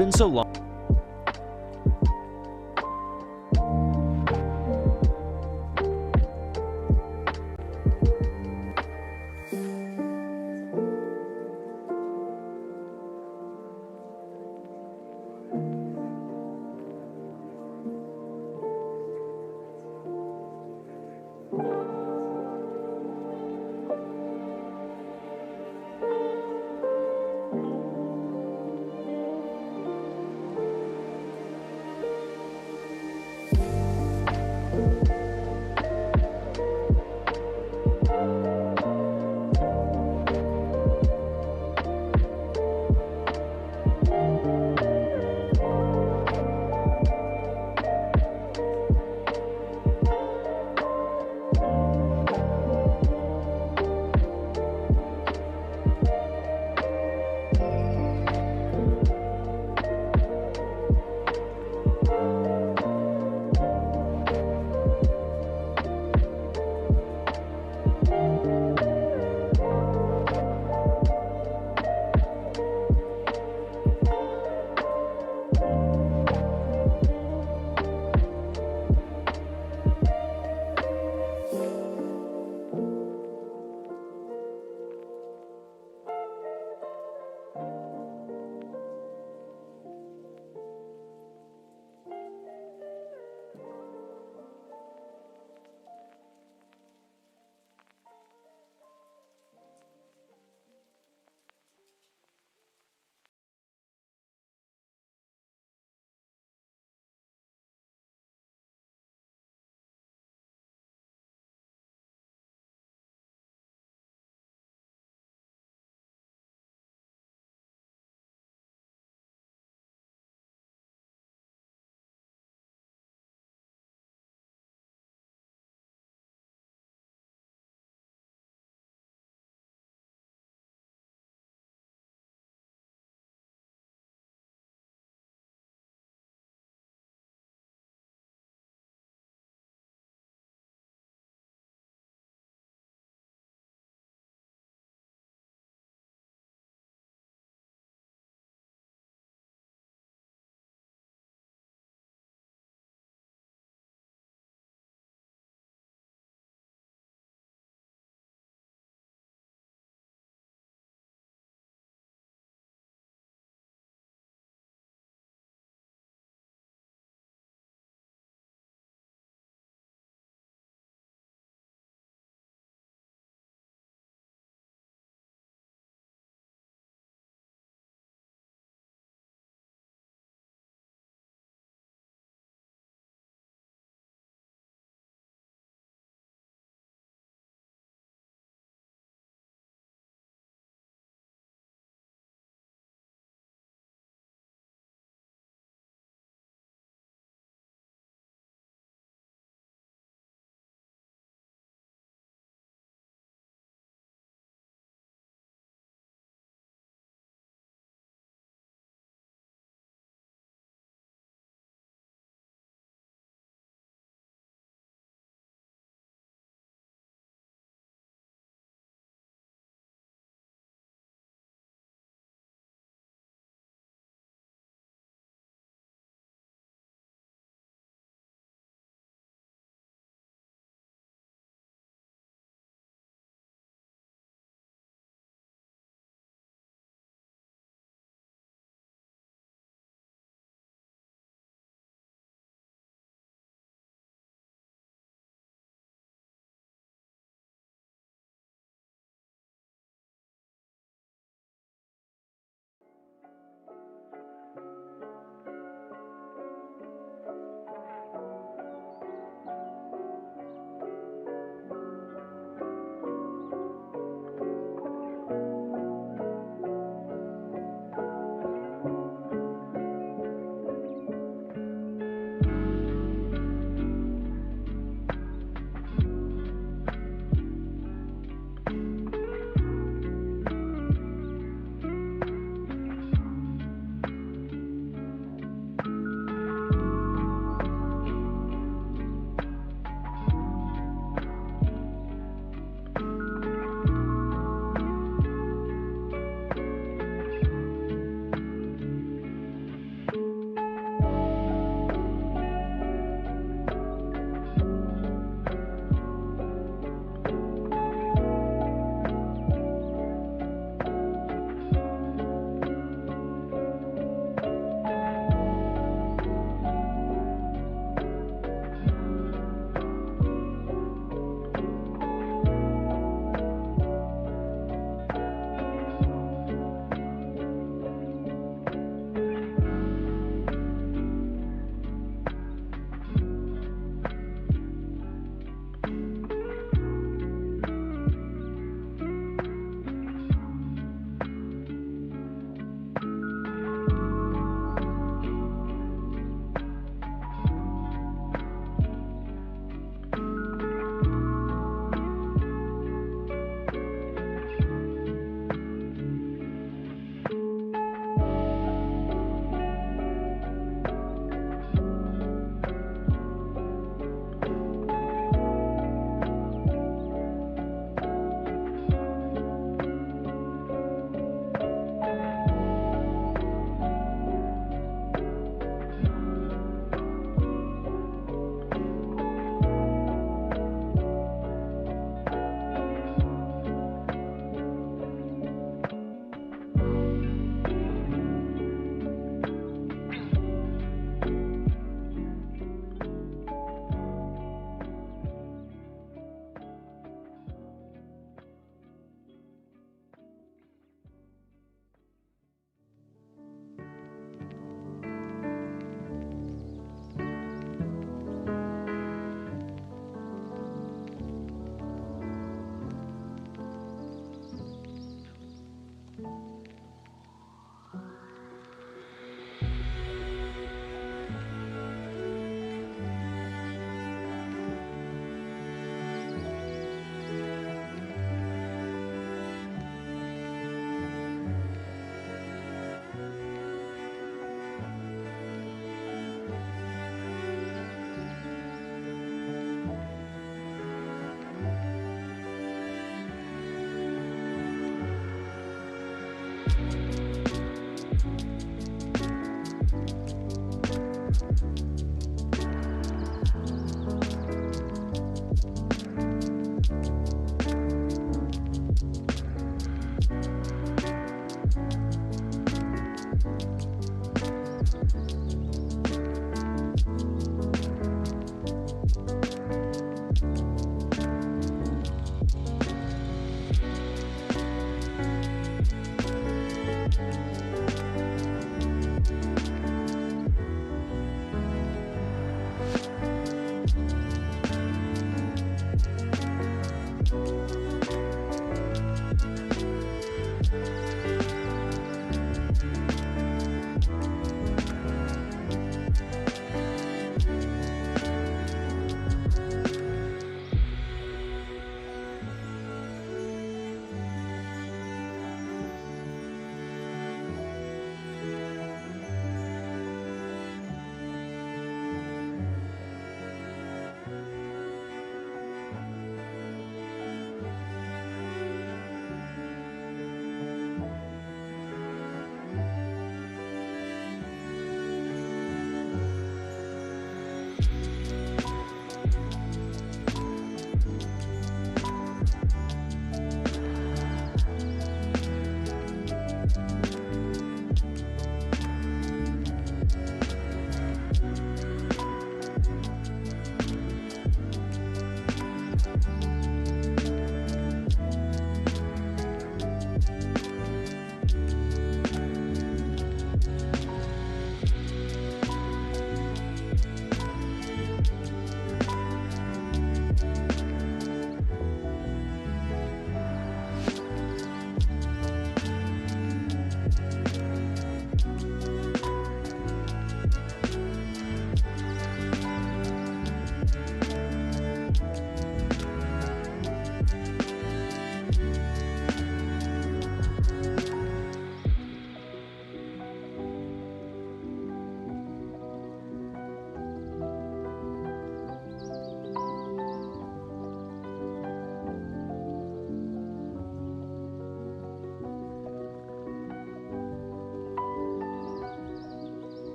been so long.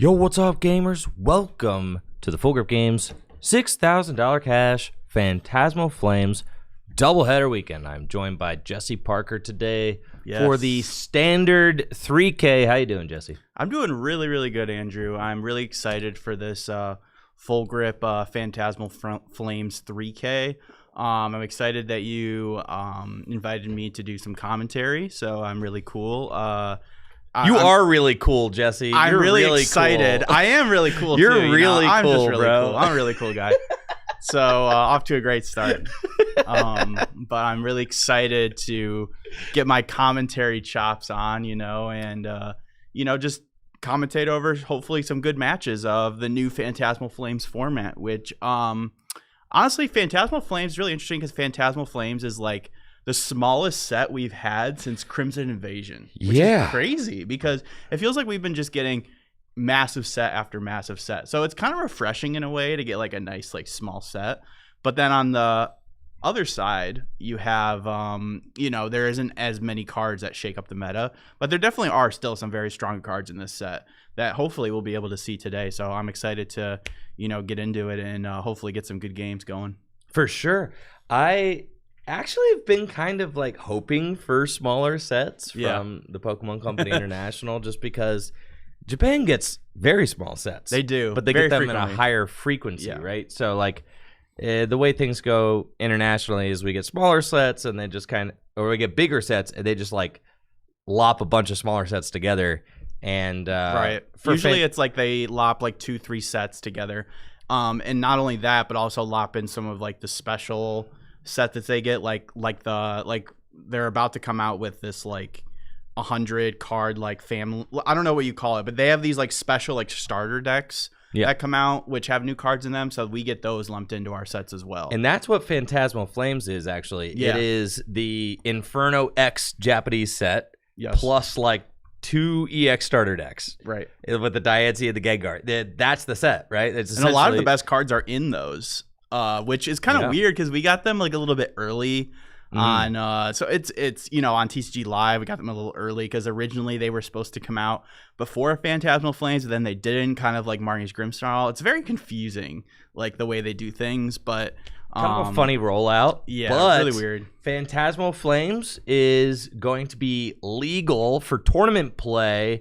Yo, what's up, gamers? Welcome to the Full Grip Games $6,000 Cash Phantasmal Flames doubleheader weekend. I'm joined by Jesse Parker today for the standard 3K. How you doing, Jesse? I'm doing really, really good, Andrew. I'm really excited for this Full Grip Phantasmal Flames 3K. I'm excited that you invited me to do some commentary, so I'm really cool. You are really cool, Jesse. You're really excited. Cool. I am really cool, You're too. really I'm cool, just really bro. Cool. I'm a really cool guy. So off to a great start. But I'm really excited to get my commentary chops on, and just commentate over hopefully some good matches of the new Phantasmal Flames format, which honestly, Phantasmal Flames is really interesting because Phantasmal Flames is like the smallest set we've had since Crimson Invasion, which is crazy because it feels like we've been just getting massive set after massive set. So it's kind of refreshing in a way to get like a nice like small set. But then on the other side, you have there isn't as many cards that shake up the meta, but there definitely are still some very strong cards in this set that hopefully we'll be able to see today. So I'm excited to get into it and hopefully get some good games going. For sure. I actually have been kind of like hoping for smaller sets from the Pokemon Company International, just because Japan gets very small sets. They do, but they get them in a higher frequency, right? So like the way things go internationally is we get smaller sets and they just or we get bigger sets and they just like lop a bunch of smaller sets together. And usually it's like they lop like 2-3 sets together, and not only that, but also lop in some of like the special set that they get, like they're about to come out with this like 100 card like family, I don't know what you call it, but they have these like special like starter decks that come out which have new cards in them, so we get those lumped into our sets as well. And that's what Phantasmal Flames is actually. It is the Inferno X Japanese set plus like 2 EX starter decks, right, with the Diancie and the Gengar. That's the set, right? And a lot of the best cards are in those, which is kind of weird because we got them like a little bit early on. So it's on TCG Live we got them a little early because originally they were supposed to come out before Phantasmal Flames, and then they didn't, kind of like Marne's Grimmsnarl. It's very confusing, like the way they do things, but kind of a funny rollout. But really weird. Phantasmal Flames is going to be legal for tournament play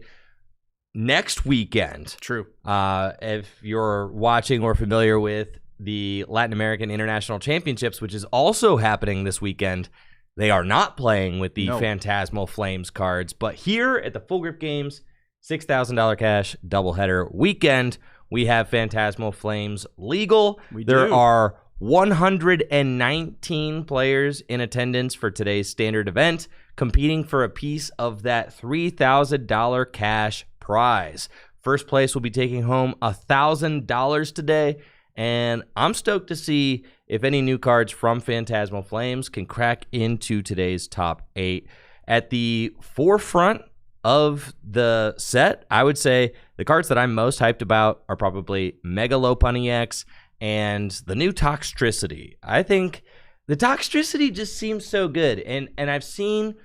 next weekend. True. If you're watching or familiar with the Latin American International Championships, which is also happening this weekend, they are not playing with the Phantasmal Flames cards. But here at the Full Grip Games $6,000 Cash doubleheader weekend, we have Phantasmal Flames legal. There are 119 players in attendance for today's standard event, competing for a piece of that $3,000 cash prize. First place will be taking home $1,000 today, and I'm stoked to see if any new cards from Phantasmal Flames can crack into today's top 8. At the forefront of the set, I would say the cards that I'm most hyped about are probably Mega Lopunny X and the new Toxtricity. I think the Toxtricity just seems so good. And I've seen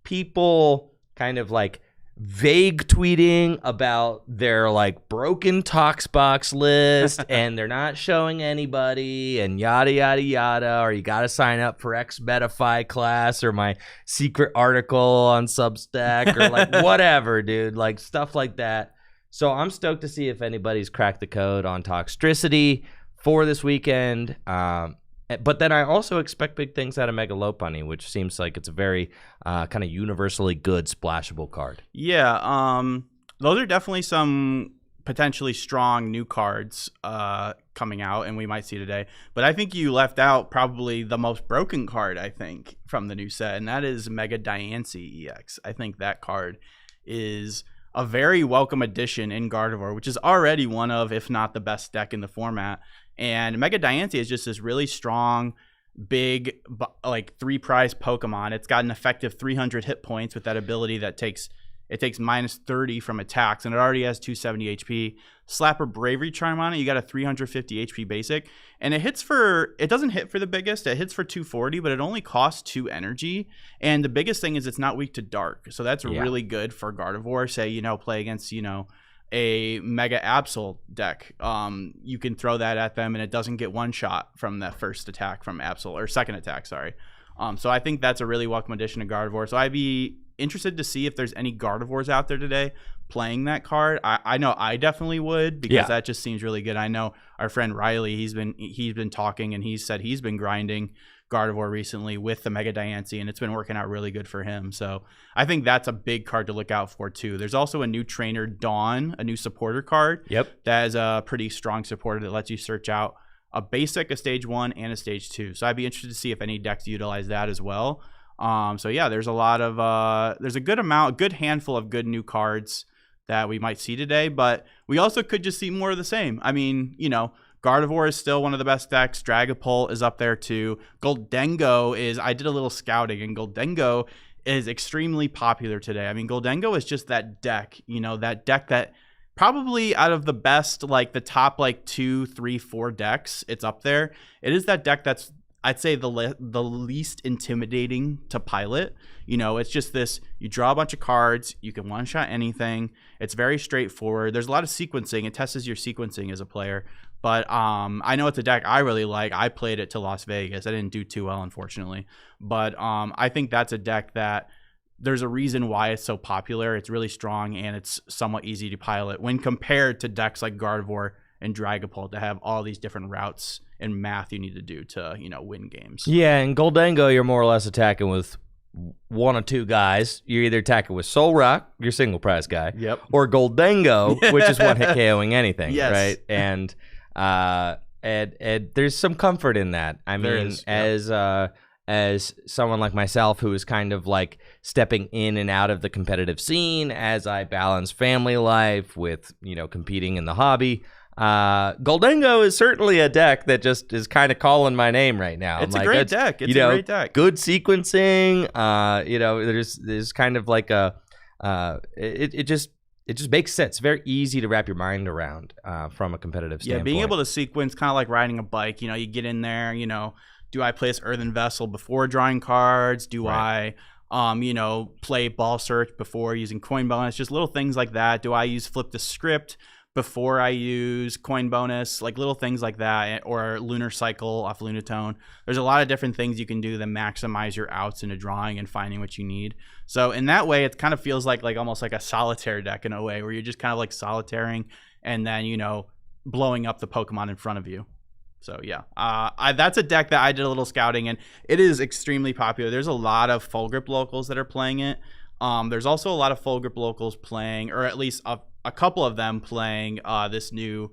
people kind of like vague tweeting about their like broken Toxbox list and they're not showing anybody and yada, yada, yada, or you got to sign up for X Metafy class or my secret article on Substack or like whatever, dude, like stuff like that. So I'm stoked to see if anybody's cracked the code on Toxtricity for this weekend. But then I also expect big things out of Mega Lopunny, which seems like it's a very kind of universally good splashable card. Yeah, those are definitely some potentially strong new cards coming out, and we might see today. But I think you left out probably the most broken card, I think, from the new set, and that is Mega Diancie EX. I think that card is a very welcome addition in Gardevoir, which is already one of, if not the best deck in the format. And Mega Diancie is just this really strong, big, like 3-prize Pokemon. It's got an effective 300 hit points with that ability that takes minus 30 from attacks, and it already has 270 HP. Slap a Bravery Charm on it, you got a 350 HP basic, and it doesn't hit for the biggest. It hits for 240, but it only costs 2 energy. And the biggest thing is it's not weak to dark, so that's really good for Gardevoir. Say play against a Mega Absol deck. You can throw that at them and it doesn't get one shot from that first attack from Absol, or second attack, sorry. So I think that's a really welcome addition to Gardevoir. So I'd be interested to see if there's any Gardevoirs out there today playing that card. I know I definitely would, because that just seems really good. I know our friend Riley, he's been talking, and he said he's been grinding Gardevoir recently with the Mega Diancie, and it's been working out really good for him. So I think that's a big card to look out for too. There's also a new trainer, Dawn, a new supporter card. That is a pretty strong supporter that lets you search out a basic, a stage 1, and a stage 2. So I'd be interested to see if any decks utilize that as well. So yeah, there's a lot of there's a good handful of good new cards that we might see today, but we also could just see more of the same. I mean, you know, Gardevoir is still one of the best decks. Dragapult is up there too. Goldengo is, I did a little scouting, and Goldengo is extremely popular today. I mean, Goldengo is just that deck, you know, that deck that probably out of the best, like the top like 2, 3, 4 decks, it's up there. It is that deck that's, I'd say, the least intimidating to pilot. You know, it's just this, you draw a bunch of cards, you can one-shot anything. It's very straightforward. There's a lot of sequencing. It tests your sequencing as a player. But I know it's a deck I really like. I played it to Las Vegas. I didn't do too well, unfortunately. But I think that's a deck that there's a reason why it's so popular. It's really strong, and it's somewhat easy to pilot when compared to decks like Gardevoir and Dragapult that have all these different routes and math you need to do to, you know, win games. Yeah, and Goldengo, you're more or less attacking with 1 or 2 guys. You're either attacking with Soul Rock, your single prize guy, or Goldengo, which is one hit KOing anything, right? And there's some comfort in that. I mean, as someone like myself who is kind of like stepping in and out of the competitive scene as I balance family life with, you know, competing in the hobby, Goldengo is certainly a deck that just is kind of calling my name right now. It's a great deck. It's a great deck. Good sequencing. You know, there's kind of like a it just makes sense. Very easy to wrap your mind around from a competitive standpoint. Yeah, being able to sequence, kind of like riding a bike. You know, you get in there. You know, do I place Earthen Vessel before drawing cards? Do I, you know, play Ball Search before using Coin Bonus? Just little things like that. Do I use Flip the Script before I use Coin Bonus? Like little things like that, or Lunar Cycle off Lunatone. There's a lot of different things you can do that maximize your outs into drawing and finding what you need. So in that way, it kind of feels like almost like a solitaire deck in a way, where you're just kind of like solitaring and then, you know, blowing up the Pokemon in front of you. So yeah, that's a deck that I did a little scouting, and it is extremely popular. There's a lot of Full Grip locals that are playing it. There's also a lot of Full Grip locals playing, or at least a couple of them playing this new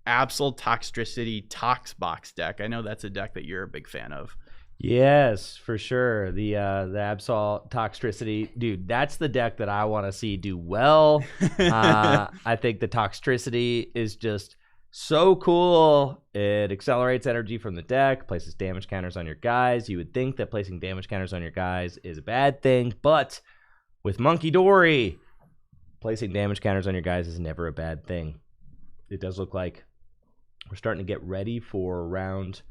Absol Toxtricity Tox Box deck. I know that's a deck that you're a big fan of. Yes, for sure. The Absol Toxtricity, dude, that's the deck that I want to see do well. I think the Toxtricity is just so cool. It accelerates energy from the deck, places damage counters on your guys. You would think that placing damage counters on your guys is a bad thing, but with Monkey Dory, placing damage counters on your guys is never a bad thing. It does look like we're starting to get ready for round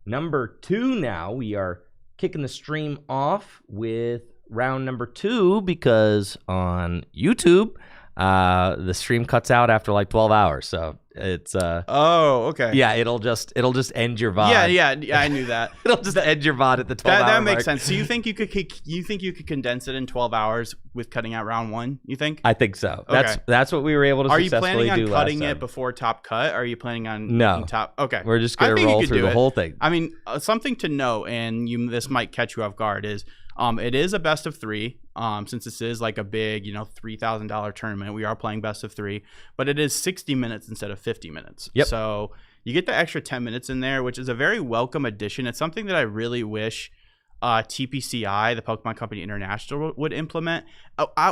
number 2 now. We are kicking the stream off with round number 2 because on YouTube, the stream cuts out after like 12 hours. So it's oh, okay. Yeah, it'll just end your VOD. Yeah, I knew that. It'll just end your VOD at the 12 hour That makes mark. sense. So you think you could condense it in 12 hours with cutting out round 1, you think? I think so. Okay. That's what we were able to Are you successfully planning do on cutting last it time. before top cut? Or are you planning on No. top? Okay. We're just going to roll through the whole thing. I mean, something to note, and this might catch you off guard, is it is a best of 3. Since this is like a big, you know, $3,000 tournament, we are playing best of 3, but it is 60 minutes instead of 50 minutes. Yep. So you get the extra 10 minutes in there, which is a very welcome addition. It's something that I really wish TPCI, the Pokemon Company International, would implement.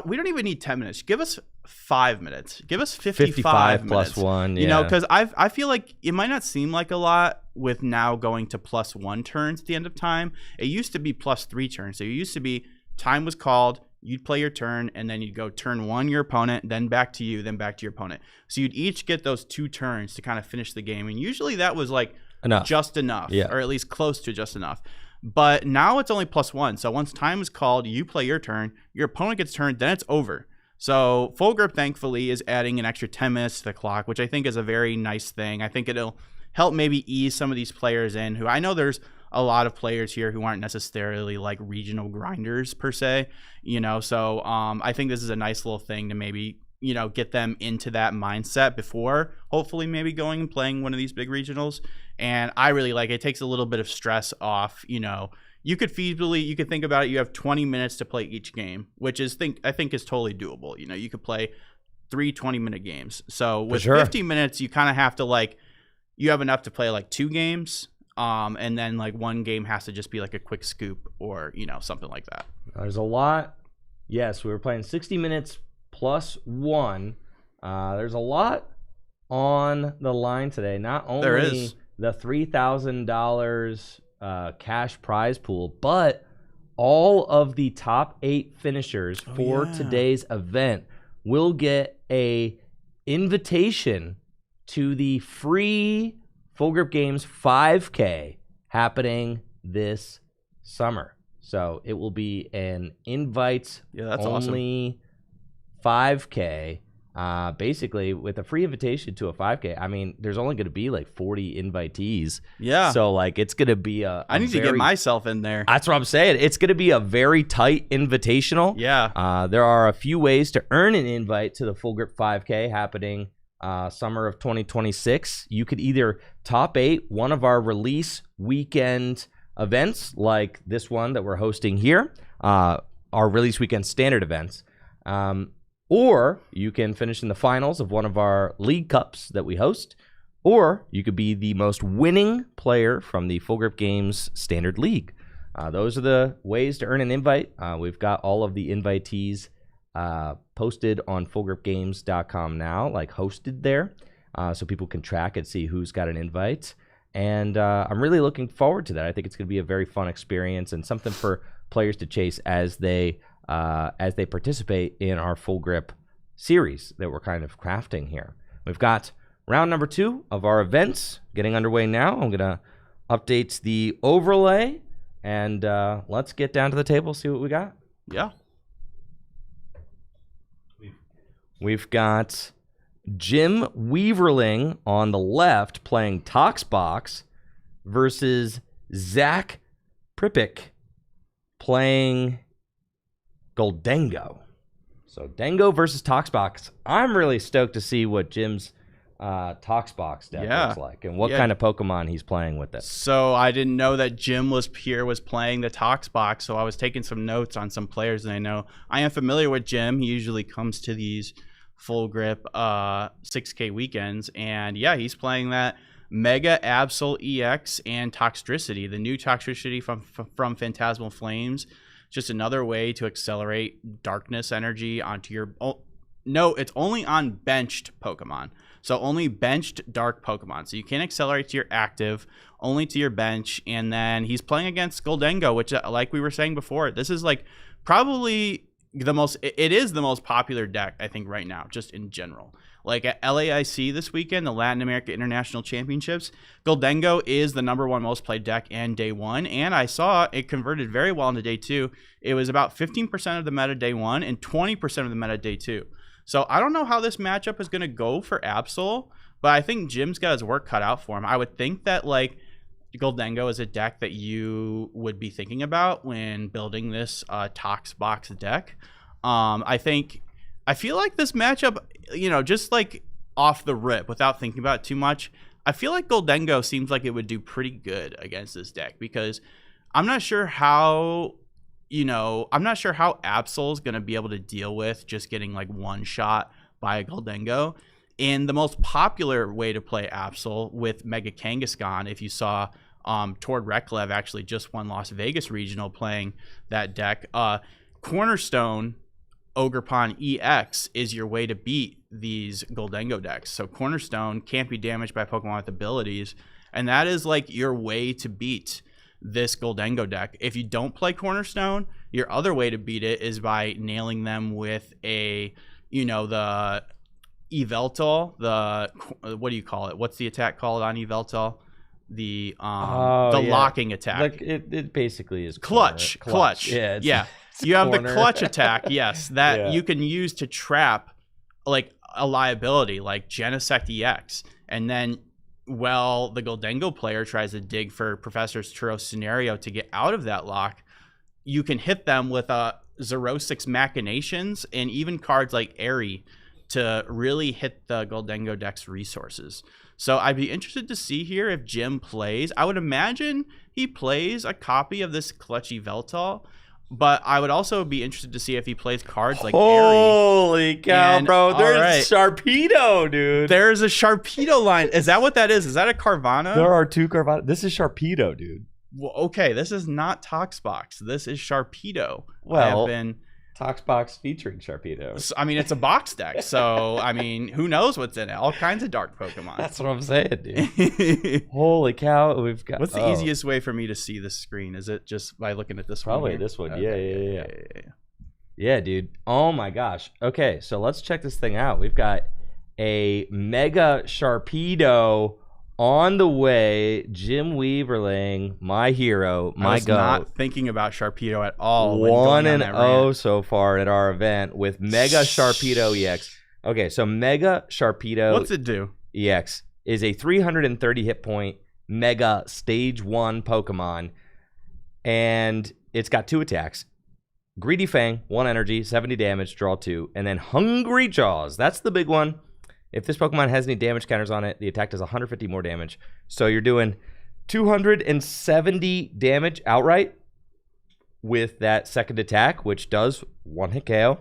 We don't even need 10 minutes. Give us 5 minutes. Give us 55 minutes. plus 1. You know, because I feel like it might not seem like a lot with now going to +1 turns at the end of time. It used to be +3 turns. So it used to be time was called, you'd play your turn, and then you'd go turn 1 your opponent, then back to you, then back to your opponent. So you'd each get those 2 turns to kind of finish the game. And usually that was like just enough, or at least close to just enough. But now it's only +1. So once time is called, you play your turn, your opponent gets turned, then it's over. So Full Grip, thankfully, is adding an extra 10 minutes to the clock, which I think is a very nice thing. I think it'll help maybe ease some of these players in who I know there's a lot of players here who aren't necessarily like regional grinders per se, so I think this is a nice little thing to maybe get them into that mindset before hopefully maybe going and playing one of these big regionals. And I really like it. It takes a little bit of stress off. You could think about it, you have 20 minutes to play each game, which I think is totally doable. You could play 3 20-minute games. So with 50 minutes, you kind of have to you have enough to play like 2 games. And then like 1 game has to just be like a quick scoop or, something like that. There's a lot. Yes, we were playing 60 minutes plus 1. There's a lot on the line today. Not only the $3,000 cash prize pool, but all of the top 8 finishers for today's event will get a invitation to the free Full Grip Games 5K happening this summer. So it will be an invites-only 5K. Basically, with a free invitation to a 5K, I mean, there's only going to be like 40 invitees. Yeah. So it's going to be I need to get myself in there. That's what I'm saying. It's going to be a very tight invitational. Yeah. There are a few ways to earn an invite to the Full Grip 5K happening summer of 2026. You could either top 8 one of our release weekend events like this one that we're hosting here, our release weekend standard events, or you can finish in the finals of one of our league cups that we host, or you could be the most winning player from the Full Grip Games Standard League. Those are the ways to earn an invite. We've got all of the invitees posted on fullgripgames.com now, hosted there, so people can track and see who's got an invite. And I'm really looking forward to that. I think it's going to be a very fun experience and something for players to chase as they participate in our Full Grip series that we're kind of crafting here. We've got round number 2 of our events getting underway now. I'm going to update the overlay, and let's get down to the table, see what we got. Yeah. We've got Jim Weaverling on the left playing Toxbox versus Zach Pripik playing Goldengo. So Dengo versus Toxbox. I'm really stoked to see what Jim's Toxbox deck looks like and what kind of Pokemon he's playing with it. So I didn't know that Jim was playing the Toxbox, so I was taking some notes on some players, and I am familiar with Jim. He usually comes to these Full Grip 6K weekends, and he's playing that Mega Absol EX and Toxtricity, the new Toxtricity from Phantasmal Flames. Just another way to accelerate darkness energy onto your... No, it's only on benched Pokemon. So only benched dark Pokemon. So you can't accelerate to your active, only to your bench. And then he's playing against Goldengo, which, like we were saying before, this is probably it is the most popular deck, I think, right now, just in general. At LAIC this weekend, the Latin America International Championships, Goldengo is the #1 most played deck in day 1, and I saw it converted very well into day 2. It was about 15% of the meta day 1 and 20% of the meta day 2. So I don't know how this matchup is going to go for Absol, but I think Jim's got his work cut out for him. I would think that Goldengo is a deck that you would be thinking about when building this Toxbox deck. I feel like this matchup, just off the rip without thinking about it too much, I feel like Goldengo seems like it would do pretty good against this deck, because I'm not sure how Absol is going to be able to deal with just getting one shot by a Goldengo. And the most popular way to play Absol with Mega Kangaskhan, if you saw Tord Reklev actually just won Las Vegas Regional playing that deck. Cornerstone Ogerpon EX is your way to beat these Goldengo decks. So Cornerstone can't be damaged by Pokemon with abilities, and that is your way to beat this Goldengo deck. If you don't play Cornerstone, your other way to beat it is by nailing them with the Yveltal, what do you call it? What's the attack called on Yveltal? The locking attack. It basically is clutch. Yeah. You have corner. the clutch attack, yes, that you can use to trap like a liability like Genesect EX. And then while the Goldengo player tries to dig for Professor's Churro scenario to get out of that lock, you can hit them with a 0-6 Machinations and even cards like Airy to really hit the Goldengo deck's resources. So I'd be interested to see here if Jim plays. I would imagine he plays a copy of this Clutchy Veltal, but I would also be interested to see if he plays cards like Airy. Holy cow, And, bro. There's right. Sharpedo, dude. There's a Sharpedo line. Is that what that is? Is that a Carvana? There are 2 Carvana. This is Sharpedo, dude. Well, okay, this is not Toxbox. This is Sharpedo. Well, Toxbox featuring Sharpedo. I mean, it's a box deck, so I mean, who knows what's in it? All kinds of dark Pokemon. That's what I'm saying, dude. Holy cow, we've got. What's the easiest way for me to see the screen? Is it just by looking at this one? Probably here? this one. Okay. Yeah. Yeah, dude. Oh my gosh. Okay, so let's check this thing out. We've got a Mega Sharpedo on the way. Jim Weaverling, my hero, my I was goat. not thinking about Sharpedo at all. 1-0 so far at our event with Mega Sharpedo EX. Okay, so Mega Sharpedo What's it do? EX is a 330 hit point Mega Stage 1 Pokemon, and it's got 2 attacks. Greedy Fang, 1 energy, 70 damage, draw 2, and then Hungry Jaws. That's the big one. If this Pokemon has any damage counters on it, the attack does 150 more damage. So you're doing 270 damage outright with that second attack, which does 1-hit KO.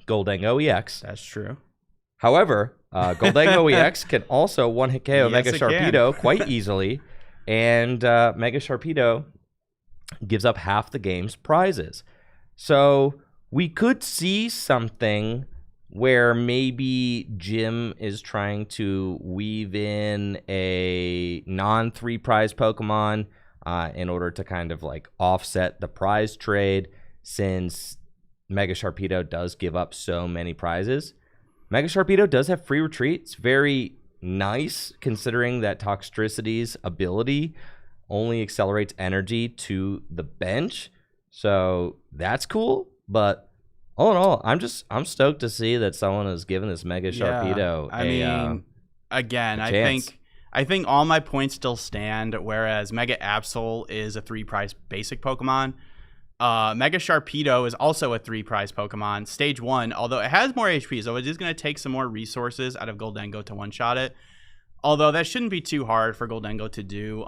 Goldengo EX. That's true. However, Goldengo EX can also 1-hit KO Yes, Mega it Sharpedo can. quite easily. And Mega Sharpedo gives up half the game's prizes. So we could see something where maybe Jim is trying to weave in a non-3 prize Pokemon in order to kind of like offset the prize trade, since Mega Sharpedo does give up so many prizes. Mega Sharpedo does have free retreat. It's very nice considering that Toxtricity's ability only accelerates energy to the bench. So that's cool, but all in all, I'm stoked to see that someone has given this Mega Sharpedo I think all my points still stand, whereas Mega Absol is a 3 prize basic Pokemon. Mega Sharpedo is also a 3 prize Pokemon. Stage 1, although it has more HP, so it is going to take some more resources out of Goldengo to one-shot it. Although that shouldn't be too hard for Goldengo to do.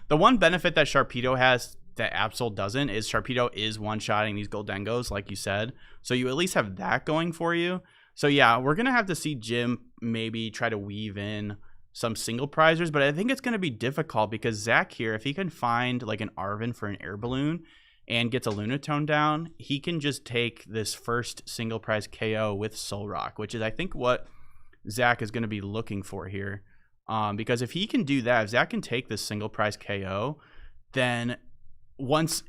The one benefit that Sharpedo has that Absol doesn't is Sharpedo is one-shotting these Goldengos, like you said. So you at least have that going for you. So yeah, we're going to have to see Jim maybe try to weave in some single prizers, but I think it's going to be difficult because Zach here, if he can find like an Arven for an air balloon and gets a Lunatone down, he can just take this first single prize KO with Soul Rock, which is I think what Zach is going to be looking for here. Because if he can do that, if Zach can take this single prize KO, then once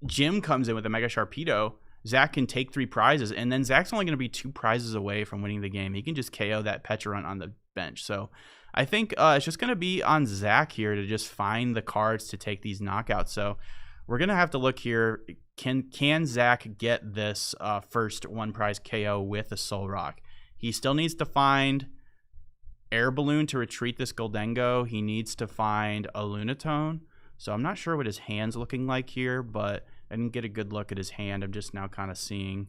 Jim comes in with a Mega Sharpedo, Zach can take 3 prizes, and then Zach's only going to be 2 prizes away from winning the game. He can just KO that Pecharunt on the bench. So I think it's just going to be on Zach here to just find the cards to take these knockouts. So we're going to have to look here. Can Zach get this first 1 prize KO with a Soul Rock? He still needs to find Air Balloon to retreat this Goldengo. He needs to find a Lunatone. So I'm not sure what his hand's looking like here, but I didn't get a good look at his hand. I'm just now kind of seeing.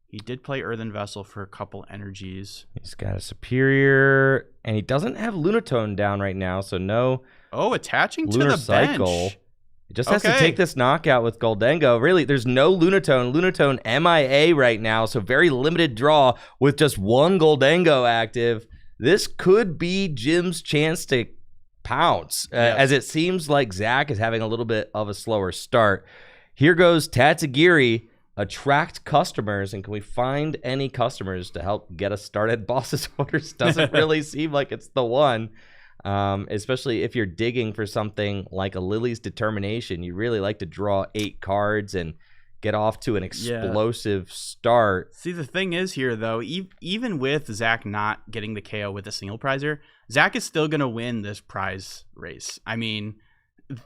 He did play Earthen Vessel for a couple energies. He's got a Superior, and he doesn't have Lunatone down right now, so no. Oh, attaching Lunar to the Cycle. bench. He just has to take this knockout with Goldengo. Really, there's no Lunatone. Lunatone MIA right now, so very limited draw with just 1 Goldengo active. This could be Jim's chance to pounce, as it seems like Zach is having a little bit of a slower start. Here goes Tatsugiri, attract customers, and can we find any customers to help get us started? Boss's Orders doesn't really seem like it's the one, especially if you're digging for something like a Lily's Determination. You really like to draw 8 cards and get off to an explosive start. See, the thing is here, though, even with Zach not getting the KO with a single prizer, Zach is still going to win this prize race. I mean,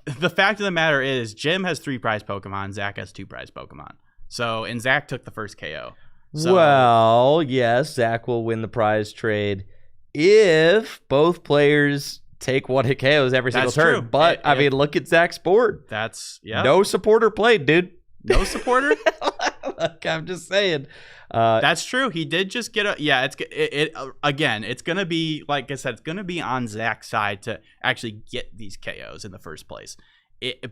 the fact of the matter is Jim has 3 prize Pokemon, Zach has 2 prize Pokemon. So, and Zach took the first KO. So, well, yes, Zach will win the prize trade if both players take 1-hit KOs every single turn. True. But, I mean, look at Zach's board. No supporter played, dude. No supporter? Look, I'm just saying. That's true. He did just get again, it's going to be, like I said, it's going to be on Zach's side to actually get these KOs in the first place.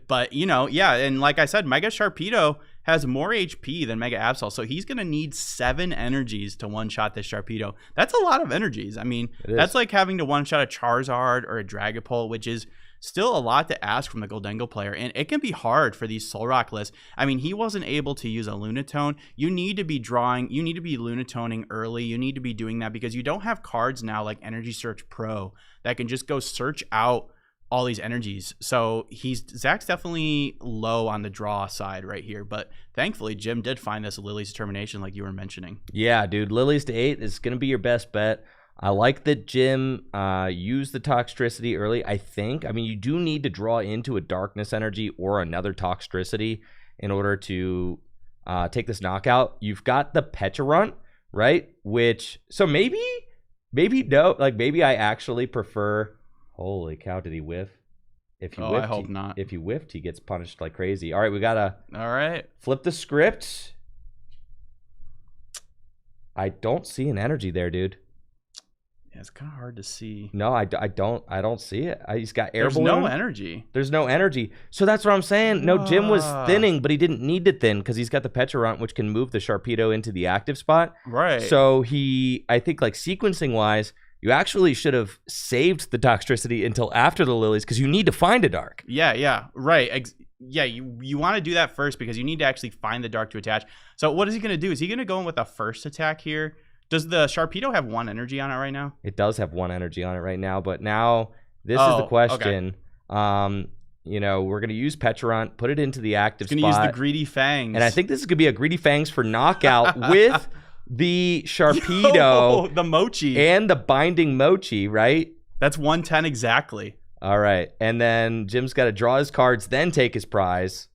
But, and like I said, Mega Sharpedo has more HP than Mega Absol, so he's going to need 7 energies to one-shot this Sharpedo. That's a lot of energies. I mean, that's like having to one-shot a Charizard or a Dragapult, which is still a lot to ask from the Goldengo player, and it can be hard for these Soul Rock lists. I mean, he wasn't able to use a Lunatone. You need to be Lunatoning early. You need to be doing that because you don't have cards now like Energy Search Pro that can just go search out all these energies. So Zach's definitely low on the draw side right here, but thankfully Jim did find this Lily's Determination like you were mentioning. Yeah, dude, Lily's to 8 is going to be your best bet. I like that Jim used the Toxtricity early, I think. I mean, you do need to draw into a Darkness Energy or another Toxtricity in order to take this knockout. You've got the Pecharunt, right? So maybe no. Like, maybe I actually prefer... Holy cow, did he whiff? I hope not. If he whiffed, he gets punished like crazy. All right, we got to flip the script. I don't see an energy there, dude. Yeah, it's kind of hard to see. No, I don't see it. He's got air There's balloon. no energy. There's no energy. So that's what I'm saying. No, Jim was thinning, but he didn't need to thin because he's got the Pecharunt, which can move the Sharpedo into the active spot. Right. So I think like sequencing-wise, you actually should have saved the Toxtricity until after the Lilies because you need to find a Dark. Yeah, right. You want to do that first because you need to actually find the Dark to attach. So what is he going to do? Is he going to go in with a first attack here? Does the Sharpedo have 1 energy on it right now? It does have 1 energy on it right now, but now this is the question. Okay. We're going to use Pecharunt, put it into the active spot. Going to use the Greedy Fangs. And I think this is going to be a Greedy Fangs for knockout with the Sharpedo, the Mochi, and the Binding Mochi, right? That's 110 exactly. All right. And then Jim's got to draw his cards, then take his prize.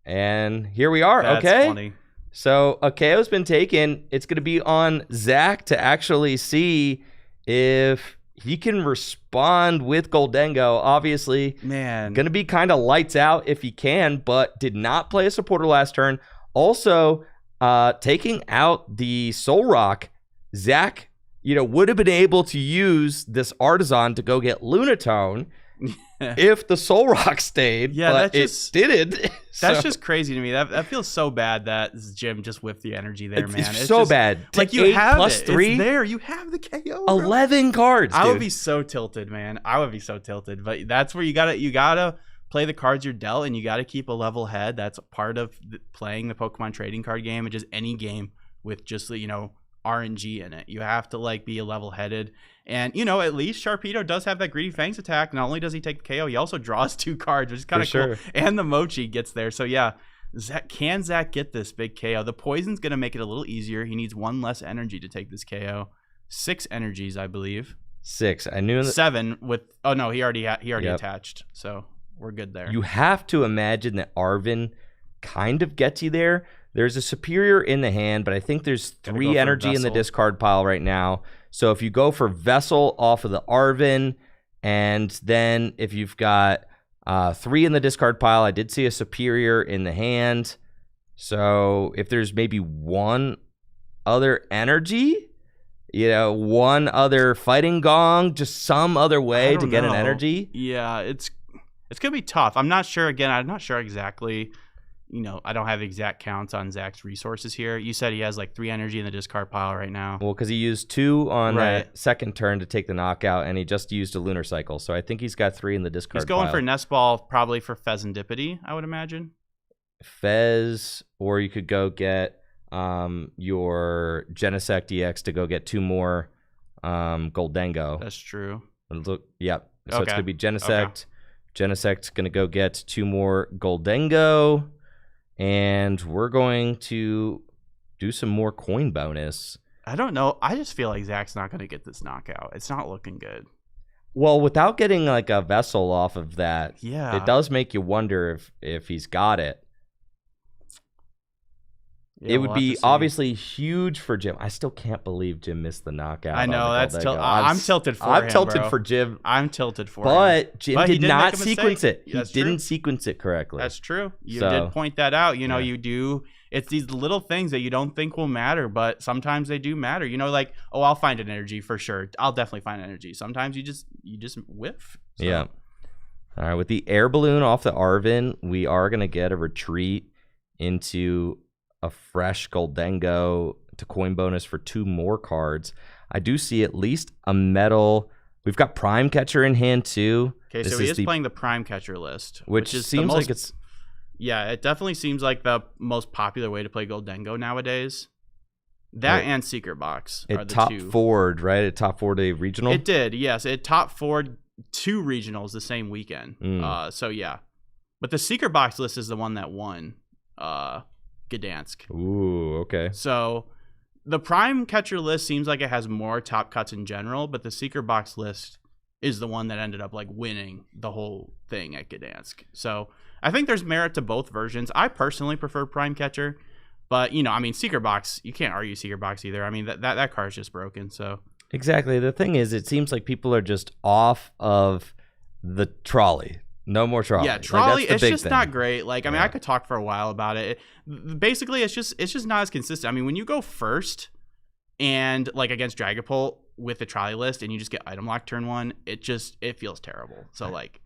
And here we are. That's okay. Funny. So a KO's been taken. It's going to be on Zach to actually see if he can respond with Goldengo. Obviously, man, going to be kind of lights out if he can, but did not play a supporter last turn. Also, taking out the Soul Rock, Zach, would have been able to use this Artisan to go get Lunatone if the Soul Rock stayed. Yeah, but it didn't. That's just crazy to me. That feels so bad that Jim just whiffed the energy there, man. It's so bad. Like you have it. 3. It's there. You have the KO. Bro. 11 cards. I would be so tilted, man. I would be so tilted. But that's where you gotta play the cards you're dealt, and you gotta keep a level head. That's part of playing the Pokemon trading card game, and just any game with just RNG in it. You have to be a level-headed. And, at least Sharpedo does have that Greedy Fangs attack. Not only does he take the KO, he also draws 2 cards, which is kind of cool. And the Mochi gets there. So, yeah, can Zach get this big KO? The Poison's going to make it a little easier. He needs 1 less energy to take this KO. 6 energies, I believe. 6. I knew 7 with... Oh, no, he already attached. So, we're good there. You have to imagine that Arven kind of gets you there. There's a Superior in the hand, but I think there's 3 energy in the discard pile right now. So if you go for Vessel off of the Arven, and then if you've got 3 in the discard pile, I did see a Superior in the hand. So if there's maybe 1 other energy, 1 other Fighting Gong, just some other way to get an energy. Yeah, it's going to be tough. I'm not sure. Again, I'm not sure exactly. I don't have exact counts on Zach's resources here. You said he has 3 energy in the discard pile right now. Well, because he used 2 on that second turn to take the knockout, and he just used a Lunar Cycle. So I think he's got 3 in the discard pile. He's going for Nest Ball, probably for Fezandipity, I would imagine. Fez, or you could go get your Genesect EX to go get 2 more Goldengo. That's true. Yep. So it's going to be Genesect. Okay. Genesect's going to go get 2 more Goldengo. And we're going to do some more coin bonus. I don't know. I just feel like Zach's not going to get this knockout. It's not looking good. Well, without getting a Vessel off of that, yeah, it does make you wonder if he's got it. it would be obviously huge for Jim. I still can't believe Jim missed the knockout. I know, that's I'm tilted for him, I'm tilted bro. for Jim. I'm tilted for him. But Jim did not sequence it. He That's didn't true. sequence it correctly. That's true. You did point that out. You know, you do. It's these little things that you don't think will matter, but sometimes they do matter. You know, like, oh, I'll find an energy for sure. I'll definitely find energy. Sometimes you just whiff. So. Yeah. All right. With the air balloon off the Arvin, we are going to get a retreat into a fresh Goldengo to coin bonus for 2 more cards. I do see at least a metal. We've got Prime Catcher in hand too. Okay, so he is playing the Prime Catcher list, which is seems like it's. Yeah, it definitely seems like the most popular way to play Goldengo nowadays. That and Secret Box are the top 2. Forward, right? It top 4 to regional. It did, yes. It top 4 2 regionals the same weekend. So yeah, but the Secret Box list is the one that won Gdansk. Ooh, okay. So the Prime Catcher list seems like it has more top cuts in general, but the Secret Box list is the one that ended up like winning the whole thing at Gdansk. So I think there's merit to both versions. I personally prefer Prime Catcher, but you know, I mean, Secret Box, you can't argue Secret Box either. I mean, that card's just broken. So exactly. The thing is, it seems like people are just off of the trolley. No more trolley. Yeah, trolley. Like, it's just not great. Like, I mean, I could talk for a while about it. Basically, it's just not as consistent. I mean, when you go first and like against Dragapult with the trolley list, and you just get item lock turn 1, it feels terrible. So like,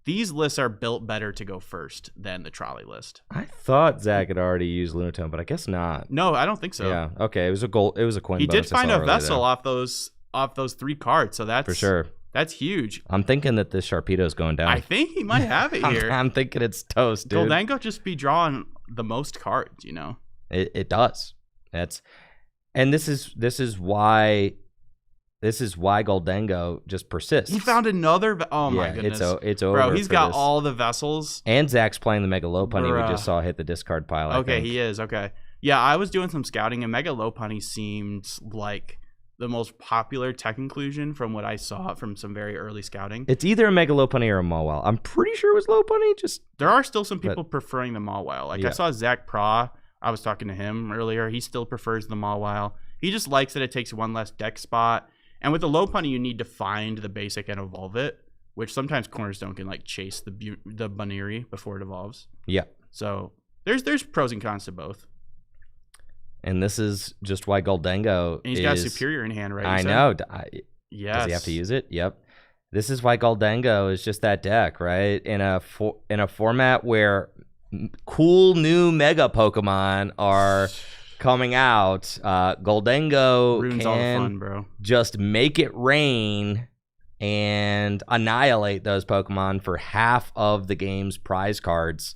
these lists are built better to go first than the trolley list. I thought Zach had already used Lunatone, but I guess not. No, I don't think so. Yeah. Okay. It was a goal. It was a coin. He did find a vessel off those 3 cards, so that's for sure. That's huge. I'm thinking that this Sharpedo's going down. I think he might have it here. I'm thinking it's toast, dude. Goldengo just be drawing the most cards, you know. It does. And this is why Goldengo just persists. He found another. My goodness, it's over. Bro, he's got all the vessels. And Zach's playing the Mega Lopunny. We just saw hit the discard pile. Okay, he is. Okay, yeah, I was doing some scouting, and Mega Lopunny seemed like the most popular tech inclusion from what I saw from some very early scouting. It's either a Mega Lopunny or a Mawile. I'm pretty sure it was Lopunny. There are still some people preferring the Mawile. Like I saw Zach Pra. I was talking to him earlier. He still prefers the Mawile. He just likes that it takes 1 less deck spot. And with the Lopunny, you need to find the basic and evolve it, which sometimes Cornerstone can like chase the Baneri before it evolves. Yeah. So there's pros and cons to both. And this is just why Goldengo and he's got Superior in hand, right? I know. Yes. Does he have to use it? Yep. This is why Goldengo is just that deck, right? In a format where cool new Mega Pokemon are coming out, Goldengo ruins all the fun, bro. Just make it rain and annihilate those Pokemon for half of the game's prize cards.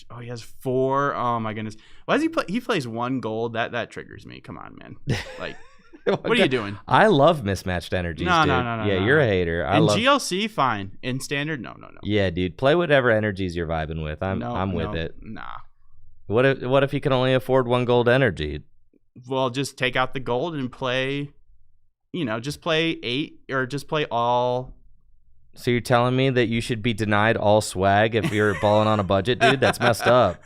Oh, he has 4. Oh my goodness. Why does he play? He plays 1 gold. That triggers me. Come on, man. Like, what are you doing? I love mismatched energies. No. Yeah, you're a hater. In GLC, fine. In standard, no. Yeah, dude. Play whatever energies you're vibing with. I'm with it. Nah. What if you can only afford 1 gold energy? Well, just take out the gold and play. You know, just play 8 or just play all. So you're telling me that you should be denied all swag if you're balling on a budget, dude? That's messed up.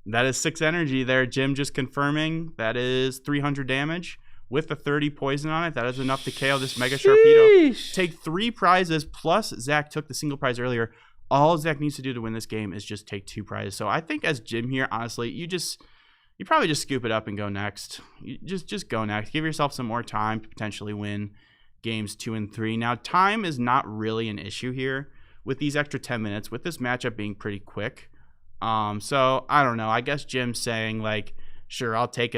That is 6 energy there. Jim just confirming that is 300 damage with the 30 poison on it. That is enough to KO this Mega Sharpedo. Take 3 prizes plus Zach took the single prize earlier. All Zach needs to do to win this game is just take 2 prizes. So I think as Jim here, honestly, you probably just scoop it up and go next. You just go next. Give yourself some more time to potentially win games 2 and 3. Now, time is not really an issue here with these extra 10 minutes, with this matchup being pretty quick. So I don't know. I guess Jim's saying like, sure, I'll take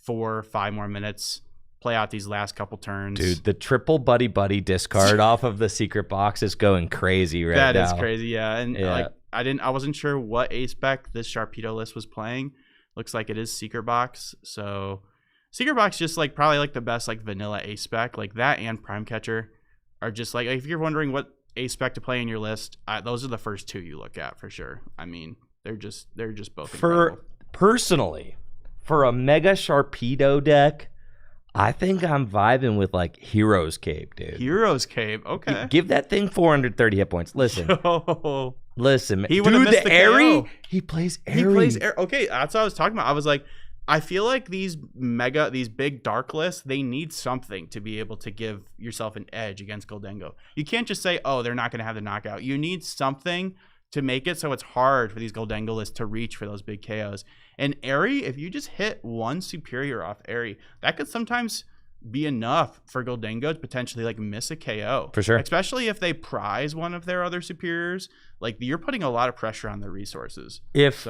4 or 5 more minutes, play out these last couple turns. Dude, the triple buddy discard off of the secret box is going crazy right now. That is crazy, yeah. And like I wasn't sure what ace spec this Sharpedo list was playing. Looks like it is Secret Box. So Secret Box just like probably like the best like vanilla ace spec. Like that and Prime Catcher are just like, if you're wondering what ace spec to play in your list, those are the first 2 you look at for sure. I mean, they're just both incredible. Personally, for a Mega Sharpedo deck, I think I'm vibing with like Hero's Cape, dude. Hero's Cape, okay. Give that thing 430 hit points. Listen, Listen, He would've missed the Airy, KO. he plays Airy. He plays Airy. Okay, that's what I was talking about. I was like, I feel like these big dark lists, they need something to be able to give yourself an edge against Goldengo. You can't just say, oh, they're not going to have the knockout. You need something to make it so it's hard for these Goldengo lists to reach for those big KOs. And Airy, if you just hit one superior off Airy, that could sometimes be enough for Goldengo to potentially like miss a KO. For sure. Especially if they prize one of their other superiors. Like, you're putting a lot of pressure on their resources. If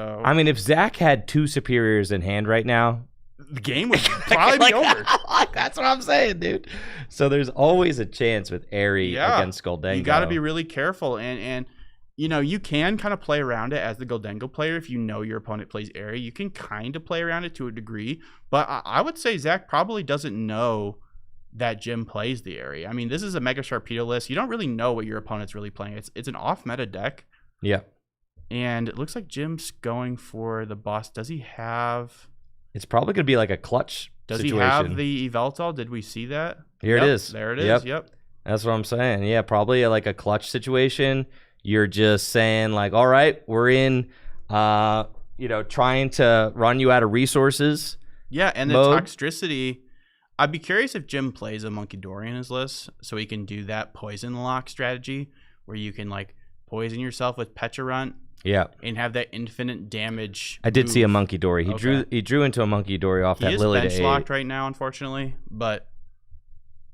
Zach had 2 superiors in hand right now, the game would probably be over. That's what I'm saying, dude. So there's always a chance with Airy against Goldengo. You got to be really careful. And you know, you can kind of play around it as the Goldengo player. If you know your opponent plays Airy, you can kind of play around it to a degree. But I would say Zach probably doesn't know that Jim plays the Airy. I mean, this is a Mega Sharpedo list. You don't really know what your opponent's really playing. It's an off-meta deck. Yeah. And it looks like Jim's going for the boss. Does he have... It's probably going to be like a clutch situation. Does he have the Yveltal? Did we see that? Here it is. There it is. Yep. That's what I'm saying. Yeah, probably like a clutch situation. You're just saying like, all right, we're in, trying to run you out of resources. Yeah, and the Toxtricity. I'd be curious if Jim plays a Monkey Dory in his list, so he can do that poison lock strategy where you can like poison yourself with Pecharunt. Yeah, and have that infinite damage. I did see a Monkey Dory. He drew into a Monkey Dory off that Lily. He is bench locked right now, unfortunately, but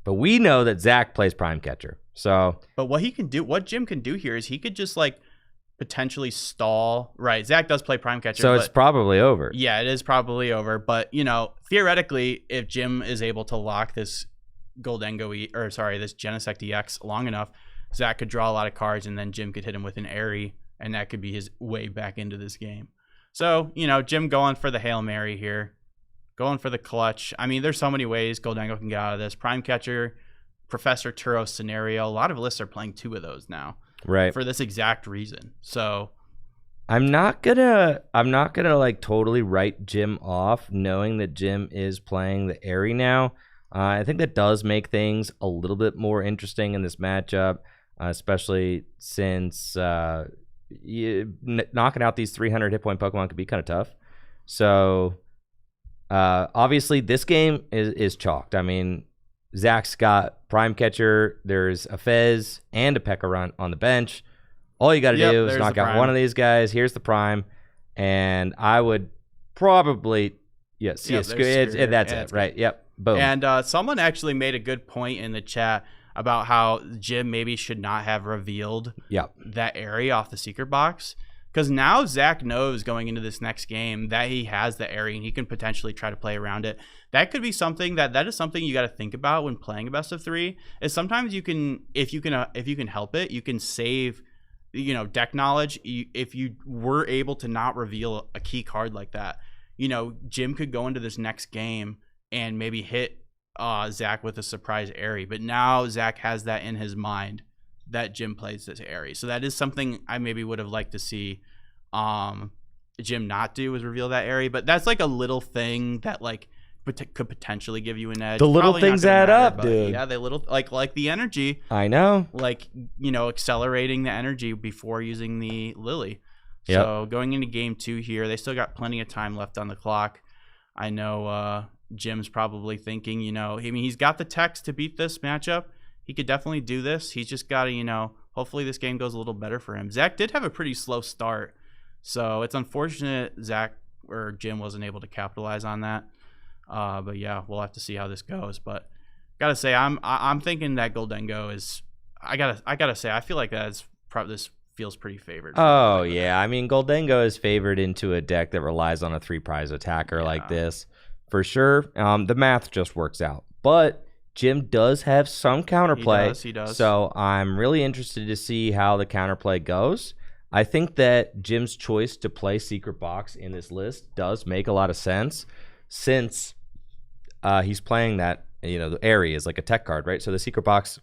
we know that Zach plays Prime Catcher. So, but what Jim can do here is he could just like potentially stall. Right, Zach does play Prime Catcher, so it's probably over. Yeah, it is probably over. But you know, theoretically, if Jim is able to lock this this Genesect EX long enough, Zach could draw a lot of cards, and then Jim could hit him with an Airy, and that could be his way back into this game. So you know, Jim going for the Hail Mary here, going for the clutch. I mean, there's so many ways Goldengo can get out of this. Prime Catcher, Professor Turo scenario. A lot of lists are playing 2 of those now, right? For this exact reason. So I'm not gonna like totally write Jim off, knowing that Jim is playing the Airy now. I think that does make things a little bit more interesting in this matchup, especially since knocking out these 300 hit point Pokemon could be kind of tough. So obviously this game is chalked. I mean, Zach's got Prime Catcher, there's a Fez and a Pecharunt on the bench. All you got to do is knock out one of these guys. Here's the Prime, and I would probably that's it, right? Yep, boom. And someone actually made a good point in the chat about how Jim maybe should not have revealed that Airy off the secret box. Because now Zach knows going into this next game that he has the Airy and he can potentially try to play around it. That could be something that is something you got to think about when playing a best of 3. Is sometimes you can, if you can help it, you can save, deck knowledge. If you were able to not reveal a key card like that, Jim could go into this next game and maybe hit Zach with a surprise Airy. But now Zach has that in his mind, that Jim plays this Airy. So that is something I maybe would have liked to see Jim not do, is reveal that Airy. But that's like a little thing that like could potentially give you an edge. The little things add up, dude. Yeah, they little like the energy. I know. Like, accelerating the energy before using the Lily. Yep. So going into game 2 here, they still got plenty of time left on the clock. I know Jim's probably thinking, he's got the techs to beat this matchup. He could definitely do this. He's just got to, hopefully this game goes a little better for him. Zach did have a pretty slow start, so it's unfortunate Zach or Jim wasn't able to capitalize on that. But yeah, we'll have to see how this goes. But gotta say, I'm thinking that Goldengo is. I gotta say, I feel like this feels pretty favored. Oh yeah, I mean Goldengo is favored into a deck that relies on a 3 prize attacker like this for sure. The math just works out, but Jim does have some counterplay. He does. So I'm really interested to see how the counterplay goes. I think that Jim's choice to play Secret Box in this list does make a lot of sense, since he's playing that, the Airy is like a tech card, right? So the Secret Box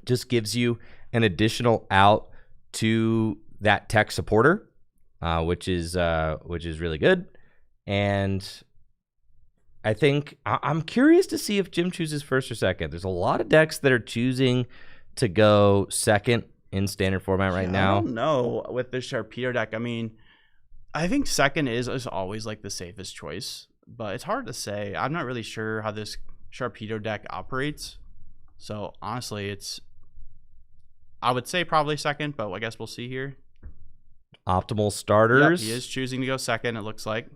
just gives you an additional out to that tech supporter, which is really good. And I think I'm curious to see if Jim chooses first or second. There's a lot of decks that are choosing to go second in standard format right I now? don't know with the Sharpedo deck. I mean, I think second is always like the safest choice, but it's hard to say. I'm not really sure how this Sharpedo deck operates. So honestly, I would say probably second, but I guess we'll see here. Optimal starters. Yep, he is choosing to go second, it looks like.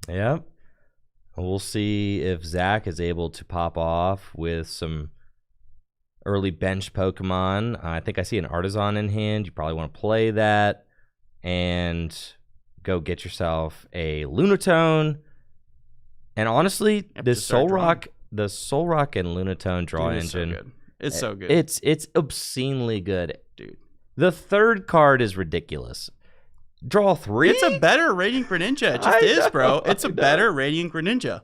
Yep. We'll see if Zach is able to pop off with some early bench Pokemon. I think I see an Artisan in hand. You probably want to play that and go get yourself a Lunatone. And honestly, the Solrock and Lunatone draw engine. So good. It's so good. It's obscenely good. Dude. The third card is ridiculous. Draw 3? It's a better Radiant Greninja. It just is, bro. It's a better Radiant Greninja.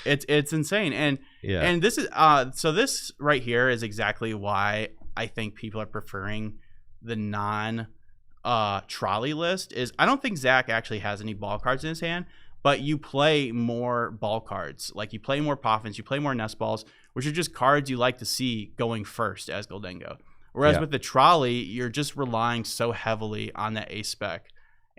It's insane. And this is so this right here is exactly why I think people are preferring the non trolley list. Is I don't think Zach actually has any ball cards in his hand, but you play more ball cards. Like you play more Poffins, you play more Nest Balls, which are just cards you like to see going first as Goldengo. Whereas with the trolley, you're just relying so heavily on that A spec.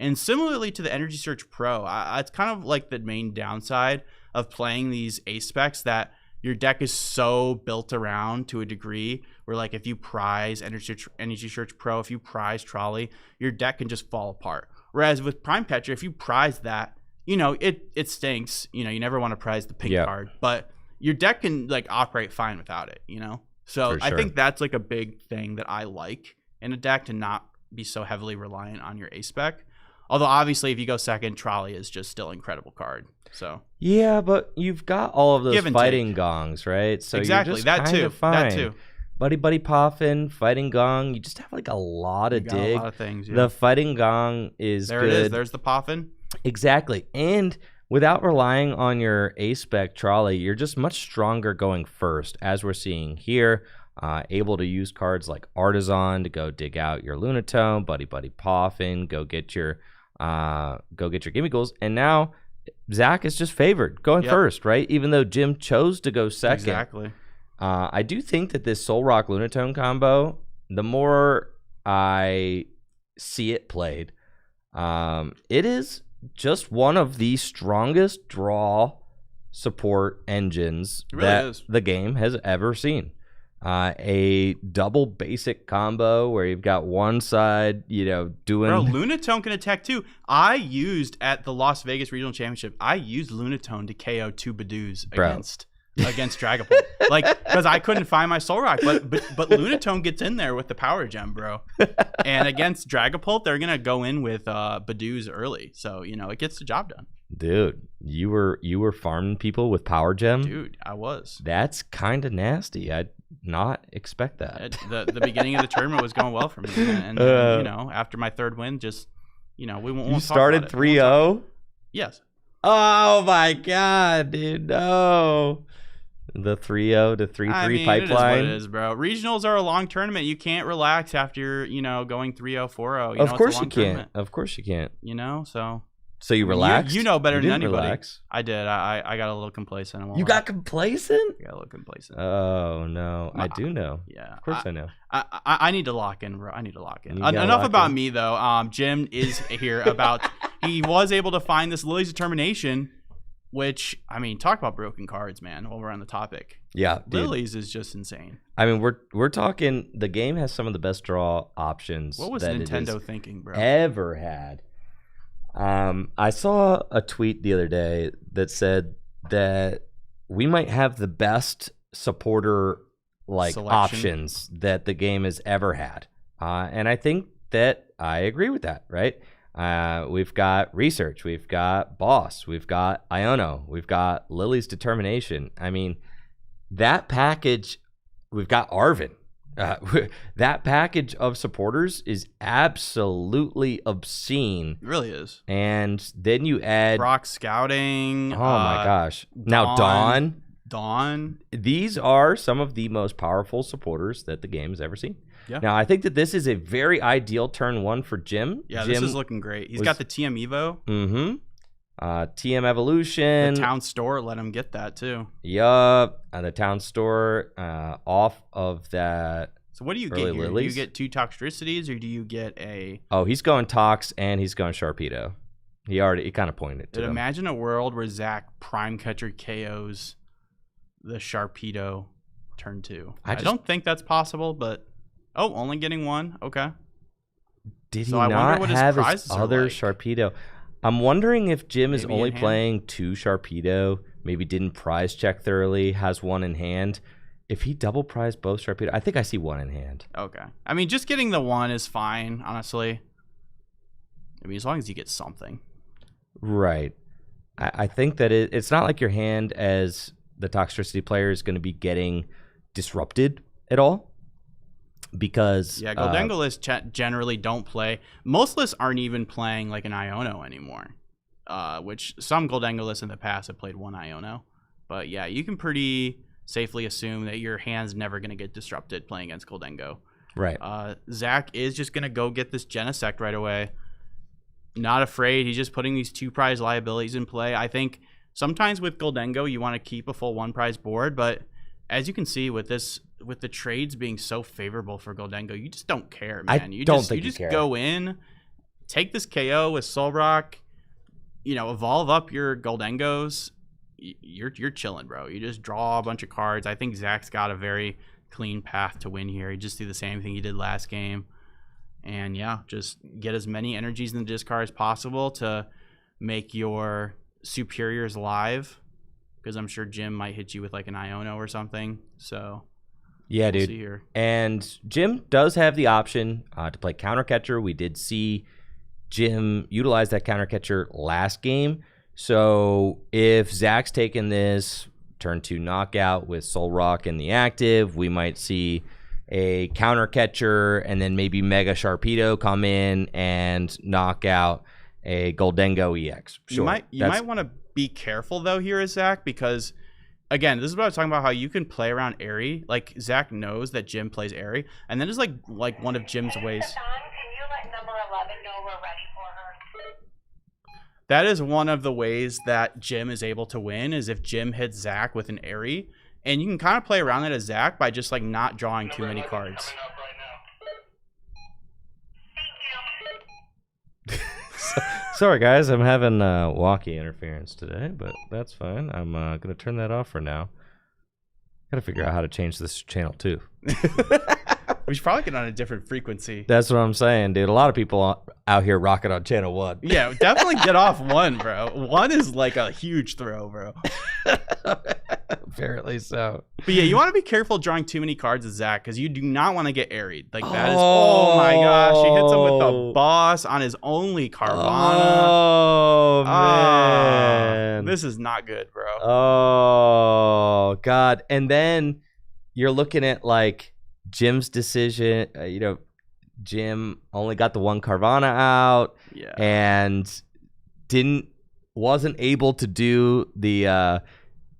And similarly to the Energy Search Pro, it's kind of like the main downside of playing these A specs, that your deck is so built around to a degree where, like, if you prize Energy Search Pro, if you prize Trolley, your deck can just fall apart. Whereas with Prime Catcher, if you prize that, you know, it stinks. You know, you never want to prize the pink card, but your deck can, like, operate fine without it, you know? So I think that's, like, a big thing that I like in a deck, to not be so heavily reliant on your A spec. Although, obviously, if you go second, Trolley is just still an incredible card. So yeah, but you've got all of those fighting gongs, right? So exactly, you're just that too. Fine. That too. Buddy Poffin, fighting gong. You just have like a lot of dig. A lot of things. Yeah. The fighting gong is there. Good. It is. There's the Poffin. Exactly, and without relying on your A spec Trolley, you're just much stronger going first, as we're seeing here. Able to use cards like Artisan to go dig out your Lunatone, Buddy Poffin, go get your Gimme Goals, and now Zach is just favored going first, right? Even though Jim chose to go second. Exactly. I do think that this Solrock Lunatone combo, the more I see it played, it is just one of the strongest draw support engines that the game has ever seen. A double basic combo where you've got one side, you know, doing. Bro, Lunatone can attack too. I used at the Las Vegas Regional Championship, I used Lunatone to KO 2 Badoos against Dragapult. Like, because I couldn't find my Solrock, but Lunatone gets in there with the Power Gem, bro. And against Dragapult, they're gonna go in with Badoos early, so you know it gets the job done. Dude, you were farming people with Power Gem? Dude, I was. That's kind of nasty. I'd not expect that. The beginning of the tournament was going well for me, and then, you know, after my third win, just, you know, we won't. You started 3-0? Yes. Oh my god, dude, no. The 3-0 to 3-3 pipeline. It is what it is, bro. Regionals are a long tournament. You can't relax after, you know, going 3-0, 4-0. Of course you can't. Of course you can't. You know, so you relaxed? You know better than anybody. Relax. I did. I got a little complacent. You got complacent? I got a little complacent. Oh, no. I do know. Yeah. Of course I know. I need to lock in, bro. I need to lock in. Enough about me, though. Jim is here about... He was able to find this Lily's Determination, which, I mean, talk about broken cards, man, while we're on the topic. Yeah, dude. Lily's is just insane. I mean, we're talking... The game has some of the best draw options. What was Nintendo thinking, bro? Ever had. I saw a tweet the other day that said that we might have the best supporter options that the game has ever had. And I think that I agree with that, right? We've got Research, we've got Boss, we've got Iono, we've got Lily's Determination. I mean, that package, we've got Arvin. That package of supporters is absolutely obscene. It really is. And then you add Rock Scouting. Oh my gosh. Now Dawn. These are some of the most powerful supporters that the game has ever seen. Yeah. Now I think that this is a very ideal turn one for Jim. Yeah, Jim this is looking great. He's got the TM Evo. Mm-hmm. TM Evolution. The town store let him get that too. Yup. The town store off of that So what do you Early get here? Do you lilies? get 2 Toxtricities, or do you get a... Oh, he's going Tox and he's going Sharpedo. He kind of pointed to them. Imagine a world where Zach Prime Catcher KOs the Sharpedo turn 2. I don't think that's possible, but... Oh, only getting 1. Okay. Did he not have his other like. Sharpedo? I'm wondering if Jim is Maybe only in hand? playing 2 Sharpedo, maybe didn't prize check thoroughly, has 1 in hand. If he double prized both Sharpedo, I think I see 1 in hand. Okay. I mean, just getting the 1 is fine, honestly. I mean, as long as you get something. Right. I think that it's not like your hand as the Toxtricity player is going to be getting disrupted at all. Because Goldengo lists generally don't play. Most lists aren't even playing like an Iono anymore. Which some Goldengo lists in the past have played 1 Iono. But yeah, you can pretty safely assume that your hand's never going to get disrupted playing against Goldengo. Right. Zach is just going to go get this Genesect right away. Not afraid. He's just putting these 2 prize liabilities in play. I think sometimes with Goldengo, you want to keep a full 1 prize board. But as you can see with the trades being so favorable for Goldengo, you just don't care, man. You just go in, take this KO with Solrock, evolve up your Goldengos. You're chilling, bro. You just draw a bunch of cards. I think Zach's got a very clean path to win here. He just do the same thing he did last game. And yeah, just get as many energies in the discard as possible to make your superiors live. Because I'm sure Jim might hit you with like an Iono or something. So yeah, dude. See here. And Jim does have the option to play counter catcher. We did see Jim utilize that counter catcher last game. So if Zach's taking this turn 2 knockout with Solrock in the active, we might see a counter catcher and then maybe Mega Sharpedo come in and knock out a Goldengo EX. Sure. You might want to be careful though here, Zach, because again, this is what I was talking about, how you can play around Airy. Like Zach knows that Jim plays Airy, and then it's like one of Jim's ways. Can you let number 11 know we're ready for her? That is one of the ways that Jim is able to win, is if Jim hits Zach with an Airy. And you can kind of play around that as Zach by just like not drawing too many cards. Sorry, guys. I'm having walkie interference today, but that's fine. I'm going to turn that off for now. Got to figure out how to change this channel, too. We should probably get on a different frequency. That's what I'm saying, dude. A lot of people out here rocking on channel 1. Yeah, definitely get off 1, bro. 1 is like a huge throw, bro. Apparently so. But yeah, you want to be careful drawing too many cards with Zach, because you do not want to get airied. Like that is, oh my gosh, he hits him with the boss on his only Carvana. Oh man, this is not good, bro. Oh god. And then you're looking at like Jim's decision. Jim only got the 1 Carvana out, and wasn't able to do the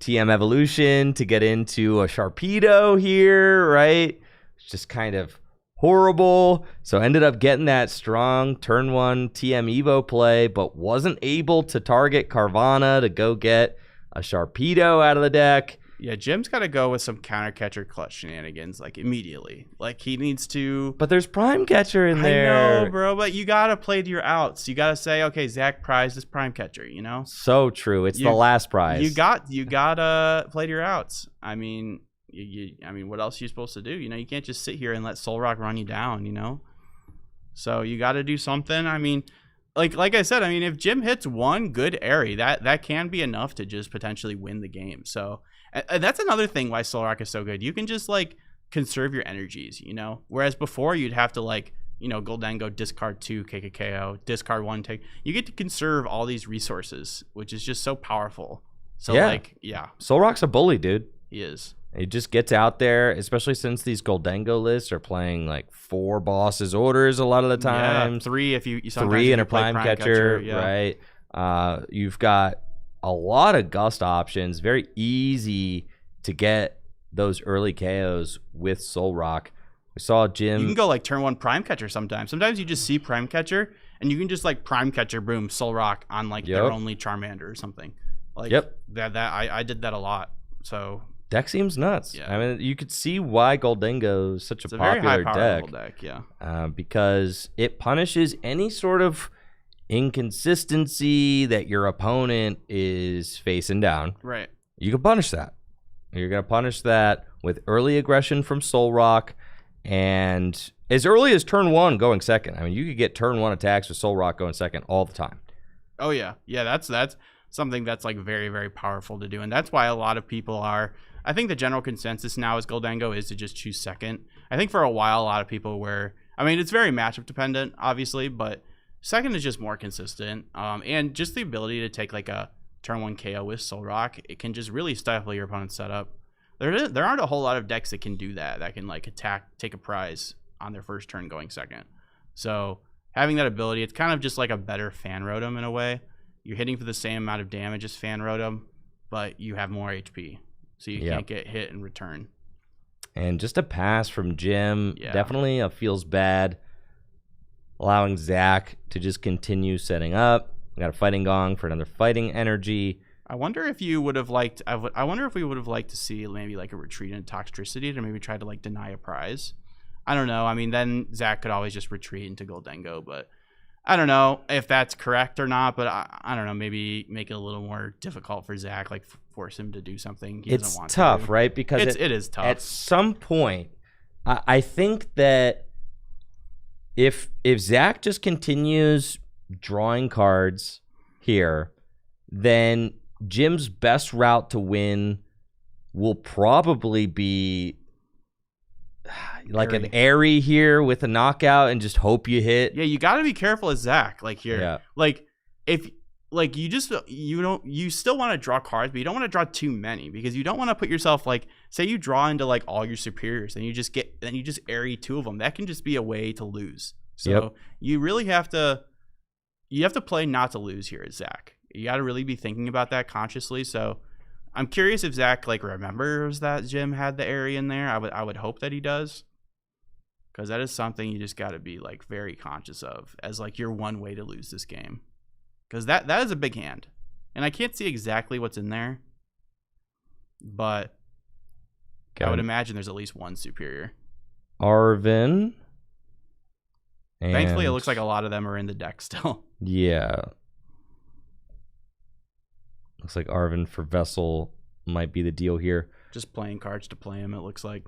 TM evolution to get into a Sharpedo here, right? It's just kind of horrible. So ended up getting that strong turn 1 TM Evo play, but wasn't able to target Carvana to go get a Sharpedo out of the deck. Yeah, Jim's got to go with some counter catcher clutch shenanigans like immediately. Like he needs to. But there's prime catcher in there. I know, bro. But you gotta play to your outs. You gotta say, okay, Zach prized this prime catcher. So true. It's the last prize. You gotta play to your outs. I mean, what else are you supposed to do? You can't just sit here and let Solrock run you down. So you got to do something. I mean, like I said, if Jim hits 1 good Airy, that can be enough to just potentially win the game. So. And that's another thing why Solrock is so good. You can just like conserve your energies, whereas before you'd have to like, Goldengo discard 2, KKKO, discard 1, take. You get to conserve all these resources, which is just so powerful. So Solrock's a bully, dude. He is. He just gets out there, especially since these Goldengo lists are playing like 4 bosses orders a lot of the time. Yeah, 3 if you 3 and a prime catcher, right? You've got a lot of gust options. Very easy to get those early KOs with Solrock. We saw Jim. You can go like turn 1 prime catcher sometimes. Sometimes you just see prime catcher and you can just like prime catcher, boom, Solrock on like their only Charmander or something. Like that I did that a lot. So Deck seems nuts. Yeah. I mean, you could see why Goldengo is such It's a a very high popular power deck. deck, yeah. Because it punishes any sort of inconsistency that your opponent is facing down. Right. You can punish that. You're going to punish that with early aggression from Solrock, and as early as turn 1 going second. I mean, you could get turn 1 attacks with Solrock going second all the time. Oh, yeah. Yeah, that's something that's like very, very powerful to do. And that's why a lot of people are, I think the general consensus now is Goldengo is to just choose second. I think for a while, a lot of people were, I mean, it's very matchup dependent, obviously, but second is just more consistent. And just the ability to take like a turn 1 KO with Solrock, it can just really stifle your opponent's setup. There aren't a whole lot of decks that can do that can like take a prize on their first turn going second. So having that ability, it's kind of just like a better Fan Rotom in a way. You're hitting for the same amount of damage as Fan Rotom, but you have more HP. So you can't get hit in return. And just a pass from Jim, definitely feels bad. Allowing Zach to just continue setting up. We got a Fighting Gong for another fighting energy. I wonder if you would have liked. I wonder if we would have liked to see maybe like a retreat in Toxtricity to maybe try to like deny a prize. I don't know. I mean, then Zach could always just retreat into Goldengo, but I don't know if that's correct or not. But I don't know. Maybe make it a little more difficult for Zach, like force him to do something he doesn't want to do. It's tough, right? Because it is tough. At some point, I think that if Zach just continues drawing cards here, then Jim's best route to win will probably be like an airy here with a knockout and just hope you hit. Yeah, you got to be careful as Zach. Like here, Yeah. like if like you still want to draw cards, but you don't want to draw too many because you don't want to put yourself like, say you draw into like all your superiors and you just airy 2 of them. That can just be a way to lose. So you really have to play not to lose here as Zach. You got to really be thinking about that consciously. So I'm curious if Zach like remembers that Jim had the airy in there. I would hope that he does, because that is something you just got to be like very conscious of as like your one way to lose this game, because that is a big hand, and I can't see exactly what's in there, but I would imagine there's at least one superior. Arvin. Thankfully, it looks like a lot of them are in the deck still. Yeah. Looks like Arvin for Vessel might be the deal here. Just playing cards to play him, it looks like.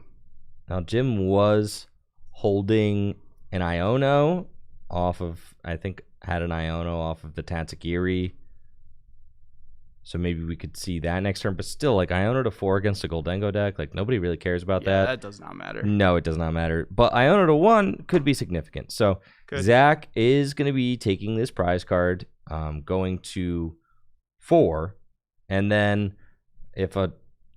Now, Jim was holding an Iono off of, I think, had an Iono off of the Tatsugiri. So maybe we could see that next turn. But still, like, Iono to 4 against a Goldengo deck, like, nobody really cares about that. That does not matter. No, it does not matter. But Iono to 1 could be significant. So Zach is going to be taking this prize card, going to 4. And then if a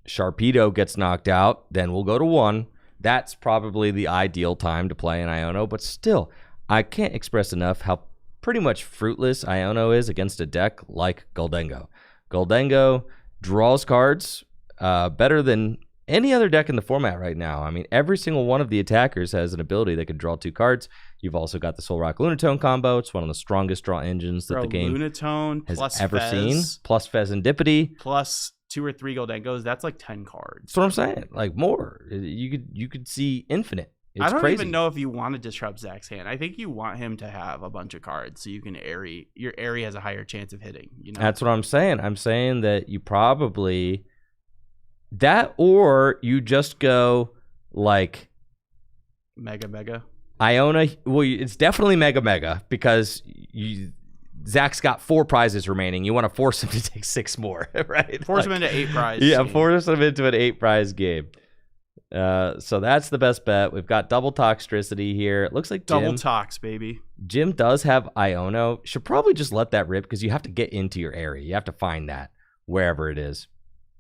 Sharpedo gets knocked out, then we'll go to 1. That's probably the ideal time to play an Iono. But still, I can't express enough how pretty much fruitless Iono is against a deck like Goldengo. Goldengo draws cards better than any other deck in the format right now. I mean, every single one of the attackers has an ability that can draw 2 cards. You've also got the Solrock Lunatone combo. It's one of the strongest draw engines that the game Lunatone has ever seen. Plus Fezandipity. Plus 2 or 3 Goldengos. That's like 10 cards. That's what I'm saying. Like more. You could see infinite. It's I don't crazy. even know if you want to disrupt Zach's hand. I think you want him to have a bunch of cards so you can airy. Your airy has a higher chance of hitting. You know? That's what I'm saying. I'm saying that you probably that, or you just go like Mega. Iona. Well, it's definitely Mega because Zach's got 4 prizes remaining. You want to force him to take 6 more, right? Force him into 8 prizes. Yeah, force him into an 8 prize game. So that's the best bet. We've got double Toxtricity here. It looks like double Tox, baby. Jim does have Iono. Should probably just let that rip because you have to get into your area. You have to find that wherever it is.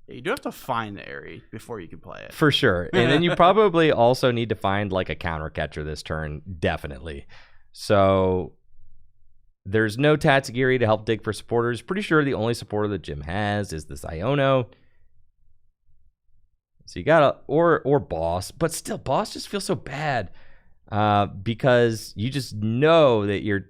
Yeah, you do have to find the area before you can play it. For sure. And then you probably also need to find like a counter catcher this turn. Definitely. So there's no Tatsugiri to help dig for supporters. Pretty sure the only supporter that Jim has is this Iono. So you got or Boss, but still Boss just feels so bad because you just know that your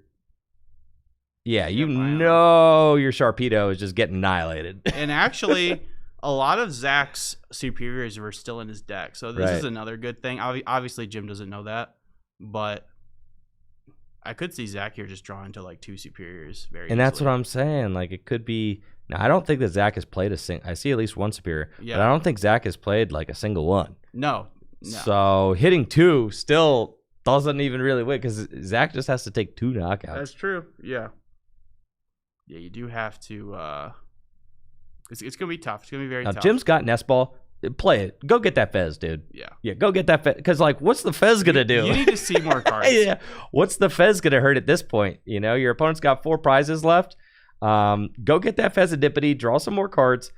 Sharpedo is just getting annihilated. And actually, a lot of Zach's superiors were still in his deck, so this Right. is another good thing. Obviously, Jim doesn't know that, but I could see Zach here just drawing to like 2 superiors very And that's what easily. I'm saying. Like, it could be. Now, I don't think that Zach has played I see at least one superior, Yeah. but I don't think Zach has played like a single one. No. So hitting 2 still doesn't even really win because Zach just has to take 2 knockouts. That's true. Yeah. Yeah, you do have to. It's gonna be tough. It's gonna be very Now, tough. Jim's got Nest Ball. Play it. Go get that Fez, dude. Yeah. Yeah, go get that Fez. Because, like, what's the Fez going to do? You need to see more cards. Yeah. What's the Fez going to hurt at this point? You know, your opponent's got 4 prizes left. Go get that Fezidipity. Draw some more cards.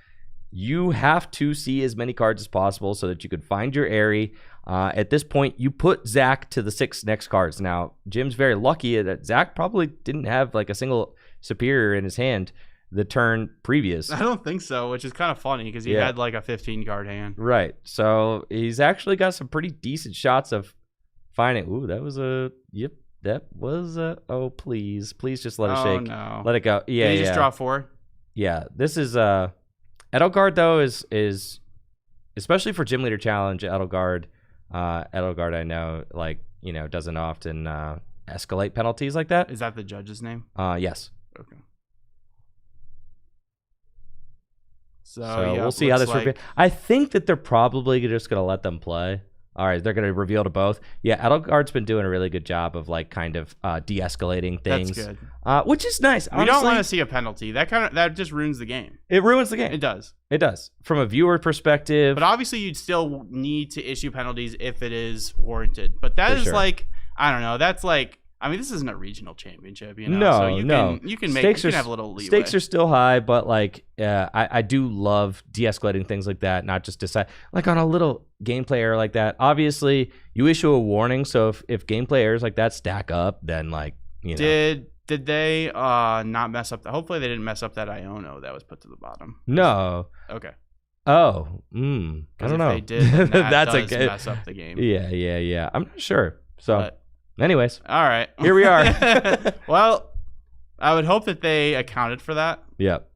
You have to see as many cards as possible so that you could find your Airy. At this point, you put Zach to the 6 next cards. Now, Jim's very lucky that Zach probably didn't have, like, a single superior in his hand the turn previous. I don't think so, which is kind of funny because he had like a 15 card hand. Right. So he's actually got some pretty decent shots of finding. Ooh, that was a. Yep. That was a. Oh, please. Please just let it shake. No. Let it go. Yeah. Did he just draw 4? Yeah. This is. Edelgard, though, is. Especially for Gym Leader Challenge, Edelgard, I know, like, you know, doesn't often escalate penalties like that. Is that the judge's name? Yes. Okay. So So we'll see how this reveals. I think that they're probably just going to let them play. All right, they're going to reveal to both. Yeah, Edelgard's been doing a really good job of like kind of de-escalating things. That's good. Which is nice. We don't want to see a penalty. That just ruins the game. It ruins the game. It does. It does. From a viewer perspective. But obviously, you'd still need to issue penalties if it is warranted. But that is like, I don't know. That's like, I mean, this isn't a regional championship, you know. No, so you can have a little leeway. Stakes are still high, but like I do love de-escalating things like that, not just decide like on a little gameplay error like that. Obviously, you issue a warning, so if gameplay errors like that stack up, then like, you know. Did they not mess up? Hopefully, they didn't mess up that Iono that was put to the bottom. No. Okay. Oh, I don't know. If they did, then that That's does mess up the game. Yeah. I'm not sure. So. But, anyways, all right. Here we are. Well, I would hope that they accounted for that. Yep.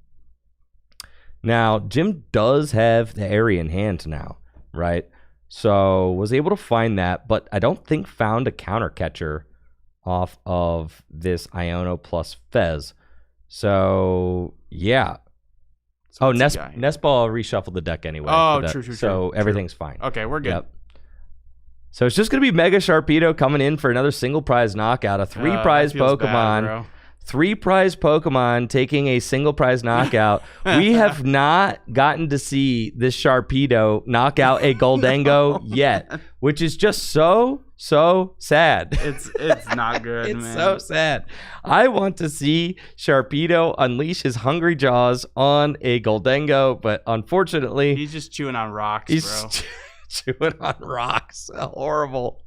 Now, Jim does have the Airy in hand now, right? So was able to find that, but I don't think found a counter catcher off of this Iono plus Fez. So, yeah. So Nestball reshuffled the deck anyway. Oh, true. So everything's fine. Okay, we're good. Yep. So it's just going to be Mega Sharpedo coming in for another single prize knockout, a 3-prize Pokemon. Bad, 3-prize Pokemon taking a single prize knockout. We have not gotten to see this Sharpedo knock out a Goldengo yet, which is just so sad. It's not good, It's man. so sad. I want to see Sharpedo unleash his hungry jaws on a Goldengo, but unfortunately, he's just chewing on rocks, bro. Chewing on rocks. Horrible.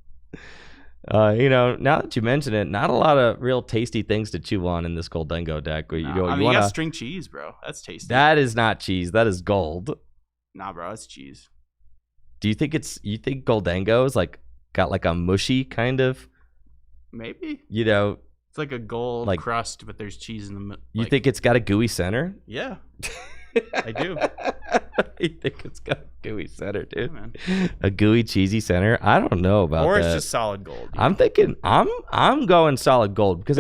You know, now that you mention it, not a lot of real tasty things to chew on in this Goldengo deck. You got string cheese, bro. That's tasty. That is not cheese. That is gold. Nah, bro, that's cheese. Do you think you think Goldengo is like got like a mushy kind of? Maybe. You know, it's like a gold like, crust, but there's cheese in the middle. You think it's got a gooey center? Yeah, I do. You think it's got a gooey center, dude? Yeah, a gooey, cheesy center? I don't know about that. Or it's just solid gold. I'm thinking I'm going solid gold because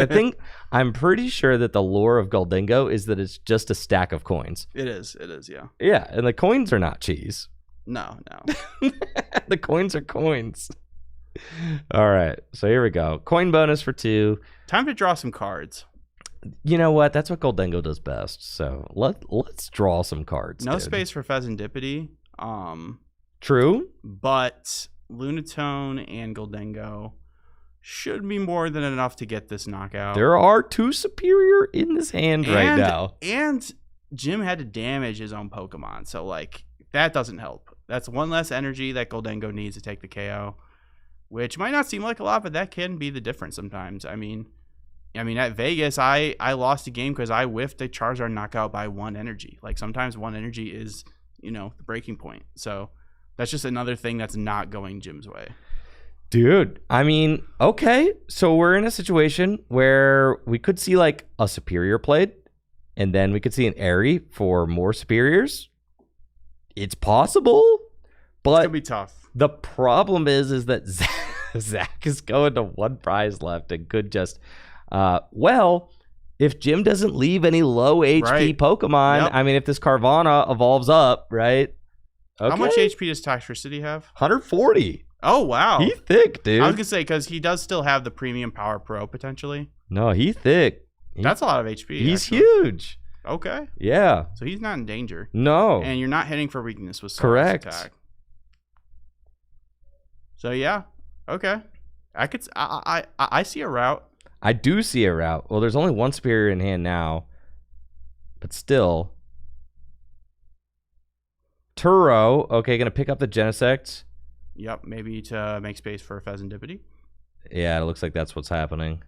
I'm pretty sure that the lore of Goldengo is that it's just a stack of coins. It is, yeah. Yeah, and the coins are not cheese. No. The coins are coins. All right, so here we go. Coin bonus for 2. Time to draw some cards. You know what? That's what Goldengo does best. So let's draw some cards. No dude. space for Fezandipity. True. But Lunatone and Goldengo should be more than enough to get this knockout. There are 2 superior in this hand right now. And Jim had to damage his own Pokemon. So, like, that doesn't help. That's 1 less energy that Goldengo needs to take the KO, which might not seem like a lot, but that can be the difference sometimes. I mean, at Vegas, I lost a game because I whiffed a Charizard knockout by 1 energy. Like, sometimes 1 energy is, the breaking point. So that's just another thing that's not going Jim's way. Dude, I mean, okay. So we're in a situation where we could see, like, a superior played, and then we could see an Airy for more superiors. It's possible, It's but gonna be tough. the problem is that Zach is going to one prize left and could just, if Jim doesn't leave any low HP Right. Pokemon, Yep. I mean, if this Carvana evolves up, right? Okay. How much HP does Toxtricity have? 140. Oh wow. He thick, dude. I was gonna say because he does still have the premium Power Pro potentially. No, he thick. That's a lot of HP. He's actually. huge. Okay, Yeah. so he's not in danger, No. and you're not hitting for weakness with Solar's Correct. attack. So yeah, okay. I see a route. I do see a route. Well, there's only one superior in hand now, but still. Turo, okay, gonna pick up the Genesect. Yep, maybe to make space for Pheasantipity. Yeah, it looks like that's what's happening.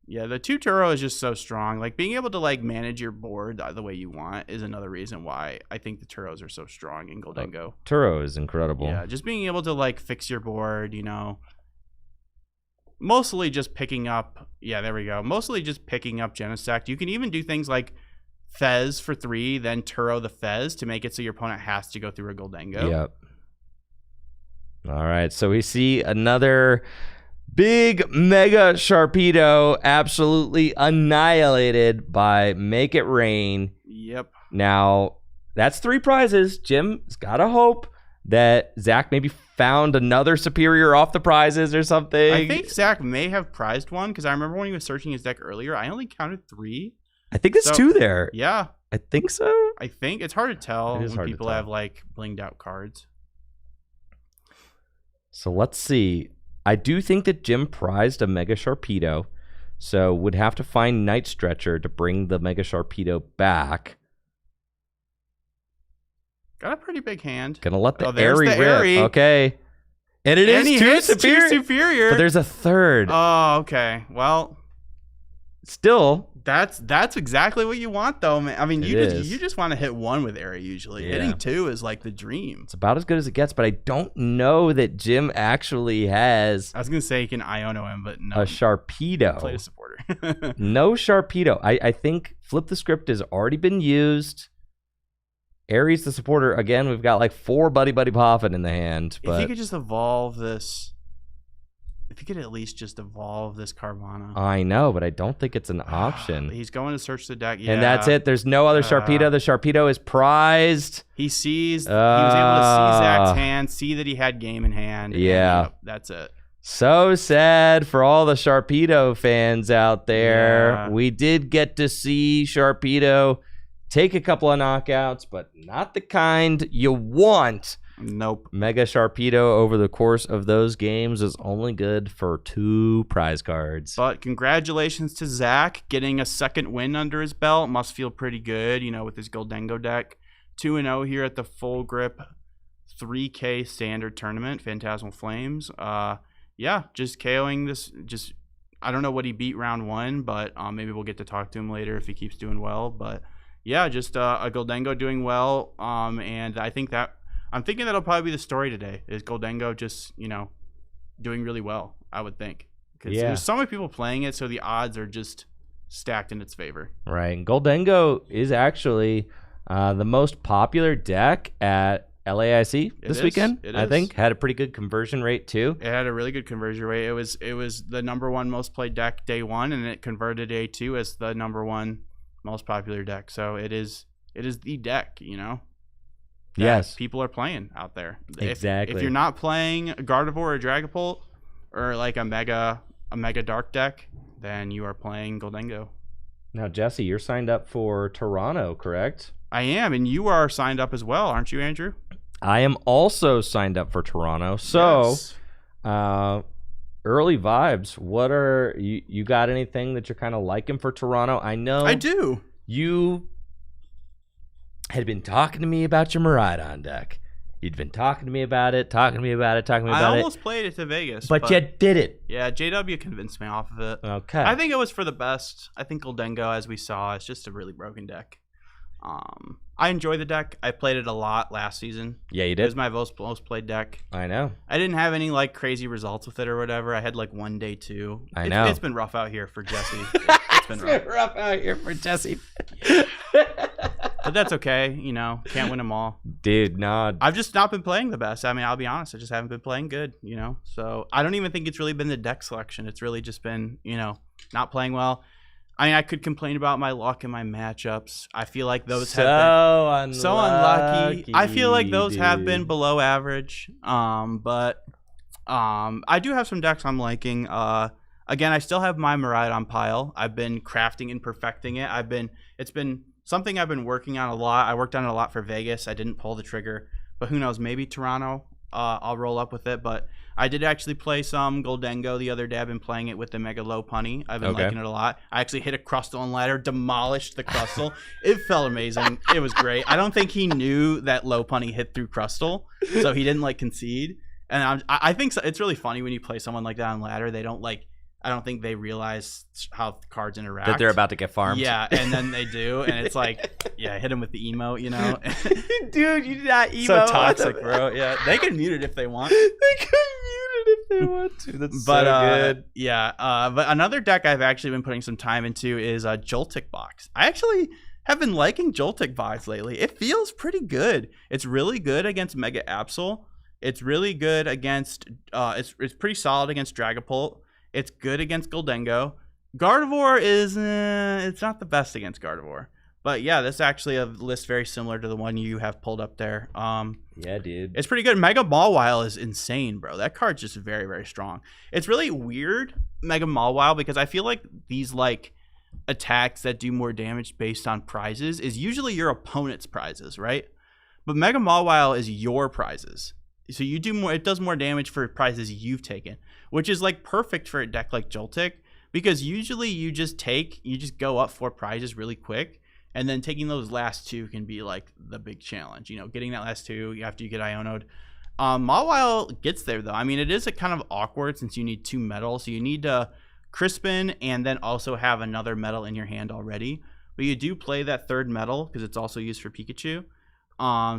Yeah, the 2 Turo is just so strong. Like being able to like manage your board the way you want is another reason why I think the Turos are so strong in Goldengo. Turo is incredible. Yeah, just being able to like fix your board, you know. Mostly just picking up. Yeah, there we go. Mostly just picking up Genesect. You can even do things like Fez for 3, then Turo the Fez to make it so your opponent has to go through a Goldengo. Yep. All right, so we see another big Mega Sharpedo absolutely annihilated by Make It Rain. Yep. Now, that's 3 prizes. Jim's got to hope that Zach maybe found another superior off the prizes or something. I think Zach may have prized one because I remember when he was searching his deck earlier, I only counted 3. I think there's 2 there. Yeah, I think so. I think it's hard to tell It is when hard to people tell. have like blinged out cards. So let's see. I do think that Jim prized a Mega Sharpedo, so would have to find Night Stretcher to bring the Mega Sharpedo back. Got a pretty big hand. Gonna let the Oh, there's Airy the rip. Airy. Okay. And it And he is 2 hits superior. 2 superior. But there's a 3rd. Oh, okay. Well, Still, that's exactly what you want, though, man. I mean, It you is. just want to hit 1 with Airy usually. Yeah. Hitting 2 is like the dream. it's about as good as it gets, but I don't know that Jim actually has I was gonna say you can Iono him, but no. a Sharpedo. Play a supporter. No Sharpedo. I think Flip the Script has already been used. Aries the supporter. Again, we've got like 4 Buddy Buddy Poffin in the hand. If But you could just evolve this, if you could at least just evolve this Carvana. I know, but I don't think it's an option. He's going to search the deck. Yeah. And that's it. There's no other Sharpedo. The Sharpedo is prized. He sees. He was able to see Zach's hand, see that he had game in hand. and, Yeah. yep, that's it. So sad for all the Sharpedo fans out there. Yeah. We did get to see Sharpedo take a couple of knockouts, but not the kind you want. Nope. Mega Sharpedo over the course of those games is only good for 2 prize cards. But congratulations to Zach getting a second win under his belt. Must feel pretty good, you know, with his Goldengo deck. 2-0 here at the Full Grip 3K Standard Tournament, Phantasmal Flames. Yeah, just KOing this. Just I don't know what he beat round 1, but maybe we'll get to talk to him later if he keeps doing well. But yeah, just a Goldengo doing well. And I'm thinking that'll probably be the story today. Is Goldengo just doing really well? I would think because there's so many people playing it, so the odds are just stacked in its favor. Right. And Goldengo is actually the most popular deck at LAIC this weekend. It I is. think had a pretty good conversion rate too. It had a really good conversion rate. It was the number 1 most played deck day 1, and it converted day 2 as the number 1 most popular deck. So it is the deck, that Yes. people are playing out there. Exactly. If you're not playing Gardevoir or Dragapult or like a mega dark deck, then you are playing Goldengo. Now, Jesse, you're signed up for Toronto, correct? I am, and you are signed up as well, aren't you, Andrew? I am also signed up for Toronto. So, Yes. early vibes. What are you got anything that you're kind of liking for Toronto? I know I do. you had been talking to me about your Miraidon deck. You'd been talking to me about it. I almost played it to Vegas, but you did it. Yeah, JW convinced me off of it. Okay. I think it was for the best. I think Goldengo, as we saw, is just a really broken deck. I enjoy the deck. I played it a lot last season. Yeah, you It was did. my most played deck. I know. I didn't have any like crazy results with it or whatever. I had like 1 day 2. I know. It's been rough out here for Jesse. It's been rough. rough out here for Jesse. But but that's okay. You know, can't win them all. Dude, nah. I've just not been playing the best. I mean, I'll be honest. I just haven't been playing good, you know? So I don't even think it's really been the deck selection. It's really just been, you know, not playing well. I mean, I could complain about my luck and my matchups. I feel like those have been so unlucky. I feel like those have been below average. But I do have some decks I'm liking. Again, I still have my Miraidon pile. I've been crafting and perfecting it. It's been something I've been working on a lot. I worked on it a lot for Vegas. I didn't pull the trigger, but who knows? Maybe Toronto. I'll roll up with it. But I did actually play some Goldengo the other day. I've been playing it with the Mega Lopunny. I've been liking it a lot. I actually hit a Crustle and ladder, demolished the Crustle. It felt amazing. It was great. I don't think he knew that Lopunny hit through Crustle, so he didn't like concede. And I think it's really funny when you play someone like that on ladder. They don't like. I don't think they realize how cards interact. That they're about to get farmed. Yeah, and then they do, and it's like, yeah, hit him with the emote, you know? Dude, you did not emote. So toxic, bro. Yeah, they can mute it if they want. They can mute it if they want to. That's so good. Yeah, but another deck I've actually been putting some time into is Joltik Box. I actually have been liking Joltik Box lately. It feels pretty good. It's really good against Mega Absol. It's really good against, it's pretty solid against Dragapult. It's good against Goldengo. Gardevoir is, it's not the best against Gardevoir. But yeah, this is actually a list very similar to the one you have pulled up there. Yeah, dude. It's pretty good. Mega Mawile is insane, bro. That card's just very, very strong. It's really weird, Mega Mawile, because I feel like these like attacks that do more damage based on prizes is usually your opponent's prizes, right? But Mega Mawile is your prizes. So you do more, it does more damage for prizes you've taken, which is like perfect for a deck like Joltik, because usually you just go up 4 prizes really quick, and then taking those last 2 can be like the big challenge. You know, getting that last 2 after you get Iono'd. Mawile gets there though. I mean, it is a kind of awkward since you need 2 metal, so you need to Crispin and then also have another metal in your hand already. But you do play that 3rd metal because it's also used for Pikachu.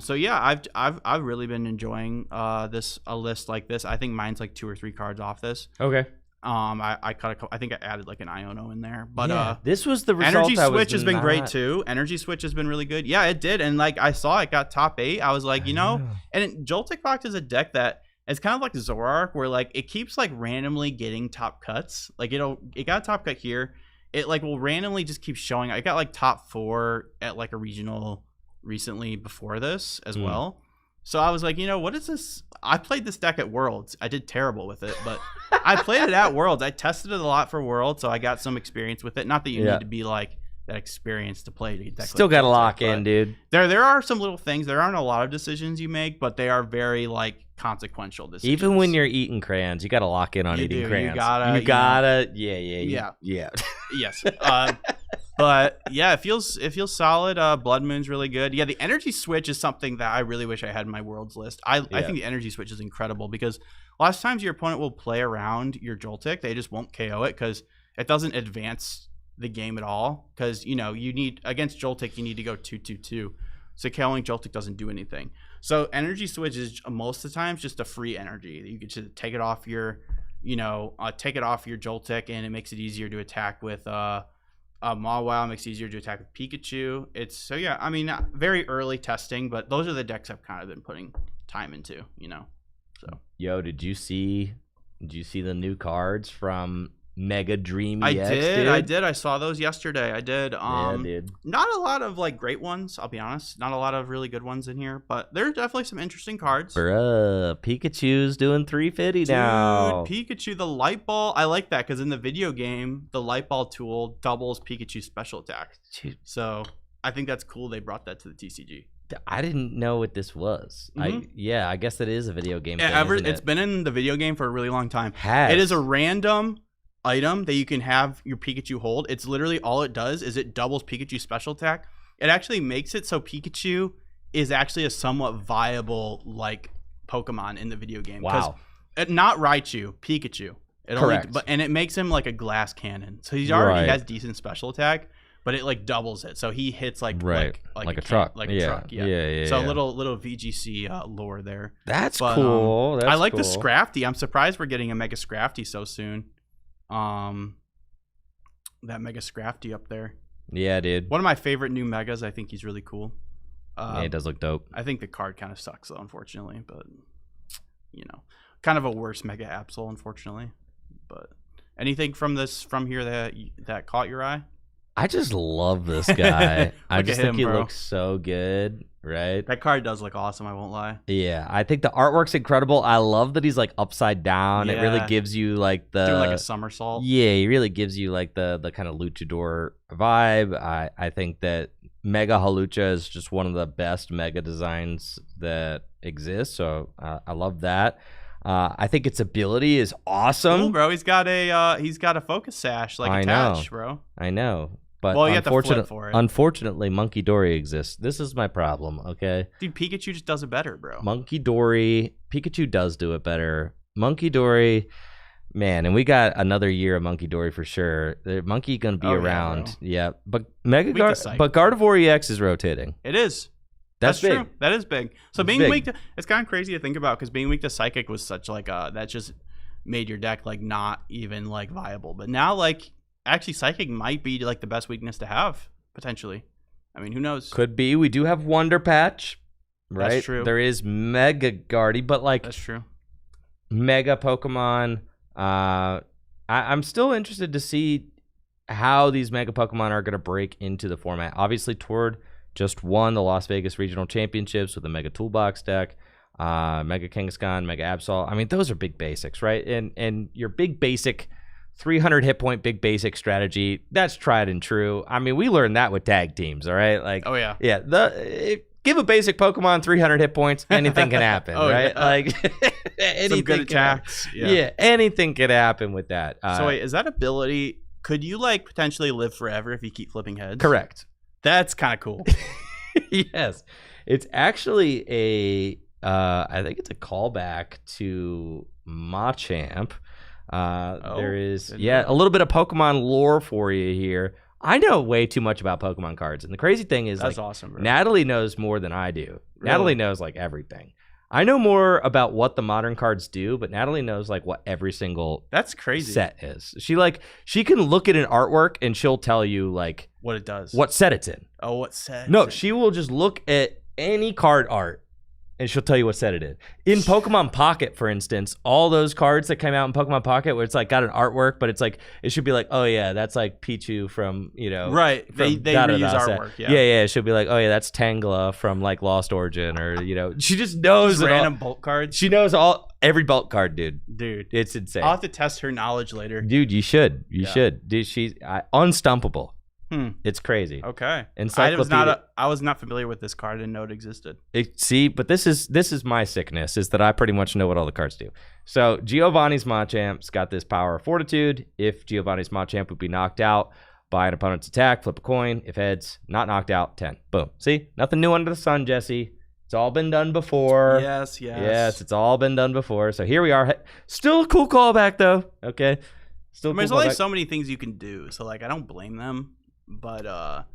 So yeah, I've really been enjoying a list like this. I think mine's like 2 or 3 cards off this. Okay. I cut I think I added like an Iono in there, but yeah, this was the result. Energy Switch has been great too. Energy Switch has been really good. Yeah, it did, and like I saw it got top 8. I was like, you know, and Joltik Box is a deck that it's kind of like Zoroark, where like it keeps like randomly getting top cuts. Like it got a top cut here. It like will randomly just keep showing. It got like top 4 at like a regional recently before this as well. So I was like, you know, what is this? I played this deck at Worlds. I did terrible with it, but I played it at Worlds. I tested it a lot for Worlds, so I got some experience with it. Not that you need to be like that experienced to play a deck. Still got to lock in, dude. There are some little things. There aren't a lot of decisions you make, but they are very like consequential decisions. Even when you're eating crayons, you got to lock in on eating crayons. You gotta, yeah. Yes. But yeah, it feels solid. Blood Moon's really good. Yeah, the Energy Switch is something that I really wish I had in my Worlds list. I think the Energy Switch is incredible because lots of times your opponent will play around your Joltik. They just won't KO it because it doesn't advance the game at all. Because, you know, you need, against Joltik, you need to go 2-2-2. So KOing Joltik doesn't do anything. So Energy Switch is most of the times just a free energy. You can just take it off your, Joltik, and it makes it easier to attack with Mawile, makes it easier to attack with Pikachu. So yeah, I mean, very early testing, but those are the decks I've kind of been putting time into, you know. So yo, did you see the new cards from Mega Dream EX? I did. I saw those yesterday. I did. Yeah, dude. Not a lot of like great ones, I'll be honest. Not a lot of really good ones in here, but there's definitely some interesting cards. Bruh, Pikachu's doing 350 now. Pikachu, the light ball. I like that because in the video game, the light ball tool doubles Pikachu's special attack. Dude. So I think that's cool. They brought that to the TCG. I didn't know what this was. I guess that is a video game. It's been in the video game for a really long time. It is a random item that you can have your Pikachu hold. It's literally all it does is it doubles Pikachu's special attack. It actually makes it so Pikachu is actually a somewhat viable like Pokemon in the video game. Wow. Not Raichu, Pikachu. Correct. And it makes him like a glass cannon. So he already has decent special attack, but it like doubles it. So he hits like a truck. Like a truck. Yeah. So a little VGC lore there. That's cool. I like the Scrafty. I'm surprised we're getting a Mega Scrafty so soon. That Mega Scrafty up there. Yeah, dude. One of my favorite new megas. I think he's really cool. Yeah, it does look dope. I think the card kind of sucks though, unfortunately. But kind of a worse Mega Absol, unfortunately. But anything from here that caught your eye? I just love this guy. I just think he bro. looks so good, right? That card does look awesome, I won't lie. Yeah, I think the artwork's incredible. I love that he's like upside down. It really Yeah. gives you like the Doing like a somersault. Yeah, he really gives you like the kind of luchador vibe. I think that Mega Hawlucha is just one of the best mega designs that exists. So I love that. I think its ability is awesome. Cool, bro. He's got a focus sash like attached, bro. I know. But well, you have to flip for it. Unfortunately, Monkey Dory exists. This is my problem, okay? Dude, Pikachu just does it better, bro. Monkey Dory, Pikachu does do it better. Monkey Dory, man, and we got another year of Monkey Dory for sure. The Monkey gonna be around, yeah. But but Gardevoir EX is rotating. It is. That's big. True. That is big. So being weak to it's kind of crazy to think about because being weak to Psychic was such like that just made your deck like not even like viable. But now like actually Psychic might be like the best weakness to have potentially. I mean, who knows? Could be. We do have Wonder Patch, right? That's true. There is Mega Guardy, but like that's true. Mega Pokemon. I'm still interested to see how these Mega Pokemon are going to break into the format. Obviously, Tord just won the Las Vegas Regional Championships with a Mega Toolbox deck, Mega Kangaskhan, Mega Absol. I mean, those are big basics, right? And your big basic 300 hit point big basic strategy, that's tried and true. I mean, we learned that with tag teams, all right? Like, oh yeah. Yeah, give a basic Pokemon 300 hit points, anything can happen, right? Yeah. Like some good attacks. Yeah, anything could happen with that. So wait, is that ability, could you like potentially live forever if you keep flipping heads? Correct. That's kind of cool. Yes. It's actually I think it's a callback to Machamp. There is, a little bit of Pokemon lore for you here. I know way too much about Pokemon cards. And the crazy thing is, that's like, awesome, bro. Natalie knows more than I do. Really? Natalie knows, like, everything. I know more about what the modern cards do, but Natalie knows, like, what every single that's crazy set is. She can look at an artwork and she'll tell you, like, what it does. What set it's in. Oh, what set? No, she will just look at any card art and she'll tell you what set it is. In Pokemon Pocket, for instance, all those cards that came out in Pokemon Pocket where it's like got an artwork, but it's like it should be like, oh yeah, that's like Pichu from, right. They reuse artwork. Yeah. Yeah. It should be like, oh yeah, that's Tangela from like Lost Origin, or she just knows just random bulk cards. She knows every bulk card, dude. It's insane. I'll have to test her knowledge later. Dude, you should. You should. Dude, she's unstumpable. It's crazy. Okay. Encyclopedia. I was not familiar with this card. I didn't know it existed. But this is my sickness, is that I pretty much know what all the cards do. So Giovanni's Machamp's got this power of Fortitude. If Giovanni's Machamp would be knocked out by an opponent's attack, flip a coin. If heads, not knocked out, 10. Boom. See? Nothing new under the sun, Jesse. It's all been done before. Yes. Yes, it's all been done before. So here we are. Still a cool callback, though. Okay? Still there's only so many things you can do. So, like, I don't blame them. But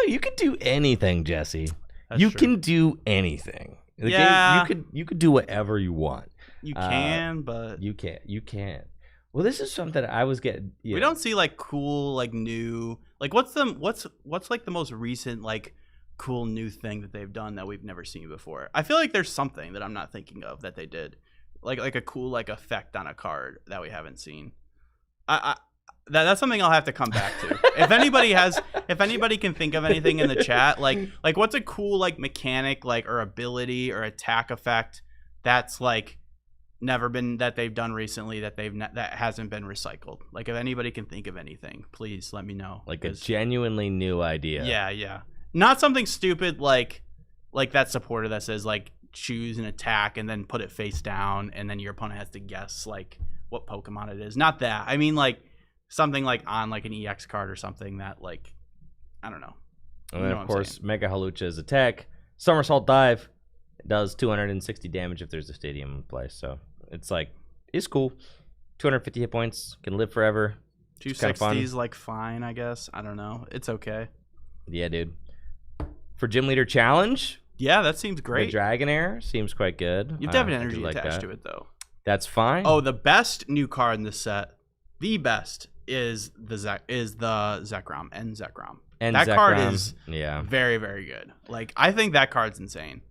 you can do anything, Jesse. That's you true. can do anything. You could do whatever you want. You can, but you can't. Well, this is something I was getting. We don't see like cool, like new, like what's like the most recent like cool new thing that they've done that we've never seen before. I feel like there's something that I'm not thinking of that they did, like a cool like effect on a card that we haven't seen. That's something I'll have to come back to. If anybody can think of anything in the chat, like what's a cool like mechanic, like, or ability or attack effect that's like never been, that they've done recently that that hasn't been recycled. Like if anybody can think of anything, please let me know. Like a genuinely new idea. Yeah. Not something stupid like that supporter that says like choose an attack and then put it face down and then your opponent has to guess like what Pokemon it is. Not that. I mean like something like on like an EX card or something that like, I don't know. And then of course Mega Hawlucha's attack, Somersault Dive, does 260 damage if there's a stadium in play. So it's like, it's cool. 250 hit points, can live forever. 260's like fine, I guess. I don't know. It's okay. Yeah, dude. For Gym Leader Challenge, yeah, that seems great. The Dragonair seems quite good. You have to have an energy attached to it though. That's fine. Oh, the best new card in this set, the best is the Zekrom and Zekrom. And that card Zekrom, is yeah. very, very good. Like, I think that card's insane.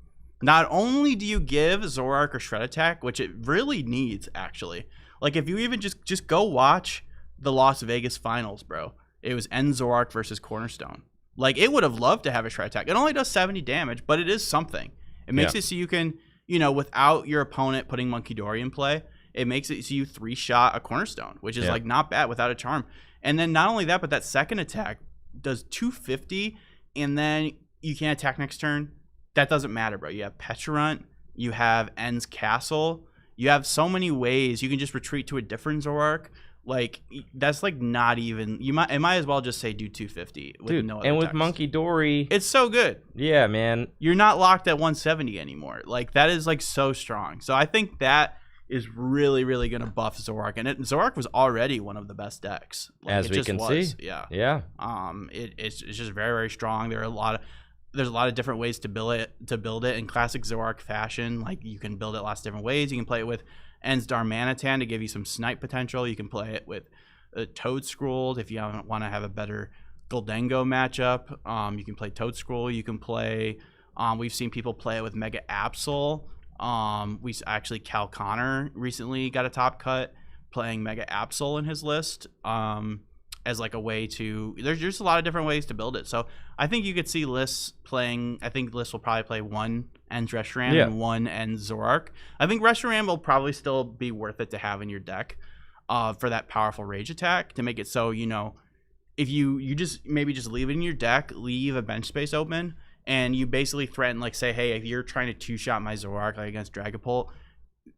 Not only do you give Zoroark or Shred Attack, which it really needs, actually. Like, if you even just go watch the Las Vegas finals, bro. It was End Zoroark versus Cornerstone. Like, it would have loved to have a Shred Attack. It only does 70 damage, but it is something. It makes it so you can, you know, without your opponent putting Monkey Dory in play, it makes it so you 3-shot a Cornerstone, which is, like, not bad without a charm. And then not only that, but that second attack does 250, and then you can't attack next turn. That doesn't matter, bro. You have Pecharunt. You have End's Castle. You have so many ways. You can just retreat to a different Zoroark. Like, that's, like, not even... It might as well just say do 250 with Dude, no other and with text. Monkey Dory... It's so good. Yeah, man. You're not locked at 170 anymore. Like, that is, like, so strong. So I think that is really, really going to buff Zoroark. And Zoroark was already one of the best decks. Like, As we can see. Yeah. Yeah. It's just very, very strong. There's a lot of different ways to build it in classic Zoroark fashion. Like, you can build it lots of different ways. You can play it with End's Darmanitan to give you some snipe potential. You can play it with Toadscrolled if you want to have a better Goldengo matchup. You can play Toadscroll. You can play. We've seen people play it with Mega Absol. Cal Connor recently got a top cut playing Mega Absol in his list. As like a way to, there's just a lot of different ways to build it. So I think you could see lists playing. I think lists will probably play one End's Reshiram and one End's Zoroark. I think Reshiram will probably still be worth it to have in your deck for that powerful rage attack to make it so, you know, if you just maybe just leave it in your deck, leave a bench space open, and you basically threaten, like, say, hey, if you're trying to 2-shot my Zoroark, like against Dragapult,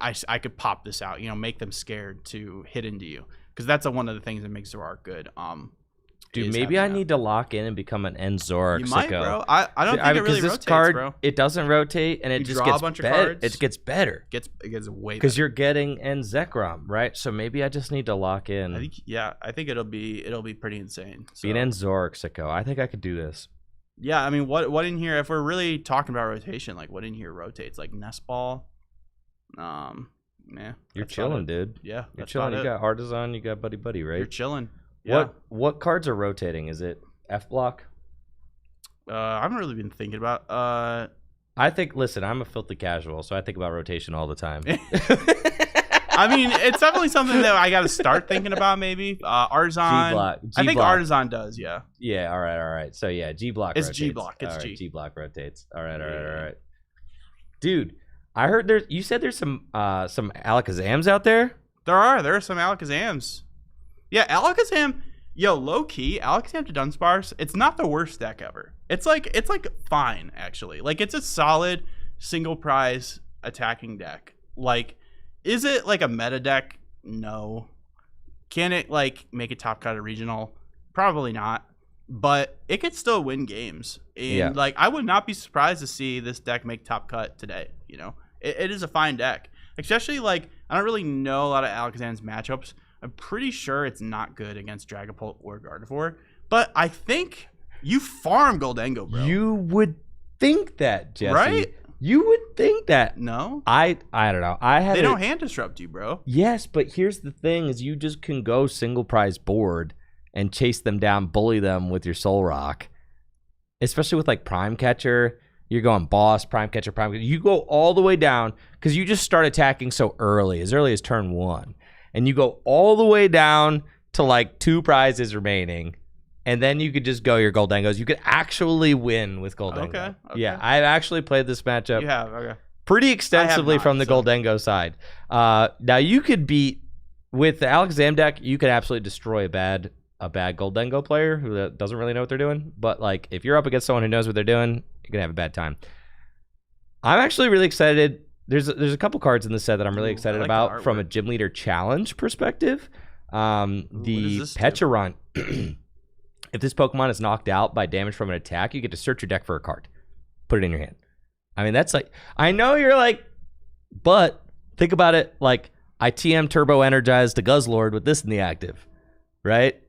I could pop this out, you know, make them scared to hit into you. Because that's one of the things that makes Zoroark good. Dude, maybe I need to lock in and become an End Zoroark. You might, bro. I don't think it really rotates, card, bro. It doesn't rotate, and it just gets better. It gets better. It gets way better. Because you're getting End Zekrom, right? So maybe I just need to lock in. I think it'll be pretty insane. So. Be an End Zoroark, sicko. I think I could do this. Yeah, I mean, what in here? If we're really talking about rotation, like what in here rotates? Like Nest Ball. Yeah, you're chilling, dude. Yeah, you're chilling. You got Artisan, you got Buddy, right? You're chilling. Yeah. What cards are rotating? Is it F block? I haven't really been thinking about. I think. Listen, I'm a filthy casual, so I think about rotation all the time. I mean, it's definitely something that I got to start thinking about. Maybe Artisan. G-block. I think Artisan does. Yeah. Yeah. All right. So yeah, G block. It's rotates. G block. It's all G. Right, G block rotates. All right. Dude. I heard you said there's some Alakazams out there? There are some Alakazams. Yeah, Alakazam, low key, Alakazam to Dunsparce, it's not the worst deck ever. It's like fine, actually. Like, it's a solid single prize attacking deck. Like, is it like a meta deck? No. Can it like make a top cut at regional? Probably not. But it could still win games. And like, I would not be surprised to see this deck make top cut today, you know? It is a fine deck. Especially, like, I don't really know a lot of Alakazam's matchups. I'm pretty sure it's not good against Dragapult or Gardevoir. But I think you farm Goldengo, bro. You would think that, Jesse. Right? You would think that. No? I don't know. They don't hand disrupt you, bro. Yes, but here's the thing is you just can go single prize board and chase them down, bully them with your Soul Rock. Especially with, like, Prime Catcher. You're going boss, prime catcher. You go all the way down because you just start attacking so early as turn 1. And you go all the way down to like 2 prizes remaining. And then you could just go your Goldengos. You could actually win with Goldengo. Okay. Yeah, I've actually played this matchup. You have, okay. Pretty extensively from the Goldengo side. Now you could beat, with the Alakazam deck, you could absolutely destroy a bad Goldengo player who doesn't really know what they're doing. But like, if you're up against someone who knows what they're doing, you're gonna have a bad time. I'm actually really excited. There's a couple cards in this set that I'm really excited about from a gym leader challenge perspective. The Pecharunt. If this Pokemon is knocked out by damage from an attack, you get to search your deck for a card. Put it in your hand. I mean, that's like, I know you're like, but think about it like I TM Turbo Energized to Guzzlord with this in the active, right?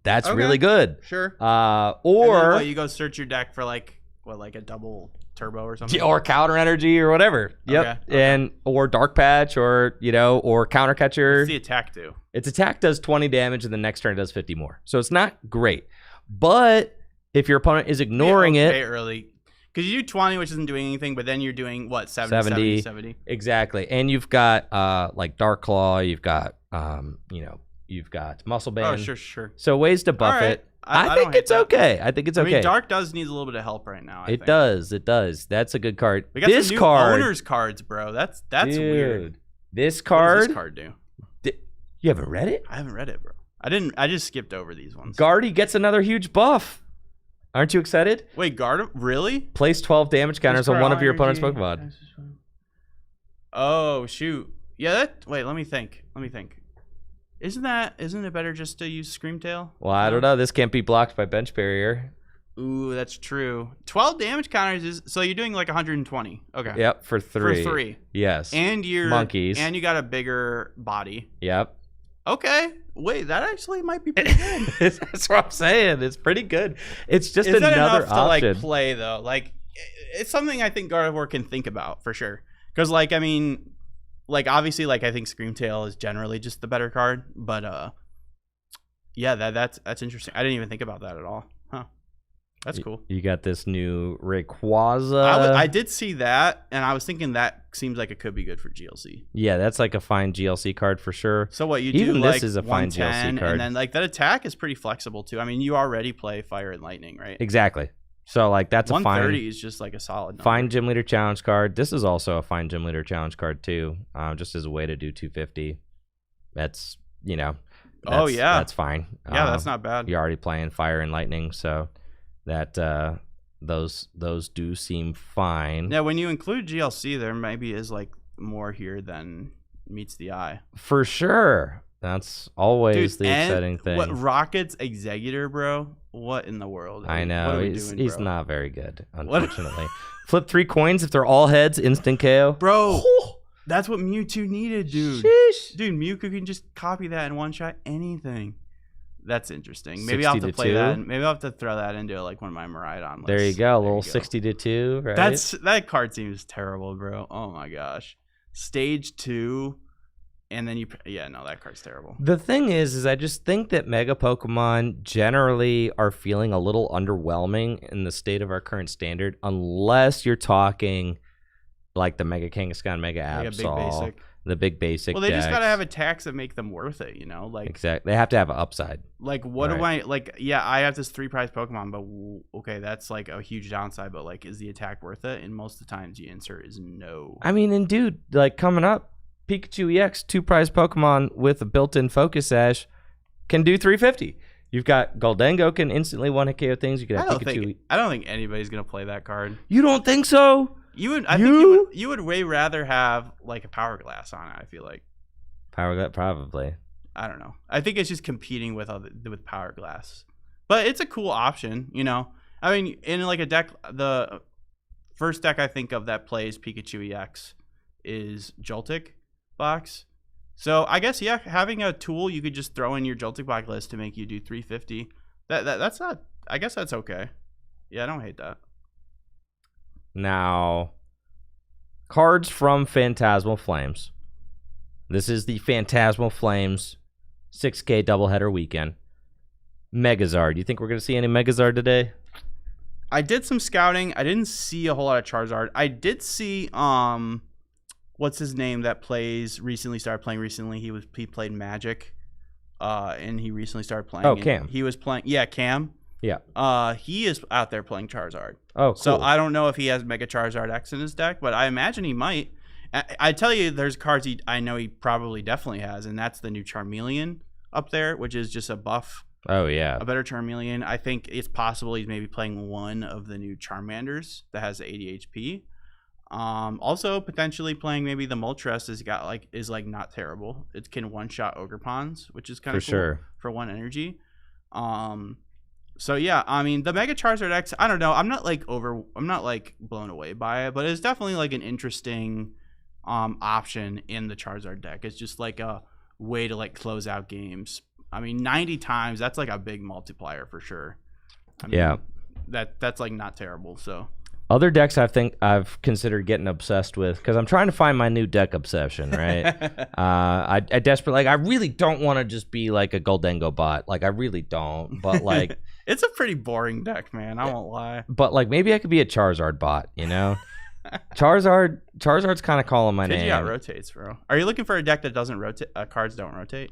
That's really good. Sure. Or you go search your deck for like a double turbo or something, or counter energy or whatever. Yep. Okay. Or Dark Patch or or Counter Catcher. What's the attack do? Its attack does 20 damage and the next turn it does 50 more. So it's not great. But If your opponent is ignoring it early, because you do 20, which isn't doing anything, but then you're doing what 70. Exactly, and you've got like Dark Claw, you've got you've got Muscle Band. Oh, sure. So ways to buff it. I think it's okay. I think it's okay. I mean, Dark does need a little bit of help right now. It does. That's a good card. We got this some new card, owners cards, bro. That's dude, weird. This card. What does this card do? You haven't read it? I haven't read it, bro. I didn't. I just skipped over these ones. Guardy gets another huge buff. Aren't you excited? Wait, really? Place 12 damage counters on one of your opponent's Pokemon. Oh shoot! Yeah. Wait. Let me think. Isn't it better just to use Screamtail? Well, I don't know. This can't be blocked by bench barrier. Ooh, that's true. 12 damage counters is so you're doing like 120. Okay. Yep, for 3. For 3. Yes. And you're monkeys. And you got a bigger body. Yep. Okay. Wait, that actually might be pretty good. That's what I'm saying. It's pretty good. It's just is that another enough option to like play though. Like it's something I think Gardevoir can think about for sure. Because like I mean, like obviously like I think Screamtail is generally just the better card, but yeah, that's interesting. I didn't even think about that at all. Huh. That's cool. You got this new Rayquaza. I did see that, and I was thinking that seems like it could be good for GLC. Yeah, that's like a fine GLC card for sure. So what you Even do? this like is a fine GLC card, and then like that attack is pretty flexible too. I mean, you already play Fire and Lightning, right? Exactly. So like that's a fine. 130 is just like a solid number. Fine Gym Leader Challenge card. This is also a fine Gym Leader Challenge card too, just as a way to do 250. That's that's fine. Yeah, that's not bad. You're already playing Fire and Lightning, so that those do seem fine. Yeah, when you include GLC, there maybe is like more here than meets the eye. For sure. That's always the exciting thing. What Rocket's Executor, bro? What in the world? I know. He's not very good, unfortunately. Flip 3 coins. If they're all heads, instant KO. Bro, that's what Mewtwo needed, dude. Sheesh. Dude, Mewtwo can just copy that and one-shot anything. That's interesting. Maybe I'll have to play that. Maybe I'll have to throw that into like one of my Miraidon lists. There you go. A little 60-2, right? That card seems terrible, bro. Oh my gosh. Stage 2. And then that card's terrible. The thing is I just think that Mega Pokemon generally are feeling a little underwhelming in the state of our current standard, unless you're talking like the Mega Kangaskhan, Mega Absol, the big basic. Well, they just decks. gotta have attacks that make them worth it, like exactly. They have to have an upside. Like what do I like? Yeah, I have this 3-prize Pokemon, but okay, that's like a huge downside. But like, is the attack worth it? And most of the times, the answer is no. I mean, and dude, like coming up. Pikachu EX 2-prize Pokemon with a built-in Focus Sash can do 350. You've got Goldengo can instantly one-hit KO things. You could have Pikachu. I don't think anybody's gonna play that card. You don't think so? I think you would way rather have like a Power Glass on it. I feel like Power Glass probably. I don't know. I think it's just competing with Power Glass, but it's a cool option. I mean, in like a deck, the first deck I think of that plays Pikachu EX is Joltik box. So I guess having a tool you could just throw in your Joltik box list to make you do 350. That's not. I guess that's okay. Yeah, I don't hate that. Now, cards from Phantasmal Flames. This is the Phantasmal Flames 6K doubleheader weekend. Megazard. You think we're gonna see any Megazard today? I did some scouting. I didn't see a whole lot of Charizard. I did see what's his name that started playing recently. He played Magic, and he recently started playing. Oh, Cam. He was playing. Yeah, Cam. Yeah. He is out there playing Charizard. Oh, cool. So I don't know if he has Mega Charizard X in his deck, but I imagine he might. I tell you, there's cards I know he probably definitely has, and that's the new Charmeleon up there, which is just a buff. Oh yeah, a better Charmeleon. I think it's possible he's maybe playing one of the new Charmanders that has 80 HP. Also potentially playing maybe the Moltres is not terrible. It can one-shot Ogerpons, which is kind of cool sure for 1 energy. So yeah, I mean the Mega Charizard X, I don't know. I'm not blown away by it, but it's definitely like an interesting option in the Charizard deck. It's just like a way to like close out games. I mean 90 times, that's like a big multiplier for sure. I mean, yeah. That's like not terrible, so other decks I think I've considered getting obsessed with because I'm trying to find my new deck obsession, right? I desperately I really don't want to just be like a Goldengo bot. Like I really don't, but like It's a pretty boring deck, man. I won't lie. But like maybe I could be a Charizard bot, you know? Charizard's kind of calling my name. Pidgeot rotates, bro. Are you looking for a deck that doesn't rotate? Cards don't rotate.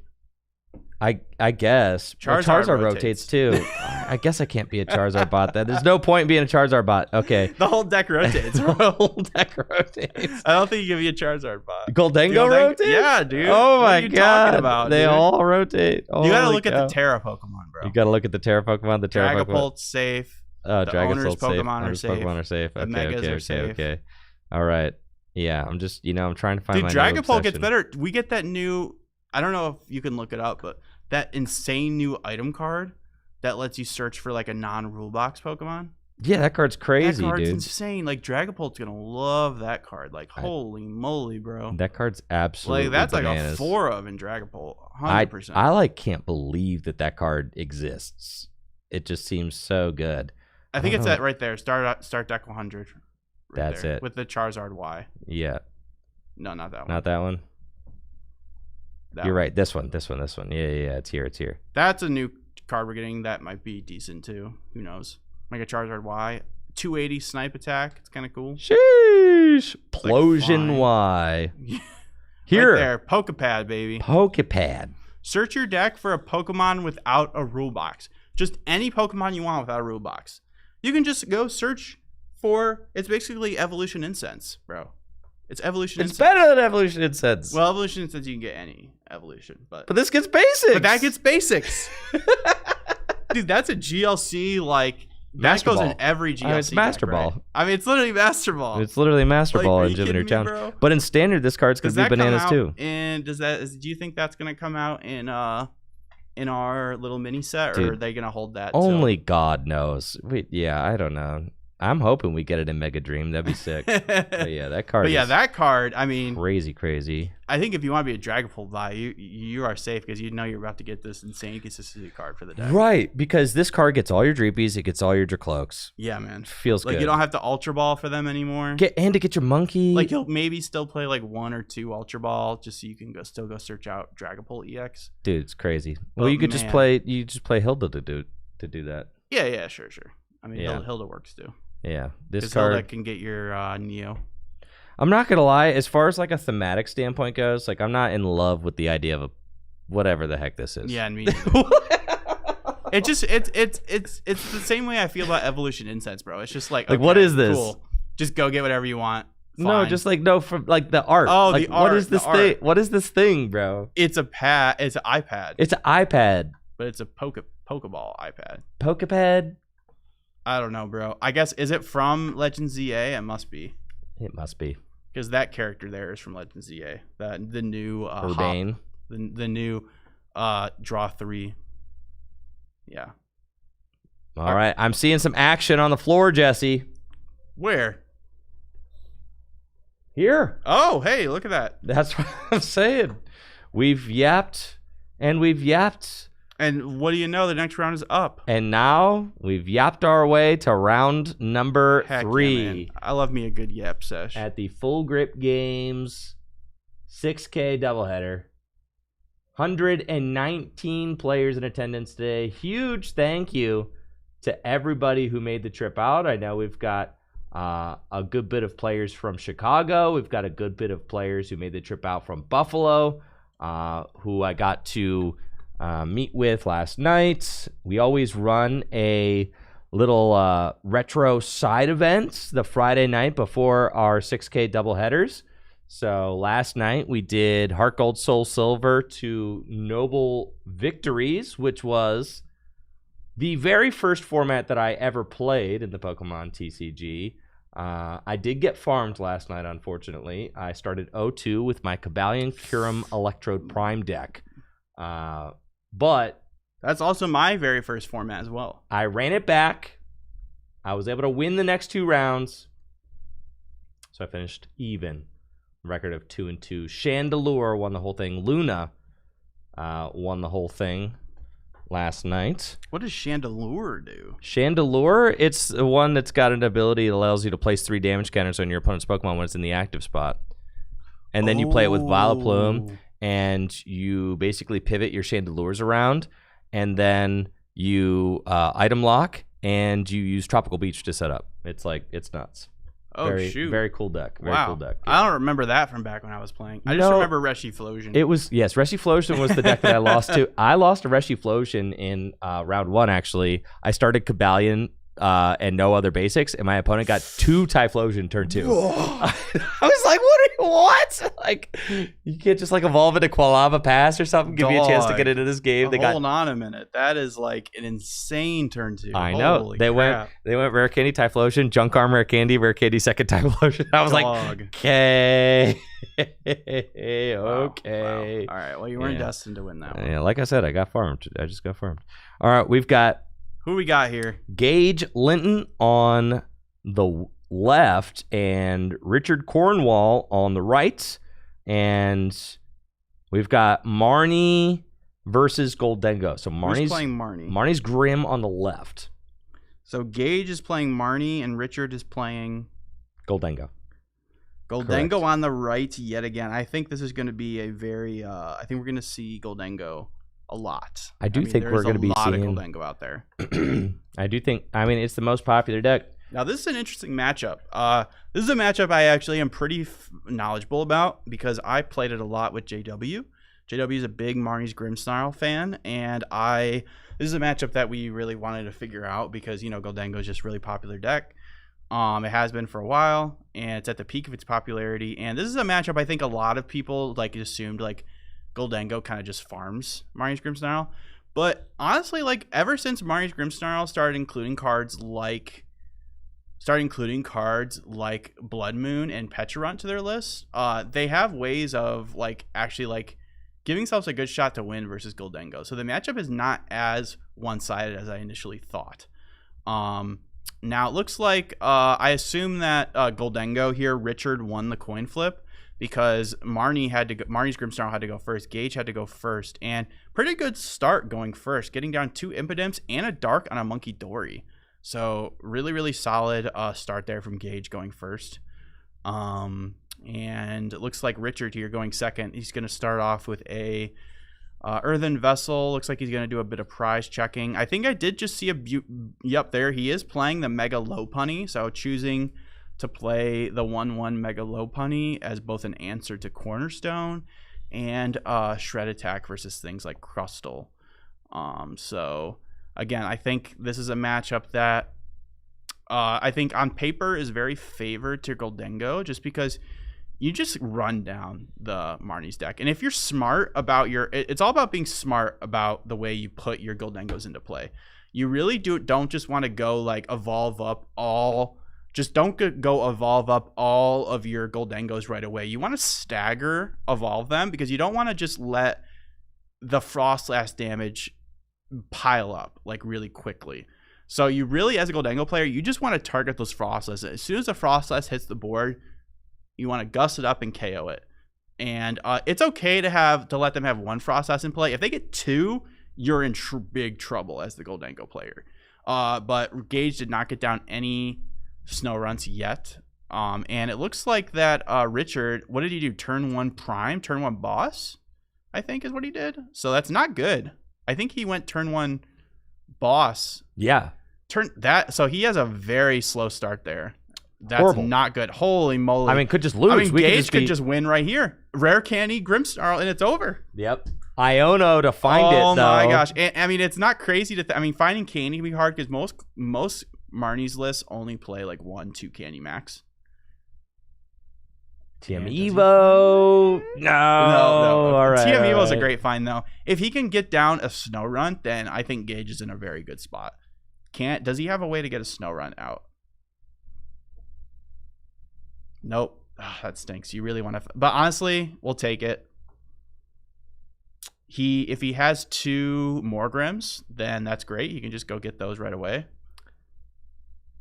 I guess Charizard rotates too. I guess I can't be a Charizard bot. Then there's no point in being a Charizard bot. Okay, The whole deck rotates. the whole deck rotates. I don't think you can be a Charizard bot. Goldengo rotates? Yeah, dude. Oh What my are you god, talking about, they dude? all rotate. You gotta Holy look at cow. the Terra Pokemon, bro. You gotta look at the Terra Pokemon. The Terra Pokemon. Dragapult's safe. Oh, the Dragapult's owner's safe. Pokemon are Owner's safe. Pokemon are safe. The Okay, Megas okay, are okay, safe. okay. All right. Yeah, I'm just, I'm trying to find Dude, my new Dragapult gets obsession. better. We get that new. I don't know if you can look it up, but that insane new item card that lets you search for like a non-rule box Pokemon. Yeah, that card's crazy, That card's dude. insane. Like Dragapult's gonna love that card. Like holy moly, bro. That card's absolutely Like that's bananas. like a 4 of in Dragapult. 100%. I like can't believe that card exists. It just seems so good. I think it's don't know. that right there. Start deck 100. Right That's there, it. with the Charizard Y. Yeah, No, not that one. not that one. That You're one. right. This one. Yeah. It's here. That's a new card we're getting that might be decent too. Who knows? Like a Charizard Y, 280 snipe attack. It's kind of cool. Sheesh. Plosion flying. Y. Here. Right there, Pokepad, baby. Pokepad. Search your deck for a Pokemon without a rule box. Just any Pokemon you want without a rule box. You can just go search for. It's basically Evolution Incense, bro. It's Evolution It's Incense. better than Evolution Incense. Well, Evolution Incense you can get any evolution, but this gets basics. But that gets basics. Dude, that's a GLC like that Master goes Ball. in every GLC. It's Master deck, right? Ball. I mean, it's literally Master Ball. It's literally Master Like, Ball are in you Divinity kidding me, Challenge. bro? But in standard, this card's gonna Does be that come bananas out? too. And do you think that's gonna come out in our little mini set, or Dude, are they gonna hold that? Only God knows. Yeah, I don't know. I'm hoping we get it in Mega Dream. That'd be sick. But yeah, that card. But yeah, is that card. I mean, crazy. I think if you want to be a Dragapult buy, you are safe because you know you're about to get this insane consistency card for the deck. Right, because this card gets all your Dreepies, it gets all your Dracloaks. Yeah, man. Feels Like good. you don't have to Ultra Ball for them anymore. to get your monkey. Like you'll maybe still play like 1 or 2 Ultra Ball just so you can still go search out Dragapult EX. Dude, it's crazy. Well, Oh, you could just man. play Hilda to do that. Yeah, sure. I mean, Yeah. Hilda works too. Yeah, this Because card. Hilda can get your Neo. I'm not gonna lie. As far as like a thematic standpoint goes, like I'm not in love with the idea of a whatever the heck this is. Yeah, and me. It just it's the same way I feel about Evolution Incense, bro. It's just like what okay, is this? Cool. Just go get whatever you want. No, Fine. just like no, from like the art. Oh, like, the what art, is this the thing? art. What is this thing, bro? It's a pad. It's an iPad, It's an iPad. but it's a Pokeball iPad. Pokepad. I don't know, bro. I guess is it from Legend ZA? It must be It must be because that character there is from Legend ZA. The new Urbane. the new draw 3. Yeah. All right, I'm seeing some action on the floor, Jesse. Where? Here. Oh, hey, look at that. That's what I'm saying. We've yapped and we've yapped. And what do you know? The next round is up. And now we've yapped our way to round number Heck yeah, 3 man. I love me a good yap sesh. at the Full Grip Games 6K doubleheader. 119 players in attendance today. Huge thank you to everybody who made the trip out. I know we've got a good bit of players from Chicago. We've got a good bit of players who made the trip out from Buffalo, who I got to meet with last night. We always run a little retro side event the Friday night before our 6K doubleheaders. So last night we did Heart Gold Soul Silver to Noble Victories, which was the very first format that I ever played in the Pokemon TCG. I did get farmed last night, unfortunately. I started 0-2 with my Kabalion Kyurem Electrode Prime deck. But That's also my very first format as well. I ran it back. I was able to win the next 2 rounds. So I finished even. Record of 2-2. Chandelure won the whole thing. Luna won the whole thing last night. What does Chandelure do? Chandelure, it's the one that's got an ability that allows you to place 3 damage counters on your opponent's Pokemon when it's in the active spot. And then you play it with Vileplume, and you basically pivot your Chandelures around, and then you item lock, and you use Tropical Beach to set up. It's nuts. Oh, shoot. Very cool deck. Very cool deck. Yeah. I don't remember that from back when I was playing. I just remember Reshifusion. It was, yes, Reshifusion was the deck that I lost to. I lost to Reshifusion in round 1, actually. I started Cobalion and no other basics, and my opponent got 2 Typhlosion turn 2. I was like, what? Like, you can't just like evolve into Quilava Pass or something, give you a chance to get into this game. Hold on a minute. That is like an insane turn 2. I know. Holy they crap. went Rare Candy, Typhlosion, Junk Arm, Rare Candy, second Typhlosion. I was like, okay. Okay. Wow. All right. Well, you weren't destined to win that one. Yeah, like I said, I got farmed. I just got farmed. All right, we've got who we got here? Gage Linton on the left and Richard Cornwall on the right. And we've got Marne versus Goldengo. So Who's playing Marne? Marnie's Grim on the left. So Gage is playing Marne and Richard is playing Goldengo. Goldengo Correct. on the right yet again. I think this is going to be a very I think we're going to see Goldengo a lot. I think we're going to be seeing a lot of Goldengo out there. I do think, I mean, it's the most popular deck. Now, this is an interesting matchup. This is a matchup I actually am pretty knowledgeable about because I played it a lot with JW. JW is a big Marnie's Grimmsnarl fan, and this is a matchup that we really wanted to figure out because, you know, Goldengo is just a really popular deck. It has been for a while, and it's at the peak of its popularity. And this is a matchup I think a lot of people like assumed like Goldengo kind of just farms Marnie's Grimmsnarl. But honestly, like ever since Marnie's Grimmsnarl started including cards like Blood Moon and Pecharunt to their list, they have ways of like actually like giving themselves a good shot to win versus Goldengo. So the matchup is not as one-sided as I initially thought. Now it looks like I assume that Goldengo here, Richard won the coin flip because Marnie's Grimmsnarl had to go first. Gage had to go first, and pretty good start going first, getting down 2 Impidimps and a Dark on a Monkey Dory. So really, really solid start there from Gage going first. And it looks like Richard here going second. He's going to start off with a Earthen Vessel. Looks like he's going to do a bit of prize checking. I think I did just see yep, there he is playing the Mega Lopunny. So choosing to play the 1/1 Mega Lopunny as both an answer to Cornerstone and Shred Attack versus things like Crustle. So again, I think this is a matchup that I think on paper is very favored to Goldengo just because you just run down the Marnie's deck. And if you're smart about it's all about being smart about the way you put your Goldengos into play. You really don't just want to go like evolve up all of your Goldengos right away. You want to stagger evolve them because you don't want to just let the Frostlass damage pile up like really quickly. So you really, as a Goldengo player, you just want to target those Frostlass. As soon as the Frostlass hits the board, you want to gust it up and KO it. And it's okay to let them have 1 Frostlass in play. If they get 2, you're in big trouble as the Goldengo player. But Gage did not get down any snow runs yet. And it looks like that Richard, what did he do? Turn 1 Prime, turn 1 Boss, I think is what he did. So that's not good. I think he went turn 1 Boss. Yeah. So he has a very slow start there. That's horrible. Not good. Holy moly. I mean, could just lose. I mean, Gage could just win right here. Rare Candy, Grimmsnarl, and it's over. Yep. Iono to find it, though. Oh, my gosh. And, I mean, it's not crazy to finding Candy can be hard because most Marnie's lists only play like 1-2 Candy max. TM Evo. No. All right. TM Evo is a great find, though. If he can get down a Snow Run, then I think Gage is in a very good spot. Does he have a way to get a Snow Run out? Nope. Oh, that stinks. You really want to... But honestly, we'll take it. If he has 2 Morgrims, then that's great. He can just go get those right away.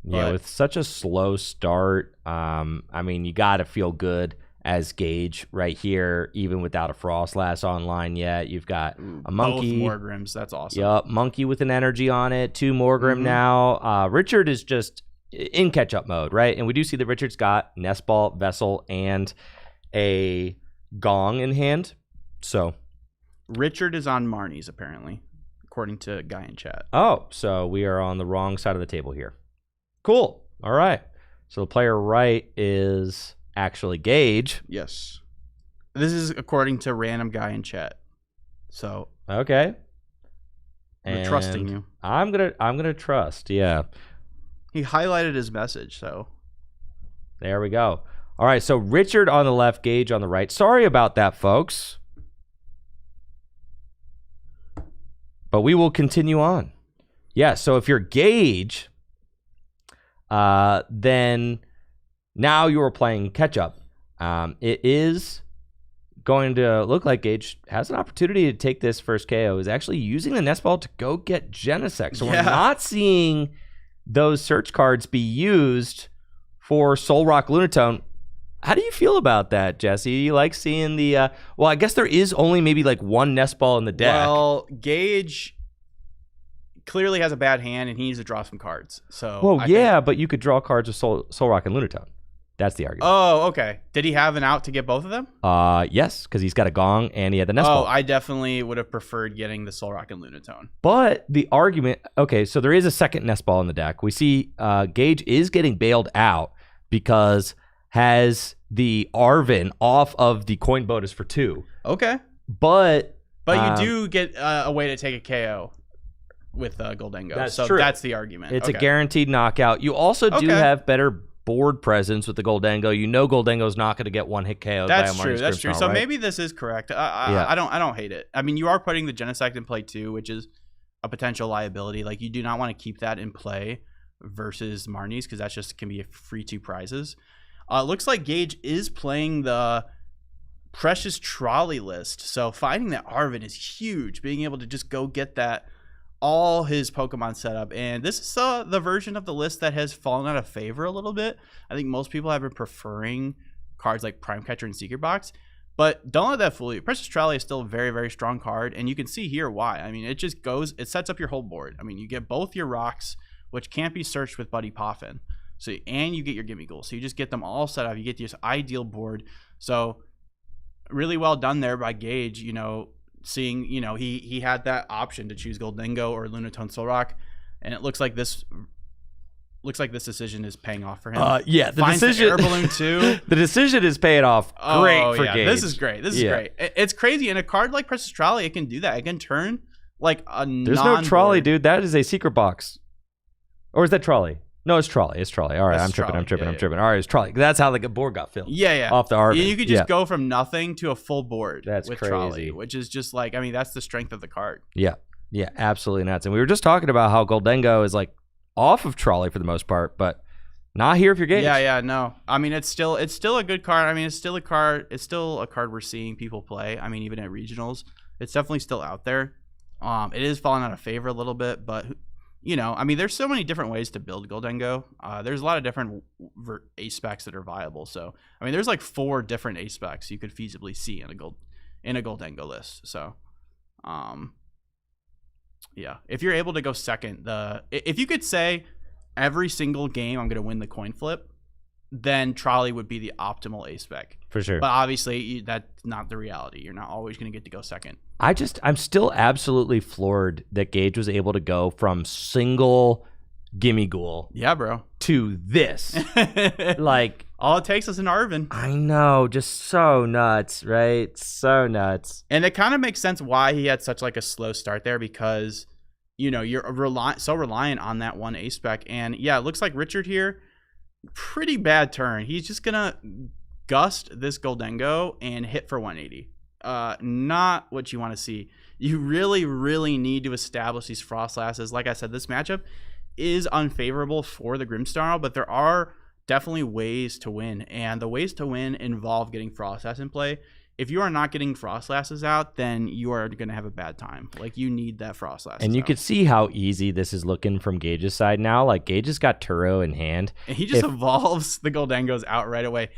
Yeah, with such a slow start, I mean, you got to feel good as Gage right here, even without a Frostlass online yet. You've got a Monkey. Both Morgrims. That's awesome. Yep, Monkey with an energy on it. 2 Morgrim now. Richard is just in catch-up mode, right? And we do see that Richard's got Nest Ball, Vessel, and a Gong in hand. So Richard is on Marnie's, apparently, according to Guy in chat. Oh, so we are on the wrong side of the table here. Cool. All right. So the player right is actually Gage. Yes. This is according to random Guy in chat. So okay. We're trusting you. I'm gonna trust, yeah. He highlighted his message, so there we go. All right, so Richard on the left, Gage on the right. Sorry about that, folks. But we will continue on. Yeah, so if you're Gage, then now you are playing catch-up. It is going to look like Gage has an opportunity to take this first KO. Is actually using the Nest Ball to go get Genesect. So we're not seeing those search cards be used for Solrock Lunatone. How do you feel about that, Jesse? You like seeing the well, I guess there is only maybe like one Nest Ball in the deck. Well, Gage clearly has a bad hand and he needs to draw some cards. So well, yeah, but you could draw cards with Solrock and Lunatone. That's the argument. Oh, okay. Did he have an out to get both of them? Yes, because he's got a Gong and he had the Nest Ball. Oh, I definitely would have preferred getting the Solrock and Lunatone. But the argument, okay, so there is a second Nest Ball in the deck. We see Gage is getting bailed out because has the Arven off of the coin bonus for 2. Okay. But you do get a way to take a KO with Goldengo. That's so true. That's the argument. It's a guaranteed knockout. You also do have better board presence with the Goldengo. You know Goldengo's not going to get one-hit KO. That's true. That's true. So maybe this is correct. I don't hate it. I mean, you are putting the Genesect in play too, which is a potential liability. Like you do not want to keep that in play versus Marnie's because that's just can be a free 2 prizes. Looks like Gage is playing the Precious Trolley list. So finding that Arven is huge. Being able to just go get that all his Pokemon set up. And this is the version of the list that has fallen out of favor a little bit. I think most people have been preferring cards like Prime Catcher and Secret Box. But don't let that fool you. Precious Trolley is still a very, very strong card. And you can see here why. I mean, it sets up your whole board. I mean, you get both your rocks, which can't be searched with Buddy Poffin. So, and you get your Gimme Ghoul. So you just get them all set up. You get this ideal board. So really well done there by Gage, seeing, he had that option to choose Goldengo or Lunatone Solrock. And it looks like this decision is paying off for him. Yeah, the Finds decision. The Air Balloon too. The decision is paying off great for Gage. This is great. This is great. It's crazy. And a card like Precious Trolley, it can do that. It can turn like a There's no Trolley, dude. That is a Secret Box. Or is that Trolley? No, it's Trolley. It's Trolley. All right, I'm tripping. All right, it's Trolley. That's how the board got filled. Yeah. Off the Arven. You could just go from nothing to a full board with crazy. Trolley, which is just like, I mean, that's the strength of the card. Yeah, absolutely nuts. And we were just talking about how Goldengo is like off of Trolley for the most part, but not here if you're Gage. Yeah, no. I mean, it's still a good card. I mean, it's still a card we're seeing people play. I mean, even at regionals, it's definitely still out there. It is falling out of favor a little bit, but I mean, there's so many different ways to build Goldengo. There's a lot of different ace specs that are viable. So, I mean, there's like 4 different ace specs you could feasibly see in a Goldengo list. So, yeah, if you're able to go second, if you could say every single game I'm going to win the coin flip, then Trolley would be the optimal ace spec. For sure. But obviously, that's not the reality. You're not always going to get to go second. I'm still absolutely floored that Gage was able to go from single Gimme Ghoul, yeah, bro, to this. Like, all it takes is an Arven. I know, just so nuts, right? So nuts. And it kind of makes sense why he had such like a slow start there, because you're so reliant on that one ace spec. And yeah, it looks like Richard here, pretty bad turn. He's just gonna gust this Goldengo and hit for 180. Not what you want to see. You really, really need to establish these Frostlasses. Like I said, this matchup is unfavorable for the Grimmsnarl, but there are definitely ways to win, and the ways to win involve getting Frostlass in play. If you are not getting Frostlasses out, then you are going to have a bad time. Like, you need that Frostlass. And you could see how easy this is looking from Gage's side now. Like, Gage has got Turo in hand. And he just evolves the Goldengos out right away.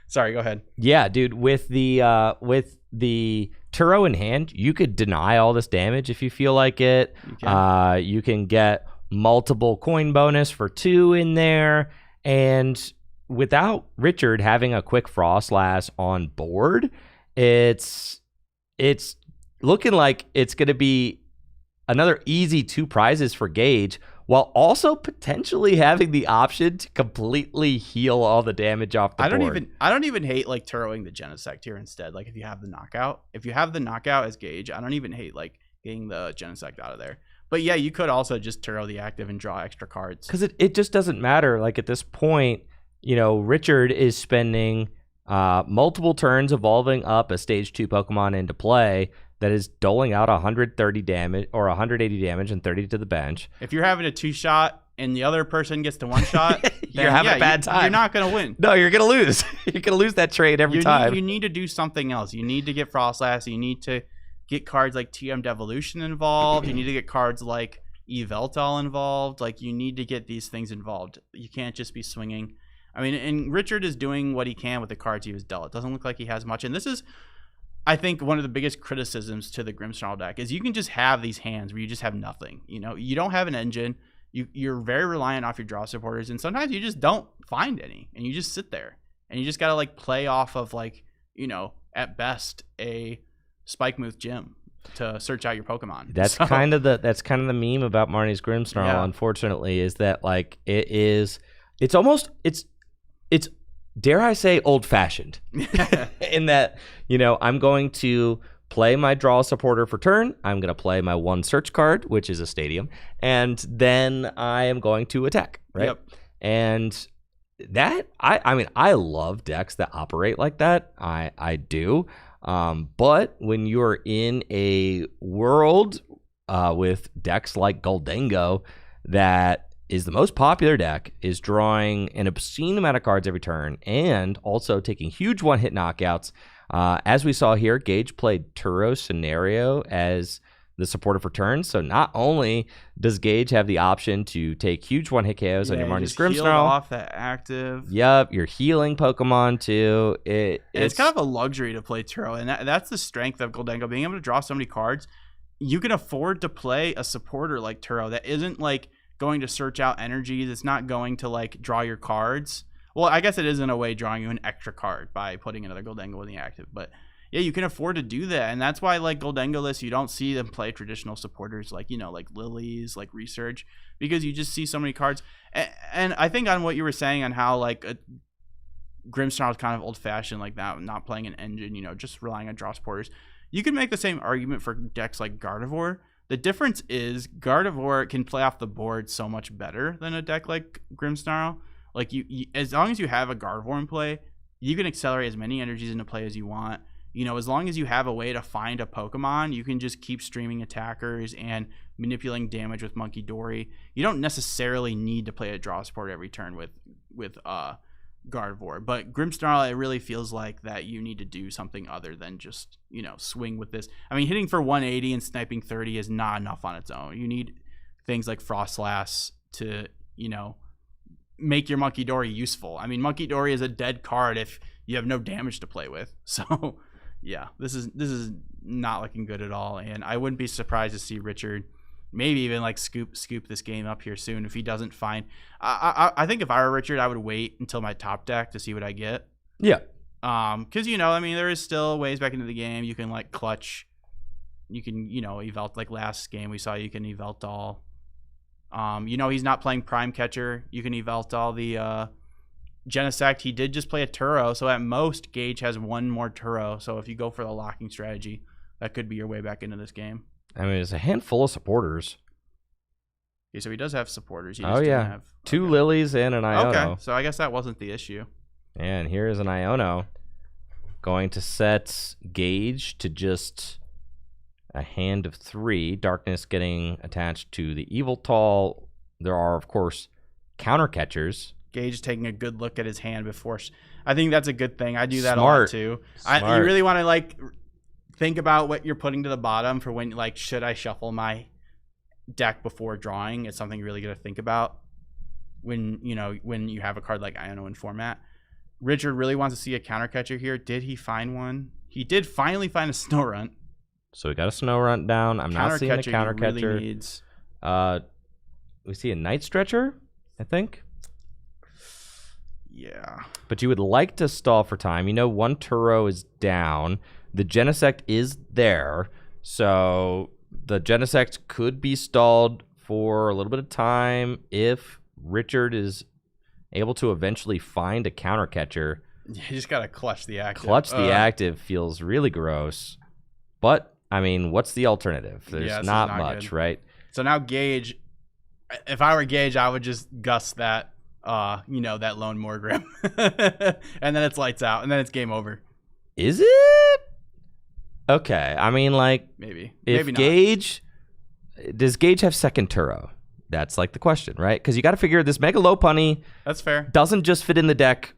Sorry, go ahead. Yeah, dude, with the Turo in hand, you could deny all this damage if you feel like it. You can get multiple coin bonus for 2 in there, and without Richard having a quick Frostlass on board, it's looking like it's going to be another easy 2 prizes for Gage, while also potentially having the option to completely heal all the damage off the board. I don't even hate like Turoing the Genesect here instead. Like if you have the knockout as Gage, I don't even hate like getting the Genesect out of there. But yeah, you could also just Turo the active and draw extra cards. Because it just doesn't matter. Like at this point, Richard is spending multiple turns evolving up a stage 2 Pokemon into play that is doling out 130 damage or 180 damage and 30 to the bench. If you're having a 2-shot and the other person gets to 1-shot, you're having a bad time. You're not going to win. No, you're going to lose. You're going to lose that trade every time. You need to do something else. You need to get Frostlass. You need to get cards like TM Devolution involved. You need to get cards like Yveltal involved. Like you need to get these things involved. You can't just be swinging. I mean, and Richard is doing what he can with the cards he was dealt. It doesn't look like he has much. And this is, I think, one of the biggest criticisms to the Grimmsnarl deck is you can just have these hands where you just have nothing. You don't have an engine. You're very reliant off your draw supporters, and sometimes you just don't find any, and you just sit there, and you just gotta like play off of like at best a Spike Move gym to search out your Pokemon. That's kind of the meme about Marnie's Grimmsnarl. Yeah. Unfortunately, is that like it's dare I say old fashioned in that I'm going to play my draw supporter for turn. I'm going to play my 1 search card, which is a stadium, and then I am going to attack, right? Yep. And that I love decks that operate like that. I do. But when you're in a world with decks like Goldengo that is the most popular deck, is drawing an obscene amount of cards every turn and also taking huge one-hit knockouts. As we saw here, Gage played Turo Scenario as the supporter for turns. So not only does Gage have the option to take huge one-hit KOs on your Marnie's Grimmsnarl, off that active. Yep, you're healing Pokemon too. It's kind of a luxury to play Turo, and that's the strength of Goldengo, being able to draw so many cards. You can afford to play a supporter like Turo that isn't like going to search out energies. It's not going to like draw your cards. Well, I guess it is in a way drawing you an extra card by putting another Goldengo in the active. But yeah, you can afford to do that. And that's why like Goldengo lists, you don't see them play traditional supporters like, like Lilies, like Research, because you just see so many cards. And I think on what you were saying on how like Grimmsnarl is kind of old fashioned like that, not playing an engine, just relying on draw supporters. You could make the same argument for decks like Gardevoir. The difference is Gardevoir can play off the board so much better than a deck like Grimmsnarl. Like you as long as you have a Gardevoir in play, you can accelerate as many energies into play as you want. As long as you have a way to find a Pokemon, you can just keep streaming attackers and manipulating damage with Monkey Dory. You don't necessarily need to play a draw support every turn with Gardevoir. But Grimmsnarl, it really feels like that you need to do something other than just, swing with this. I mean, hitting for 180 and sniping 30 is not enough on its own. You need things like Frostlass to, make your Monkey Dory useful. I mean, Monkey Dory is a dead card if you have no damage to play with. So, yeah, this is not looking good at all. And I wouldn't be surprised to see Richard maybe even like scoop this game up here soon if he doesn't find. I think if I were Richard, I would wait until my top deck to see what I get. Yeah. Because there is still ways back into the game. You can like clutch. You can Yveltal, like last game we saw. You can Yveltal. He's not playing Prime Catcher. You can Yveltal the Genesect. He did just play a Turo, so at most Gage has one more Turo. So if you go for the locking strategy, that could be your way back into this game. I mean, it's a handful of supporters. Okay, so he does have supporters. He just didn't have, 2 Lilies and an Iono. Okay, so I guess that wasn't the issue. And here is an Iono. Going to set Gage to just a hand of 3. Darkness getting attached to the Yveltal. There are, of course, counter catchers. Gage is taking a good look at his hand before. I think that's a good thing. I do that a lot too. You really want to like think about what you're putting to the bottom for when, like, should I shuffle my deck before drawing? It's something you're really going to think about when you have a card like Iono in format. Richard really wants to see a counter catcher here. Did he find one? He did finally find a Snorunt. So we got a Snorunt down. I'm not seeing a counter catcher. Really needs. We see a Night Stretcher, I think. Yeah. But you would like to stall for time. 1 Turo is down. The Genesect is there. So the Genesect could be stalled for a little bit of time if Richard is able to eventually find a counter catcher. You just gotta clutch the active. Clutch the active feels really gross. But, I mean, what's the alternative? There's not much, good. right? So now Gage, if I were Gage, I would just gust that, that lone Morgrem. And then it's lights out, and then it's game over. Is it? Okay, I mean, like, maybe if not. Gage, does Gage have second Turo? That's like the question, right? Because you got to figure this Mega Lopunny That's fair. doesn't just fit in the deck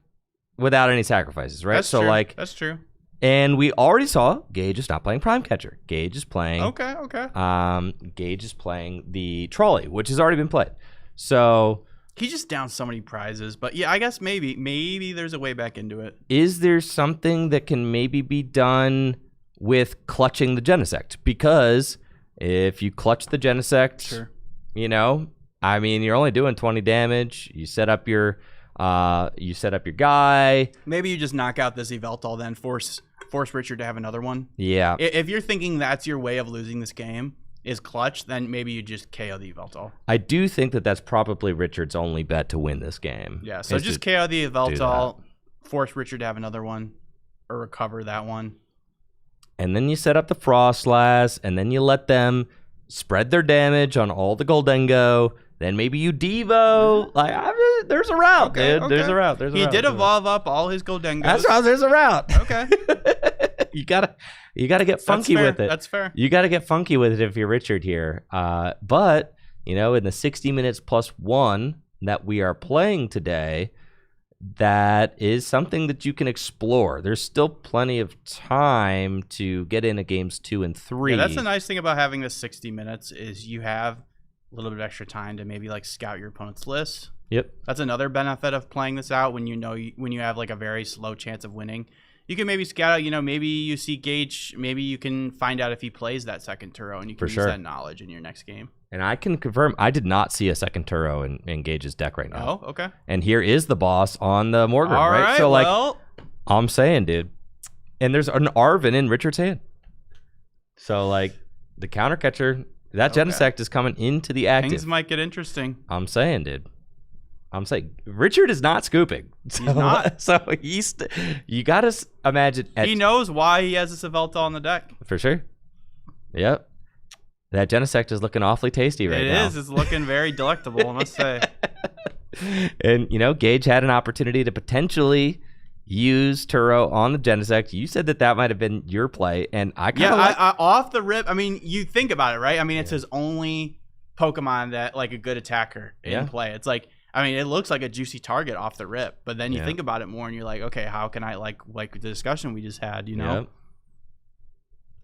without any sacrifices, right? That's true. That's true. And we already saw Gage is not playing Prime Catcher. Gage is playing. Okay. Gage is playing the Trolley, which has already been played. So he just down so many prizes, but yeah, I guess maybe there's a way back into it. Is there something that can maybe be done with clutching the Genesect? Because if you clutch the Genesect, sure. I mean, you're only doing 20 damage. You set up your guy. Maybe you just knock out this Yveltal, then force Richard to have another one. Yeah. If you're thinking that's your way of losing this game is clutch, then maybe you just KO the Yveltal. I do think that that's probably Richard's only bet to win this game. Yeah, so just KO the Yveltal, force Richard to have another one, or recover that one. And then you set up the Frostlass, and then you let them spread their damage on all the Goldengo. Then maybe you Devo. There's a route, dude. Okay. There's a route. He did evolve up all his Goldengos. That's right. There's a route. Okay. You gotta get funky with it. That's fair. You gotta get funky with it if you're Richard here. But in the 60 minutes plus one that we are playing today, that is something that you can explore. There's still plenty of time to get into games 2 and 3. Yeah, that's the nice thing about having this 60 minutes is you have a little bit of extra time to maybe scout your opponent's list. Yep. That's another benefit of playing this out when you have a very slow chance of winning. You can maybe scout out, maybe you see Gage, maybe you can find out if he plays that second Turo, and you can use that knowledge in your next game. And I can confirm I did not see a second Turo in Gage's deck right now. Oh, okay. And here is the boss on the Morgrem, all right? So I'm saying, dude. And there's an Arven in Richard's hand. So the counter catcher, that Genesect is coming into the active. Things might get interesting. I'm saying, dude. Richard is not scooping. He's not. So you got to imagine. He knows why he has this Yveltal on the deck. For sure. Yep. That Genesect is looking awfully tasty right now. It is. It's looking very delectable, I must say. And, Gage had an opportunity to potentially use Turo on the Genesect. You said that might have been your play, and I kind of off the rip. I mean, you think about it, right? I mean, it's his only Pokemon that a good attacker in play. It's it looks like a juicy target off the rip, but then you think about it more, and you're like, okay, how can I like the discussion we just had? Yep.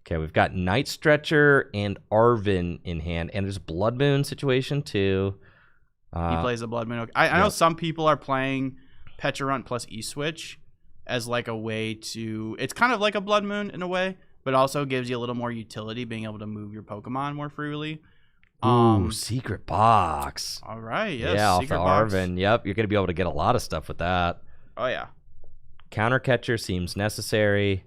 Okay, we've got Night Stretcher and Arven in hand, and there's a Blood Moon situation too. He plays a Blood Moon. I know some people are playing Pecharunt plus E-Switch as a way to... It's kind of like a Blood Moon in a way, but also gives you a little more utility, being able to move your Pokemon more freely. Secret Box. All right, yes. Yeah, Secret off the Box. Arven. Yep, you're going to be able to get a lot of stuff with that. Oh, yeah. Counter Catcher seems necessary,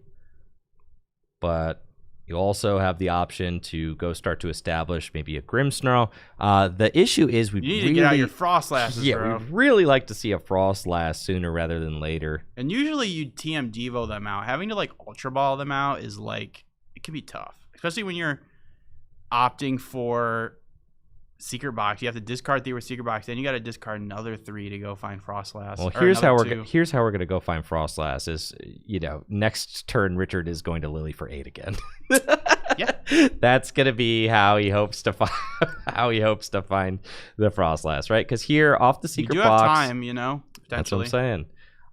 but... You also have the option to go start to establish maybe a Grimmsnarl. The issue is you need to get out your Frostlasses, bro. We'd really like to see a Frostlass sooner rather than later. And usually you TM Devo them out. Having to Ultra Ball them out is it can be tough, especially when you're opting for Secret Box. You have to discard 3 with Secret Box, then you got to discard another 3 to go find Frostlass. Well, here's how we're gonna go find Frostlass. Is next turn Richard is going to Lily for 8 again. Yeah, that's gonna be how he hopes to find the Frostlass, right? Because here off the Secret Box, have time, potentially. That's what I'm saying.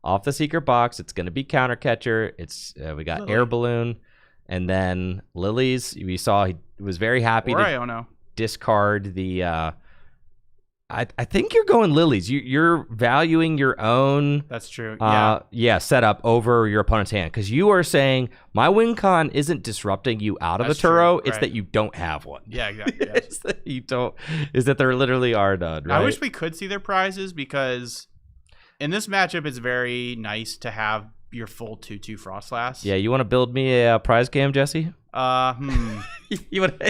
Off the Secret Box, it's gonna be Counter Catcher. It's we got Lily. Air Balloon, and then Lily's. We saw he was very happy to discard the I think you're going Lily's. You're valuing your own. That's true. Setup over your opponent's hand, because you are saying my win con isn't disrupting you out of the Turo. It's that you don't have one. Yeah, exactly. Yes. It's that you don't. Is that there literally are none. Right? I wish we could see their prizes, because in this matchup, it's very nice to have your full 2/2 Frostlass. Yeah, you want to build me a prize game, Jesse? You want?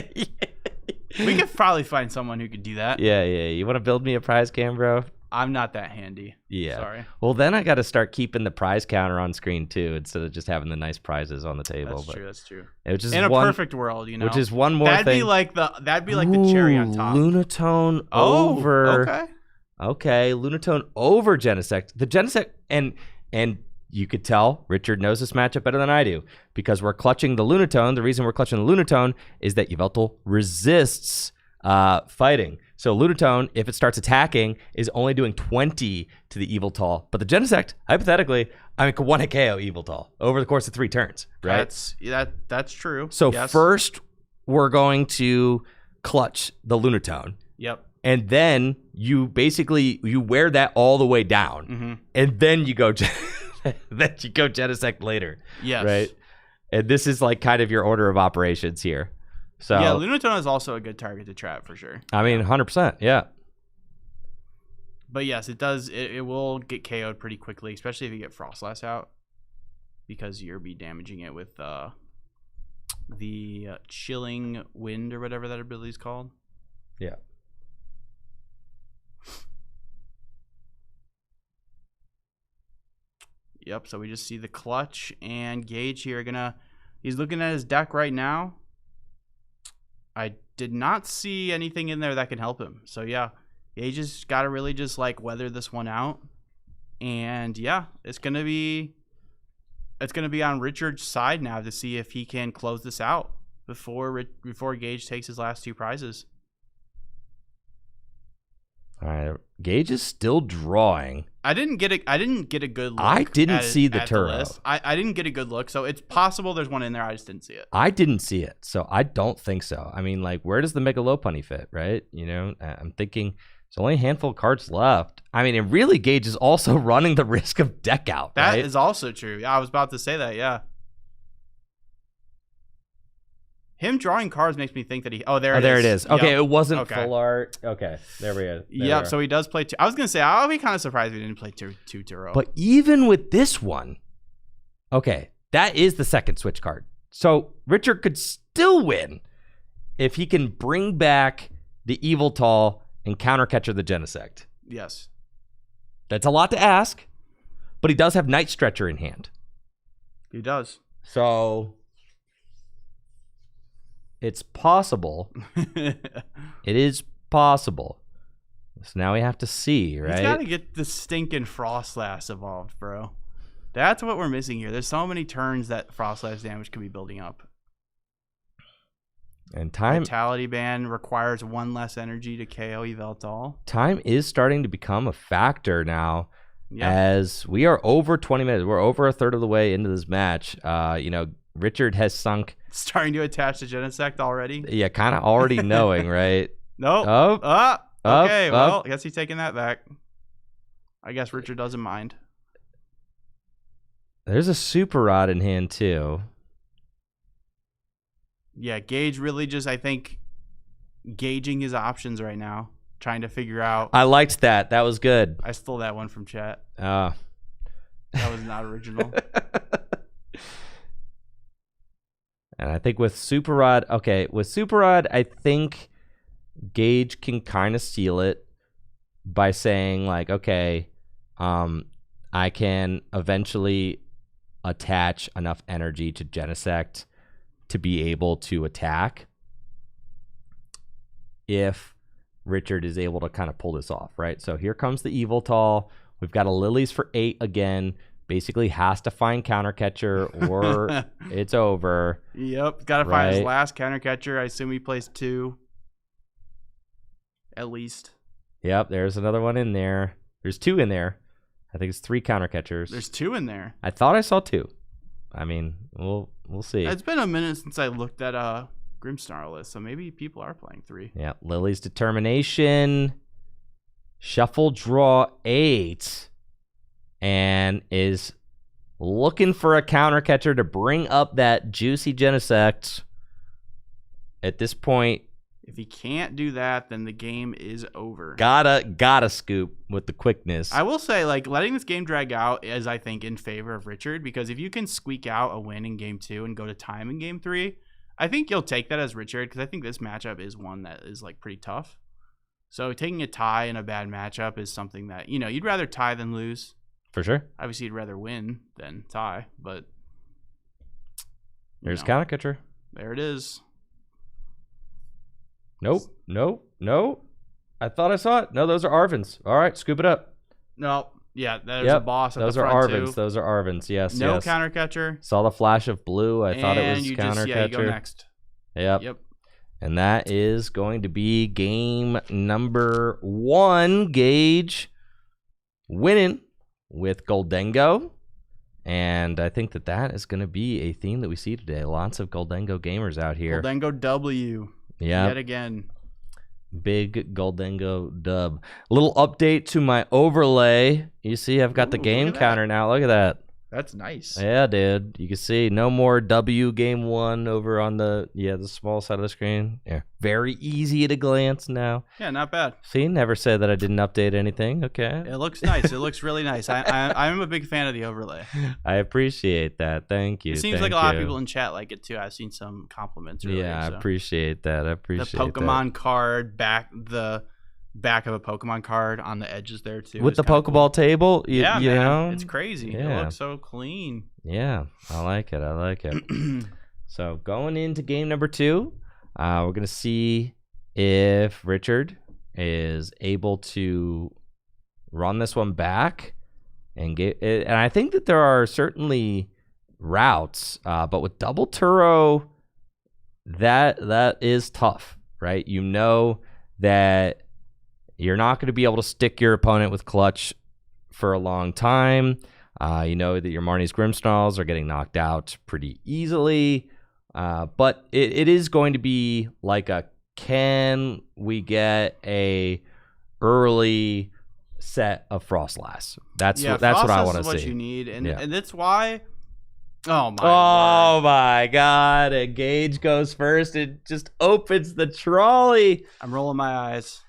We could probably find someone who could do that. Yeah. You want to build me a prize cam, bro? I'm not that handy. Yeah. Sorry. Well, then I got to start keeping the prize counter on screen too, instead of just having the nice prizes on the table. That's true. Which is in a perfect world, you know. Which is one more that'd thing. Be like the cherry on top. Lunatone over. Okay. Lunatone over Genesect. The Genesect and you could tell Richard knows this matchup better than I do because we're clutching the Lunatone. The reason we're clutching the Lunatone is that Yveltal resists fighting. So Lunatone, if it starts attacking, is only doing 20 to the Yveltal. But the Genesect, hypothetically, could one-hit KO Yveltal over the course of 3 turns, right? That's true. So first, we're going to clutch the Lunatone. Yep. And then you wear that all the way down. And then you go Genesect later. Yes. Right? And this is like kind of your order of operations here. So yeah, Lunatone is also a good target to trap for sure. I mean, 100%, yeah. But yes, it does. It will get KO'd pretty quickly, especially if you get Frostlass out, because you'll be damaging it with the Chilling Wind or whatever that ability's called. Yeah. Yep. So we just see the clutch and Gage here. He's looking at his deck right now. I did not see anything in there that can help him. So yeah, Gage just got to really just like weather this one out. And yeah, it's gonna be on Richard's side now to see if he can close this out before Gage takes his last 2 prizes. All right, Gage is still drawing. I didn't get a good look. I didn't see the Turo. I didn't get a good look, so it's possible there's one in there. I just didn't see it. I didn't see it, so I don't think so. I mean, like, where does the Mega Lopunny fit, right? You know, I'm thinking there's only a handful of cards left. I mean, and really, Gage is also running the risk of deck out. That right? is also true. Yeah, I was about to say that. Yeah. Him drawing cards makes me think that he... Oh, there it is. Okay, yep. It wasn't full art. Okay, there we go. Yep, so he does play 2. I was going to say, I'll be kind of surprised if he didn't play 2 Turo. But even with this one, okay, that is the second switch card. So Richard could still win if he can bring back the Yveltal and countercatcher the Genesect. Yes. That's a lot to ask, but he does have Night Stretcher in hand. He does. So... it's possible. It is possible. So now we have to see, right? He's got to get the stinking Frostlass evolved, bro. That's what we're missing here. There's so many turns that Frostlass damage could be building up. And time... Vitality Band requires 1 less energy to KO Yveltal. Time is starting to become a factor now. Yep. As we are over 20 minutes. We're over a third of the way into this match. You know, Richard has sunk... Starting to attach to Genesect already? Yeah, kind of already knowing, right? Nope. Okay, well, I guess he's taking that back. I guess Richard doesn't mind. There's a Super Rod in hand, too. Yeah, Gage really just, I think, gauging his options right now. Trying to figure out... I liked that. That was good. I stole that one from chat. That was not original. And I think with Super Rod, I think Gage can kind of seal it by saying, like, okay, I can eventually attach enough energy to Genesect to be able to attack if Richard is able to kind of pull this off, right? So here comes the Yveltal. We've got a Lilies for 8 again. Basically has to find countercatcher or it's over. Yep, got to find his last countercatcher. I assume he plays 2. At least. Yep, there's another one in there. There's 2 in there. I think it's 3 countercatchers. There's 2 in there. I thought I saw 2. I mean, we'll see. It's been a minute since I looked at Grimmsnarl list, so maybe people are playing 3. Yeah, Lily's Determination. Shuffle, draw 8. And is looking for a countercatcher to bring up that juicy Genesect. At this point, if he can't do that, then the game is over. Gotta scoop with the quickness. I will say, like, letting this game drag out is, I think, in favor of Richard, because if you can squeak out a win in game 2 and go to time in game 3, I think you'll take that as Richard because I think this matchup is one that is like pretty tough. So taking a tie in a bad matchup is something that, you know, you'd rather tie than lose. For sure. Obviously, you'd rather win than tie, but There's counter catcher. There it is. Nope. I thought I saw it. No, those are Arvins. All right, scoop it up. No. Yeah, there's a boss at those the are front Arvins. too. Those are Arvins. Yes, no yes. counter catcher. Saw the flash of blue. I thought it was you counter catcher. you go next. Yep. And that is going to be game number 1. Gage winning with Goldengo. And I think that is going to be a theme that we see today. Lots of Goldengo gamers out here. Goldengo W. Yeah. Yet again. Big Goldengo dub. Little update to my overlay. You see, I've got the game counter now. Look at that. That's nice. Yeah, dude. You can see no more W game 1 over on the small side of the screen. Yeah, very easy at a glance now. Yeah, not bad. See, never said that I didn't update anything. Okay. It looks nice. It looks really nice. I'm a big fan of the overlay. I appreciate that. Thank you. It seems like a lot of people in chat like it too. I've seen some compliments earlier. Yeah, I appreciate that. I appreciate the Pokemon card the back of a Pokemon card on the edges there too. With the Pokeball table, you know? It's crazy. Yeah. It looks so clean. Yeah, I like it. So going into game number 2, we're going to see if Richard is able to run this one back and get it. And I think that there are certainly routes, but with double Turo, that is tough, right? You know that you're not going to be able to stick your opponent with clutch for a long time. You know that your Marnie's Grimmsnarls are getting knocked out pretty easily. But it is going to be like a, can we get a early set of Frostlass? That's what I want to see. What you need, and that's why. Oh my God! And Gage goes first. It just opens the trolley. I'm rolling my eyes.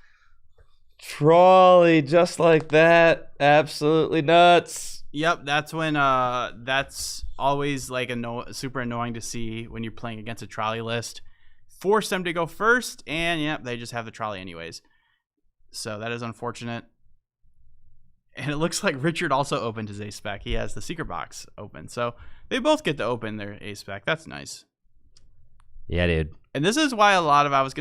Trolley, just like that. Absolutely nuts. Yep, that's when that's always like super annoying to see when you're playing against a trolley list. Force them to go first, and they just have the trolley anyways. So that is unfortunate. And it looks like Richard also opened his ace spec. He has the secret box open, so they both get to open their ace spec. That's nice. Yeah, dude. And this is why a lot of a lot of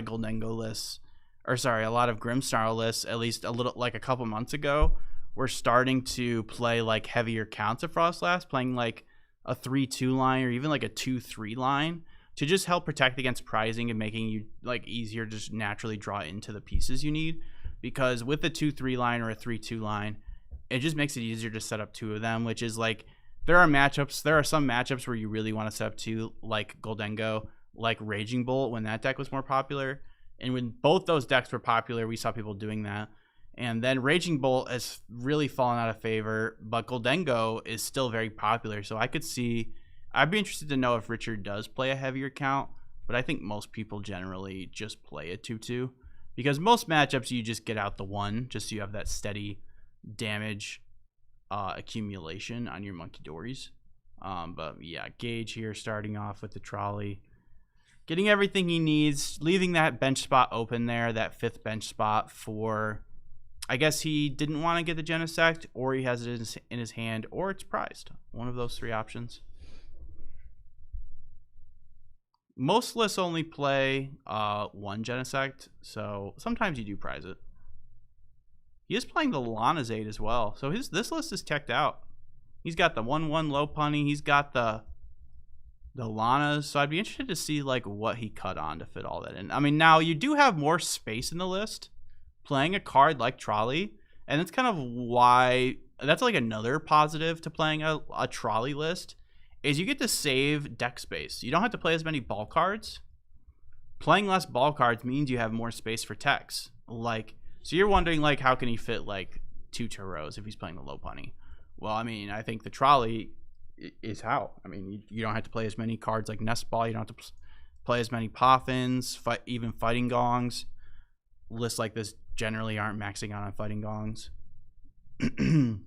Goldengo lists. A lot of Grimmsnarl lists, at least a couple months ago, were starting to play like heavier counts of Frostlass, playing like a 3-2 line or even like a 2-3 line to just help protect against prizing and making you like easier to just naturally draw into the pieces you need. Because with a 2-3 line or a 3-2 line, it just makes it easier to set up 2 of them, which is like there are some matchups where you really want to set up 2, like Goldengo, like Raging Bolt when that deck was more popular. And when both those decks were popular, we saw people doing that. And then Raging Bolt has really fallen out of favor, but Goldengo is still very popular. So I'd be interested to know if Richard does play a heavier count, but I think most people generally just play a 2-2. Because most matchups, you just get out the 1, just so you have that steady damage accumulation on your Monkey Dories. But yeah, Gage here starting off with the trolley. Getting everything he needs, leaving that bench spot open there, that 5th bench spot for, I guess he didn't want to get the Genesect, or he has it in his hand, or it's prized. One of those 3 options. Most lists only play 1 Genesect, so sometimes you do prize it. He is playing the Lanazade as well, so this list is teched out. He's got the 1-1 Lopunny, he's got the Lanas, so I'd be interested to see like what he cut on to fit all that in. I mean, now you do have more space in the list playing a card like Trolley, and that's kind of why that's like another positive to playing a Trolley list is you get to save deck space. You don't have to play as many ball cards. Playing less ball cards means you have more space for techs. Like, so you're wondering like how can he fit like 2 Turos if he's playing the Lopunny? Well, I mean, I think the Trolley is how. I mean, you don't have to play as many cards like Nest Ball. You don't have to play as many Poffins, even Fighting Gongs. Lists like this generally aren't maxing out on Fighting Gongs. It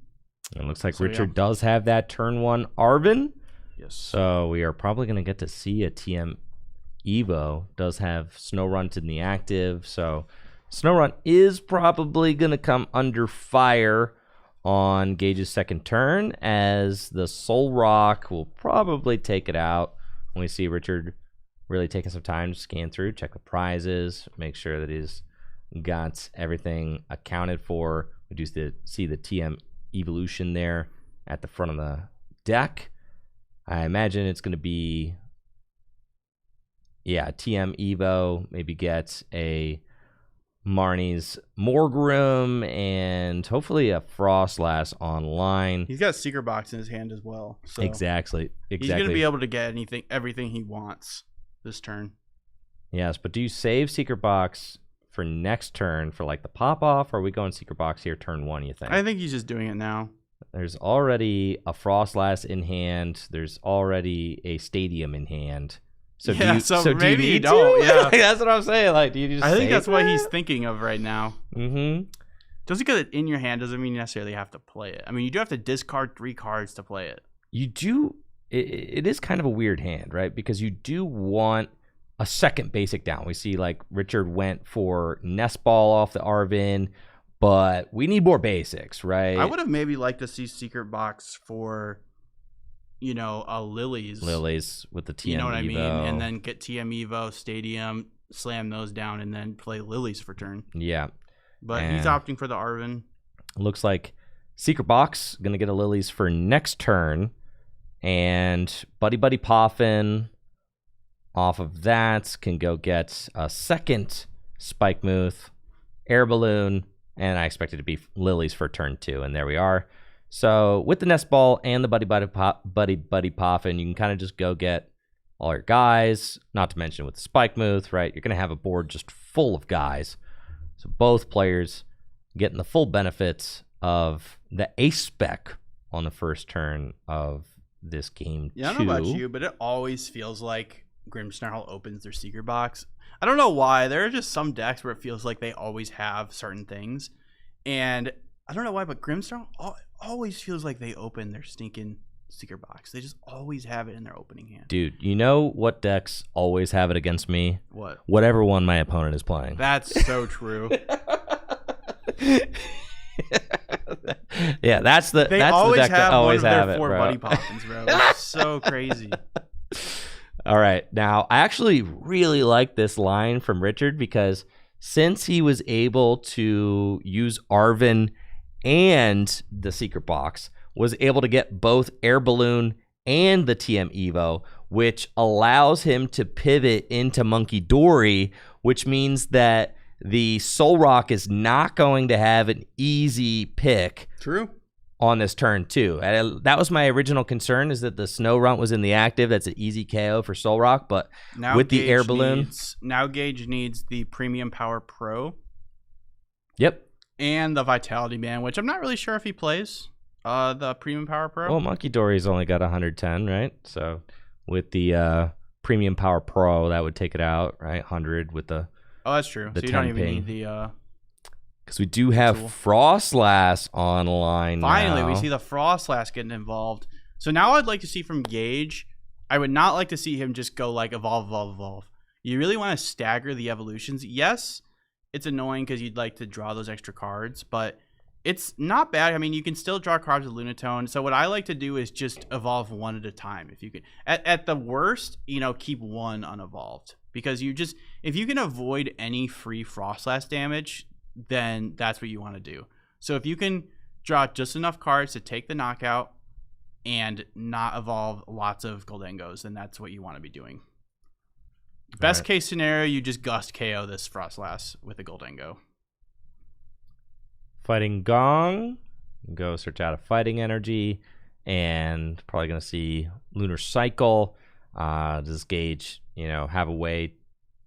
looks like Richard does have that turn 1 Arvin. Yes. So we are probably going to get to see a TM Evo. Does have Snorunt in the active, so Snorunt is probably going to come under fire on Gage's second turn, as the Soul Rock will probably take it out. When we see Richard really taking some time to scan through, check the prizes, make sure that he's got everything accounted for. We do see the TM Evolution there at the front of the deck. I imagine it's going to be, TM Evo, maybe get a Marnie's Morgroom, and hopefully a Frostlass online. He's got a Secret Box in his hand as well. So Exactly. he's going to be able to get everything he wants this turn. Yes, but do you save Secret Box for next turn for like the pop-off, or are we going Secret Box here turn 1, you think? I think he's just doing it now. There's already a Frostlass in hand. There's already a Stadium in hand. So yeah, so maybe you you don't. Yeah, that's what I'm saying. Like, do you just? I think that's what that? he's thinking of right now. Mm-hmm. Just because it's in your hand doesn't mean you necessarily have to play it. I mean, you do have to discard 3 cards to play it. You do. It is kind of a weird hand, right? Because you do want a second basic down. We see like Richard went for Nest Ball off the Arvin, but we need more basics, right? I would have maybe liked to see Secret Box for, Lilies. Lilies with the TM You know what Evo. I mean? And then get TM Evo, Stadium, slam those down, and then play Lilies for turn. Yeah. But he's opting for the Arvin. Looks like Secret Box going to get a Lilies for next turn. And Buddy Poffin off of that can go get a second Spike Muth, Air Balloon, and I expect it to be Lilies for turn 2. And there we are. So with the Nest Ball and the Buddy Poffin, you can kind of just go get all your guys, not to mention with the Spike Muth, right? You're going to have a board just full of guys. So both players getting the full benefits of the ace spec on the first turn of this game. Yeah, I don't know about you, but it always feels like Grimmsnarl opens their Secret Box. I don't know why. There are just some decks where it feels like they always have certain things. And I don't know why, but Grimmsnarl always feels like they open their stinking Secret Box. They just always have it in their opening hand. Dude, you know what decks always have it against me? What? Whatever one my opponent is playing. That's so true. Yeah, that's the They that's always the deck that have always one of have their it, 4 bro. Buddy Poffins, bro. It's so crazy. All right, now I actually really like this line from Richard, because since he was able to use Arvin and the Secret Box, was able to get both Air Balloon and the TM Evo, which allows him to pivot into Monkey Dory, which means that the Soul Rock is not going to have an easy pick. True. On this turn too. And that was my original concern, is that the Snorunt was in the active. That's an easy KO for Soul Rock, but Now with the Gage Air Balloon. Now Gage needs the Premium Power Pro. Yep. And the Vitality Band, which I'm not really sure if he plays. The Premium Power Pro. Well, Monkey Dory's only got 110, right? So with the Premium Power Pro, that would take it out, right? 100 with the that's true. the So you don't 10 even ping. need the because we do have tool. Frostlass online. Finally, now. we see the Frostlass getting involved. So now I'd like to see from Gage. I would not like to see him just go like evolve. You really want to stagger the evolutions. Yes, it's annoying because you'd like to draw those extra cards, but it's not bad. I mean, you can still draw cards with Lunatone. So what I like to do is just evolve one at a time. If you can, at the worst, keep one unevolved, because if you can avoid any free Frostlass damage, then that's what you want to do. So if you can draw just enough cards to take the knockout and not evolve lots of Goldengos, then that's what you want to be doing. Best case scenario, you just Gust KO this Frostlass with a Goldengo. Fighting Gong. Go search out a Fighting Energy, and probably going to see Lunar Cycle. Does Gage, have a way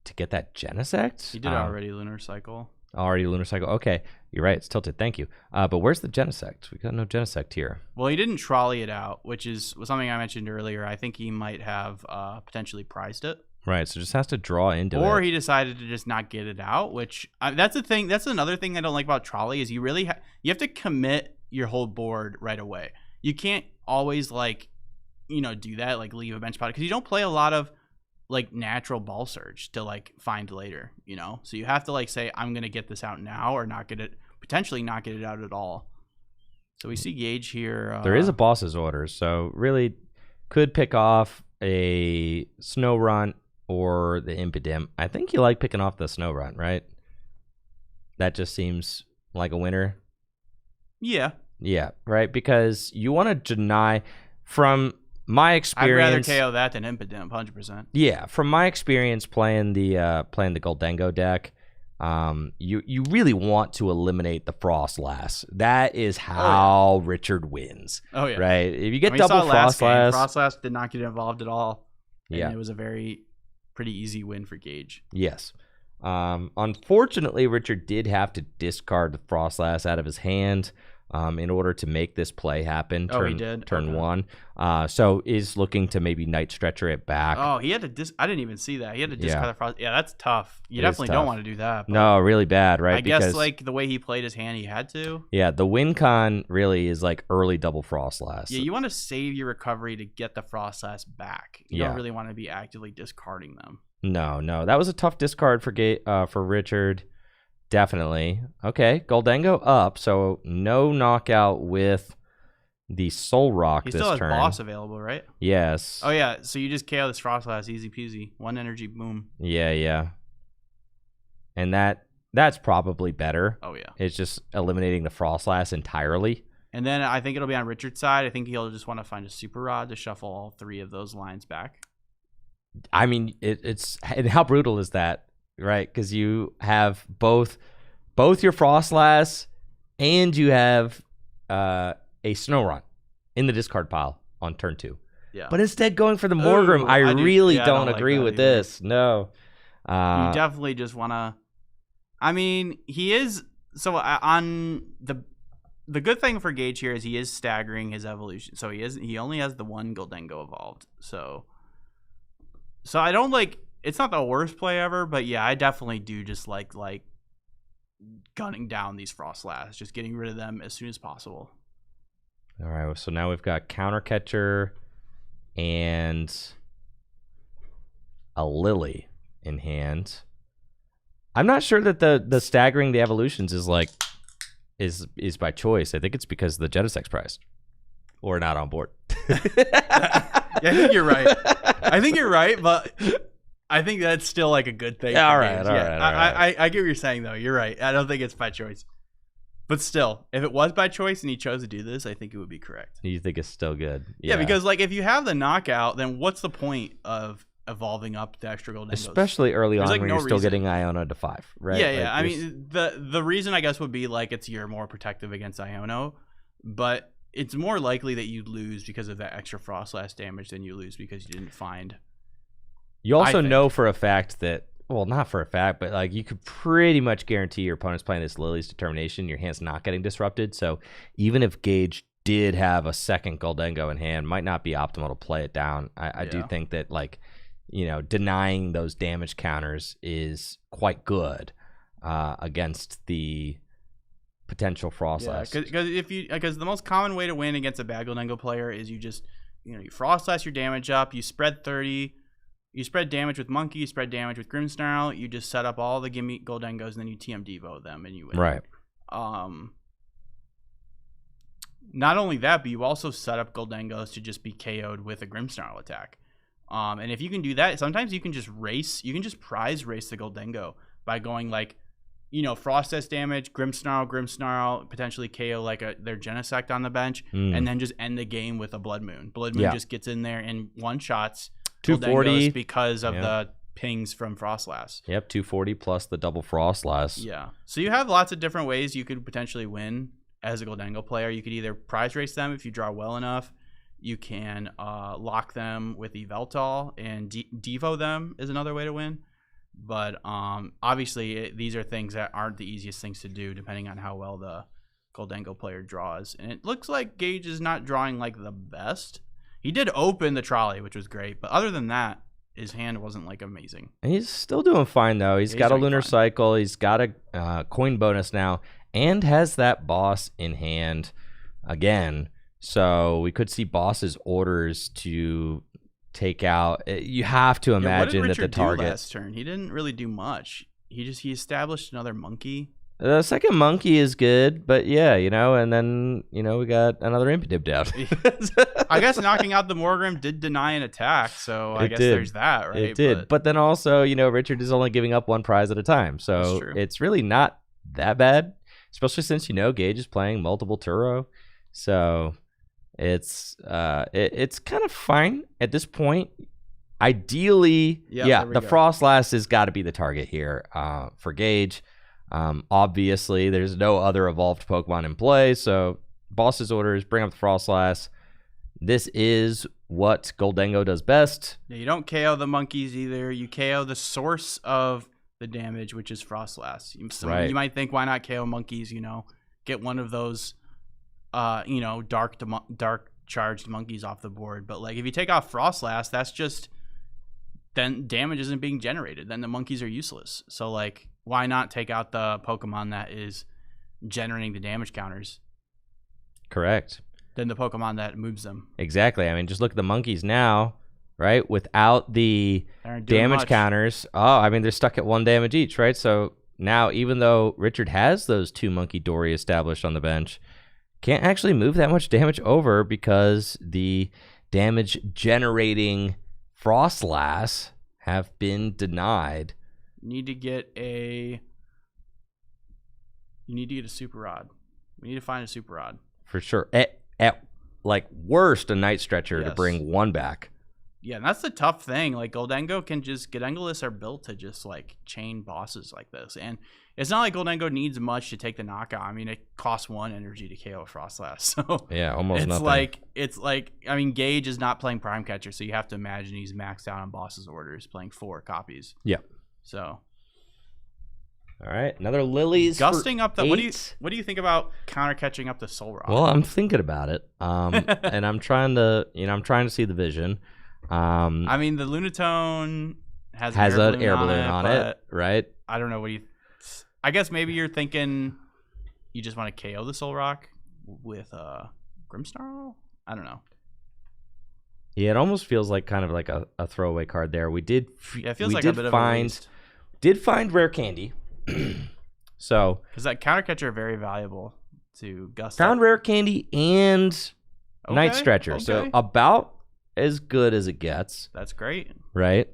to get that Genesect? He did already Lunar Cycle. Already Lunar Cycle. Okay, you're right. It's tilted. Thank you. But where's the Genesect? We got no Genesect here. Well, he didn't trolley it out, which is something I mentioned earlier. I think he might have potentially prized it. Right, so just has to draw into it. Or he decided to just not get it out, which that's the thing. That's another thing I don't like about trolley, is you really you have to commit your whole board right away. You can't always do that, like leave a bench spot, because you don't play a lot of like natural Ball Surge to like find later, so you have to like say, I'm gonna get this out now, or potentially not get it out at all. So we see Gage here. There is a boss's order, so really could pick off a Snorunt or the Impidimp. I think you like picking off the Snorunt, right? That just seems like a winner. Yeah, right, because you want to deny, from my experience, I'd rather KO that than Impidimp, 100%. Yeah, from my experience playing the Goldengo deck, you really want to eliminate the Frostlass. That is how Richard wins. Oh yeah, right. If you get double Frostlass, Frostlass did not get involved at all. And yeah, it was a pretty easy win for Gage. Yes. Unfortunately, Richard did have to discard the Frostlass out of his hand in order to make this play happen. He did? Turn Okay. 1. So is looking to maybe Night Stretcher it back. Oh, he had to I didn't even see that. He had to discard the Frost. Yeah, that's tough. You It definitely is don't tough. want to do that. But No, really bad, right? I guess like the way he played his hand, he had to. Yeah, the win con really is like early double Frostlass. Yeah, you want to save your recovery to get the Frostlass back. You Yeah. don't really want to be actively discarding them. No, that was a tough discard for Richard. Definitely. Okay, Goldengo up, so no knockout with the Soul Rock He this still has turn. boss available, right? Yes. Oh yeah, so you just KO this Frostlass, easy peasy. 1 energy, boom. Yeah. And that's probably better. Oh yeah. It's just eliminating the Frostlass entirely. And then I think it'll be on Richard's side. I think he'll just want to find a Super Rod to shuffle all 3 of those lines back. I mean, it's and how brutal is that, right? Because you have both your Frostlass and you have a Snorunt in the discard pile on turn 2. Yeah. But instead going for the Morgrim, Ooh, I really I don't like agree that with either. this. No. You definitely just want to. I mean, he is on the good thing for Gage here is he is staggering his evolution. So he only has the 1 Goldengo evolved. So I don't like. It's not the worst play ever, but yeah, I definitely do just like gunning down these Frostlass, just getting rid of them as soon as possible. All right, so now we've got Counter Catcher and a Lily in hand. I'm not sure that the staggering the evolutions is by choice. I think it's because the Genesect prize. Or not on board. Yeah, I think you're right. But I think that's still like a good thing. Yeah, for all right, games. all Yeah, right. I get what you're saying though. You're right. I don't think it's by choice. But still, if it was by choice and he chose to do this, I think it would be correct. You think it's still good? Yeah, because like if you have the knockout, then what's the point of evolving up the extra Goldengos? Especially early on like when no you're still reason. getting Iona to 5, right? Yeah, Like, yeah. I mean, the reason I guess would be like you're more protective against Iono, but it's more likely that you lose because of that extra Frostlass damage than you lose because you didn't find. you also I think. know for a fact that, well, not for a fact, but like you could pretty much guarantee your opponent's playing this Lily's Determination, your hand's not getting disrupted. So even if Gage did have a second Goldengo in hand, might not be optimal to play it down. I do think that like, denying those damage counters is quite good against the potential Frostlass. Because the most common way to win against a bad Goldengo player is you just you Frostlass your damage up, you spread 30, you spread damage with Monkey, you spread damage with Grimmsnarl, you just set up all the gimme Goldengos and then you TM Devo them and you win. Right. Not only that, but you also set up Goldengos to just be KO'd with a Grimmsnarl attack. And if you can do that, sometimes you can just prize race the Goldengo by going like, Frostlass damage, Grimmsnarl, potentially KO like their Genesect on the bench, and then just end the game with a Blood Moon. Blood Moon just gets in there and one-shots 240 because of the pings from Frostlass. Yep, 240 plus the double Frostlass. Yeah. So you have lots of different ways you could potentially win as a Goldengo player. You could either prize race them if you draw well enough. You can lock them with Yveltal, and Devo them is another way to win. But obviously, these are things that aren't the easiest things to do, depending on how well the Goldengo player draws. And it looks like Gage is not drawing like the best. He did open the trolley, which was great, but other than that, his hand wasn't like amazing. He's still doing fine though. He's got a Lunar Cycle. He's got a coin bonus now, and has that boss in hand again. So we could see boss's orders to take out. You have to imagine what did that the Richard target. do last turn? He didn't really do much. He established another monkey. The second monkey is good, but yeah, and then we got another Impidimp down. I guess knocking out the Morgrim did deny an attack, so I guess there's that, right? It did, but then also, Richard is only giving up one prize at a time, so it's really not that bad, especially since Gage is playing multiple Turo, so it's kind of fine at this point. Ideally, the Frostlass has got to be the target here for Gage. Obviously, there's no other evolved Pokemon in play, so boss's orders, bring up the Frostlass. This is what Goldengo does best. Yeah, you don't KO the monkeys either. You KO the source of the damage, which is Frostlass. You might think, why not KO monkeys? Get one of those, dark charged monkeys off the board. But like, if you take off Frostlass, that's just then damage isn't being generated. Then the monkeys are useless. So like, why not take out the Pokemon that is generating the damage counters? Correct. Than the Pokemon that moves them. Exactly. I mean, just look at the monkeys now, right? Without the damage counters. Oh, I mean, they're stuck at 1 damage each, right? So now, even though Richard has those 2 Monkey Dory established on the bench, can't actually move that much damage over because the damage generating Frostlass have been denied. You need to get a Super Rod. We need to find a Super Rod. For sure. At like worst, a Night Stretcher to bring 1 back. Yeah, and that's the tough thing. Like, Goldengo are built to just like chain bosses like this. And it's not like Goldengo needs much to take the knockout. I mean, it costs 1 energy to KO Frostlass. So yeah, almost nothing. I mean, Gage is not playing Prime Catcher, so you have to imagine he's maxed out on boss's orders, playing 4 copies. Yeah. So all right, another Lilies. Gusting up the what do you think about counter catching up the Soul Rock? Well, I'm thinking about it. And I'm trying to see the vision. I mean, the Lunatone has an air balloon on it, right? I don't know I guess maybe you're thinking you just want to KO the Soul Rock with Grimmsnarl? I don't know. Yeah, it almost feels like kind of like a throwaway card there. It feels like a bit of a waste. Did find Rare Candy. So because that counter catcher are very valuable to Gust. Found Rare Candy and Night Stretcher. Okay. So about as good as it gets. That's great. Right?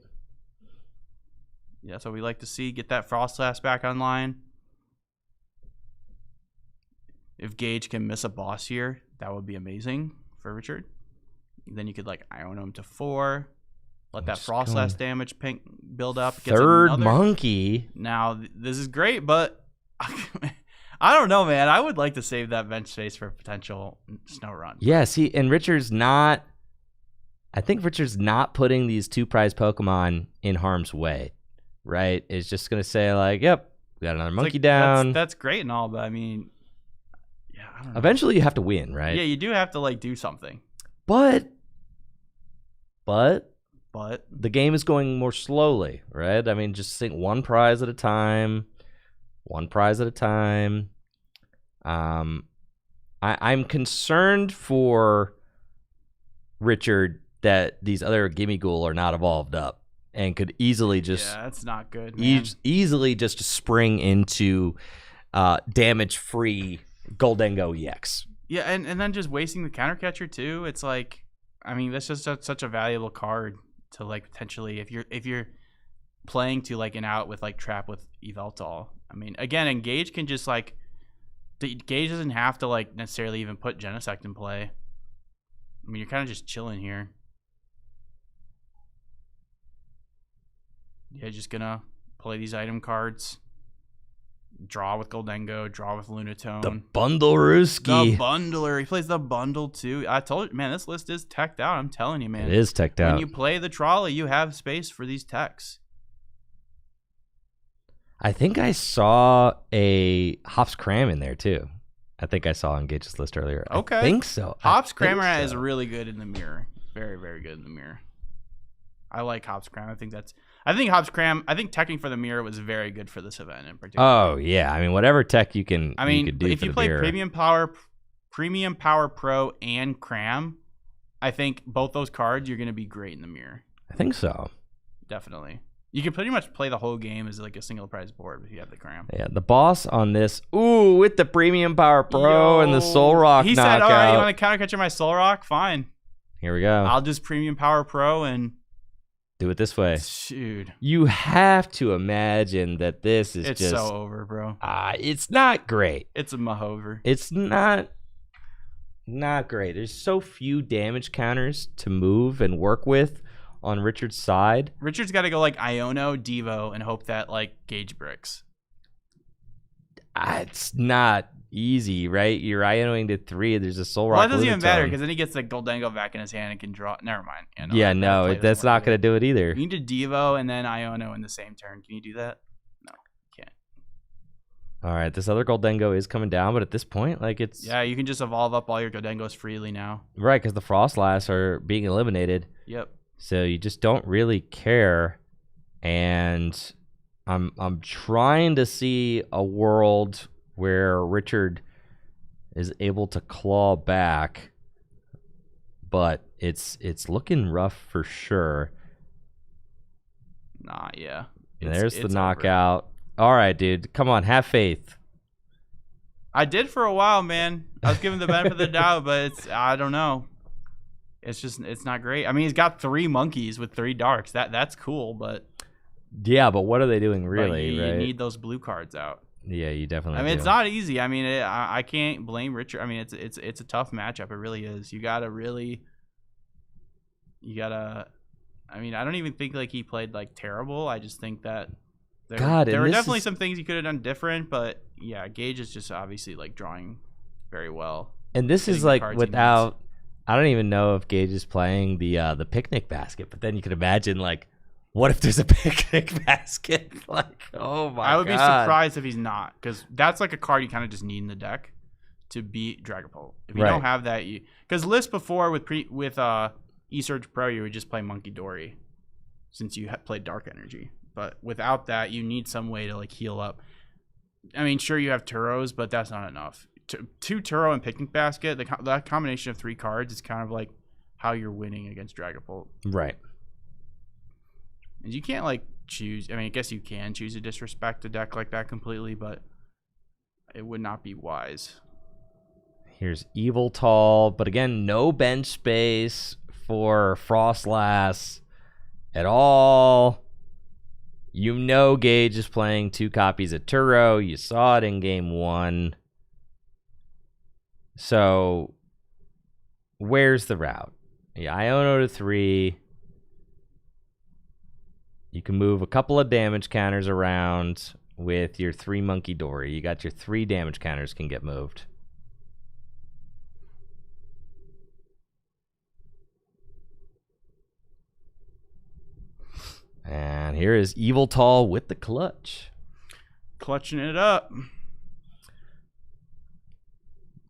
Yeah, so we like to see get that Frostlass back online. If Gage can miss a boss here, that would be amazing for Richard. Then you could like Iron him to 4. Let that Frostlass damage build up. Third monkey. Now, this is great, but I don't know, man. I would like to save that bench space for a potential snow run. Yeah, see, and I think Richard's not putting these 2 prize Pokemon in harm's way, right? It's just going to say, like, yep, we got another monkey down. That's great and all, but I mean, yeah, I don't know. Eventually you have to win, right? Yeah, you do have to, like, do something. But the game is going more slowly, right? I mean, just think 1 prize at a time. 1 prize at a time. I'm concerned for Richard that these other Gimmighoul are not evolved up and could easily just... Yeah, that's not good, man. Easily just spring into damage-free Goldengo EX. Yeah, and then just wasting the counter catcher too. It's like, I mean, that's just such a valuable card to like potentially if you're playing to like an out with like trap with Yveltal. I mean, again, Engage can just like Gage doesn't have to like necessarily even put Genesect in play. I mean, you're kind of just chilling here. Yeah, just gonna play these item cards. Draw with Goldengo, draw with Lunatone. The Bundlerooski. The Bundler. He plays the Bundle too. I told you, man, this list is teched out. I'm telling you, man. It is teched out. When you play the trolley, you have space for these techs. I think I saw a Hops Cram in there too. I think I saw on Gage's list earlier. Okay. I think so. Hops Crammer is really good in the mirror. Very, very good in the mirror. I like Hops Cram. I think teching for the mirror was very good for this event in particular. Oh yeah, I mean whatever tech you can. I mean, you could do if you play mirror. Premium Power, Premium Power Pro and Cram, I think both those cards, you're going to be great in the mirror. I think so. Definitely. You can pretty much play the whole game as like a single prize board if you have the Cram. Yeah, the boss on this, with the Premium Power Pro and the Soul Rock He knockout. said, all right, you want to counter catch my Soul Rock? Fine. Here we go. I'll just Premium Power Pro and do it this way. Dude. You have to imagine that this is It's just so over, bro. It's not great. It's a mahover. It's not great. There's so few damage counters to move and work with on Richard's side. Richard's got to go like Iono, Devo, and hope that like Gauge bricks. It's not easy, right? You're Ionoing to 3. There's a Soul Rock. Well, that doesn't even matter Lunatone. because then he gets like Goldengo back in his hand and can draw. Never mind. That's not going to do it either. You need to Devo and then Iono in the same turn. Can you do that? No, can't. All right, this other Goldengo is coming down, but at this point, like it's... Yeah, you can just evolve up all your Goldengos freely now. Right, because the Frostlass are being eliminated. Yep. So you just don't really care. And I'm trying to see a world where Richard is able to claw back, but it's looking rough for sure. Nah, yeah. There's the it's knockout. All right, dude. Come on, have faith. I did for a while, man. I was giving the benefit of the doubt, but I don't know. It's not great. I mean, he's got 3 monkeys with 3 darks. That's cool, but yeah, but what are they doing really? You right? need those blue cards out. Yeah, you definitely. I mean, do. it's not easy. I mean, I can't blame Richard. I mean, it's a tough matchup. It really is. You gotta. I mean, I don't even think like he played like terrible. I just think that there were definitely some things he could have done different. But yeah, Gage is just obviously like drawing very well. And this is like without. I don't even know if Gage is playing the picnic basket, but then you can imagine like, what if there's a picnic basket? Like, oh my god! I would be surprised if he's not, because that's like a card you kind of just need in the deck to beat Dragapult. If you don't have that, because list before with E-Surge Pro, you would just play Monkey Dory, since you played Dark Energy. But without that, you need some way to like heal up. I mean, sure you have Turos, but that's not enough. 2 Turo and Picnic Basket, that combination of 3 cards is kind of like how you're winning against Dragapult. Right. And you can't like choose. I mean, I guess you can choose to disrespect a deck like that completely, but it would not be wise. Here's Evil Tall, but again, no bench space for Frostlass at all. You know Gage is playing 2 copies of Turo. You saw it in game 1. So, where's the route? Yeah, Iono to 3. You can move a couple of damage counters around with your 3 Monkey Dory. You got your 3 damage counters can get moved. And here is Evil Tall with the clutch. Clutching it up.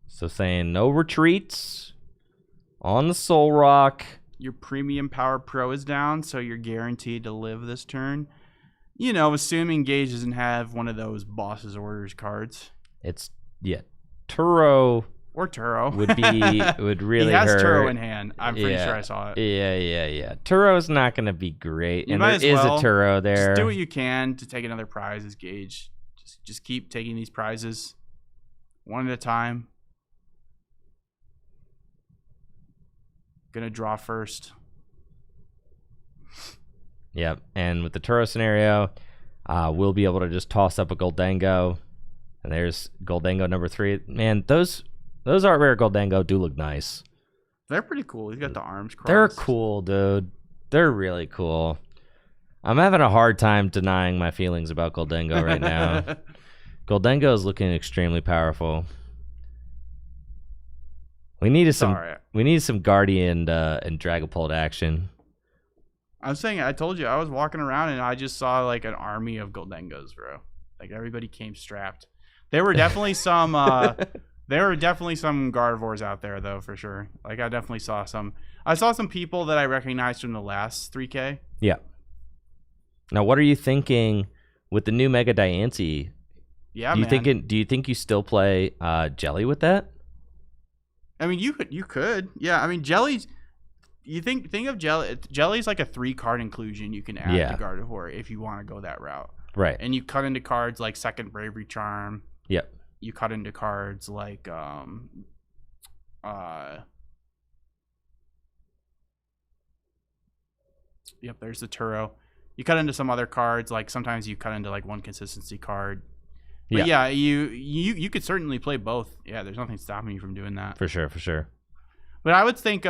So saying no retreats on the Soul Rock. Your Premium Power Pro is down, so you're guaranteed to live this turn. You know, assuming Gage doesn't have one of those Boss's Orders cards. It's, Turo or Turo would really he has hurt. Turo in hand. I'm pretty sure I saw it. Yeah. Turo's not going to be great, You and might there as is well a Turo there. Just do what you can to take another prize as Gage. Just keep taking these prizes one at a time. Gonna draw first. Yep, and with the Turo scenario, we'll be able to just toss up a Goldengo, and there's Goldengo number 3. Man, those art rare Goldengo do look nice. They're pretty cool. He's got the arms crossed. They're cool, dude. They're really cool. I'm having a hard time denying my feelings about Goldengo right now. Goldengo is looking extremely powerful. We needed some Guardian and Dragapult action. I'm saying, I told you, I was walking around and I just saw like an army of Goldengos, bro. Like everybody came strapped. There were definitely some Gardevoirs out there though, for sure. Like I definitely saw some. I saw some people that I recognized from the last 3K. Yeah. Now, what are you thinking with the new Mega Diancie? Yeah, do you think you still play Jelly with that? I mean, you could. Yeah, I mean, Jelly's. You think of Jelly. Jelly's like a 3-card inclusion you can add to Gardevoir if you want to go that route. Right. And you cut into cards like Second Bravery Charm. Yep. You cut into cards like Yep, there's the Turo. You cut into some other cards, like sometimes you cut into like one consistency card. But yeah, you could certainly play both. Yeah, there's nothing stopping you from doing that. For sure. But I would think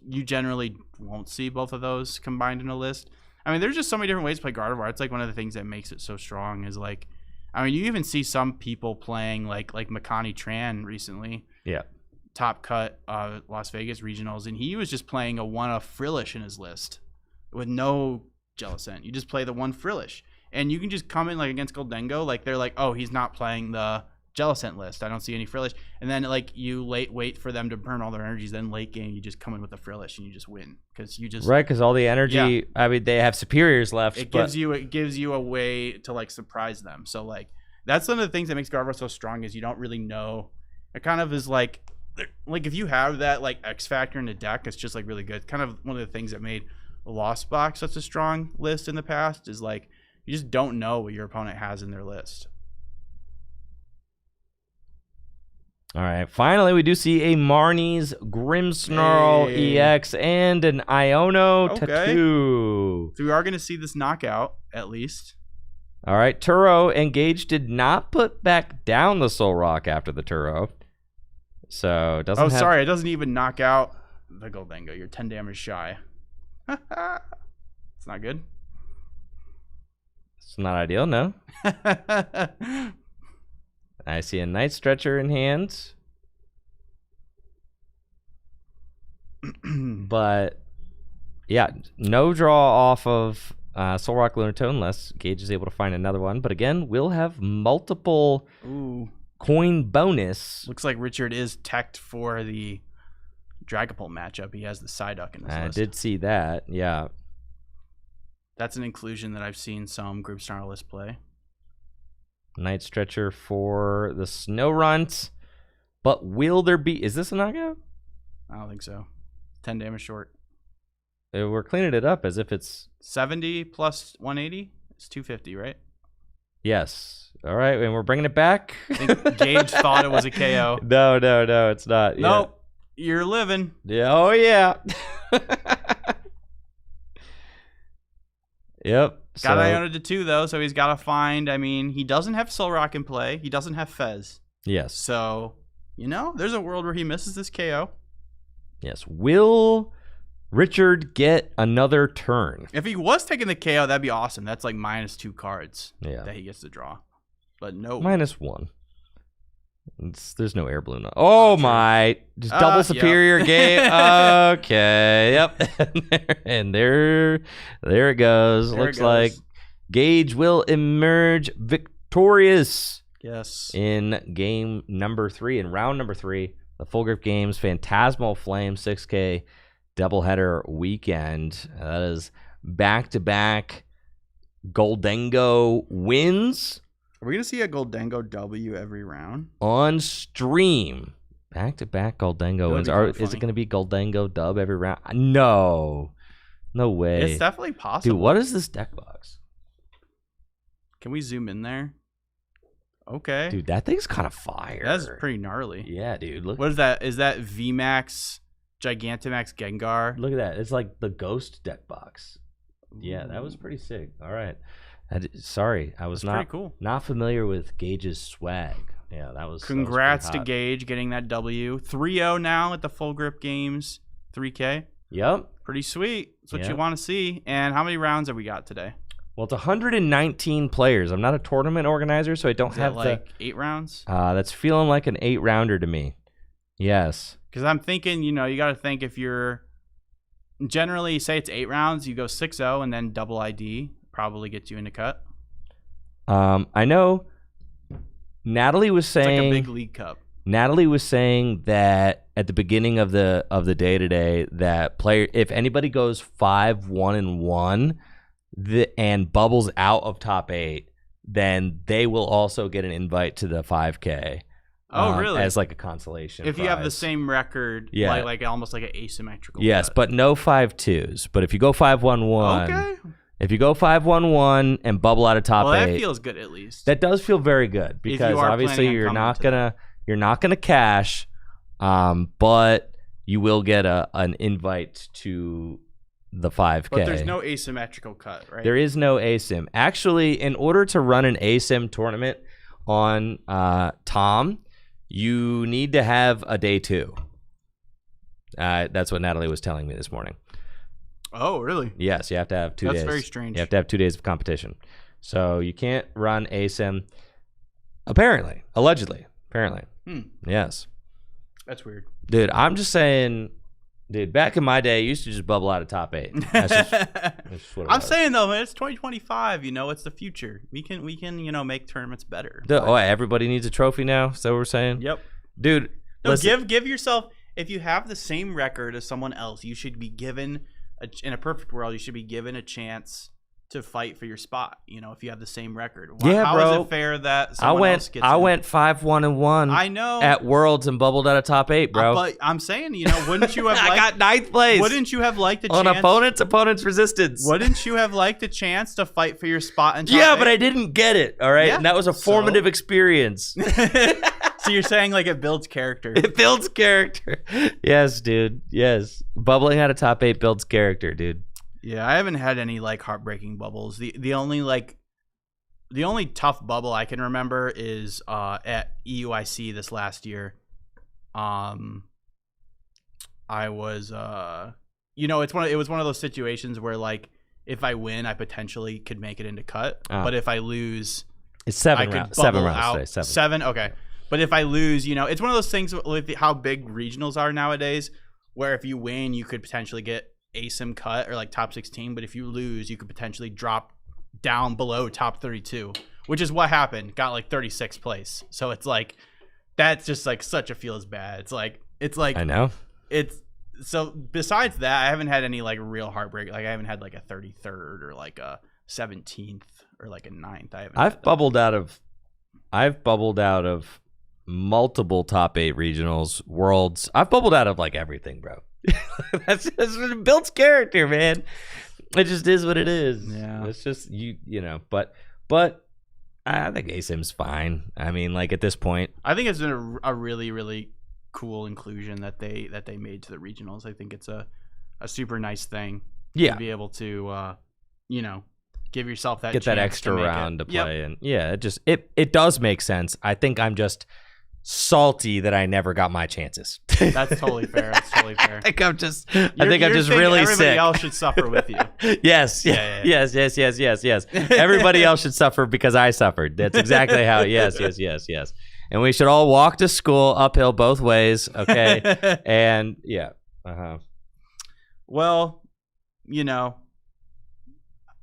you generally won't see both of those combined in a list. I mean, there's just so many different ways to play Gardevoir. It's like one of the things that makes it so strong is like, I mean, you even see some people playing like Makani Tran recently. Yeah. Top cut Las Vegas regionals, and he was just playing a 1-of Frillish in his list with no Jellicent. You just play the 1 Frillish. And you can just come in like against Goldengo, like they're like, oh, he's not playing the Jellicent list. I don't see any Frillish. And then like you wait for them to burn all their energies. Then late game, you just come in with a Frillish and you just win because you just because all the energy. I mean, they have superiors left. It gives you a way to like surprise them. So like that's one of the things that makes Gardevoir so strong is you don't really know. It kind of is like if you have that like X factor in the deck, it's just like really good. Kind of one of the things that made Lost Box such a strong list in the past is like you just don't know what your opponent has in their list. All right. Finally, we do see a Marnie's Grimmsnarl EX and an Iono Tattoo. So we are going to see this knockout, at least. All right. Turo Engage did not put back down the Soul Rock after the Turo. So it doesn't sorry. It doesn't even knock out the Goldengo. You're 10 damage shy. It's not good. It's not ideal, no. I see a Night Stretcher in hand. But, yeah, no draw off of Soul Rock Lunatone unless Gage is able to find another one. But again, we'll have multiple coin bonus. Looks like Richard is teched for the Dragapult matchup. He has the Psyduck in his list. I did see that, yeah. That's an inclusion that I've seen some Group Star lists play. Night Stretcher for the Snow Runt. But will there be... Is this a knockout? I don't think so. 10 damage short. We're cleaning it up as if it's... 70 plus 180? It's 250, right? Yes. All right, and we're bringing it back. I think Gage thought it was a KO. No, it's not. Nope. Yeah. You're living. Yeah. Oh, yeah. Yep. Got Iono to 2 though, so he's got to find. I mean, he doesn't have Soul Rock in play. He doesn't have Fez. Yes. So, there's a world where he misses this KO. Yes. Will Richard get another turn? If he was taking the KO, that'd be awesome. That's like -2 cards that he gets to draw. But no. -1. There's no air balloon. Oh my! Just double superior game. Okay. Yep. and there it goes. Looks like Gage will emerge victorious. Yes. In game number 3, in round number 3, the Full Grip Games Phantasmal Flames 6K doubleheader weekend. That is back-to-back Goldengo wins. Are we going to see a Goldengo W every round? On stream. Back-to-back Goldengo wins. Is it going to be Goldengo dub every round? No. No way. It's definitely possible. Dude, what is this deck box? Can we zoom in there? Okay. Dude, that thing's kind of fire. That's pretty gnarly. Yeah, dude. Look. What is that? Is that VMAX Gigantamax Gengar? Look at that. It's like the Ghost deck box. Yeah, that was pretty sick. All right. Sorry, I was not familiar with Gage's swag. Yeah, that was. Congrats to Gage getting that W. 3-0 now at the Full Grip Games 3K. Yep. Pretty sweet. That's what you want to see. And how many rounds have we got today? Well, it's 119 players. I'm not a tournament organizer, so I don't have like 8 rounds. That's feeling like an 8-rounder to me. Yes. Because I'm thinking, you got to think if you're generally say it's 8 rounds, you go 6-0 and then double ID. Probably gets you into cut. I know Natalie was saying it's like a big league cup. Natalie was saying that at the beginning of the day today that if anybody goes 5-1-1 and bubbles out of top 8, then they will also get an invite to the 5K. Oh, really? As like a consolation If you have the prize. same record, Yeah. like almost like an asymmetrical. Yes, cut. but no 5-2s. But if you go 5-1-1, Okay. if you go 5-1-1 and bubble out of top Well, 8, that feels good at least. that does feel very good because are obviously planning on you're not gonna cash, but you will get an invite to the 5K. But there's no asymmetrical cut, right? There is no ASIM. Actually, in order to run an ASIM tournament on Tom, you need to have a day 2. That's what Natalie was telling me this morning. Oh, really? Yes, you have to have 2 days. That's very strange. You have to have 2 days of competition. So you can't run ASIM, apparently. Allegedly. Apparently. Yes. That's weird. Dude, I'm just saying, dude, back in my day, you used to just bubble out of top 8. That's just what it I'm was. saying though, man, it's 2025. You know, it's the future. We can make tournaments better. Everybody needs a trophy now? Is that what we're saying? Yep. Dude, No, listen. give yourself. If you have the same record as someone else, you should be given in a perfect world. You should be given a chance to fight for your spot. You know, if you have the same record. How bro. is it fair that someone else gets? I in? went 5-1-1. I know at Worlds and bubbled out of top 8, bro. But I'm saying, wouldn't you have? I got 9th place. Wouldn't you have liked the on chance? opponent's resistance? Wouldn't you have liked a chance to fight for your spot in top Yeah, 8? but I didn't get it. All right, Yeah, and that was a formative experience. So you're saying like it builds character. It builds character. Yes, dude. Yes, bubbling out of top 8 builds character, dude. Yeah, I haven't had any like heartbreaking bubbles. The only tough bubble I can remember is at EUIC this last year. I was it was one of those situations where like if I win, I potentially could make it into cut, but if I lose, it's 7 I rounds. could 7 bubble rounds out. today. 7, okay. But if I lose, it's one of those things with how big regionals are nowadays, where if you win, you could potentially get ASIM cut or like top 16, but if you lose, you could potentially drop down below top 32, which is what happened. Got like 36th place. So it's like that's just like such a feels bad. It's like I know. So besides that, I haven't had any like real heartbreak. Like I haven't had like a 33rd or like a 17th or like a 9th. I've bubbled out of multiple top 8 regionals, worlds. I've bubbled out of like everything, bro. That's what it builds character, man. It just is what it is. Yeah. It's just but I think ASIM's fine. I mean, like at this point, I think it's been a really, really cool inclusion that they made to the regionals. I think it's a super nice thing. Yeah. To be able to give yourself that get that chance extra to make round it. to play in. Yeah, it does make sense. I think I'm just salty that I never got my chances. That's totally fair. That's totally fair. I think I'm just You're really everybody sick. else should suffer with you. Yes. Yeah. Yes. Everybody else should suffer because I suffered. That's exactly how. Yes. And we should all walk to school uphill both ways. Okay. And yeah. Well,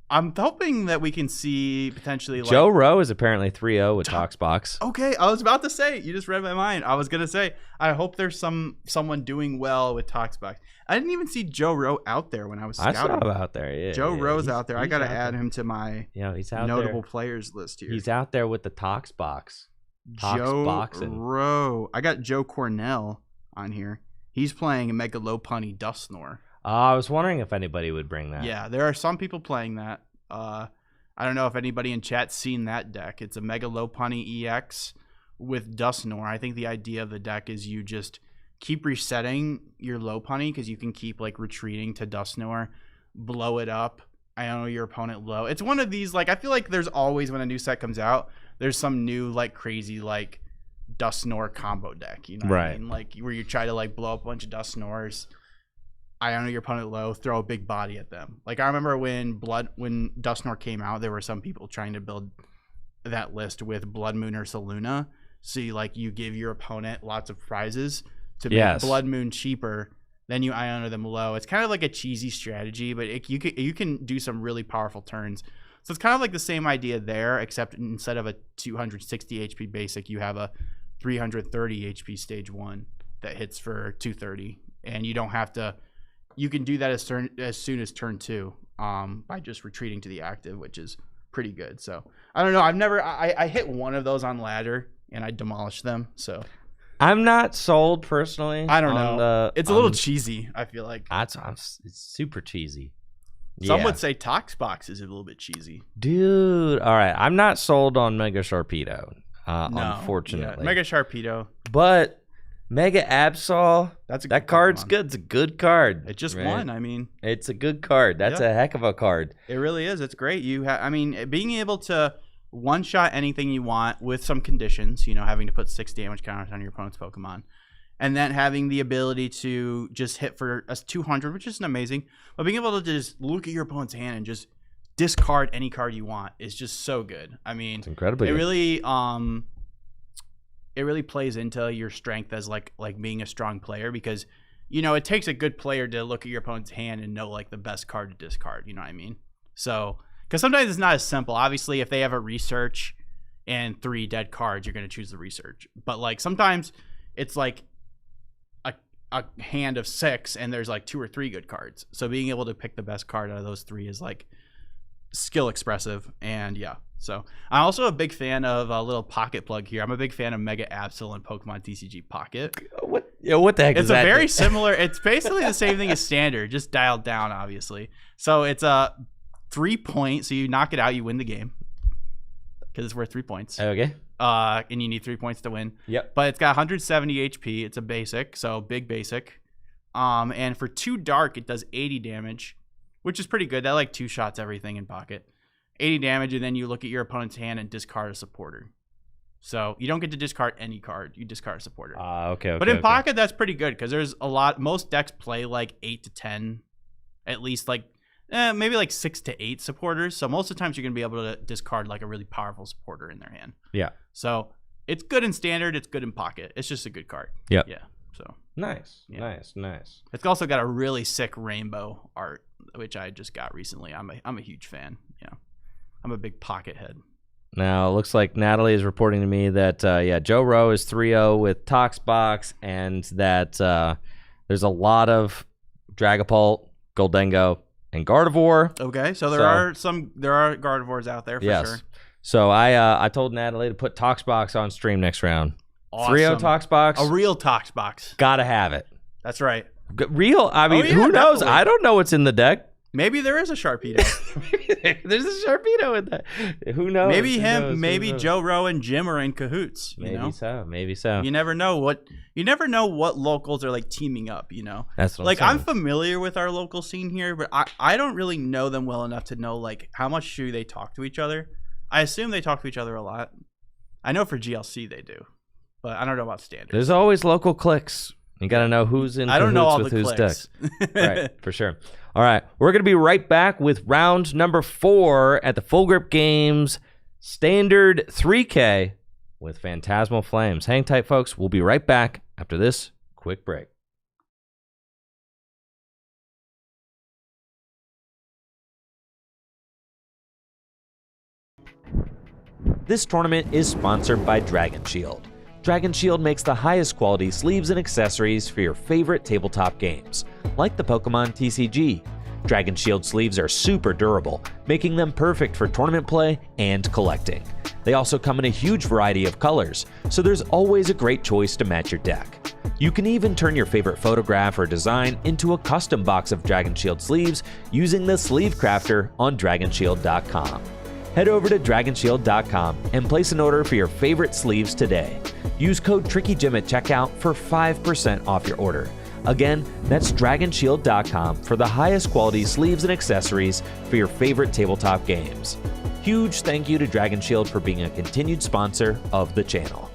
I'm hoping that we can see potentially like Joe Rowe is apparently 3-0 with Toxbox. Okay, I was about to say, you just read my mind. I was gonna say, I hope there's someone doing well with Toxbox. I didn't even see Joe Rowe out there when I was I scouting. saw him out there. Yeah, Joe Rowe's out there. I gotta out add there. him to my he's out notable there. players list here. He's out there with the Toxbox. Joe Toxboxing. Rowe. I got Joe Cornell on here. He's playing a Mega Lopunny Dustnor. I was wondering if anybody would bring that. Yeah, there are some people playing that. I don't know if anybody in chat's seen that deck. It's a Mega Lopunny EX with Dustnor. I think the idea of the deck is you just keep resetting your Lopunny because you can keep like retreating to Dustnor, blow it up. I know your opponent low. It's one of these, like, I feel like there's always, when a new set comes out, there's some new like crazy like Dustnor combo deck. You know what I mean? Like where you try to like blow up a bunch of Dustnors. I don't know your opponent low, throw a big body at them. Like I remember when Dustnor came out, there were some people trying to build that list with Blood Moon or Saluna. So you give your opponent lots of prizes to make Blood Moon cheaper, then you Iona them low. It's kind of like a cheesy strategy, but you can do some really powerful turns. So it's kind of like the same idea there, except instead of a 260 HP basic, you have a 330 HP stage 1 that hits for 230, and you don't have to. You can do that as soon as turn 2 by just retreating to the active, which is pretty good. So I don't know. I hit one of those on ladder and I demolish them. So I'm not sold personally. I don't know. It's a little cheesy, I feel like. It's super cheesy. Some would say Toxbox is a little bit cheesy. Dude, all right. I'm not sold on Mega Sharpedo, unfortunately. Yeah. Mega Sharpedo. But Mega Absol, that card's Pokemon. good. It's a good card. It just won. I mean, it's a good card. That's a heck of a card. It really is. It's great. I mean, being able to one-shot anything you want with some conditions, having to put 6 damage counters on your opponent's Pokemon, and then having the ability to just hit for a 200, which is amazing. But being able to just look at your opponent's hand and just discard any card you want is just so good. I mean, it's incredibly good. Really, it really plays into your strength as like being a strong player, because it takes a good player to look at your opponent's hand and know like the best card to discard. You know what I mean? So because sometimes it's not as simple. Obviously, if they have a research and 3 dead cards, you're going to choose the research. But like sometimes it's like a hand of 6 and there's like 2 or 3 good cards. So being able to pick the best card out of those 3 is like skill expressive. And yeah, so I'm also a big fan of a little pocket plug here. I'm a big fan of Mega Absol and Pokemon TCG Pocket. What the heck is that? It's a very similar. It's basically the same thing as Standard, just dialed down, obviously. So it's a 3 point. So you knock it out, you win the game because it's worth 3 points. Okay. And you need 3 points to win. Yep. But it's got 170 HP. It's a basic, so big basic. And for 2 dark, it does 80 damage, which is pretty good. That like 2 shots everything in pocket. 80 damage, and then you look at your opponent's hand and discard a supporter. So you don't get to discard any card. You discard a supporter. Okay. But in pocket, that's pretty good because there's a lot. Most decks play like 8 to 10, at least like maybe like 6 to 8 supporters. So most of the times you're going to be able to discard like a really powerful supporter in their hand. Yeah. So it's good in Standard. It's good in pocket. It's just a good card. Yeah. Yeah. So nice. It's also got a really sick rainbow art, which I just got recently. I'm a huge fan. Yeah. I'm a big pocket head. Now, it looks like Natalie is reporting to me that, Joe Rowe is 3-0 with Toxbox, and that there's a lot of Dragapult, Goldengo, and Gardevoir. Okay, so there are Gardevoirs out there for sure. So I told Natalie to put Toxbox on stream next round. Awesome. 3-0 Toxbox. A real Toxbox. Gotta have it. That's right. Real? I mean, who knows? Definitely. I don't know what's in the deck. Maybe there is a Sharpedo. There's a Sharpedo in that. Who knows? Maybe Joe Rowe and Jim are in cahoots. Maybe so. You never know what locals are like teaming up. That's what like I'm saying. I'm familiar with our local scene here, but I don't really know them well enough to know like how much do they talk to each other. I assume they talk to each other a lot. I know for GLC they do, but I don't know about Standard. There's always local cliques. You got to know who's in cahoots with whose deck. Right, for sure. All right, we're going to be right back with round number 4 at the Full Grip Games Standard 3K with Phantasmal Flames. Hang tight, folks. We'll be right back after this quick break. This tournament is sponsored by Dragon Shield. Dragon Shield makes the highest quality sleeves and accessories for your favorite tabletop games, like the Pokemon TCG. Dragon Shield sleeves are super durable, making them perfect for tournament play and collecting. They also come in a huge variety of colors, so there's always a great choice to match your deck. You can even turn your favorite photograph or design into a custom box of Dragon Shield sleeves using the Sleeve Crafter on DragonShield.com. Head over to DragonShield.com and place an order for your favorite sleeves today. Use code TrickyJim at checkout for 5% off your order. Again, that's DragonShield.com for the highest quality sleeves and accessories for your favorite tabletop games. Huge thank you to Dragon Shield for being a continued sponsor of the channel.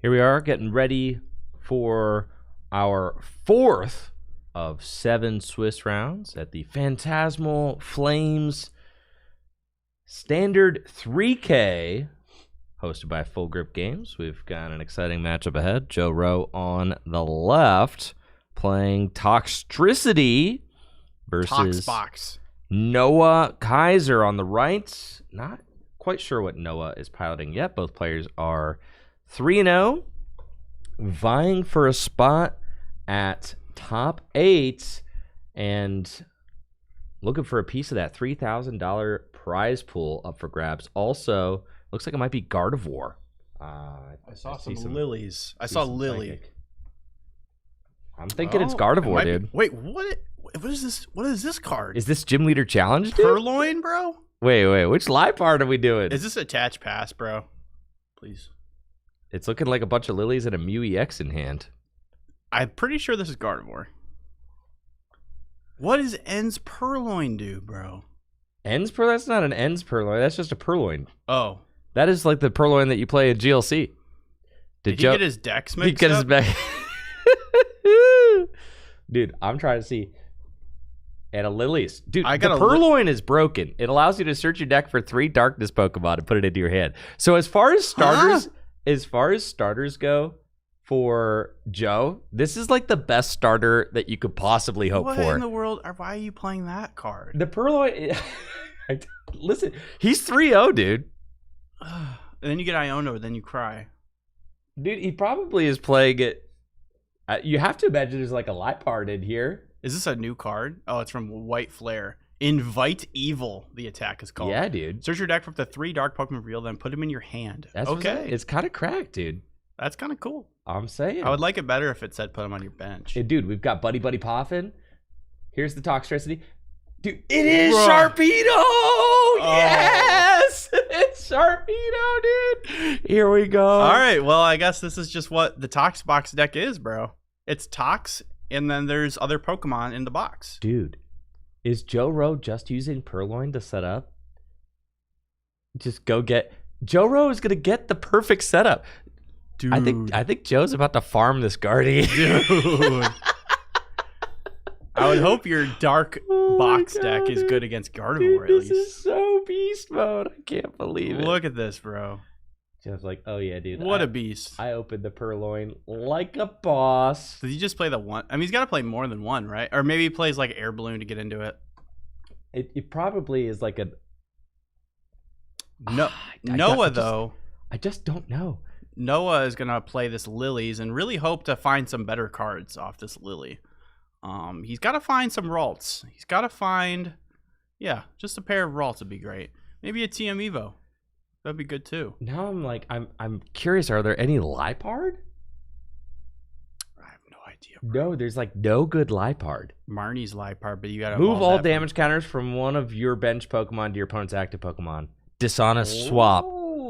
Here we are getting ready for our 4th of 7 Swiss rounds at the Phantasmal Flames Standard 3K, hosted by Full Grip Games. We've got an exciting matchup ahead. Joe Rowe on the left playing Toxtricity versus Toxbox. Noah Kaiser on the right. Not quite sure what Noah is piloting yet. Both players are 3-0, vying for a spot at top 8 and looking for a piece of that $3,000 prize pool up for grabs. Also, looks like it might be Gardevoir. I saw some lilies. I saw Lily. Psychic. I'm thinking it's Gardevoir, dude. Wait, what? What is this? What is this card? Is this Gym Leader Challenge, dude? Purloin, bro? Wait. Which live part are we doing? Is this attach pass, bro? Please. It's looking like a bunch of lilies and a Mew EX in hand. I'm pretty sure this is Gardevoir. What does Ends Purloin do, bro? Ends Purloin? That's not an Ends Purloin. That's just a Purloin. Oh. That is like the Purloin that you play in GLC. Did he get his decks mixed He get his up? back. Dude, I'm trying to see. And a Lilies. Dude, the Purloin is broken. It allows you to search your deck for 3 Darkness Pokemon and put it into your hand. So as far as starters go for Joe, this is like the best starter that you could possibly hope for. What in the world? Why are you playing that card? The Purloin... Listen, he's 3-0, dude. And then you get Iono, then you cry. Dude, he probably is playing it... you have to imagine there's like a Lipard in here. Is this a new card? Oh, it's from White Flare. Invite Evil, the attack is called. Yeah, dude. Search your deck for up to 3 dark Pokemon revealed, then put them in your hand. That's okay. It's kind of cracked, dude. That's kind of cool. I'm saying. I would like it better if it said put them on your bench. Hey, dude, we've got Buddy Poffin. Here's the Toxtricity. Dude, it is Sharpedo! Yes! It's Sharpedo, dude! Here we go. All right, well, I guess this is just what the Tox box deck is, bro. It's Tox, and then there's other Pokemon in the box. Dude, is Joe Rowe just using Purloin to set up? Just go get... Joe Rowe is going to get the perfect setup. Dude. I think Joe's about to farm this Guardian. Dude. I would hope your dark box deck is good against Gardevoir, at least. This is so beast mode. I can't believe it. Look at this, bro. Joe's like, oh yeah, dude. What a beast. I opened the Purloin like a boss. Does he just play the one? I mean, he's got to play more than one, right? Or maybe he plays like Air Balloon to get into it. It probably is like a... No, Noah, though. I just don't know. Noah is going to play this Lilies and really hope to find some better cards off this Lily. He's got to find some Ralts. He's got to find, yeah, just a pair of Ralts would be great. Maybe a TM Evo. That'd be good too. Now I'm like, I'm curious. Are there any Lipard? I have no idea. Bro. No, there's like no good Lipard. Marnie's Lipard, but you got to move all damage counters from one of your bench Pokemon to your opponent's active Pokemon. Dishonest swap.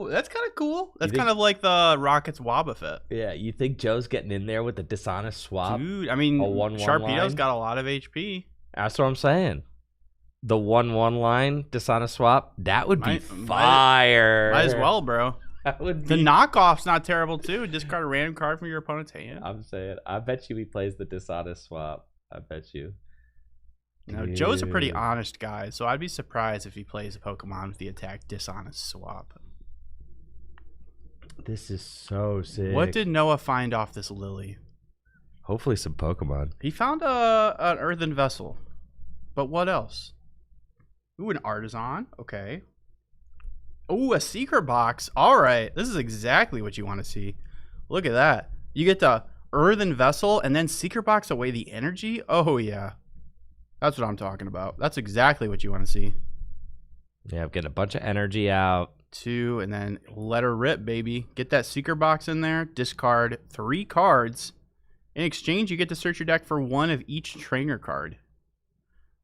That's kind of cool. That's kind of like the Rockets Wobbuffet. Yeah, you think Joe's getting in there with the dishonest swap? Dude, I mean, Sharpedo's got a lot of HP. That's what I'm saying. The 1/1 line dishonest swap, that would be fire. Might as well, bro. That would The be. knockoff's not terrible too. Discard a random card from your opponent's hand. I'm saying. I bet you he plays the dishonest swap. I bet you. No, Joe's a pretty honest guy, so I'd be surprised if he plays a Pokemon with the attack dishonest swap. This is so sick. What did Noah find off this Lily? Hopefully some Pokemon. He found an earthen vessel. But what else? Ooh, an artisan. Okay. Ooh, a secret box. All right. This is exactly what you want to see. Look at that. You get the earthen vessel and then secret box away the energy. Oh, yeah. That's what I'm talking about. That's exactly what you want to see. Yeah, I'm getting a bunch of energy out. 2, and then let her rip, baby. Get that secret box in there. Discard 3 cards. In exchange, you get to search your deck for 1 of each trainer card.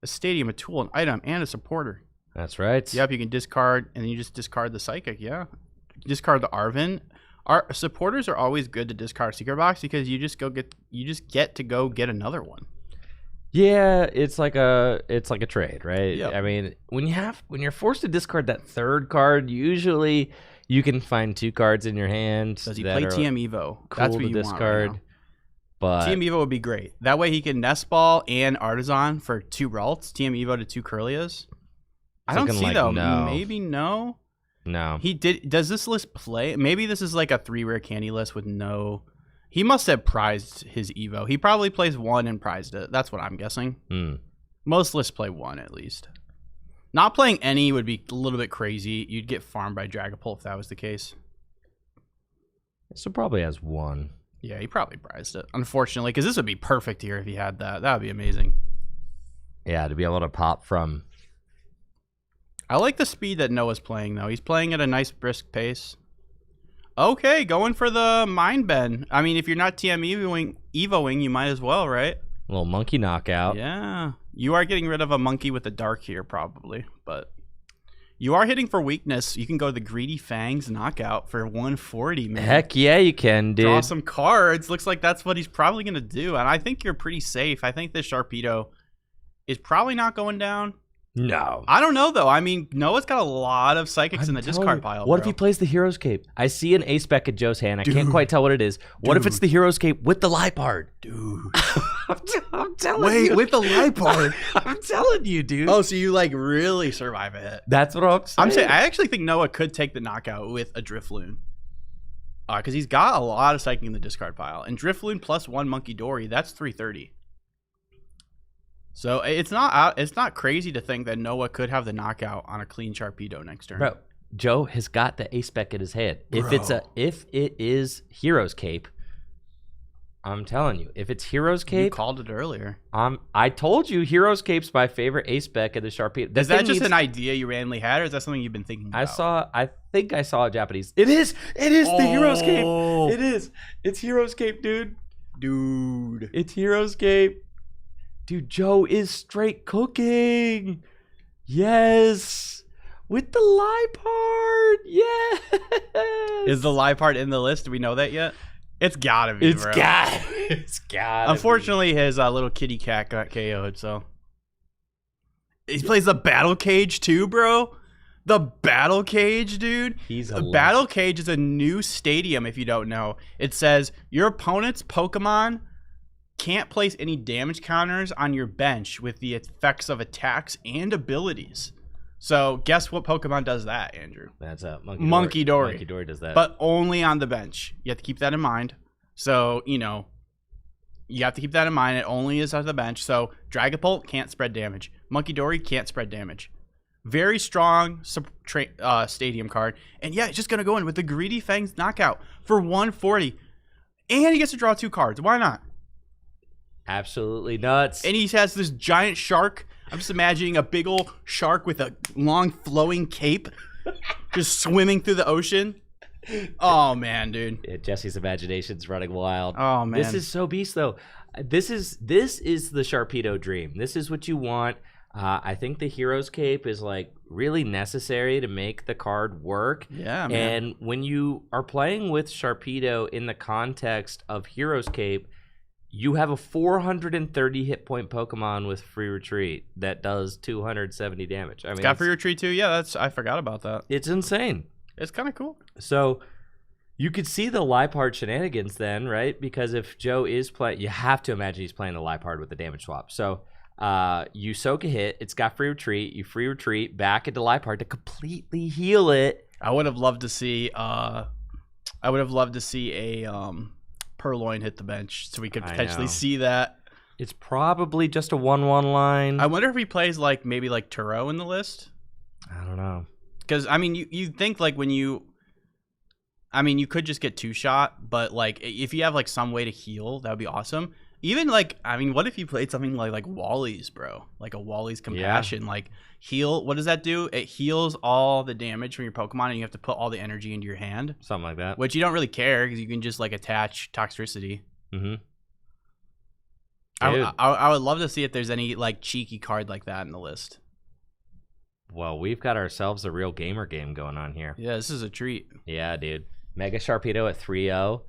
A stadium, a tool, an item, and a supporter. That's right. Yep, you can discard, and then you just discard the psychic. Yeah, discard the Arven. Our supporters are always good to discard secret box because you just get to go get another one. Yeah, it's like a trade, right? Yep. I mean, when you're forced to discard that third card, usually you can find 2 cards in your hand. Does he that play are TM Evo? Cool That's what to you discard. want right now. But TM Evo would be great. That way he can Nest Ball and Artisan for 2 Ralts. TM Evo to 2 Curlias. I don't looking see like though. no. Maybe no. no. He did. Does this list play? Maybe this is like a 3 rare candy list with no. He must have prized his Evo. He probably plays 1 and prized it. That's what I'm guessing. Most lists play 1 at least. Not playing any would be a little bit crazy. You'd get farmed by Dragapult if that was the case. So probably has 1. Yeah, he probably prized it. Unfortunately, because this would be perfect here if he had that. That would be amazing. Yeah, to be able to pop from. I like the speed that Noah's playing, though. He's playing at a nice, brisk pace. Okay, going for the Mind Bend. I mean, if you're not TM Evoing, you might as well, right? A little monkey knockout. Yeah. You are getting rid of a monkey with a dark here, probably. But you are hitting for weakness. You can go the Greedy Fangs knockout for 140, man. Heck yeah, you can, dude. Draw some cards. Looks like that's what he's probably going to do. And I think you're pretty safe. I think this Sharpedo is probably not going down. No. I don't know, though. I mean, Noah's got a lot of psychics in the telling discard you, pile. What if bro. he plays the Hero's Cape? I see an Ace Spec at Joe's hand. I can't quite tell what it is. What if it's the Hero's Cape with the Lipard? Dude. I'm telling you. with the Lipard. I'm telling you, dude. Oh, so you, like, really survive a hit. That's what I'm saying. I'm saying, I actually think Noah could take the knockout with a Drifloon. Because he's got a lot of psychic in the discard pile. And Drifloon plus 1 Monkey Dory, that's 330. So it's not crazy to think that Noah could have the knockout on a clean Sharpedo next turn. Bro, Joe has got the Ace Spec in his head. If it is Hero's Cape, I'm telling you, if it's Hero's Cape, You called it earlier. I told you Hero's Cape's my favorite Ace Spec in the Sharpedo. Is that just an idea you randomly had, or is that something you've been thinking about? I think I saw a Japanese. It is the Hero's Cape. It is. It's Hero's Cape, dude. Dude. It's Hero's Cape. Dude, Joe is straight cooking. Yes. With the Lipard. Yes. Is the Lipard in the list? Do we know that yet? It's gotta be, bro. It's gotta Unfortunately, his little kitty cat got KO'd, so. He plays the Battle Cage too, bro. The Battle Cage, dude. He's a Battle Cage is a new stadium, if you don't know. It says your opponent's Pokemon can't place any damage counters on your bench with the effects of attacks and abilities. So guess what Pokemon does that, Andrew? That's a Monkey Dory. Monkey Dory does that. But only on the bench. You have to keep that in mind. So, you have to keep that in mind. It only is on the bench. So Dragapult can't spread damage. Monkey Dory can't spread damage. Very strong stadium card. And yeah, it's just going to go in with the Greedy Fangs knockout for 140. And he gets to draw 2 cards. Why not? Absolutely nuts. And he has this giant shark. I'm just imagining a big old shark with a long flowing cape just swimming through the ocean. Oh, man, dude. Yeah, Jesse's imagination's running wild. Oh, man. This is so beast, though. This is the Sharpedo dream. This is what you want. I think the Hero's Cape is like really necessary to make the card work. Yeah, man. And when you are playing with Sharpedo in the context of Hero's Cape, you have a 430 hit point Pokemon with free retreat that does 270 damage. I mean, It's got free retreat too. Yeah, I forgot about that. It's insane. It's kind of cool. So You could see the Liepard shenanigans then, right? Because if Joe is playing, you have to imagine he's playing the Liepard with the damage swap. So you soak a hit, it's got free retreat, you free retreat back into Liepard to completely heal it. I would have loved to see a Purloin hit the bench so we could potentially see that. It's probably just a 1/1 line. I wonder if he plays like maybe like Turo in the list. I don't know. Because I mean, you think like when you could just get 2-shot, but like if you have like some way to heal, that would be awesome. Even like, I mean, what if you played something like Wally's, bro? Like a Wally's Compassion, like heal. What does that do? It heals all the damage from your Pokemon, and you have to put all the energy into your hand. Something like that. Which you don't really care because you can just like attach Toxtricity. Mm-hmm. I would love to see if there's any like cheeky card like that in the list. Well, we've got ourselves a real gamer game going on here. Yeah, this is a treat. Yeah, dude. Mega Sharpedo at 3-0.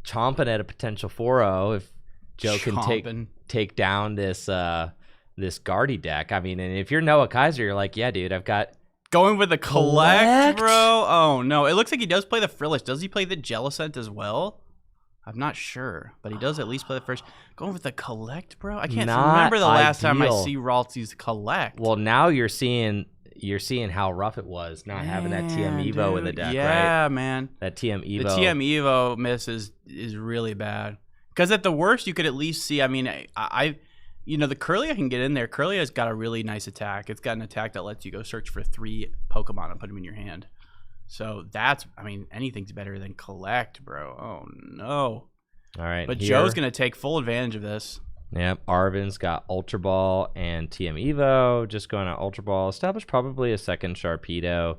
Chomping at a potential 4-0 if Joe can take down this Guardy deck. I mean, and if you're Noah Kaiser, you're like, yeah, dude, I've got... Going with the collect, bro? Oh, no. It looks like he does play the Frillish. Does he play the Jellicent as well? I'm not sure, but he does at least play the first. Going with the collect, bro? I can't remember the last time I see Ralts use collect. Well, now you're seeing how rough it was not having that TM Evo in the deck, right? Yeah, man. That TM Evo. The TM Evo miss is really bad. Because at the worst, you could at least see, I mean, the Kirlia can get in there. Kirlia's got a really nice attack. It's got an attack that lets you go search for 3 Pokemon and put them in your hand. So that's, I mean, anything's better than collect, bro. Oh, no. All right. But Joe's going to take full advantage of this. Yep. Arvin's got Ultra Ball and TM Evo. Just going to Ultra Ball. Establish probably a second Sharpedo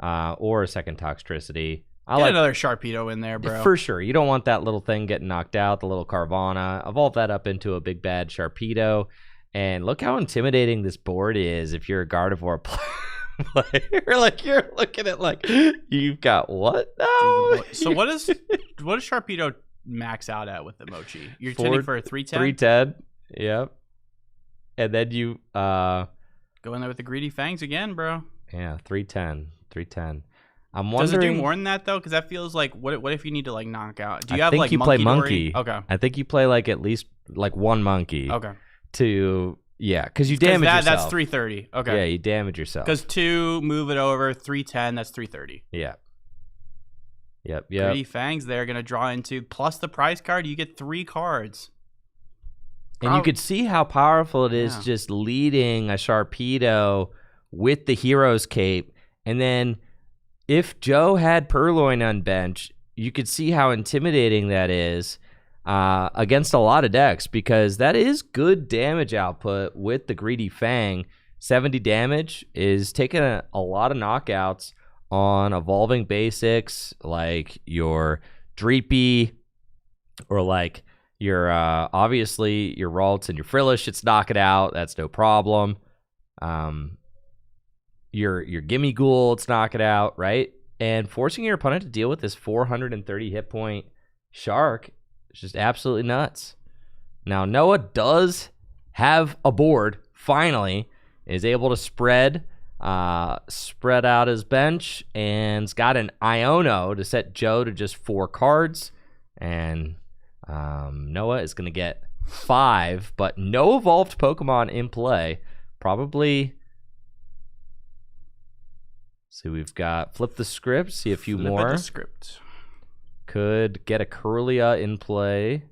or a second Toxtricity. Get another Sharpedo in there, bro. For sure. You don't want that little thing getting knocked out, the little Carvana. Evolve that up into a big bad Sharpedo. And look how intimidating this board is if you're a Gardevoir player. Like you're looking at like you've got what now? So what does Sharpedo max out at with the Mochi? You're tending for a 310? 310. Yep. And then you go in there with the Greedy Fangs again, bro. Yeah, 310. I'm wondering, does it do more than that though? Because that feels like what if you need to like knock out? Do you have think like you monkey play monkey? Okay. I think you play like at least like one monkey. Okay. Because you damage yourself. That's 330. Okay. Yeah, you damage yourself. Because 2, move it over, 310, that's 330. Yeah. Yep. Greedy Fangs there, going to draw into, plus the prize card, you get 3 cards. And you could see how powerful it is just leading a Sharpedo with the Hero's Cape. And then if Joe had Purloin on bench, you could see how intimidating that is. Against a lot of decks, because that is good damage output with the Greedy Fang. 70 damage is taking a lot of knockouts on evolving basics like your Dreepy or like your obviously your Ralts and your Frillish. It's knock it out. That's no problem. Your Gimme Ghoul, it's knock it out, right? And forcing your opponent to deal with this 430 hit point Shark. It's just absolutely nuts. Now, Noah does have a board, finally, is able to spread out his bench, and's got an Iono to set Joe to just 4 cards. And Noah is going to get 5, but no evolved Pokemon in play. Probably. So we've got flip the script, see a few more. Flip the script. Could get a Kirlia in play.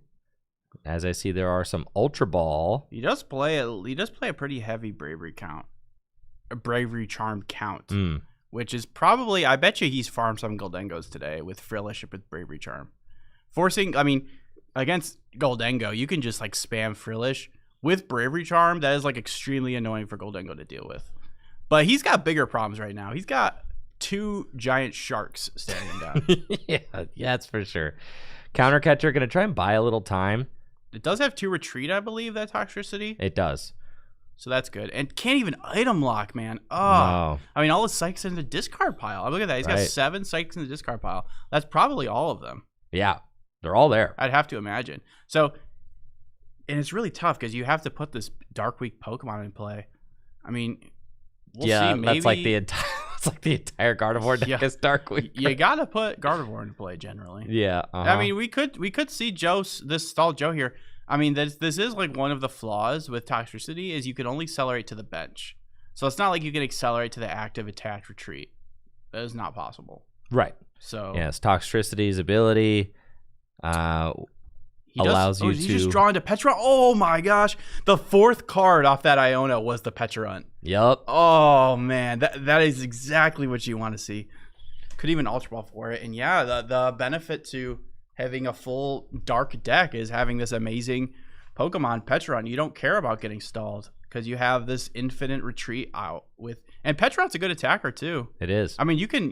As I see, there are some Ultra Ball. He does play a pretty heavy Bravery count. A Bravery Charm count. Which is probably, I bet you he's farmed some Goldengos today with Frillish with Bravery Charm. Forcing, I mean, against Goldengo, you can just like spam Frillish with Bravery Charm. That is like extremely annoying for Goldengo to deal with. But he's got bigger problems right now. He's got 2 giant sharks staring him down. Yeah, that's for sure. Countercatcher going to try and buy a little time. It does have 2 retreat, I believe, that Toxtricity. It does. So that's good. And can't even item lock, man. Oh, no. I mean, all his psychs in the discard pile. Look at that. He's got 7 psychs in the discard pile. That's probably all of them. Yeah, they're all there. I'd have to imagine. So, and it's really tough because you have to put this Dark Week Pokemon in play. I mean, we'll see. Maybe, that's like the entire. It's like the entire Gardevoir deck is Dark Week. You gotta put Gardevoir into play generally. Yeah. I mean, we could see this stall Joe here. I mean, this is like one of the flaws with Toxtricity is you can only accelerate to the bench. So it's not like you can accelerate to the active attack retreat. That is not possible. Right. So yes, Toxtricity's ability allows you to. He's just drawing to Petra. Oh my gosh! The 4th card off that Iona was the Petra. Yep. Oh man, that is exactly what you want to see. Could even Ultra Ball for it, and yeah, the benefit to having a full dark deck is having this amazing Pokemon Petron. You don't care about getting stalled because you have this infinite retreat out with, and Petron's a good attacker too. It is. I mean, you can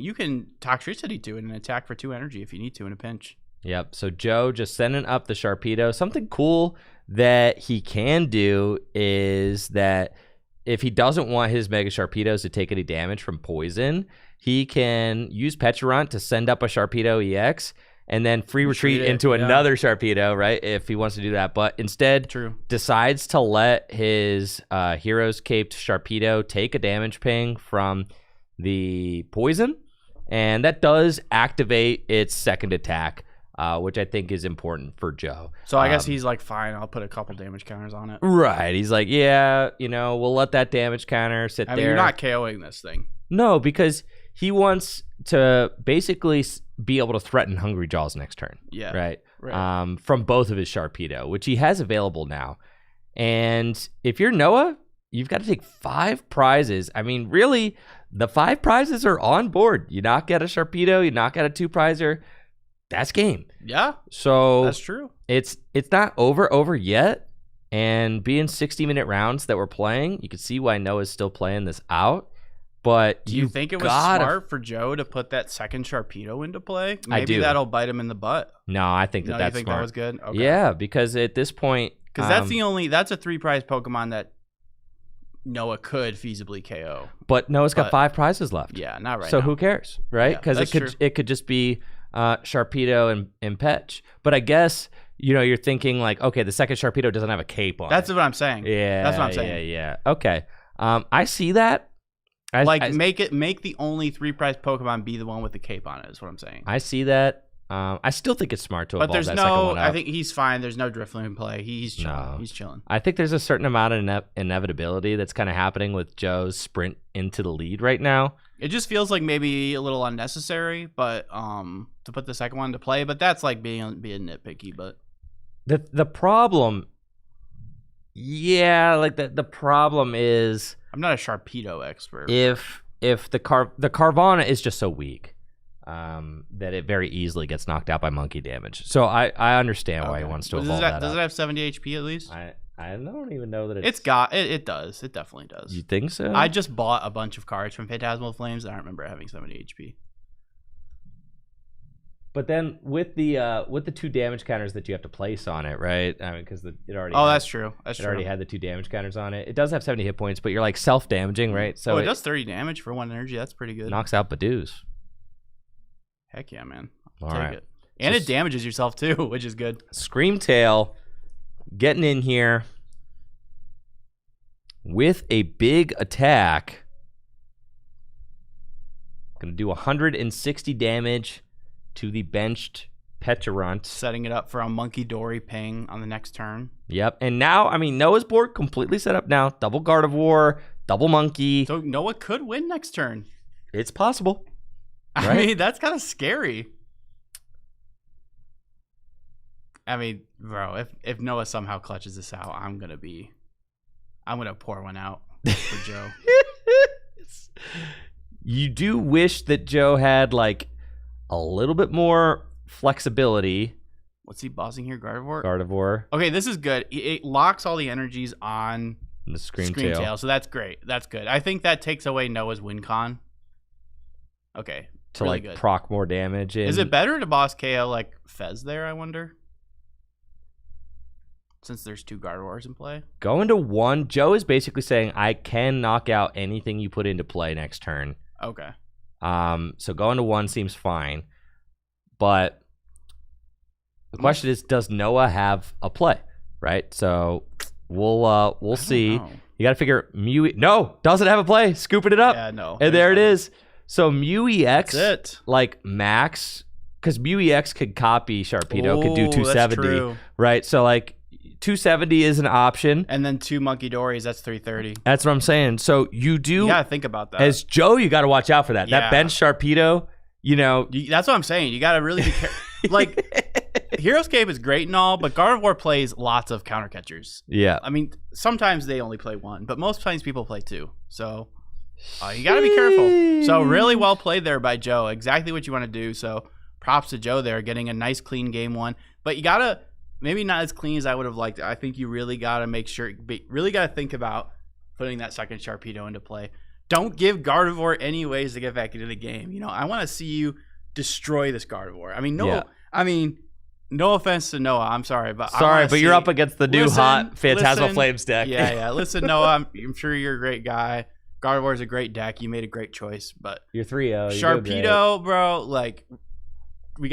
Toxtricity to it and attack for 2 energy if you need to in a pinch. Yep. So Joe just sending up the Sharpedo. Something cool that he can do is that if he doesn't want his Mega Sharpedos to take any damage from poison, he can use Pecharunt to send up a Sharpedo EX and then free retreat into another Sharpedo, right? If he wants to do that. But instead, decides to let his Hero's Caped Sharpedo take a damage ping from the poison. And that does activate its second attack, which I think is important for Joe. So I guess he's like, fine, I'll put a couple damage counters on it. Right. He's like, yeah, we'll let that damage counter sit there. I mean, you're not KOing this thing. No, because he wants to basically be able to threaten Hungry Jaws next turn. Yeah. Right. From both of his Sharpedo, which he has available now. And if you're Noah, you've got to take 5 prizes. I mean, really, the 5 prizes are on board. You knock out a Sharpedo, you knock out a 2-prizer. That's game. Yeah. So that's true. It's not over yet. And being 60-minute rounds that we're playing, you can see why Noah's still playing this out. But do you think it was smart for Joe to put that second Sharpedo into play? Maybe I do. that'll bite him in the butt. No, I think that's you think smart. That was good? Okay. Yeah, because at this point, because that's a 3-prize Pokemon that Noah could feasibly KO. But Noah's got 5 prizes left. Yeah, not right so now. Who cares, right? Because it could just be Sharpedo and Petch. But I guess you're thinking like, okay, the second Sharpedo doesn't have a cape on. That's what I'm saying. Yeah, that's what I'm saying. Yeah. Okay, I see that. Make the only 3-prize Pokemon be the one with the cape on it. Is what I'm saying. I see that. I still think it's smart to evolve that second one out. I think he's fine. There's no Drifloon in play. He's chilling. No. He's chilling. I think there's a certain amount of inevitability that's kind of happening with Joe's sprint into the lead right now. It just feels like maybe a little unnecessary, but to put the second one to play. But that's like being nitpicky. But the problem, the problem is I'm not a Sharpedo expert. If the Carvana is just so weak. That it very easily gets knocked out by monkey damage. So I understand why he wants to evolve that. Does it have 70 HP at least? I don't even know that it's got it. It does. It definitely does. You think so? I just bought a bunch of cards from Phantasmal Flames. I don't remember having 70 HP. But then with the 2 damage counters that you have to place on it, right? I mean, because it already. That's true. It already had the 2 damage counters on it. It does have 70 hit points, but you're like self-damaging, right? So it does 30 damage for 1 energy. That's pretty good. Knocks out Badoos. Heck yeah, man. I'll take it. And it damages yourself too, which is good. Screamtail getting in here with a big attack. Going to do 160 damage to the benched Pecharunt. Setting it up for a Monkey Dory ping on the next turn. Yep. And now, I mean, Noah's board completely set up now. Double Gardevoir, double Monkey. So Noah could win next turn. It's possible. Right? I mean, that's kind of scary. I mean, bro, if Noah somehow clutches this out, I'm gonna pour one out for Joe. You do wish that Joe had like a little bit more flexibility. What's he bossing here? Gardevoir? Gardevoir. Okay, this is good. It locks all the energies on the Screamtail. So that's great. That's good. I think that takes away Noah's win con. Okay. To really like good. Proc more damage. Is it better to boss KO like Fez there, I wonder? Since there's 2 Gardevoirs in play. Going to 1, Joe is basically saying I can knock out anything you put into play next turn. Okay. So going to 1 seems fine. But the question is, does Noah have a play? Right? So we'll see. Know. You got to figure Mew. No, doesn't have a play. Scooping it up. Yeah, no. And there it is. So Mew EX, That's it. like max, because Mew EX could copy Sharpedo, could do Ooh, 270, that's true. right? So like 270 is an option. And then 2 Monkey Dories, that's 330. That's what I'm saying. So you do, You gotta think about that. as Joe, you got to watch out for that. Yeah. That bench Sharpedo, you know. That's what I'm saying. You gotta really be careful. Like, Hero's Cape is great and all, but Gardevoir plays lots of counter catchers. Yeah. I mean, sometimes they only play 1, but most times people play 2. So you got to be careful. So really well played there by Joe. Exactly what you want to do. So props to Joe there, getting a nice clean game 1. But you got to, maybe not as clean as I would have liked. I think you really got to make sure, really got to think about putting that second Sharpedo into play. Don't give Gardevoir any ways to get back into the game. You know, I want to see you destroy this Gardevoir. I mean, no offense to Noah. I'm sorry, but you're up against the new hot Phantasmal Flames deck. Yeah. Listen, Noah, I'm sure you're a great guy. Gardevoir is a great deck. You made a great choice, but You're 3-0. Sharpedo, bro, like we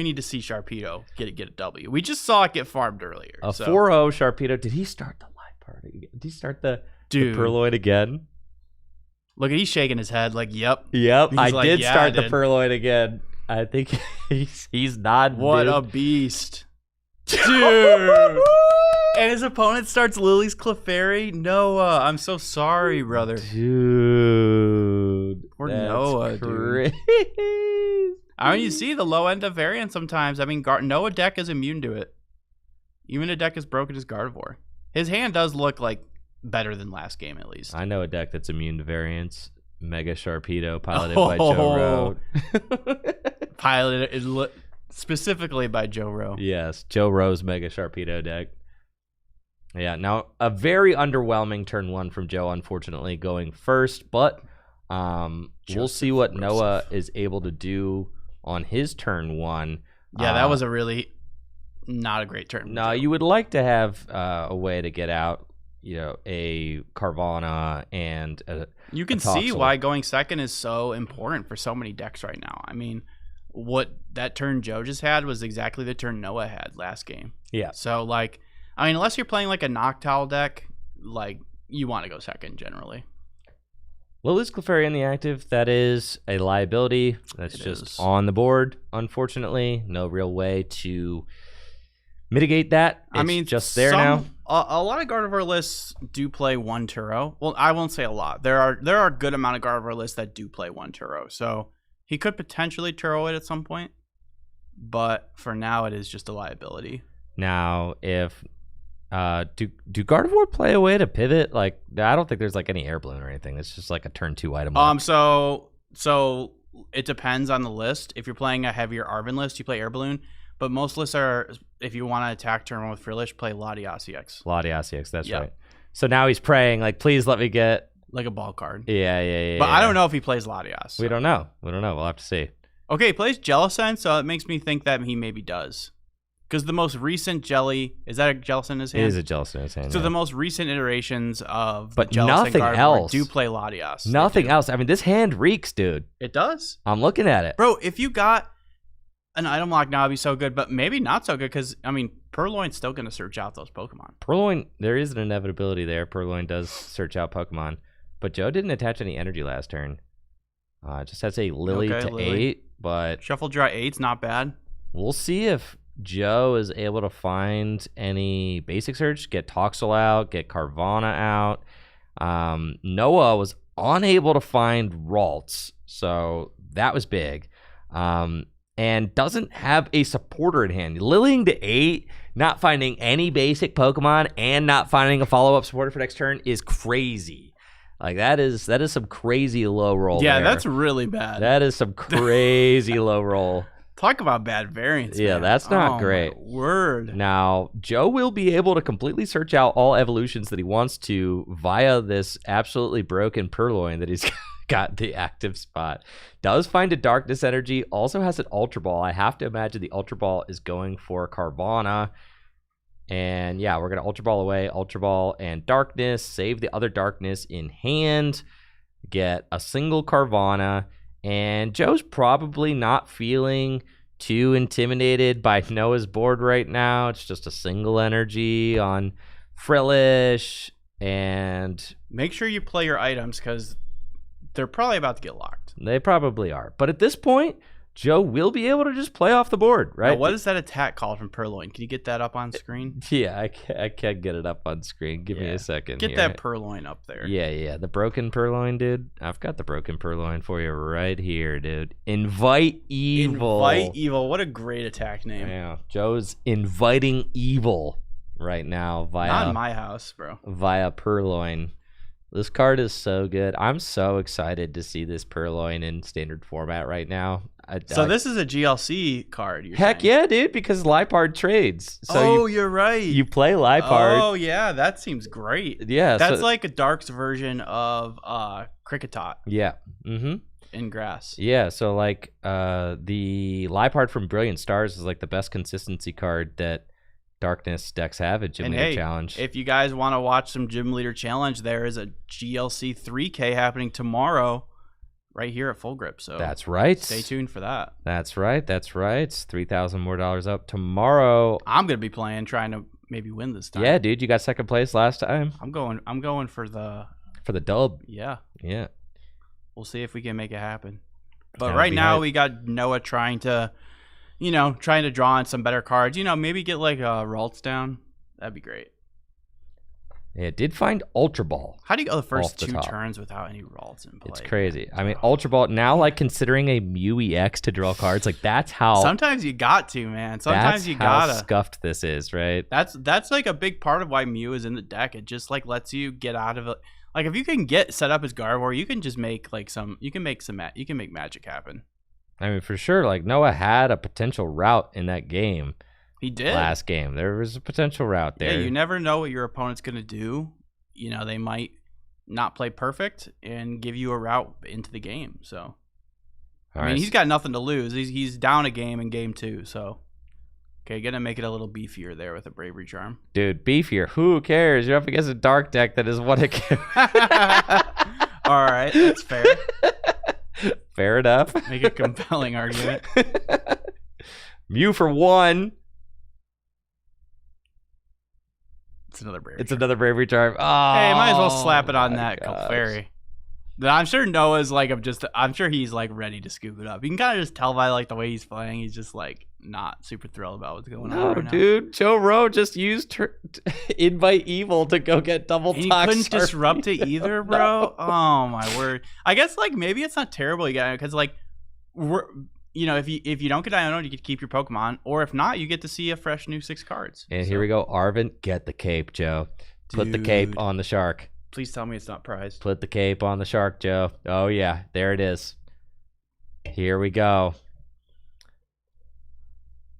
need to see Sharpedo get a W. We just saw it get farmed earlier. A 4-0 Sharpedo. Did he start the live party? Did he start the Purloin again? Look, he's shaking his head like, yep. I like, did yeah, start I the did. Purloin again. I think he's not. What a beast. Dude. And his opponent starts Lily's Clefairy? Noah, I'm so sorry, brother. Dude. Poor Noah, dude. I mean, you see the low end of variant sometimes. I mean, Noah deck is immune to it. Even a deck as broken as Gardevoir. His hand does look like better than last game, at least. I know a deck that's immune to variants. Mega Sharpedo, piloted by Joe Rowe. Piloted specifically by Joe Rowe. Yes, Joe Rowe's Mega Sharpedo deck. Yeah, now a very underwhelming turn 1 from Joe, unfortunately, going first. But we'll see what Noah is able to do on his turn 1. Yeah, that was a really not a great turn. No, you would like to have a way to get out, you know, a Carvana and you can see why going second is so important for so many decks right now. I mean, what that turn Joe just had was exactly the turn Noah had last game. Yeah. So, like, I mean, unless you're playing like a Noctowl deck, like, you want to go second generally. Lily's Clefairy in the active, that is a liability. That's just on the board, unfortunately. No real way to mitigate that. It's just there now. A lot of Gardevoir lists do play 1 Turo. Well, I won't say a lot. There are a good amount of Gardevoir lists that do play 1 Turo. So he could potentially Turo it at some point. But for now, it is just a liability. Now, if do Gardevoir play a way to pivot? Like, I don't think there's like any air balloon or anything. It's just like a turn 2 item. So it depends on the list. If you're playing a heavier Arven list, you play air balloon. But most lists are, if you want to attack turn 1 with Frillish, play Latias EX. Latias EX, that's right. So now he's praying, like, please let me get like a ball card. Yeah. But I don't know if he plays Latias. So. We don't know. We'll have to see. Okay, he plays Jellicent, so it makes me think that he maybe does. Because the most recent Jelly, is that a Jellicent in his hand? It is a Jellicent in his hand. So the most recent iterations of but Jellicent nothing Gardevoir else do play Latias. Nothing else. I mean, this hand reeks, dude. It does? I'm looking at it. Bro, if you got an item lock now, it'd be so good, but maybe not so good because, I mean, Purloin's still going to search out those Pokemon. Purloin, there is an inevitability there. Purloin does search out Pokemon, but Joe didn't attach any energy last turn. Just has a Lily to 8, but... Shuffle Draw 8's not bad. We'll see if Joe is able to find any basic search, get Toxel out, get Carvana out. Noah was unable to find Ralts, so that was big. And doesn't have a supporter in hand. Lilying to 8, not finding any basic Pokemon, and not finding a follow-up supporter for next turn is crazy. Like, that is some crazy low roll. Yeah, there. That's really bad. That is some crazy low roll. Talk about bad variance. Yeah, man. that's not great. My word. Now, Joe will be able to completely search out all evolutions that he wants to via this absolutely broken Purloin that he's got the active spot. Does find a Darkness Energy. Also has an Ultra Ball. I have to imagine the Ultra Ball is going for Carvana. And yeah, we're going to Ultra Ball away. Ultra Ball and Darkness. Save the other Darkness in hand. Get a single Carvana. And Joe's probably not feeling too intimidated by Noah's board right now. It's just a single energy on Frillish. And make sure you play your items because they're probably about to get locked. They probably are. But at this point, Joe will be able to just play off the board, right? Now, what is that attack called from Purloin? Can you get that up on screen? Yeah, I can get it up on screen. Give me a second. Get here. that Purloin up there. Yeah. The broken Purloin, dude. I've got the broken Purloin for you right here, dude. Invite Evil. Invite Evil. What a great attack name. Yeah. Joe's inviting evil right now via Not in my house, bro. Via Purloin. This card is so good. I'm so excited to see this Purloin in standard format right now. So this is a GLC card. Heck saying. Yeah, dude, because Liepard trades. So you're right. You play Liepard. Oh, yeah, that seems great. Yeah. That's like a Dark's version of Cricketot. Yeah. Mm-hmm. In grass. Yeah, so like the Liepard from Brilliant Stars is like the best consistency card that Darkness decks have at Gym Leader Challenge. If you guys want to watch some Gym Leader Challenge, there is a GLC 3K happening tomorrow right here at Full Grip. So that's right. Stay tuned for that. That's right. It's $3,000 more up tomorrow. I'm gonna be playing, trying to maybe win this time. Yeah, dude, you got second place last time. I'm going for the dub. Yeah. Yeah. We'll see if we can make it happen. But right now we got Noah trying to draw in some better cards. Maybe get like Ralts down. That'd be great. Yeah, it did find Ultra Ball. How do you go the first two turns without any Ralts in play? It's crazy. I mean, Ultra Ball, now like considering a Mew EX to draw cards, like that's how... Sometimes you got to, man. Sometimes you gotta. That's how scuffed this is, right? That's like a big part of why Mew is in the deck. It just like lets you get out of it. Like if you can get set up as Gardevoir, you can just make like you can make magic happen. I mean, for sure, like Noah had a potential route in that game. He did. Last game. There was a potential route there. Yeah, you never know what your opponent's going to do. They might not play perfect and give you a route into the game. So, I mean, he's got nothing to lose. He's down a game in game 2. So, okay, going to make it a little beefier there with a Bravery Charm. Dude, beefier. Who cares? You're up against a dark deck that is what it can. All right, that's fair. Fair enough. Make a compelling argument. Mew for 1. It's another Bravery Charm. Oh, hey, might as well slap it on that Clefairy. I'm sure Noah's like I'm sure he's like ready to scoop it up. You can kind of just tell by like the way he's playing. He's just like not super thrilled about what's going on right now. Dude, Joe Rowe just used Invite Evil to go get double Tox. He couldn't disrupt it either, bro. No. Oh my word. I guess like maybe it's not terrible, because like if you don't get Iono, you get to keep your Pokemon, or if not, you get to see a fresh new 6 cards. And here we go, Arvin, get the cape, Joe. Put the cape on the shark. Please tell me it's not prized. Put the cape on the shark, Joe. Oh yeah, there it is. Here we go.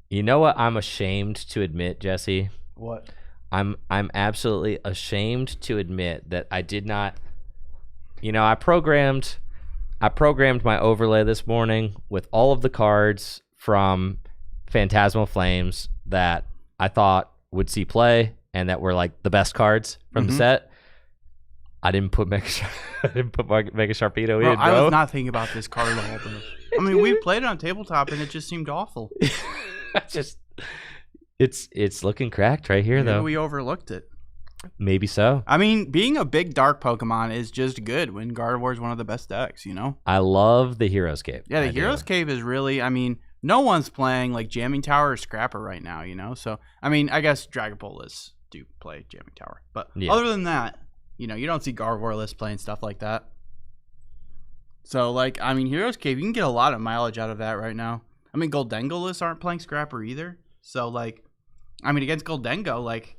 You know what I'm ashamed to admit, Jesse? What? I'm absolutely ashamed to admit that I did not. I programmed my overlay this morning with all of the cards from Phantasmal Flames that I thought would see play and that were like the best cards from the set. I didn't put Mega Sharpedo in. I was not thinking about this card at all, bro. I mean, we played it on tabletop and it just seemed awful. It's looking cracked right here, though. We overlooked it. Maybe so. I mean, being a big dark Pokemon is just good when Gardevoir is one of the best decks, I love the Hero's Cape. Yeah, the Hero's Cape is really, I mean, no one's playing like Jamming Tower or Scrapper right now, So, I mean, I guess Dragapult do play Jamming Tower. But other than that, you don't see Gardevoir lists playing stuff like that. So, like, I mean, Hero's Cape, you can get a lot of mileage out of that right now. I mean, Goldengo lists aren't playing Scrapper either. So, like, I mean, against Goldengo, like,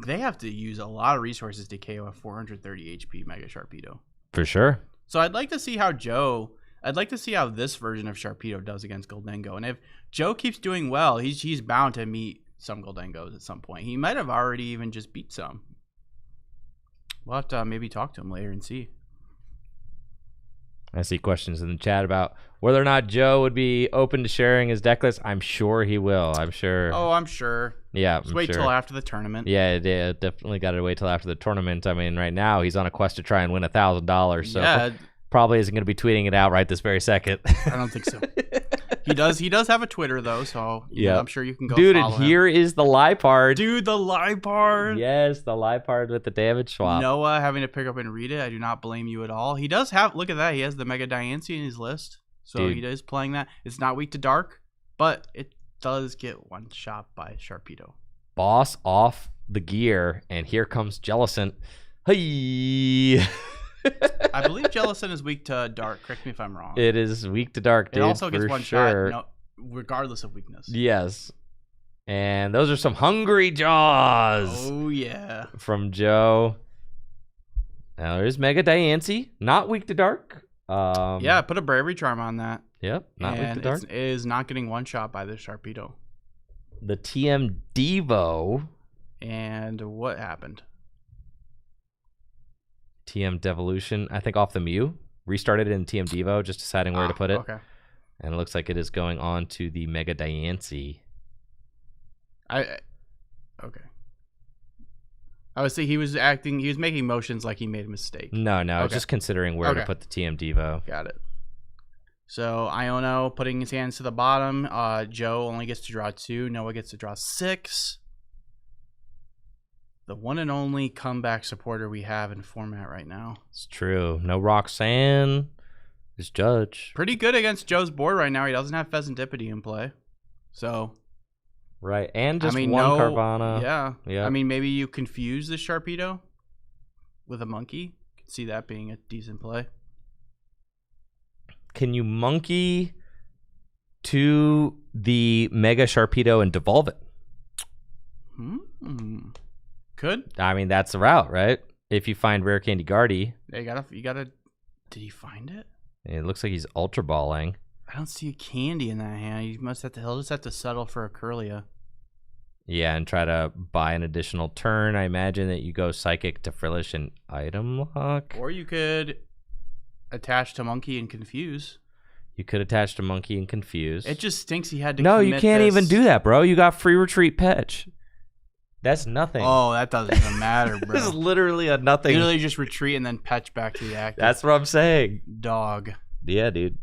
they have to use a lot of resources to KO a 430 HP Mega Sharpedo. For sure. So I'd like to see how this version of Sharpedo does against Goldengo. And if Joe keeps doing well, he's bound to meet some Goldengos at some point. He might have already even just beat some. We'll have to maybe talk to him later and see. I see questions in the chat about whether or not Joe would be open to sharing his deck list. I'm sure he will. I'm sure. Oh, I'm sure. Yeah, Just wait till after the tournament. Yeah, definitely got to wait till after the tournament. I mean, right now he's on a quest to try and win $1,000. So probably isn't going to be tweeting it out right this very second. I don't think so. He does have a Twitter though, so Yeah. I'm sure you can go Dude, and follow him. here is the Lipard. Dude, the Lipard. Yes, the Lipard with the damage swap. Noah having to pick up and read it. I do not blame you at all. He does have, look at that. He has the Mega Diancie in his list. So Dude. he is playing that. It's not weak to dark, but it does get one shot by Sharpedo. Boss off the gear, and here comes Jellicent. Hey! I believe Jellicent is weak to dark. Correct me if I'm wrong. It is weak to dark, dude. It also gets for one sure. shot, regardless of weakness. Yes. And those are some hungry jaws Oh, yeah. from Joe. Now there's Mega Diancie, not weak to dark. Yeah, put a Bravery Charm on that. Yep, not weak to dark. It is not getting one shot by the Sharpedo. The TM Devo. And what happened? TM Devolution, I think off the Mew. Restarted it in TM Devo, just deciding where to put it. Okay. And it looks like it is going on to the Mega Diancie. Okay. I would say he was making motions like he made a mistake. No, Okay. just considering where to Okay. put the TM Devo. Got it. So Iono putting his hands to the bottom. Joe only gets to draw 2. Noah gets to draw 6. The one and only comeback supporter we have in format right now. It's true. No Roxanne. Just Judge. Pretty good against Joe's board right now. He doesn't have Pheasantipity in play. So, Right. And just one one Carvana. Yeah. I mean, maybe you confuse the Sharpedo with a monkey. Could see that being a decent play. Can you monkey to the Mega Sharpedo and devolve it? Could. I mean, that's the route, right? If you find Rare Candy Guardy. Yeah, you gotta. Did he find it? It looks like he's Ultra Balling. I don't see a candy in that hand. He'll just have to settle for a Curlia. Yeah, and try to buy an additional turn. I imagine that you go Psychic to Frillish and Item Lock. Or you could attach to Monkey and confuse. You could attach to Monkey and confuse. It just stinks he had to. No, you commit can't this. even do that, bro. You got free retreat patch. That's nothing. Oh, that doesn't even matter, bro. This is literally a nothing. Literally just retreat and then patch back to the active. That's what I'm saying. Dog. Yeah, dude.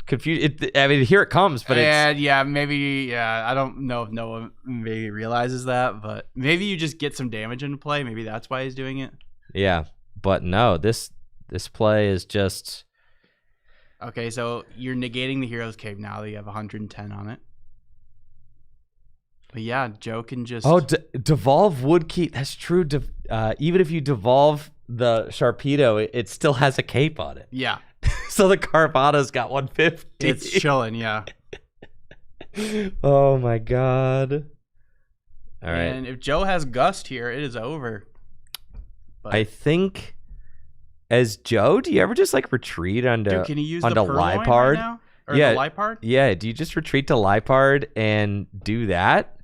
I mean, here it comes, but it's... I don't know if no one maybe realizes that, but maybe you just get some damage into play. Maybe that's why he's doing it. Yeah, but no, this play is just... Okay, so you're negating the Hero's Cave now that you have 110 on it. But yeah, Joe can just... Oh, devolve would keep... That's true. Even if you devolve the Sharpedo, it still has a cape on it. Yeah. So the Carvana's got 150. It's chilling, yeah. Oh my god. All right. And if Joe has Gust here, it is over. But I think as Joe, do you ever just like retreat onto dude, can he use onto the Purloin Lipard? right now? Or Yeah. the Lipard? Yeah, do you just retreat to Lipard and do that?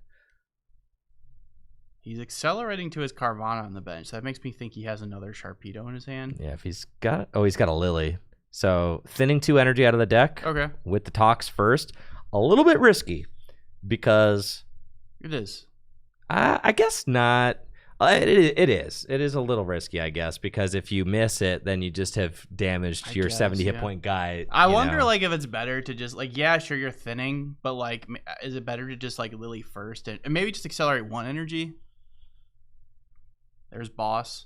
He's accelerating to his Carvana on the bench. So that makes me think he has another Sharpedo in his hand. Yeah, if he's got he's got a Lily. So thinning 2 energy out of the deck Okay. with the Tox first, a little bit risky because It is. I guess not. It is. It is a little risky, I guess, because if you miss it, then you just have damaged your 70 hit point guy. I wonder, like, if it's better to just, like, yeah, sure, you're thinning, but, like, is it better to just, like, Lily first and maybe just accelerate 1 energy? There's Boss.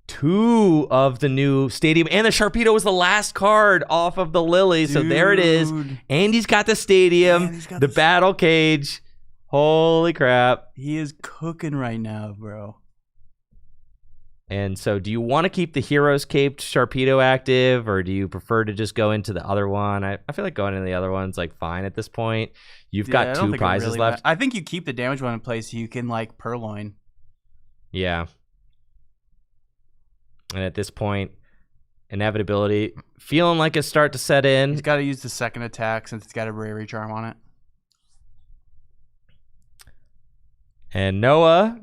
2 of the new Stadium, and the Sharpedo was the last card off of the Lily, so there it is. And he's got the Stadium, the Battle Cage. Holy crap. He is cooking right now, bro. And so do you want to keep the Heroes Caped Sharpedo active, or do you prefer to just go into the other one? I feel like going into the other one's like fine at this point. You've got 2 prizes left. I think you keep the damage one in place so you can, like, Purloin. Yeah. And at this point, inevitability feeling like it's start to set in. He's got to use the second attack since it's got a Bravery Charm on it. And Noah,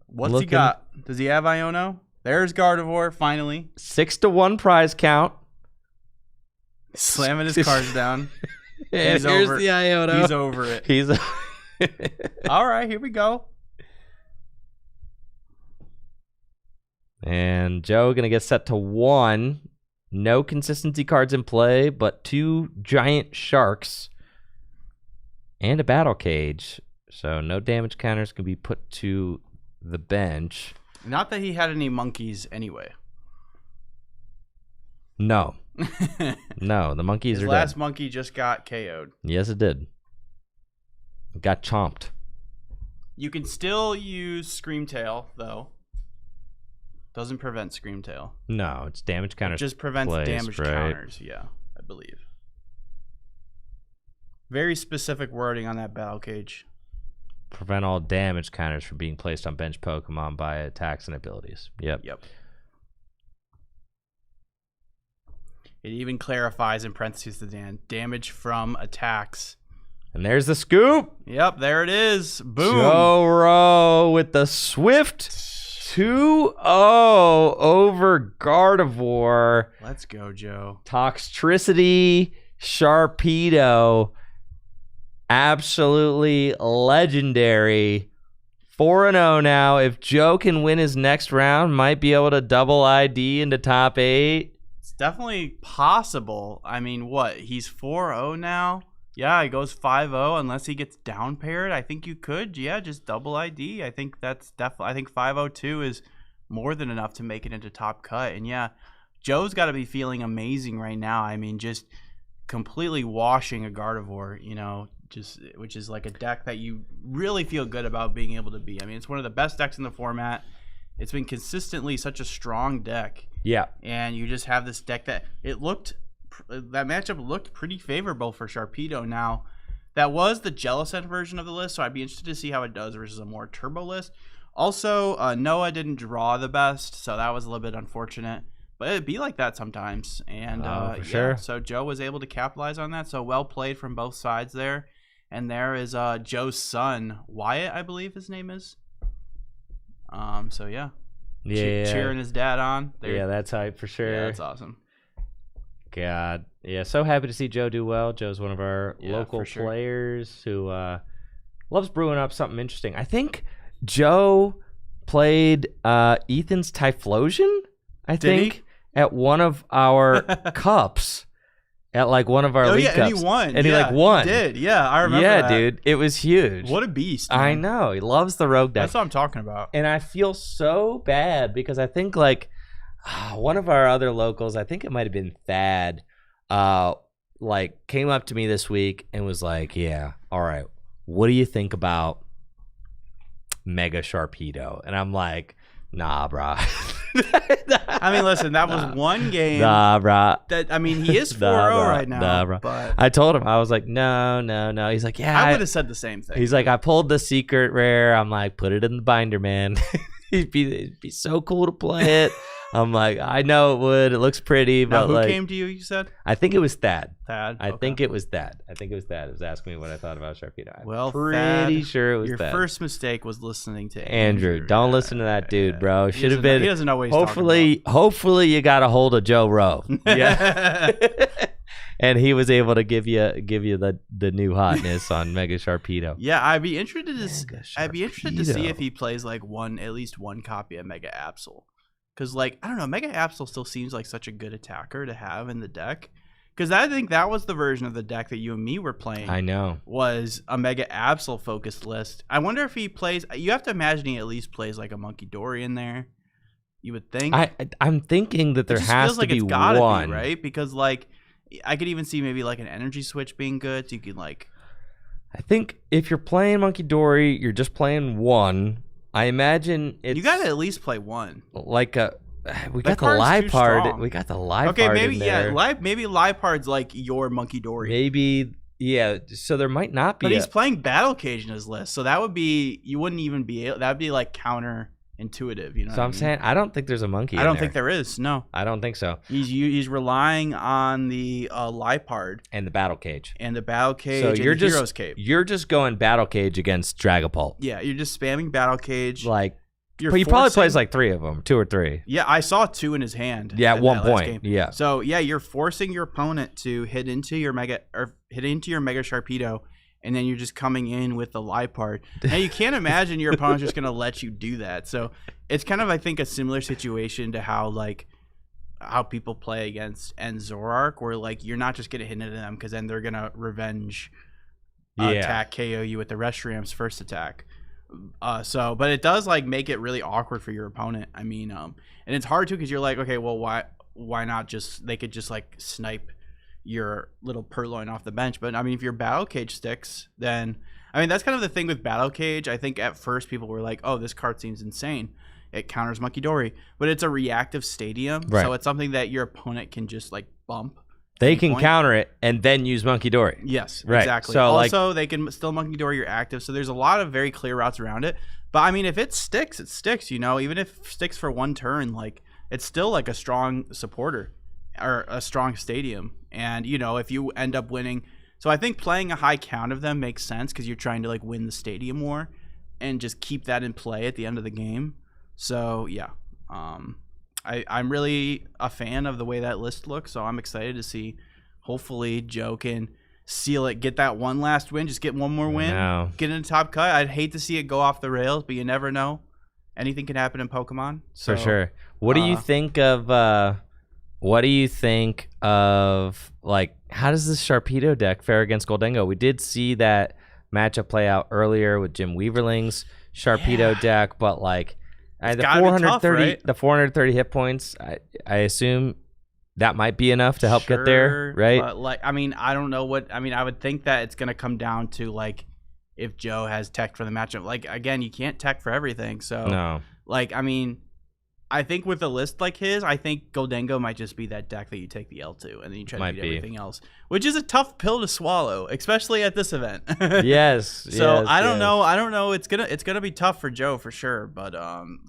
what's he got? Does he have Iono? There's Gardevoir, finally. 6-1 prize count. Slamming his cards down. And here's the Iono. He's over it. He's all right, here we go. And Joe gonna get set to 1. No consistency cards in play, but 2 giant sharks and a battle cage. So no damage counters can be put to the bench. Not that he had any monkeys anyway. No. No, the monkeys His are last dead. monkey just got KO'd. Yes, it did. It got chomped. You can still use Screamtail, though. Doesn't prevent Screamtail. No, it's damage counters. It just prevents placed, damage right? counters, yeah, I believe. Very specific wording on that battle cage. Prevent all damage counters from being placed on bench Pokemon by attacks and abilities. Yep. It even clarifies in parentheses the damage from attacks. And there's the scoop. Yep, there it is. Boom. Joe Rowe with the swift 2-0 over Gardevoir. Let's go, Joe. Toxtricity, Sharpedo. Absolutely legendary. 4-0 now. If Joe can win his next round, might be able to double ID into top 8. It's definitely possible. I mean, what? He's 4-0 now? Yeah, he goes 5-0 unless he gets down paired. I think you could, just double ID. I think that's definitely. I think 502 is more than enough to make it into top cut. And yeah, Joe's got to be feeling amazing right now. I mean, just completely washing a Gardevoir, which is like a deck that you really feel good about being able to beat. I mean, it's one of the best decks in the format. It's been consistently such a strong deck. Yeah. And you just have this deck that that matchup looked pretty favorable for Sharpedo. Now, that was the Jellicent version of the list, so I'd be interested to see how it does versus a more turbo list. Also, Noah didn't draw the best, so that was a little bit unfortunate. But it'd be like that sometimes. And for sure. So Joe was able to capitalize on that. So well played from both sides there. And there is Joe's son, Wyatt, I believe his name is. So yeah. Cheering his dad on. Yeah, that's hype for sure. Yeah, that's awesome. God. Yeah, so happy to see Joe do well. Joe's one of our local players who loves brewing up something interesting. I think Joe played Ethan's Typhlosion, at one of our cups. At like one of our league cups. And he won. And he won. He did. Yeah, I remember that. Dude. It was huge. What a beast. Man. I know. He loves the rogue deck. That's what I'm talking about. And I feel so bad because I think one of our other locals, I think it might have been Thad, came up to me this week and was like, yeah, all right, what do you think about Mega Sharpedo? And I'm like, nah, brah. I mean, listen, that was one game. Nah, brah. He is 4-0 right now. Nah, brah. But I told him, I was like, no. He's like, yeah. I would have said the same thing. He's like, I pulled the secret rare. I'm like, put it in the binder, man. it'd be so cool to play it. I'm like, I know it would. It looks pretty, now, but who came to you? You said. I think it was Thad. I think it was Thad. It was asking me what I thought about Sharpedo. Well, pretty sure it was your Thad. first mistake was listening to Andrew. Don't listen to that dude, bro. Should have been. He doesn't know what he's talking about. Hopefully, you got a hold of Joe Rowe. Yeah. And he was able to give you the new hotness on Mega Sharpedo. Yeah, I'd be interested to see if he plays at least one copy of Mega Absol. Because, I don't know, Mega Absol still seems like such a good attacker to have in the deck. Because I think that was the version of the deck that you and me were playing. I know. Was a Mega Absol focused list. I wonder if he plays... You have to imagine he at least plays a Monkey Dory in there. You would think. I'm thinking that there has to be one. Be, right? Because, I could even see maybe an energy switch being good. So you can, I think if you're playing Monkey Dory, you're just playing one... I imagine it's... You gotta at least play one. We got the Lipard. We got the Lipard. Okay, maybe in there. Maybe Lipard's your Monkey Dory. Maybe, yeah. So there might not be. But he's playing Battle Cage in his list, so that would be you wouldn't even be able. That would be counterintuitive. You know. So I'm saying I don't think there's a monkey. I don't think there is. No, I don't think so. He's relying on the Lipard and the Battle Cage and the you're just Hero's Cape. You're just going Battle Cage against Dragapult. Yeah, you're just spamming Battle Cage. But he probably plays 3 of them, 2 or 3. Yeah, I saw 2 in his hand. Yeah, at one point. Yeah. So yeah, you're forcing your opponent to hit into your Mega Sharpedo, and then you're just coming in with the Lipard. Now you can't imagine your opponent's just gonna let you do that. So it's kind of, I think, a similar situation to how how people play against Zoroark, where like you're not just gonna hit into them because then they're gonna revenge attack KO you with the Restream's first attack. But it does like make it really awkward for your opponent. I mean, and it's hard too because you're like, okay, well, why not just they could just like snipe your little Purloin off the bench. But I mean, if your Battle Cage sticks, then I mean that's kind of the thing with Battle Cage. I think at first people were like, oh, this card seems insane. It counters Monkey Dory, but it's a reactive stadium, so it's something that your opponent can just like bump. They can counter it and then use Monkey Dory. Yes, exactly. So also, they can still Monkey Dory your active. So there's a lot of very clear routes around it. But I mean, if it sticks, it sticks. You know, even if it sticks for one turn, like it's still like a strong supporter or a strong stadium. And you know, if you end up winning, so I think playing a high count of them makes sense because you're trying to like win the stadium war and just keep that in play at the end of the game. So yeah, I'm really a fan of the way that list looks. So I'm excited to see. Hopefully Joe can seal it, get that one last win, just get one more win, get in the top cut. I'd hate to see it go off the rails, but you never know. Anything can happen in Pokemon. So, for sure. What do you think of? Like how does this Sharpedo deck fare against Goldengo? We did see that matchup play out earlier with Jim Weaverling's Sharpedo deck, but like. The 430 hit points, I assume that might be enough to help get there, right? But like, I mean, I don't know what. I mean, I would think that it's going to come down to like if Joe has tech for the matchup. Like again, you can't tech for everything. So no. Like, I mean, I think with a list like his, I think Goldengo might just be that deck that you take the L to, and then you try to beat everything else, which is a tough pill to swallow, especially at this event. Yes. So I don't know. I don't know. It's gonna be tough for Joe for sure, but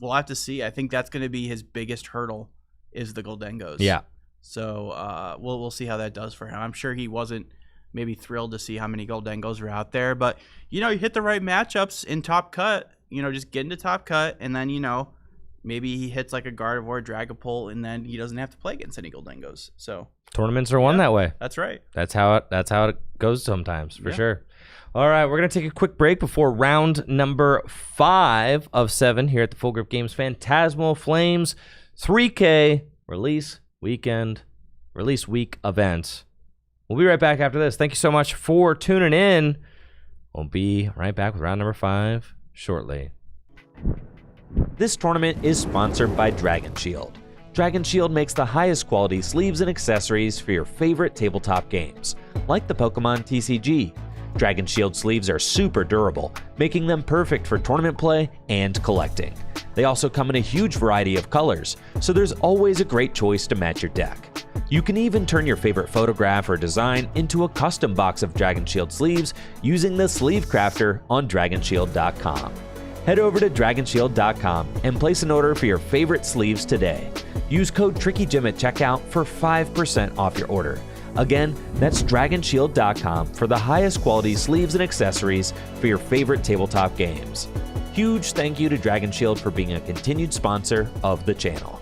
we'll have to see. I think that's gonna be his biggest hurdle is the Goldengos. Yeah. So we'll see how that does for him. I'm sure he wasn't maybe thrilled to see how many Goldengos were out there, but you know, you hit the right matchups in top cut. You know, just get into top cut, and then you know. Maybe he hits like a Gardevoir, Dragapult, and then he doesn't have to play against any Goldengos. So tournaments are won that way. That's right. That's how it goes sometimes, for sure. All right, we're gonna take a quick break before round number 5 of 7 here at the Full Grip Games Phantasmal Flames 3K release week event. We'll be right back after this. Thank you so much for tuning in. We'll be right back with round number 5 shortly. This tournament is sponsored by Dragon Shield. Dragon Shield makes the highest quality sleeves and accessories for your favorite tabletop games, like the Pokemon TCG. Dragon Shield sleeves are super durable, making them perfect for tournament play and collecting. They also come in a huge variety of colors, so there's always a great choice to match your deck. You can even turn your favorite photograph or design into a custom box of Dragon Shield sleeves using the Sleeve Crafter on DragonShield.com. Head over to DragonShield.com and place an order for your favorite sleeves today. Use code TrickyJim at checkout for 5% off your order. Again, that's DragonShield.com for the highest quality sleeves and accessories for your favorite tabletop games. Huge thank you to Dragon Shield for being a continued sponsor of the channel.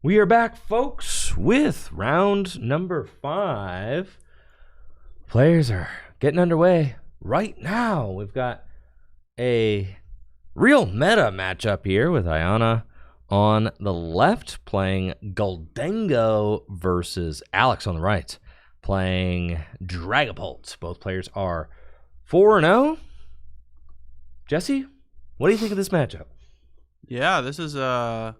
We are back, folks, with round number 5. Players are getting underway right now. We've got a real meta matchup here with Ayana on the left playing Goldengo versus Alex on the right playing Dragapult. Both players are 4-0. Jesse, what do you think of this matchup? Yeah, this is a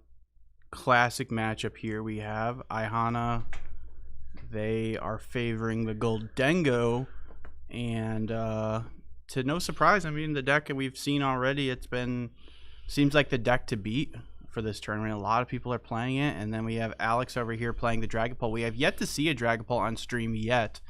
classic matchup here. We have Ayana. They are favoring the Goldengo, and to no surprise, I mean, the deck that we've seen already, seems like the deck to beat for this tournament. A lot of people are playing it, and then we have Alex over here playing the Dragapult. We have yet to see a Dragapult on stream yet.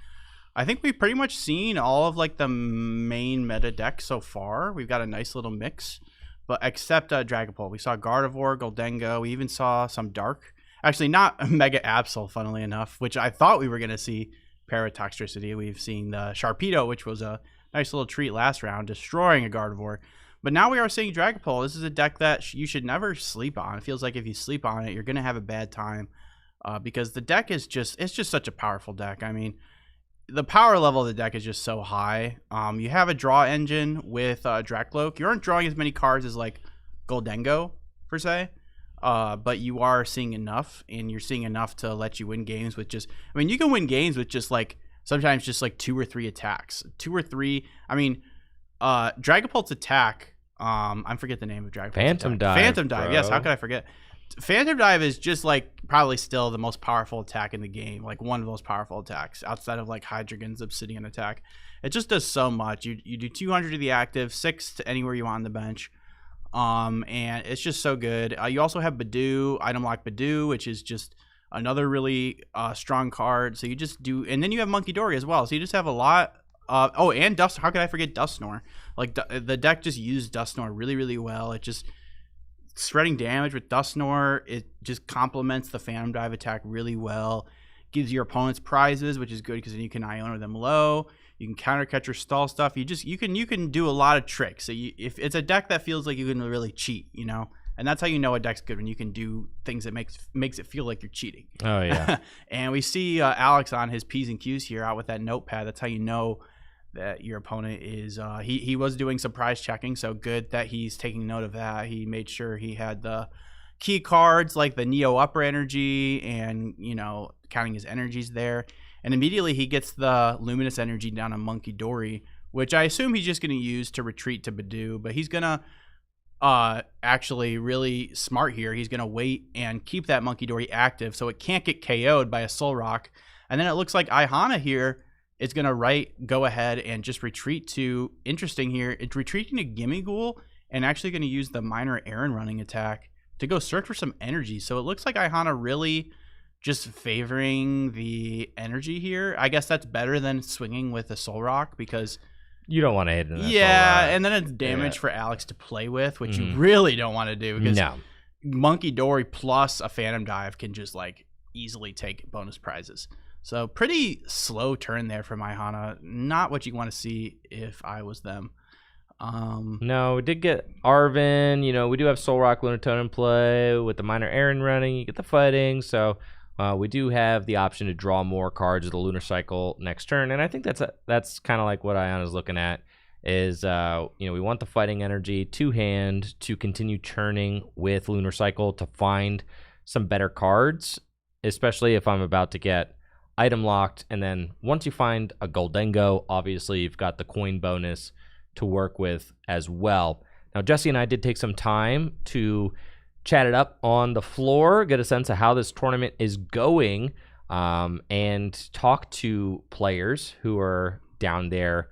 I think we've pretty much seen all of like the main meta deck so far. We've got a nice little mix. But except Dragapult. We saw Gardevoir, Goldengo. We even saw some Dark. Actually, not Mega Absol, funnily enough, which I thought we were going to see pair with Toxtricity. We've seen the Sharpedo, which was a nice little treat last round, destroying a Gardevoir. But now we are seeing Dragapult. This is a deck that you should never sleep on. It feels like if you sleep on it, you're going to have a bad time because the deck is it's just such a powerful deck. I mean, the power level of the deck is just so high. You have a draw engine with Dracloak. You aren't drawing as many cards as like Goldengo per se, but you are seeing enough, and you're seeing enough to let you win games with just. I mean, you can win games with just like sometimes just like 2 or 3 attacks, 2 or 3. I mean, Dragapult's attack. I forget the name of Dragapult's Phantom attack. Dive. Phantom Dive. Bro. Yes, how could I forget? Phantom Dive is just like probably still the most powerful attack in the game, like one of the most powerful attacks outside of like Hydreigon's Obsidian attack. It just does so much. You do 200 to the active, 6 to anywhere you want on the bench, and it's just so good. You also have Badoo, item lock Badoo, which is just another really strong card. So you just do, and then you have Monkey Dory as well. So you just have a lot. And Dust. How could I forget Dusknoir? Like the deck just used Dusknoir really, really well. It just spreading damage with Dusknoir, it just complements the Phantom Dive attack really well. Gives your opponents prizes, which is good because then you can Iona them low. You can counter catch or stall stuff. You can do a lot of tricks. So if it's a deck that feels like you can really cheat, you know, and that's how you know a deck's good, when you can do things that makes it feel like you're cheating. Oh yeah. And we see Alex on his P's and Q's here out with that notepad. That's how you know that your opponent is he was doing surprise checking, so good that he's taking note of that. He made sure he had the key cards like the Neo Upper Energy and, you know, counting his energies there. And immediately he gets the Luminous Energy down on Monkey Dory, which I assume he's just going to use to retreat to Badoo, but he's going to actually really smart here. He's going to wait and keep that Monkey Dory active so it can't get KO'd by a Soul Rock. And then it looks like Ayana here is going to go ahead and just retreat to, interesting here, it's retreating to Gimmighoul and actually going to use the minor Aaron running attack to go search for some energy. So it looks like Ayana really just favoring the energy here. I guess that's better than swinging with a Soul Rock because you don't want to hit in that Soul Rock. And then it's damage for Alex to play with, which you really don't want to do because Monkey Dory plus a Phantom Dive can just like easily take bonus prizes. So pretty slow turn there from Ayana. Not what you want to see if I was them. No, we did get Arven. You know, we do have Soul Rock Lunatone in play with the minor Aaron running. You get the fighting. So we do have the option to draw more cards of the Lunar Cycle next turn. And I think that's kind of like what Ayana's looking at is, you know, we want the fighting energy to hand to continue churning with Lunar Cycle to find some better cards, especially if I'm about to get item locked, and then once you find a Goldengo, obviously you've got the coin bonus to work with as well. Now Jesse and I did take some time to chat it up on the floor, get a sense of how this tournament is going, and talk to players who are down there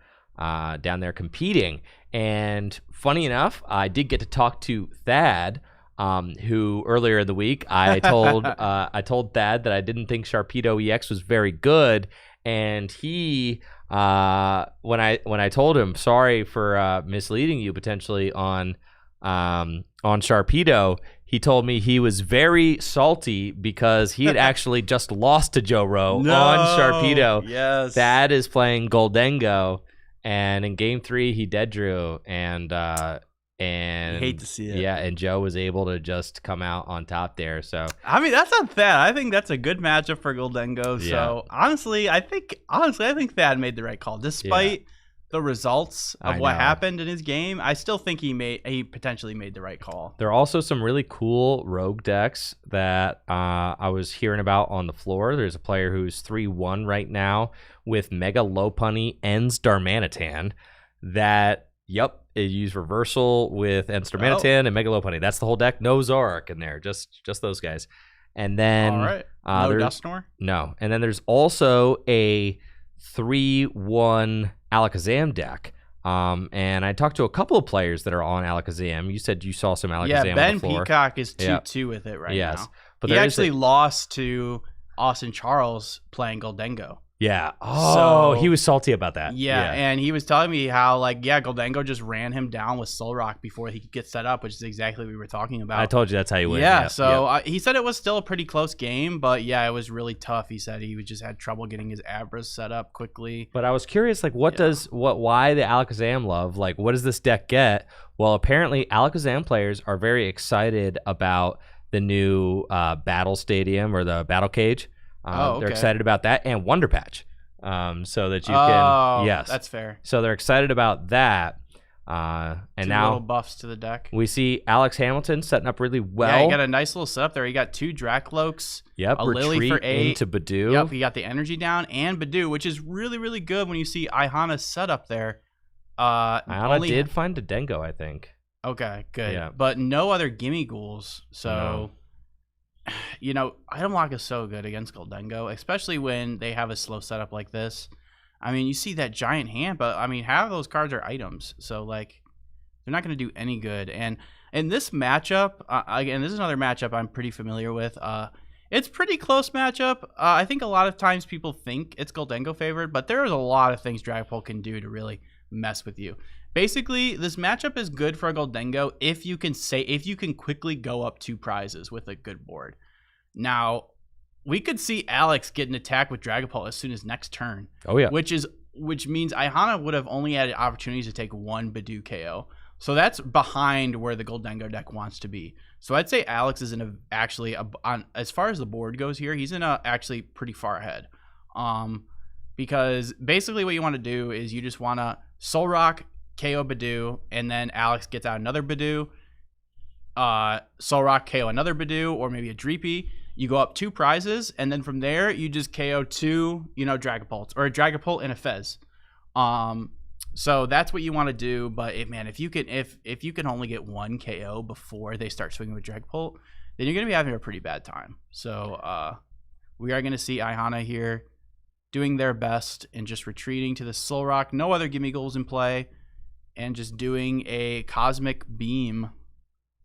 competing. And funny enough, I did get to talk to Thad, who earlier in the week I told Thad that I didn't think Sharpedo EX was very good, and he when I told him sorry for misleading you potentially on Sharpedo, he told me he was very salty because he had actually just lost to Joe Rowe on Sharpedo. Yes, Thad is playing Goldengo, and in game 3 he dead drew, and And you hate to see it. Yeah, and Joe was able to just come out on top there. So I mean, that's not Thad. I think that's a good matchup for Goldengo. Yeah. So honestly, I think Thad made the right call. Despite the results of what happened in his game, I still think he potentially made the right call. there are also some really cool rogue decks that I was hearing about on the floor. There's a player who's 3-1 right now with Mega Lopunny ends Darmanitan that, it used reversal with ends Darmanitan and Mega Lopunny. That's the whole deck. No Zoroark in there, just those guys. And then All right. No Dusknoir? No. And then there's also a 3-1 Alakazam deck. And I talked to a couple of players that are on Alakazam. You said you saw some Alakazam on Ben the floor. Peacock is 2-2 with it right now. But he actually lost to Austin Charles playing Goldengo. Yeah. Oh, So- he was salty about that. Yeah, and he was telling me how, Goldengo just ran him down with Solrock before he could get set up, which is exactly what we were talking about. I told you that's how you win. Yeah, so he said it was still a pretty close game, but yeah, it was really tough. He said he just had trouble getting his Abras set up quickly. But I was curious, why the Alakazam love? What does this deck get? Well, apparently Alakazam players are very excited about the new battle stadium or the battle cage. They're excited about that and Wonder Patch, so that you can. Yes, that's fair. So they're excited about that. And Two now little buffs to the deck. we see Alex Hamilton setting up really well. Yeah, he got a nice little setup there. He got 2 Dracloaks. Yep, a retreat Lily for 8 into Badoo. Yep, he got the energy down and Badoo, which is really, really good when you see Ihana's setup there. Ayana did find a Dengo, I think. Okay, good. Yeah. But no other gimme ghouls. So, item lock is so good against Goldengo, especially when they have a slow setup like this. I mean, you see that giant hand, but I mean, half of those cards are items. So, they're not going to do any good. And in this matchup, again, this is another matchup I'm pretty familiar with. It's pretty close matchup. I think a lot of times people think it's Goldengo favored, but there's a lot of things Dragapult can do to really mess with you. Basically, this matchup is good for a Goldengo if you can quickly go up 2 prizes with a good board. Now, we could see Alex get an attack with Dragapult as soon as next turn. Oh yeah, Which means Ihana would have only had opportunities to take 1 Badoo KO. So that's behind where the Goldengo deck wants to be. So I'd say Alex is as far as the board goes here, he's actually pretty far ahead. Because basically what you want to do is you just want to Solrock, KO Badoo, and then Alex gets out another Badoo. Solrock, KO another Badoo, or maybe a Dreepy. You go up 2 prizes, and then from there you just KO 2, Dragapults, or a Dragapult and a Fez. So that's what you want to do. But if you can only get 1 KO before they start swinging with Dragapult, then you're gonna be having a pretty bad time. So we are gonna see Ihana here doing their best and just retreating to the Solrock. No other gimme goals in play, and just doing a Cosmic Beam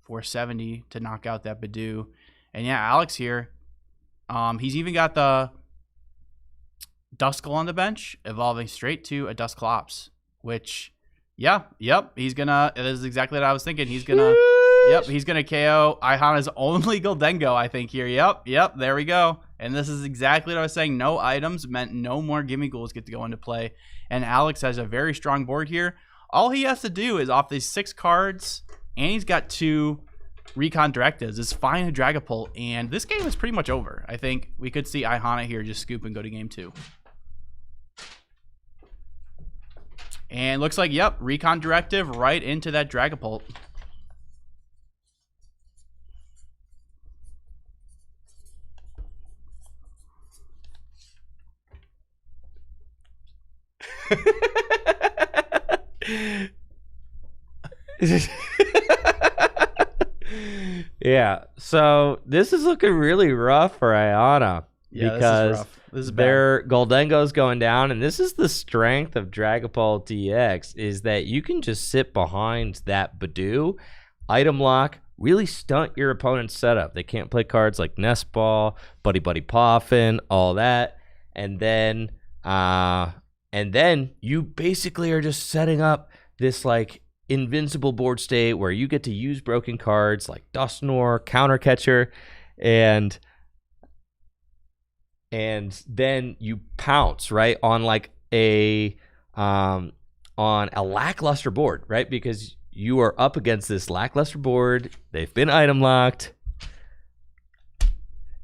for 70 to knock out that Badoo. And yeah, Alex here, he's even got the Duskull on the bench, evolving straight to a Dusclops, which, that is exactly what I was thinking. He's gonna KO Ihana's only Goldengo, I think, here. Yep, there we go. And this is exactly what I was saying. No items meant no more gimme ghouls get to go into play. And Alex has a very strong board here. All he has to do is off these 6 cards, and he's got 2 Recon Directives, is find a Dragapult, and this game is pretty much over. I think we could see Ihana here just scoop and go to game 2. And looks like, Recon Directive right into that Dragapult. Yeah, so this is looking really rough for Ayana. Yeah, because this is bad. their Goldengo's going down, and this is the strength of Dragapult DX, is that you can just sit behind that Badoo, item lock, really stunt your opponent's setup. They can't play cards like Nest Ball, Buddy Buddy Poffin, all that, and then you basically are just setting up this invincible board state where you get to use broken cards like Dusknoir, Counter Catcher, and then you pounce on a lackluster board, right? Because you are up against this lackluster board. They've been item locked.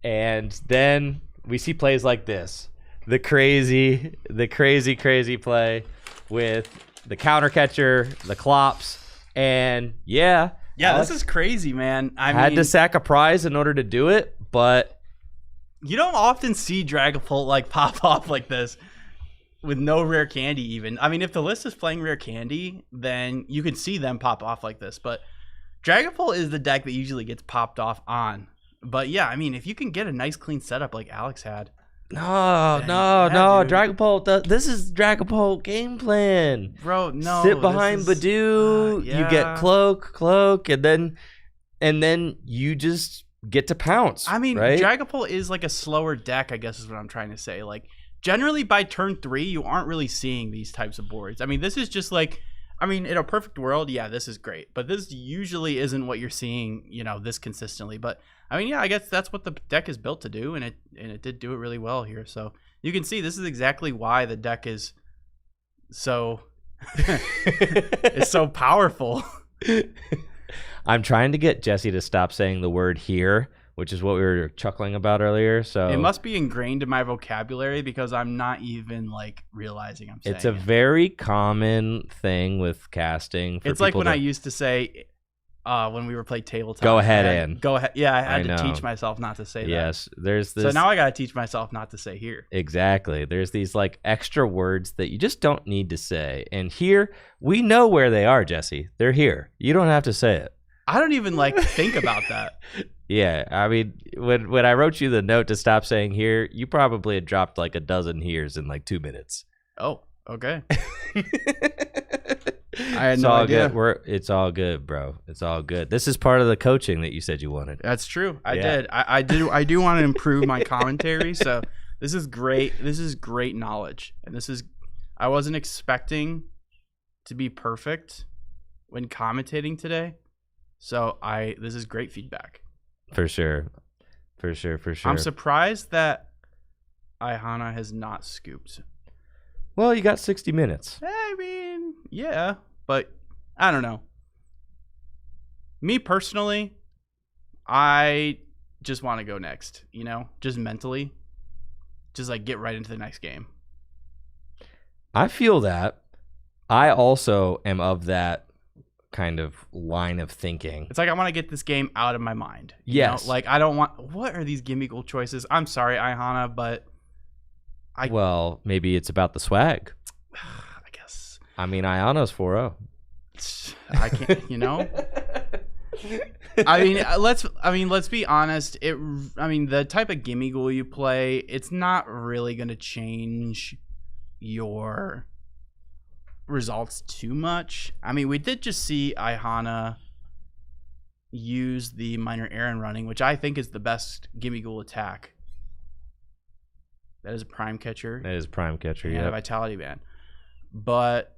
And then we see plays like this. The crazy play with the counter catcher, the clops, and yeah, Alex this is crazy, man. I had mean, to sack a prize in order to do it, but you don't often see Dragapult like pop off like this with no rare candy even. I mean, if the list is playing rare candy, then you can see them pop off like this, but Dragapult is the deck that usually gets popped off on. But yeah, I mean, if you can get a nice clean setup like Alex had. No, dude. Dragapult. This is Dragapult game plan. Bro, no. Sit behind Badoo. Yeah. You get cloak, and then you just get to pounce. I mean, right? Dragapult is like a slower deck, I guess is what I'm trying to say. Like, generally by turn 3, you aren't really seeing these types of boards. I mean, this is just like, I mean, in a perfect world, yeah, this is great. But this usually isn't what you're seeing, this consistently. But I mean, yeah, I guess that's what the deck is built to do, and it did do it really well here. So you can see this is exactly why the deck is so it's so powerful. I'm trying to get Jesse to stop saying the word here, which is what we were chuckling about earlier. So it must be ingrained in my vocabulary because I'm not even like realizing I'm saying it's a very common thing with casting. It's like when I used to say when we were playing tabletop. Go ahead. Yeah, I had to teach myself not to say that. Yes, there's this. So now I got to teach myself not to say here. Exactly. There's these like extra words that you just don't need to say. And here, we know where they are, Jesse. They're here. You don't have to say it. I don't even like think about that. Yeah, I mean, when I wrote you the note to stop saying here, you probably had dropped like a dozen heres in like 2 minutes. Oh, okay. I had It's no all idea. good. It's all good, bro. It's all good. This is part of the coaching that you said you wanted. That's true. I Yeah. did. I do want to improve my commentary. So this is great. This is great knowledge, and I wasn't expecting to be perfect when commentating today. So this is great feedback. For sure. I'm surprised that Ihana has not scooped. Well, you got 60 minutes. I mean, yeah, but I don't know. Me personally, I just want to go next, just mentally. Just like get right into the next game. I feel that. I also am of that kind of line of thinking. It's like I want to get this game out of my mind. Yes. Like I don't want. What are these gimmickle choices? I'm sorry, Ihana, but well, maybe it's about the swag. I guess. I mean, Ayano's 4-0. I can't. Let's be honest. The type of gimmighoul you play, it's not really going to change your results too much. I mean, we did just see Ihana use the minor Aaron running, which I think is the best gimmighoul attack. That is a prime catcher. That is prime catcher, and yeah. a vitality band. But,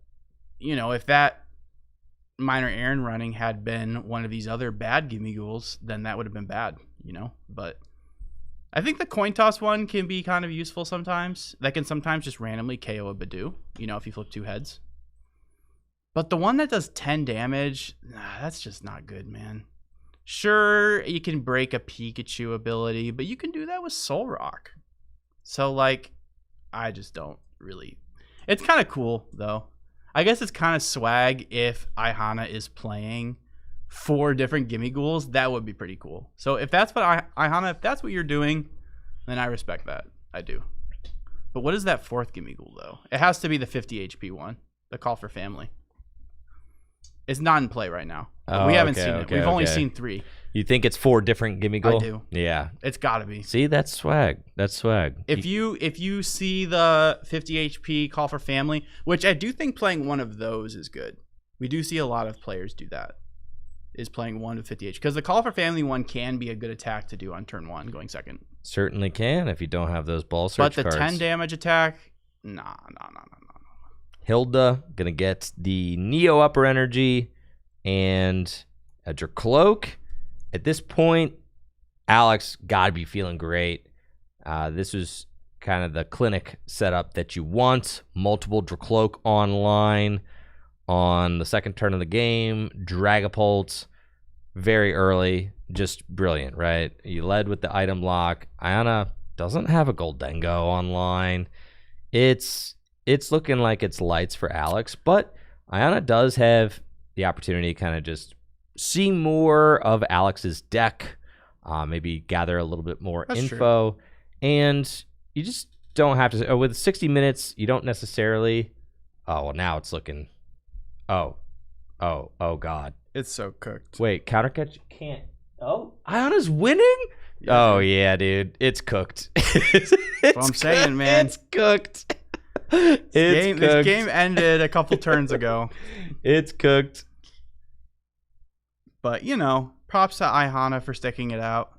if that minor Aaron running had been one of these other bad gimmighouls, then that would have been bad, But I think the coin toss one can be kind of useful sometimes. That can sometimes just randomly KO a Badoo, if you flip 2 heads. But the one that does 10 damage, that's just not good, man. Sure, you can break a Pikachu ability, but you can do that with Soul Rock. So, I just don't really... It's kind of cool, though. I guess it's kind of swag if Ihana is playing 4 different gimmighouls. That would be pretty cool. So, if that's what Ihana, if that's what you're doing, then I respect that. I do. But what is that 4th gimmighoul, though? It has to be the 50 HP one. The Call for Family. It's not in play right now. We haven't seen it. We've only seen 3. You think it's 4 different gimmighoul? I do. Yeah. It's got to be. See, that's swag. That's swag. If you see the 50 HP Call for Family, which I do think playing one of those is good. We do see a lot of players do that. Is playing one of 50 HP. Because the Call for Family one can be a good attack to do on turn 1 going second. Certainly can if you don't have those ball search cards. But the 10 damage attack, nah. Hilda going to get the Neo Upper Energy and a Dracloak. At this point, Alex got to be feeling great. This was kind of the clinic setup that you want. Multiple Dracloak online. on the second turn of the game. Dragapult, very early, just brilliant, right? You led with the item lock. Ayana doesn't have a Goldengo online. It's looking like it's lights for Alex, but Ayana does have the opportunity to kind of just see more of Alex's deck, maybe gather a little bit more info, true. And you just don't have to. With 60 minutes, you don't necessarily. Oh, well, now it's looking. Oh, God. It's so cooked. Wait, counter catch can't. Oh, Ayana's winning. Yeah. Oh yeah, dude, it's cooked. That's what I'm saying, man. It's cooked. This game ended a couple turns ago. It's cooked. But, props to Ayana for sticking it out.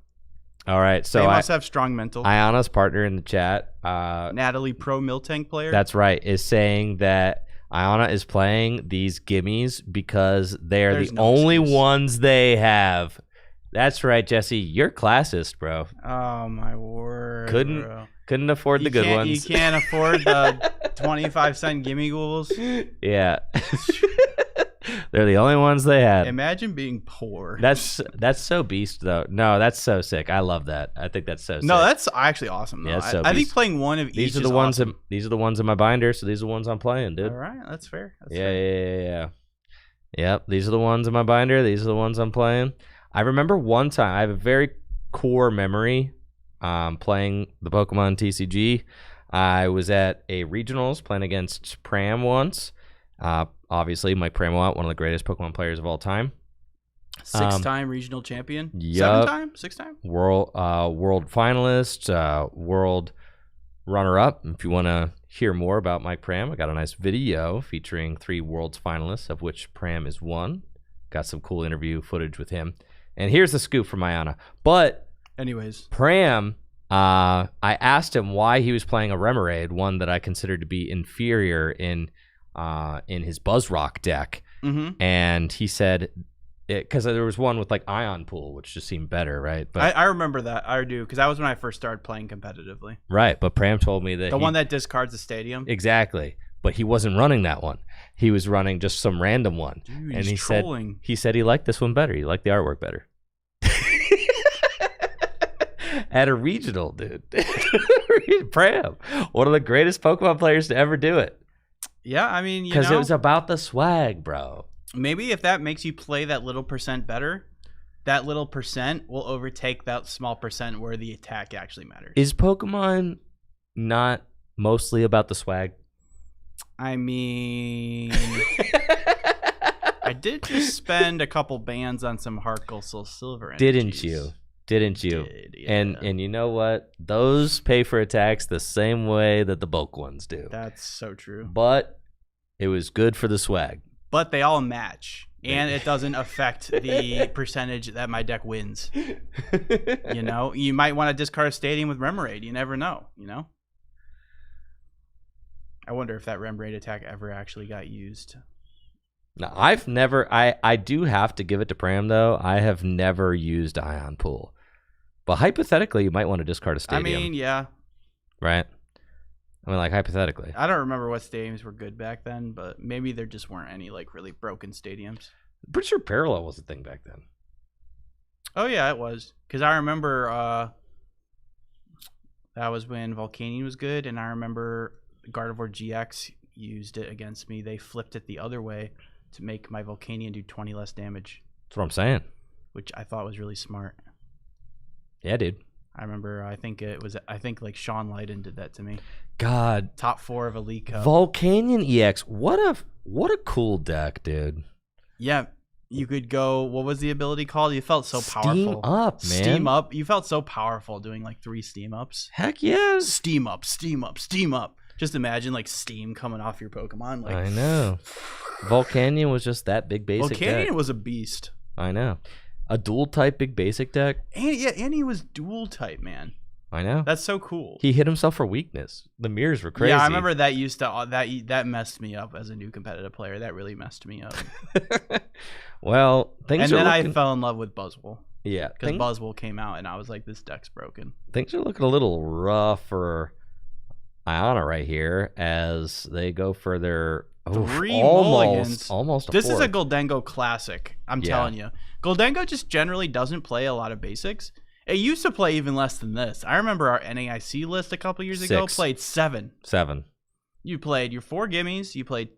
All right, so they must have strong mental. Ayana's partner in the chat, Natalie Pro Miltank player. That's right, is saying that Ayana is playing these gimmies because they're the only ones they have. That's right, Jesse. You're classist, bro. Oh, my word. Couldn't afford the good ones. You can't afford the 25-cent gimme ghouls. Yeah. They're the only ones they had. Imagine being poor. That's so beast, though. No, that's so sick. I love that. I think that's so sick. No, that's actually awesome, though. Yeah, so I think playing one of these each are the is ones awesome. these are the ones in my binder, so these are the ones I'm playing, dude. All right, that's fair. Yeah. Yep, these are the ones in my binder. These are the ones I'm playing. I remember one time, I have a very core memory playing the Pokemon TCG. I was at a regionals playing against Pram once. Obviously, Mike Pramawat, one of the greatest Pokemon players of all time. Six-time regional champion. Yep. 7-time? 6-time? World finalist, world runner-up. If you want to hear more about Mike Pram, I got a nice video featuring 3 world's finalists, of which Pram is one. Got some cool interview footage with him. And here's the scoop from Ayana. But anyways, Pram, I asked him why he was playing a Remoraid, one that I considered to be inferior in his Buzzrock deck. Mm-hmm. And he said, because there was one with like Ion Pool, which just seemed better, right? But I remember that. I do, because that was when I first started playing competitively. Right, but Pram told me that the one that discards the stadium. Exactly, but he wasn't running that one. He was running just some random one. Dude, and he's trolling. He said he liked this one better. He liked the artwork better. At a regional, dude. Pram, one of the greatest Pokemon players to ever do it. Yeah, I mean, because it was about the swag, bro. Maybe if that makes you play that little percent better, that little percent will overtake that small percent where the attack actually matters. Is Pokemon not mostly about the swag? I mean, I did just spend a couple bands on some Heart Gold Soul Silver energies. Didn't you? Yeah. And you know what? Those pay for attacks the same way that the bulk ones do. That's so true. But it was good for the swag. But they all match, and it doesn't affect the percentage that my deck wins. You might want to discard a stadium with Remoraid. You never know, I wonder if that Remoraid attack ever actually got used. No, I've never. I do have to give it to Pram, though. I have never used Ion Pool. But hypothetically, you might want to discard a stadium. I mean, yeah. Right? I mean, like, hypothetically. I don't remember what stadiums were good back then, but maybe there just weren't any, like, really broken stadiums. I'm pretty sure Parallel was a thing back then. Oh, yeah, it was. Because I remember that was when Volcanion was good, and I remember Gardevoir GX used it against me. They flipped it the other way to make my Volcanion do 20 less damage. That's what I'm saying. Which I thought was really smart. Yeah, dude. I remember, I think like Sean Lyden did that to me. God. Top 4 of Elite Cup. Volcanion EX. What a cool deck, dude. Yeah. You could go, what was the ability called? You felt so powerful. Steam up, man. Steam up. You felt so powerful doing like 3 steam ups. Heck yeah. Steam up, steam up, steam up. Just imagine like steam coming off your Pokemon. Like, I know. Volcanion was just that big basic deck. Volcanion was a beast. I know. A dual type big basic deck. And he was dual type, man. I know. That's so cool. He hit himself for weakness. The mirrors were crazy. Yeah, I remember that that messed me up as a new competitive player. That really messed me up. Well, I fell in love with Buzzwole. Yeah. Because Buzzwole came out and I was like, this deck's broken. Things are looking a little rough for Ayana right here as they go for their 3 mulligans. Almost. This is a Goldengo classic. I'm telling you. Goldengo just generally doesn't play a lot of basics. It used to play even less than this. I remember our NAIC list a couple years ago played 7. 7. You played your 4 gimmies, you played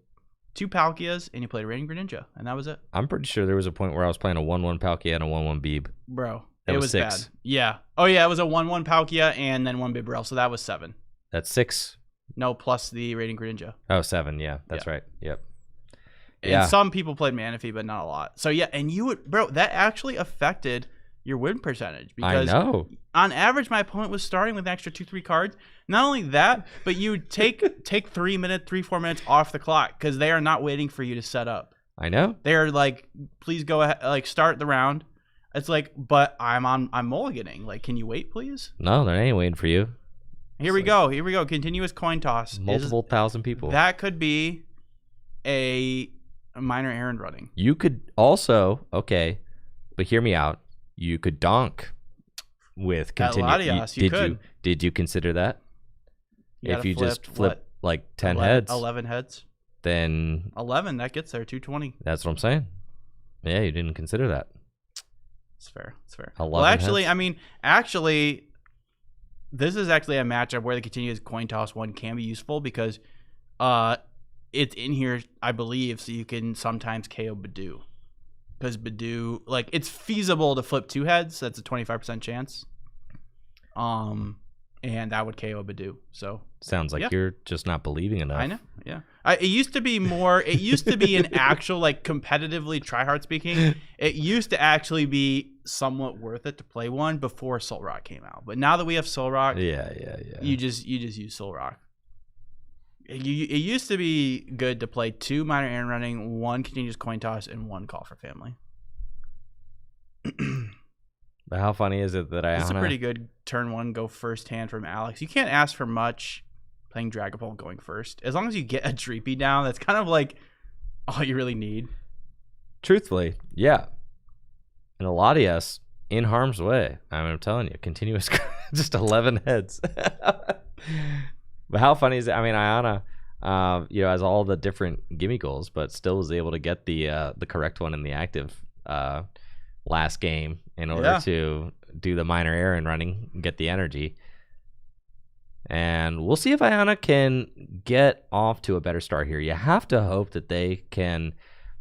2 Palkias, and you played Raining Greninja, and that was it. I'm pretty sure there was a point where I was playing a 1-1 Palkia and a 1-1 Beeb. Bro, That it was was 6. bad. Yeah. Oh, yeah, it was a 1-1 Palkia and then 1 Bibarel, so that was 7. That's 6. No, plus the Raining Greninja. Oh, 7. Yeah, that's right. Yep. And some people played Manaphy, but not a lot. So, yeah, and you would, bro, that actually affected your win percentage. Because I know. On average, my opponent was starting with an extra 2-3 cards. Not only that, but you would take 3-4 minutes off the clock because they are not waiting for you to set up. I know. They are like, please go ahead, like start the round. It's like, but I'm mulliganing. Like, can you wait, please? No, they ain't waiting for you. Here we go. Continuous coin toss. Multiple thousand people. That could be a minor errand running. You could also, okay, but hear me out. You could donk with continuous. Did you consider that? If you just flip like 10 heads, 11 heads, then 11 that gets there 220. That's what I'm saying. Yeah, you didn't consider that. It's fair. It's fair. Well, actually, heads. This is actually a matchup where the continuous coin toss one can be useful because it's in here, I believe, so you can sometimes KO Badoo. Because Badoo, like, it's feasible to flip 2 heads. That's a 25% chance. And that would KO Badoo. So sounds like you're just not believing enough. I know. Yeah. It used to be more. It used to be an actual, like, competitively tryhard speaking. It used to actually be somewhat worth it to play one before Soul Rock came out. But now that we have Soul Rock, you just use Soul Rock. It used to be good to play 2 minor errand running, 1 continuous coin toss, and 1 call for family. But how funny is it that It's a pretty good turn 1 go first hand from Alex. You can't ask for much playing Dragapult going first. As long as you get a Dreepy down, that's kind of like all you really need. Truthfully, yeah. And Aladias in harm's way. I'm telling you, continuous, just 11 heads. But how funny is it? Ayana, has all the different gimme goals, but still was able to get the correct one in the active last game in order to do the minor errand running and get the energy. And we'll see if Ayana can get off to a better start here. You have to hope that they can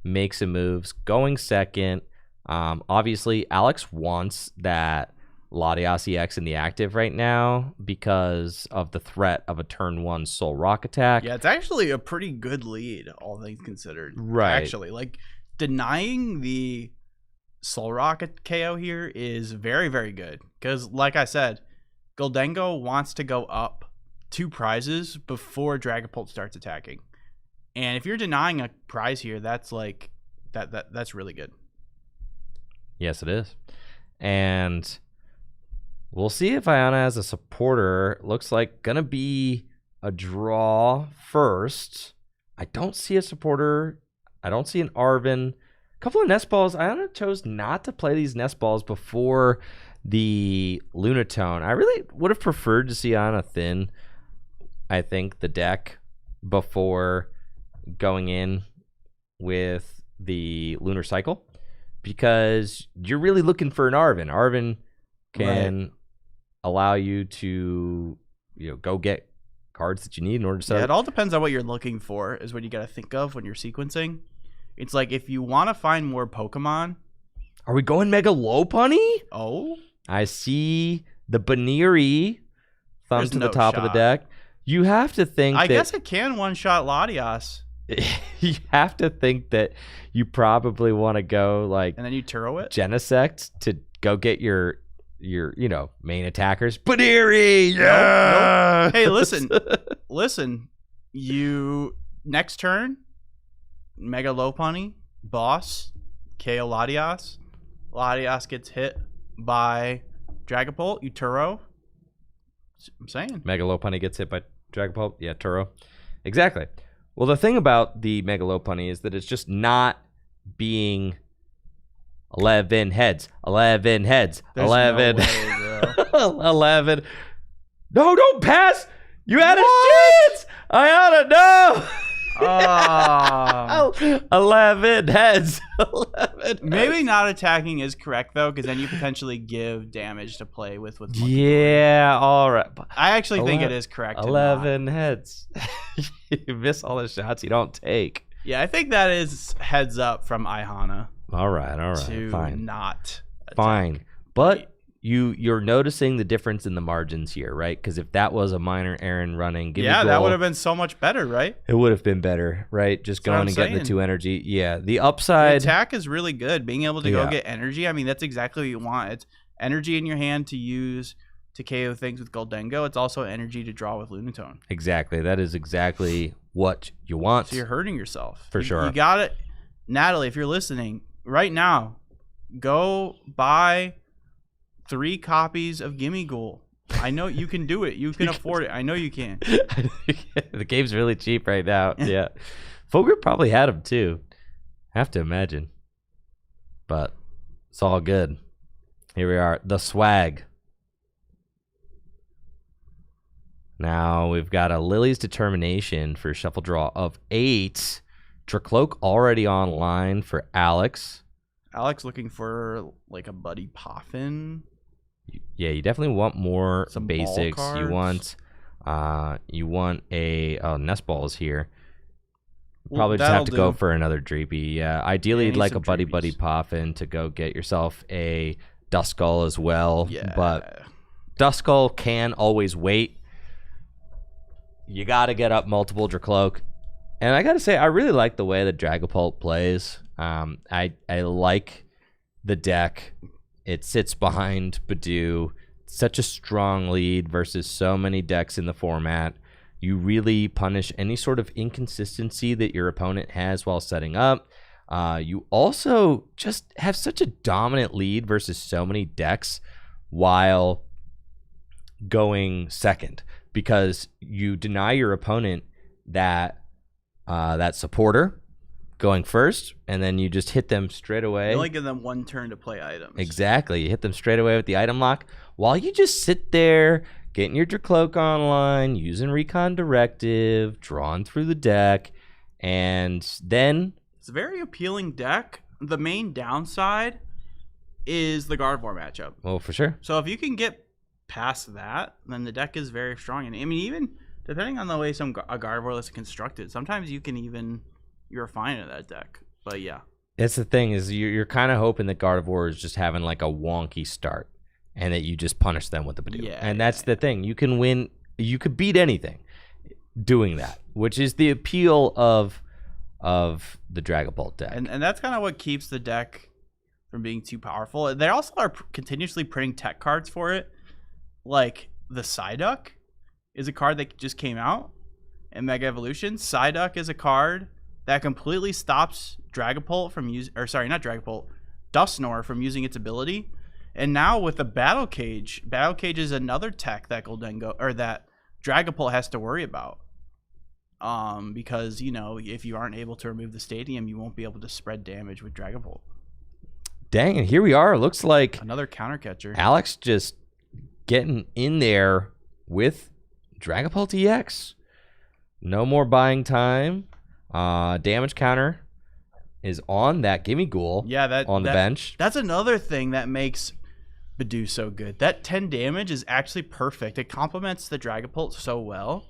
make some moves. Going second, obviously Alex wants that Latias EX in the active right now because of the threat of a turn 1 Soul Rock attack. Yeah, it's actually a pretty good lead, all things considered. Right. Actually, like, denying the Soul Rock KO here is very, very good. Because, like I said, Goldengo wants to go up 2 prizes before Dragapult starts attacking. And if you're denying a prize here, that's like, that's really good. Yes, it is. And we'll see if Ayana as a supporter looks like gonna be a draw first. I don't see a supporter. I don't see an Arven. A couple of nest balls. Ayana chose not to play these nest balls before the Lunatone. I really would have preferred to see Ayana thin, I think, the deck before going in with the Lunar Cycle, because you're really looking for an Arven. Arven can allow you to go get cards that you need in order to it all depends on what you're looking for is what you got to think of when you're sequencing. It's like, if you want to find more Pokemon, are we going Mega Lopunny? Oh, I see the Baniri thumb There's to the no top of the shot. deck. You have to think I guess it can one-shot Latias. You have to think that you probably want to go like, and then you Turo it, Genesect to go get your main attackers. Baniri, yeah. Nope. Hey, listen. You next turn, Mega Lopunny, boss, KO Latias. Latias gets hit by Dragapult. You Turo. I'm saying Mega Lopunny gets hit by Dragapult. Yeah, Turo. Exactly. Well, the thing about the Mega Lopunny is that it's just not being 11 heads. 11 heads. There's 11. no way, bro. 11. No, don't pass. You had a chance. Ayana, no. Oh. 11 heads. 11 Maybe heads. not attacking is correct though, because then you potentially give damage to play with. Yeah, all right. I actually think it is correct. 11 heads. You miss all the shots you don't take. Yeah, I think that is heads up from Ihana. All right, To fine. not attack. Fine. But you're noticing the difference in the margins here, right? Because if that was a minor errand running, that would have been so much better, right? It would have been better, right? Just That's what going I'm and getting the saying. 2 energy. Yeah, the The upside. attack is really good. Being able to go Yeah. get energy, I mean, that's exactly what you want. It's energy in your hand to use to KO things with Goldengo. It's also energy to draw with Lunatone. Exactly. That is exactly what you want. So you're hurting yourself. For sure. You got it. Natalie, if you're listening right now, go buy 3 copies of Gimme Ghoul. I know you can do it. You can afford it. I know you can. The game's really cheap right now. Yeah. Fogre probably had them too. Have to imagine. But it's all good. Here we are. The swag. Now we've got a Lily's Determination for shuffle draw of 8. Dracloak already online for Alex. Alex looking for like a Buddy Poffin. Yeah, you definitely want more Some ball basics. You cards. want a Nest Balls here. Well, Probably just have to that'll go do. for another Dreepy. Yeah, ideally Yeah, you'd need like a some Buddy Dreepies. Poffin to go get yourself a Duskull as well. Yeah. But Duskull can always wait. You got to get up multiple Dracloak. And I got to say, I really like the way that Dragapult plays. I like the deck. It sits behind Badoo. Such a strong lead versus so many decks in the format. You really punish any sort of inconsistency that your opponent has while setting up. You also just have such a dominant lead versus so many decks while going second, because you deny your opponent that supporter going first, and then you just hit them straight away. You only give them 1 turn to play items. Exactly. You hit them straight away with the item lock while you just sit there getting your Dracloak online, using Recon Directive, drawing through the deck, and then... It's a very appealing deck. The main downside is the Gardevoir matchup. Well, for sure. So if you can get past that, then the deck is very strong. And I mean, even depending on the way a Gardevoir is constructed, sometimes you're fine in that deck. But yeah. That's the thing, is you're kind of hoping that Gardevoir is just having like a wonky start and that you just punish them with the Badoo. Yeah, and that's the thing. You can win. You could beat anything doing that, which is the appeal of the Dragapult deck. And that's kind of what keeps the deck from being too powerful. They also are continuously printing tech cards for it. Like the Psyduck is a card that just came out in Mega Evolution. Psyduck is a card that completely stops Dragapult from using, or sorry, not Dragapult, Dusknoir from using its ability. And now with the Battle Cage is another tech that Goldengo or that Dragapult has to worry about. Because if you aren't able to remove the stadium, you won't be able to spread damage with Dragapult. Dang, and here we are. Looks like Another counter catcher. Alex just getting in there with Dragapult EX. No more buying time. Damage counter is on that Gimme Ghoul. Yeah, on the bench. That's another thing that makes Badoo so good. That 10 damage is actually perfect. It complements the Dragapult so well.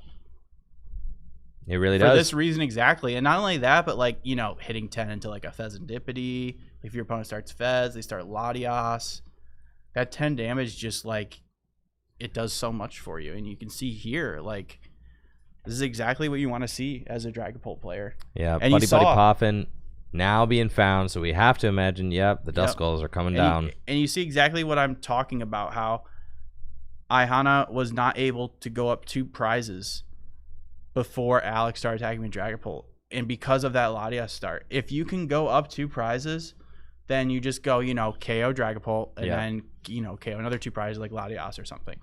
It really For does. this reason exactly. And not only that, but like, hitting 10 into like a Fezandipity. If your opponent starts Fez, they start Latias. That 10 damage just like, it does so much for you. And you can see here, like, this is exactly what you want to see as a Dragapult player. Yeah, And Buddy Poffin now being found, so we have to imagine, the Duskulls are coming down. And you see exactly what I'm talking about, how Ihana was not able to go up 2 prizes before Alex started attacking with Dragapult. And because of that Latias start, if you can go up 2 prizes, then you just go, KO Dragapult, and then, KO another 2 prizes like Latias or something.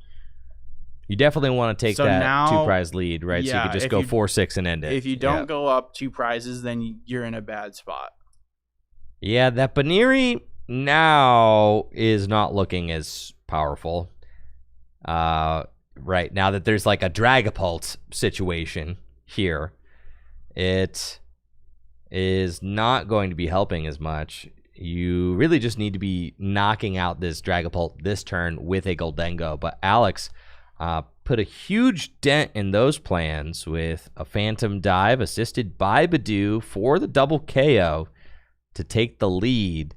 You definitely want to take So that now- 2-prize lead, right? So you Yeah, could just if go you- 4-6 and end it. If you don't go up 2 prizes, then you're in a bad spot. Yeah, that Baniri now is not looking as powerful. Right, now that there's like a Dragapult situation here. it is not going to be helping as much. You really just need to be knocking out this Dragapult this turn with a Goldengo. But Alex put a huge dent in those plans with a Phantom Dive assisted by Badoo for the double KO to take the lead.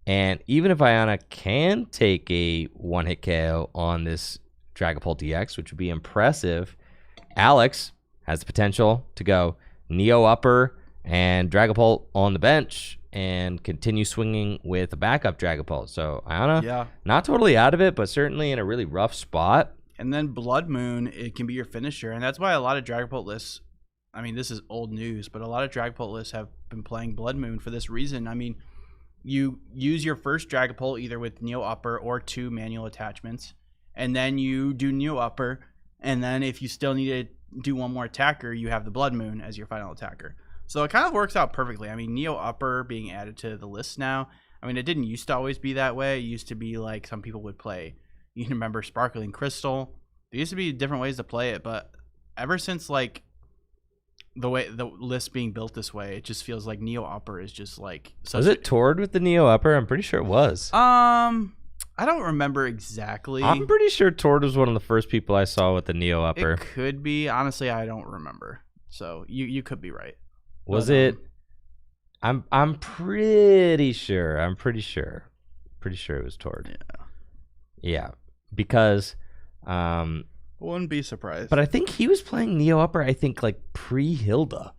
And even if Iona can take a one-hit KO on this Dragapult EX, which would be impressive, Alex has the potential to go Neo Upper and Dragapult on the bench and continue swinging with a backup Dragapult. So Iona, not totally out of it, but certainly in a really rough spot. And then Blood Moon, it can be your finisher. And that's why a lot of Dragapult lists, I mean, this is old news, but a lot of Dragapult lists have been playing Blood Moon for this reason. I mean, you use your first Dragapult either with Neo Upper or 2 manual attachments, and then you do Neo Upper, and then if you still need to do one more attacker, you have the Blood Moon as your final attacker. So it kind of works out perfectly. I mean, Neo Upper being added to the list now, I mean, it didn't used to always be that way. It used to be like some people would play, you can remember Sparkling Crystal. There used to be different ways to play it, but ever since like the way the list being built this way, it just feels like Neo Upper is just like. Was it Tord with the Neo Upper? I'm pretty sure it was. I don't remember exactly. I'm pretty sure Tord was one of the first people I saw with the Neo Upper. It could be. Honestly, I don't remember. So you could be right. Was it? I'm pretty sure. I'm pretty sure it was Tord. Yeah, because wouldn't be surprised. But I think he was playing Neo Upper. I think like pre-Hilda.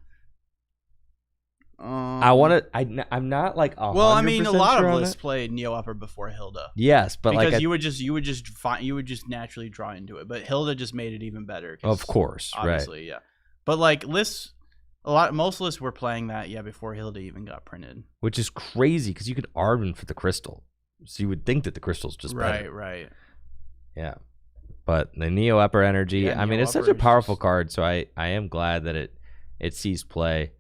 I'm not like 100% well, I mean, a lot sure of lists played Neo Upper before Hilda. Yes, but because like you would just naturally draw into it. But Hilda just made it even better. Of course, obviously, right? Yeah. But like lists, most lists were playing that before Hilda even got printed. Which is crazy because you could Arven for the crystal, so you would think that the crystal's just better. Right. Yeah, but the Neo Upper energy. I mean, it's such a powerful card, so I am glad that it sees play.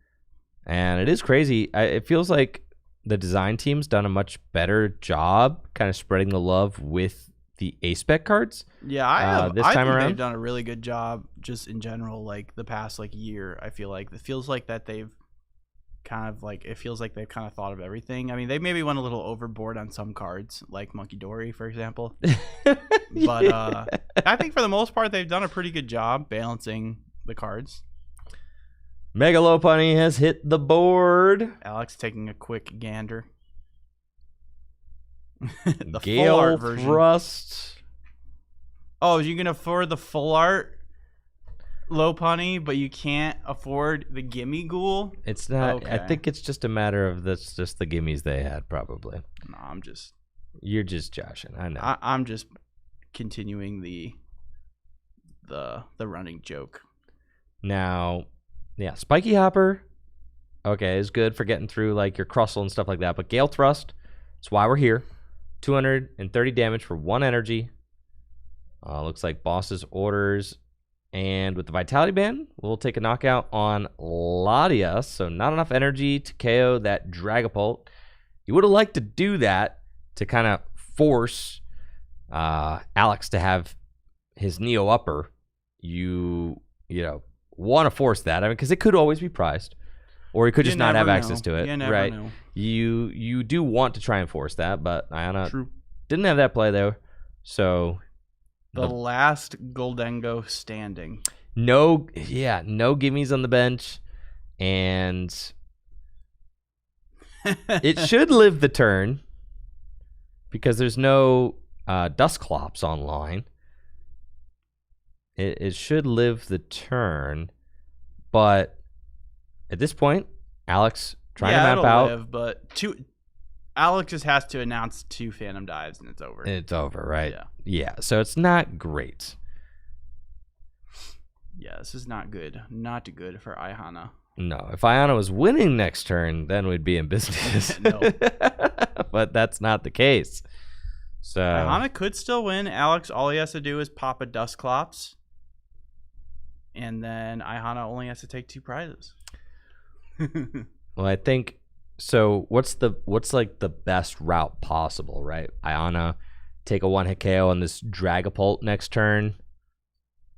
And it is crazy. It feels like the design team's done a much better job kind of spreading the love with the A-Spec cards. Yeah, I this time think around. They've done a really good job just in general, like the past year. I feel like it feels like that they've kind of thought of everything. I mean, they maybe went a little overboard on some cards, like Monkey Dory, for example. But I think for the most part, they've done a pretty good job balancing the cards. Mega Lopunny has hit the board. Alex taking a quick gander. The Gale full art version. Thrust. Oh, you can afford the full art Lopunny, but you can't afford the Gimme Ghoul? It's not. Okay. I think it's just a matter of just the gimmies they had, probably. No, You're just joshing. I know. I'm just continuing the running joke. Now. Yeah, Spiky Hopper, okay, is good for getting through like your Crustle and stuff like that. But Gale Thrust, that's why we're here. 230 damage for 1 energy. Looks like boss's orders. And with the Vitality Band, we'll take a knockout on Latias. So not enough energy to KO that Dragapult. You would have liked to do that to kind of force Alex to have his Neo Upper. You know. Want to force that, I mean, because it could always be prized, or you could just not have access to it, right? Know. You do want to try and force that, but Iona didn't have that play though. So the last Goldengo standing. No gimmies on the bench, and it should live the turn because there's no Dusclops online. It should live the turn, but at this point, Alex trying to map out. Live, but Alex just has to announce 2 Phantom Dives and it's over. It's over, right? Yeah. So it's not great. Yeah, this is not good. Not good for Iona. No, if Iona was winning next turn, then we'd be in business. No, but that's not the case. So Iona could still win. Alex, all he has to do is pop a Dusclops. And then Iona only has to take 2 prizes. Well, I think so. What's like the best route possible, right? Iona take a 1-hit KO on this Dragapult next turn,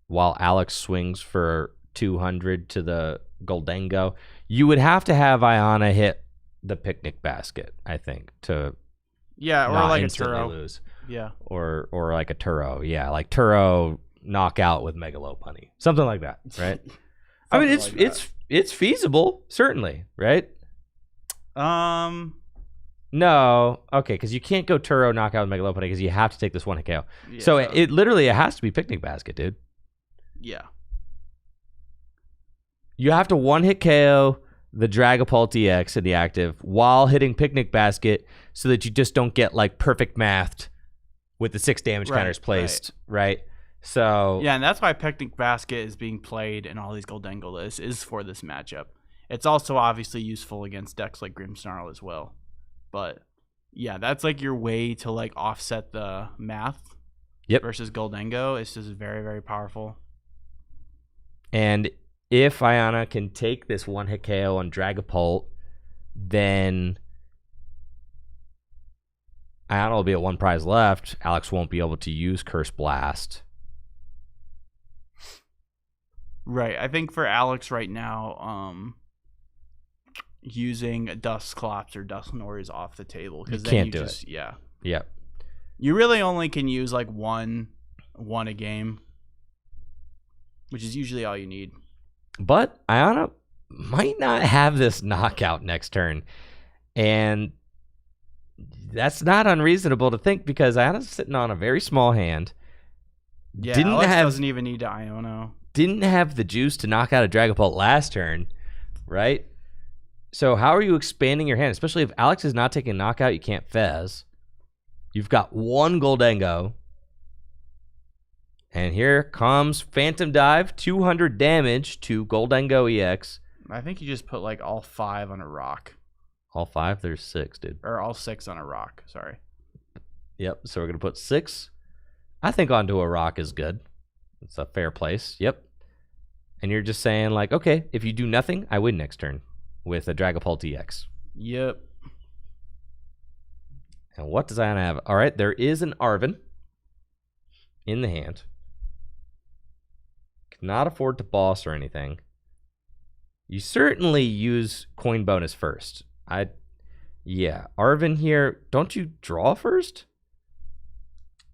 while Alex swings for 200 to the Goldengo. You would have to have Ayana hit the picnic basket, I think, to Yeah, or not like a instantly Turo. lose. Yeah. Or like a Turo. Yeah, like Turo knockout with Mega Lopunny. Something like that, right? I mean, it's feasible, certainly, right? No, okay, because you can't go Turo knockout with Mega Lopunny because you have to take this one hit KO. Yeah. So it literally has to be picnic basket, dude. Yeah. You have to one hit KO the Dragapult EX in the active while hitting picnic basket so that you just don't get like perfect mathed with the 6 damage counters placed, right? So yeah, and that's why picnic basket is being played in all these Goldengo lists is for this matchup. It's also obviously useful against decks like Grimmsnarl as well. But yeah, that's like your way to like offset the math. Yep. Versus Goldengo. It's just very, very powerful. And if Ayana can take this one hit KO on Dragapult, then Ayana will be at 1 prize left. Alex won't be able to use Curse Blast. Right. I think for Alex right now, using Dusclops or Dusknoir is off the table. You can't do it. Yeah. Yep. You really only can use like one a game, which is usually all you need. But Ayana might not have this knockout next turn. And that's not unreasonable to think because Ayana's sitting on a very small hand. Yeah, Alex doesn't even need to Iono. Didn't have the juice to knock out a Dragapult last turn, right? So how are you expanding your hand? Especially if Alex is not taking knockout, you can't Fez. You've got one Goldengo. And here comes Phantom Dive, 200 damage to Goldengo EX. I think you just put like all 5 on a rock. All 5? There's 6, dude. Or all 6 on a rock, sorry. Yep, so we're going to put 6. I think onto a rock is good. It's a fair place. Yep. And you're just saying like, okay, if you do nothing, I win next turn with a Dragapult EX. Yep. And what does Ayana have? All right, there is an Arven in the hand. Cannot afford to boss or anything. You certainly use coin bonus first. Yeah, Arven here. Don't you draw first?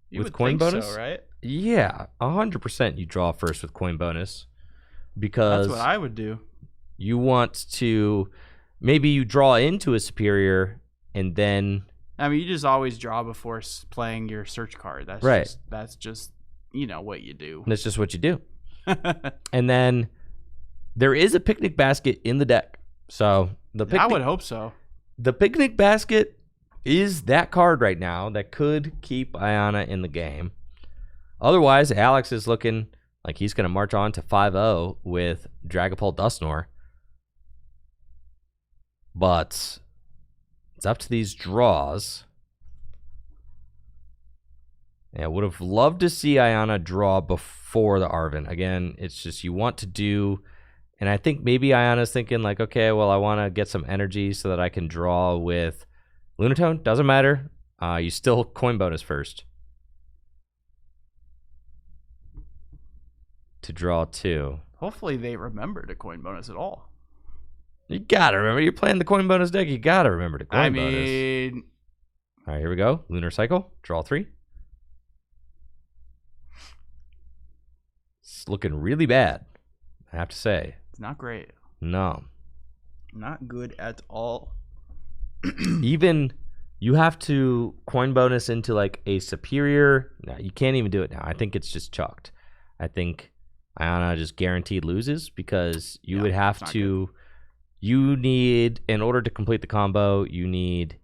You with would coin think bonus? so, right? Yeah, 100% you draw first with coin bonus. Because that's what I would do. You want to, maybe you draw into a superior and then. I mean, you just always draw before playing your search card. That's right. That's just, you know, what you do. That's just what you do. And then there is a picnic basket in the deck. So I would hope so. The picnic basket is that card right now that could keep Ayana in the game. Otherwise, Alex is looking like he's going to march on to 5-0 with Dragapult Dusknoir. But it's up to these draws. Yeah, would have loved to see Ayana draw before the Arven. Again, it's just you want to do, and I think maybe Ayana's thinking like, okay, well, I want to get some energy so that I can draw with Lunatone. Doesn't matter. You still coin bonus first to draw 2. Hopefully they remember to coin bonus at all. You gotta remember. You're playing the coin bonus deck. You gotta remember to coin bonus. All right, here we go. Lunar Cycle. Draw 3. It's looking really bad, I have to say. It's not great. No. Not good at all. Even you have to coin bonus into like a superior. No, you can't even do it now. I think it's just chalked. I think Ayana just guaranteed loses because you would have to. Good. You need, in order to complete the combo, you need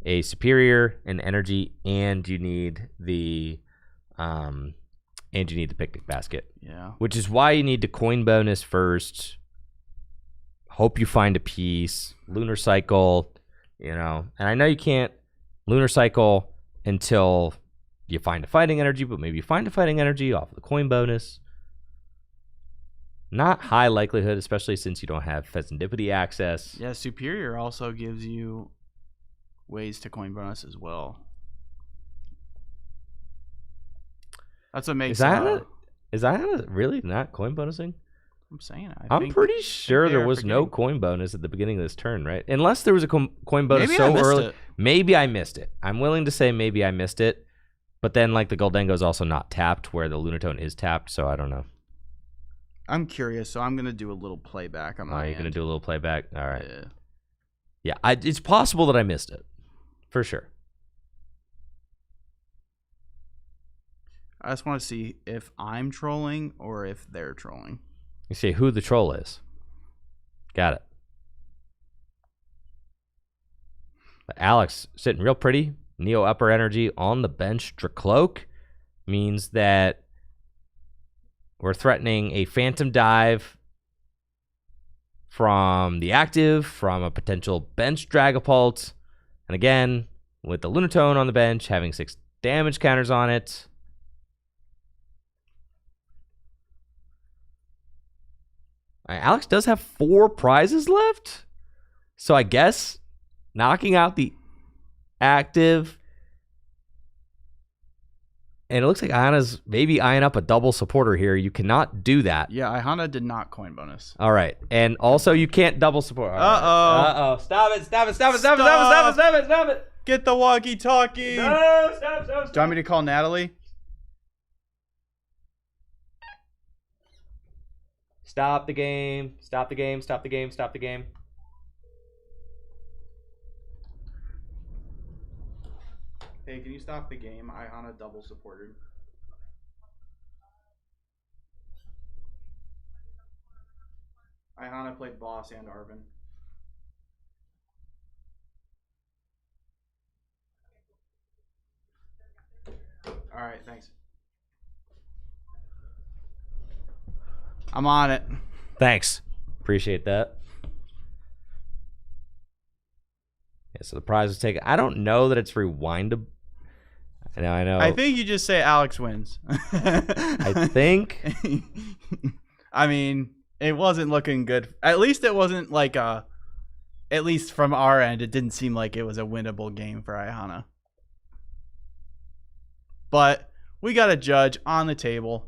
a superior, an energy, and you need the picnic basket. Yeah. Which is why you need to coin bonus first. Hope you find a piece. Lunar Cycle, you know. And I know you can't Lunar Cycle until you find a fighting energy, but maybe you find a fighting energy off of the coin bonus. Not high likelihood, especially since you don't have Pheasantipity access. Yeah, Superior also gives you ways to coin bonus as well. That's what makes Is Ayana really not coin bonusing? I'm saying. I'm pretty sure there they're was no forgetting. coin bonus at the beginning of this turn, right? Unless there was a coin bonus Maybe so I missed early. it. Maybe I missed it. I'm willing to say maybe I missed it. But then, like, the Goldengo is also not tapped where the Lunatone is tapped, so I don't know. I'm curious, so I'm going to do a little playback on my You're going to end. do a little playback? All right. Yeah. Yeah, it's possible that I missed it. For sure. I just want to see if I'm trolling or if they're trolling. You see who the troll is. Got it. But Alex sitting real pretty. Neo upper energy on the bench. Dracloak means that we're threatening a phantom dive from the active, from a potential bench Dragapult. And again, with the Lunatone on the bench, having 6 damage counters on it. All right, Alex does have 4 prizes left. So I guess knocking out the active. And it looks like Ayana's maybe eyeing up a double supporter here. You cannot do that. Yeah, Ihana did not coin bonus. All right. And also you can't double support. Uh-oh. Stop it. Stop it. Stop it. Stop it. Stop it. Stop it. Stop it. Stop it. Get the walkie-talkie. No, stop. Do you want me to call Natalie? Stop the game. Stop the game. Stop the game. Stop the game. Hey, can you stop the game? Ihana double supported. Ihana played boss and Arvin. All right, thanks. I'm on it. Thanks. Appreciate that. Yeah, so the prize was taken. I don't know that it's rewindable. I know. I think you just say Alex wins. I think. I mean, it wasn't looking good. At least it wasn't like a. At least from our end, it didn't seem like it was a winnable game for Ihana. But we got a judge on the table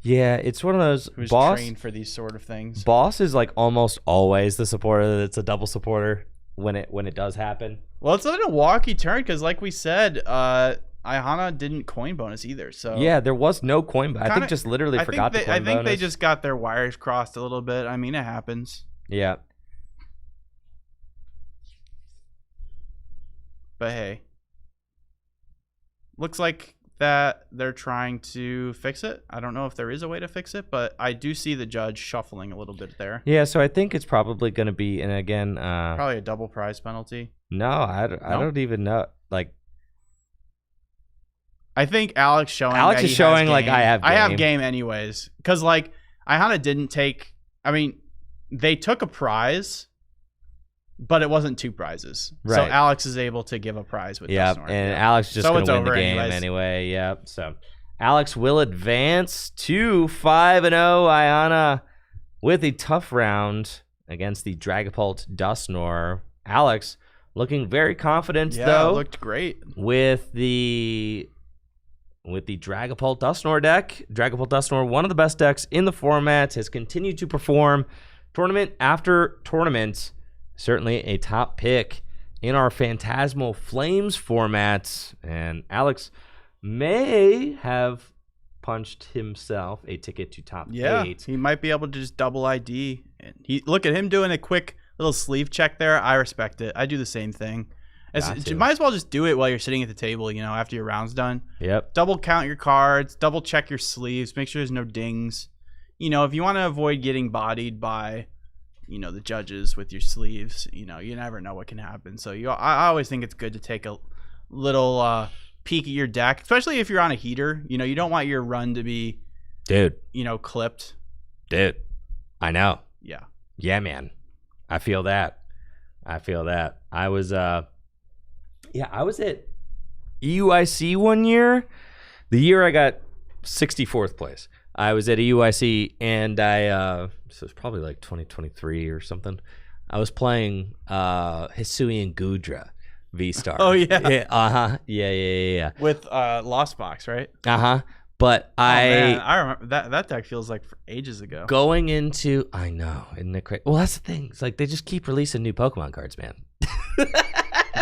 Yeah, it's one of those. who's Boss trained for these sort of things. Boss is like almost always the supporter that's a double supporter when it does happen. Well, it's not a walkie turn because, like we said, Ihana didn't coin bonus either. So Yeah, there was no coin. I think just literally forgot the coin I think they bonus. just got their wires crossed a little bit. I mean, it happens. Yeah. But hey, looks like that they're trying to fix it. I don't know if there is a way to fix it, but I do see the judge shuffling a little bit there. Yeah, so I think it's probably going to be, and again, Probably a double prize penalty. no, I don't even know. Like, I think Alex showing. Alex that is he showing, has like, game. I have I have game. game anyways, because like Ihana didn't take. I mean, they took a prize, but it wasn't 2 prizes. So Right. Alex is able to give a prize with. yeah, Dusknoir. and Alex is just So going it's to win the over game anyways. anyway. Yeah, so Alex will advance to 5-0. Ayana with a tough round against the Dragapult Dusknoir. Alex looking very confident Yeah, though. it looked great. With the Dragapult Dusknoir deck. Dragapult Dusknoir, one of the best decks in the format, has continued to perform tournament after tournament. Certainly a top pick in our Phantasmal Flames format. And Alex may have punched himself a ticket to top 8. He might be able to just double ID. And look at him doing a quick little sleeve check there. I respect it. I do the same thing. You might as well just do it while you're sitting at the table, after your round's done. Yep. Double count your cards, double check your sleeves, make sure there's no dings. If you want to avoid getting bodied by, the judges with your sleeves, you never know what can happen. So I always think it's good to take a little peek at your deck, especially if you're on a heater. You don't want your run to be, Dude. Clipped. Dude. I know. Yeah. Yeah, man. I feel that. I was I was at EUIC one year. The year I got 64th place. I was at EUIC and so it was probably like 2023 or something. I was playing Hisuian Gudra V-Star. Oh, yeah. Yeah. Uh-huh. Yeah. With Lost Box, right? Uh-huh. But I remember that deck feels like ages ago. Going into, I know, isn't it crazy? Well, that's the thing. It's like they just keep releasing new Pokemon cards, man.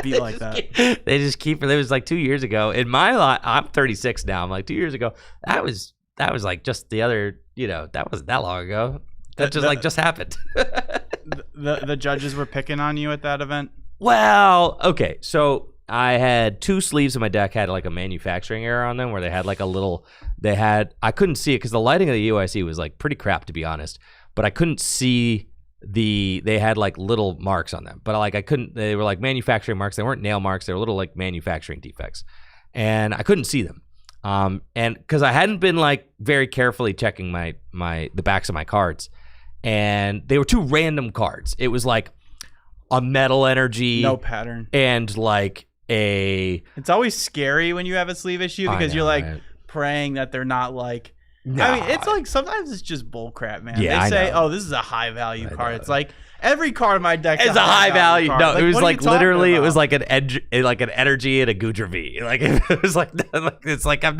Be like that. They just keep. It was like 2 years ago. In my life, I'm 36 now. I'm like 2 years ago. That was like just the other. That wasn't that long ago. That just happened. the judges were picking on you at that event. Well, okay, so I had 2 sleeves in my deck had like a manufacturing error on them where they had like a little. I couldn't see it because the lighting of the UIC was like pretty crap, to be honest. But I couldn't see they had like little marks on them, but like I couldn't. They were like manufacturing marks. They weren't nail marks. They were little like manufacturing defects, and I couldn't see them. And because I hadn't been like very carefully checking the backs of my cards, and they were 2 random cards. It was like a metal energy, no pattern, and like a. It's always scary when you have a sleeve issue because you're like praying that they're not like. Nah. I mean, it's like sometimes it's just bull crap, man. Yeah, they say, "Oh, this is a high value card." know. It's like every card in my deck is a high value. Card. No, like, it was what like are you talking literally, about? it was like an energy and a Goodra V. Like it was like it's like I'm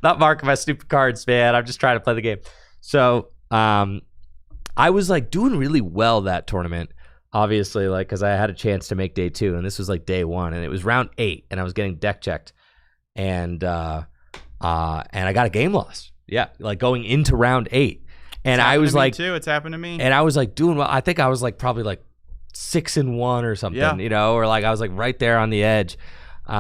not marking my stupid cards, man. I'm just trying to play the game. So I was like doing really well that tournament, obviously, like because I had a chance to make day 2, and this was like day 1, and it was round 8, and I was getting deck checked, and I got a game loss. Yeah, like going into round 8, and I was like, too. It's happened to me, and I was like doing well. I think I was like probably like 6-1 or something, or like I was like right there on the edge, or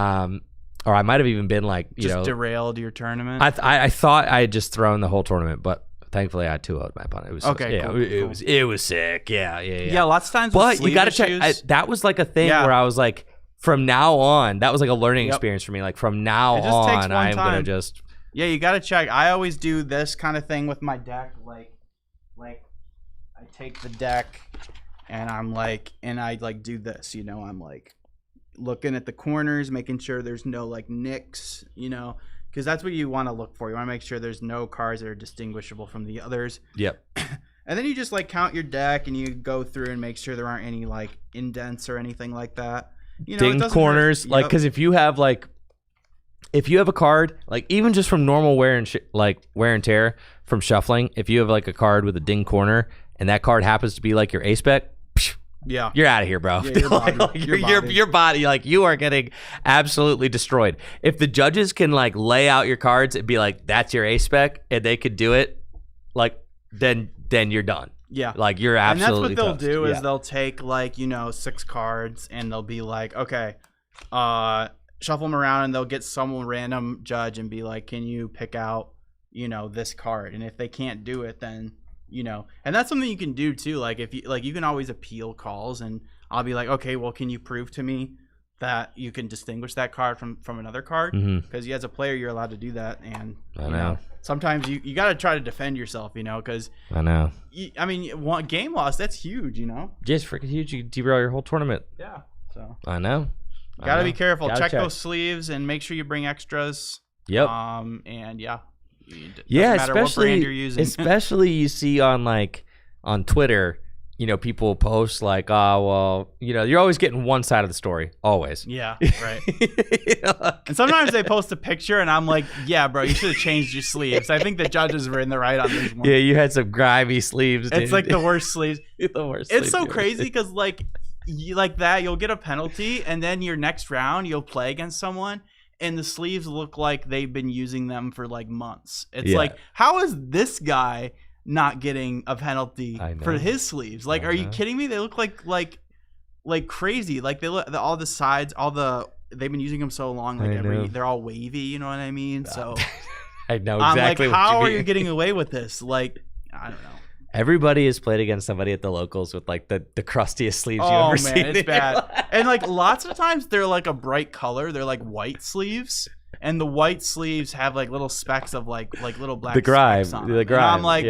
I might have even been like, just derailed your tournament. I thought I had just thrown the whole tournament, but thankfully I 2-0'd my opponent. It was okay, cool, it was sick. Yeah. Lots of times, but you got to check. That was like a thing where I was like, from now on, that was like a learning experience for me. Like from now on, I'm gonna just. Yeah, you gotta check. I always do this kind of thing with my deck. Like I take the deck and I do this. I'm like looking at the corners, making sure there's no like nicks. Because that's what you want to look for. You want to make sure there's no cards that are distinguishable from the others. Yep. And then you just like count your deck and you go through and make sure there aren't any like indents or anything like that. Ding corners, like because if you have a card, like even just from normal wear and tear from shuffling, if you have like a card with a ding corner and that card happens to be like your ace spec, you're out of here, bro. Yeah, your body, like you are getting absolutely destroyed. If the judges can like lay out your cards and be like, that's your ace spec, and they could do it, like then you're done. Yeah, like you're absolutely. And that's what they'll do is they'll take like 6 cards and they'll be like, okay, shuffle them around, and they'll get some random judge and be like, can you pick out this card? And if they can't do it, then and that's something you can do too. Like if you can always appeal calls, and I'll be like, okay, well, can you prove to me that you can distinguish that card from another card? Because as a player, you're allowed to do that. And I know sometimes you got to try to defend yourself, because I know. One game loss, that's huge, Just freaking huge. You derail your whole tournament. Yeah. So I know. Gotta be careful. Check those sleeves and make sure you bring extras. Yep. And especially what brand you're using. Especially you see on Twitter, people post like, oh well, you're always getting one side of the story, always. Yeah, right. And sometimes they post a picture, and I'm like, yeah, bro, you should have changed your sleeves. I think the judges were in the right on this one. Yeah, you had some grimy sleeves. It's like the worst sleeves. The worst. It's so crazy because you'll get a penalty, and then your next round you'll play against someone, and the sleeves look like they've been using them for like months. It's like, how is this guy not getting a penalty for his sleeves? Like, are you kidding me? They look like crazy. Like they look, all the sides, they've been using them so long. Like they're all wavy. You know what I mean? So I know exactly. I'm like, how are you getting away with this? Like, I don't know. Everybody has played against somebody at the locals with like the crustiest sleeves you've ever seen. Oh man, it's bad. And like lots of times they're like a bright color. They're like white sleeves, and the white sleeves have like little specks of like little black specks on them. And I'm like,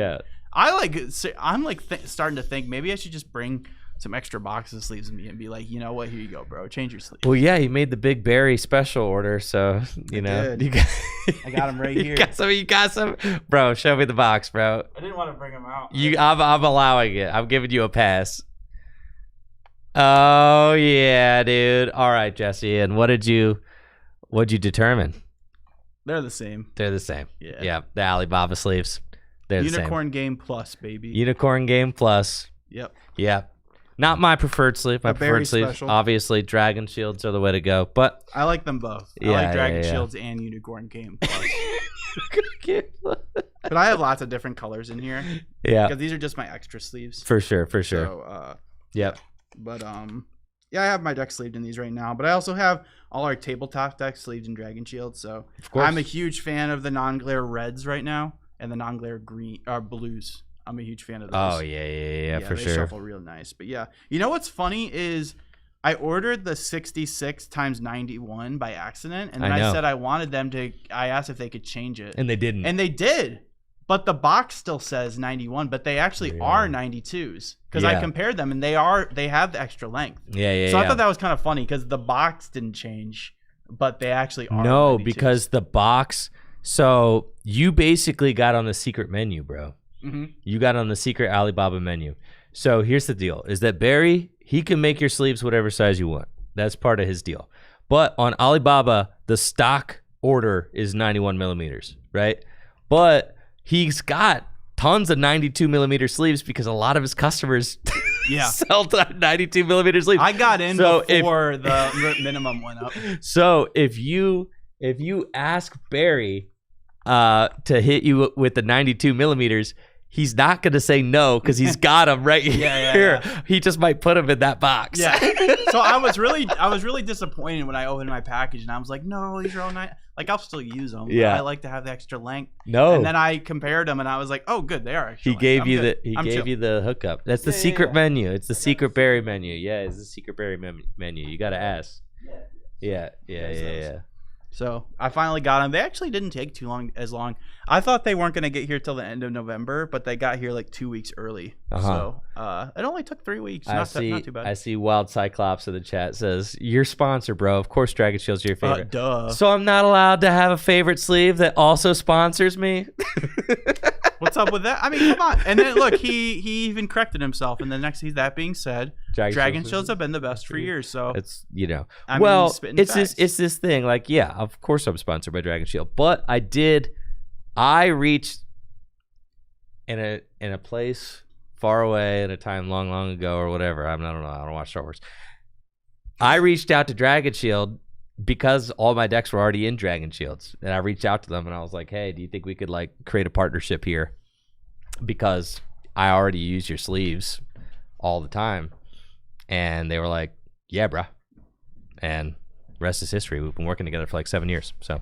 I'm like starting to think maybe I should just bring some extra boxes of sleeves with me and be like, you know what, here you go, bro, change your sleeves. Well, yeah, you made the Big Berry special order, so I got them right here. You got some, bro. Show me the box, bro. I didn't want to bring them out. I'm allowing it. I'm giving you a pass. Oh yeah, dude. All right, Jesse. And what did you determine? They're the same. They're the same. Yeah. Yeah. The Alibaba sleeves. They're the same. Unicorn Game Plus, baby. Unicorn Game Plus. Yep. Yeah. Not my preferred sleeve. My They're preferred sleeve, special. obviously, Dragon Shields are the way to go. But I like them both. I Yeah, like Dragon yeah. Shields and Unicorn Game Plus. But I have lots of different colors in here yeah, because these are just my extra sleeves. for sure, for sure. So, Yep. but yeah, I have my deck sleeved in these right now. But I also have all our tabletop decks sleeved in Dragon Shield. So Of course. I'm a huge fan of the non-glare reds right now and the non-glare green blues. I'm a huge fan of those. Oh yeah, for they sure. shuffle real nice. But yeah, you know what's funny is I ordered the 66 times 91 by accident, and then I know. I said I wanted them to. I asked if they could change it, And they didn't. and they did. But the box still says 91, but they actually Really? are 92s because I Yeah. compared them, and they have the extra length. yeah. So I thought that was kind of funny because the box didn't change, but they actually are. No, 92s. because the box. So you basically got on the secret menu, bro. Mhm. You got on the secret Alibaba menu. So here's the deal: is that Barry? He can make your sleeves whatever size you want. That's part of his deal. But on Alibaba, the stock order is 91 millimeters, right? But he's got tons of 92 millimeter sleeves because a lot of his customers Yeah. sell 92 millimeter sleeves. I got in So before the minimum went up. So if you ask Barry to hit you with the 92 millimeters, he's not going to say no because he's got them right here. Yeah. He just might put them in that box. Yeah. So I was really disappointed when I opened my package and I was like, no, these are all nice. Like I'll still use them. Yeah. But I like to have the extra length. No. And then I compared them and I was like, oh, good, they are extra. He gave you the the hookup. That's the Yeah, secret yeah. menu. It's the secret Barry menu. Yeah, it's the secret Barry menu. You got to ask. Yeah. So I finally got them. They actually didn't take as long. I thought they weren't going to get here till the end of November, but they got here like 2 weeks early. Uh-huh. So it only took 3 weeks. I Not see. too bad. I see. Wild Cyclops in the chat says, "Your sponsor, bro. Of course, Dragon Shield's your favorite. Duh. So I'm not allowed to have a favorite sleeve that also sponsors me." What's up with that? I mean, come on. And then look, he even corrected himself. And the next, that being said, Dragon Shields have been the best for years. So It's I mean, well, he's spitting it's facts. this thing. Like, yeah, of course I'm sponsored by Dragon Shield, but I reached in a place far away at a time long ago or whatever. I don't know. I don't watch Star Wars. I reached out to Dragon Shield because all my decks were already in Dragon Shields, and I reached out to them and I was like, "Hey, do you think we could like create a partnership here? Because I already use your sleeves all the time." And they were like, "Yeah, bruh." And rest is history. We've been working together for like 7 years. So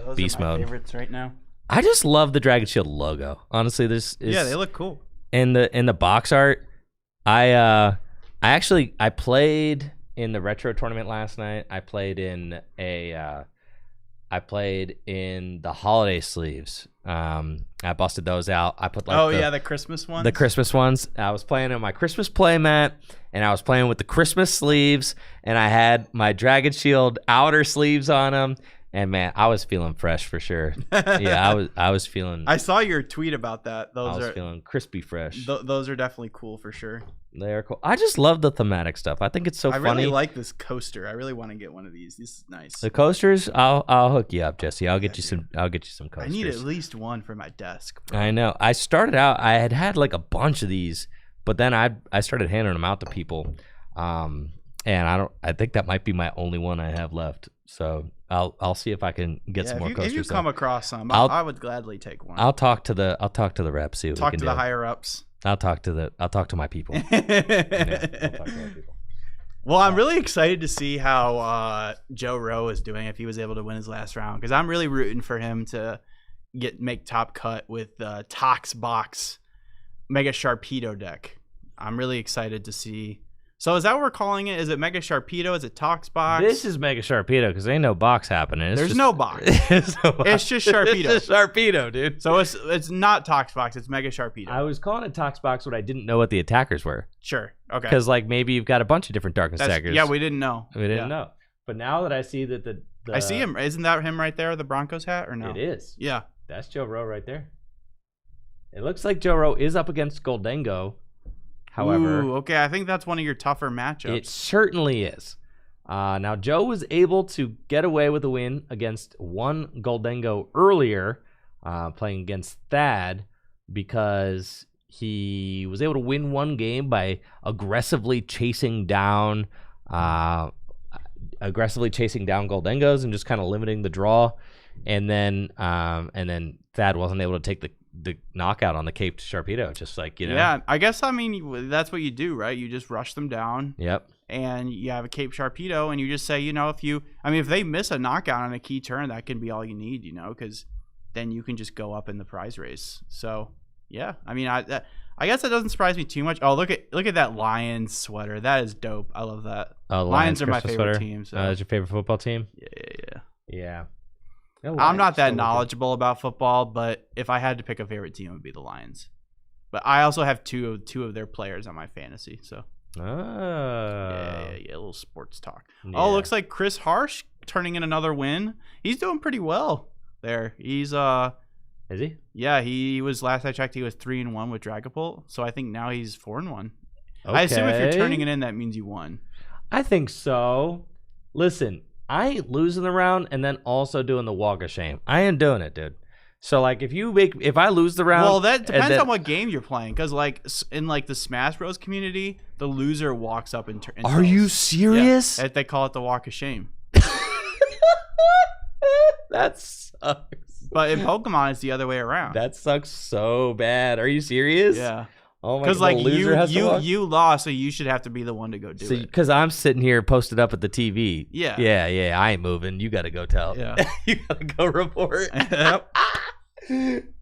those beast are my mode. favorites right now. I just love the Dragon Shield logo. Honestly, this is Yeah, they look cool. in the box art. I played in the retro tournament last night. I played in the holiday sleeves. I busted those out. I put like the Christmas ones. the Christmas ones. I was playing on my Christmas playmat, and I was playing with the Christmas sleeves, and I had my Dragon Shield outer sleeves on them. And man, I was feeling fresh for sure. Yeah, I was feeling. I saw your tweet about that. I was feeling crispy fresh. Those are definitely cool for sure. They are cool. I just love the thematic stuff. I think it's so I funny. really like this coaster. I really want to get one of these. This is nice. The coasters. I'll hook you up, Jesse. I'll get you some coasters. I need at least one for my desk. Bro. I know. I started out. I had like a bunch of these, but then I started handing them out to people, and I think that might be my only one I have left. So I'll see if I can get some more coasters. If you come across some, I would gladly take one. I'll talk to the reps. See what we talk can to do. the higher ups. I'll talk to my people. Yeah, I'll talk to my people. Well, I'm really excited to see how Joe Rowe is doing if he was able to win his last round, because I'm really rooting for him to make top cut with the Tox Box Mega Sharpedo deck. I'm really excited to see. So is that what we're calling it? Is it Mega Sharpedo? Is it Tox Box? This is Mega Sharpedo because ain't no box happening. There's no box. It's just Sharpedo. It's just Sharpedo, dude. So it's not Tox Box. It's Mega Sharpedo. I was calling it Tox Box when I didn't know what the attackers were. Sure. Okay. Because like maybe you've got a bunch of different darkness attackers. Yeah, we didn't know. We didn't know. But now that I see that the I see him. Isn't that him right there? The Broncos hat or no? It is. Yeah. That's Joe Rowe right there. It looks like Joe Rowe is up against Goldengo. However, okay, I think that's one of your tougher matchups. it certainly is. Now, Joe was able to get away with a win against one Goldengo earlier, playing against Thad, because he was able to win one game by aggressively chasing down Goldengos and just kind of limiting the draw. And then Thad wasn't able to take the knockout on the Caped Sharpedo, just like, Yeah, I guess, I mean, that's what you do, right? You just rush them down. Yep. And you have a Cape Sharpedo, and you just say, if they miss a knockout on a key turn, that can be all you need, because then you can just go up in the prize race. So, yeah, I mean, I guess that doesn't surprise me too much. Oh, look at that Lions sweater. That is dope. I love that. Lions are my favorite team. So. Is your favorite football team? Yeah. No, I'm not that knowledgeable about football, but if I had to pick a favorite team, it would be the Lions. But I also have two of their players on my fantasy, so. Yeah, a little sports talk. Yeah. Oh, looks like Chris Harsh turning in another win. He's doing pretty well there. He's Is he? Yeah, he was, last I checked, he was 3-1 with Dragapult. So I think now he's 4-1. Okay. I assume if you're turning it in, that means you won. I think so. Listen, I ain't losing the round and then also doing the walk of shame. I ain't doing it, dude. So, like, if I lose the round... Well, that depends on what game you're playing. Because, like, in, like, the Smash Bros. Community, the loser walks up and... Are you serious? Yeah, they call it the walk of shame. That sucks. But in Pokemon, it's the other way around. That sucks so bad. Are you serious? Yeah. Oh, my God. Because, like, you lost, so you should have to be the one to go do it. Because I'm sitting here posted up at the TV. Yeah. Yeah, I ain't moving. You got to go tell. Yeah. You got to go report. Yep.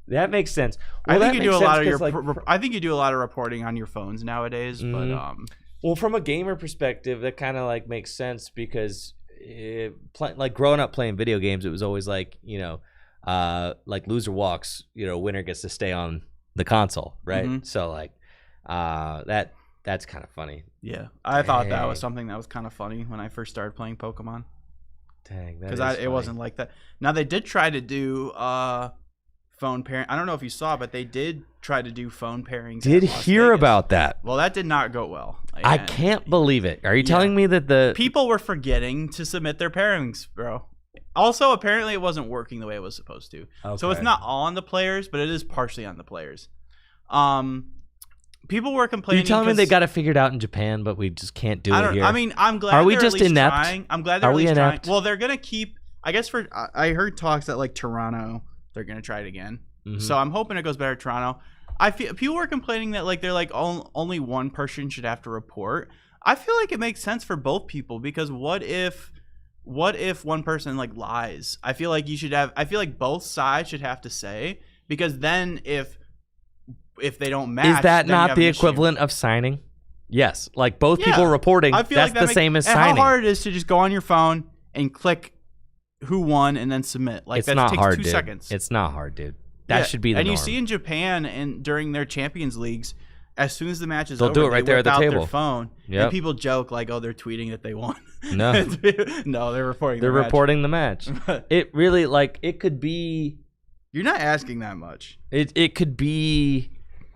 That makes sense. Well, I think you do a lot of I think you do a lot of reporting on your phones nowadays, but well, from a gamer perspective, that kind of like makes sense because like growing up playing video games, it was always like, like loser walks, winner gets to stay on the console, right? Mm-hmm. So like that's kind of funny. Yeah, I thought that was something that was kind of funny when I first started playing Pokemon. Dang, because it wasn't like that. Now they did try to do phone pairing. I don't know if you saw, but they did try to do phone pairings. Did hear about that? Well, that did not go well. I can't believe it. Are you telling me that the people were forgetting to submit their pairings, bro? Also, apparently, it wasn't working the way it was supposed to. Okay. So it's not all on the players, but it is partially on the players. People were complaining. Are you telling me they got it figured out in Japan, but we just can't do it here? I mean, I'm glad. Are we just inept? Trying. I'm glad they're at least trying. Well, they're gonna keep. I guess I heard talks that like Toronto, they're gonna try it again. Mm-hmm. So I'm hoping it goes better at Toronto. I feel people were complaining that like they're like only one person should have to report. I feel like it makes sense for both people because what if one person like lies? I feel like both sides should have to say because then if they don't match, is that not the equivalent of signing? Yes, like both people reporting. I feel that's like the same as signing. How hard it is to just go on your phone and click who won and then submit. Like that takes hard, 2 dude. Seconds. It's not hard, dude. That should be the norm. And you see in Japan and during their Champions Leagues, as soon as the match is over, they'll do it right there at the table. Their phone, and people joke like, "Oh, they're tweeting that they won." No, no, they're reporting. They're reporting the match. It really it could be. You're not asking that much. It could be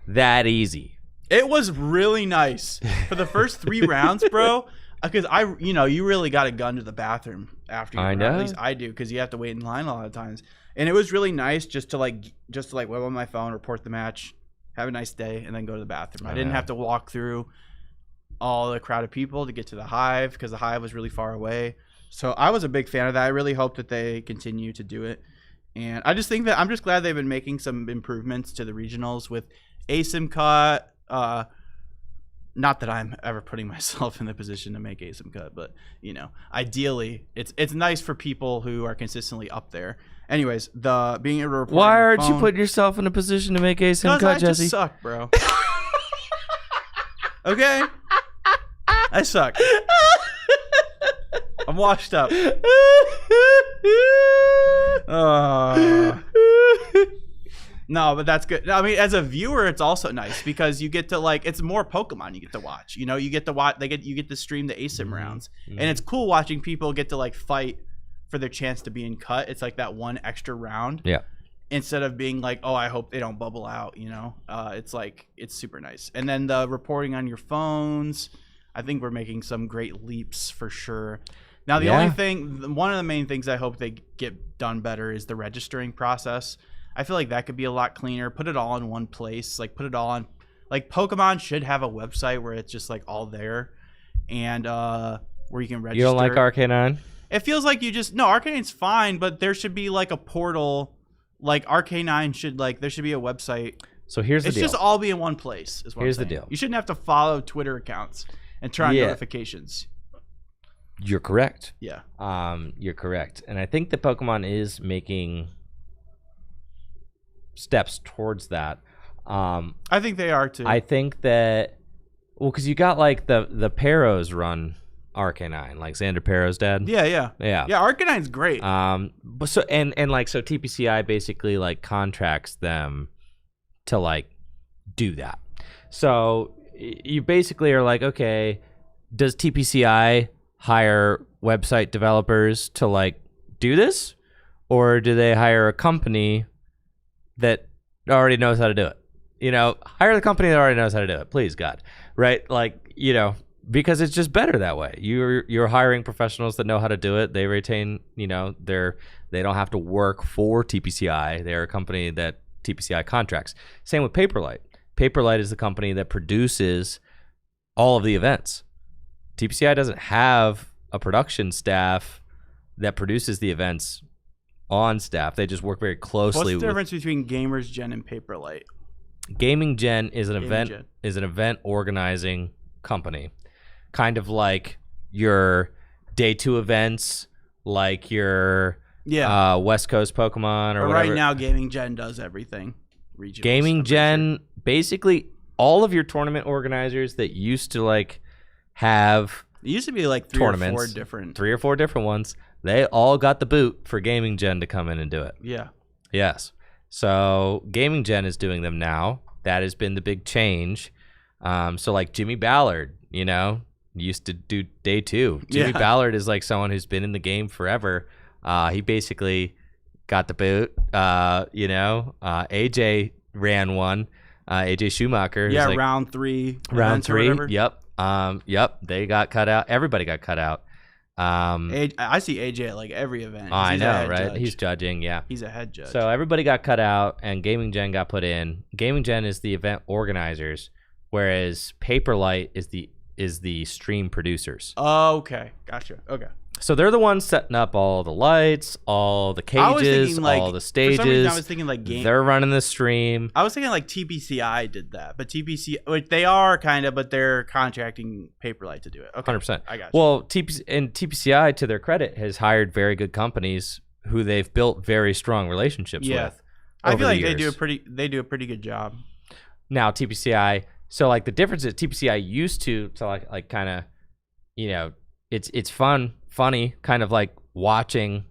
that easy. It was really nice for the first 3 rounds, bro. Because you really got a gun to the bathroom after. I know. At least I do, because you have to wait in line a lot of times. And it was really nice just to web on my phone, report the match, have a nice day, and then go to the bathroom. I didn't have to walk through all the crowd of people to get to the Hive because the Hive was really far away. So I was a big fan of that. I really hope that they continue to do it. And I just think that I'm just glad they've been making some improvements to the regionals with ASIM cut. Not that I'm ever putting myself in the position to make ASIM cut, but ideally it's nice for people who are consistently up there. Anyways, the being able to report. Why aren't you putting yourself in a position to make ASIM cut, Jesse? I just suck, bro. Okay, I suck. I'm washed up. No, but that's good. I mean, as a viewer, it's also nice because you get to it's more Pokemon you get to watch. You get to watch. You get to stream the ASIM rounds, and it's cool watching people get to fight for their chance to be in cut. It's like that one extra round. Yeah. Instead of being like, oh, I hope they don't bubble out. It's super nice. And then the reporting on your phones. I think we're making some great leaps for sure. Now, one of the main things I hope they get done better is the registering process. I feel like that could be a lot cleaner. Put it all in one place. Like, put it all on. Like, Pokemon should have a website where it's just, like, all there. And where you can register. You don't like Arcanine? It feels like no, Arcanine's fine, but there should be, like, a portal. Like, Arcanine should, like, there should be a website. So here's the deal. It's just all be in one place, is what Here's I'm saying. the deal. You shouldn't have to follow Twitter accounts and turn on notifications. You're correct. Yeah. You're correct. And I think the Pokemon is making steps towards that. I think they are too. I think that, well, because you got like the Peros run Arcanine, like Xander Pero's dad. Yeah. Arcanine's great. But so so TPCI basically like contracts them to like do that. So you basically are like, okay, does TPCI hire website developers to like do this, or do they hire a company that already knows how to do it? You know, hire the company that already knows how to do it, please, God, right? Like, you know, because it's just better that way. You're hiring professionals that know how to do it. They retain, you know, they don't have to work for TPCI. They're a company that TPCI contracts. Same with Paperlight. Paperlight is the company that produces all of the events. TPCI doesn't have a production staff that produces the events on staff. They just work very closely. What's the difference between Gamers Gen and Paperlight? Gaming Gen is an event organizing company, kind of like your day 2 events, like your West Coast Pokemon or whatever. Right now, Gaming Gen does everything. Gaming Gen, basically all of your tournament organizers that used to like have it used to be like three or four different ones. They all got the boot for Gaming Gen to come in and do it. Yeah. Yes. So Gaming Gen is doing them now. That has been the big change. So like Jimmy Ballard, you know, used to do day 2. Jimmy Ballard is like someone who's been in the game forever. He basically got the boot. You know, AJ ran one. AJ Schumacher. Yeah, like, round 3. Round 3. Yep. Yep. They got cut out. Everybody got cut out. I see AJ at like every event. I know, right? Judge. He's judging, yeah. He's a head judge. So everybody got cut out, and Gaming Gen got put in. Gaming Gen is the event organizers, whereas Paperlight is the stream producers. Oh, okay, gotcha. Okay. So they're the ones setting up all the lights, all the cages, all the stages. For some reason, I was thinking like they're running the stream. I was thinking like TPCI did that, but TPCI, they are kind of, but they're contracting Paperlight to do it. Okay, 100%. I got you. Well, TPCI, to their credit, has hired very good companies who they've built very strong relationships with. I feel like they do a pretty good job. Now TPCI, so like the difference is TPCI used to like kind of, you know, it's funny, kind of like watching.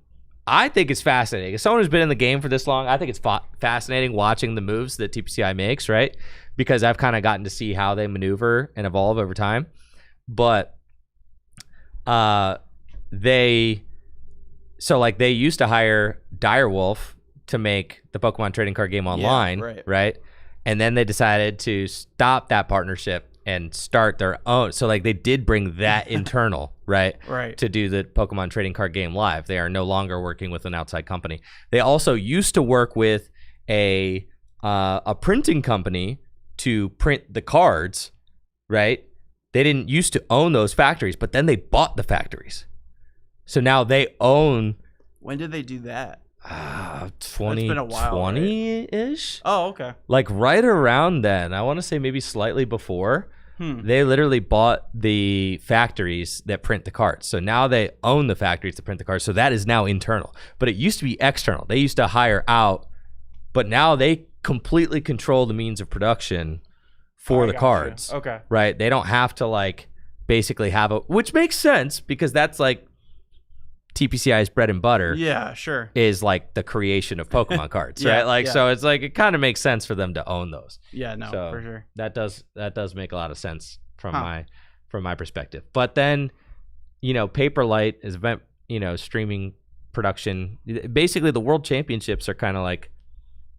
I think it's fascinating. As someone who's been in the game for this long, I think it's fascinating watching the moves that TPCI makes, right? Because I've kind of gotten to see how they maneuver and evolve over time. But they used to hire Direwolf to make the Pokemon trading card game online, right? And then they decided to stop that partnership and start their own. So like they did bring that internal, right? Right. To do the Pokemon trading card game live. They are no longer working with an outside company. They also used to work with a printing company to print the cards, right? They didn't used to own those factories, but then they bought the factories. So now they own. When did they do that? 2020-ish. Oh, okay. Like right around then. I want to say maybe slightly before. They literally bought the factories that print the cards. So now they own the factories that print the cards. So that is now internal. But it used to be external. They used to hire out, but now they completely control the means of production for the cards. Okay. Right? They don't have to like basically have which makes sense because that's like TPCI's bread and butter. Yeah, sure. Is like the creation of Pokemon cards, right? Like, so it's like, it kind of makes sense for them to own those. Yeah, no, so for sure. That does make a lot of sense from my perspective. But then, you know, Paperlight is event, you know, streaming production. Basically, the World Championships are kind of like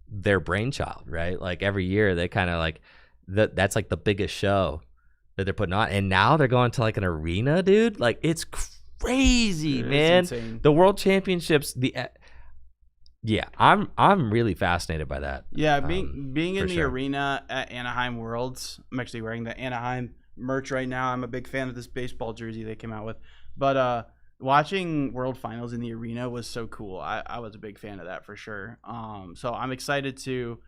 their brainchild, right? Like every year they kind of like that's like the biggest show that they're putting on, and now they're going to like an arena, dude. Like it's crazy, man. Insane. The World Championships, yeah, I'm really fascinated by that. Yeah, being in the sure. arena at Anaheim Worlds. I'm actually wearing the Anaheim merch right now. I'm a big fan of this baseball jersey they came out with. But watching World Finals in the arena was so cool. I was a big fan of that for sure. So I'm excited to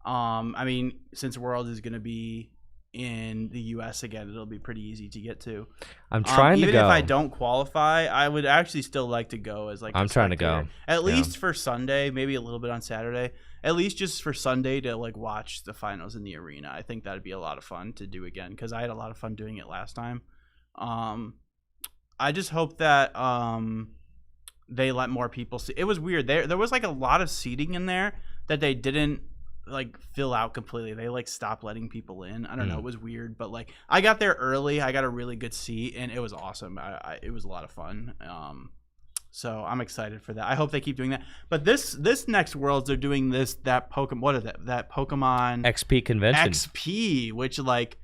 I mean, since Worlds is going to be in the US again, it'll be pretty easy to get to. I'm trying to go. Even if I don't qualify, I would actually still like to go as like I'm trying to go. At least for Sunday, maybe a little bit on Saturday. At least just for Sunday to like watch the finals in the arena. I think that'd be a lot of fun to do again because I had a lot of fun doing it last time. I just hope that they let more people see. It was weird. There was like a lot of seating in there that they didn't like fill out completely. They like stopped letting people in. I don't know. It was weird, but like I got there early. I got a really good seat, and it was awesome. It was a lot of fun. So I'm excited for that. I hope they keep doing that. But this next Worlds, they're doing that Pokemon. What is that? That Pokemon XP convention. XP, which like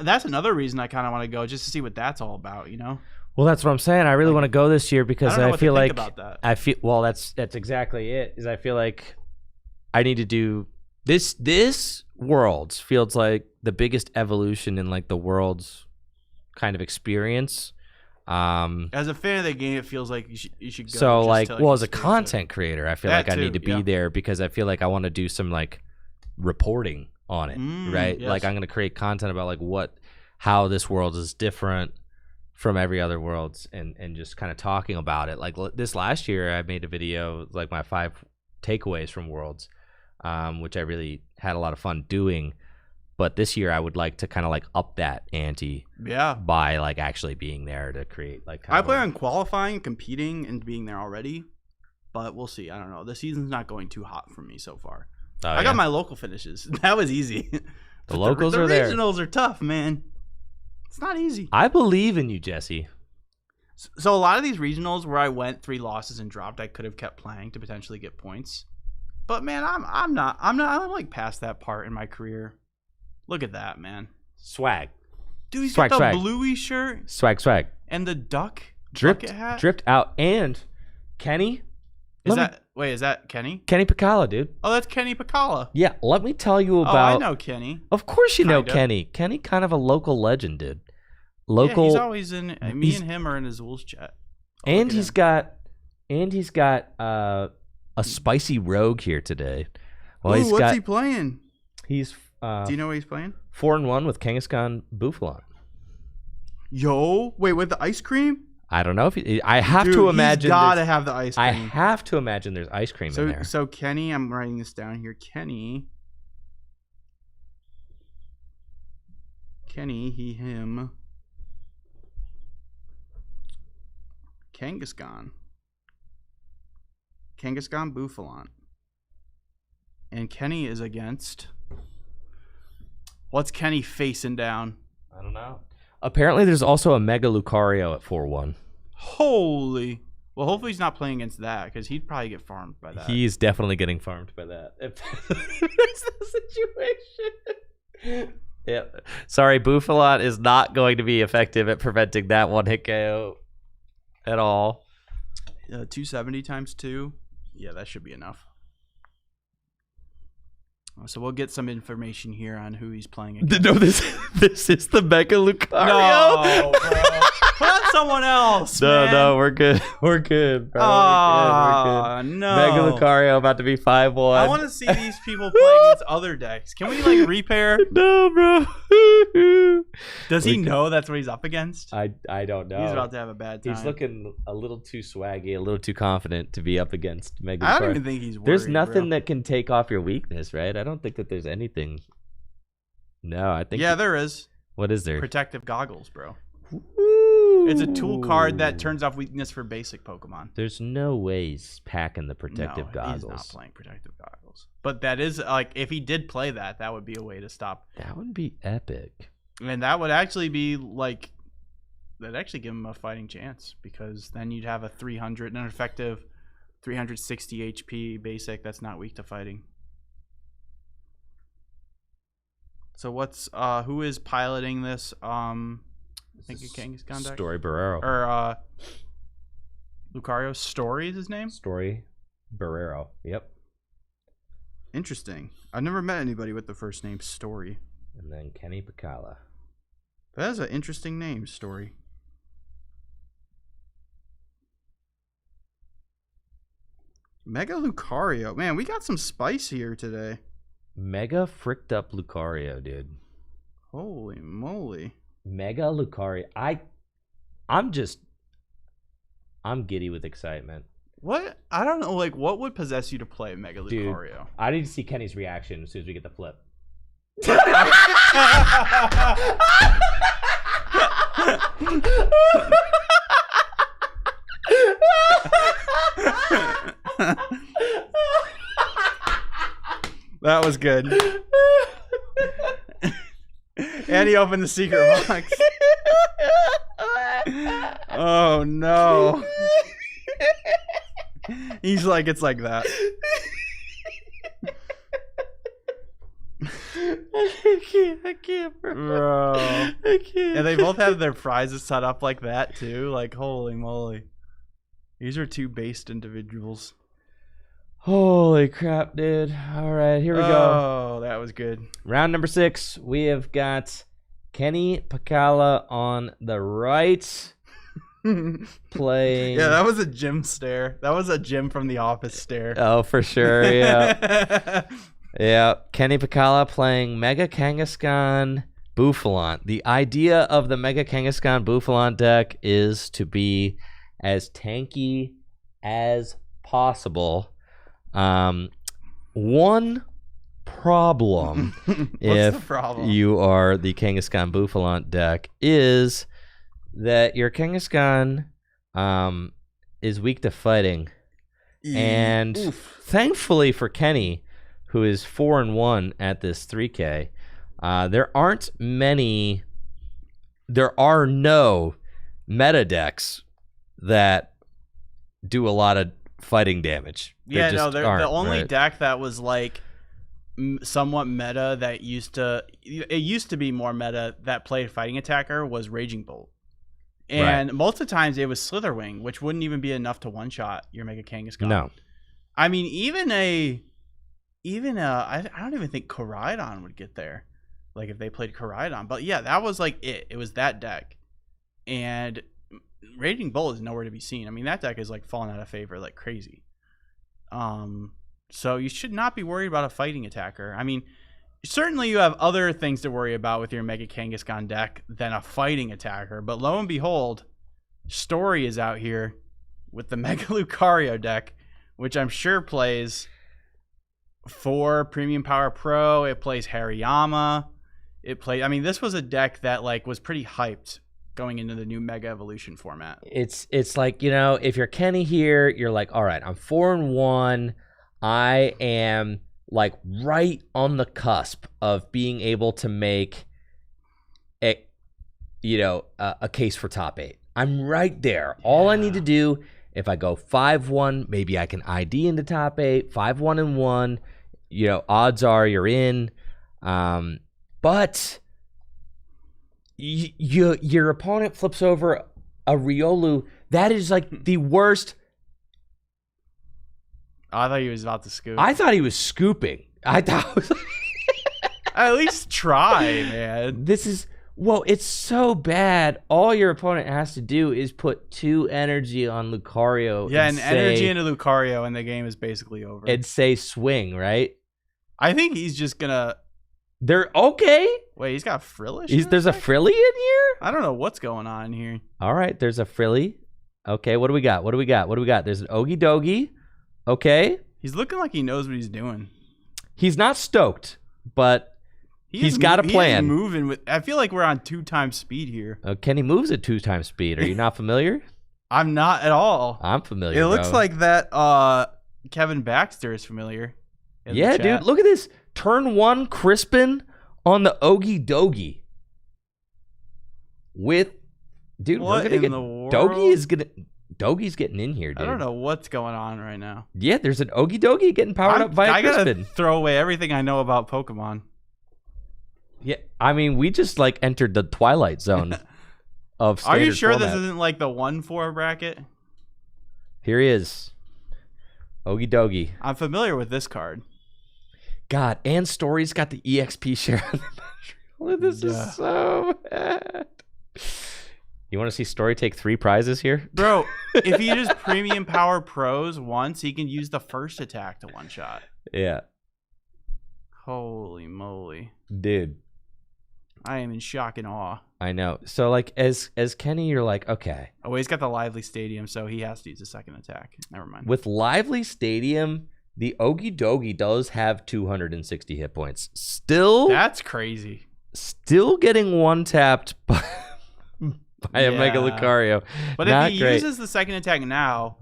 that's another reason I kind of want to go just to see what that's all about. You know. Well, that's what I'm saying. I really want to go this year because I feel like about that. That's exactly it. Is I feel like I need to do this Worlds feels like the biggest evolution in like the Worlds kind of experience. As a fan of the game, it feels like you should go. So just like, to, well, as a content creator, I feel That like I need too, to be there because I feel like I want to do some like reporting on it, right? Yes. Like I'm going to create content about like how this World is different from every other Worlds and just kind of talking about it. Like this last year, I made a video like my 5 takeaways from Worlds, which I really had a lot of fun doing. But this year, I would like to kind of like up that ante, by like actually being there to create like. I plan on qualifying, competing, and being there already, but we'll see. I don't know. The season's not going too hot for me so far. I got my local finishes. That was easy. The locals are there. The regionals are tough, man. It's not easy. I believe in you, Jesse. So a lot of these regionals where I went 3 losses and dropped, I could have kept playing to potentially get points. But man, I'm like past that part in my career. Look at that, man. Swag. Dude, he's swag, got the swag. bluey shirt. Swag. And the duck dripped hat. Dripped out. And Kenny. Is that Kenny? Kenny Picala, dude. Oh, that's Kenny Picala. Yeah, let me tell you about. Oh, I know Kenny. Of course you know Kinda. Kenny. Kenny kind of a local legend, dude. Local. Yeah, he's always in. Me and him are in his Wolves chat. And he's got a spicy rogue here today. Well, Ooh, what's he playing? He's. Do you know what he's playing? 4-1 with Kangaskhan Buffalon. Yo, wait, with the ice cream? I don't know if I have to imagine. He's gotta have the ice cream. I have to imagine there's ice cream in there. So Kenny, I'm writing this down here. Kenny, he, him. Kangaskhan Buffalon. And Kenny is against. What's Kenny facing down? I don't know. Apparently, there's also a Mega Lucario at 4-1. Holy. Well, hopefully he's not playing against that because he'd probably get farmed by that. He's definitely getting farmed by that. If that's the situation. Yeah. Sorry, Buffalon is not going to be effective at preventing that one-hit KO at all. 270 times 2. Yeah, that should be enough. So we'll get some information here on who he's playing against. No, this is the Mega Lucario. No, bro. Put on someone else, man. No, we're good. We're good, bro. We're good. No. Mega Lucario about to be 5-1. I want to see these people play against other decks. Can we, like, repair? No, bro. Does he know that's what he's up against? I don't know. He's about to have a bad time. He's looking a little too swaggy, a little too confident to be up against Mega Lucario. I don't even think he's worried, There's nothing bro. that can take off your weakness, right? I don't think that there's anything. No, I think. Yeah, there is. What is there? Protective goggles, bro. Ooh. It's a tool card that turns off weakness for basic Pokemon. There's no way he's packing the protective goggles. He's not playing protective goggles. But that is, like, if he did play that, that would be a way to stop. That would be epic. And that would actually be, like, that'd actually give him a fighting chance because then you'd have an effective 360 HP basic that's not weak to fighting. So what's who is piloting this? I think a Kangaskhan deck. Story Barrero. Or Lucario Story is his name? Story Barrero. Yep. Interesting. I've never met anybody with the first name Story. And then Kenny Picala. That is an interesting name, Story. Mega Lucario. Man, we got some spice here today. Mega fricked up Lucario, dude. Holy moly. Mega Lucario. I'm giddy with excitement. What? I don't know, like, what would possess you to play Mega Dude, Lucario? I need to see Kenny's reaction as soon as we get the flip. That was good. And he opened the secret box. Oh no. He's like, it's like that. I can't, bro. I can't. And they both have their prizes set up like that too. Like, holy moly. These are two based individuals. Holy crap, dude. All right, here we go. Oh, that was good. Round number 6. We have got Kenny Picala on the right. Playing. Yeah, that was a Jim stare. That was a Jim from The Office stare. Oh, for sure. Yeah. Yeah. Kenny Picala playing Mega Kangaskhan Bouffalant. The idea of the Mega Kangaskhan Bouffalant deck is to be as tanky as possible. One problem if the problem? you are the Kangaskhan Bouffalant deck is that your Kangaskhan is weak to fighting. And thankfully for Kenny, who is 4-1 at this 3K, there are no meta decks that do a lot of fighting damage. Yeah, no, the only deck that was like somewhat meta that used to be more meta that played fighting attacker was Raging Bolt. And most of the times it was Slitherwing, which wouldn't even be enough to one-shot your Mega Kangaskhan. No. I mean, even I don't even think Koraidon would get there. Like if they played Koraidon. But yeah, that was like it. It was that deck. And Raging Bolt is nowhere to be seen. I mean, that deck is like falling out of favor like crazy. So you should not be worried about a fighting attacker. I mean, certainly you have other things to worry about with your Mega Kangaskhan deck than a fighting attacker. But lo and behold, Story is out here with the Mega Lucario deck, which I'm sure plays 4 Premium Power Pro. It plays Hariyama. I mean, this was a deck that like was pretty hyped going into the new Mega Evolution format. It's like, you know, if you're Kenny here, you're like, all right, I'm 4-1. I am like right on the cusp of being able to make a case for top 8. I'm right there. All I need to do, if I go 5-1, maybe I can ID into top 8, 5-1-1, odds are you're in. But your opponent flips over a Riolu. That is like the worst. I thought he was about to scoop. I thought he was scooping. I thought it was at least try, man. It's so bad. All your opponent has to do is put 2 energy on Lucario. Yeah, and energy into Lucario, and the game is basically over. And say swing, right? I think he's just gonna. They're okay. Wait, he's got Frillish? There's a Frilly in here? I don't know what's going on here. All right, there's a Frilly. Okay, what do we got? There's an Ogie Dogie. Okay. He's looking like he knows what he's doing. He's not stoked, but he's got a plan. He's moving with. I feel like we're on 2x speed here. Kenny moves at 2x speed. Are you not familiar? I'm not at all. I'm familiar. It looks like that Kevin Baxter is familiar. Yeah, dude. Look at this. Turn 1 Crispin on the Ogie Dogie. What in the world? Dogie's getting in here, dude. I don't know what's going on right now. Yeah, there's an Ogie Dogie getting powered up by a Crispin. I gotta throw away everything I know about Pokemon. Yeah, I mean, we just like entered the twilight zone of Are you standard sure format. this isn't like the 1-4 bracket? Here he is. Ogie dogie. I'm familiar with this card. God, and Story's got the EXP share on the Montreal. This is so bad. You want to see Story take 3 prizes here? Bro, if he just premium power pros once, he can use the first attack to one-shot. Yeah. Holy moly. Dude. I am in shock and awe. I know. So, like, as Kenny, you're like, okay. Oh, he's got the Lively Stadium, so he has to use a second attack. Never mind. With Lively Stadium, the Ogie dogie does have 260 hit points. That's crazy. Still getting one-tapped by a Mega Lucario. But Not if he great. uses the second attack now,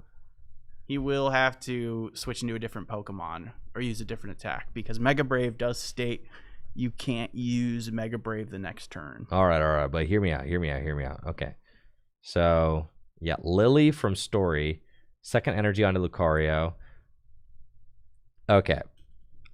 he will have to switch into a different Pokemon or use a different attack because Mega Brave does state you can't use Mega Brave the next turn. All right. But hear me out. Okay. So, yeah, Lily from Story. Second energy onto Lucario. Okay.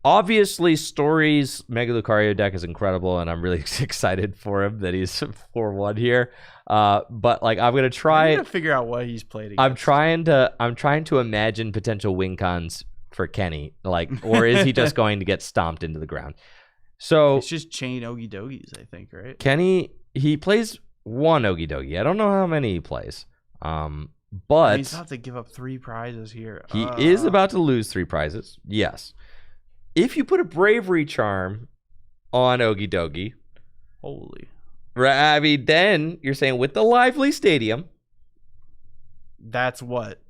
Obviously, Story's Mega Lucario deck is incredible, and I'm really excited for him that he's 4-1 here. But like, I'm gonna try. I'm gonna figure out what he's played against. I'm trying to imagine potential win cons for Kenny. Like, or is he just going to get stomped into the ground? So it's just chain Ogie Dogies, I think, right? Kenny, he plays 1 Ogie dogie. I don't know how many he plays. But he's about to give up 3 prizes here. He is about to lose 3 prizes. Yes. If you put a Bravery Charm on Ogie dogie, holy. I mean, then you're saying with the Lively Stadium. That's what?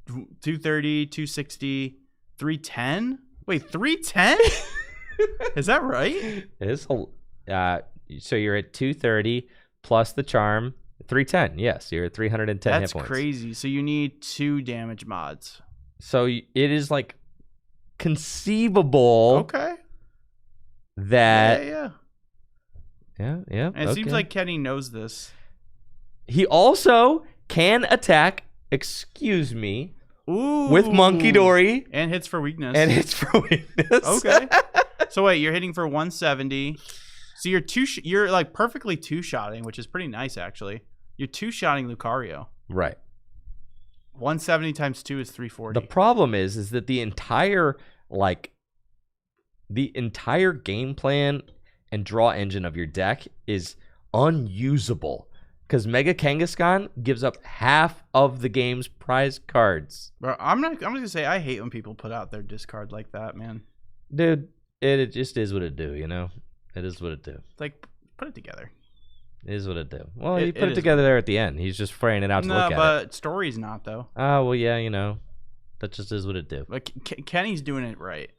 230, 260, 310? Wait, 310? Is that right? It is. So you're at 230 plus the charm, 310. Yes, you're at 310 hit points. That's crazy. So you need 2 damage mods. So it is like conceivable. Okay. That. Yeah. And it seems like Kenny knows this. He also can attack. Excuse me. Ooh. With Monkey Dory. And hits for weakness. Okay. So wait, you're hitting for 170. So you're like perfectly 2-shotting, which is pretty nice actually. You're 2-shotting Lucario. Right. 170 times 2 is 340. The problem is that the entire game plan and draw engine of your deck is unusable because Mega Kangaskhan gives up half of the game's prize cards. Bro, I'm just gonna say I hate when people put out their discard like that, man. Dude, it just is what it do, you know? It is what it do. Like, put it together. It is what it do. Well, he put it together there at the end. He's just fraying it out to look at it. No, but Story's not, though. Oh, well, yeah, you know. That just is what it do. Like, Kenny's doing it right.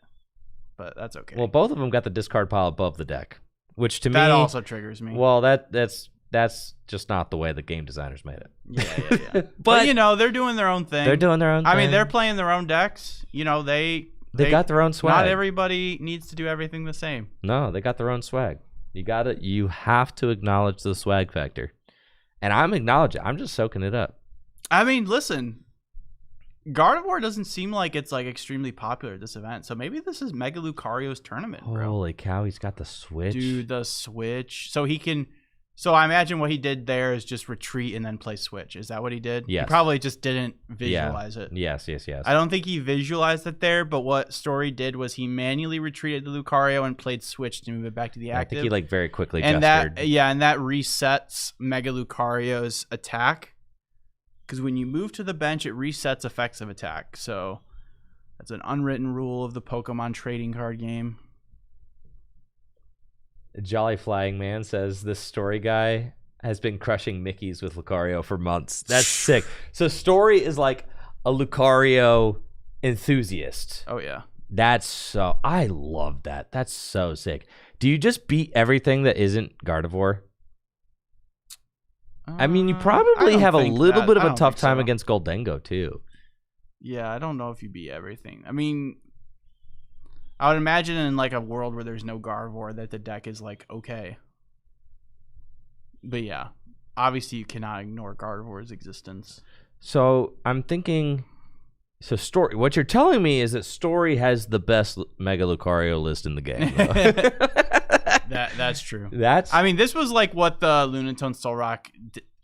But that's okay. Well, both of them got the discard pile above the deck, which to me... That also triggers me. Well, that's just not the way the game designers made it. Yeah. but, you know, they're doing their own thing. They're doing their own thing. I mean, they're playing their own decks. You know, they got their own swag. Not everybody needs to do everything the same. No, they got their own swag. You have to acknowledge the swag factor. And I'm acknowledging. I'm just soaking it up. I mean, listen. Gardevoir doesn't seem like it's like extremely popular at this event. So maybe this is Mega Lucario's tournament, bro. Holy cow, he's got the Switch. Dude, the Switch. So he can... So I imagine what he did there is just retreat and then play Switch. Is that what he did? Yes. He probably just didn't visualize it. Yes. I don't think he visualized it there, but what Story did was he manually retreated the Lucario and played Switch to move it back to the active. I think he very quickly and gestured. that resets Mega Lucario's attack. Because when you move to the bench, it resets effects of attack. So that's an unwritten rule of the Pokemon trading card game. Jolly Flying Man says this Story guy has been crushing Mickeys with Lucario for months. That's sick. So Story is like a Lucario enthusiast. Oh, yeah. I love that. That's so sick. Do you just beat everything that isn't Gardevoir? I mean, you probably have a little bit of a tough time against Goldengo, too. Yeah, I don't know if you beat everything. I mean... I would imagine in like a world where there's no Gardevoir that the deck is like okay. But yeah, obviously you cannot ignore Gardevoir's existence. So I'm thinking, Story. What you're telling me is that Story has the best Mega Lucario list in the game. That's true. That's I mean, this was like what the Lunatone Solrock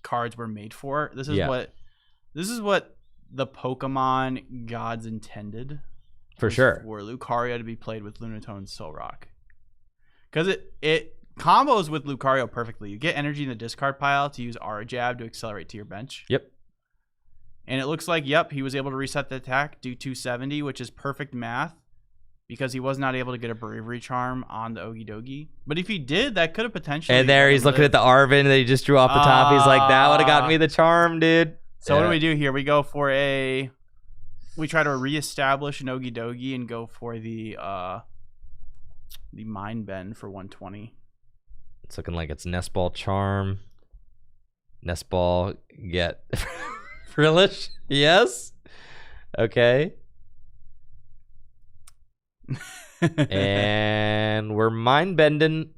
cards were made for. This is what the Pokemon gods intended. for sure. For Lucario to be played with Lunatone Solrock. Because it combos with Lucario perfectly. You get energy in the discard pile to use Aura Jab to accelerate to your bench. Yep. And it looks like, yep, he was able to reset the attack, do 270, which is perfect math. Because he was not able to get a Bravery Charm on the Ogie Dogie. But if he did, that could have potentially... And there he's looking at the Arvin that he just drew off the top. He's like, that would have gotten me the charm, dude. So what do we do here? We go for a... We try to reestablish an Ogie Dogie and go for the Mind Bend for 120. It's looking like it's Nest Ball Charm. Nest Ball get... Frillish? Yes? Okay. And we're mind bending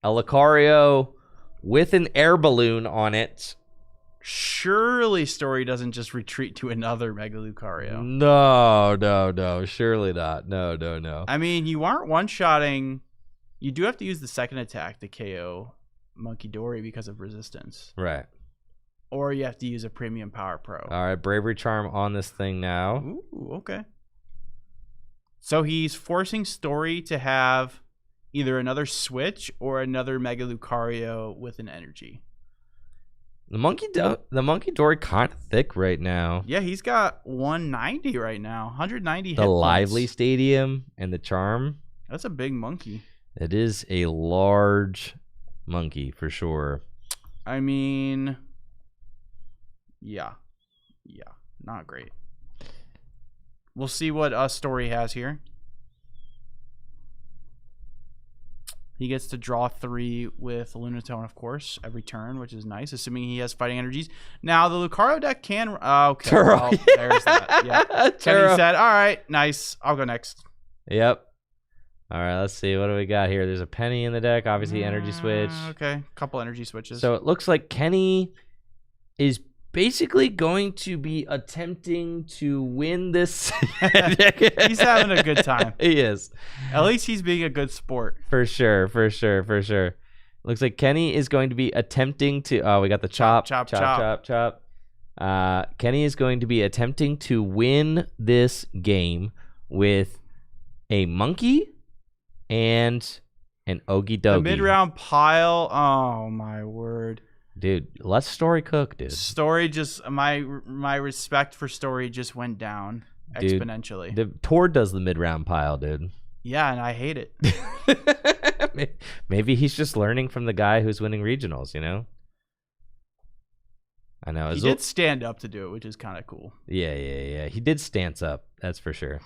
a Lucario with an air balloon on it. Surely Story doesn't just retreat to another Mega Lucario. No. Surely not. No. I mean, you aren't one-shotting. You do have to use the second attack to KO Monkey Dory because of resistance. Right. Or you have to use a Premium Power Pro. All right, Bravery Charm on this thing now. Ooh, okay. So he's forcing Story to have either another switch or another Mega Lucario with an energy. The Monkey Dory kind of thick right now. Yeah, he's got 190 right now. 190 hit The points. Lively Stadium and the Charm. That's a big monkey. It is a large monkey for sure. I mean, yeah, not great. We'll see what Story has here. He gets to draw 3 with Lunatone, of course, every turn, which is nice, assuming he has fighting energies. Now, the Lucario deck can... okay, well, there's that. Yeah. Kenny said, all right, nice. I'll go next. Yep. All right, let's see. What do we got here? There's a Penny in the deck, obviously energy switch. Okay, couple energy switches. So it looks like Kenny is basically going to be attempting to win this. He's having a good time. He is. At least he's being a good sport. For sure. Looks like Kenny is going to be attempting to... Oh, we got the chop. Kenny is going to be attempting to win this game with a monkey and an Ogie Dogie. The mid-round pile. Oh, my word. Dude, let Story cook, dude. Story just... My respect for Story just went down exponentially. The Tord does the mid-round pile, dude. Yeah, and I hate it. Maybe he's just learning from the guy who's winning regionals, you know? I know. He did stand up to do it, which is kind of cool. Yeah. He did stance up. That's for sure.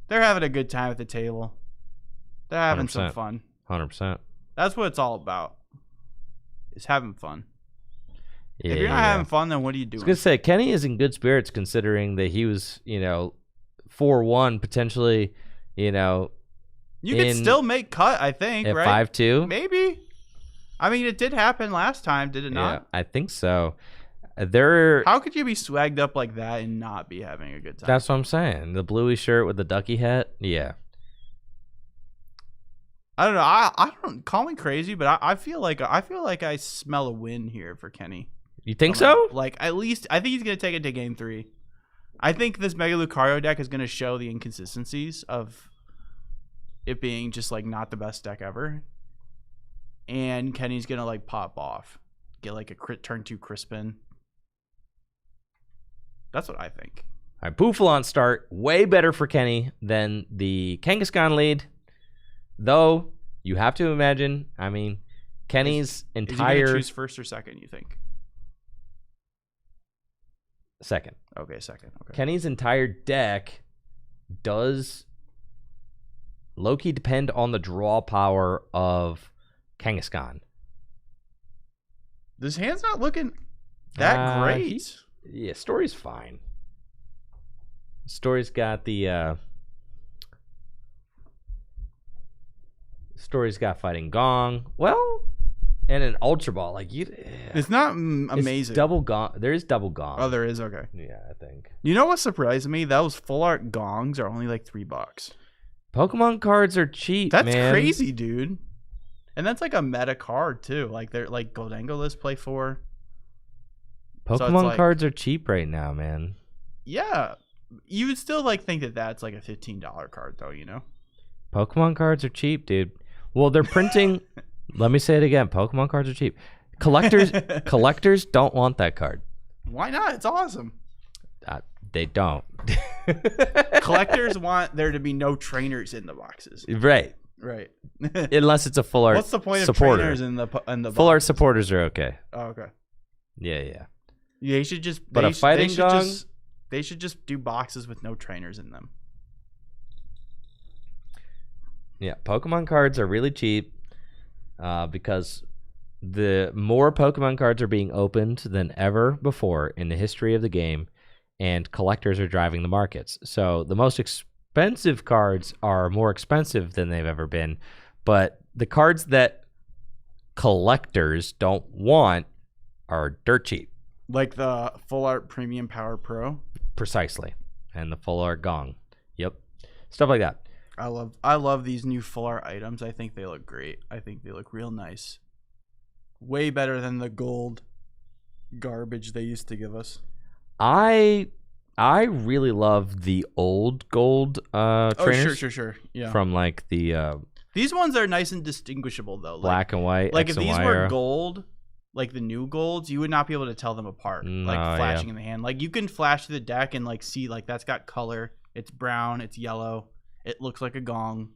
They're having a good time at the table. They're having 100%. some fun. 100%. That's what it's all about. Is having fun. Yeah, if you're not having fun, then what are you doing? I was going to say, Kenny is in good spirits considering that he was, 4-1, potentially, You could still make cut, I think, at right? 5-2. Maybe. I mean, it did happen last time, did it not? Yeah, I think so. How could you be swagged up like that and not be having a good time? That's what I'm saying. The bluey shirt with the ducky hat. Yeah. I don't know. I don't call me crazy, but I feel like I smell a win here for Kenny. You think so? Like, at least I think he's gonna take it to game 3. I think this Mega Lucario deck is gonna show the inconsistencies of it being just like not the best deck ever, and Kenny's gonna like pop off, get like a crit turn 2 Crispin. That's what I think. All right, Bouffalant start way better for Kenny than the Kangaskhan lead, though. You have to imagine. I mean, Kenny's entire... Is he gonna choose first or second, you think? Second. Okay, second. Okay. Kenny's entire deck does low-key depend on the draw power of Kangaskhan. This hand's not looking that great. Yeah, Story's fine. Story's got the... Story's got Fighting Gong. Well, and an Ultra Ball. Like It's not amazing. It's double gong. There is double gong. Oh, there is. Okay. Yeah, I think. You know what surprised me? Those full art gongs are only like $3. Pokemon cards are cheap. That's man. crazy, dude. And that's like a meta card too. Like they're like Goldengo lists play for. Pokemon cards are cheap right now, man. Yeah, you would still like think that that's like a $15 card though, you know. Pokemon cards are cheap, dude. Well, they're printing. Let me say it again. Pokemon cards are cheap. Collectors don't want that card. Why not? It's awesome. They don't. Collectors want there to be no trainers in the boxes. Right. Right. Unless it's a full art. What's the point supporter. of trainers in the full art supporters are okay. Oh, okay. Yeah. They should just. But a fighting gong. They should just do boxes with no trainers in them. Yeah, Pokemon cards are really cheap because the more Pokemon cards are being opened than ever before in the history of the game, and collectors are driving the markets. So the most expensive cards are more expensive than they've ever been, but the cards that collectors don't want are dirt cheap. Like the Full Art Premium Power Pro? Precisely. And the Full Art Gong. Yep. Stuff like that. I love these new Full Art items. I think they look great. I think they look real nice. Way better than the gold garbage they used to give us. I really love the old gold trainers. Oh, sure. Yeah. From like the these ones are nice and distinguishable though. Black and white. Like X if and these Y were era. gold, like the new golds, you would not be able to tell them apart. Like flashing in the hand. Like you can flash the deck and like see like that's got color. It's brown, it's yellow. It looks like a gong.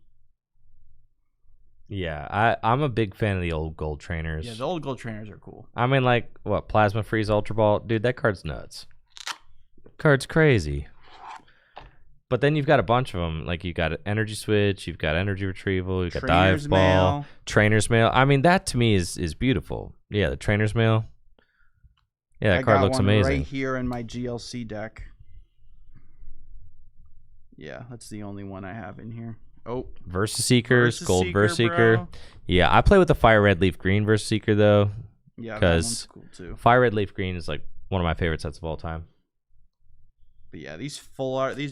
Yeah, I'm a big fan of the old gold trainers. Yeah, the old gold trainers are cool. I mean, like, what, Plasma Freeze Ultra Ball? Dude, that card's nuts. Card's crazy. But then you've got a bunch of them. Like, you got Energy Switch, you've got Energy Retrieval, you've got Trainer's Dive Ball, Mail. Trainer's Mail. I mean, that to me is beautiful. Yeah, the Trainer's Mail. Yeah, that card looks amazing. Right here in my GLC deck. Yeah, that's the only one I have in here. Oh, Versus Seekers, Gold Versus Seeker. bro. Yeah, I play with the Fire Red Leaf Green Versus Seeker though, Yeah, that because one's cool too. Fire Red Leaf Green is like one of my favorite sets of all time. But yeah, these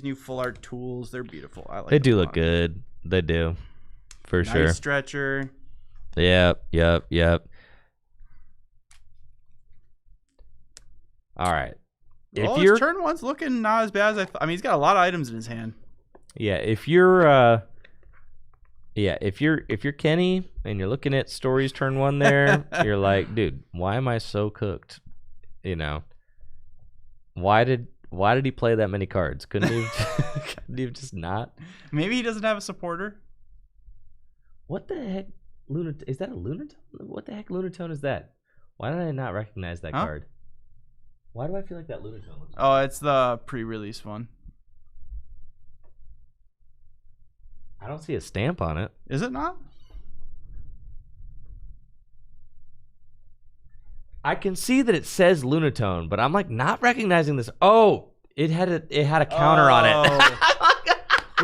new full art tools, they're beautiful. I like. They do them a look lot. good. They do, for Nice sure. stretcher. Yep. All right. Well, If you're his turn one's looking not as bad as I mean, he's got a lot of items in his hand. if you're Kenny and you're looking at Stories turn 1 there, you're like, dude, why am I so cooked? You know, why did he play that many cards? Couldn't he just not? Maybe he doesn't have a supporter. What the heck? Is that a Lunatone? What the heck Lunatone is that? Why did I not recognize that card? Why do I feel like that Lunatone looks Oh, it's the pre-release one. I don't see a stamp on it. Is it not? I can see that it says Lunatone, but I'm like not recognizing this. Oh, it had a counter on it.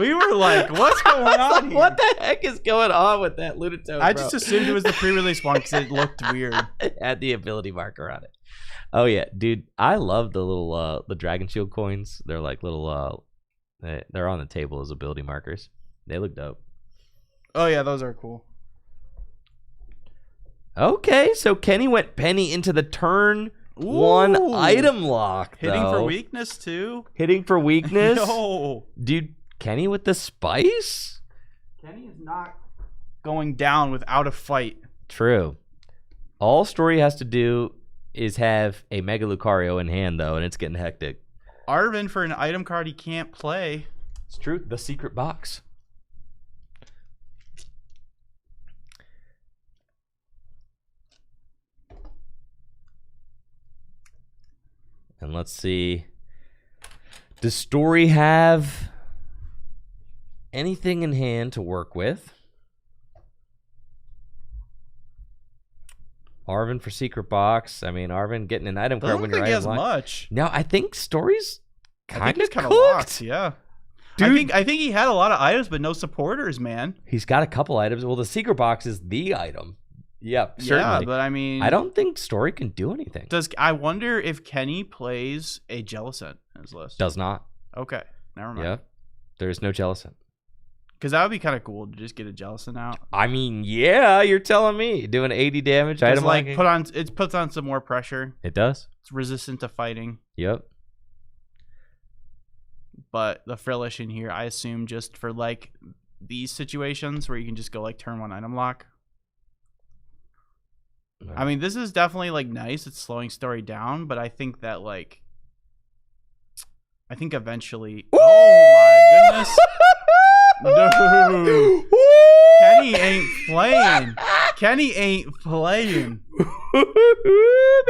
We were like, what's going on here? What the heck is going on with that Lunatone? I bro? just assumed it was the pre-release one because it looked weird. It had the ability marker on it. Oh yeah, dude, I love the little the Dragon Shield coins. They're like little they're on the table as ability markers. They look dope. Oh yeah, those are cool. Okay, so Kenny went penny into the turn one Ooh. item lock. Hitting for though. weakness too. Hitting for weakness. Yo, Dude, Kenny with the spice? Kenny is not going down without a fight. True. All Story has to do is have a Mega Lucario in hand, though, and it's getting hectic. Arvin for an item card he can't play. It's true. The secret box. And let's see. Does Story have anything in hand to work with? Arvin for secret box. I mean, Arvin getting an item card Doesn't when look you're like he has item locked. much. No, I think Story's kind of kinda cooked. locked. Yeah, Dude. I think he had a lot of items, but no supporters, man. He's got a couple items. Well, the secret box is the item. Yep, certainly. Yeah, but I mean, I don't think Story can do anything. I wonder if Kenny plays a Jellicent in his list? Does not. Okay, never mind. Yep. There's no Jellicent. Because that would be kind of cool to just get a Jellicent out. I mean, yeah, you're telling me. Doing 80 damage. It's Item like locking. it puts on some more pressure. It does. It's resistant to fighting. Yep. But the Frillish in here, I assume just for like these situations where you can just go like turn 1 item lock. I mean, this is definitely like nice. It's slowing Story down, but I think that like, I think eventually. Ooh! Oh my goodness. No. Kenny ain't playing. Kenny ain't playing.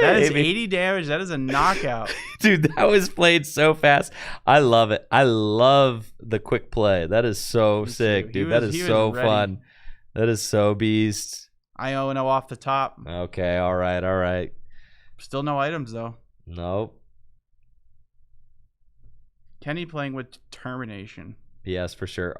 That is 80 damage. That is a knockout. Dude, that was played so fast. I love it. I love the quick play. That is so sick, dude. That is so fun. That is so beast. I 0-0 off the top. Okay, all right. Still no items, though. Nope. Kenny playing with determination. Yes, for sure.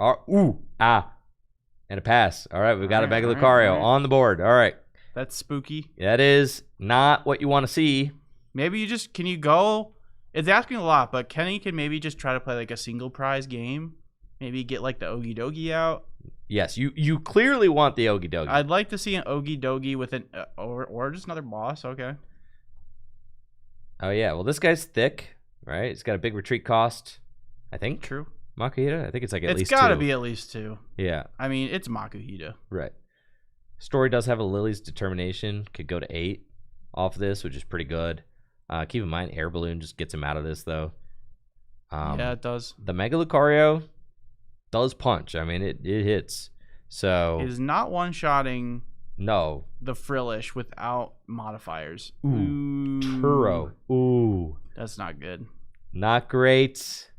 And a pass. All right, we've got a Mega all Lucario right. on the board. All right. That's spooky. That is not what you want to see. Maybe you just, can you go? It's asking a lot, but Kenny can maybe just try to play like a single prize game. Maybe get like the Ogie Dogie out. Yes, you clearly want the Ogie Dogie. I'd like to see an Ogie Dogie with an, or just another boss. Okay. Oh, yeah. Well, this guy's thick, right? It's got a big retreat cost, I think. True. Makuhita? I think it's like at least 2. It's got to be at least 2. Yeah. I mean, it's Makuhita. Right. Story does have a Lily's Determination. Could go to 8 off this, which is pretty good. Keep in mind, Air Balloon just gets him out of this, though. Yeah, it does. The Mega Lucario does punch. I mean, it hits. So It is not one-shotting no. the Frillish without modifiers. Ooh. Turo. Ooh. That's not good. Not great.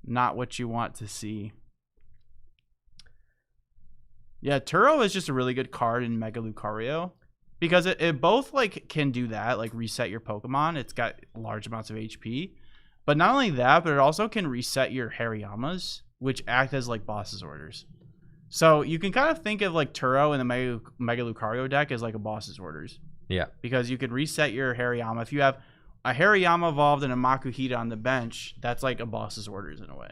Not what you want to see. Yeah, Turo is just a really good card in Mega Lucario because it both like can do that, like reset your Pokemon. It's got large amounts of HP, but not only that, but it also can reset your Hariyamas, which act as like boss's orders. So you can kind of think of like Turo in the Mega Lucario deck as like a boss's orders. Yeah, because you can reset your Hariyama. If you have a Hariyama evolved and a Makuhita on the bench, that's like a boss's orders in a way.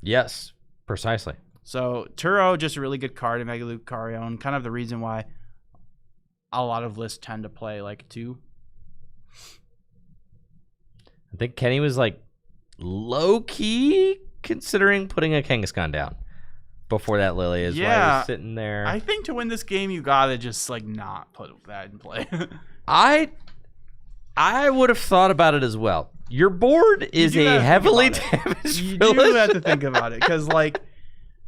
Yes, precisely. So Turo, just a really good card in Mega Lucario, and kind of the reason why a lot of lists tend to play like 2. I think Kenny was like low-key considering putting a Kangaskhan down before that Lily is why he was sitting there. I think to win this game, you gotta just like not put that in play. I would have thought about it as well. Your board is a heavily damaged You Frillish. do have to think about it because like,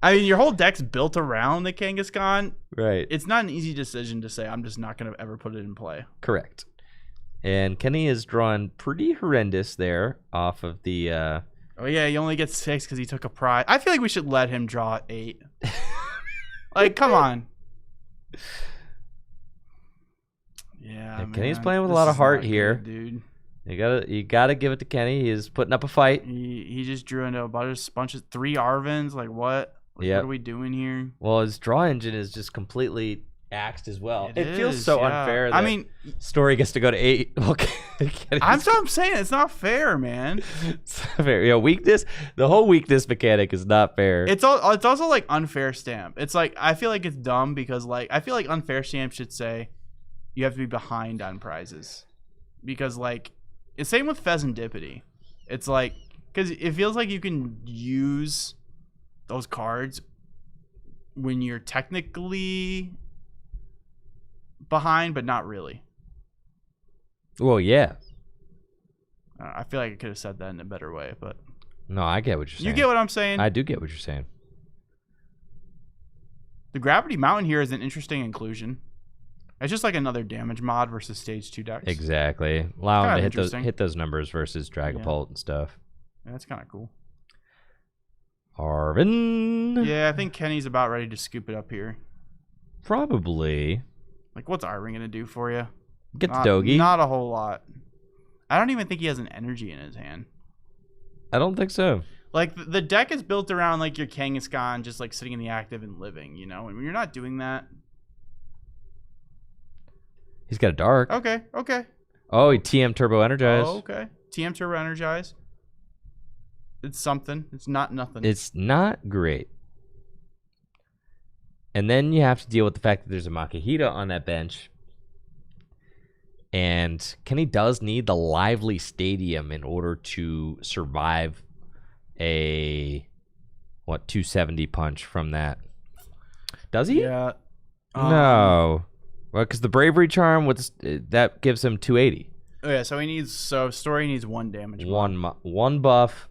I mean, your whole deck's built around the Kangaskhan. Right. It's not an easy decision to say, I'm just not going to ever put it in play. Correct. And Kenny is drawn pretty horrendous there off of the... Oh, yeah, he only gets 6 because he took a prize. I feel like we should let him draw 8. Like, come on. Yeah, man. Kenny's playing with a lot of heart here. Dude. You gotta give it to Kenny. He's putting up a fight. He just drew into a bunch of 3 Arvins. Like, what? Like, Yep. What are we doing here? Well, his draw engine is just completely axed as well. It feels is, so yeah. unfair that I mean, Story gets to go to 8. Okay. that's what I'm saying. It's not fair, man. It's not fair. You know, weakness. The whole weakness mechanic is not fair. It's also like unfair stamp. It's like, I feel like it's dumb because like I feel like unfair stamp should say you have to be behind on prizes because like it's same with Pheasantipity. It's like because it feels like you can use those cards when you're technically behind, but not really. Well, yeah. I feel like I could have said that in a better way, but No, I get what you're saying. you get what I'm saying. I do get what you're saying. The Gravity Mountain here is an interesting inclusion. It's just like another damage mod versus stage 2 decks. Exactly. Allow him to Kinda hit those numbers versus Dragapult and stuff. Yeah, that's kind of cool. Arvin. Yeah, I think Kenny's about ready to scoop it up here. Probably. Like, what's Arvin going to do for you? Get the Dogie. Not a whole lot. I don't even think he has an energy in his hand. I don't think so. Like, the deck is built around, like, your Kangaskhan just, like, sitting in the active and living, you know? And when you're not doing that, He's got a dark. Okay. Oh, he TM Turbo Energize. Oh, okay. TM Turbo Energize. It's something. It's not nothing. It's not great. And then you have to deal with the fact that there's a Makuhita on that bench. And Kenny does need the Lively Stadium in order to survive a 270 punch from that. Does he? Yeah. No. Well, because the Bravery Charm that gives him 280. Oh yeah, so Story needs 1 damage. One buff,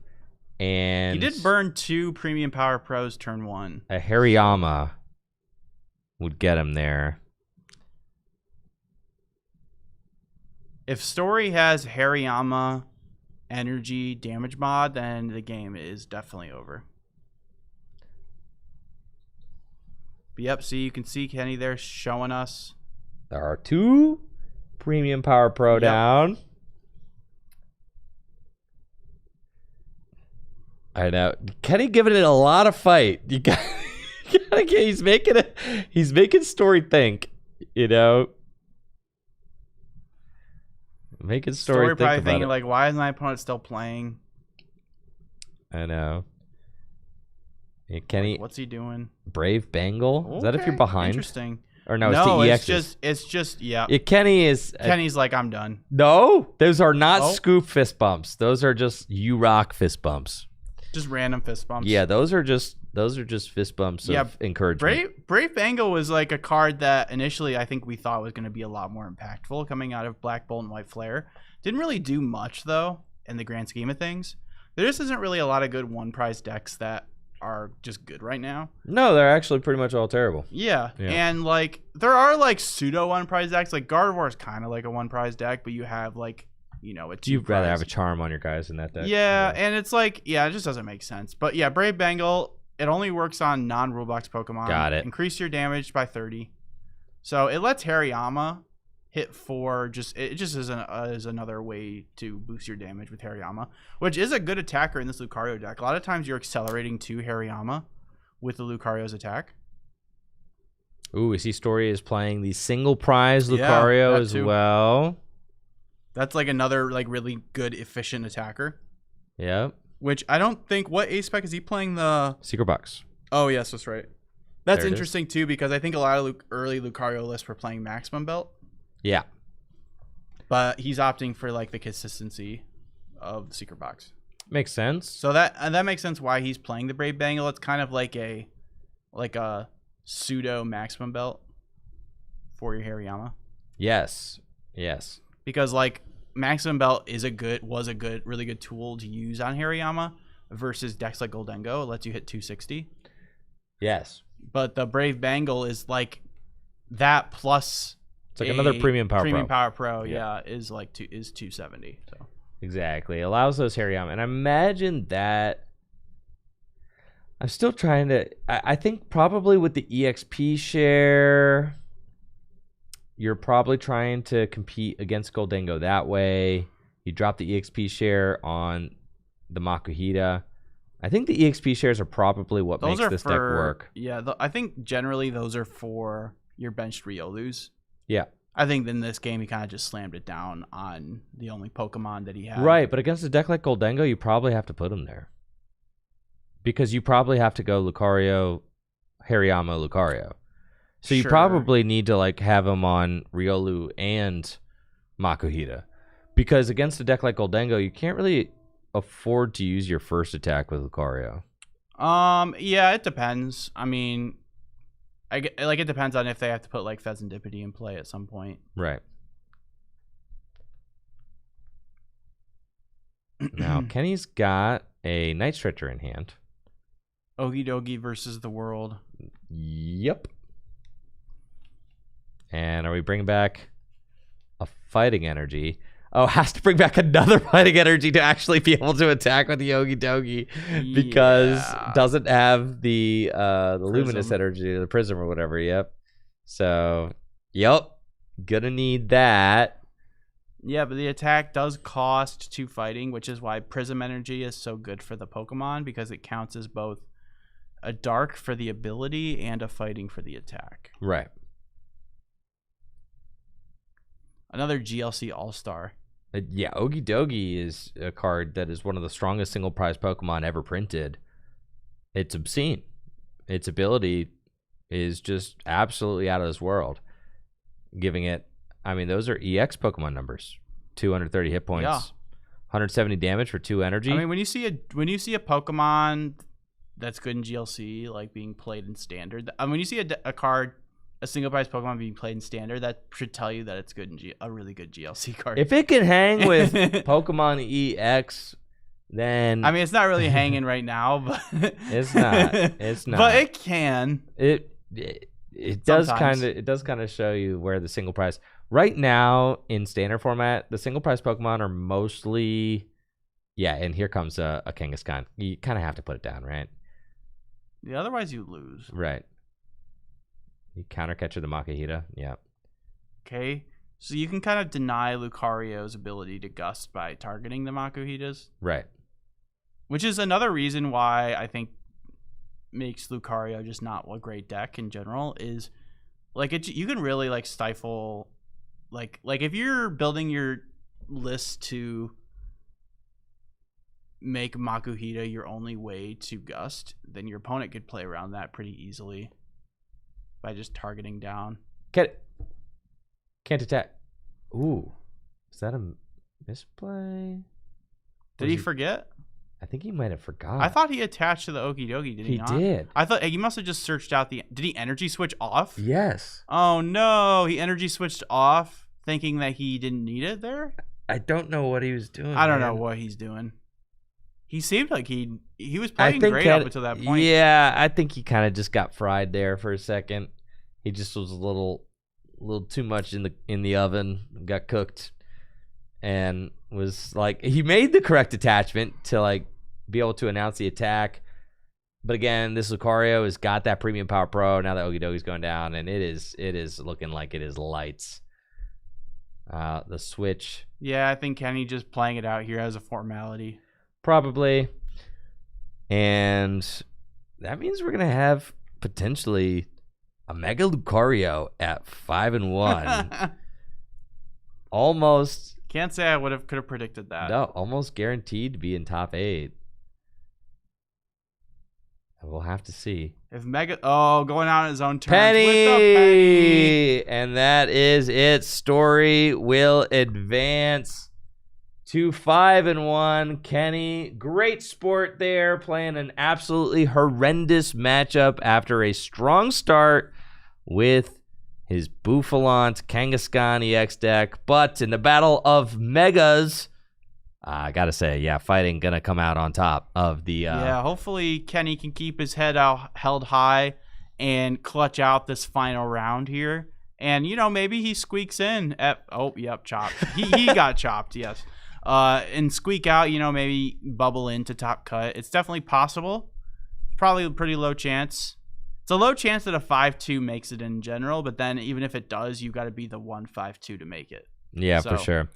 and he did burn 2 Premium Power Pros turn 1. A Hariyama would get him there. If Story has Hariyama energy damage mod, then the game is definitely over. But yep, see, you can see Kenny there showing us. There are 2 Premium Power Pro down. I know. Kenny giving it a lot of fight. You got he's making Story think, you know. Making Story think probably about thinking it. like, why is my opponent still playing? I know. Yeah, Kenny, Like, what's he doing? Brave Bangle. Okay, Is that if you're behind? Interesting. Or no, it's it's the EXs. it's just yeah. Kenny is. Kenny's like, I'm done. No, those are not Oh. scoop fist bumps. Those are just you rock fist bumps. Just random fist bumps. Yeah, those are just fist bumps of encouragement. Brave Bangle was like a card that initially I think we thought was going to be a lot more impactful coming out of Black Bolt and White Flare. Didn't really do much though in the grand scheme of things. There just isn't really a lot of good 1-prize decks that are just good right now. No, they're actually pretty much all terrible. Yeah. And like there are like pseudo 1-prize decks. Like Gardevoir is kind of like a 1-prize deck, but you have like, you know, a 2-prize. You'd rather have a charm on your guys than that deck. Yeah, and it's like, it just doesn't make sense. But yeah, Brave Bangle, it only works on non-rulebox Pokemon. Got it. Increase your damage by 30. So it lets Hariyama hit 4. It just is another way to boost your damage with Hariyama, which is a good attacker in this Lucario deck. A lot of times you're accelerating to Hariyama with the Lucario's attack. Ooh, I see Story is playing the single prize Lucario as well. That's like another like really good efficient attacker. Yep. Which I don't think, what ace spec is he playing? The Secret Box. Oh yes, that's right. That's There it interesting too, because I think a lot of early Lucario lists were playing Maximum Belt, Yeah. but he's opting for like the consistency of the Secret Box. Makes sense. So that makes sense why he's playing the Brave Bangle. It's kind of like a pseudo Maximum Belt for your Hariyama. Yes. Because like Maximum Belt was a really good tool to use on Hariyama versus decks like Goldengo. It lets you hit 260. Yes. But the Brave Bangle is like that plus It's like another Premium Power Pro. Yeah, is 270. So exactly. Allows those Hariyama. And I imagine that I'm still trying to I think probably with the EXP share, you're probably trying to compete against Goldengo that way. You drop the EXP share on the Makuhita. I think the EXP shares are probably what makes this deck work. Yeah, I think generally those are for your benched Riolus. Yeah. I think in this game he kind of just slammed it down on the only Pokemon that he had. Right, but against a deck like Goldengo, you probably have to put him there. Because you probably have to go Lucario, Hariyama, Lucario. So you probably need to like have him on Riolu and Makuhita. Because against a deck like Goldengo, you can't really afford to use your first attack with Lucario. Yeah, it depends. I mean, it depends on if they have to put like Fezandipity in play at some point. Right. Now, Kenny's got a Night Stretcher in hand. Okidogi versus the world. Yep. And are we bringing back a Fighting Energy? Oh, has to bring back another Fighting Energy to actually be able to attack with the Okidogi because doesn't have the Luminous Energy, the Prism or whatever. Yep. So, yep. Gonna need that. Yeah, but the attack does cost 2 fighting, which is why Prism Energy is so good for the Pokemon, because it counts as both a dark for the ability and a fighting for the attack. Right. Another GLC All-Star. Yeah, Ogie Dogie is a card that is one of the strongest single prize Pokemon ever printed. It's obscene. Its ability is just absolutely out of this world. Giving it, I mean, those are EX Pokemon numbers. 230 hit points, 170 damage for 2 energy. I mean, when you see a Pokemon that's good in GLC, like being played in Standard, when you see a card, a single prize Pokemon being played in Standard, that should tell you that it's good in a really good GLC card. If it can hang with Pokemon EX, then I mean, it's not really hanging right now, but it's not. It's not. But it can. It does kind of show you where the single prize right now in Standard format. The single prize Pokemon are mostly, and here comes a Kangaskhan. You kind of have to put it down, right? Yeah, otherwise you lose. Right. You counter catcher the Makahita. Yeah. Okay. So you can kind of deny Lucario's ability to gust by targeting the Makuhitas. Right. Which is another reason why I think makes Lucario just not a great deck in general, is like you can really like stifle like if you're building your list to make Makuhita your only way to gust, then your opponent could play around that pretty easily by just targeting down. Can't attack. Ooh. Is that a misplay? Did he forget? I think he might have forgot. I thought he attached to the Okie Dokie, did he not? He did. I thought he must have just searched out did he energy switch off? Yes. Oh no, he energy switched off thinking that he didn't need it there? I don't know what he was doing. I don't know what he's doing. He seemed like he was playing great up until that point. Yeah, I think he kind of just got fried there for a second. He just was a little too much in the oven, got cooked, and was like, he made the correct attachment to like be able to announce the attack. But again, this Lucario has got that premium power pro. Now that Ogie Dogie's going down, and it is looking like it is lights. The switch. Yeah, I think Kenny just playing it out here as a formality. Probably. And that means we're gonna have potentially a Mega Lucario at 5-1. Almost. Can't say I could have predicted that. No, almost guaranteed to be in top 8. We'll have to see. If going out on his own terms Penny! with the penny. And that is it. Story will advance to 5-1. Kenny, great sport there, playing an absolutely horrendous matchup after a strong start with his Bouffalante Kangaskhan EX deck. But in the battle of Megas, I gotta say, fighting gonna come out on top of the. Hopefully Kenny can keep his head held high and clutch out this final round here. And maybe he squeaks in at. Oh, yep, chopped. He got chopped. Yes. And squeak out, maybe bubble into top cut. It's definitely possible. Probably a pretty low chance. It's a low chance that a 5-2 makes it in general, but then even if it does, you got to be the 1-5-2 to make it. Yeah, for sure.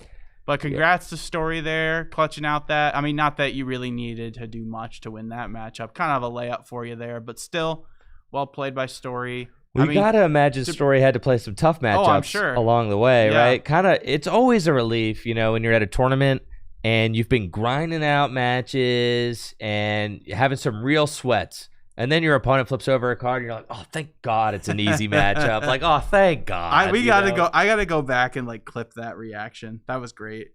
But congrats to Story there, clutching out that. I mean, not that you really needed to do much to win that matchup. Kind of a layup for you there, but still, well played by Story. We gotta imagine Story had to play some tough matchups along the way, right? It's always a relief, when you're at a tournament and you've been grinding out matches and having some real sweats, and then your opponent flips over a card, and you're like, "Oh, thank God, it's an easy matchup!" Like, "Oh, thank God." I gotta go back and like clip that reaction. That was great.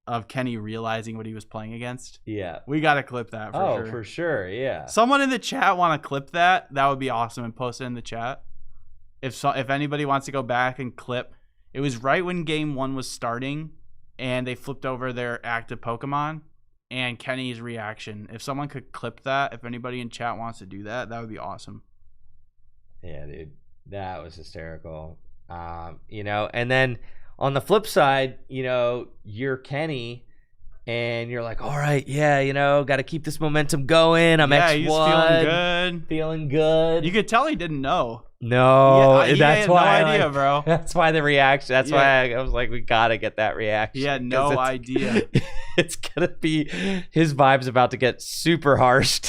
Of Kenny realizing what he was playing against. Yeah, we gotta clip that for sure. Oh, for sure, yeah. Someone in the chat want to clip that? That would be awesome, and post it in the chat. If anybody wants to go back and clip, it was right when game 1 was starting, and they flipped over their active Pokemon, and Kenny's reaction. If someone could clip that, if anybody in chat wants to do that, that would be awesome. Yeah, dude, that was hysterical. And then on the flip side, you're Kenny, and you're like, all right, got to keep this momentum going. I'm X1. He's feeling good. You could tell he didn't know. No, he that's had why. No idea, bro. That's why the reaction. That's why I was like, we gotta get that reaction. He had no idea. It's gonna be his vibe's about to get super harsh.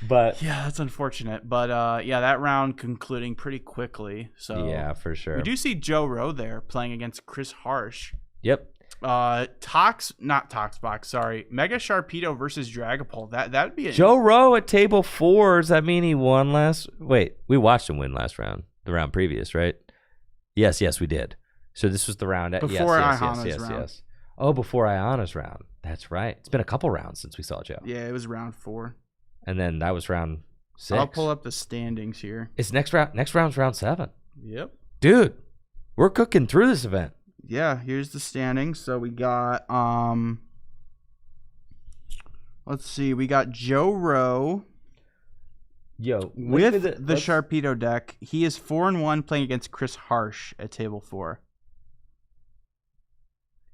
But Yeah, that's unfortunate. But yeah, that round concluding pretty quickly. So yeah, for sure. we do see Joe Rowe there playing against Chris Harsh. Yep. Not Toxbox, sorry. Mega Sharpedo versus Dragapult. That'd be Joe Rowe at table 4. Does that mean he won last? Wait, we watched him win last round. The round previous, right? Yes, we did. So this was the round before Ihana's round. Yes. Oh, before Ayana's round. That's right. It's been a couple rounds since we saw Joe. Yeah, it was round 4. And then that was round 6. I'll pull up the standings here. It's next round. Next round's round 7. Yep. Dude, we're cooking through this event. Yeah, here's the standings. So we got let's see, we got Joe Rowe with the Sharpedo deck. He is 4-1 playing against Chris Harsh at table 4.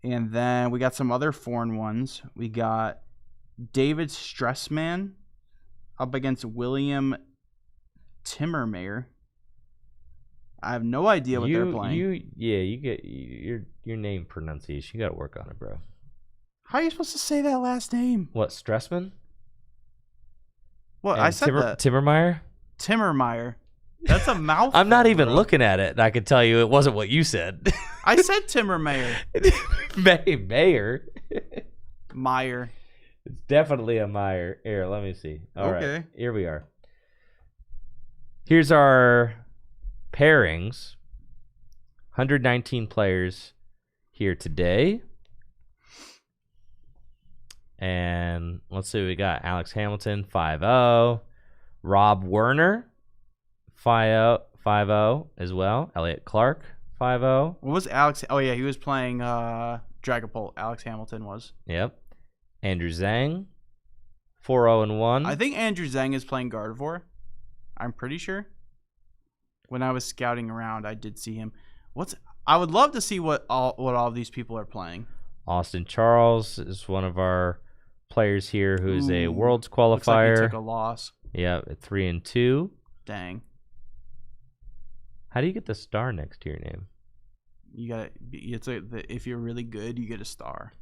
And then we got some other 4-1s. We got David Stressman up against William Timmermayer. I have no idea what they're playing. You get your name pronunciation. You got to work on it, bro. How are you supposed to say that last name? What, Stressman? Well, I said that. Timmermeyer? Timmermeyer. That's a mouthful. I'm not even looking at it. I can tell you it wasn't what you said. I said Timmermayer. Mayer. Meyer. It's definitely a Meyer. Here, let me see. All right. Here we are. Here's our pairings. 119 players here today. And let's see what we got. Alex Hamilton, 5-0. Rob Werner, 5-0 as well. Elliot Clark, 5-0. What was Alex? Oh, yeah, he was playing Dragapult. Alex Hamilton was. Yep. Andrew Zhang, 4-0-1. I think Andrew Zhang is playing Gardevoir. I'm pretty sure. When I was scouting around, I did see him. I would love to see what all of these people are playing. Austin Charles is one of our players here who's a Worlds qualifier. Looks like he took a loss. Yeah, at 3-2. Dang. How do you get the star next to your name? You got if you're really good, you get a star.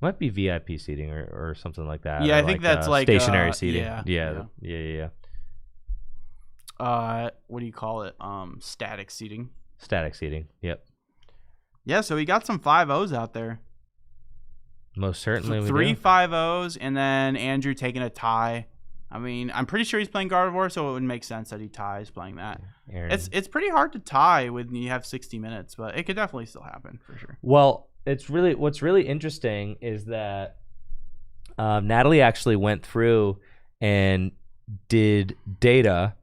Might be VIP seating or something like that. Yeah, I think that's like stationary seating. Yeah. What do you call it? Static seating. Static seating. Yep. Yeah, so we got some 5-0s out there. Most certainly. 3 5-0s, and then Andrew taking a tie. I mean, I'm pretty sure he's playing Gardevoir, so it would make sense that he ties playing that. Aaron. It's pretty hard to tie when you have 60 minutes, but it could definitely still happen for sure. Well, what's really interesting is that Natalie actually went through and did data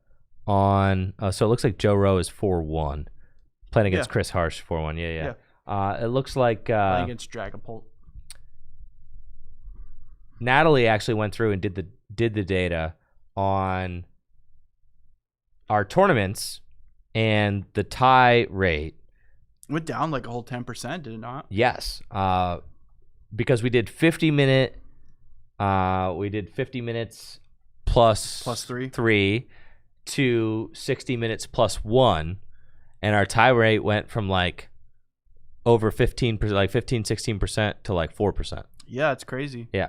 on. So it looks like Joe Rowe is 4-1, playing against Chris Harsh 4-1. Yeah. It looks like playing against Dragapult. Natalie actually went through and did the data on our tournaments, and the tie rate went down like a whole 10%, did it not? Yes, because we did 50 minutes plus 3 to 60 minutes plus 1, and our tie rate went from like over 15%, like 15-16% to like 4%. Yeah, it's crazy. Yeah.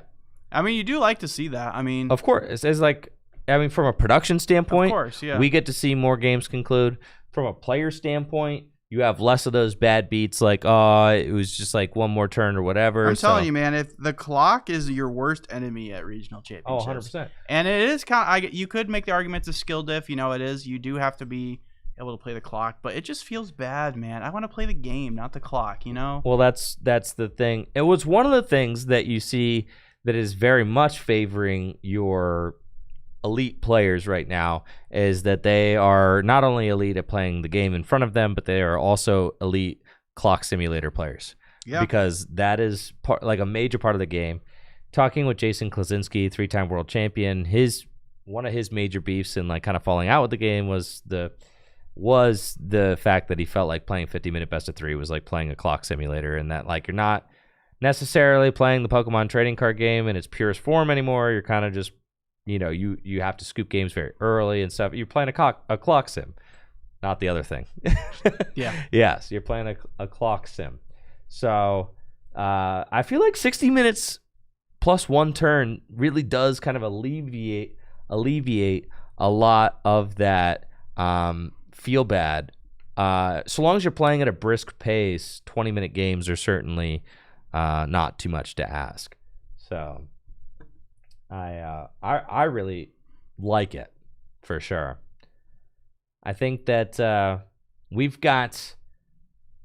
I mean, you do like to see that. I mean, of course, it's like, I mean, from a production standpoint, of course, yeah, we get to see more games conclude. From a player standpoint, you have less of those bad beats, like, oh, it was just like one more turn or whatever. I'm telling you, man, if the clock is your worst enemy at regional championships, 100%, and it is kind of, you could make the argument to skill diff. You know, it is. You do have to be able to play the clock, but it just feels bad, man. I want to play the game, not the clock. You know. Well, that's the thing. It was one of the things that you see that is very much favoring your elite players right now, is that they are not only elite at playing the game in front of them, but they are also elite clock simulator players. Yeah. Because that is like a major part of the game. Talking with Jason Klaczynski, 3-time world champion, one of his major beefs and like kind of falling out with the game was the fact that he felt like playing 50-minute best of 3 was like playing a clock simulator, and that like you're not necessarily playing the Pokemon trading card game in its purest form anymore. You're kind of just, you know, you have to scoop games very early and stuff. You're playing a clock sim, not the other thing. Yeah. Yes, you're playing a clock sim. So I feel like 60 minutes plus 1 turn really does kind of alleviate alleviate a lot of that feel bad. So long as you're playing at a brisk pace, 20-minute games are certainly not too much to ask. So I really like it for sure. I think that we've got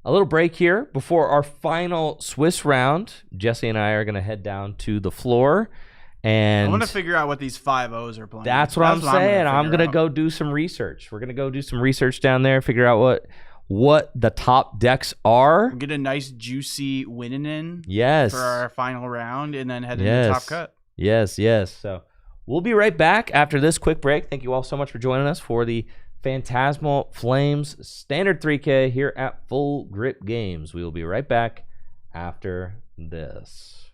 a little break here before our final Swiss round. Jesse and I are going to head down to the floor. And I want to figure out what these 5-0s are playing. That's what I'm saying. I'm going to go do some research. We're going to go do some research down there, figure out what the top decks are. We'll get a nice juicy winning in yes. for our final round and then head into top cut. Yes. So we'll be right back after this quick break. Thank you all so much for joining us for the Phantasmal Flames Standard 3K here at Full Grip Games. We will be right back after this.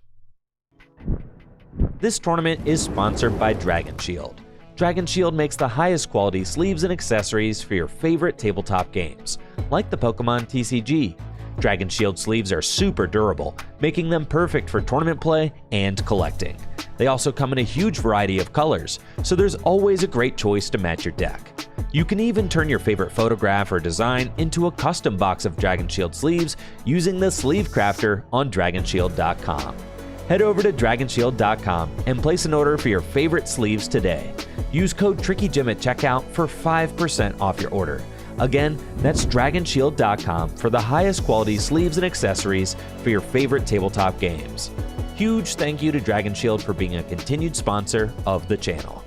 This tournament is sponsored by Dragon Shield. Dragon Shield makes the highest quality sleeves and accessories for your favorite tabletop games, like the Pokémon TCG. Dragon Shield sleeves are super durable, making them perfect for tournament play and collecting. They also come in a huge variety of colors, so there's always a great choice to match your deck. You can even turn your favorite photograph or design into a custom box of Dragon Shield sleeves using the Sleeve Crafter on DragonShield.com. Head over to DragonShield.com and place an order for your favorite sleeves today. Use code TrickyJim at checkout for 5% off your order. Again, that's DragonShield.com for the highest quality sleeves and accessories for your favorite tabletop games. Huge thank you to Dragon Shield for being a continued sponsor of the channel.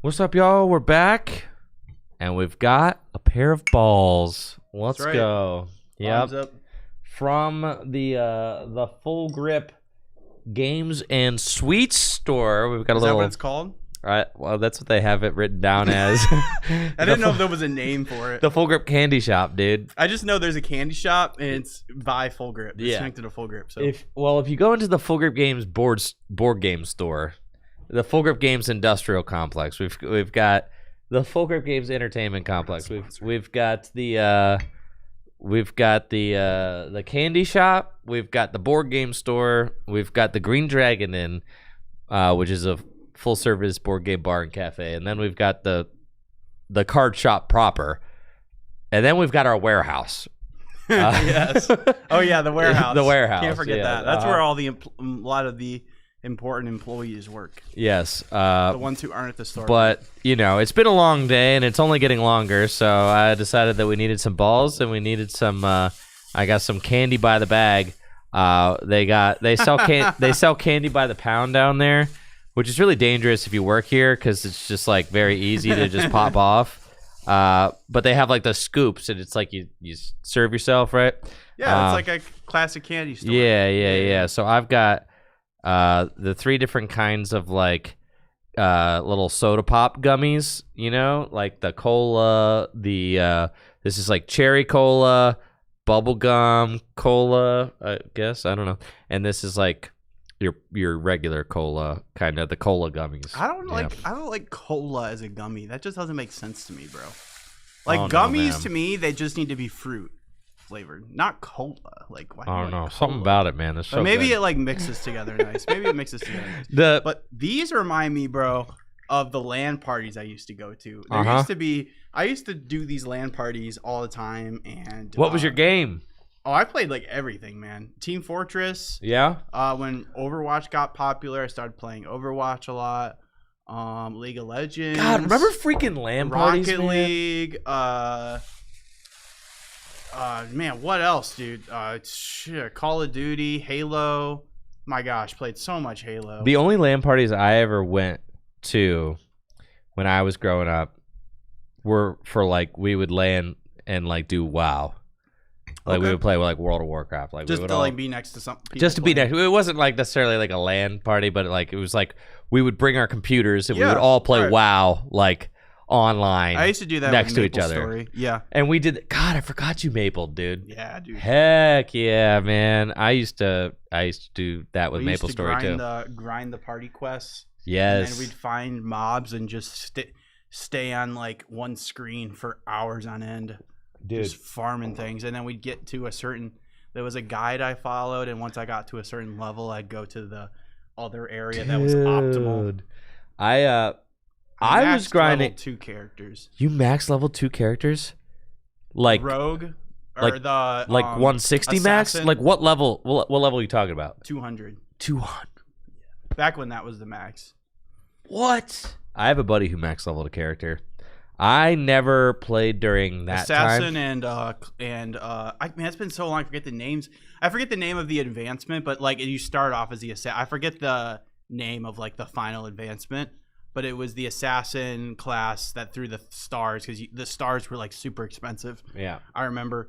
What's up, y'all? We're back, and we've got a pair of balls. Let's That's right. go. Yep. Thumbs up. From the Full Grip Games and Sweets store, we've got a Is little. that what it's called? Well, that's what they have it written down as. I didn't know if there was a name for it. The Full Grip Candy Shop, dude. I just know there's a candy shop and it's by Full Grip. It's Yeah. connected to Full Grip. So If you go into the Full Grip Games board game store, the Full Grip Games Industrial Complex, we've got the Full Grip Games Entertainment Complex. We've got the candy shop. We've got the board game store. We've got the Green Dragon Inn, which is a full service board game bar and cafe, and then we've got the card shop proper, and then we've got our warehouse. yes. Oh yeah, the warehouse. The warehouse. Can't forget yeah. that. That's where all the a lot of the important employees work. Yes. The ones who aren't at the store. But it's been a long day, and it's only getting longer. So I decided that we needed some balls, and we needed some. I got some candy by the bag. They sell candy by the pound down there, which is really dangerous if you work here because it's just like very easy to just pop off. But they have like the scoops, and it's like you serve yourself, right? Yeah, it's like a classic candy store. Yeah. So I've got the 3 different kinds of like little soda pop gummies, like the cola, this is like cherry cola, bubblegum cola, I guess, I don't know. And this is like your regular cola, kind of the cola gummies. I don't like cola as a gummy. That just doesn't make sense to me, bro. Like gummies to me, they just need to be fruit flavored, not cola. Like why? I don't know, like something cola? About it, man. It's so maybe good. it like mixes together nice. But these remind me, bro, of the LAN parties I used to go to. I used to do these LAN parties all the time. And what was your game? Oh, I played like everything, man. Team Fortress. Yeah. When Overwatch got popular, I started playing Overwatch a lot. League of Legends. God, remember freaking LAN parties, Rocket man? League. Man, what else, dude? Call of Duty, Halo. My gosh, played so much Halo. The only LAN parties I ever went to when I was growing up were for like we would LAN and like do WoW. Like we would play with like World of Warcraft. Like just we would to all, like be next to some people. Just to be next. It wasn't like necessarily like a LAN party, but like it was like we would bring our computers and we would all play WoW like online. I used to do that next with to Maple each other. Story. Yeah. And we did. God, I forgot you mapled, dude. Yeah, dude. Heck yeah, man. I used to do that with Maple Story too. Grind the party quests. Yes. And then we'd find mobs and just stay on like one screen for hours on end. Dude. Just farming things. And then we'd get to there was a guide I followed, and once I got to a certain level, I'd go to the other area that was optimal. I was grinding level 2 characters. You max level 2 characters? Like Rogue? Or like, the 160 max? Assassin? Like what level? What level are you talking about? 200. 200. Back when that was the max. What? I have a buddy who max leveled a character. I never played during that Assassin time. It's been so long I forget the names. I forget the name of the advancement, but like you start off as the assassin. I forget the name of like the final advancement, but it was the assassin class that threw the stars because the stars were like super expensive. Yeah. I remember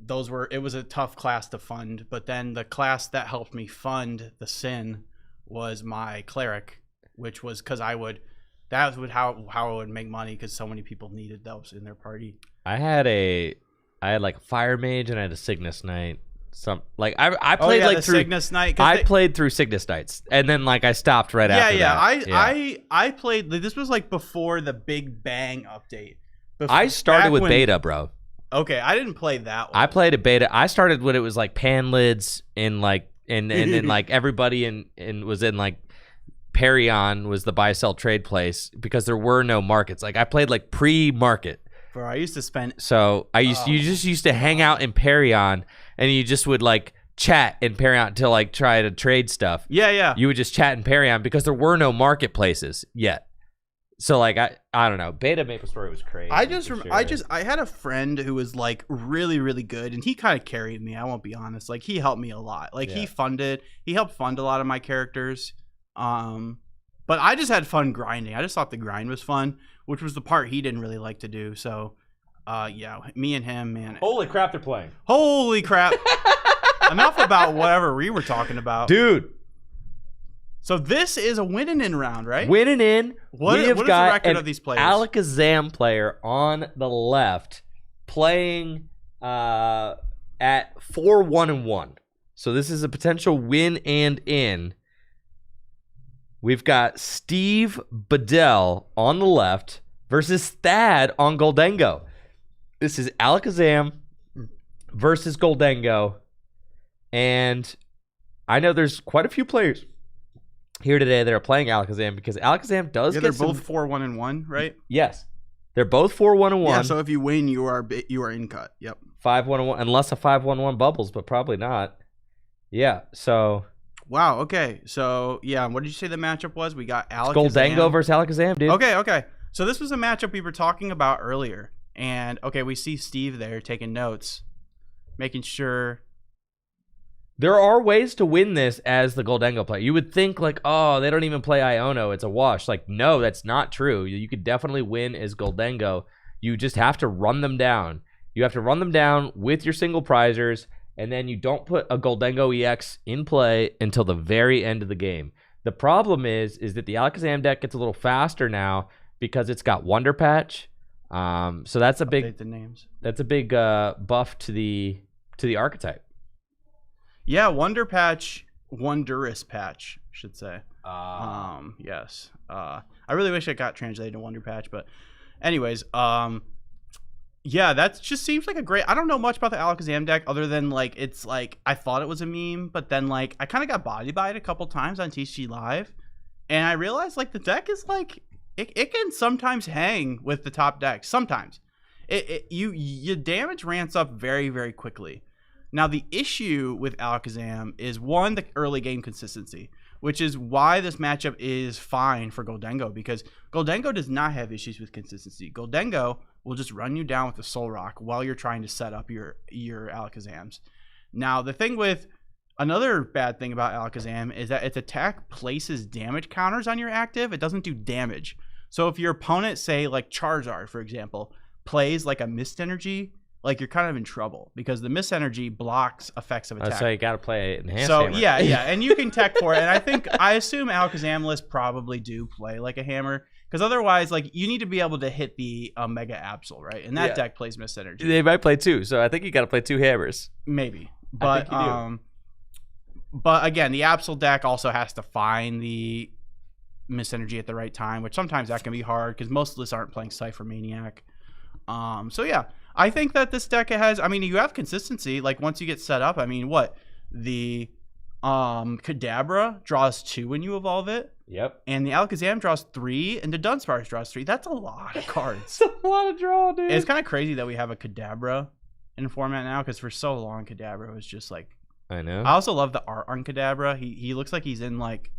it was a tough class to fund, but then the class that helped me fund the sin was my cleric, which was because that was how I would make money because so many people needed those in their party. I had like a fire mage and I had a Cygnus Knight. I played like through Cygnus Knight. I played through Cygnus Knights and then like I stopped right after that. I played. This was like before the Big Bang update. I started with beta, bro. Okay, I didn't play that one. I played a beta. I started when it was like pan lids and like and like everybody in was in like Perion was the buy sell trade place because there were no markets. Like I played like pre-market. Bro, I used to spend. So you just used to hang out in Perion and you just would like chat in Perion to like try to trade stuff. Yeah. You would just chat in Perion because there were no marketplaces yet. So like I don't know. Beta Maple Story was crazy. I had a friend who was like really, really good, and he kind of carried me. I won't be honest. Like he helped me a lot. Like he helped fund a lot of my characters. But I just had fun grinding. I just thought the grind was fun, which was the part he didn't really like to do. So, yeah, me and him, man. Holy crap, they're playing. Holy crap. Enough about whatever we were talking about. Dude. So this is a winning in round, right? Winning in. What is the record of these players? Alakazam player on the left playing at 4-1-1. So this is a potential win and in. We've got Steve Bedell on the left versus Thad on Goldengo. This is Alakazam versus Goldengo. And I know there's quite a few players here today that are playing Alakazam because Alakazam does they're both 4-1-1, right? Yes. They're both 4-1-1. Yeah, so if you win, you are in cut. Yep. 5-1-1, unless a 5-1-1 bubbles, but probably not. Yeah, so... Wow, okay. So, yeah, what did you say the matchup was? We got Alakazam. Goldengo versus Alakazam, dude. Okay. So this was a matchup we were talking about earlier. And, okay, we see Steve there taking notes, making sure... There are ways to win this as the Goldengo player. You would think, like, oh, they don't even play Iono. It's a wash. Like, no, that's not true. You could definitely win as Goldengo. You just have to run them down. You have to run them down with your single prizers, and then you don't put a Goldengo EX in play until the very end of the game. The problem is that the Alakazam deck gets a little faster now because it's got Wonder Patch. So that's a big Update the names. That's a big buff to the archetype. Yeah, Wondrous Patch, I should say. Yes. I really wish it got translated to Wonder Patch, but anyways, yeah, that just seems like a great... I don't know much about the Alakazam deck other than, like, it's like, I thought it was a meme, but then, like, I kind of got bodied by it a couple times on TCG Live, and I realized, like, the deck is, like, it can sometimes hang with the top decks. Sometimes. Your damage ramps up very, very quickly. Now, the issue with Alakazam is, one, the early game consistency, which is why this matchup is fine for Goldengo, because Goldengo does not have issues with consistency. Goldengo will just run you down with the Soul Rock while you're trying to set up your Alakazams. Now, the thing with another bad thing about Alakazam is that its attack places damage counters on your active. It doesn't do damage. So if your opponent, say, like Charizard, for example, plays like a Mist Energy, like, you're kind of in trouble because the Mist Energy blocks effects of attack. So you got to play it enhanced. So, hammer. yeah, and you can tech for it. And I assume Alakazam lists probably do play like a hammer because otherwise, like, you need to be able to hit the Mega Absol, right? And that deck plays Mist Energy. They might play two, so I think you got to play two hammers. Maybe. But, but again, the Absol deck also has to find the Mist Energy at the right time, which sometimes that can be hard because most lists aren't playing Cypher Maniac. So, yeah. I think that this deck has, I mean, you have consistency. Like, once you get set up, I mean, what? The Kadabra draws 2 when you evolve it. Yep. And the Alakazam draws 3, and the Dunsparce draws 3. That's a lot of cards. It's a lot of draw, dude. It's kind of crazy that we have a Kadabra in the format now, because for so long, Kadabra was just like... I know. I also love the art on Kadabra. He looks like he's in, like,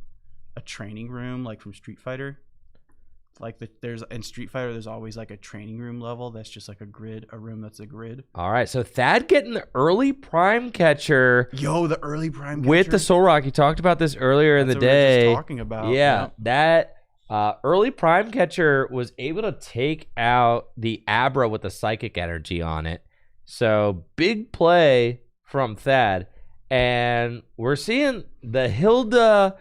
a training room, like from Street Fighter. Like, there's in Street Fighter, there's always like a training room level that's just like a room that's a grid. All right, so Thad getting the early Prime Catcher. Yo, the early Prime Catcher. With the Soul Rock. You talked about this earlier in the day. We were just talking about. Yeah, that early Prime Catcher was able to take out the Abra with the Psychic Energy on it. So, big play from Thad. And we're seeing the Hilda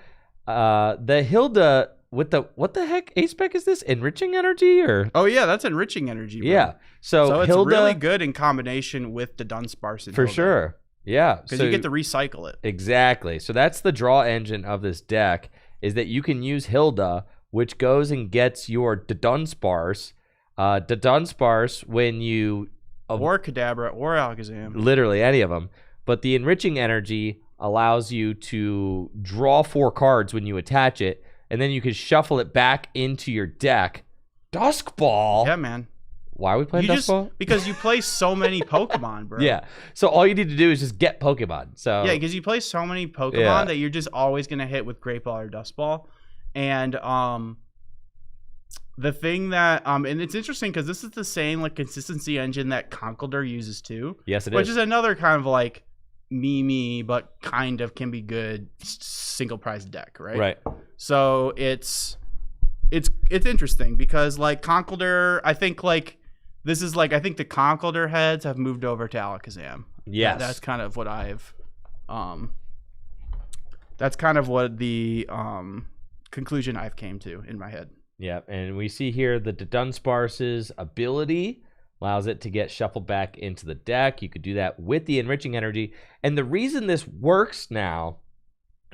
with the, what the heck A-Spec is this? Enriching Energy or? Oh yeah, that's Enriching Energy, bro. Yeah. So it's Hilda, really good in combination with the Dunsparce and for Hilda. sure. Yeah. Because you get to recycle it. Exactly. So that's the draw engine of this deck, is that you can use Hilda, which goes and gets your Dunsparce. Dunsparce when you... Or Kadabra or Alakazam. Literally any of them. But the Enriching Energy allows you to draw 4 cards when you attach it, and then you can shuffle it back into your deck. Duskball? Yeah, man. Why are we playing Duskball? Because you play so many Pokemon, bro. Yeah. So all you need to do is just get Pokemon. So yeah, because you play so many Pokemon that you're just always going to hit with Great Ball or Duskball. And the thing that and it's interesting because this is the same like consistency engine that Conkeldurr uses too. Yes, it is. Which is another kind of like meme, but kind of can be good single prize deck, right? Right. So it's interesting because like Conkeldurr, I think like this is like I think the Conkeldurr heads have moved over to Alakazam. Yes. That's kind of what I've that's kind of what the conclusion I've came to in my head. Yeah, and we see here the Dunsparce's ability allows it to get shuffled back into the deck. You could do that with the Enriching Energy. And the reason this works now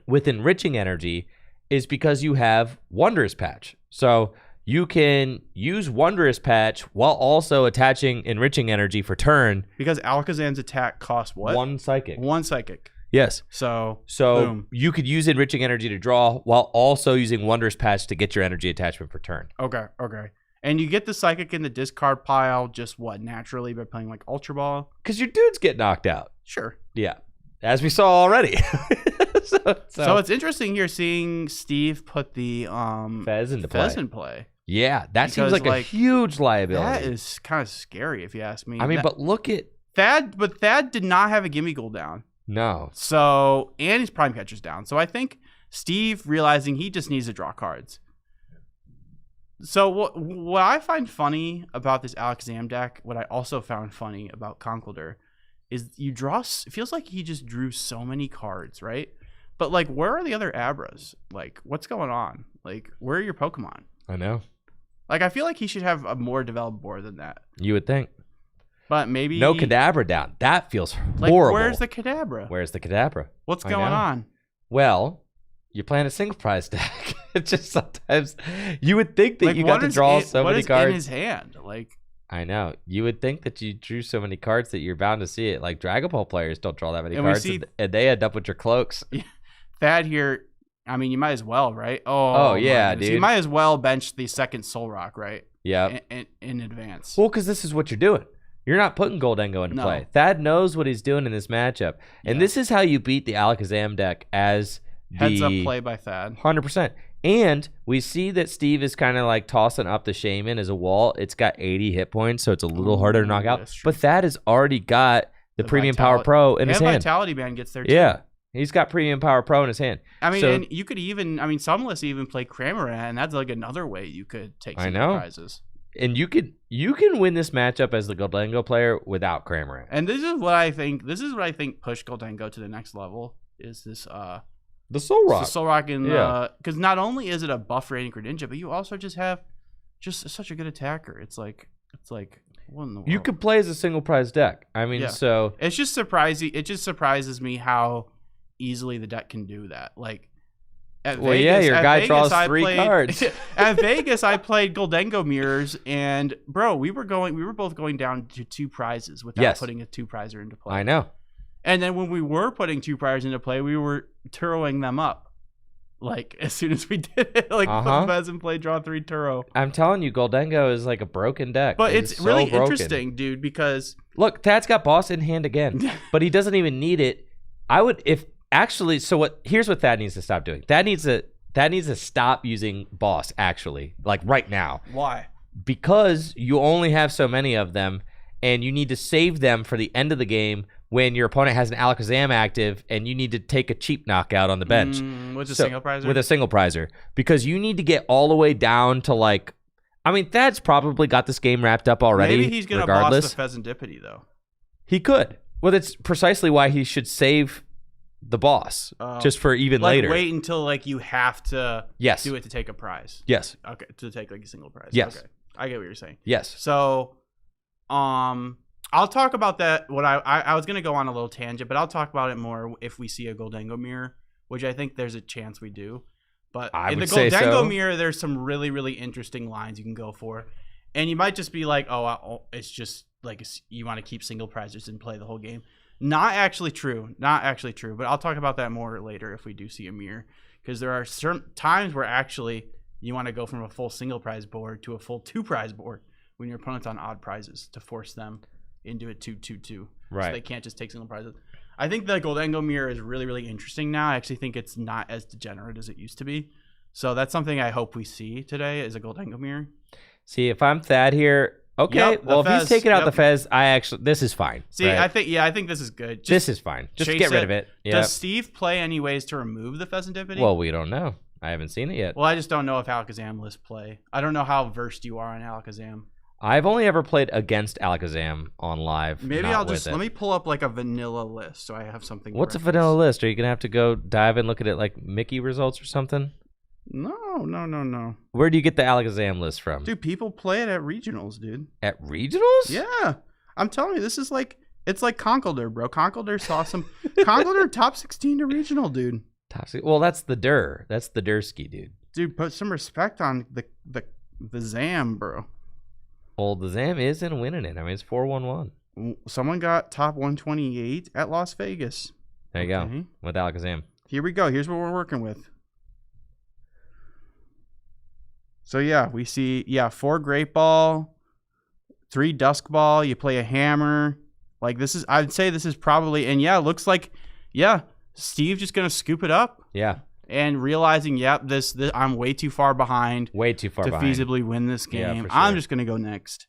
with Enriching Energy is because you have Wondrous Patch. So you can use Wondrous Patch while also attaching Enriching Energy for turn. Because Alakazam's attack costs what? 1 Psychic. 1 Psychic. Yes. So boom. You could use Enriching Energy to draw while also using Wondrous Patch to get your energy attachment for turn. Okay. And you get the Psychic in the discard pile just what, naturally by playing like Ultra Ball? Because your dudes get knocked out. Sure. Yeah. As we saw already. so it's interesting here seeing Steve put the Fez into play. Yeah, that seems like a huge liability. That is kind of scary if you ask me. I mean, but look at Thad, but Thad did not have a gimme goal down. No. So, and his prime catcher's down. So I think Steve realizing he just needs to draw cards. So what I find funny about this Alakazam deck, what I also found funny about Conkeldurr, is you draw. It feels like he just drew so many cards, right? But like, where are the other Abras? Like, what's going on? Like, where are your Pokemon? I know. Like, I feel like he should have a more developed board than that. You would think. But maybe no Kadabra down. That feels like, horrible. where's the Kadabra? Where's the Kadabra? What's going on? Well, you're playing a single prize deck. It's just sometimes you would think that like, you got to draw so many cards in his hand. Like, I know you would think that you drew so many cards that you're bound to see it. Like Dragapult players don't draw that many cards, and they end up with your cloaks. Thad here. I mean, you might as well, right? Oh yeah, dude. You might as well bench the second Soul Rock, right? Yeah. In advance. Well, because this is what you're doing. You're not putting Goldengo into play. Thad knows what he's doing in this matchup. And this is how you beat the Alakazam deck as the heads up play by Thad. 100%. And we see that Steve is kind of like tossing up the Shaman as a wall. It's got 80 hit points, so it's a little harder to knock out. But Thad has already got the Premium Power Pro in his hand. Vitality Band gets there too. Yeah. He's got Premium Power Pro in his hand. I mean, and you could even, Summerless even play Cramorant, and that's like another way you could take some prizes. And you can win this matchup as the Goldengo player without Cramorant. And this is what I think pushed Goldengo to the next level is this the Soul Rock. The Soul Rock in because not only is it a buff rating Greninja, but you also just have such a good attacker. It's like what in the world? You could play as a single prize deck. I mean, so it's just surprising. It just surprises me how easily the deck can do that. Like at Vegas, your guy draws 3 cards. At Vegas, I played Goldengo mirrors, and bro, we were both going down to 2 prizes without putting a 2-prizer into play. I know. And then when we were putting 2 prizers into play, we were Turoing them up. Like as soon as we did it, like put Bez in play, draw 3 Turo. I'm telling you, Goldengo is like a broken deck. But it's so really interesting, dude, because look, Thad's got boss in hand again, but he doesn't even need it. Here's what Thad needs to stop doing. Thad needs to stop using boss, actually, like right now. Why? Because you only have so many of them, and you need to save them for the end of the game when your opponent has an Alakazam active, and you need to take a cheap knockout on the bench. With a single prizer? With a single prizer. Because you need to get all the way down to like, I mean, Thad's probably got this game wrapped up already. Maybe he's going to boss the Pheasantipity, though. He could. Well, that's precisely why he should save the boss just for even later. Wait until like you have to do it to take a prize. Yes. Okay, to take like a single prize. Yes. Okay. I get what you're saying. Yes. So, I'll talk about that. What I was gonna go on a little tangent, but I'll talk about it more if we see a Goldengo mirror, which I think there's a chance we do. But in the Goldengo mirror, there's some really, really interesting lines you can go for, and you might just be like, it's just like you want to keep single prizes and play the whole game. Not actually true. But I'll talk about that more later if we do see a mirror, because there are certain times where actually you want to go from a full single prize board to a full 2-prize board when your opponent's on odd prizes to force them into a 2-2-2. Right. So they can't just take single prizes. I think the Goldengo mirror is really, really interesting now. I actually think it's not as degenerate as it used to be. So that's something I hope we see today is a Goldengo mirror. See, if I'm Thad here, okay. If he's taking out the Fez, this is fine. See, right? I think this is good. This is fine. Just get rid of it. Yep. Does Steve play any ways to remove the Pheasantipity? Well, we don't know. I haven't seen it yet. Well, I just don't know if Alakazam lists play. I don't know how versed you are on Alakazam. I've only ever played against Alakazam on live. Maybe not I'll with just it. let me pull up like a vanilla list so I have something. to What's a reference. vanilla list? Are you gonna have to go dive and look at it like Mickey results or something? No. Where do you get the Alakazam list from? Dude, people play it at regionals, dude. At regionals? Yeah. I'm telling you, this is like, it's like Conkeldurr, bro. Conkeldurr saw some, Conkeldurr top 16 to regional, dude. Well, that's the Durr. That's the Durski, dude. Dude, put some respect on the Zam, bro. Well, the Zam isn't winning it. I mean, it's 4-1-1. Someone got top 128 at Las Vegas. There you go. With Alakazam. Here we go. Here's what we're working with. So, yeah, we see, 4 Great Ball, 3 Dusk Ball. You play a Hammer. Like, this is, I'd say this is probably, and yeah, it looks like, Steve just going to scoop it up. Yeah. And realizing, this I'm way too far behind. Way too far to behind. feasibly win this game. Yeah, for sure. I'm just going to go next.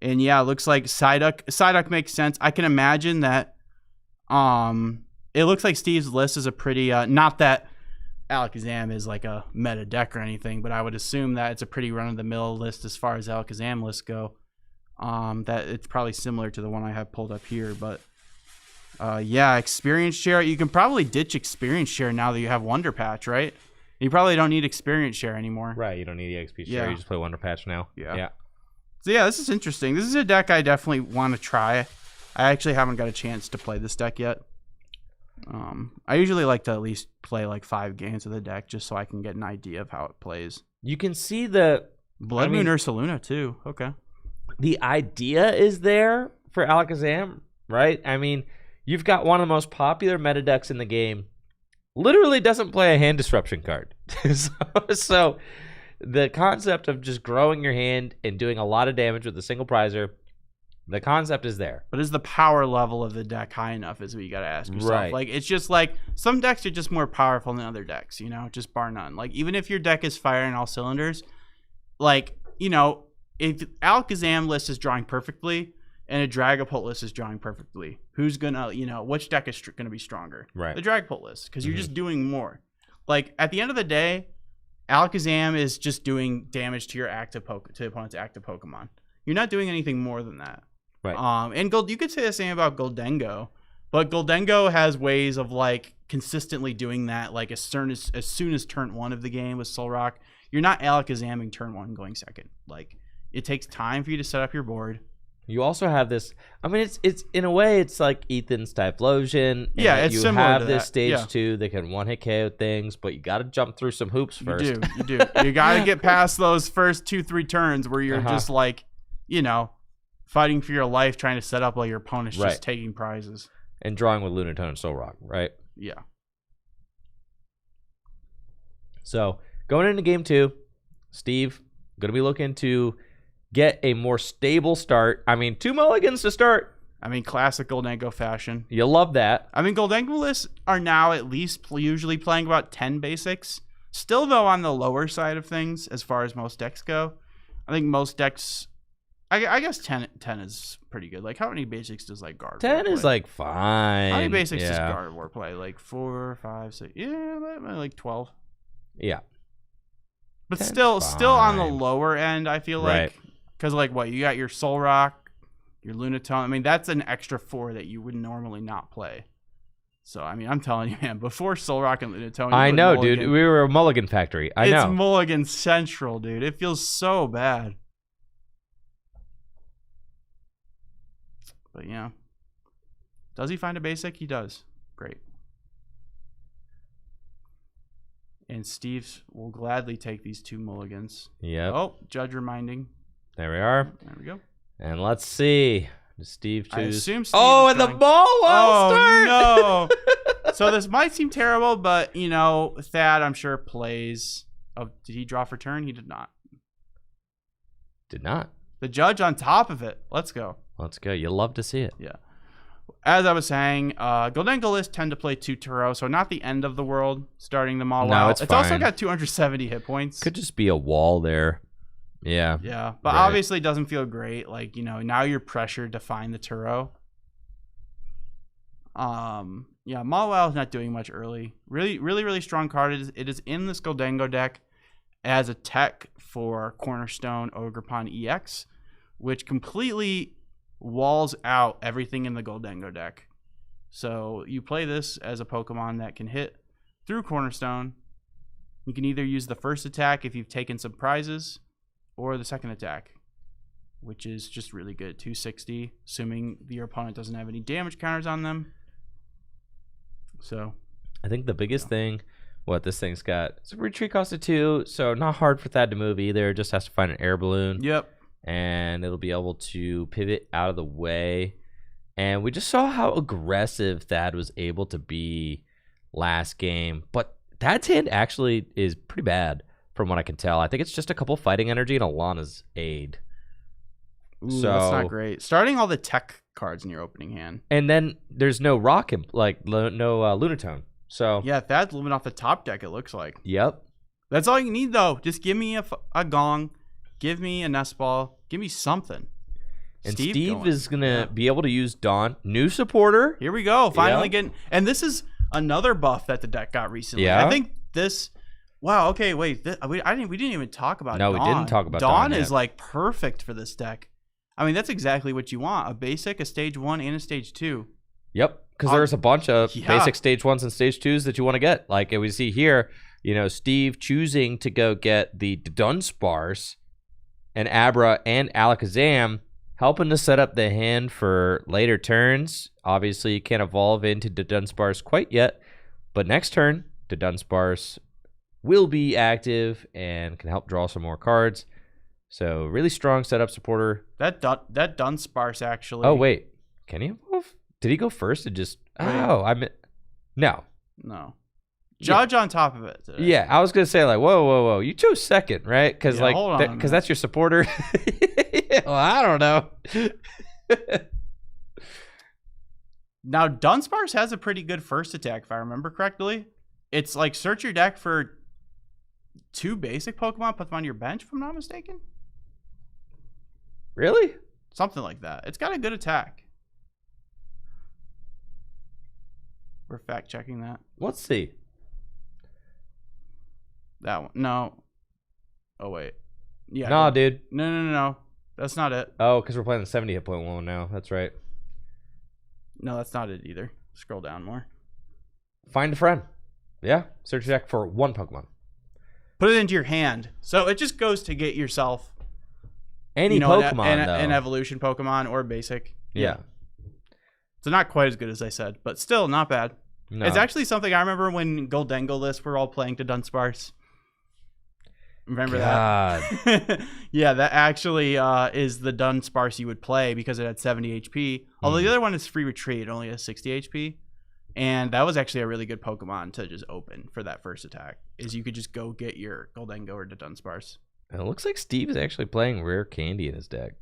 And yeah, it looks like Psyduck makes sense. I can imagine that it looks like Steve's list is a pretty not that Alakazam is like a meta deck or anything, but I would assume that it's a pretty run-of-the-mill list as far as Alakazam lists go. That it's probably similar to the one I have pulled up here, but experience share. You can probably ditch experience share now that you have Wonder Patch, right? You probably don't need experience share anymore. Right, you don't need the XP share. Yeah. You just play Wonder Patch now. Yeah. So yeah, this is interesting. This is a deck I definitely want to try. I actually haven't got a chance to play this deck yet. I usually like to at least play like 5 games of the deck just so I can get an idea of how it plays. You can see the Blood Moon Ursaluna too. Okay. The idea is there for Alakazam, right? I mean, you've got one of the most popular meta decks in the game. Literally doesn't play a hand disruption card. so the concept of just growing your hand and doing a lot of damage with a single prizer, the concept is there. But is the power level of the deck high enough is what you got to ask yourself. Right. Like, it's just like some decks are just more powerful than other decks, just bar none. Like, even if your deck is firing all cylinders, like, if Alakazam list is drawing perfectly and a Dragapult list is drawing perfectly, who's going to, which deck is going to be stronger? Right. The Dragapult list, because you're just doing more. Like, at the end of the day, Alakazam is just doing damage to your to the opponent's active Pokemon. You're not doing anything more than that. Right. And you could say the same about Goldengo, but Goldengo has ways of like consistently doing that. Like as soon as turn 1 of the game with Solrock, you're not Alakazamming turn 1 going second. Like it takes time for you to set up your board. You also have this. I mean, it's in a way, it's like Ethan's Typhlosion. Yeah, it's you similar have to this that. stage 2 that can one hit KO things, but you got to jump through some hoops first. You do. You got to get past those first 2-3 turns where you're just like, fighting for your life, trying to set up while your opponent's just taking prizes and drawing with Lunatone and Solrock, right? Yeah. So going into game 2, Steve going to be looking to get a more stable start. I mean, 2 mulligans to start. I mean, classic Goldengo fashion. You love that. I mean, Goldengo lists are now at least usually playing about 10 basics. Still, though, on the lower side of things as far as most decks go. I think most decks, I guess 10 is pretty good. Like, how many basics does, like, Gardevoir 10 play? is, like, fine. How many basics does Gardevoir play? Like, 4, 5, 6, like 12. Yeah. But still on the lower end, I feel like. Because, like, what? You got your Solrock, your Lunatone. I mean, that's an extra 4 that you would normally not play. So, I mean, I'm telling you, man, before Solrock and Lunatone. I know, dude. We were a mulligan factory. I know. It's mulligan central, dude. It feels so bad. But, yeah. Does he find a basic? He does. Great. And Steve will gladly take these 2 mulligans. Yep. Oh, judge reminding. There we are. There we go. And let's see. Does Steve choose? I assume Steve and the ball start. No. So this might seem terrible, but, Thad, I'm sure, plays. Oh, did he draw for turn? He did not. Did not. The judge on top of it. Let's go. Let's go. You love to see it. Yeah. As I was saying, Goldengo lists tend to play 2 Turo, so not the end of the world starting them all out. It's also got 270 hit points. Could just be a wall there. Yeah. Yeah, but obviously it doesn't feel great. Like, now you're pressured to find the Turo. Yeah, Mawile is not doing much early. Really strong card. It is in this Goldengo deck as a tech for Cornerstone Ogerpon EX, which completely walls out everything in the Goldengo deck. So you play this as a Pokemon that can hit through Cornerstone. You can either use the first attack if you've taken some prizes, or the second attack, which is just really good. 260, assuming your opponent doesn't have any damage counters on them. So I think the biggest thing, this thing's got, it's a retreat cost of 2, so not hard for Thad to move either. Just has to find an air balloon. Yep. And it'll be able to pivot out of the way. And we just saw how aggressive Thad was able to be last game. But Thad's hand actually is pretty bad from what I can tell. I think it's just a couple fighting energy and Alana's aid. Ooh, so that's not great. Starting all the tech cards in your opening hand. And then there's no rock, no Lunatone. So yeah, Thad's living off the top deck, it looks like. Yep. That's all you need, though. Just give me a Gong. Give me a Nest Ball. Give me something. And Steve is going to be able to use Dawn. New supporter. Here we go. Finally getting... And this is another buff that the deck got recently. Yeah. I think this... Wow, okay, wait. We didn't even talk about Dawn. No, we didn't talk about Dawn. Dawn is, like, perfect for this deck. I mean, that's exactly what you want. A basic, a stage 1, and a stage 2. Yep, because there's a bunch of basic stage 1s and stage 2s that you want to get. Like we see here, Steve choosing to go get the Dunsparce and Abra and Alakazam, helping to set up the hand for later turns. Obviously, you can't evolve into the Dunsparce quite yet, but next turn, the Dunsparce will be active and can help draw some more cards. So really strong setup supporter. That Dunsparce actually. Oh wait, can he evolve? Did he go first and just? Oh, I meant no. Judge on top of it today. Yeah, I was gonna say like, whoa, you chose second, right? Because because that's your supporter. Well, I don't know. Now Dunsparce has a pretty good first attack, if I remember correctly. It's like search your deck for 2 basic Pokemon, put them on your bench, if I'm not mistaken. Really? Something like that. It's got a good attack. We're fact checking that. Let's see. That one. No. Oh, wait. Yeah. Nah, dude. No. That's not it. Oh, because we're playing the 70 hit point one now. That's right. No, that's not it either. Scroll down more. Find a friend. Yeah. Search your deck for 1 Pokemon. Put it into your hand. So it just goes to get yourself any Pokemon, an evolution Pokemon or basic. Yeah. So not quite as good as I said, but still not bad. No. It's actually something I remember when Goldengo lists were all playing to Dunsparce. Remember that? Yeah, that actually is the Dunsparce you would play because it had 70 HP. Although the other one is free retreat. It only has 60 HP. And that was actually a really good Pokemon to just open for that first attack. Is you could just go get your Goldengo or the Dunsparce. And it looks like Steve is actually playing Rare Candy in his deck.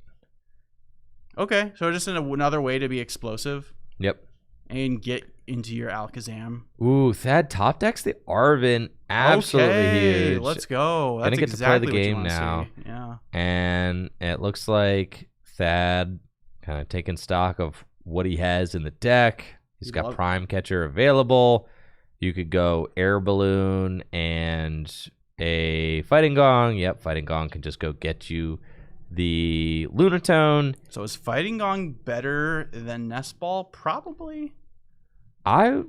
Okay, so just another way to be explosive. Yep. And get into your Alakazam. Ooh, Thad top decks the Arven. Absolutely huge. Let's go. That's gonna get exactly to play the game what you now. See. Yeah. And it looks like Thad kind of taking stock of what he has in the deck. He's got Prime Catcher available. You could go Air Balloon and a Fighting Gong. Yep, Fighting Gong can just go get you the Lunatone. So is Fighting Gong better than Nest Ball? Probably. I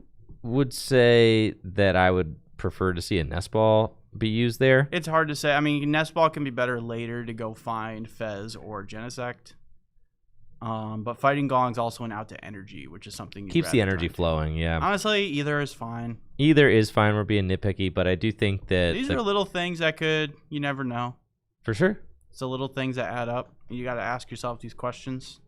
would say that I would prefer to see a Nest Ball be used there. It's hard to say. I mean, Nest Ball can be better later to go find Fez or Genesect. But Fighting Gong's also an out to energy, which is something keeps the energy flowing. Yeah. Honestly, either is fine. Either is fine. We're being nitpicky, but I do think that these are little things that you never know. For sure. It's the little things that add up. You got to ask yourself these questions.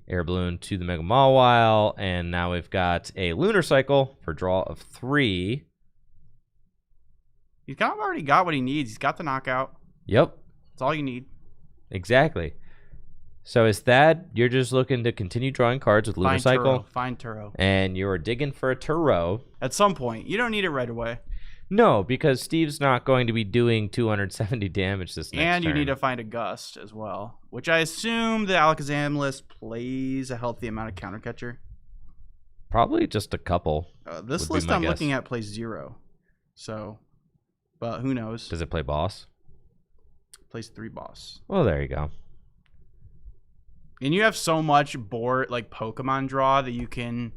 Air Balloon to the Mega Mawile, and now we've got a Lunar Cycle for draw of 3. He's kind of already got what he needs. He's got the knockout. Yep. That's all you need. Exactly. So is that you're just looking to continue drawing cards with Lunar Cycle? Find Turo. And you're digging for a Turo. At some point. You don't need it right away. No, because Steve's not going to be doing 270 damage this next And you turn. need to find a Gust as well, which I assume the Alakazam list plays a healthy amount of counter catcher. Probably just a couple. This would be list my I'm guess. looking at plays 0. So, but who knows? Does it play boss? Plays 3 boss. Well, there you go. And you have so much board, like Pokemon draw, that you can,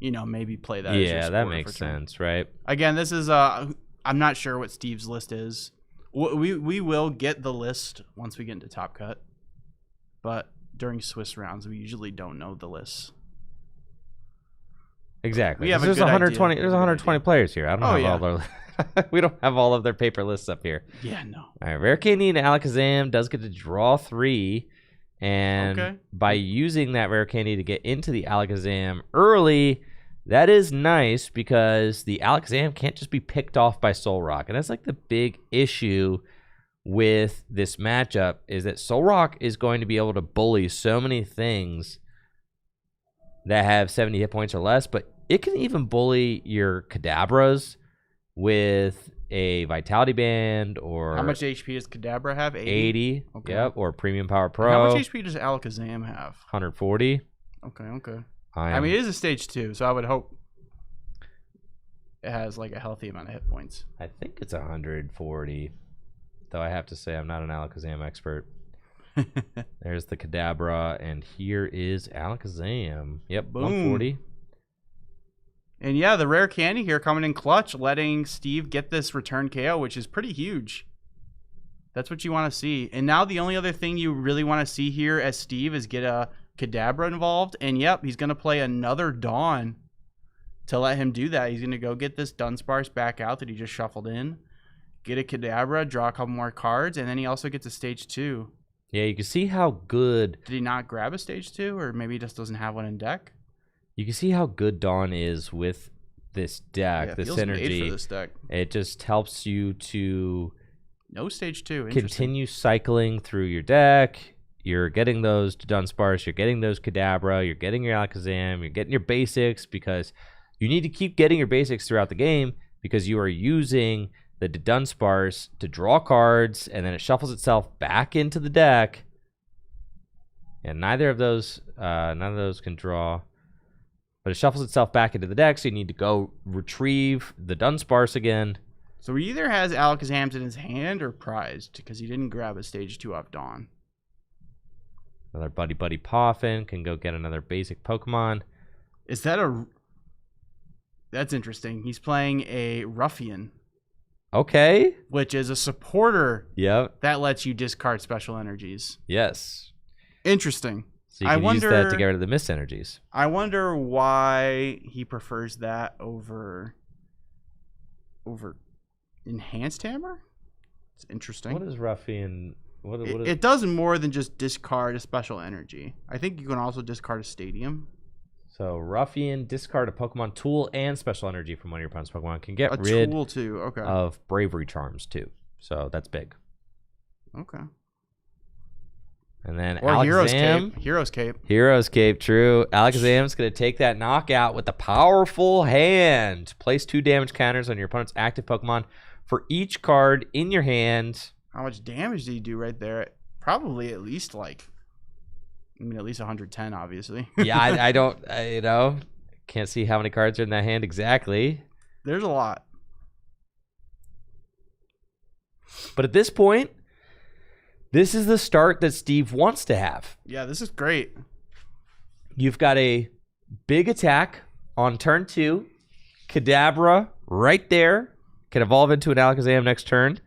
maybe play that. as your Yeah, that supporter makes for turn. sense, right? Again, this is I'm not sure what Steve's list is. We will get the list once we get into Top Cut, but during Swiss rounds, we usually don't know the lists. Exactly. We have a There's good 120. idea. There's 120 players here. I don't have yeah. all their. We don't have all of their paper lists up here. Yeah, no. All right, Rare Candy and Alakazam does get to draw 3, and Okay. by using that Rare Candy to get into the Alakazam early, that is nice because the Alakazam can't just be picked off by Solrock, and that's like the big issue with this matchup is that Solrock is going to be able to bully so many things that have 70 hit points or less, but it can even bully your Kadabras with a Vitality Band or How much HP does Kadabra have? 80. Okay. Yep, or Premium Power And Pro. how much HP does Alakazam have? 140. Okay. I I mean, it is a stage 2, so I would hope it has like a healthy amount of hit points. I think it's 140. Though I have to say I'm not an Alakazam expert. There's the Kadabra, and here is Alakazam. Yep, Boom. 140. And yeah, the rare candy here coming in clutch, letting Steve get this return KO, which is pretty huge. That's what you want to see. And now the only other thing you really want to see here as Steve is get a Kadabra involved. And yep, he's going to play another Dawn to let him do that. He's going to go get this Dunsparce back out that he just shuffled in. Get a Kadabra, draw a couple more cards, and then he also gets a stage 2. Yeah, you can see how good Did he not grab a stage 2? Or maybe he just doesn't have one in deck? you can see how good Dawn is with this deck, Yeah, this feels made energy. for this deck. It just helps you to No stage 2. Interesting. continue cycling through your deck. You're getting those Dunsparce, you're getting those Kadabra, you're getting your Alakazam, you're getting your basics because you need to keep getting your basics throughout the game because you are using the Dunsparce to draw cards and then it shuffles itself back into the deck. And none of those can draw. But it shuffles itself back into the deck, so you need to go retrieve the Dunsparce again. So he either has Alakazams in his hand or prized because he didn't grab a stage 2 off Dawn. Another Buddy Poffin can go get another basic Pokemon. Is that a... That's interesting. He's playing a Ruffian, Okay. which is a supporter Yep. that lets you discard special energies. Yes. Interesting. So you can use that to get rid of the mist energies. I wonder why he prefers that over Enhanced Hammer? It's interesting. What is Ruffian? What is It does more than just discard a special energy. I think you can also discard a stadium. So Ruffian, discard a Pokemon tool and special energy from one of your opponent's Pokemon. Can get A rid tool too. Okay. of Bravery Charms too. So that's big. Okay. And then Or Hero's Alakazam. Cape. Hero's Cape. Hero's Cape, true. Alakazam's going to take that knockout with a powerful hand. Place 2 damage counters on your opponent's active Pokemon for each card in your hand. How much damage did he do right there? Probably at least at least 110, obviously. Yeah, I don't, can't see how many cards are in that hand exactly. There's a lot. But at this point, this is the start that Steve wants to have. Yeah, this is great. You've got a big attack on turn 2. Kadabra right there. Can evolve into an Alakazam next turn.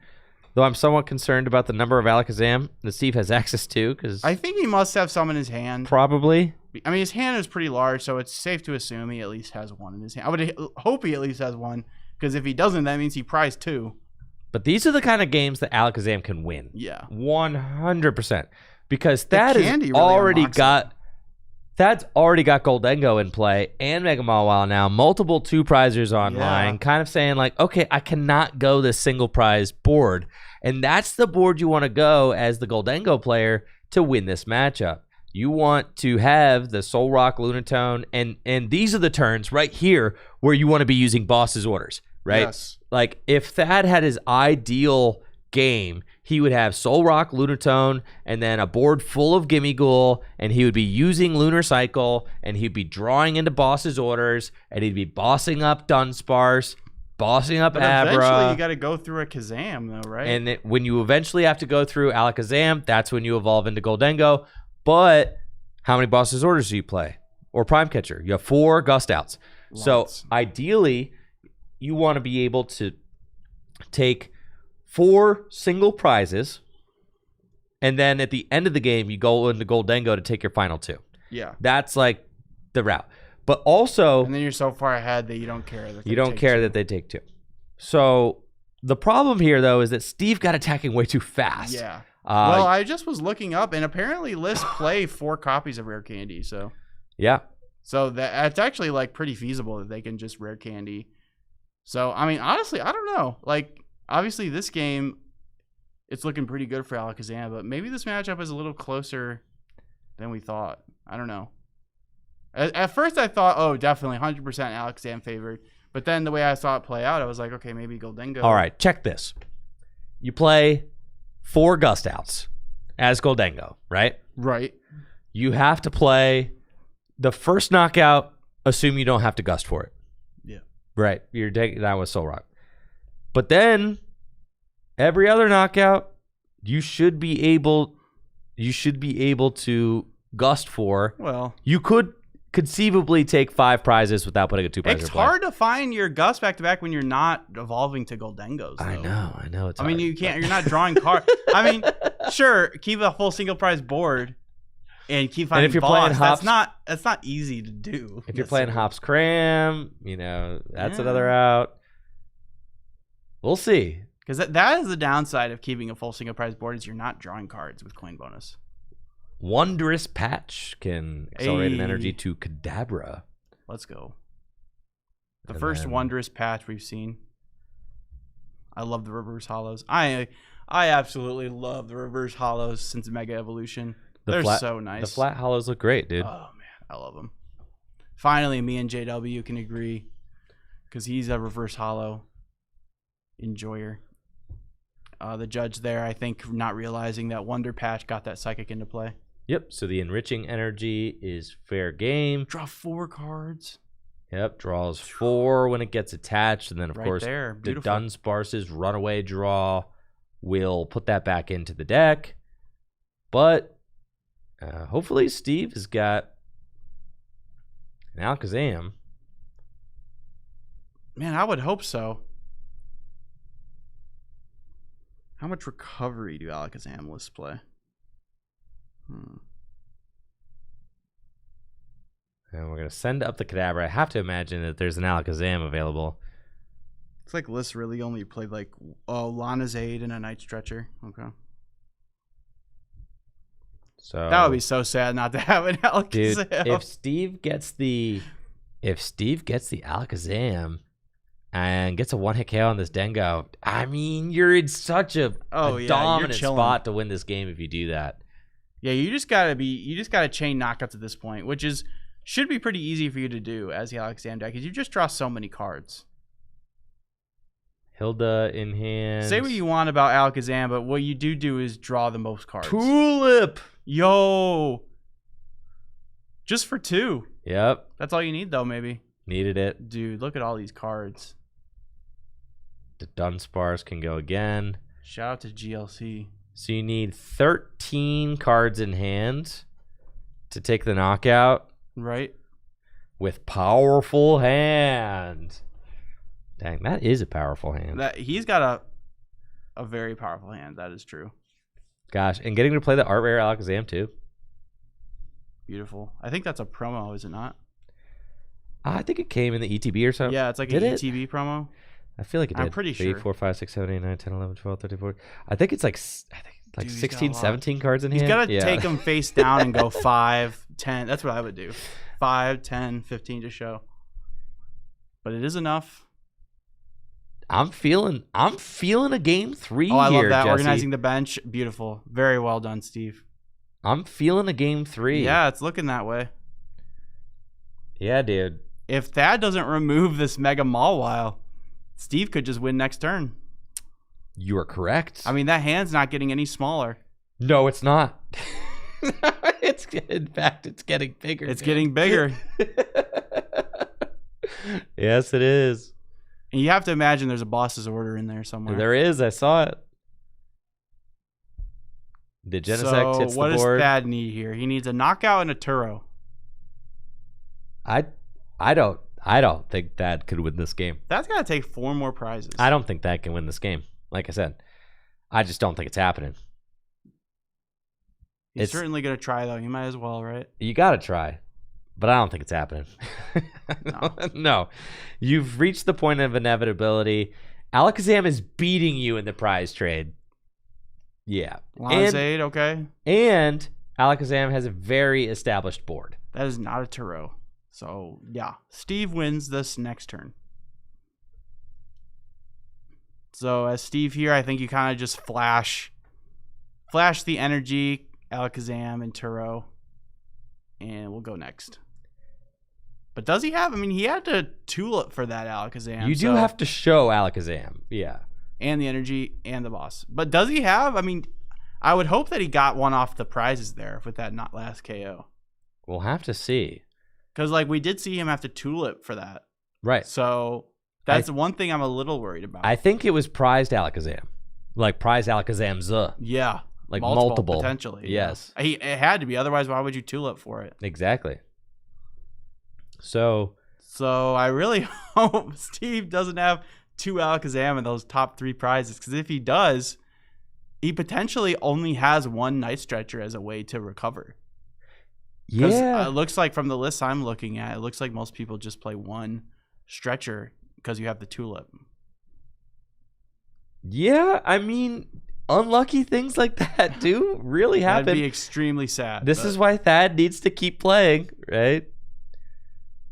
Though I'm somewhat concerned about the number of Alakazam that Steve has access to. Because I think he must have some in his hand. probably. I mean, his hand is pretty large, so it's safe to assume he at least has one in his hand. I would hope he at least has one, because if he doesn't, that means he prized 2. But these are the kind of games that Alakazam can win. Yeah. 100%. Because that has candy really already unlocks got... That's already got Goldengo in play and Mega Mawile now. Multiple 2 prizers online. Yeah. Kind of saying like, okay, I cannot go this single prize board. And that's the board you want to go as the Goldengo player to win this matchup. You want to have the Solrock, Lunatone, and these are the turns right here where you want to be using boss's orders, right? Yes. like if Thad had his ideal game, he would have Solrock, Lunatone, and then a board full of Gimmighoul, and he would be using Lunar Cycle, and he'd be drawing into boss's orders, and he'd be bossing up Dunsparce, bossing up But Abra. eventually you got to go through a Kazam, though, right? And when you eventually have to go through Alakazam, that's when you evolve into Goldengo. But how many boss's orders do you play? Or Prime Catcher? You have 4 Gust Outs. So ideally, you want to be able to take 4 single prizes, and then at the end of the game, you go into Goldengo to take your final 2. Yeah. That's like the route. But also, And then you're so far ahead that you don't care. That you don't care that they take 2. So the problem here, though, is that Steve got attacking way too fast. Yeah. Well, I just was looking up, and apparently lists play 4 copies of Rare Candy. Yeah. So that's actually like pretty feasible that they can just Rare Candy. So, I mean, honestly, I don't know. Like, obviously, this game, it's looking pretty good for Alakazam, but maybe this matchup is a little closer than we thought. I don't know. At first, I thought, oh, definitely 100% Alakazam favored. But then the way I saw it play out, I was like, okay, maybe Goldengo. All right, check this. You play 4 Gust Outs as Goldengo, right? Right. You have to play the first knockout, assume you don't have to Gust for it. Yeah. Right. You're taking that with Solrock. But then every other knockout, you should be able to Gust for. Well, you could conceivably take 5 prizes without putting a 2 prize. It's hard to find your Gust back to back when you're not evolving to Goldengos. Though. I know. It's I mean, hard, you can't. You're not drawing cards. I mean, sure, keep a full single prize board and keep finding. And if you're boss. playing Hops, that's not easy to do. If you're playing Hops Cram, that's another route. We'll see. Because that is the downside of keeping a full single prize board is you're not drawing cards with coin bonus. Wondrous Patch can accelerate an energy to Kadabra. Let's go. The first Wondrous Patch we've seen. I love the Reverse Hollows. I absolutely love the Reverse Hollows since Mega Evolution. They're so nice. The flat hollows look great, dude. Oh, man. I love them. Finally, me and JW can agree because he's a Reverse Hollow enjoyer. The judge there, I think, not realizing that Wonder Patch got that Psychic into play. Yep, so the Enriching Energy is fair game. Draw 4 cards. Yep, draws 4 when it gets attached. And then, of course, there. the Dunsparce's Runaway draw will put that back into the deck. But hopefully Steve has got an Alakazam. Man, I would hope so. How much recovery do Alakazam lists play? And we're going to send up the Kadabra. I have to imagine that there's an Alakazam available. It's like lists really only played like Lana's Aid and a Night Stretcher. Okay. So that would be so sad not to have an Alakazam. Dude, if Steve gets the Alakazam and gets a 1-hit KO on this Dengo, I mean, you're in such a dominant spot to win this game if you do that. Yeah, you just gotta chain knockouts at this point, which should be pretty easy for you to do as the Alakazam deck, because you just draw so many cards. Hilda in hand. Say what you want about Alakazam, but what you do is draw the most cards. Tulip! Yo! Just for 2. Yep. That's all you need, though, maybe. Needed it. Dude, look at all these cards. The Dunsparce can go again. Shout out to GLC. So you need 13 cards in hand to take the knockout. Right. With powerful hand. Dang, that is a powerful hand. He's got a very powerful hand. That is true. Gosh, and getting to play the Art Rare Alakazam too. Beautiful. I think that's a promo, is it not? I think it came in the ETB or something. Yeah, it's like an ETB promo. I feel like it did. I'm pretty sure. 3, 4, 5, 6, 7, 8, 9, 10, 11, 12, 13, 14. I think it's like 16, 17 cards in hand. He's got to take them face down and go 5, 10. That's what I would do. 5, 10, 15 to show. But it is enough. I'm feeling a game 3 here, I love that. Jesse. Organizing the bench. Beautiful. Very well done, Steve. I'm feeling a game 3. Yeah, it's looking that way. Yeah, dude. If Thad doesn't remove this Mega Mawile, Steve could just win next turn. You are correct. I mean, that hand's not getting any smaller. No, it's not. In fact, it's getting bigger. It's getting bigger. Yes, it is. And you have to imagine there's a boss's order in there somewhere. There is. I saw it. The Genesect hits the board. What does Thad need here? He needs a knockout and a Turo. I don't think Thad could win this game. That's got to take 4 more prizes. I don't think Thad can win this game. Like I said, I just don't think it's happening. He's certainly going to try, though. You might as well, right? You got to try. But I don't think it's happening. No. You've reached the point of inevitability. Alakazam is beating you in the prize trade. Yeah. Lonzade, okay. And Alakazam has a very established board. That is not a Turo. So, yeah. Steve wins this next turn. So, as Steve here, I think you kind of just flash the energy, Alakazam and Turo. And we'll go next. But does he have? I mean, he had to Tulip for that Alakazam. You do have to show Alakazam. Yeah. And the energy and the boss. But does he have? I mean, I would hope that he got one off the prizes there with that not last KO. We'll have to see. Because, like, we did see him have to Tulip for that. Right. So that's one thing I'm a little worried about. I think it was prized Alakazam. Like, prized Alakazam. Yeah. Like multiple. Potentially. Yes. Yeah. It had to be. Otherwise, why would you Tulip for it? Exactly. So I really hope Steve doesn't have 2 Alakazam in those top 3 prizes. Because if he does, he potentially only has 1 Night Stretcher as a way to recover. Yeah. It looks like from the list I'm looking at, it looks like most people just play 1 Stretcher because you have the Tulip. Yeah, I mean, unlucky things like that do really happen. That'd be extremely sad. This is why Thad needs to keep playing, right?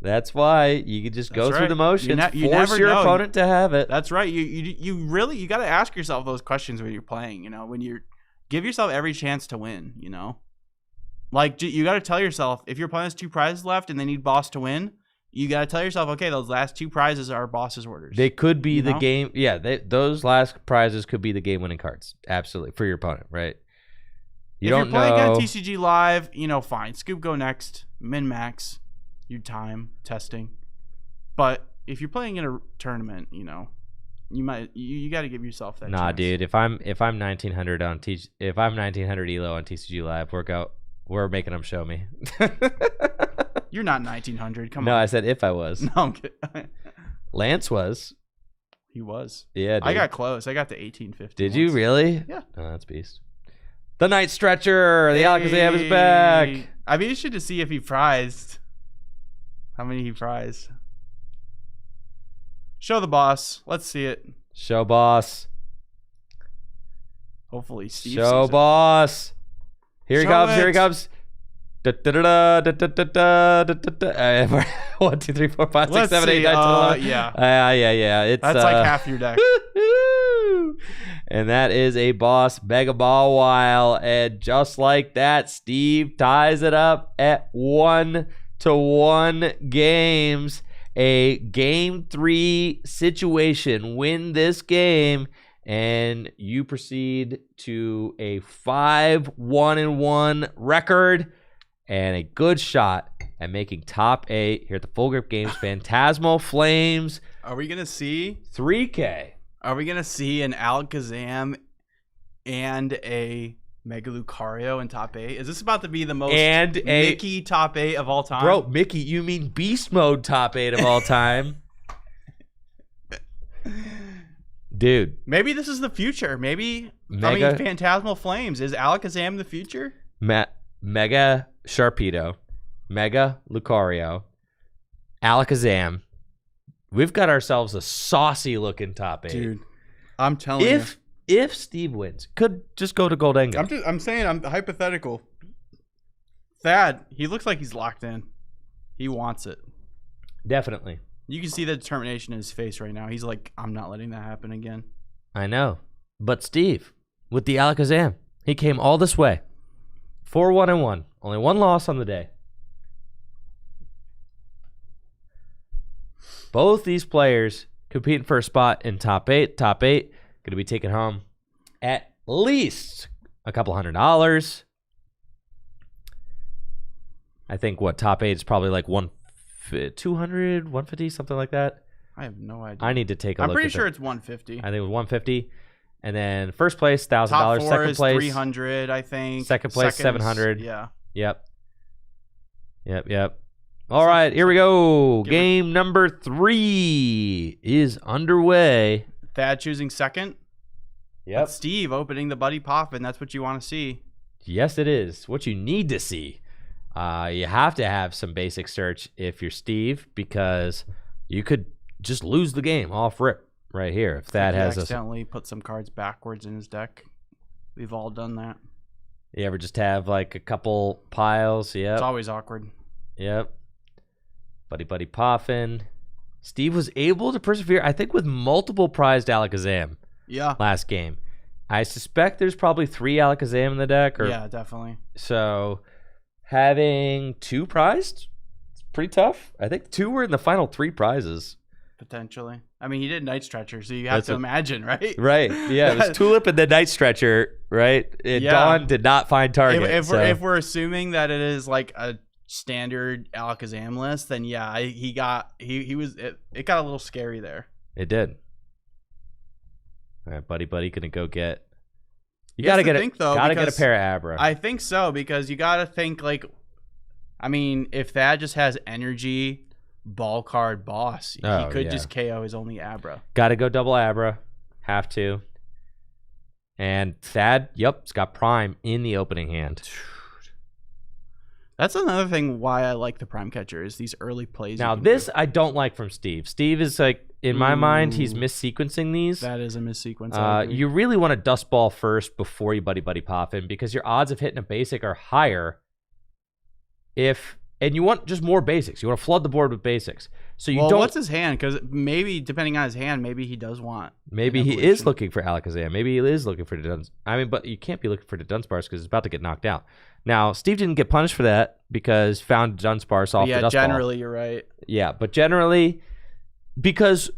That's why you can just go through the motions. You force never your know. opponent to have it. That's right. You really got to ask yourself those questions when you're playing. You know, when you're give yourself every chance to win. You know, like you got to tell yourself if your opponent has 2 prizes left and they need boss to win, you got to tell yourself, okay, those last 2 prizes are boss's orders. They could be the game. Yeah, those last prizes could be the game-winning cards. Absolutely for your opponent, right? If you're playing at TCG Live, you know, fine. Scoop go next, min max. Your time testing, but if you're playing in a tournament, you know, you got to give yourself that. Nah, chance. Dude, if I'm 1900 on if I'm 1900 elo on TCG Live, we're making them show me. You're not 1900. Come on. No, I said if I was. No, I'm kidding. Lance was. He was. Yeah, dude. I got close. I got to 1850. Did you really? Yeah. Oh, that's beast. The Night Stretcher. The Alakazam is back. I'd be interested to see if he prized. How many he prized? Show the boss. Let's see it. Show boss. Hopefully Steve Show sees boss. Here he comes. it. Here he comes. 1, 2, 3, 4, 5, 6, 7, 8, 9, 10, 11. Yeah. It's That's like half your deck. And that is a boss Mega Ball While. And just like that, Steve ties it up at 1-1 games. A game 3 situation. Win this game, and you proceed to a 5-1-1 record and a good shot at making top 8 here at the Full Grip Games Phantasmal Flames. Are we gonna see 3K? Are we gonna see an Alakazam and a Mega Lucario in top 8? Is this about to be the most Mickey top 8 of all time? Bro, Mickey, you mean Beast Mode top 8 of all time? Dude. Maybe this is the future. Maybe, Phantasmal Flames. Is Alakazam the future? Mega Sharpedo, Mega Lucario, Alakazam. We've got ourselves a saucy looking top 8. Dude, I'm telling you. If Steve wins, could just go to Goldengo. I'm saying, I'm hypothetical. Thad, he looks like he's locked in. He wants it. Definitely. You can see the determination in his face right now. He's like, I'm not letting that happen again. I know. But Steve, with the Alakazam, he came all this way. 4-1-1. Only 1 loss on the day. Both these players competing for a spot in top 8. Top 8 going to be taking home at least a couple $100. I think top 8 is probably like 200, 150, something like that. I have no idea. I need to take a look. I'm pretty sure it's 150. I think it was 150. And then first place, $1,000. Top 4 second is place, 300, I think. Second place, Second is- 700. Yeah. Yep. All right, here we go. Give Game number 3 is underway. Thad choosing second. Yep. Steve opening the Buddy Poffin. That's what you want to see. Yes, it is. What you need to see. You have to have some basic search if you're Steve, because you could just lose the game off rip right here if that has accidentally put some cards backwards in his deck. We've all done that. You ever just have like a couple piles? Yep. It's always awkward. Yep. Buddy Poffin. Steve was able to persevere, I think, with multiple prized Alakazam. Yeah. Last game. I suspect there's probably 3 Alakazam in the deck. Yeah, definitely. So having 2 prized, it's pretty tough. I think 2 were in the final 3 prizes. Potentially. I mean, he did Night Stretcher, so you have to imagine, right? Right. Yeah, it was Tulip and the Night Stretcher, right? Dawn did not find target. If we're assuming that it is like a standard Alakazam list, then yeah, it got a little scary there. It did. All right, buddy, gonna go get. You gotta get it. Gotta get a pair of Abra. I think so, because you gotta think like, I mean, if Thad just has energy, ball card boss, he could just KO his only Abra. Gotta go double Abra. Have to. And Thad, it's got Prime in the opening hand. That's another thing why I like the Prime Catcher is these early plays. Now this I don't like from Steve. Steve is like, in my mind, he's missequencing these. That is a missequence. You really want to Dust Ball first before you Buddy Poffin, because your odds of hitting a basic are higher. And you want just more basics. You want to flood the board with basics. So you don't. What's his hand? Because maybe depending on his hand, maybe he does want. Maybe he is looking for Alakazam. Maybe he is looking for the Duns. I mean, but you can't be looking for the Dunsparce because it's about to get knocked out. Now, Steve didn't get punished for that because found Dunsparce off the Dust Ball. Yeah, generally you're right. Yeah, but generally, because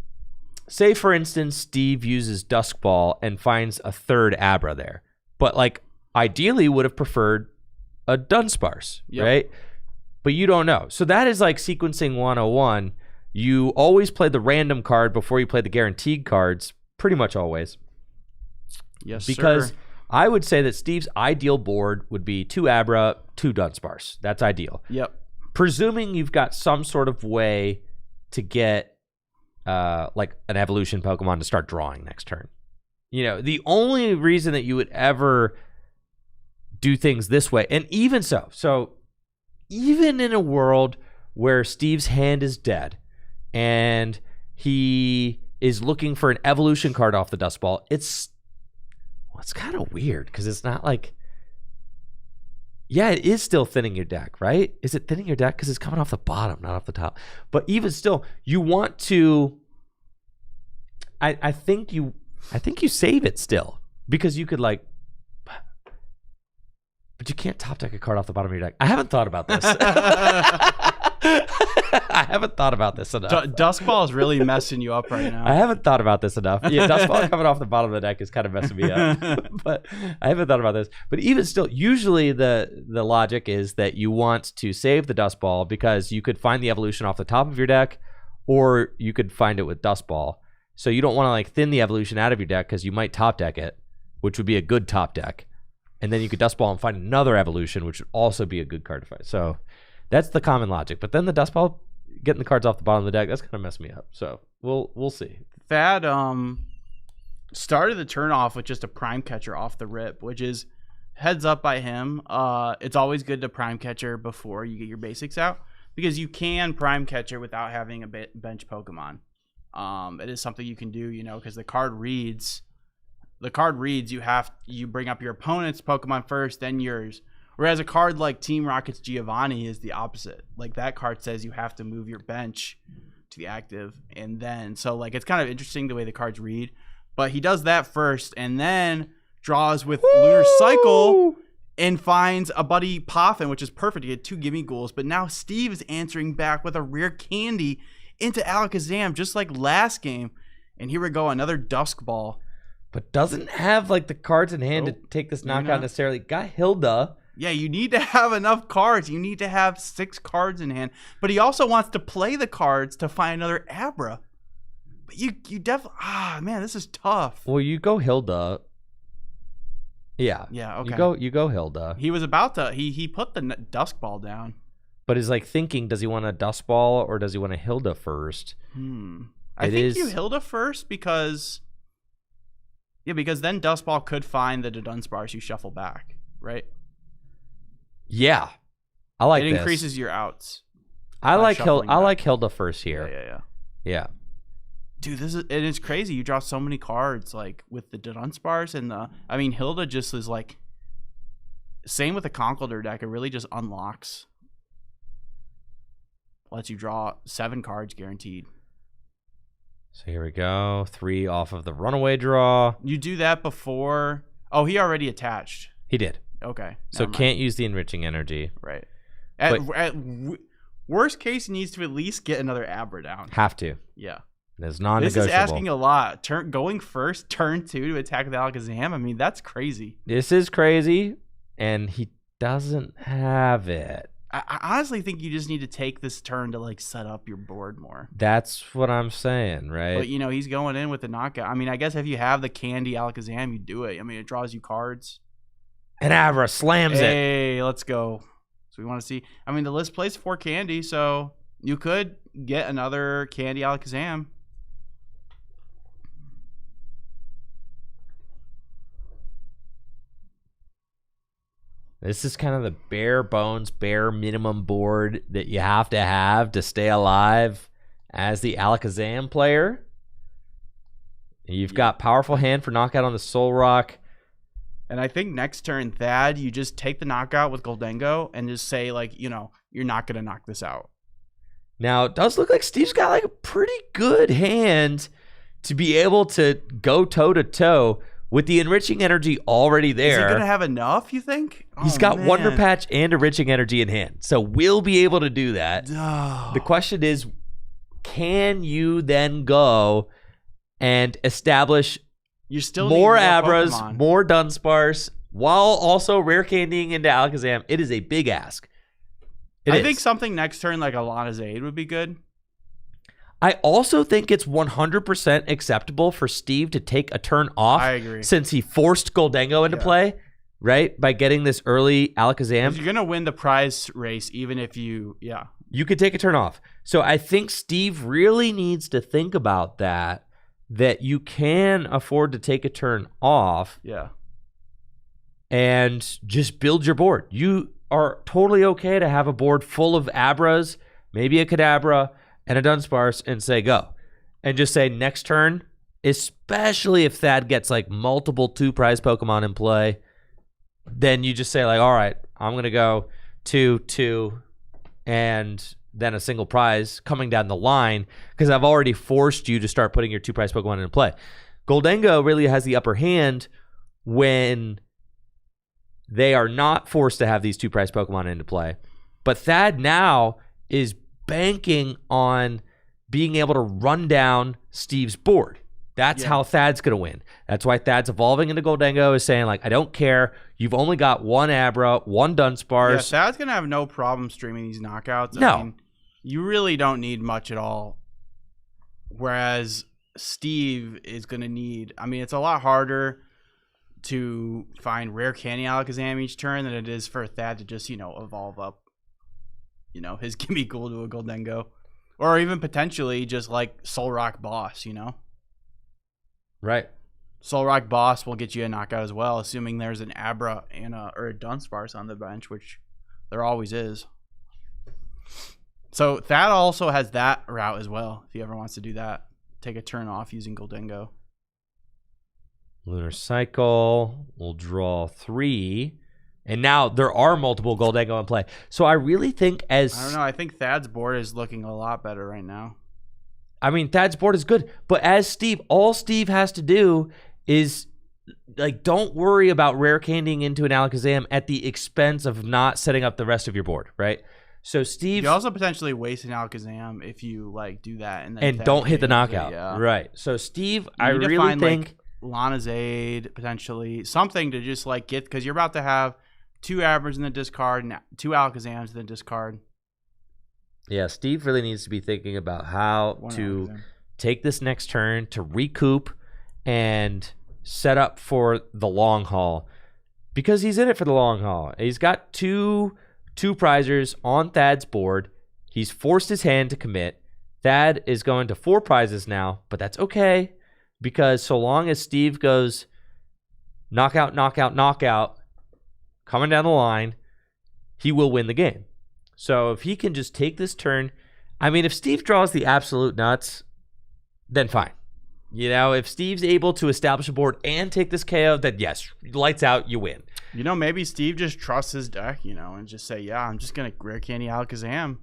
say for instance, Steve uses Dusk Ball and finds a third Abra there, but like ideally would have preferred a Dunsparce, right? But you don't know. So that is like sequencing 101. You always play the random card before you play the guaranteed cards, pretty much always. Yes, because sir. I would say that Steve's ideal board would be 2 Abra, 2 Dunsparce. That's ideal. Yep. Presuming you've got some sort of way to get like an evolution Pokemon to start drawing next turn. You know, the only reason that you would ever do things this way, and even so even in a world where Steve's hand is dead and he is looking for an evolution card off the Dust Ball, it's kind of weird because it's not like, it is still thinning your deck, right? Is it thinning your deck because it's coming off the bottom, not off the top? But even still, you want to. I think you save it still because you could like. But you can't top deck a card off the bottom of your deck. I haven't thought about this. I haven't thought about this enough. Dust Ball is really messing you up right now. I haven't thought about this enough. Yeah, Dust Ball coming off the bottom of the deck is kind of messing me up. But I haven't thought about this. But even still, usually the logic is that you want to save the Dust Ball because you could find the evolution off the top of your deck, or you could find it with Dust Ball. So you don't want to like thin the evolution out of your deck because you might top deck it, which would be a good top deck. And then you could Dust Ball and find another evolution, which would also be a good card to fight. So that's the common logic. But then the Dust Ball, getting the cards off the bottom of the deck, that's kind of messed me up. So we'll see. Thad started the turn off with just a Prime Catcher off the rip, which is heads up by him. It's always good to Prime Catcher before you get your basics out because you can Prime Catcher without having a bench Pokemon. It is something you can do, you know, because the card reads. You bring up your opponent's Pokemon first, then yours. Whereas a card like Team Rocket's Giovanni is the opposite. Like that card says you have to move your bench to the active, and then so like it's kind of interesting the way the cards read. But he does that first, and then draws with Lunar Cycle and finds a Buddy Poffin, which is perfect to get 2 Gimme Ghouls. But now Steve is answering back with a Rare Candy into Alakazam, just like last game. And here we go, another Dusk Ball. But doesn't have like the cards in hand to take this knockout necessarily. Got Hilda. Yeah, you need to have enough cards. You need to have 6 cards in hand. But he also wants to play the cards to find another Abra. But you definitely... man, this is tough. Well, you go Hilda. Yeah. Yeah, okay. You go Hilda. He was about to... He put the Dusk Ball down. But he's like thinking, does he want a Dusk Ball or does he want a Hilda first? I think you Hilda first because... Yeah, because then Dusk Ball could find the Dunsparce you shuffle back, right? Yeah, I like this. It increases your outs. I like Hilda first here. Yeah. Dude, it's crazy. You draw so many cards like with the Dunsparce and the. I mean, Hilda just is like. Same with the Conkeldurr deck. It really just unlocks. Lets you draw 7 cards guaranteed. So here we go. 3 off of the runaway draw. You do that before. Oh, he already attached. He did. Okay. So can't use the enriching energy. Right. At worst case, he needs to at least get another Abra down. Have to. Yeah. It's non-negotiable. This is asking a lot. Going first, turn 2 to attack the Alakazam. I mean, that's crazy. This is crazy, and he doesn't have it. I honestly think you just need to take this turn to like set up your board more. That's what I'm saying, right? But he's going in with the knockout. I mean, I guess if you have the Candy Alakazam, you do it. I mean, it draws you cards. And Abra slams it. Hey, let's go. So we want to see. I mean, the list plays 4 Candy, so you could get another Candy Alakazam. This is kind of the bare bones, bare minimum board that you have to stay alive as the Alakazam player. You've got powerful hand for knockout on the Solrock. And I think next turn, Thad, you just take the knockout with Goldengo and just say, like, you're not going to knock this out. Now, it does look like Steve's got, like, a pretty good hand to be able to go toe-to-toe with the enriching energy already there. Is he going to have enough, you think? He's got Wonder Patch and enriching energy in hand. So we'll be able to do that. The question is, can you then go and establish... You still more need Abras, Pokemon. more Dunsparce, while also rare candying into Alakazam. It is a big ask. I think something next turn like Alana's Aid would be good. I also think it's 100% acceptable for Steve to take a turn off. I agree. Since he forced Goldengo into play, right? By getting this early Alakazam. You're going to win the prize race even if you, You could take a turn off. So I think Steve really needs to think about that you can afford to take a turn off. Yeah. And just build your board. You are totally okay to have a board full of Abras, maybe a Kadabra, and a Dunsparce, and say go. And just say next turn, especially if Thad gets like multiple 2 prize Pokemon in play, then you just say like, all right, I'm going to go 2, and then a single prize coming down the line because I've already forced you to start putting your 2 prize Pokemon into play. Goldengo really has the upper hand when they are not forced to have these 2 prize Pokemon into play. But Thad now is banking on being able to run down Steve's board. That's how Thad's going to win. That's why Thad's evolving into Goldengo, is saying, like, I don't care. You've only got 1 Abra, 1 Dunsparce. Yeah, Thad's going to have no problem streaming these knockouts. No. I mean, you really don't need much at all. Whereas Steve is going to need... I mean, it's a lot harder to find rare Candy Alakazam each turn than it is for Thad to just, evolve up, his Gimme Ghoul to a Goldengo. Or even potentially just like Solrock Boss, Right. Solrock Boss will get you a knockout as well, assuming there's an Abra and or a Dunsparce on the bench, which there always is. So Thad also has that route as well, if he ever wants to do that. Take a turn off using Goldengo. Lunar Cycle. We'll draw 3. And now there are multiple Goldengo in play. So I really think I don't know. I think Thad's board is looking a lot better right now. I mean, Thad's board is good. But as Steve, all Steve has to do is, like, don't worry about rare candying into an Alakazam at the expense of not setting up the rest of your board, right? So Steve, You also potentially waste an Alakazam if you like do that and then don't hit the technically knockout. yeah. Right. So Steve, You I need to really find, think like, Lana's Aid, potentially something to just like get, because you're about to have 2 Abras in the discard and 2 Alakazams in the discard. yeah, Steve really needs to be thinking about how One to Alakazam. take this next turn to recoup and set up for the long haul, because he's in it for the long haul. He's got two prizers on Thad's board. He's forced his hand to commit. Thad is going to 4 prizes now, but that's okay, because so long as Steve goes knockout, knockout, knockout, coming down the line, he will win the game. So if he can just take this turn, I mean, if Steve draws the absolute nuts, then fine. You know, if Steve's able to establish a board and take this KO, then yes, lights out, you win. You know, maybe Steve just trusts his deck, you know, and just say, yeah, I'm just gonna Rare Candy Alakazam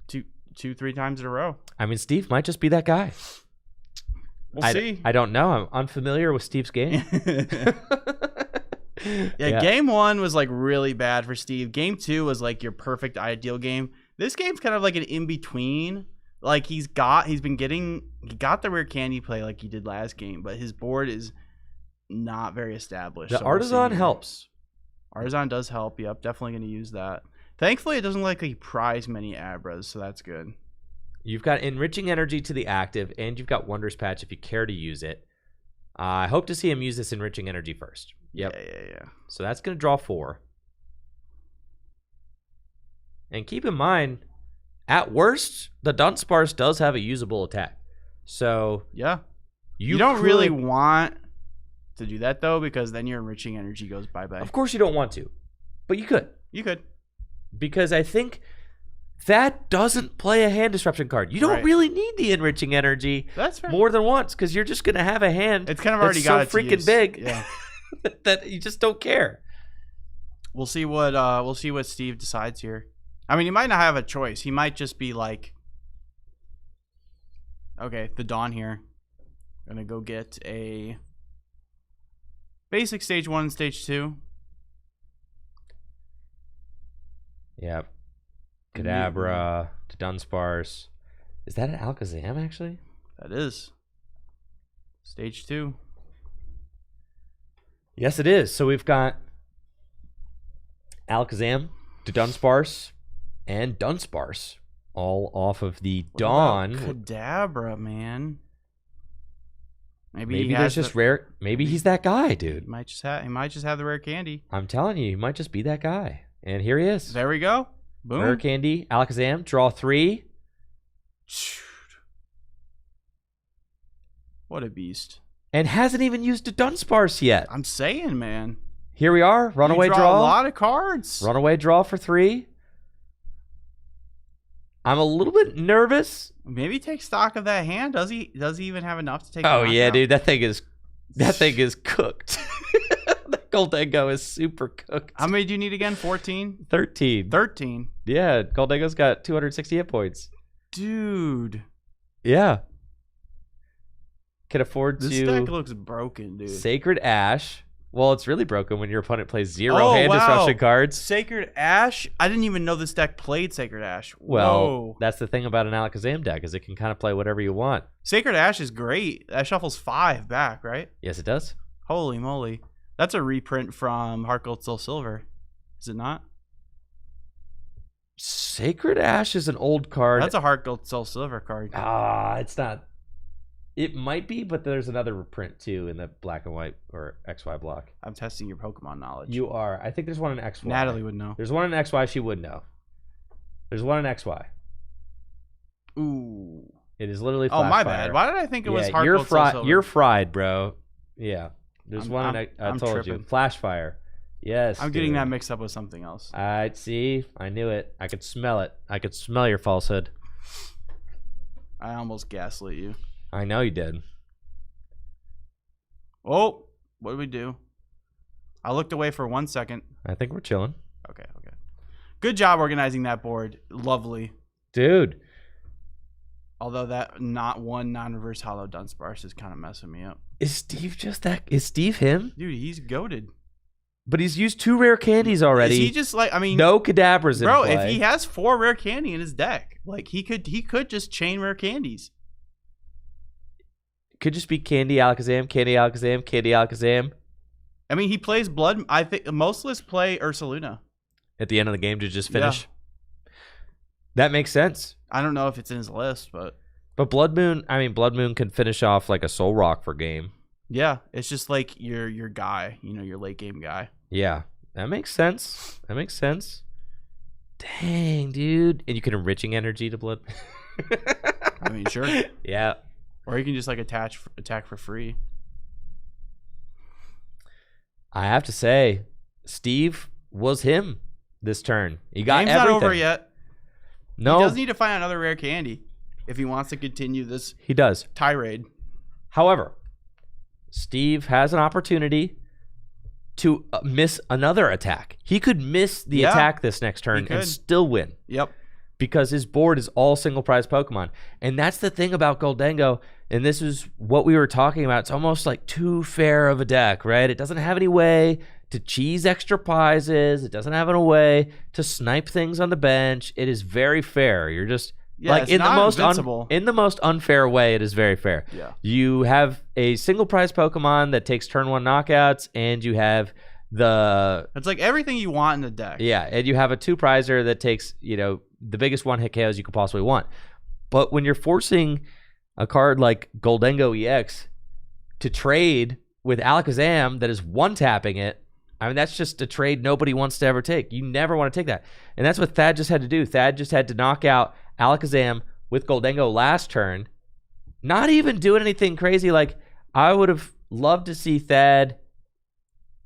2-3 times in a row. I mean, Steve might just be that guy. We'll see. I don't know. I'm unfamiliar with Steve's game. Yeah, game 1 was like really bad for Steve. Game 2 was like your perfect ideal game. This game's kind of like an in-between. Like he got the rare candy play like he did last game, but his board is not very established. The so we'll Artisan see. helps. Artisan does help. Yep, definitely going to use that. Thankfully, it doesn't like prize many Abras, so that's good. You've got Enriching Energy to the active, and you've got Wondrous Patch if you care to use it. I hope to see him use this Enriching Energy first. Yep. Yeah. So that's going to draw 4. And keep in mind, at worst, the Dunsparce does have a usable attack. So Yeah. you don't could- really want to do that, though, because then your Enriching Energy goes bye-bye. Of course you don't want to, but you could. You could. Because I think that doesn't play a hand disruption card. You don't Right. really need the Enriching Energy That's fair. more than once, because you're just going to have a hand It's kind of that's already so got its freaking use. big Yeah. that you just don't care. We'll see what Steve decides here. I mean, he might not have a choice. He might just be like, okay, the Dawn here. Gonna go get a basic stage 1 and stage 2. Yeah. Kadabra to Dunsparce. Is that an Alakazam, actually? That is stage 2. Yes, it is. So we've got Alakazam to Dunsparce and Dunsparce all off of the What Dawn. about Kadabra, man. Maybe he Maybe has there's just the- rare. Maybe he's that guy, dude. He might just have the rare candy. I'm telling you, he might just be that guy. And here he is. There we go. Boom. Rare candy, Alakazam, draw 3. What a beast. And hasn't even used a Dunsparce yet. I'm saying, man. Here we are. Runaway You draw. a lot of cards. Runaway draw for 3. I'm a little bit nervous. Maybe take stock of that hand. Does he even have enough to take? Oh a yeah, knockout? dude, that thing is cooked. That Goldengo is super cooked. How many do you need again? 14? 13. 13. Yeah, Goldengo's got 260 hit points. Dude. Yeah. Can afford This to deck looks broken, dude. Sacred Ash. Well, it's really broken when your opponent plays 0 Oh, hand wow. disruption cards. Sacred Ash? I didn't even know this deck played Sacred Ash. Well, Whoa. that's the thing about an Alakazam deck, is it can kind of play whatever you want. Sacred Ash is great. That shuffles 5 back, right? Yes, it does. Holy moly. That's a reprint from Heart Gold Soul Silver. Is it not? Sacred Ash is an old card. That's a Heart Gold Soul Silver card. It's not. It might be, but there's another reprint too in the black and white or XY block. I'm testing your Pokemon knowledge. You are. I think there's one in XY. Natalie would know. There's one in XY. She would know. There's one in XY. Ooh. It is literally. Oh, my Flashfire. bad. Why did I think it was Yeah, Heart you're Gold Soul fried. Silver? You're fried, bro. Yeah. There's one. I I'm told you. tripping. Flashfire. Yes. I'm getting dude. that mixed up with something else. I see. I knew it. I could smell it. I could smell your falsehood. I almost gaslit you. I know you did. Oh, what did we do? I looked away for 1 second. I think we're chilling, Okay. Good job organizing that board. Lovely. dude. Although that non-reverse hollow Dunsparce is kind of messing me up. Is Steve just that? Is Steve him? Dude, he's goated. But he's used 2 rare candies already. Is he just like, I mean, no Kadabras in bro, play. if he has 4 rare candy in his deck, like he could just chain rare candies. Could just be Candy Alakazam, Candy Alakazam, Candy Alakazam. I mean, he plays Blood. I think most lists play Ursaluna At the end of the game to just finish. Yeah. That makes sense. I don't know if it's in his list, but Blood Moon, I mean, Blood Moon can finish off like a Soul Rock for game. Yeah, it's just like your guy, your late game guy. Yeah, that makes sense. That makes sense. Dang, dude. And you can enriching energy to Blood. I mean, sure. Yeah. Or you can just like attack for free. I have to say, Steve was him this turn. He got Game's everything. not over yet. No. He does need to find another rare candy if he wants to continue this He does. tirade. However, Steve has an opportunity to miss another attack. He could miss the attack this next turn and still win. Yep. Because his board is all single prize Pokemon. And that's the thing about Goldengo. And this is what we were talking about. It's almost like too fair of a deck, right? It doesn't have any way to cheese extra prizes. It doesn't have any way to snipe things on the bench. It is very fair. You're just like in the most unfair way, it is very fair. Yeah. You have a single prize Pokemon that takes turn 1 knockouts, and you have it's like everything you want in the deck. Yeah, and you have a 2-prizer that takes, the biggest one-hit KOs you could possibly want. But when you're forcing a card like Goldengo EX to trade with Alakazam that is one-tapping it, I mean, that's just a trade nobody wants to ever take. You never want to take that. And that's what Thad just had to do. Thad just had to knock out Alakazam with Goldengo last turn, not even doing anything crazy. Like, I would have loved to see Thad.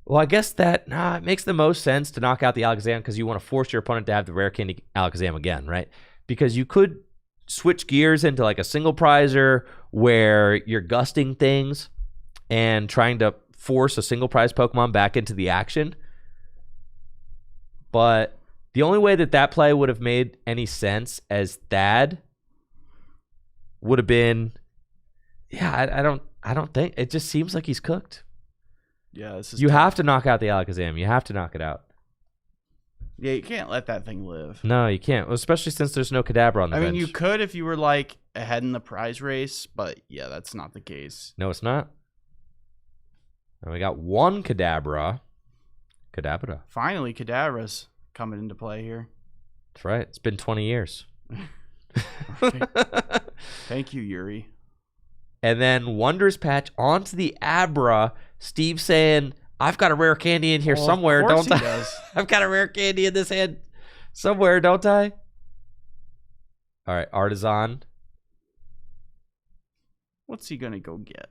Well, I guess it makes the most sense to knock out the Alakazam because you want to force your opponent to have the rare candy Alakazam again, right? Because you could switch gears into like a single prizer where you're gusting things and trying to force a single prize Pokemon back into the action. But the only way that play would have made any sense as Thad would have been, I don't think, it just seems like he's cooked. Yeah, you have to knock out the Alakazam. You have to knock it out. Yeah, you can't let that thing live. No, you can't. Well, especially since there's no Kadabra on the bench. I mean, you could if you were like ahead in the prize race, but yeah, that's not the case. No, it's not. And we got 1 Kadabra. Finally, Kadabra's coming into play here. That's right. It's been 20 years. Thank you, Yuri. And then Wondrous Patch onto the Abra. Steve saying, I've got a rare candy in here somewhere, don't I? Does. I've got a rare candy in this hand somewhere, don't I? All right, Artisan. What's he going to go get?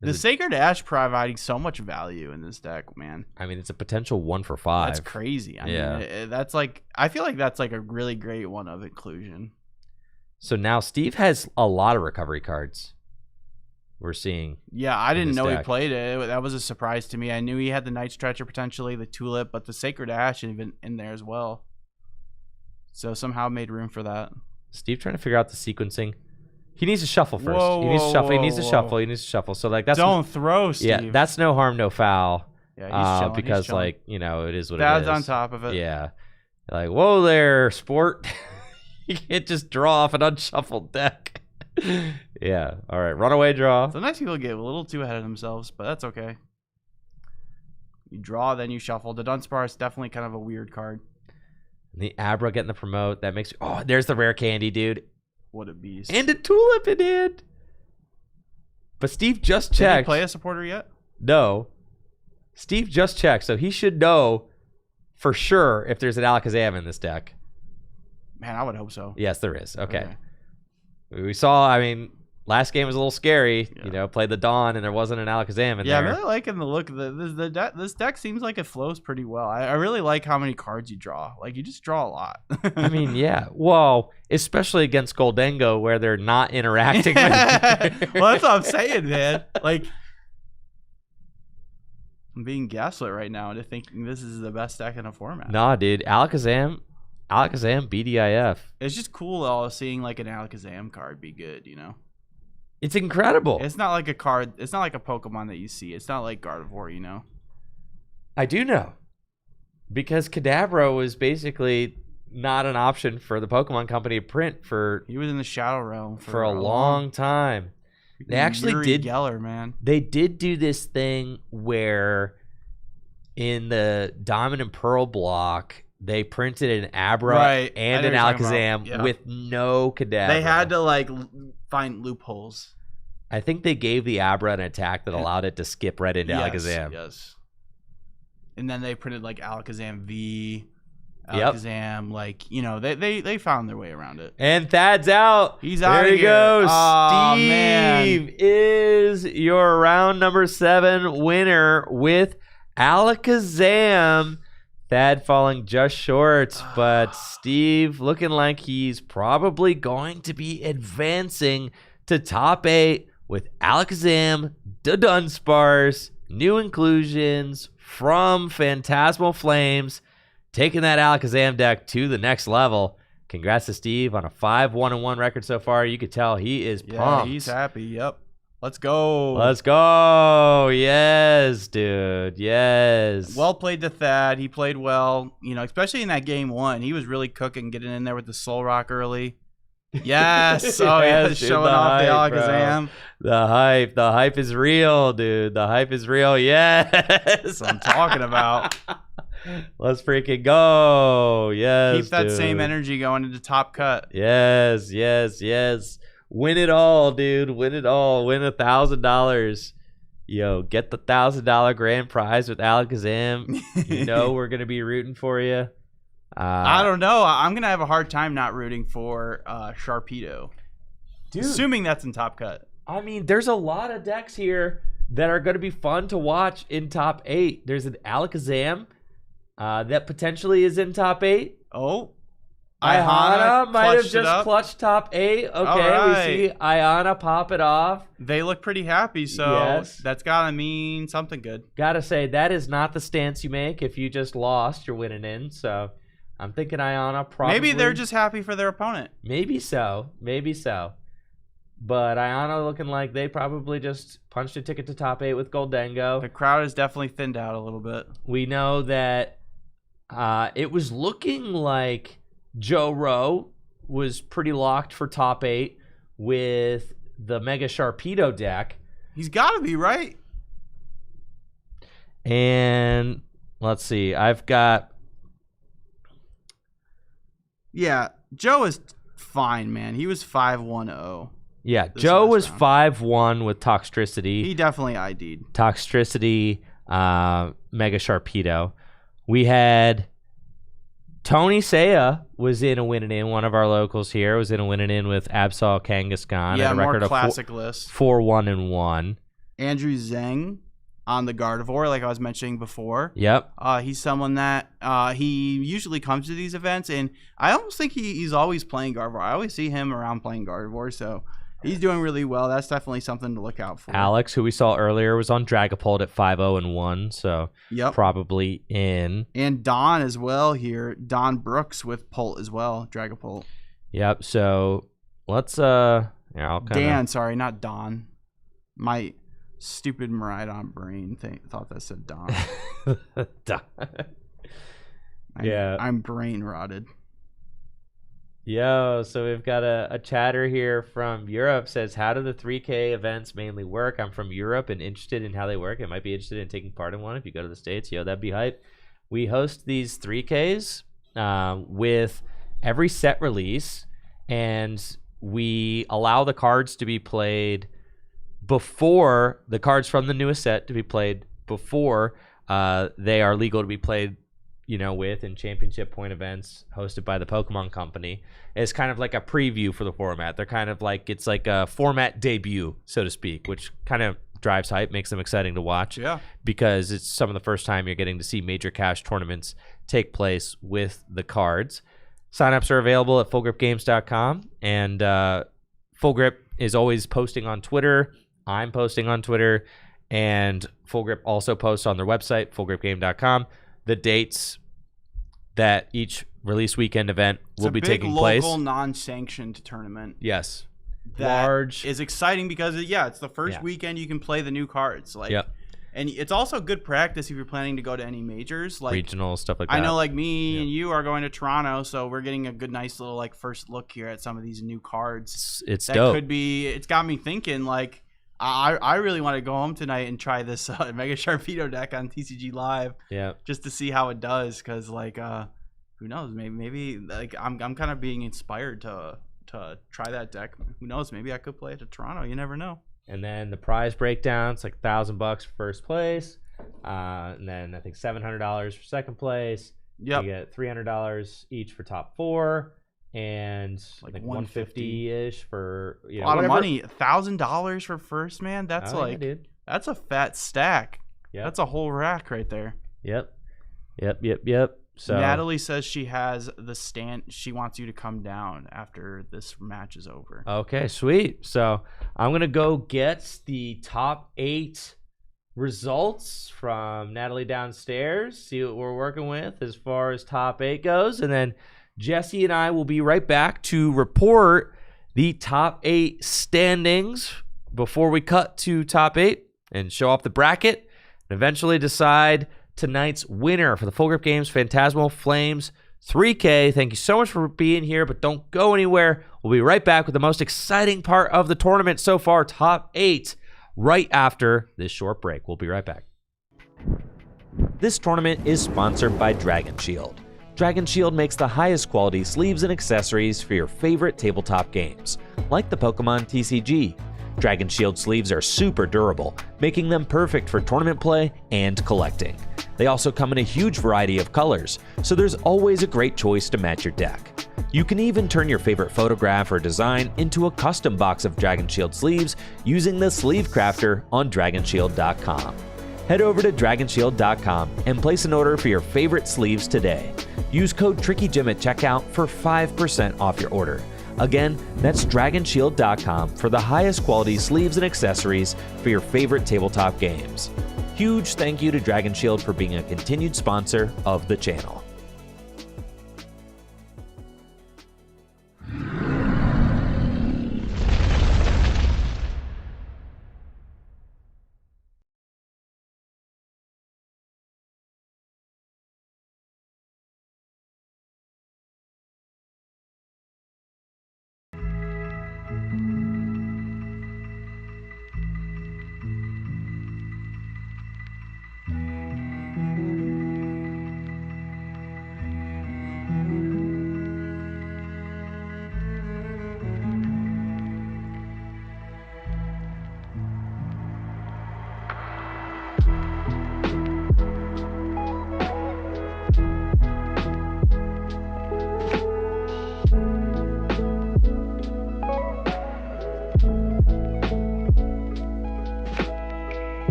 The Sacred Ash providing so much value in this deck, man. I mean, it's a potential 1 for 5. That's crazy. I mean, that's like, I feel like that's like a really great one of inclusion. So now Steve has a lot of recovery cards. We're seeing. Yeah, I didn't know he played it. That was a surprise to me. I knew he had the Night Stretcher potentially, the Tulip, but the Sacred Ash even in there as well. So somehow made room for that. Steve trying to figure out the sequencing. He needs to shuffle first. He needs to shuffle. So like that's don't throw, Steve. Yeah, that's no harm, no foul. Yeah, he's chilling. Because like it is what Dad's it is. on top of it. Yeah, like whoa there, sport. You can't just draw off an unshuffled deck. Yeah. All right. Runaway draw. Sometimes people get a little too ahead of themselves, but that's okay. You draw, then you shuffle. The Dunsparce is definitely kind of a weird card. The Abra getting the promote. That makes... Oh, there's the rare candy, dude. What a beast. And a Tulip in hand. But Steve just checked. Did he play a supporter yet? No. Steve just checked, so he should know for sure if there's an Alakazam in this deck. Man, I would hope so. Yes, there is. Okay. We saw, I mean, last game was a little scary. Yeah. Played the Dawn and there wasn't an Alakazam in there. Yeah, I'm really liking the look. This deck seems like it flows pretty well. I really like how many cards you draw. Like, you just draw a lot. I mean, yeah. Well, especially against Goldengo where they're not interacting with Well, that's what I'm saying, man. Like, I'm being gaslit right now into thinking this is the best deck in a format. Nah, dude. Alakazam BDIF. It's just cool seeing like an Alakazam card be good, It's incredible. It's not like a card. It's not like a Pokemon that you see. It's not like Gardevoir, I do know. Because Kadabra was basically not an option for the Pokemon Company to print for He was in the Shadow Realm for a long time. They actually Yuri did Geller, man. They did do this thing where in the Diamond and Pearl block, they printed an Abra and an Alakazam with no Kadabra. They had to like find loopholes. I think they gave the Abra an attack that allowed it to skip right into Alakazam. Yes. And then they printed like Alakazam V, Alakazam, like, you know, they found their way around it. And Thad's out. He's out. There he goes. Oh, Steve man. is your round number 7 winner with Alakazam. Thad falling just short, but Steve looking like he's probably going to be advancing to top 8 with Alakazam, the Dunsparce, new inclusions from Phantasmal Flames, taking that Alakazam deck to the next level. Congrats to Steve on a 5-1-1 record so far. You could tell he is pumped. Yeah, he's happy. Yep. Let's go. Let's go. Yes, dude. Yes. Well played to Thad. He played well, you know, especially in that game 1. He was really cooking, getting in there with the Soul Rock early. Yes. Oh, yeah. Dude, showing off the Alakazam. Bro. The hype is real, dude. The hype is real. Yes. That's what I'm talking about. Let's freaking go. Yes. Keep that dude. same energy going into Top Cut. Yes. Win it all, dude. Win it all. Win $1,000. Yo, get the $1,000 grand prize with Alakazam. You know we're gonna be rooting for you. I don't know. I'm gonna have a hard time not rooting for Sharpedo, dude. Assuming that's in Top Cut. I mean, there's a lot of decks here that are gonna be fun to watch in top 8. There's an Alakazam that potentially is in top 8. Oh. Ayana might have just clutched top 8. Okay, right. We see Ayana pop it off. They look pretty happy, so that's got to mean something good. Gotta say, that is not the stance you make if you just lost, you're winning in. So I'm thinking Ayana probably... Maybe they're just happy for their opponent. Maybe so. But Ayana looking like they probably just punched a ticket to top 8 with Goldengo. The crowd is definitely thinned out a little bit. We know that it was looking like Joe Rowe was pretty locked for top 8 with the Mega Sharpedo deck. He's got to be, right? And let's see. I've got... Yeah, Joe is fine, man. He was 5-1-0. Yeah, Joe was 5-1 with Toxtricity. He definitely ID'd. Toxtricity, Mega Sharpedo. We had... Tony Saya was in a winning in. One of our locals here was in a winning in with Absol Kangaskhan. Yeah, at a more record classic list. 4-1-1. Andrew Zhang on the Gardevoir, like I was mentioning before. Yep. He's someone that he usually comes to these events, and I almost think he's always playing Gardevoir. I always see him around playing Gardevoir, so he's doing really well. That's definitely something to look out for. Alex, who we saw earlier, was on Dragapult at 5-0-1, so probably in. And Don as well here. Don Brooks with Pult as well, Dragapult. Yep, so let's Dan, sorry, not Don. My stupid Maridon brain thought that said Don. Don. I'm brain rotted. Yo, so we've got a chatter here from Europe. Says, how do the 3K events mainly work? I'm from Europe and interested in how they work. I might be interested in taking part in one if you go to the States. Yo, that'd be hype. We host these 3Ks with every set release, and we allow the cards to be played before, the cards from the newest set to be played before they are legal to be played, you know, with in championship point events hosted by the Pokemon Company. It's kind of like a preview for the format. They're kind of like, it's like a format debut, so to speak, which kind of drives hype, makes them exciting to watch. Yeah. Because it's some of the first time you're getting to see major cash tournaments take place with the cards. Signups are available at fullgripgames.com, and Full Grip is always posting on Twitter. I'm posting on Twitter, and Full Grip also posts on their website, fullgripgame.com, the dates that each release weekend event will be taking place. It's a big local non-sanctioned tournament. Yes. That large is exciting because it's the first weekend you can play the new cards. Like, And it's also good practice if you're planning to go to any majors, like regional stuff like that. I know, like me and you are going to Toronto, so we're getting a good, nice little like first look here at some of these new cards. It's that dope. Could be. It's got me thinking like I really want to go home tonight and try this Mega Sharpedo deck on TCG Live. Yeah. Just to see how it does, because like who knows? Maybe like I'm kind of being inspired to try that deck. Who knows? Maybe I could play it to Toronto. You never know. And then the prize breakdown, it's like $1,000 for first place. And then I think $700 for second place. Yep. You get $300 each for top 4. And Like like 150 $150-ish for, you know, A lot whatever. of money. $1,000 for first, man. That's Oh, yeah, like dude. that's a fat stack. Yep. That's a whole rack right there. Yep. So Natalie says she has the stand. She wants you to come down after this match is over. okay, sweet. So I'm gonna go get the top 8 results from Natalie downstairs. See what we're working with as far as top 8 goes, and then Jesse and I will be right back to report the top 8 standings before we cut to top 8 and show off the bracket and eventually decide tonight's winner for the Full Grip Games Phantasmal Flames 3K. Thank you so much for being here, but don't go anywhere. We'll be right back with the most exciting part of the tournament so far, top 8, right after this short break. We'll be right back. This tournament is sponsored by Dragon Shield. Dragon Shield makes the highest quality sleeves and accessories for your favorite tabletop games, like the Pokémon TCG. Dragon Shield sleeves are super durable, making them perfect for tournament play and collecting. They also come in a huge variety of colors, so there's always a great choice to match your deck. You can even turn your favorite photograph or design into a custom box of Dragon Shield sleeves using the Sleeve Crafter on DragonShield.com. Head over to DragonShield.com and place an order for your favorite sleeves today. Use code TrickyJim at checkout for 5% off your order. Again, that's DragonShield.com for the highest quality sleeves and accessories for your favorite tabletop games. Huge thank you to Dragon Shield for being a continued sponsor of the channel.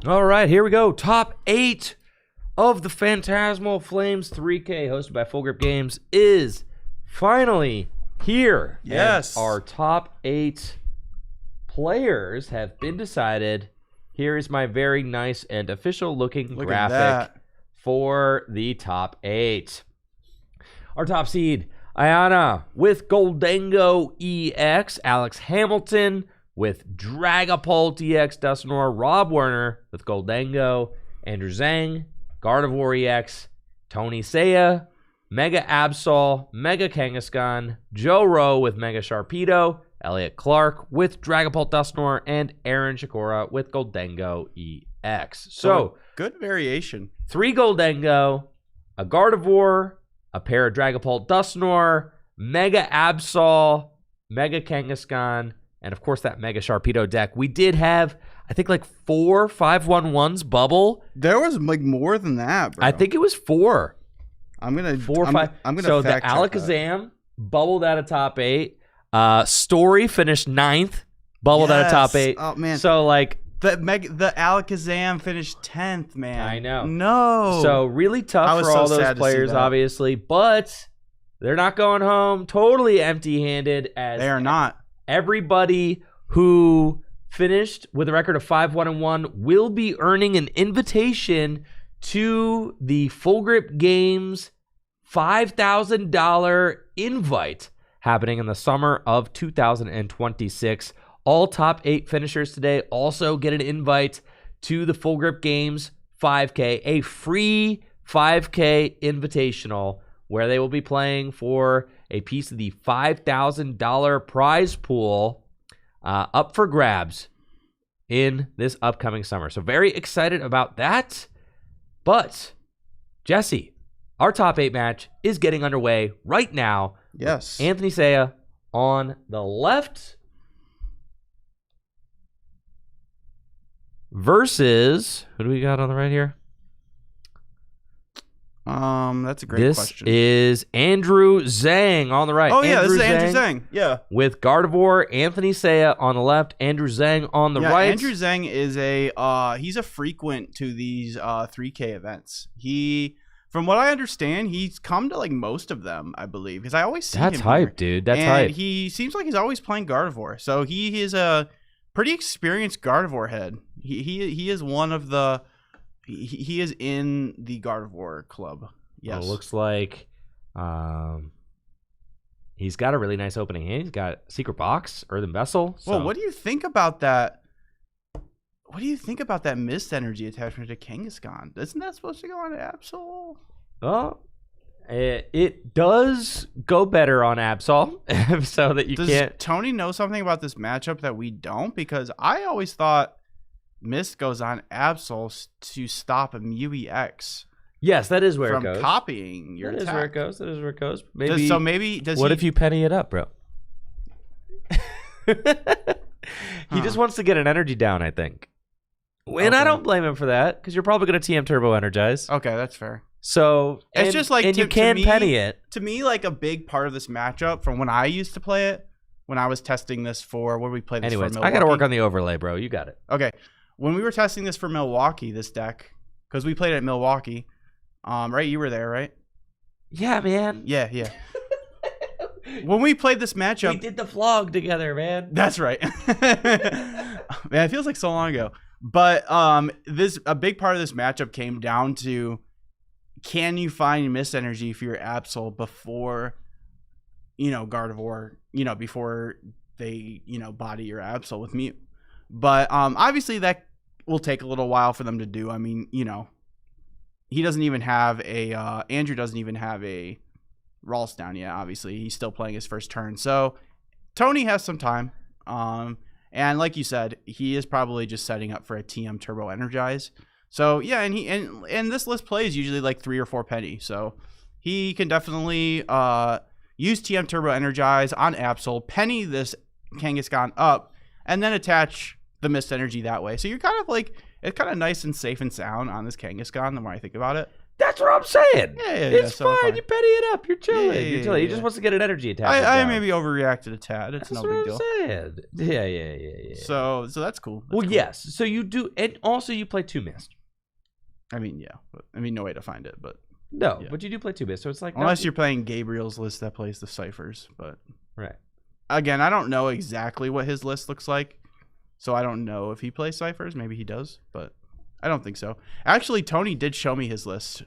All right, here we go. Top 8 of the Phantasmal Flames 3K, hosted by Full Grip Games, is finally here. Yes. And our top 8 players have been decided. Here is my very nice and official looking graphic for the top 8. Our top seed, Ayana with Goldengo EX, Alex Hamilton with Dragapult EX, Dustinor, Rob Werner with Goldengo, Andrew Zhang, Gardevoir EX, Tony Seiya, Mega Absol, Mega Kangaskhan, Joe Rowe with Mega Sharpedo, Elliot Clark with Dragapult Dustinor, and Aaron Shikora with Goldengo EX. So, good variation. 3 Goldengo, a Gardevoir, a pair of Dragapult Dustinor, Mega Absol, Mega Kangaskhan, and of course that Mega Sharpedo deck. We did have, I think, like 4 5/1/1s bubble. There was like more than that, bro. I think it was 4. I'm gonna 4 or 5. I'm gonna so the fact check Alakazam bubbled out of top 8. Story finished 9th, bubbled out of top 8. Oh man. So like the Alakazam finished 10th, man. I know. No. So really tough for all those players, obviously, but they're not going home totally empty-handed. As they are not. Everybody who finished with a record of 5-1-1 will be earning an invitation to the Full Grip Games $5,000 invite happening in the summer of 2026. All top 8 finishers today also get an invite to the Full Grip Games 5K, a free 5K invitational where they will be playing for a piece of the $5,000 prize pool up for grabs in this upcoming summer. So very excited about that. But, Jesse, our top 8 match is getting underway right now. Yes. Anthony Seiya on the left versus, who do we got on the right here? That's a great question. This is Andrew Zhang on the right. Oh, yeah, this is Andrew Zhang. Yeah. With Gardevoir, Anthony Seiya on the left, Andrew Zhang on the right. Andrew Zhang is he's a frequent to these 3K events. From what I understand, he's come to like most of them, I believe, because I always see him. That's hype, dude. That's hype. He seems like he's always playing Gardevoir, so he is a pretty experienced Gardevoir head. He is one of the he is in the Gardevoir club. Yes, well, it looks like he's got a really nice opening hand. He's got Secret Box, Earthen Vessel. So. Well, what do you think about that? What do you think about that mist energy attachment to Kangaskhan? Isn't that supposed to go on Absol? Well, it does go better on Absol, so that you can't. Does Tony know something about this matchup that we don't? Because I always thought mist goes on Absol to stop a Mew EX. Yes, that is where it goes. From copying your attack. That is where it goes. That is where it goes. What if you penny it up, bro? He just wants to get an energy down, I think. And I don't blame him for that, because you're probably going to TM Turbo Energize. Okay, that's fair. So it's just like, you can penny it. To me, like a big part of this matchup from when I used to play it, when I was testing this for, what did we play this for? Milwaukee? I got to work on the overlay, bro. You got it. Okay. When we were testing this for Milwaukee, this deck, because we played it at Milwaukee, right? You were there, right? Yeah, man. Yeah. When we played this matchup, we did the vlog together, man. That's right. Man, it feels like so long ago. But a big part of this matchup came down to, can you find mist energy for your Absol before, Gardevoir, before they, body your Absol with Mew. But obviously that will take a little while for them to do. I mean, he doesn't even have Andrew doesn't even have a Ralts down yet. Obviously, he's still playing his first turn. So Tony has some time. And like you said, he is probably just setting up for a TM Turbo Energize. So yeah, and this list plays usually like 3 or 4 penny. So he can definitely use TM Turbo Energize on Absol, penny this Kangaskhan up, and then attach the Mist Energy that way. So you're kind of like, it's kind of nice and safe and sound on this Kangaskhan the more I think about it. That's what I'm saying. Yeah, It's so fine. You petty it up. You're chilling. Yeah, You're chilling. He just wants to get an energy attack. I maybe overreacted a tad. It's That's no big deal. what I'm saying. Yeah. So that's cool. Well, yes. So you do, and also you play 2 Mist. I mean, yeah. I mean, no way to find it, but No, yeah. but you do play 2 Mist. So it's like unless you're playing Gabriel's list that plays the ciphers, but right. Again, I don't know exactly what his list looks like, so I don't know if he plays ciphers. Maybe he does, but I don't think so. Actually, Tony did show me his list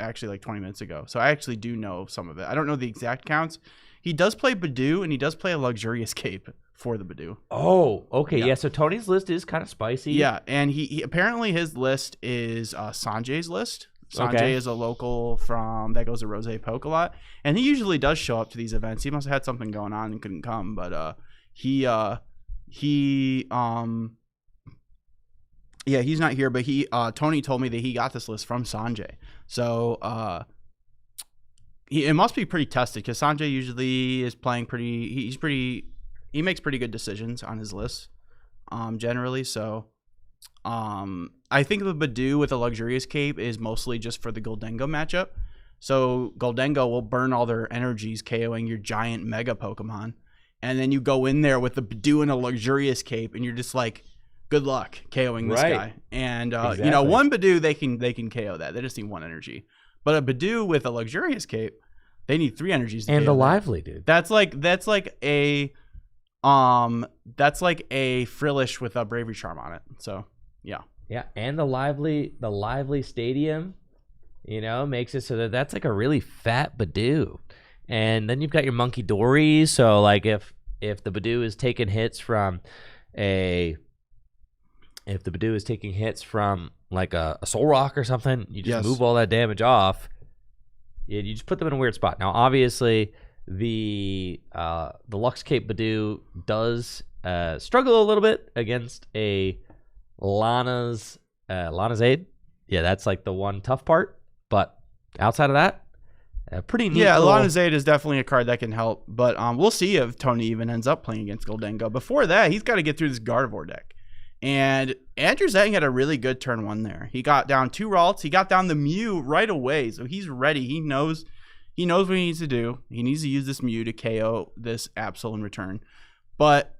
actually like 20 minutes ago, so I actually do know some of it. I don't know the exact counts. He does play Badoo, and he does play a Luxurious Cape for the Badoo. Oh, okay. Yeah, so Tony's list is kind of spicy. Yeah, and he apparently his list is Sanjay's list. Sanjay is a local from that goes to Rose Poke a lot, and he usually does show up to these events. He must have had something going on and couldn't come, but he's not here. But Tony told me that he got this list from Sanjay, so it must be pretty tested because Sanjay usually is playing pretty. He makes pretty good decisions on his list, generally. So. I think the Badoo with a Luxurious Cape is mostly just for the Goldengo matchup. So Goldengo will burn all their energies, KOing your giant Mega Pokemon. And then you go in there with the Badoo and a Luxurious Cape, and you're just like, good luck KOing this guy. And, exactly. One Badoo, they can KO that. They just need 1 energy. But a Badoo with a Luxurious Cape, they need 3 energies to and KO a that. Lively, dude. That's like a Frillish with a Bravery Charm on it. So... Yeah, and the lively stadium, makes it so that that's like a really fat Badoo. And then you've got your Monkey Dory. So like if the Badoo is taking hits from like a Soul Rock or something, you just move all that damage off. You just put them in a weird spot. Now obviously the Lux Cape Badoo does struggle a little bit against a Lana's Aid. Yeah, that's like the one tough part. But outside of that, pretty neat. Yeah, Lana's Aid is definitely a card that can help. But we'll see if Tony even ends up playing against Goldengo. Before that, he's got to get through this Gardevoir deck. And Andrew Zhang had a really good turn 1 there. He got down 2 Ralts. He got down the Mew right away. So he's ready. He knows what he needs to do. He needs to use this Mew to KO this Absol in return. But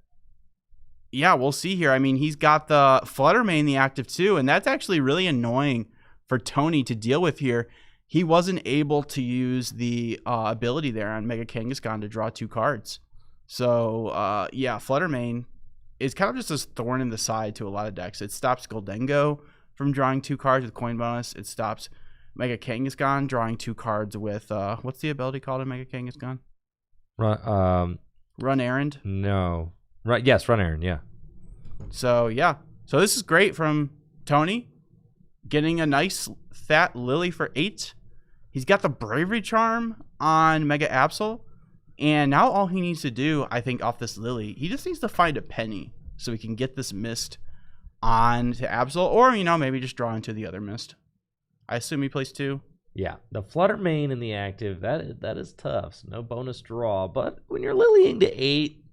yeah, we'll see here. I mean, he's got the Flutter Mane, the active too, and that's actually really annoying for Tony to deal with here. He wasn't able to use the ability there on Mega Kangaskhan to draw 2 cards. So, Flutter Mane is kind of just a thorn in the side to a lot of decks. It stops Goldengo from drawing 2 cards with coin bonus. It stops Mega Kangaskhan drawing 2 cards with, what's the ability called in Mega Kangaskhan? Run Errand? No. Right. Yes, Run Errand. Yeah. So this is great from Tony, getting a nice fat Lily for 8. He's got the Bravery Charm on Mega Absol, and now all he needs to do, I think, off this Lily, he just needs to find a penny so he can get this Mist on to Absol, or maybe just draw into the other Mist. I assume he plays 2. Yeah, the Flutter Mane in the active, that is tough. So no bonus draw, but when you're Lilying to 8.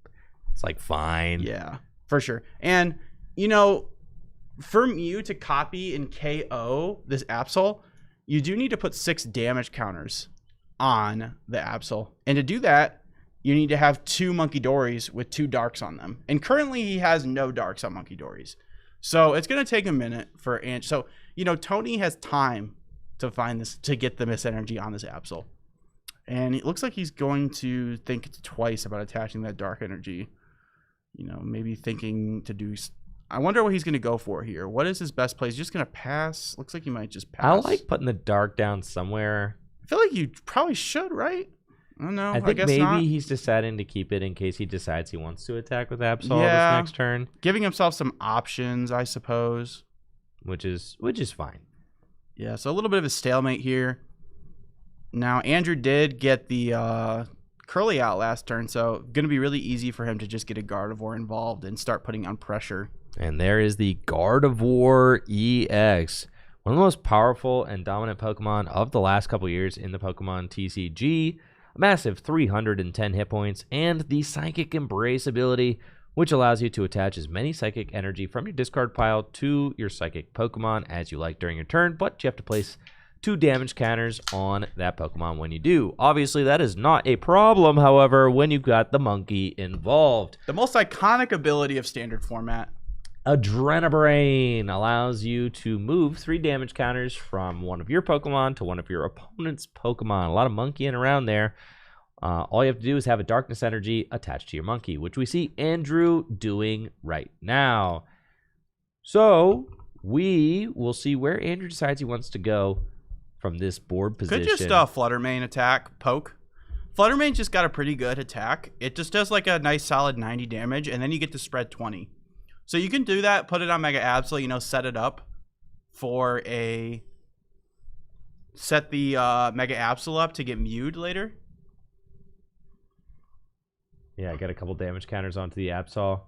It's like fine. Yeah, for sure. And, for Mew to copy and KO this Absol, you do need to put 6 damage counters on the Absol. And to do that, you need to have 2 Monkey Dories with 2 Darks on them. And currently he has no Darks on Monkey Dories. So it's going to take a minute for So, Tony has time to find this, to get the Miss Energy on this Absol. And it looks like he's going to think twice about attaching that Dark Energy. Maybe thinking to do... I wonder what he's going to go for here. What is his best play? He's just going to pass? Looks like he might just pass. I like putting the Dark down somewhere. I feel like you probably should, right? I don't know. I think guess maybe not. He's deciding to keep it in case he decides he wants to attack with Absol this next turn. Giving himself some options, I suppose. Which is fine. Yeah, so a little bit of a stalemate here. Now, Andrew did get the... Curly out last turn, so going to be really easy for him to just get a Gardevoir involved and start putting on pressure. And there is the Gardevoir EX, one of the most powerful and dominant Pokemon of the last couple years in the Pokemon TCG. A massive 310 hit points, and the Psychic Embrace ability, which allows you to attach as many Psychic energy from your discard pile to your Psychic Pokemon as you like during your turn, but you have to place 2 damage counters on that Pokemon when you do. Obviously, that is not a problem, however, when you've got the monkey involved. The most iconic ability of standard format. Adrenabrain allows you to move 3 damage counters from one of your Pokemon to one of your opponent's Pokemon. A lot of monkeying around there. All you have to do is have a Darkness Energy attached to your monkey, which we see Andrew doing right now. So we will see where Andrew decides he wants to go from this board position. Could just Fluttermane attack, poke. Fluttermane's just got a pretty good attack. It just does like a nice solid 90 damage, and then you get to spread 20. So you can do that, put it on Mega Absol, you know, set it up for a... Set the Mega Absol up to get Mewed later. Yeah, I got a couple damage counters onto the Absol.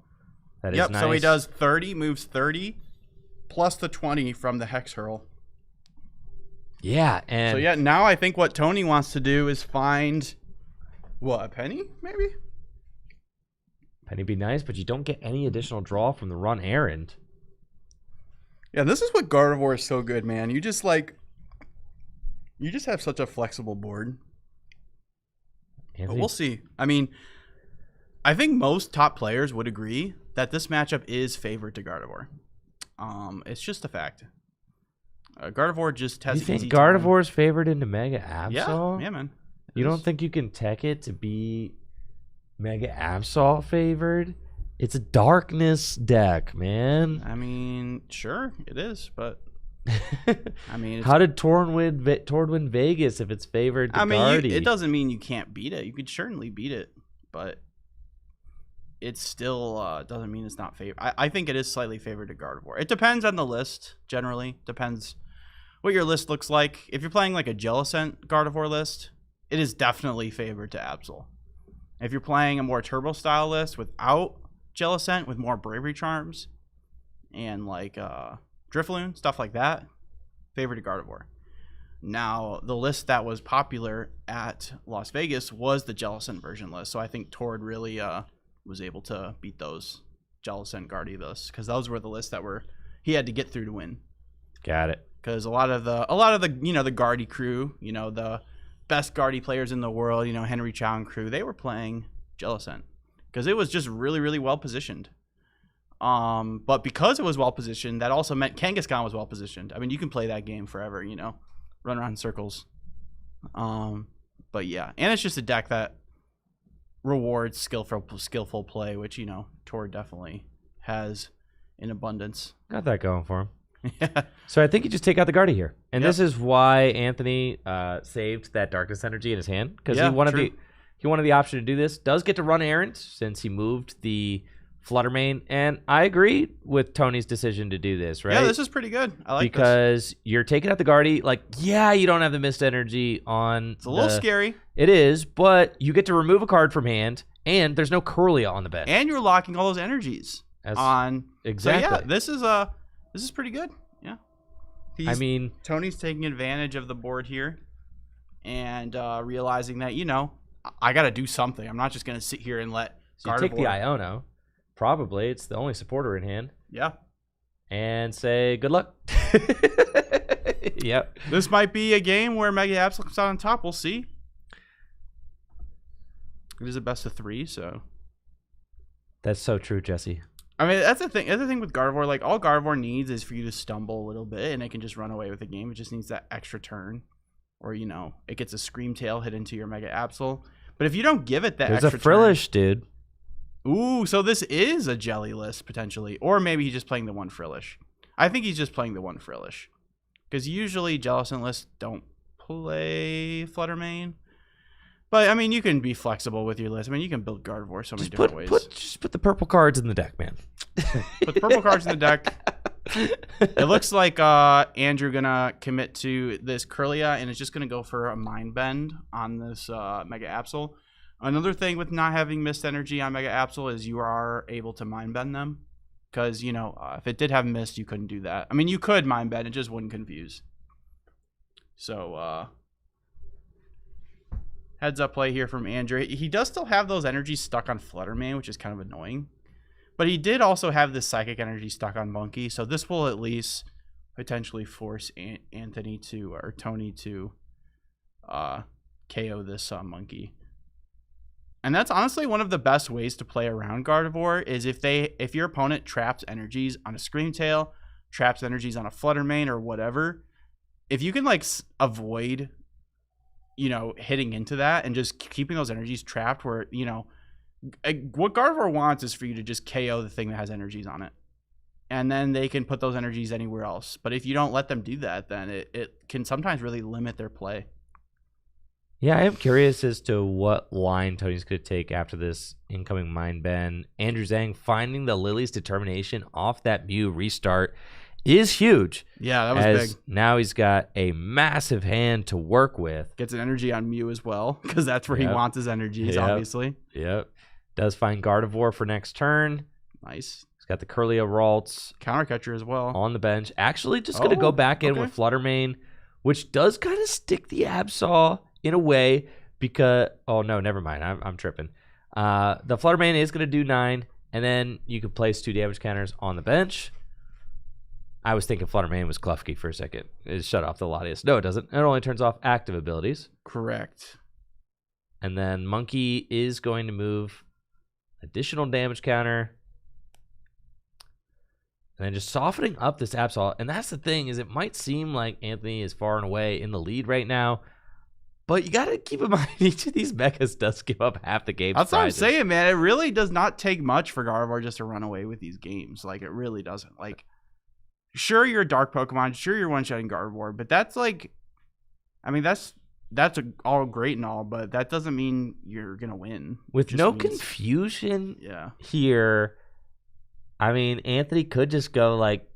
That is Yep, nice. so he does 30, moves 30, plus the 20 from the Hex Hurl. Yeah, and... So yeah, now I think what Tony wants to do is find... What, a penny, maybe? Penny be nice, but you don't get any additional draw from the run errand. Yeah, this is what Gardevoir is so good, man. You just have such a flexible board. But we'll see. I mean, I think most top players would agree that this matchup is favored to Gardevoir. It's just a fact. Gardevoir just has. You think Gardevoir's favored into Mega Absol? Yeah, man. You don't think you can tech it to be Mega Absol favored? It's a darkness deck, man. I mean, sure, it is, but I mean, how did Torwin Vegas if it's favored to Guardy? It doesn't mean you can't beat it. You could certainly beat it, but it still doesn't mean it's not favored. I think it is slightly favored to Gardevoir. It depends on the list, generally. Depends what your list looks like. If you're playing like a Jellicent Gardevoir list, it is definitely favored to Absol. If you're playing a more turbo style list without Jellicent, with more Bravery Charms and like Drifloon, stuff like that, favored to Gardevoir. Now, the list that was popular at Las Vegas was the Jellicent version list, so I think Tord really was able to beat those Jellicent Guardy lists, because those were the lists that he had to get through to win. Got it. Because a lot of the you know, the Guardy crew, you know, the best Guardy players in the world, you know, Henry Chow and crew, they were playing Jellicent because it was just really, really well positioned. But because it was well positioned, that also meant Kangaskhan was well positioned. I mean, you can play that game forever, you know, run around in circles. But yeah, and it's just a deck that rewards skillful play, which, you know, Tord definitely has in abundance. Got that going for him. Yeah. So I think you just take out the Guardy here. And this is why Anthony saved that Darkness Energy in his hand, because he wanted the option to do this. Does get to run errant since he moved the Fluttermane, and I agree with Tony's decision to do this, right? Yeah, this is pretty good. I like this. Because you're taking out the Guardy. Like, yeah, you don't have the Mist Energy on. It's a little scary. It is, but you get to remove a card from hand, and there's no Curlia on the bench. And you're locking all those energies on. Exactly. So yeah, this is pretty good. Yeah. Tony's taking advantage of the board here and realizing that, you know, I got to do something. I'm not just going to sit here and let Gardevoir. You take the Iono. Probably. It's the only supporter in hand. Yeah. And say, good luck. Yep. This might be a game where Mega Absol comes out on top. We'll see. It is a best of 3, so. That's so true, Jesse. I mean, that's the thing. That's the thing with Gardevoir. Like, all Gardevoir needs is for you to stumble a little bit, and it can just run away with the game. It just needs that extra turn. Or, you know, it gets a Scream Tail hit into your Mega Absol. But if you don't give it that extra turn... There's a Frillish, dude. Ooh, so this is a jelly list, potentially. Or maybe he's just playing the one Frillish. I think he's just playing the one Frillish. Because usually Jellicent lists don't play Fluttermane. But, I mean, you can be flexible with your list. I mean, you can build Gardevoir so many different ways. Just put the purple cards in the deck, man. Put the purple cards in the deck. It looks like Andrew going to commit to this Curlia, and it's just going to go for a Mind Bend on this Mega Absol. Another thing with not having Mist Energy on Mega Absol is you are able to Mind Bend them. Because, you know, if it did have Mist, you couldn't do that. I mean, you could Mind Bend. It just wouldn't confuse. So, heads up play here from Andrew. He does still have those energies stuck on Fluttermane, which is kind of annoying. But he did also have this Psychic Energy stuck on Monkey. So this will at least potentially force Anthony to or Tony to KO this monkey. And that's honestly one of the best ways to play around Gardevoir is if your opponent traps energies on a Scream Tail, traps energies on a Flutter Mane or whatever, if you can like avoid, hitting into that and just keeping those energies trapped where, what Gardevoir wants is for you to just KO the thing that has energies on it. And then they can put those energies anywhere else. But if you don't let them do that, then it can sometimes really limit their play. Yeah, I am curious as to what line Tony's going to take after this incoming Mind Bend. Andrew Zhang finding the Lily's Determination off that Mew restart is huge. Yeah, that was big. Now he's got a massive hand to work with. Gets an energy on Mew as well, because that's where he wants his energies, obviously. Yep. Does find Gardevoir for next turn. Nice. He's got the Curly Ralts. Counter catcher as well. On the bench. Actually, just going to go back in with Flutter Mane, which does kind of stick the Absol in a way because... Oh, no, never mind. I'm tripping. The Flutter Mane is going to do 9, and then you could place 2 damage counters on the bench. I was thinking Flutter Mane was Klefki for a second. It shut off the Latias. No, it doesn't. It only turns off active abilities. Correct. And then Monkey is going to move additional damage counter. And then just softening up this Absol. And that's the thing, is it might seem like Anthony is far and away in the lead right now. But you got to keep in mind, each of these Megas does give up half the game's That's prizes. what I'm saying, man. It really does not take much for Gardevoir just to run away with these games. Like, it really doesn't. Like, sure, you're a dark Pokemon. Sure, you're one-shotting Gardevoir. But that's like... I mean, that's all great and all, but that doesn't mean you're going to win. With no confusion here... I mean, Anthony could just go like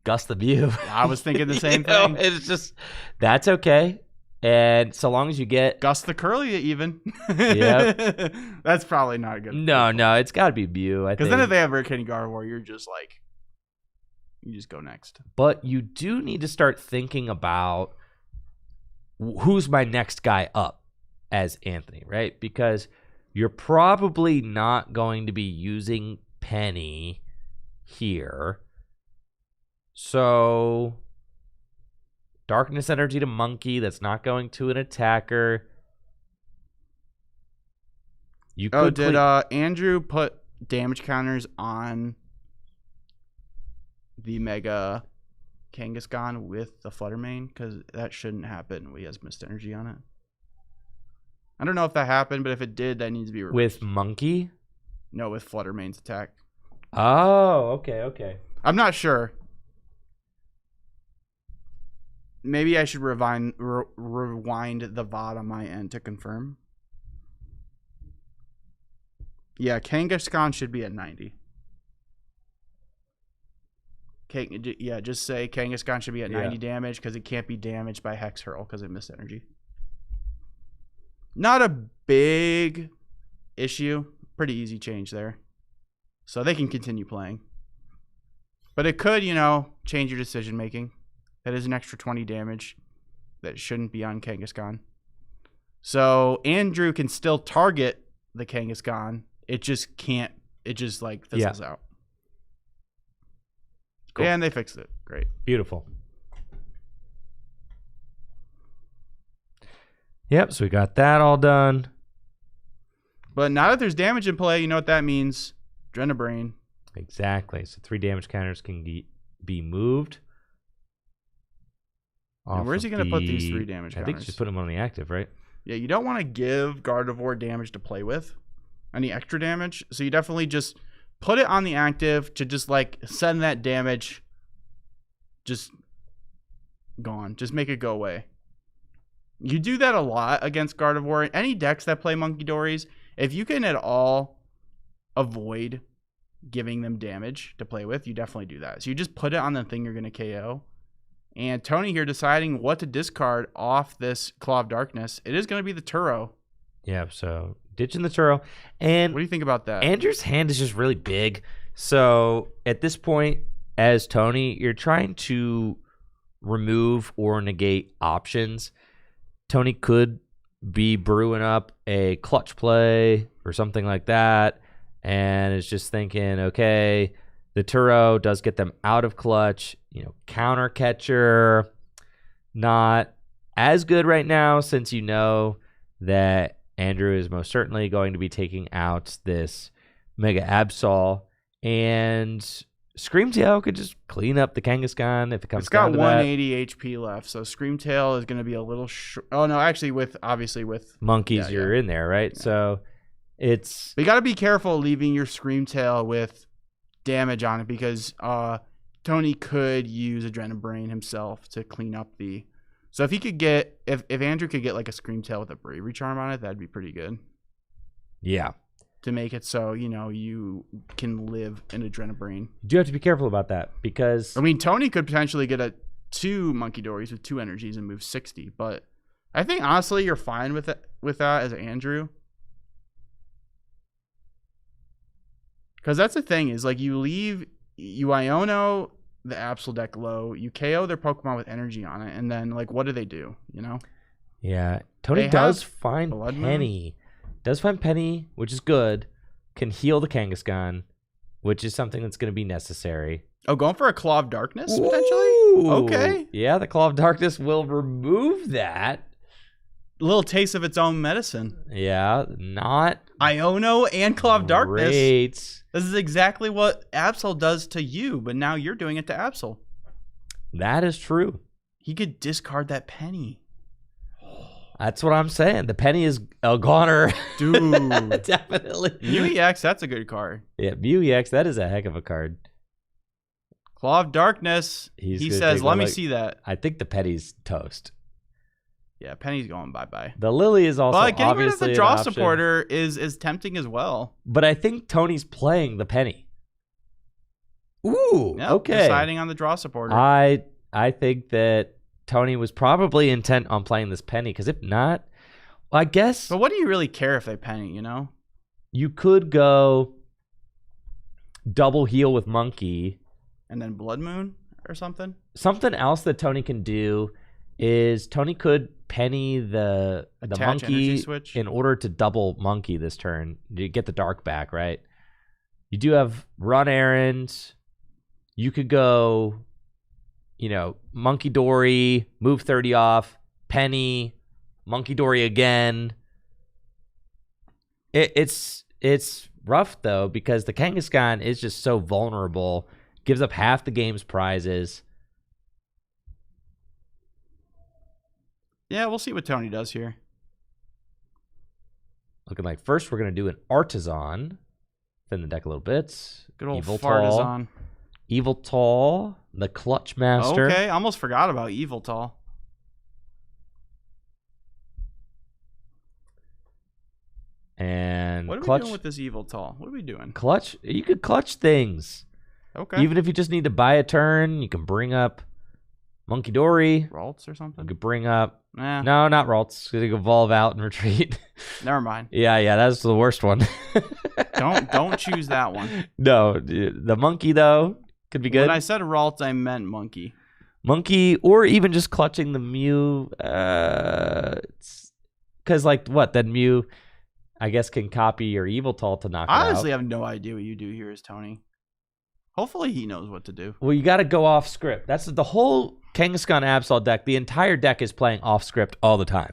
Gus the Mew. I was thinking the same thing. It's just, that's okay. And so long as you get Gus the Curly, even. Yeah. That's probably not good. No, it's got to be Mew. Because then if they have Hurricane Gardevoir, you're just like, you just go next. But you do need to start thinking about who's my next guy up as Anthony, right? Because you're probably not going to be using Penny here. So Darkness Energy to Monkey, that's not going to an attacker. You could did Andrew put damage counters on the Mega Kangaskhan with the Flutter Mane? Because that shouldn't happen when he has Mist Energy on it. I don't know if that happened, but if it did, that needs to be reversed. With Monkey? No, with Flutter Mane's attack. Oh, okay. I'm not sure. Maybe I should rewind the VOD on my end to confirm. Yeah, Kangaskhan should be at 90. Just say Kangaskhan should be at 90 damage because it can't be damaged by Hex Hurl because it missed energy. Not a big issue. Pretty easy change there. So they can continue playing. But it could, change your decision making. That is an extra 20 damage that shouldn't be on Kangaskhan. So Andrew can still target the Kangaskhan. It just can't. It just fizzles out. Cool. And they fixed it. Great. Beautiful. Yep, so we got that all done. But now that there's damage in play, you know what that means. Drenabrain. Exactly. So 3 damage counters can be moved. And where's he going to put these 3 damage counters? I think just put them on the active, right? Yeah, you don't want to give Gardevoir damage to play with. Any extra damage. So you definitely just put it on the active to just send that damage just gone. Just make it go away. You do that a lot against Gardevoir. Any decks that play Monkey Dories, if you can at all avoid giving them damage to play with, you definitely do that. So you just put it on the thing you're going to KO. And Tony here deciding what to discard off this Claw of Darkness. It is going to be the Turo. Yeah, so ditching the Turo. And what do you think about that? Andrew's hand is just really big. So at this point, as Tony, you're trying to remove or negate options. Tony could be brewing up a clutch play or something like that. And is just thinking, okay, The Turo does get them out of clutch. Counter catcher, not as good right now since you know that Andrew is most certainly going to be taking out this Mega Absol, and Screamtail could just clean up the Kangaskhan if it comes down to that. It's got 180 HP left, so Screamtail is going to be a little short. Oh, no, actually, with monkeys, you're in there, right? Yeah. So it's... But you got to be careful leaving your Screamtail with damage on it because Tony could use Adrenabrain himself to clean up the... So if he could get... If Andrew could get like a Screamtail with a Bravery Charm on it, that'd be pretty good. Yeah. To make it so, you can live in Adrenabrain. You do have to be careful about that because... I mean, Tony could potentially get 2 Monkey Dories with 2 energies and move 60, but I think, honestly, you're fine with that as Andrew. Because that's the thing is, like, you Iono the Absol deck low, you KO their Pokemon with energy on it, and then, like, what do they do, Yeah, Tony does find Penny. Does find Penny, which is good. Can heal the Kangaskhan, which is something that's going to be necessary. Oh, going for a Claw of Darkness, potentially? Okay. Yeah, the Claw of Darkness will remove that. A little taste of its own medicine. Yeah, not... Iono and Claw of Darkness. Great. This is exactly what Absol does to you, but now you're doing it to Absol. That is true. He could discard that Penny. That's what I'm saying. The Penny is a goner. Dude. Definitely. Mew EX, that's a good card. Yeah, Mew EX, that is a heck of a card. Claw of Darkness. He says, let me see that. I think the Penny's toast. Yeah, Penny's going bye-bye. The Lily is also obviously getting rid of the draw supporter is tempting as well. But I think Tony's playing the Penny. Ooh, yep, okay. Deciding on the draw supporter. I think that Tony was probably intent on playing this Penny, because if not, well, I guess... But what do you really care if they Penny, You could go double heal with Monkey. And then Blood Moon or something? Something else that Tony can do is Tony could Penny the Monkey in order to double Monkey this turn. You get the Dark back, right? You do have Run Errand. You could go... Monkey Dory, move 30 off, Penny, Monkey Dory again. It's rough, though, because the Kangaskhan is just so vulnerable. Gives up half the game's prizes. Yeah, we'll see what Tony does here. Looking like first we're going to do an Artisan. Thin the deck a little bit. Good old Fartizan. Yveltal, the Clutch Master. Okay, almost forgot about Yveltal. And what are we doing with this Yveltal? What are we doing? Clutch. You could clutch things. Okay. Even if you just need to buy a turn, you can bring up Monkey Dory. Ralts or something? You could bring up... No, not Ralts. You can evolve out and retreat. Never mind. Yeah, that's the worst one. Don't choose that one. No, the Monkey, though, could be good. When I said Ralts, I meant Monkey. Monkey, or even just clutching the Mew. Because, then Mew, I guess, can copy your Yveltal to knock it out. I honestly have no idea what you do here as Tony. Hopefully he knows what to do. Well, you got to go off script. That's the whole Kangaskhan Absol deck. The entire deck is playing off script all the time.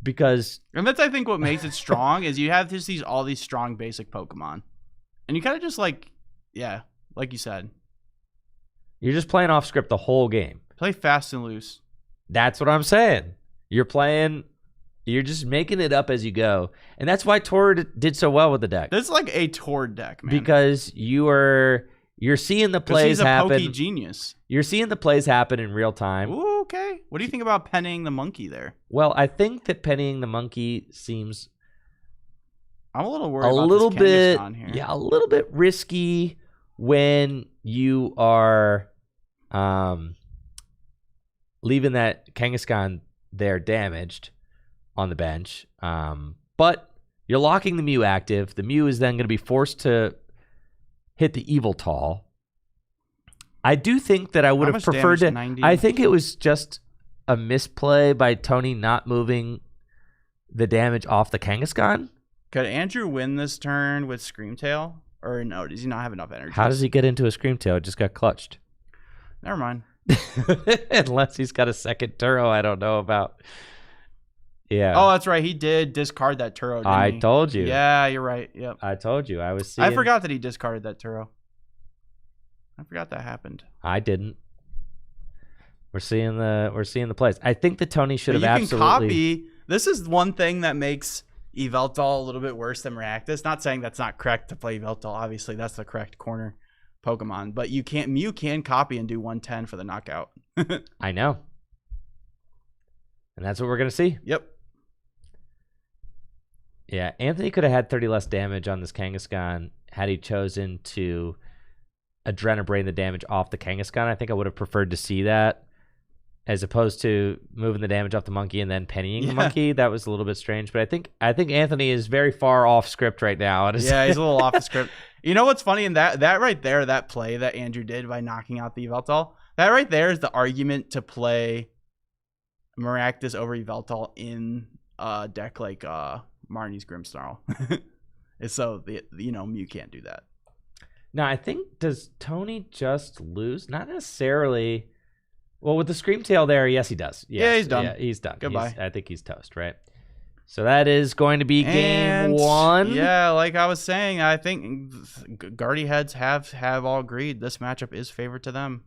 And that's, I think, what makes it strong is you have just all these strong basic Pokemon. And you kind of just like you said. You're just playing off script the whole game. Play fast and loose. That's what I'm saying. You're just making it up as you go. And that's why Tor did so well with the deck. This is like a Tor deck, man. Because you're seeing the plays happen. He's a Poke genius. You're seeing the plays happen in real time. Ooh, okay. What do you think about pennying the Monkey there? Well, I think that pennying the Monkey seems... I'm a little worried about this Kangaskhan here. Yeah, a little bit risky when you are leaving that Kangaskhan there damaged on the bench. But you're locking the Mew active. The Mew is then going to be forced to hit the Yveltal. I do think that I would have preferred to... 90? I think it was just a misplay by Tony not moving the damage off the Kangaskhan. Could Andrew win this turn with Screamtail? Or no, does he not have enough energy? How does he get into a Scream Tail? It just got clutched. Never mind. Unless he's got a second Turo, I don't know about. Yeah. Oh, that's right. He did discard that Turo, didn't I he? told you. Yeah, you're right. Yep. I told you. I was seeing. I forgot that he discarded that Turo. I forgot that happened. I didn't. We're seeing the plays. I think that Tony should have absolutely. You can copy. This is one thing that makes Yveltal a little bit worse than Maractus. Not saying that's not correct to play Yveltal. Obviously, that's the correct corner Pokemon. But Mew can copy and do 110 for the knockout. I know. And that's what we're gonna see. Yep. Yeah, Anthony could have had 30 less damage on this Kangaskhan had he chosen to Adrenabrain the damage off the Kangaskhan. I think I would have preferred to see that as opposed to moving the damage off the monkey and then pennying the monkey. That was a little bit strange, but I think Anthony is very far off script right now. Yeah, he's a little off the script. You know what's funny in that right there, that play that Andrew did by knocking out the Yveltal, that right there is the argument to play Maractus over Yveltal in a deck like Marnie's Grimmsnarl. So Mew can't do that. Now, I think, does Tony just lose? Not necessarily. Well, with the Scream Tail there, yes, he does. Yes. Yeah, he's done. Yeah, he's done. Goodbye. I think he's toast, right? So that is going to be game one. Yeah, like I was saying, I think Guardy heads have all agreed this matchup is favored to them.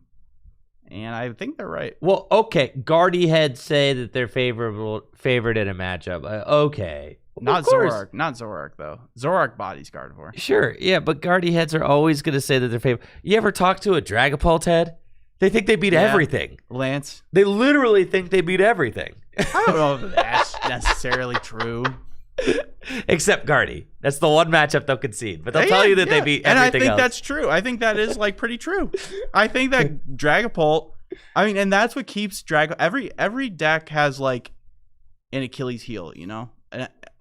And I think they're right. Well, okay. Guardy heads say that they're favored in a matchup. Okay. Not Zoroark. Not Zoroark, though. Zoroark bodies Gardevoir. Sure, yeah, but Guardy heads are always going to say that they're favored. You ever talk to a Dragapult head? They think they beat everything. Lance. They literally think they beat everything. I don't know if that's necessarily true. Except Guardy. That's the one matchup they'll concede. But they'll tell you that they beat everything else. And I think that's true. I think that is pretty true. I think that Dragapult, and that's what keeps every deck has an Achilles heel,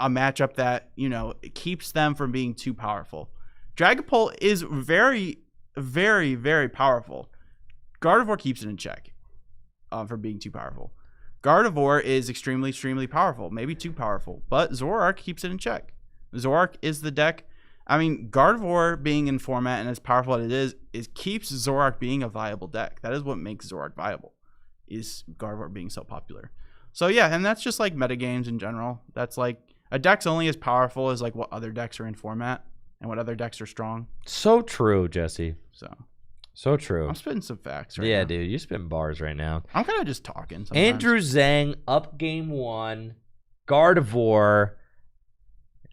a matchup that, it keeps them from being too powerful. Dragapult is very, very, very powerful. Gardevoir keeps it in check from being too powerful. Gardevoir is extremely, extremely powerful, maybe too powerful, but Zoroark keeps it in check. Zoroark is the deck. Gardevoir being in format and as powerful as it is keeps Zoroark being a viable deck. That is what makes Zoroark viable, is Gardevoir being so popular. So yeah, and that's just like metagames in general. That's a deck's only as powerful as what other decks are in format and what other decks are strong. So true, Jesse. So true. I'm spitting some facts right now. Yeah, dude, you're spitting bars right now. I'm kind of just talking sometimes. Andrew Zhang up game one. Gardevoir.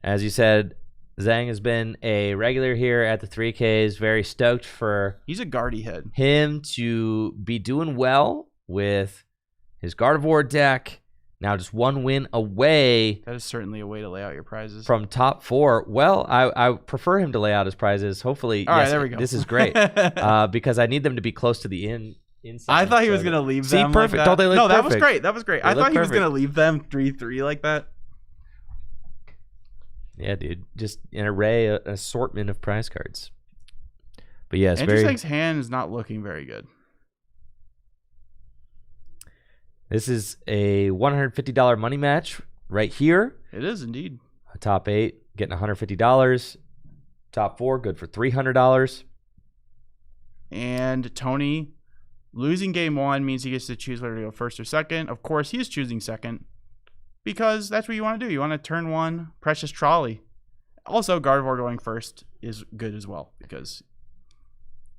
As you said, Zhang has been a regular here at the 3Ks. Very stoked for he's a Guardy head. Him to be doing well with his Gardevoir deck. Now just one win away. That is certainly a way to lay out your prizes. From top four. Well, I prefer him to lay out his prizes. Hopefully, all right, there we go. This is great because I need them to be close to the inside. I thought he was going to leave them perfect. Like that. Don't they look perfect? That was great. That was great. I thought he was going to leave them 3-3 like that. Yeah, dude. Just an assortment of prize cards. But yeah, it's Andrew Zhang's hand is not looking very good. This is a $150 money match right here. It is indeed. Top 8 getting $150. Top 4 good for $300. And Tony losing game 1 means he gets to choose whether to go first or second. Of course, he is choosing second because that's what you want to do. You want to turn 1 Precious Trolley. Also, Gardevoir going first is good as well because.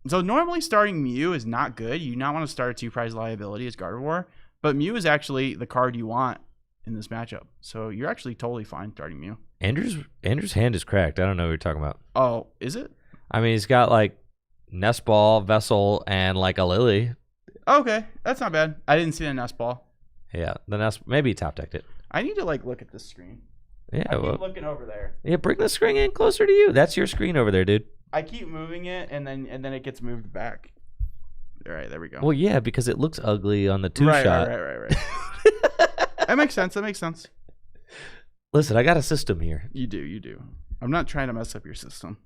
So normally starting Mew is not good. You do not want to start a 2-prize liability as Gardevoir. But Mew is actually the card you want in this matchup. So you're actually totally fine starting Mew. Andrew's hand is cracked. I don't know what you're talking about. Oh, is it? He's got Nest Ball, Vessel, and a Lily. Okay, that's not bad. I didn't see the Nest Ball. Yeah, the Nest. Maybe he top decked it. I need to look at this screen. Yeah, I keep looking over there. Yeah, bring the screen in closer to you. That's your screen over there, dude. I keep moving it, and then it gets moved back. All right, there we go. Well, yeah, because it looks ugly on the 2-shot. Right. That makes sense. Listen, I got a system here. You do. I'm not trying to mess up your system.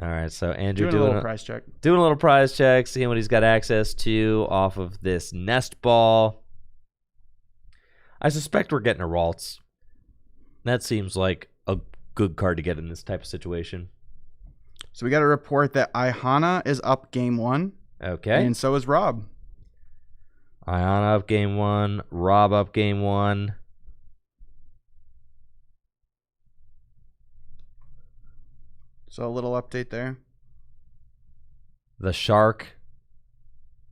All right, so Andrew doing a little prize check. Doing a little prize check, seeing what he's got access to off of this Nest Ball. I suspect we're getting a Ralts. That seems like a good card to get in this type of situation. So we got to report that Ihana is up game 1. Okay. And so is Rob. Iana up game 1. Rob up game 1. So a little update there. The Shark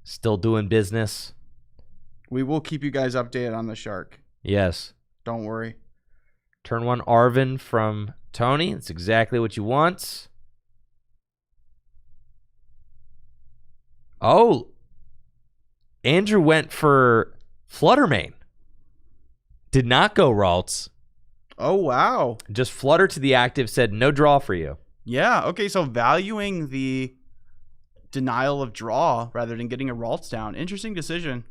still doing business. We will keep you guys updated on the Shark. Yes. Don't worry. Turn 1 Arvin from Tony. That's exactly what you want. Oh. Andrew went for Fluttermane. Did not go Ralts. Oh, wow. Just Flutter to the active, said no draw for you. Yeah, okay, so valuing the denial of draw rather than getting a Ralts down. Interesting decision.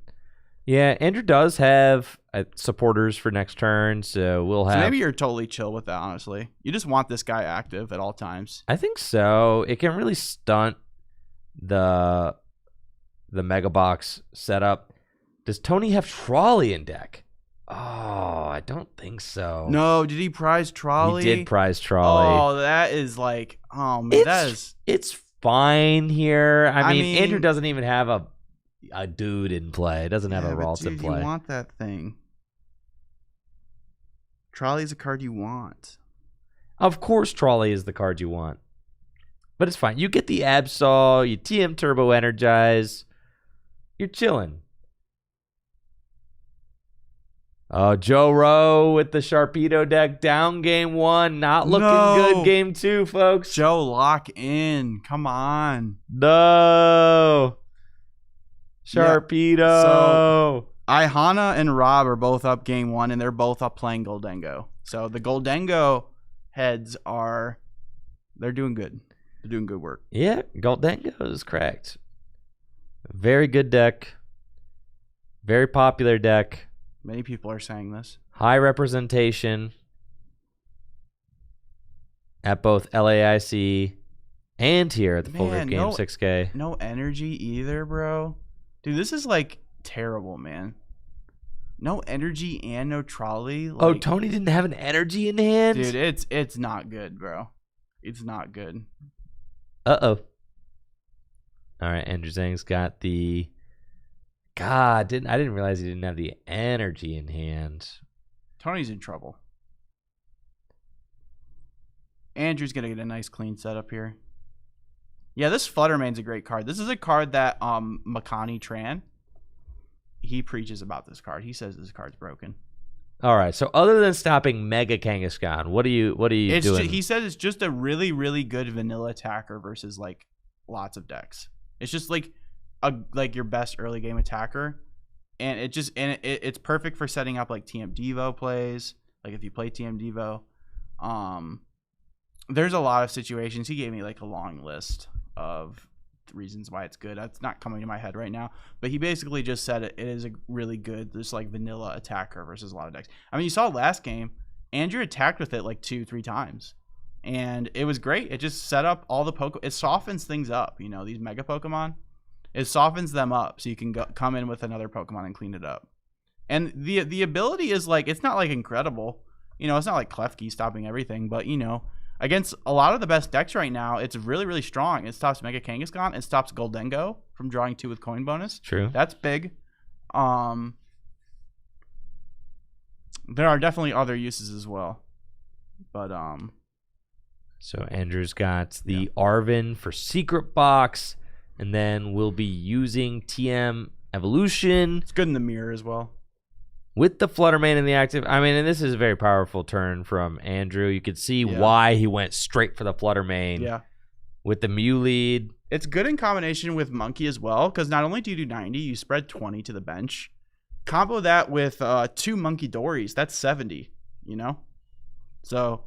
Yeah, Andrew does have supporters for next turn, so we'll have... So maybe you're totally chill with that, honestly. You just want this guy active at all times. I think so. It can really stunt the Mega Box setup. Does Tony have Trolley in deck? Oh, I don't think so. No, did he prize Trolley? He did prize Trolley. Oh, that is like, oh man, it's fine here. I mean, Andrew doesn't even have a dude in play. Doesn't have a Ralts in play. You want that thing. Trolley's a card you want. Of course, Trolley is the card you want. But it's fine. You get the Absol, you TM Turbo Energize. You're chilling. Oh, Joe Rowe with the Sharpedo deck down game 1. Not looking good game 2, folks. Joe, lock in. Come on. No. Sharpedo. Yeah. So, Ihana and Rob are both up game 1, and they're both up playing Goldengo. So the Goldengo heads they're doing good. They're doing good work. Yeah, Goldengo is correct. Very good deck. Very popular deck. Many people are saying this. High representation at both LAIC and here at the Full Grip Game 6K. No energy either, bro. Dude, this is like terrible, man. No energy and no Trolley. Oh, Tony didn't have an energy in hand? Dude, it's not good, bro. It's not good. Uh-oh. All right, Andrew Zhang's got the... God, I didn't realize he didn't have the energy in hand. Tony's in trouble. Andrew's going to get a nice clean setup here. Yeah, this Fluttermane's a great card. This is a card that Makani Tran, he preaches about this card. He says this card's broken. All right, so other than stopping Mega Kangaskhan, what are you doing? He says it's just a really, really good vanilla attacker versus like lots of decks. It's just like your best early game attacker, and it's perfect for setting up like TM Devo plays. Like if you play TM Devo, there's a lot of situations. He gave me like a long list of reasons why it's good. That's not coming to my head right now, but he basically just said it is a really good, just like vanilla attacker versus a lot of decks. I mean, you saw last game, Andrew attacked with it like 2-3 times, and it was great. It just set up all the it softens things up. You know, these mega Pokemon, it softens them up so you can come in with another Pokemon and clean it up. And the ability is like, it's not like incredible. You know, it's not like Klefki stopping everything, but you know, against a lot of the best decks right now, it's really, really strong. It stops Mega Kangaskhan. It stops Goldengo from drawing 2 with coin bonus. True. That's big. There are definitely other uses as well. But so Andrew's got the Arvin for Secret Box, and then we'll be using TM Evolution. It's good in the mirror as well. With the Fluttermane in the active. I mean, and this is a very powerful turn from Andrew. You could see why he went straight for the Fluttermane. Yeah. With the Mew lead. It's good in combination with Monkey as well, because not only do you do 90, you spread 20 to the bench. Combo that with 2 Monkey Dories. That's 70, you know? So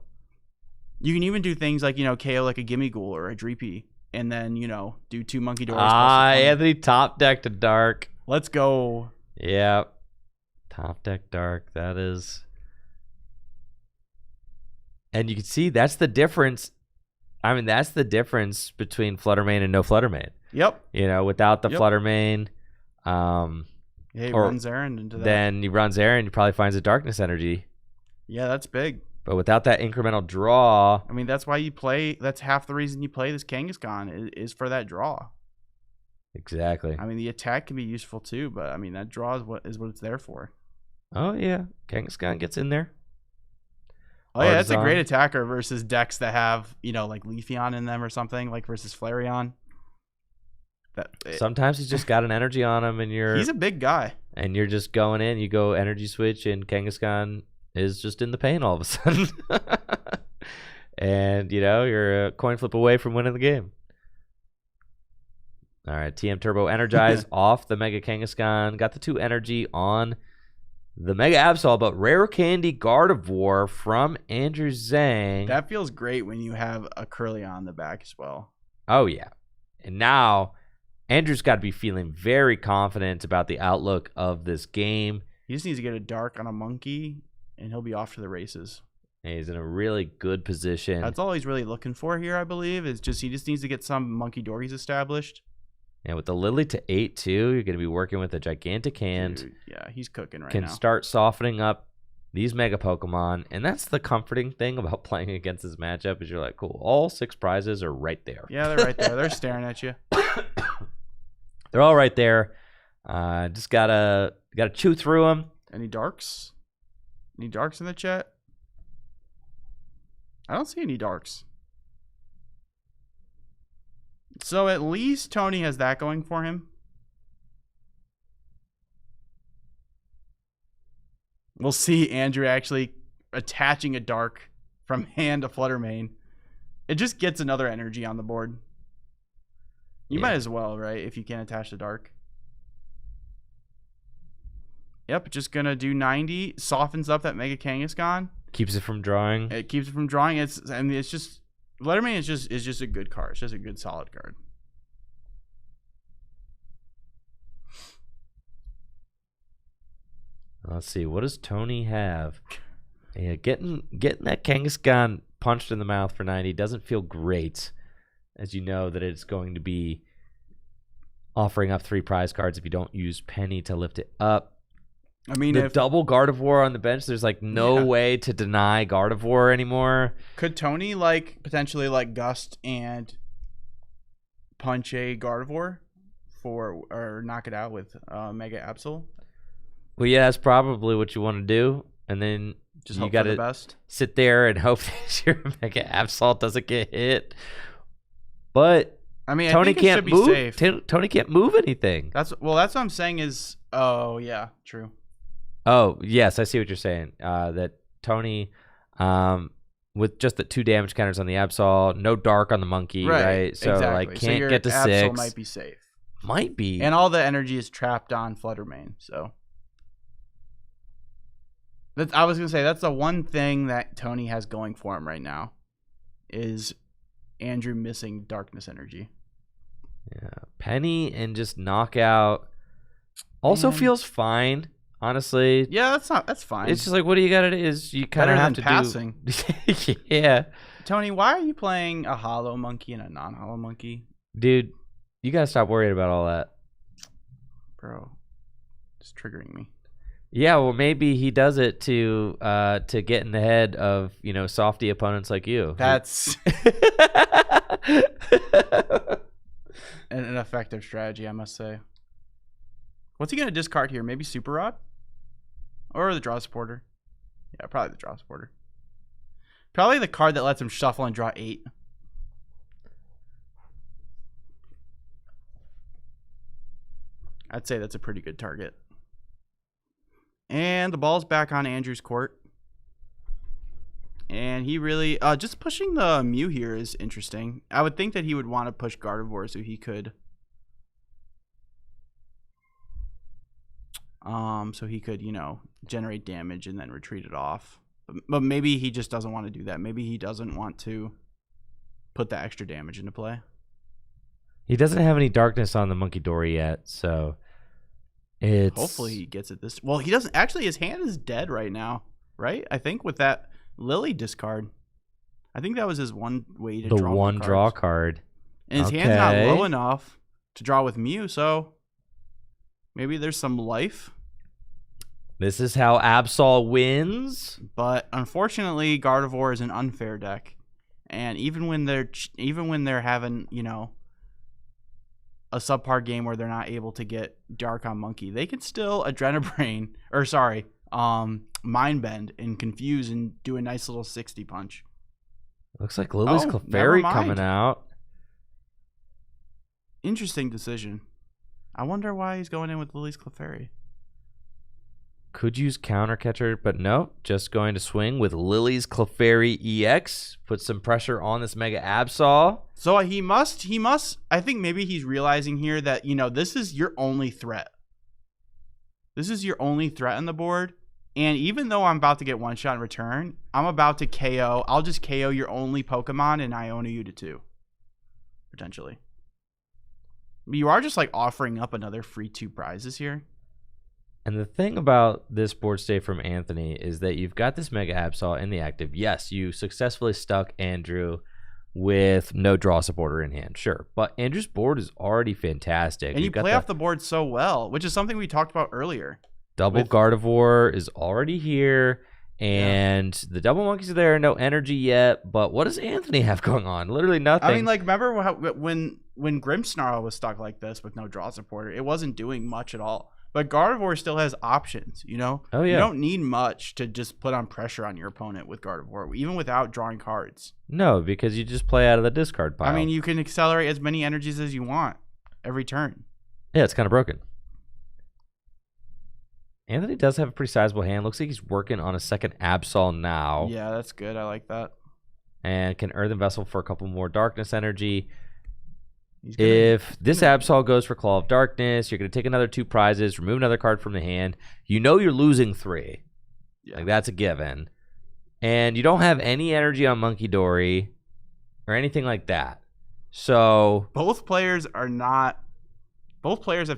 you can even do things like, you know, KO like a Gimme Ghoul or a Dreepy, and then, you know, do 2 Monkey Dories. Anthony top deck to dark. Let's go. Yeah. Top deck dark, that is. And you can see that's the difference. I mean, that's the difference between Fluttermane and no Fluttermane. Yep. You know, without the Fluttermane. He runs Aaron into that. Then he runs Aaron, he probably finds a darkness energy. Yeah, that's big. But without that incremental draw, I mean, that's why you play. That's half the reason you play this Kangaskhan is for that draw. exactly. I mean, the attack can be useful too, but I mean that draw is what it's there for. Oh yeah, Kangaskhan gets in there. Oh yeah, that's a great Artisan. attacker versus decks that have like Leafeon in them or something, like versus Flareon. Sometimes he's just got an energy on him, and He's a big guy. and you're just going in. You go energy switch, and Kangaskhan is just in the pain all of a sudden. And you're a coin flip away from winning the game. All right, TM Turbo Energize off the Mega Kangaskhan. Got the 2 energy on the Mega Absol, but Rare Candy Gardevoir from Andrew Zhang. That feels great when you have a Curly on the back as well. Oh, yeah. And now Andrew's got to be feeling very confident about the outlook of this game. He just needs to get a dark on a monkey, and he'll be off to the races. And he's in a really good position. That's all he's really looking for here, I believe, is he just needs to get some monkey dorkies established. And with the Lily to 8-2, you're going to be working with a gigantic hand. Dude, yeah, he's cooking right can now. start softening up these Mega Pokemon. And that's the comforting thing about playing against this matchup is you're like, cool, all 6 prizes are right there. Yeah, they're right there. They're staring at you. They're all right there. Just gotta chew through them. Any darks? Any darks in the chat? I don't see any darks. So at least Tony has that going for him. We'll see Andrew actually attaching a dark from hand to Fluttermane. It just gets another energy on the board. You might as well, right? If you can't attach the dark. Yep, just gonna do 90. Softens up that Mega Kangaskhan. Keeps it from drawing. It keeps it from drawing. It's just Letterman is just a good card. It's just a good solid card. Let's see. What does Tony have? Yeah, getting that Kangaskhan punched in the mouth for 90 doesn't feel great, as you know that it's going to be offering up 3 prize cards if you don't use Penny to lift it up. I mean, the if double Gardevoir on the bench, there's like no way to deny Gardevoir anymore. Could Tony potentially Gust and punch a Gardevoir or knock it out with Mega Absol? Well, yeah, that's probably what you want to do, and then Just you hope got for the to best. sit there and hope that your Mega Absol doesn't get hit. But I mean, Tony I think can't it should move. be safe. Tony can't move anything. That's what I'm saying is. Oh yeah, true. Oh yes, I see what you're saying. That Tony, with just the 2 damage counters on the Absol, no dark on the monkey, right? So exactly. can't your get to Absol 6. might be safe. Might be. And all the energy is trapped on Fluttermane. So I was gonna say that's the one thing that Tony has going for him right now, is Andrew missing darkness energy. Yeah, Penny and just knockout also feels fine. Honestly, yeah, that's fine. it's just like, what do you got to do? Is you kind of have to passing. do. Yeah, Tony, why are you playing a hollow monkey and a non-hollow monkey, dude, you gotta stop worrying about all that, bro? It's triggering me. Yeah, well, maybe he does it to get in the head of softy opponents like you. That's an effective strategy, I must say. What's he gonna discard here? Maybe Super Rod? Or the draw supporter? Yeah, probably the draw supporter. Probably the card that lets him shuffle and draw 8. I'd say that's a pretty good target. And the ball's back on Andrew's court. And he really... just pushing the Mew here is interesting. I would think that he would want to push Gardevoir so he could... generate damage and then retreat it off. But maybe he just doesn't want to do that. Maybe he doesn't want to put that extra damage into play. He doesn't have any darkness on the Monkey Dory yet, so it's... Hopefully he gets it this... Well, he doesn't... Actually, his hand is dead right now, right? I think with that Lily discard. I think that was his one way to draw the one draw card. And his hand's not low enough to draw with Mew, so maybe there's some life. This is how Absol wins. But unfortunately, Gardevoir is an unfair deck, and even when they're having, you know, a subpar game where they're not able to get Dark on Monkey, they can still Mind Bend and Confuse and do a nice little 60 punch. Looks like Lily's never Clefairy mind. coming out. Interesting decision. I wonder why he's going in with Lily's Clefairy. Could use Counter Catcher, but no, just going to swing with Lily's Clefairy EX. Put some pressure on this Mega Absol. So he must, I think maybe he's realizing here that, you know, this is your only threat. This is your only threat on the board. And even though I'm about to get one shot in return, I'm about to KO. I'll just KO your only Pokemon and Iona you to 2. Potentially. You are just like offering up another free 2 prizes here. And the thing about this board state from Anthony is that you've got this Mega Absol in the active. Yes, you successfully stuck Andrew with no draw supporter in hand. Sure. But Andrew's board is already fantastic. And you play off the board so well, which is something we talked about earlier. Double Gardevoir is already here. And the double monkeys are there. No energy yet. But what does Anthony have going on? Literally nothing. I mean, like, remember how, when Grimmsnarl was stuck like this with no draw supporter, it wasn't doing much at all. But Gardevoir still has options, you know? Oh, yeah. You don't need much to just put on pressure on your opponent with Gardevoir, even without drawing cards. No, because you just play out of the discard pile. I mean, you can accelerate as many energies as you want every turn. Yeah, it's kind of broken. Anthony does have a pretty sizable hand. Looks like he's working on a second Absol now. Yeah, that's good. I like that. And can Earthen Vessel for a couple more Darkness energy. If this Absol goes for Claw of Darkness, you're going to take another 2 prizes, remove another card from the hand. You know you're losing 3. Yeah. Like, that's a given. And you don't have any energy on Monkey Dory or anything like that. So both players have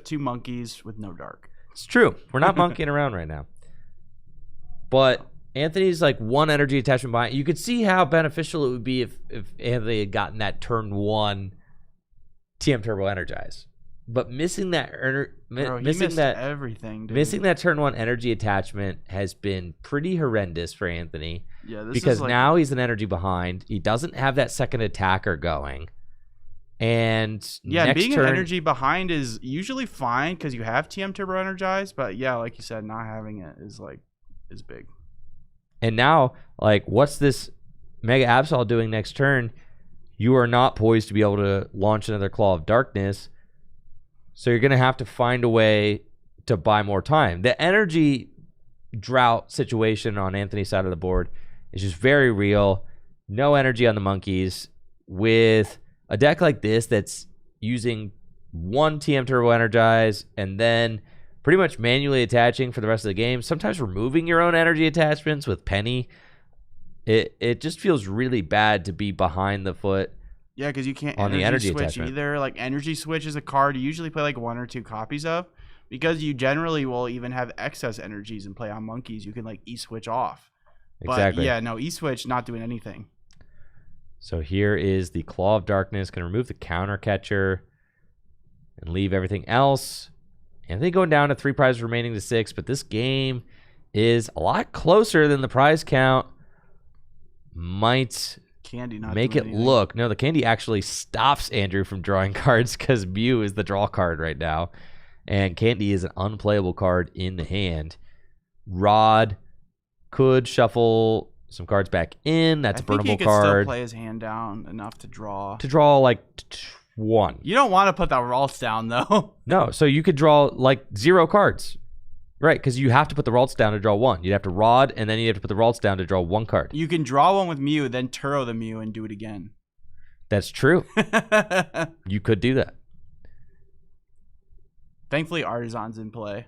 2 monkeys with no dark. It's true. We're not monkeying around right now. But Anthony's like 1 energy attachment behind. You could see how beneficial it would be if Anthony had gotten that turn 1 TM Turbo Energize. But missing that everything, dude. Missing that turn 1 energy attachment has been pretty horrendous for Anthony. Yeah, because now he's an energy behind. He doesn't have that second attacker going. And being an energy behind is usually fine because you have TM Turbo Energize, but yeah, like you said, not having it is big. And now, like, what's this Mega Absol doing next turn? You are not poised to be able to launch another Claw of Darkness, so you're going to have to find a way to buy more time. The energy drought situation on Anthony's side of the board is just very real. No energy on the monkeys. With a deck like this that's using 1 TM Turbo Energize and then pretty much manually attaching for the rest of the game, sometimes removing your own energy attachments with Penny, it just feels really bad to be behind the foot. Yeah, because you can't on the energy switch attachment either. Like, energy switch is a card you usually play like 1 or 2 copies of, because you generally will even have excess energies and play on monkeys. You can like E-switch off. Exactly. But yeah, no, E-switch not doing anything. So here is the Claw of Darkness. Going to remove the Counter Catcher and leave everything else. Anthony going down to 3 prizes remaining to 6, but this game is a lot closer than the prize count might Candy not make it look. No, the candy actually stops Andrew from drawing cards because Mew is the draw card right now. And Candy is an unplayable card in the hand. Rod could shuffle some cards back in. That's a burnable card. I think he could still play his hand down enough to draw. To draw like 1. You don't want to put the Ralts down, though. No, so you could draw like 0 cards. Right, because you have to put the Ralts down to draw 1. You'd have to Rod, and then you have to put the Ralts down to draw 1 card. You can draw 1 with Mew, then Turo the Mew, and do it again. That's true. You could do that. Thankfully, Artisan's in play,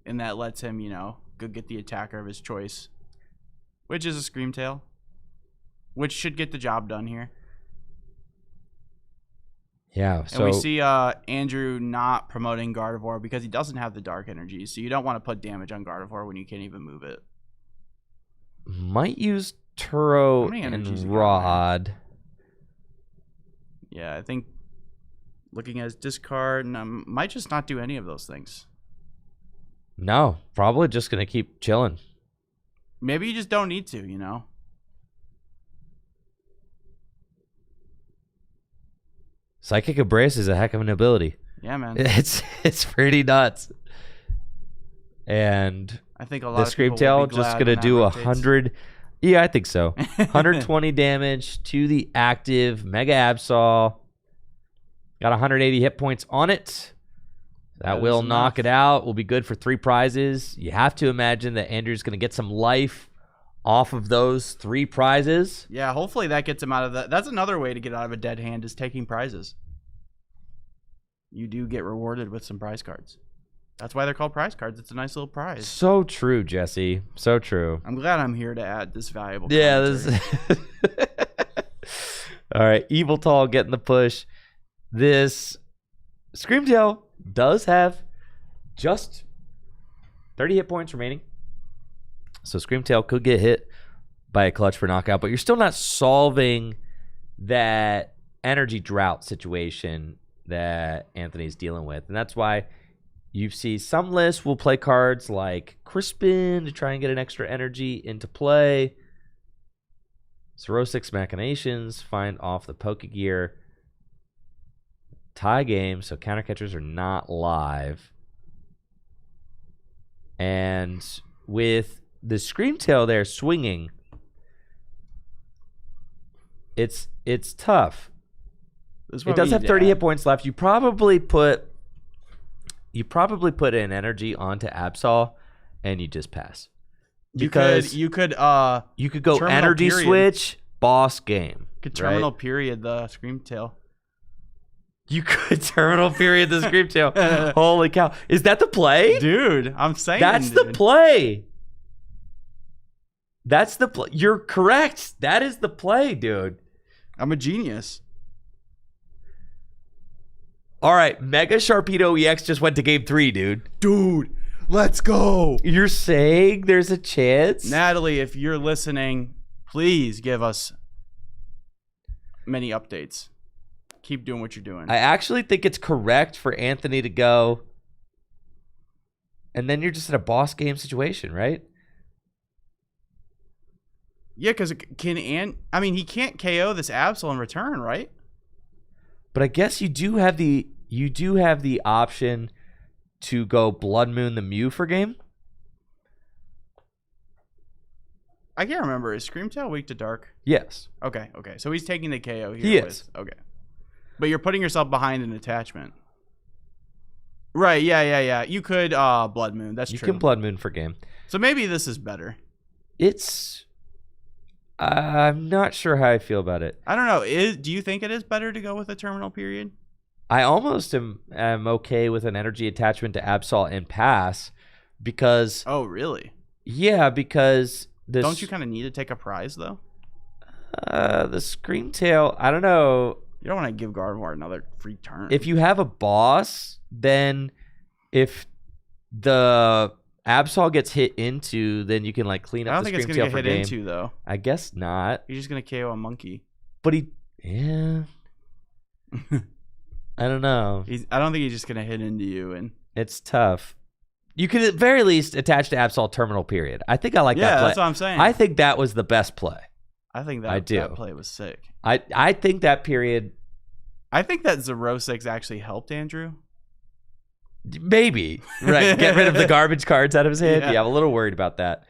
and that lets him, you know, go get the attacker of his choice, which is a Screamtail, which should get the job done here. Yeah, so and we see Andrew not promoting Gardevoir because he doesn't have the dark energy, so you don't want to put damage on Gardevoir when you can't even move it. Might use Turo and Rod. Yeah, I think looking at his discard, might just not do any of those things. No, probably just going to keep chilling. Maybe you just don't need to, you know? Psychic Embrace is a heck of an ability. Yeah, man. It's pretty nuts. And I think a lot the of Scream people will Tail be just glad going to when that do rotates. 100. Yeah, I think so. 120 damage to the active Mega Absol. Got 180 hit points on it. That will is knock enough. it out. Will be good for 3 prizes. You have to imagine that Andrew's going to get some life off of those 3 prizes. Yeah, hopefully that gets him out of that. That's another way to get out of a dead hand is taking prizes. You do get rewarded with some prize cards. That's why they're called prize cards. It's a nice little prize. So true, Jesse. So true. I'm glad I'm here to add this valuable Yeah. commentary. All right. Evil Tall getting the push. This Screamtail does have just 30 hit points remaining. So Screamtail could get hit by a clutch for knockout, but you're still not solving that energy drought situation that Anthony's dealing with. And that's why you see some lists will play cards like Crispin to try and get an extra energy into play. Cirrhosis Machinations find off the Pokegear. Tie game, so counter catchers are not live. And with the Screamtail there swinging, it's tough. It does have 30 hit points left. You probably put an energy onto Absol and you just pass. Because you could go terminal energy period. switch, boss game. Could terminal right? period the Screamtail. You could terminal period the Screamtail. Holy cow. Is that the play? Dude, I'm saying That's the play. That's the play. You're correct. That is the play, dude. I'm a genius. All right, Mega Sharpedo EX just went to game 3, dude. Dude, let's go. You're saying there's a chance? Natalie, if you're listening, please give us many updates. Keep doing what you're doing. I actually think it's correct for Anthony to go, and then you're just in a boss game situation, right? Yeah, because he can't KO this Absol in return, right? But I guess you do have the option to go Blood Moon the Mew for game. I can't remember. Is Screamtail weak to Dark? Yes. Okay. So he's taking the KO here. He is. Okay. But you're putting yourself behind an attachment. Right, yeah. You could Blood Moon. That's You true. can Blood Moon for game. So maybe this is better. I'm not sure how I feel about it. I don't know. Do you think it is better to go with a terminal period? I almost am okay with an energy attachment to Absol and pass because... Oh, really? Yeah, because... Don't you kind of need to take a prize, though? The Screamtail, I don't know. You don't want to give Gardevoir another free turn. If you have a boss, then if the Absol gets hit into, then you can like clean I up don't the think it's Screamtail going to for get hit game. into, though. I guess not. You're just going to KO a monkey. But yeah. I don't know. I don't think he's just going to hit into you. And It's tough. You could at very least attach to Absol terminal period. I think I like that yeah, play. that's what I'm saying. I think that was the best play. I think I do. that play was sick. I think that period... I think that Zerosix actually helped Andrew. Maybe. Right. Get rid of the garbage cards out of his hand. Yeah. Yeah, I'm a little worried about that.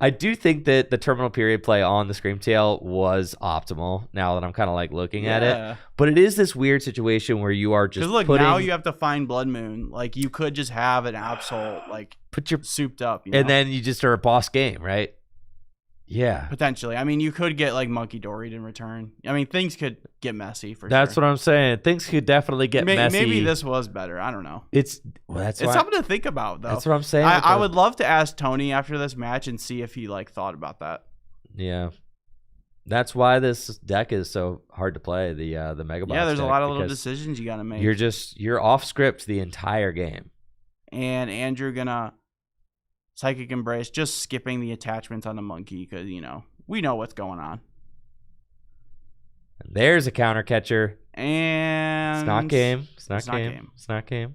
I do think that the terminal period play on the Screamtail was optimal now that I'm kind of like looking at it. But it is this weird situation where you are just Because look, putting... now you have to find Blood Moon. Like, you could just have an Absol, like, put your... souped up. You know? And then you just are a boss game, right? Yeah. Potentially. I mean, you could get, like, Monkey Doried in return. I mean, things could get messy for That's sure. what I'm saying. Things could definitely get messy. Maybe this was better. I don't know. It's Something to think about, though. That's what I'm saying. I would love to ask Tony after this match and see if he, like, thought about that. Yeah. That's why this deck is so hard to play, the Mega Boss Yeah, there's a deck, lot of little because decisions you got to make. You're off script the entire game. And Andrew gonna Psychic Embrace, just skipping the attachments on the monkey because, you know, we know what's going on. And there's a counter catcher. And It's not game. It's not game.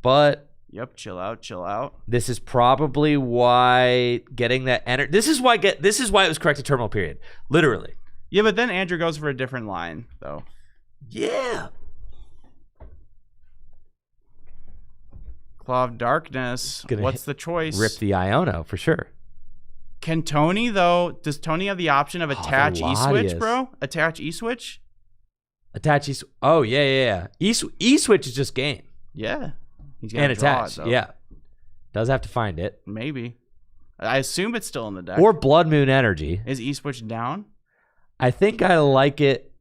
But Yep, chill out, chill out. This is probably why getting that energy. This is why it was corrected terminal period. Literally. Yeah, but then Andrew goes for a different line, though. Yeah. Claw of Darkness. What's the choice? Rip the Iono for sure. Can Tony, though? Does Tony have the option of attach E-Switch, bro? Attach E-Switch? Attach E-Switch. Oh, yeah. E-Switch is just game. Yeah. He's And draw attach. it, though. Yeah. Does have to find it. Maybe. I assume it's still in the deck. Or Blood Moon Energy. Is E-Switch down? I think I like it.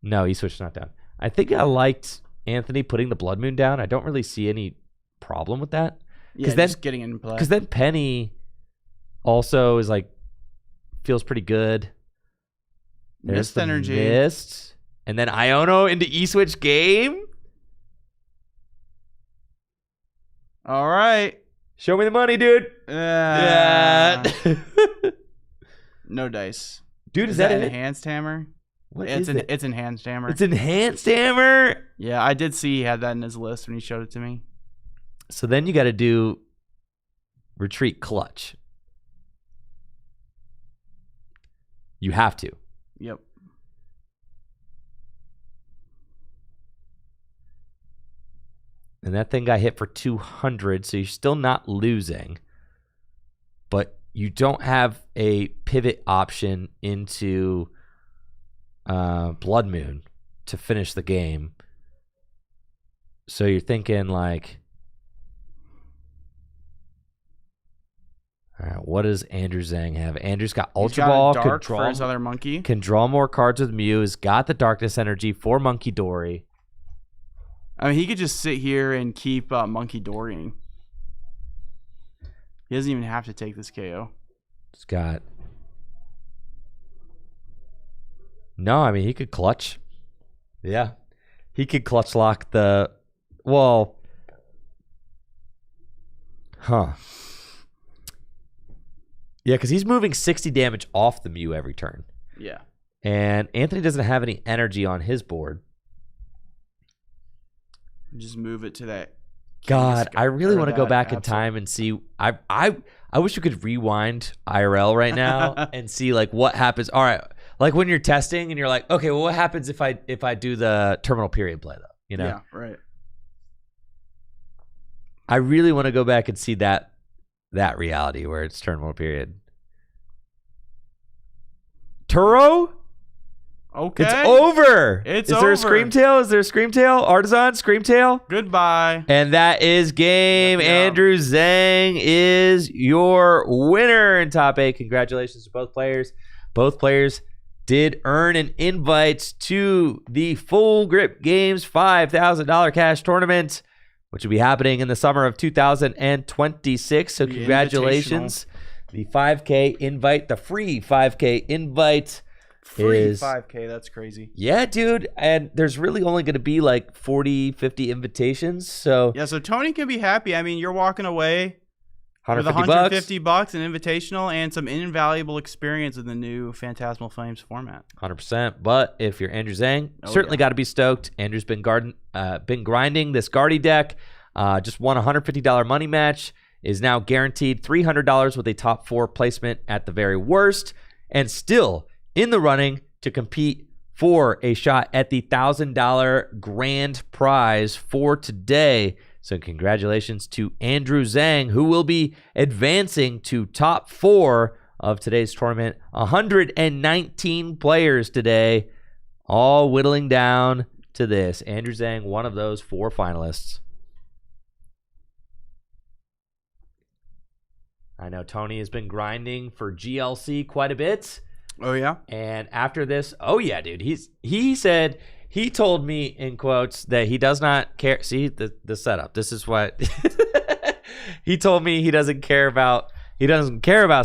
No, E-Switch not down. I think I liked Anthony putting the Blood Moon down. I don't really see any problem with that. Yeah, just getting in play. Because then Penny also is like, feels pretty good. There's Mist energy. Mist. And then Iono into E-Switch game. All right. Show me the money, dude. Yeah. No dice. Dude, is that enhanced hammer? It's enhanced hammer. It's enhanced hammer. Yeah, I did see he had that in his list when he showed it to me. So then you got to do retreat clutch. You have to. Yep. And that thing got hit for 200, so you're still not losing. But you don't have a pivot option into Blood Moon to finish the game. So you're thinking like, all right, what does Andrew Zhang have? Andrew's got Ultra Ball, dark for his other monkey. Can draw more cards with Mew. Has got the Darkness Energy for Monkey Dory. I mean, he could just sit here and keep Monkey Dorying. He doesn't even have to take this KO. It's got... No, I mean, he could clutch. Yeah. He could clutch lock the... Well... Huh. Yeah, because he's moving 60 damage off the Mew every turn. Yeah. And Anthony doesn't have any energy on his board. Just move it to that. God, I really want to go back in time and see. I wish you could rewind IRL right now and see like what happens. All right, like when you're testing and you're like, okay, well, what happens if I do the terminal period play though? You know? Yeah, right. I really want to go back and see that reality where it's terminal period. Turo? Okay. It's over. Is there a Scream Tail? Is there a Scream Tail? Artisan? Scream Tail? Goodbye. And that is game. Andrew Zhang is your winner in top 8. Congratulations to both players. Both players did earn an invite to the full Grip Games $5,000 cash tournament, which will be happening in the summer of 2026. So congratulations. The 5K invite, the free 5K invite. Free 5K, that's crazy. Yeah, dude. And there's really only going to be like 40, 50 invitations. So yeah, so Tony can be happy. I mean, you're walking away with $150 $150, an invitational, and some invaluable experience in the new Phantasmal Flames format. 100%. But if you're Andrew Zhang, certainly got to be stoked. Andrew's been grinding this Guardy deck. Just won a $150 money match. Is now guaranteed $300 with a top 4 placement at the very worst. And still in the running to compete for a shot at the $1,000 grand prize for today. So congratulations to Andrew Zhang, who will be advancing to top 4 of today's tournament. 119 players today, all whittling down to this. Andrew Zhang, one of those 4 finalists. I know Tony has been grinding for GLC quite a bit. Oh, yeah? And after this, oh, yeah, dude. He told me, in quotes, that he does not care. See, the setup. This is what he told me. He doesn't care about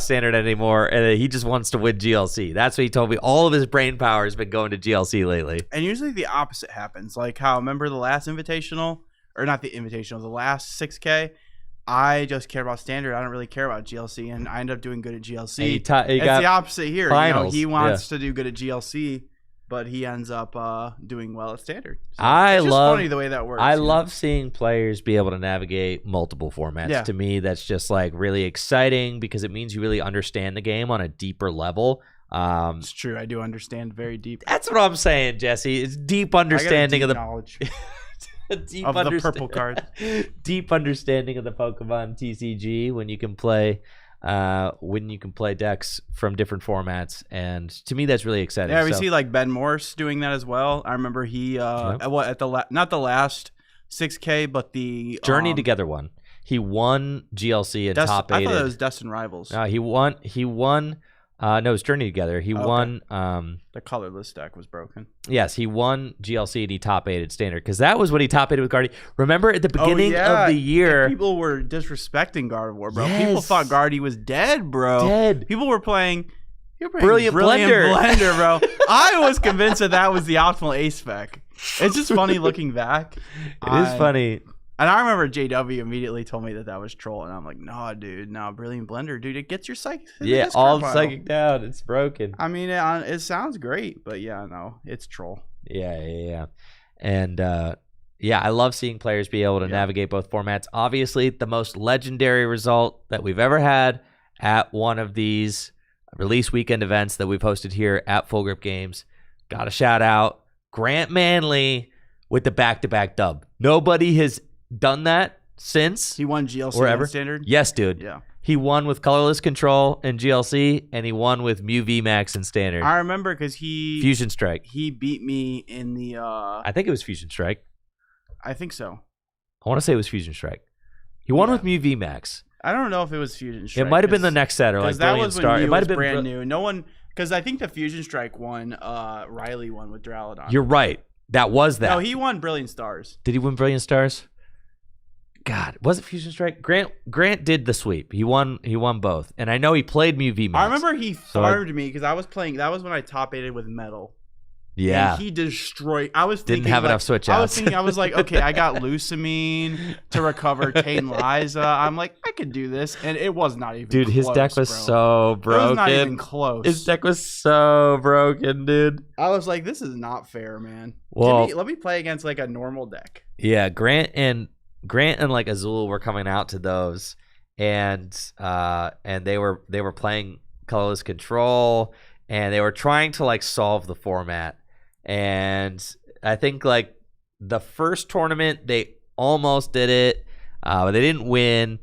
standard anymore, and that he just wants to win GLC. That's what he told me. All of his brain power has been going to GLC lately. And usually the opposite happens. Like how, remember the last invitational? Or not the invitational, the last 6K? I just care about standard. I don't really care about GLC, and I end up doing good at GLC. It's the opposite here. Finals, he wants to do good at GLC, but he ends up doing well at standard. So It's funny the way that works. I love seeing players be able to navigate multiple formats. Yeah. To me, that's just like really exciting because it means you really understand the game on a deeper level. It's true. I do understand very deep. That's what I'm saying, Jesse. It's deep understanding of the knowledge deep of the purple cards. Deep understanding of the Pokemon TCG when you can play decks from different formats, and to me that's really exciting. Yeah, we see like Ben Morse doing that as well. I remember he not the last 6K, but the Journey Together one. He won GLC and top 8. I thought it was Destin Rivals. He won. No, it was Journey Together. He won. The colorless deck was broken. Yes, he won GLC and he top 8 at standard because that was what he top 8 with Guardy. Remember at the beginning of the year, people were disrespecting Gardevoir, bro. Yes. People thought Guardy was dead, bro. Dead. People were playing. Brilliant Blender, bro. I was convinced that was the optimal ace spec. It's just funny looking back. It is funny. And I remember JW immediately told me that was troll, and I'm like, no, dude, no, Brilliant Blender, dude, it gets your psychic. Yeah, all psychic down. It's broken. I mean, it sounds great, but yeah, no, it's troll. Yeah. And I love seeing players be able to navigate both formats. Obviously, the most legendary result that we've ever had at one of these release weekend events that we've hosted here at Full Grip Games. Got a shout out Grant Manley with the back-to-back dub. Nobody has done that since he won GLC and standard. Yes, dude. Yeah, he won with colorless control in GLC, and he won with Mew VMAX in standard. I remember because Fusion Strike. He beat me in the. I think it was Fusion Strike. I think so. I want to say it was Fusion Strike. He won with Mew VMAX. I don't know if it was Fusion Strike. It might have been the next set or like that Brilliant was Star. when Mew it might was have been brand new. No one, because I think the Fusion Strike won. Riley won with Duraludon. You're right. That was that. No, he won Brilliant Stars. Did he win Brilliant Stars? God, was it Fusion Strike? Grant did the sweep. He won both. And I know he played Mew VMAX. I remember he farmed me because I was playing. That was when I top 8'd with Metal. Yeah. And he destroyed. I was didn't have enough switch outs. I was like, okay, I got Lusamine to recover Tane Liza. I'm like, I could do this, and it was not even. Dude, his deck was so broken. It was not even close. His deck was so broken, dude. I was like, this is not fair, man. Well, let me play against like a normal deck. Yeah, Grant and like Azul were coming out to those, and they were playing colorless control, and they were trying to like solve the format. And I think like the first tournament they almost did it, but they didn't win.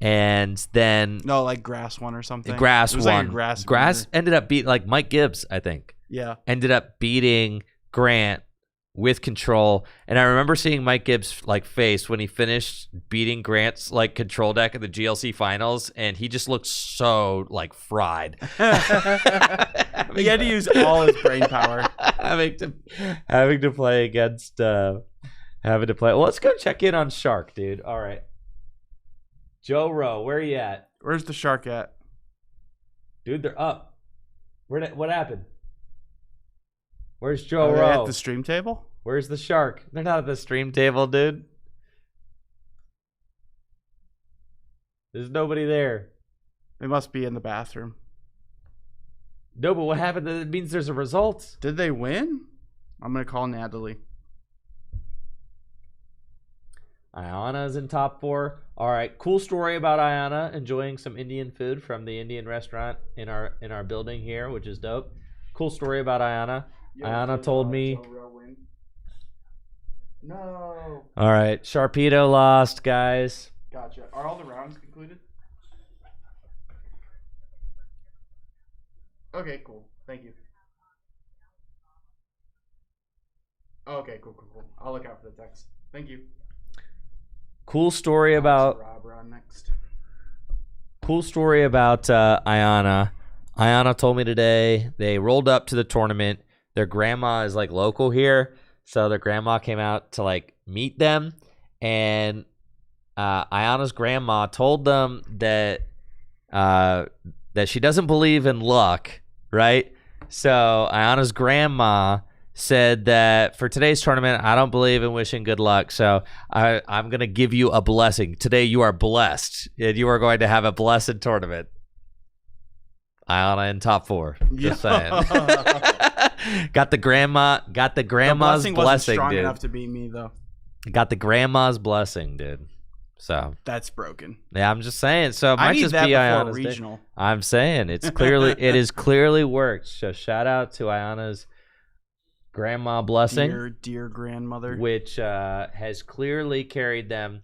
And then like Grass won or something. Grass won. Like Grass ended up beating like Mike Gibbs, I think. Yeah, ended up beating Grant with control. And I remember seeing Mike Gibbs like face when he finished beating Grant's like control deck in the GLC finals, and he just looked so like fried. He had to use all his brain power. having to play against having to play. Well, let's go check in on Shark, dude. All right. Joe Rowe, where are you at? Where's the Shark at? Dude, they're up. What happened? Where's Joe Rowe? At the stream table? Where's the Shark? They're not at the stream table, dude. There's nobody there. They must be in the bathroom. No, but what happened? It means there's a result. Did they win? I'm going to call Natalie. Ayana's in top 4. All right, cool story about Ayana enjoying some Indian food from the Indian restaurant in our building here, which is dope. Cool story about Ayana. Ayana told me. No. All right, Sharpedo lost, guys. Gotcha. Are all the rounds concluded? Okay, cool. Thank you. Okay, cool. I'll look out for the text. Thank you. Cool story about Ayana. Ayana told me today they rolled up to the tournament. Their grandma is like local here, so their grandma came out to like meet them, and Ayana's grandma told them that she doesn't believe in luck, right? So Ayana's grandma said that for today's tournament, I don't believe in wishing good luck, so I'm going to give you a blessing. Today you are blessed, and you are going to have a blessed tournament. Ayana in top 4. Just saying. Got the grandma's The blessing, wasn't strong dude. enough to beat me though. Got the grandma's blessing, dude. So That's broken. yeah, I'm just saying. So it I might need just that be before Ayana's day. regional. I'm saying it has clearly worked. So shout out to Ayana's grandma blessing, Dear grandmother. which has clearly carried them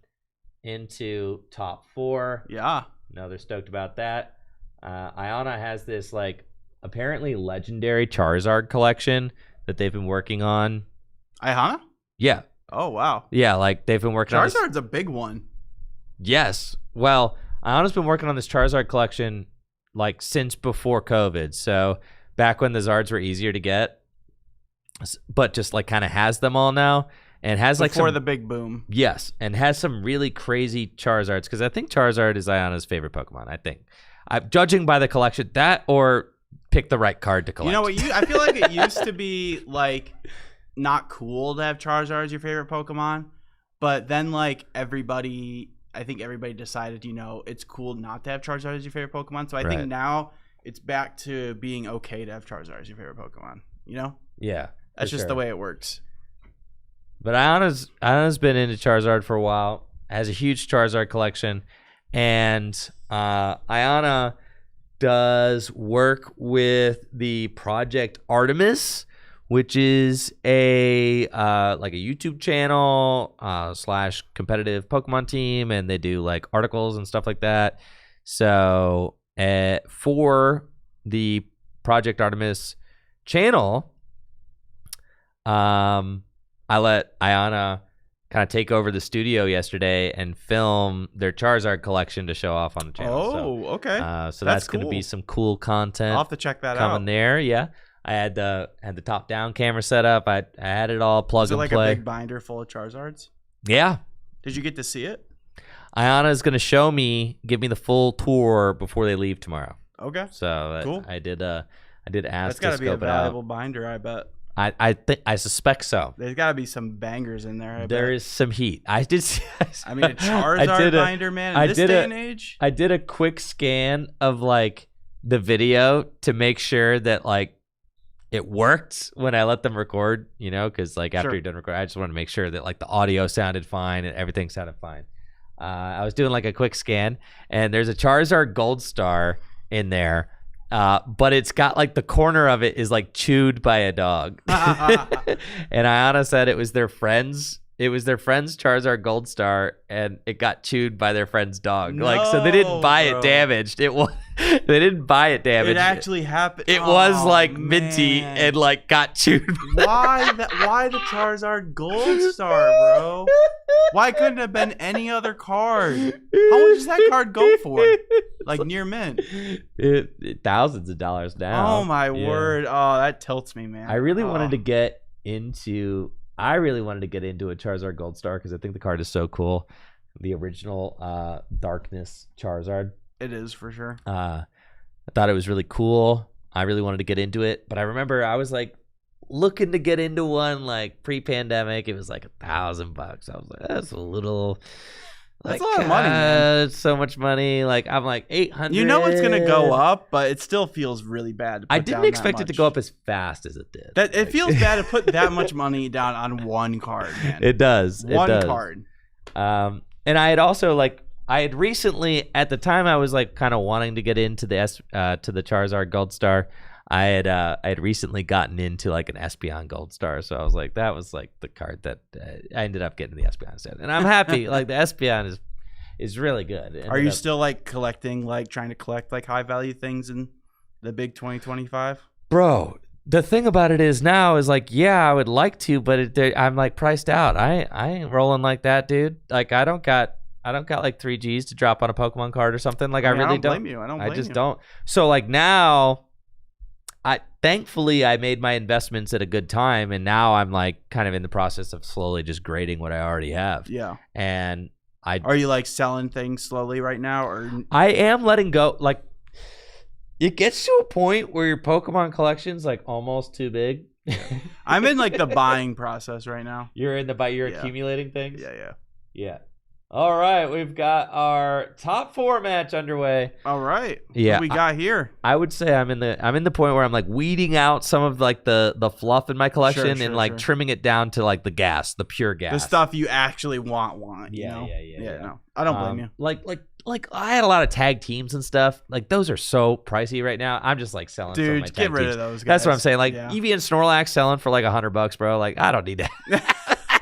into top 4. Yeah. No, they're stoked about that. Ayana has this like apparently legendary Charizard collection that they've been working on. Ayana? Yeah, Oh wow. yeah, like they've been working on this. Charizard's a big one. Yes. Well, Ayana's been working on this Charizard collection like since before COVID. So back when the Zards were easier to get, but just like kind of has them all now and has like Before some, the big boom. yes, and has some really crazy Charizards because I think Charizard is Ayana's favorite Pokemon. I think, judging by the collection, that or pick the right card to collect. You know what? I feel like it used to be like not cool to have Charizard as your favorite Pokemon, but then like I think everybody decided, it's cool not to have Charizard as your favorite Pokemon. So I Right. think now it's back to being okay to have Charizard as your favorite Pokemon. Yeah, That's for just sure. the way it works. But Ayana's been into Charizard for a while. Has a huge Charizard collection, and Ayana does work with the Project Artemis, which is a like a YouTube channel / competitive Pokemon team, and they do like articles and stuff like that. So for the Project Artemis channel, I let Ayana kind of take over the studio yesterday and film their Charizard collection to show off on the channel. Oh, okay. So that's going to cool. be some cool content I'll have to check that coming out. there. Yeah, I had the top down camera set up. I had it all plug Is it and like play. a big binder full of Charizards? Yeah, Did you get to see it? Ayana is going to show me, give me the full tour before they leave tomorrow. Okay. So Cool. I did ask That's to got to be a scope it out. valuable binder, I bet. I suspect so. There's got to be some bangers in there. There is some heat. I did. I mean, a Charizard binder, man, in this day and age. I did a quick scan of like the video to make sure that like it worked when I let them record, because like after Sure. you're done recording, I just want to make sure that like the audio sounded fine and everything sounded fine. I was doing like a quick scan, and there's a Charizard Gold Star in there, but it's got like the corner of it is like chewed by a dog. And Ayana said it was their friends. It was their friend's Charizard Gold Star, and it got chewed by their friend's dog. So they didn't buy bro. it damaged. They didn't buy it damaged. It actually happened. It was like Oh, minty man. and like got chewed. Why the Charizard Gold Star, bro? Why couldn't it have been any other card? How much does that card go for? Like near mint. Thousands of dollars now. Oh my Yeah. word! Oh, that tilts me, man. I really Oh. wanted to get into. I really wanted to get into a Charizard Gold Star because I think the card is so cool. The original Darkness Charizard. It is for sure. I thought it was really cool. I really wanted to get into it, but I remember I was like looking to get into one like pre-pandemic. It was like $1,000. I was like, that's a little. That's a lot of money, man. It's so much money. Like I'm like 800. You know it's gonna go up, but it still feels really bad. To put I didn't down expect that it to much. go up as fast as it did. That it feels bad to put that much money down on one card, man. It does. It One does. card. And I had also like I had recently at the time I was like kind of wanting to get into the to the Charizard Gold Star. I had recently gotten into like an Espeon Gold Star, so I was like that was like the card that I ended up getting the Espeon instead, and I'm happy. Like the Espeon is really good. Are you still like collecting, like trying to collect like high value things in the big 2025? Bro? The thing about it is now is like, yeah, I would like to, but I'm like priced out. I ain't rolling like that, dude. Like I don't got like 3 Gs to drop on a Pokemon card or something. Like I really don't blame you. I don't blame I just you. don't. So like now, thankfully I made my investments at a good time, and now I'm like kind of in the process of slowly just grading what I already have. Yeah. And Are you like selling things slowly right now, or I am letting go. Like it gets to a point where your Pokemon collection's like almost too big. I'm in like the buying process right now. You're in the you're Yeah. accumulating things. Yeah. Yeah. All right, we've got our top 4 match underway. All right. Yeah, What we got here? I would say I'm in the point where I'm like weeding out some of like the fluff in my collection Sure, and like trimming it down to like the pure gas. The stuff you actually want. Yeah, you know? yeah. No, I don't blame you. Like I had a lot of tag teams and stuff. Like those are so pricey right now. I'm just like selling some of my Dude, tag get rid teams. of those guys. That's what I'm saying. Like Yeah. Eevee and Snorlax selling for like $100, bro. Like I don't need that.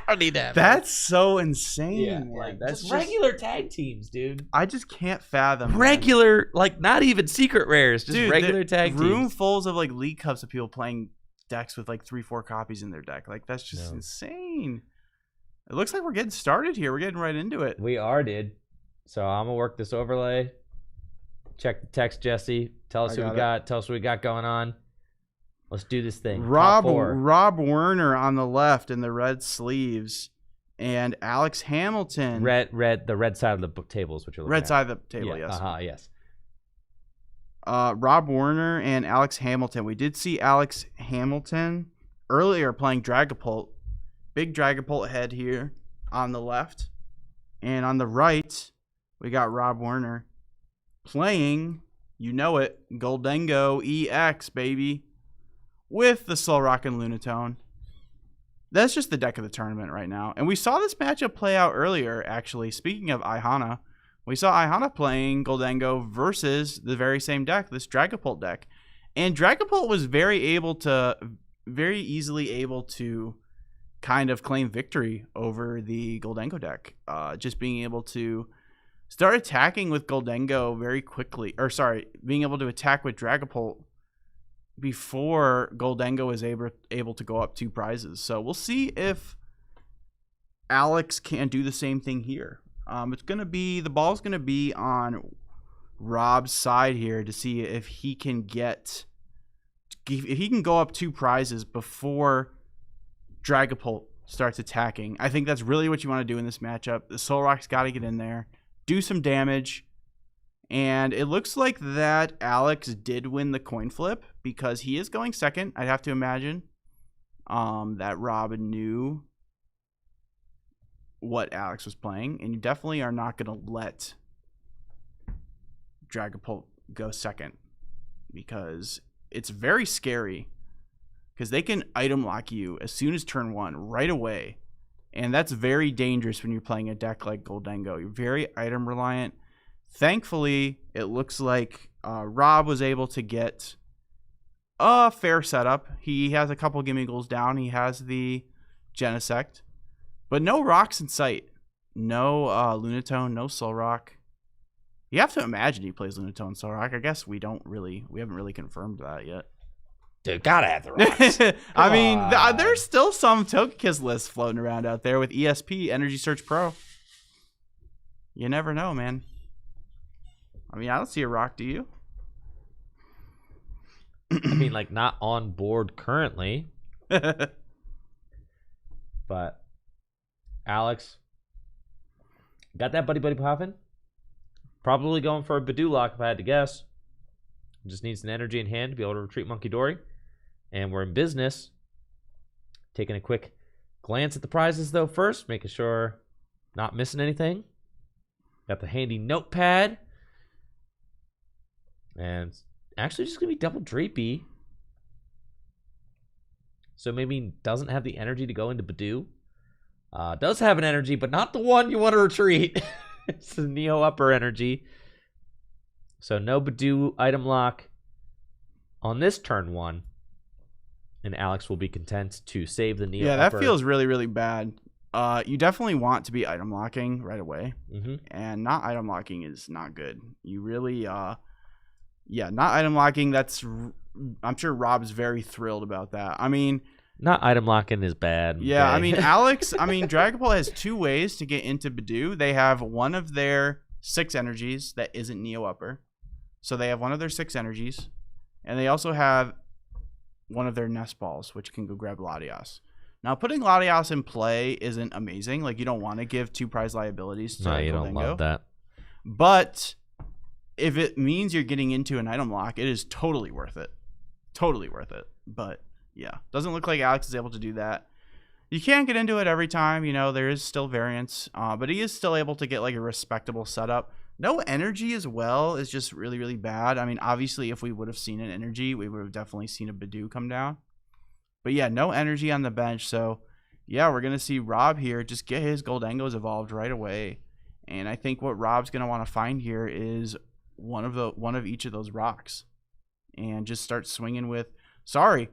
I don't need that. That's so insane. Yeah, man. that's That's regular tag teams, dude. I just can't fathom man. Regular, like not even secret rares, just Dude, regular the tag room teams. fulls of like League Cups of people playing decks with like 3-4 copies in their deck. Like that's just No. insane. It looks like we're getting started here. We're getting right into it. We are, dude. So I'm gonna work this overlay. Check the text, Jesse. Tell us who we got. Tell us what we got going on. Let's do this thing. Top 4. Rob Werner on the left in the red sleeves, and Alex Hamilton. The red side of the table is what you're looking at. Red side of the table, yes. Yes. Rob Werner and Alex Hamilton. We did see Alex Hamilton earlier playing Dragapult. Big Dragapult head here on the left. And on the right, we got Rob Werner playing, you know it, Goldengo EX, baby, with the Solrock and Lunatone. That's just the deck of the tournament right now. And we saw this matchup play out earlier, actually. Speaking of Ihana, we saw Ihana playing Goldengo versus the very same deck, this Dragapult deck. And Dragapult was very easily able to kind of claim victory over the Goldengo deck. Just being able to start attacking with Goldengo very quickly. Being able to attack with Dragapult before Goldengo is able to go up 2 prizes. So we'll see if Alex can do the same thing here. The ball's gonna be on Rob's side here to see if he can go up 2 prizes before Dragapult starts attacking. I think that's really what you want to do in this matchup. The Solrock's got to get in there, do some damage. And it looks like that Alex did win the coin flip because he is going second. I'd have to imagine that Rob knew what Alex was playing. And you definitely are not going to let Dragapult go second because it's very scary because they can item lock you as soon as turn 1 right away. And that's very dangerous when you're playing a deck like Goldengo. You're very item reliant. Thankfully, it looks like Rob was able to get a fair setup. He has a couple gimme goals down. He has the Genesect, but no rocks in sight. No Lunatone, no Solrock. You have to imagine he plays Lunatone and Solrock. I guess we haven't really confirmed that yet. Dude, gotta have the rocks. I mean, there's still some Togekiss lists floating around out there with ESP, Energy Search Pro. You never know, man. I mean, I don't see a rock, do you? I mean, like, not on board currently. But Alex got that buddy popping. Probably going for a Badoo lock if I had to guess. Just needs an energy in hand to be able to retreat Monkey Dory. And we're in business. Taking a quick glance at the prizes, though, first. Making sure not missing anything. Got the handy notepad. And it's actually just going to be double Drapey. So maybe doesn't have the energy to go into Badoo. Does have an energy, but not the one you want to retreat. It's the Neo Upper energy. So no Badoo item lock on this turn 1. And Alex will be content to save the Neo Upper. Yeah, that feels really, really bad. You definitely want to be item locking right away. Mm-hmm. And not item locking is not good. You really, not item locking. I'm sure Rob's very thrilled about that. I mean, not item locking is bad. Yeah, okay. I mean, Dragapult has 2 ways to get into Badoo. They have one of their 6 energies that isn't Neo Upper. So they have one of their 6 energies. And they also have one of their Nest Balls, which can go grab Latias. Now, putting Latias in play isn't amazing. Like, you don't want to give 2 prize liabilities to No, you Goldengo. don't love that. But if it means you're getting into an item lock, it is totally worth it. Totally worth it. But, yeah. Doesn't look like Alex is able to do that. You can't get into it every time. You know, there is still variance, but he is still able to get like a respectable setup. No energy as well is just really, really bad. I mean, obviously, if we would have seen an energy, we would have definitely seen a Bidoof come down. But yeah, no energy on the bench. So yeah, we're going to see Rob here just get his Goldengos evolved right away. And I think what Rob's going to want to find here is one of each of those rocks. And just start swinging with... Sorry,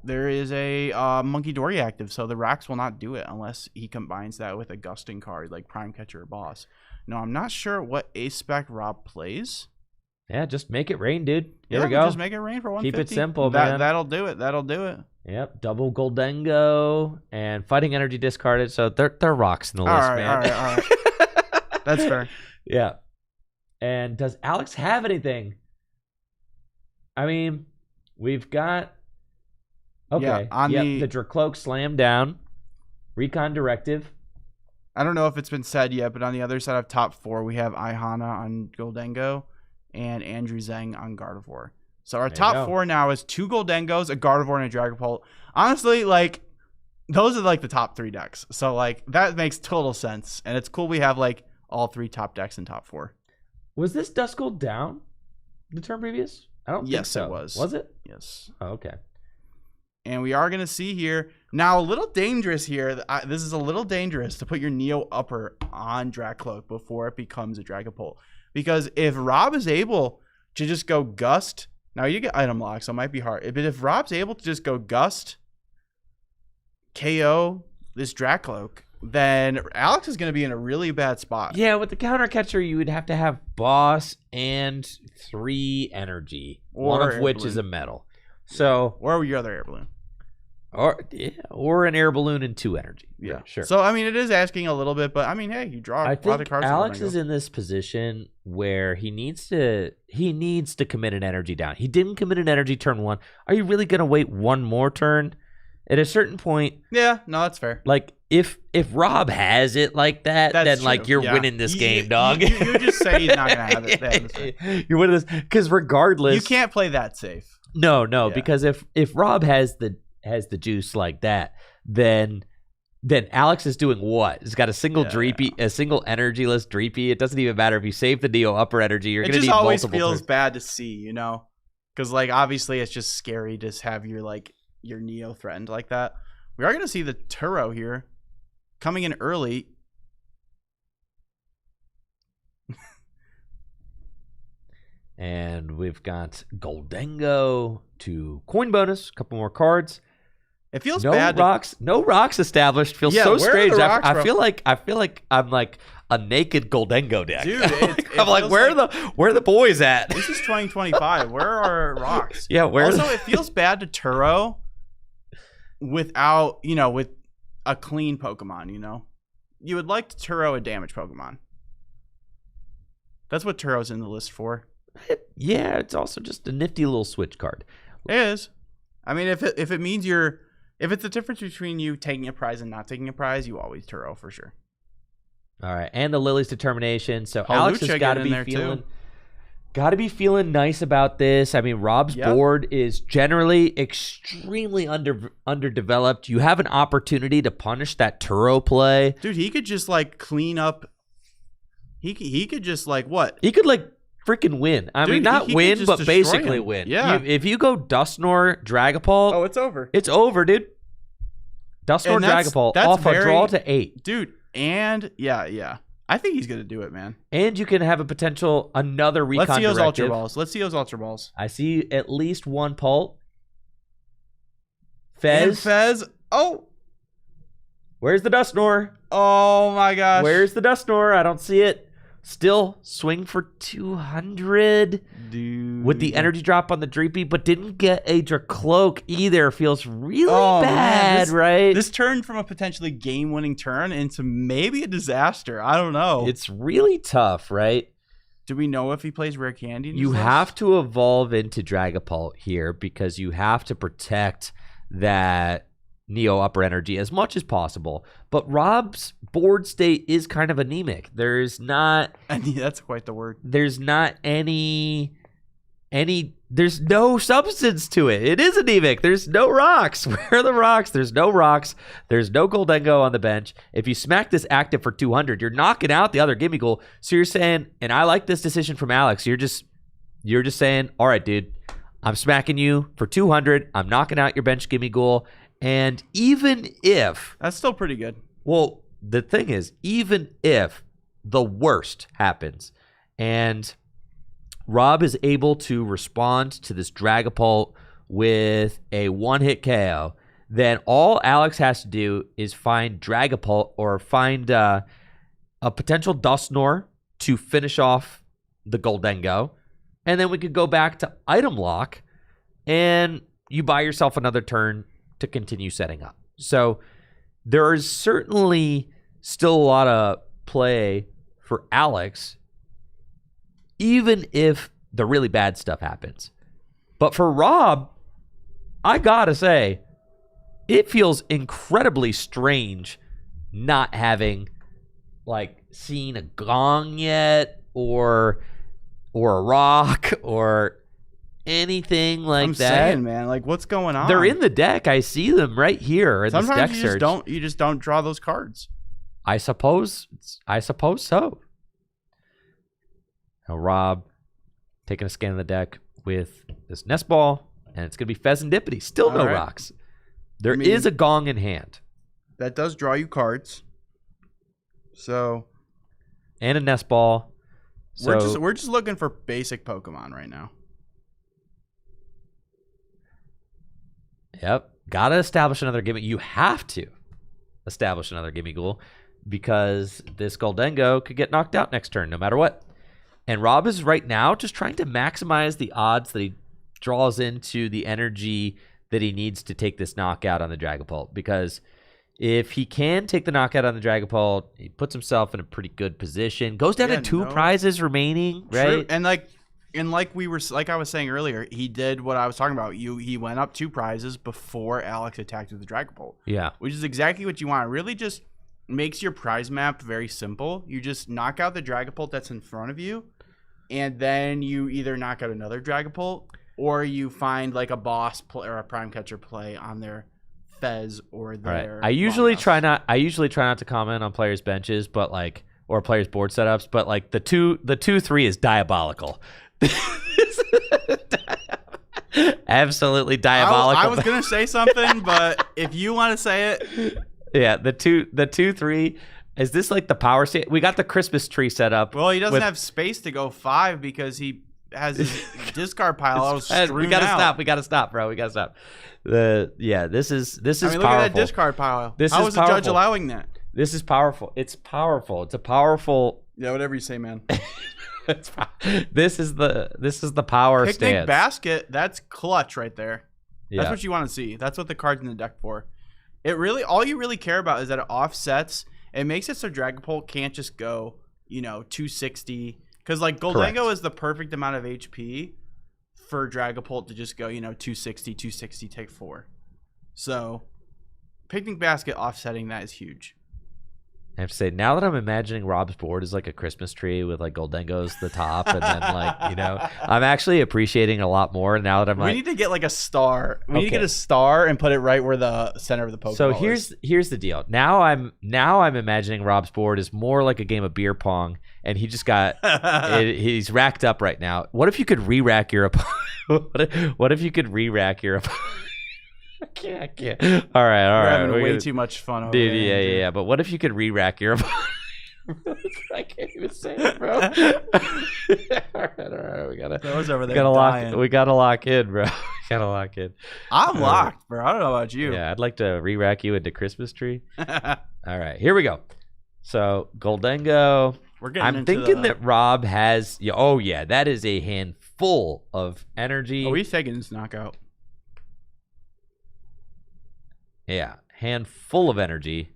there is a Monkey Dory active, so the rocks will not do it unless he combines that with a Gusting card like Prime Catcher or Boss. No, I'm not sure what A-Spec Rob plays. Yeah, just make it rain, dude. Here we We'll go. Just make it rain for 150. Keep it simple, man. That'll do it. That'll do it. Yep, double Goldengo and Fighting Energy discarded, so they're rocks in the list, man. All right. That's fair. Yeah. And does Alex have anything? I mean, we've got... Okay. Yeah, the Dracloak Slam down. Recon Directive. I don't know if it's been said yet, but on the other side of top 4, we have Ihana on Goldengo and Andrew Zhang on Gardevoir. So our top 4 now is 2 Goldengos, a Gardevoir, and a Dragapult. Honestly, like, those are like the top 3 decks. So, like, that makes total sense. And it's cool we have, like, all 3 top decks in top 4. Was this Duskull down the turn previous? I don't think so. Yes, it was. Was it? Yes. Oh, okay. And we are going to see here. Now, a little dangerous here. This is a little dangerous to put your Neo Upper on Dracloak before it becomes a Dragapult. Because if Rob is able to just go Gust... Now, you get item lock, so it might be hard. But if Rob's able to just go Gust, KO this Dracloak, then Alex is going to be in a really bad spot. Yeah, with the counter catcher, you would have to have Boss and 3 energy, one of which is a metal. So, or your other air balloon. Or an air balloon and 2 energy. Yeah, sure. So, I mean, it is asking a little bit, but I mean, hey, you draw I a lot of think cards. Alex is in this position where he needs to commit an energy down. He didn't commit an energy turn 1. Are you really going to wait one more turn? At a certain point, yeah, no, that's fair. Like if Rob has it like that, that's then true. like you're winning this game, dog. You just say he's not gonna have it. You're winning this because regardless, you can't play that safe. No, because if Rob has the juice like that, then Alex is doing what? He's got a single Dreepy, a single energyless Dreepy. It doesn't even matter if you save the Neo Upper Energy. You're gonna need multiple. It just always feels bad to see, you know, because like obviously it's just scary to have your Neo threatened like that. We are going to see the Turo here coming in early. And we've got Goldengo to coin bonus, a couple more cards. It feels no bad. No rocks established. Feels so strange. I feel like I'm like a naked Goldengo deck. Dude, I'm like, where are the boys at? This is 2025. Where are rocks? Yeah, Also, it feels bad to Turo without, with a clean Pokemon, You would like to Turo a damage Pokemon. That's what Turo's in the list for. Yeah, it's also just a nifty little switch card. It is. I mean, if it means if it's the difference between you taking a prize and not taking a prize, you always Turo for sure. All right, and the Lily's Determination. So Alex has got to be feeling nice about this. I mean, Rob's board is generally extremely underdeveloped. You have an opportunity to punish that Turo play. Dude, he could just clean up. He could just what? He could freaking win. I mean, not win, but basically win. Yeah. If you go Dusknoir, Dragapult. Oh, it's over. It's over, dude. Dusknoir, Dragapult off a draw to 8. Dude, and yeah. I think he's going to do it, man. And you can have another recon Let's see those directive. Ultra Balls. I see at least one Pult. Fez. Oh. Where's the Dusknoir? Oh, my gosh. Where's the Dusknoir? I don't see it. Still swing for 200. Dude. With the energy drop on the Dreepy, but didn't get a Dracloak either. Feels really bad, right? This turned from a potentially game-winning turn into maybe a disaster. I don't know. It's really tough, right? Do we know if he plays Rare Candy? You have to evolve into Dragapult here because you have to protect that Neo Upper Energy as much as possible. But Rob's board state is kind of anemic. There's not... That's quite the word. There's not any there's no substance to it. It is anemic. There's no rocks. Where are the rocks? There's no rocks. There's no Goldengo on the bench. If you smack this active for 200, you're knocking out the other Gimmighoul. So you're saying, and I like this decision from Alex, you're just saying, all right, dude, I'm smacking you for 200. I'm knocking out your bench Gimmighoul. And even if... That's still pretty good. Well, the thing is, even if the worst happens and Rob is able to respond to this Dragapult with a one-hit KO, then all Alex has to do is find Dragapult or find a potential Dusknoir to finish off the Goldengo, and then we could go back to item lock, and you buy yourself another turn to continue setting up. So there is certainly still a lot of play for Alex, even if the really bad stuff happens. But for Rob, I gotta say, it feels incredibly strange not having seen a gong yet or a rock or anything like I'm that. saying, man, what's going on? They're in the deck. I see them right here in Sometimes this deck search. you just don't draw those cards. I suppose so. Now Rob taking a scan of the deck with this Nest Ball, and it's going to be Pheasantipity. Still no rocks. There is a gong in hand. That does draw you cards. So, and a Nest Ball. So we're just looking for basic Pokemon right now. Yep. Got to establish another Gimme. You have to establish another Gimmighoul because this Goldengo could get knocked out next turn no matter what. And Rob is right now just trying to maximize the odds that he draws into the energy that he needs to take this knockout on the Dragapult. Because if he can take the knockout on the Dragapult, he puts himself in a pretty good position. Goes down to two prizes remaining, right? True. And like I was saying earlier, he did what I was talking about. He went up 2 prizes before Alex attacked with the Dragapult. Yeah. Which is exactly what you want. It really just makes your prize map very simple. You just knock out the Dragapult that's in front of you, and then you either knock out another Dragapult or you find a boss play or a prime catcher play on their Fez or their. Right. I usually try not to comment on players' benches, but or players' board setups, but the 2-3 is diabolical. Absolutely diabolical. I was gonna say something, but if you want to say it, yeah, the 2-3 is this the power state? We got the Christmas tree set up. Well, he doesn't have space to go 5 because he has his discard pile all strewn We gotta out. stop. We gotta stop, bro. We gotta stop. This is powerful. Look at that discard pile. How is the judge allowing that? This is powerful. It's powerful. It's a powerful. Yeah, whatever you say, man. This is the power Picnic stance. basket. That's clutch right there. Yeah. That's what you want to see. That's what the card's in the deck for. All you really care about is that it offsets. It makes it so Dragapult can't just go, 260. Because Goldengo is the perfect amount of HP for Dragapult to just go, 260, take 4. So, Picnic basket offsetting that is huge. I have to say, now that I'm imagining Rob's board is like a Christmas tree with Goldengo's the top, and then I'm actually appreciating it a lot more now that I'm we need to get a star. We need to get a star and put it right where the center of the Pokeball So is. here's the deal. Now I'm imagining Rob's board is more like a game of beer pong, and he just got he's racked up right now. What if you could re-rack your opponent? What if you could re-rack your opponent? I can't. All right. We're having way too much fun over dude, there. Yeah. But what if you could re-rack your opponent? I can't even say it, bro. All right. We gotta lock in, bro. We gotta lock in. I'm locked, bro. I don't know about you. Yeah, I'd like to re-rack you into Christmas tree. All right, here we go. So Goldengo. I'm thinking that Rob has. Oh yeah, that is a handful of energy. Oh, he's taking this knockout. Yeah, handful of energy.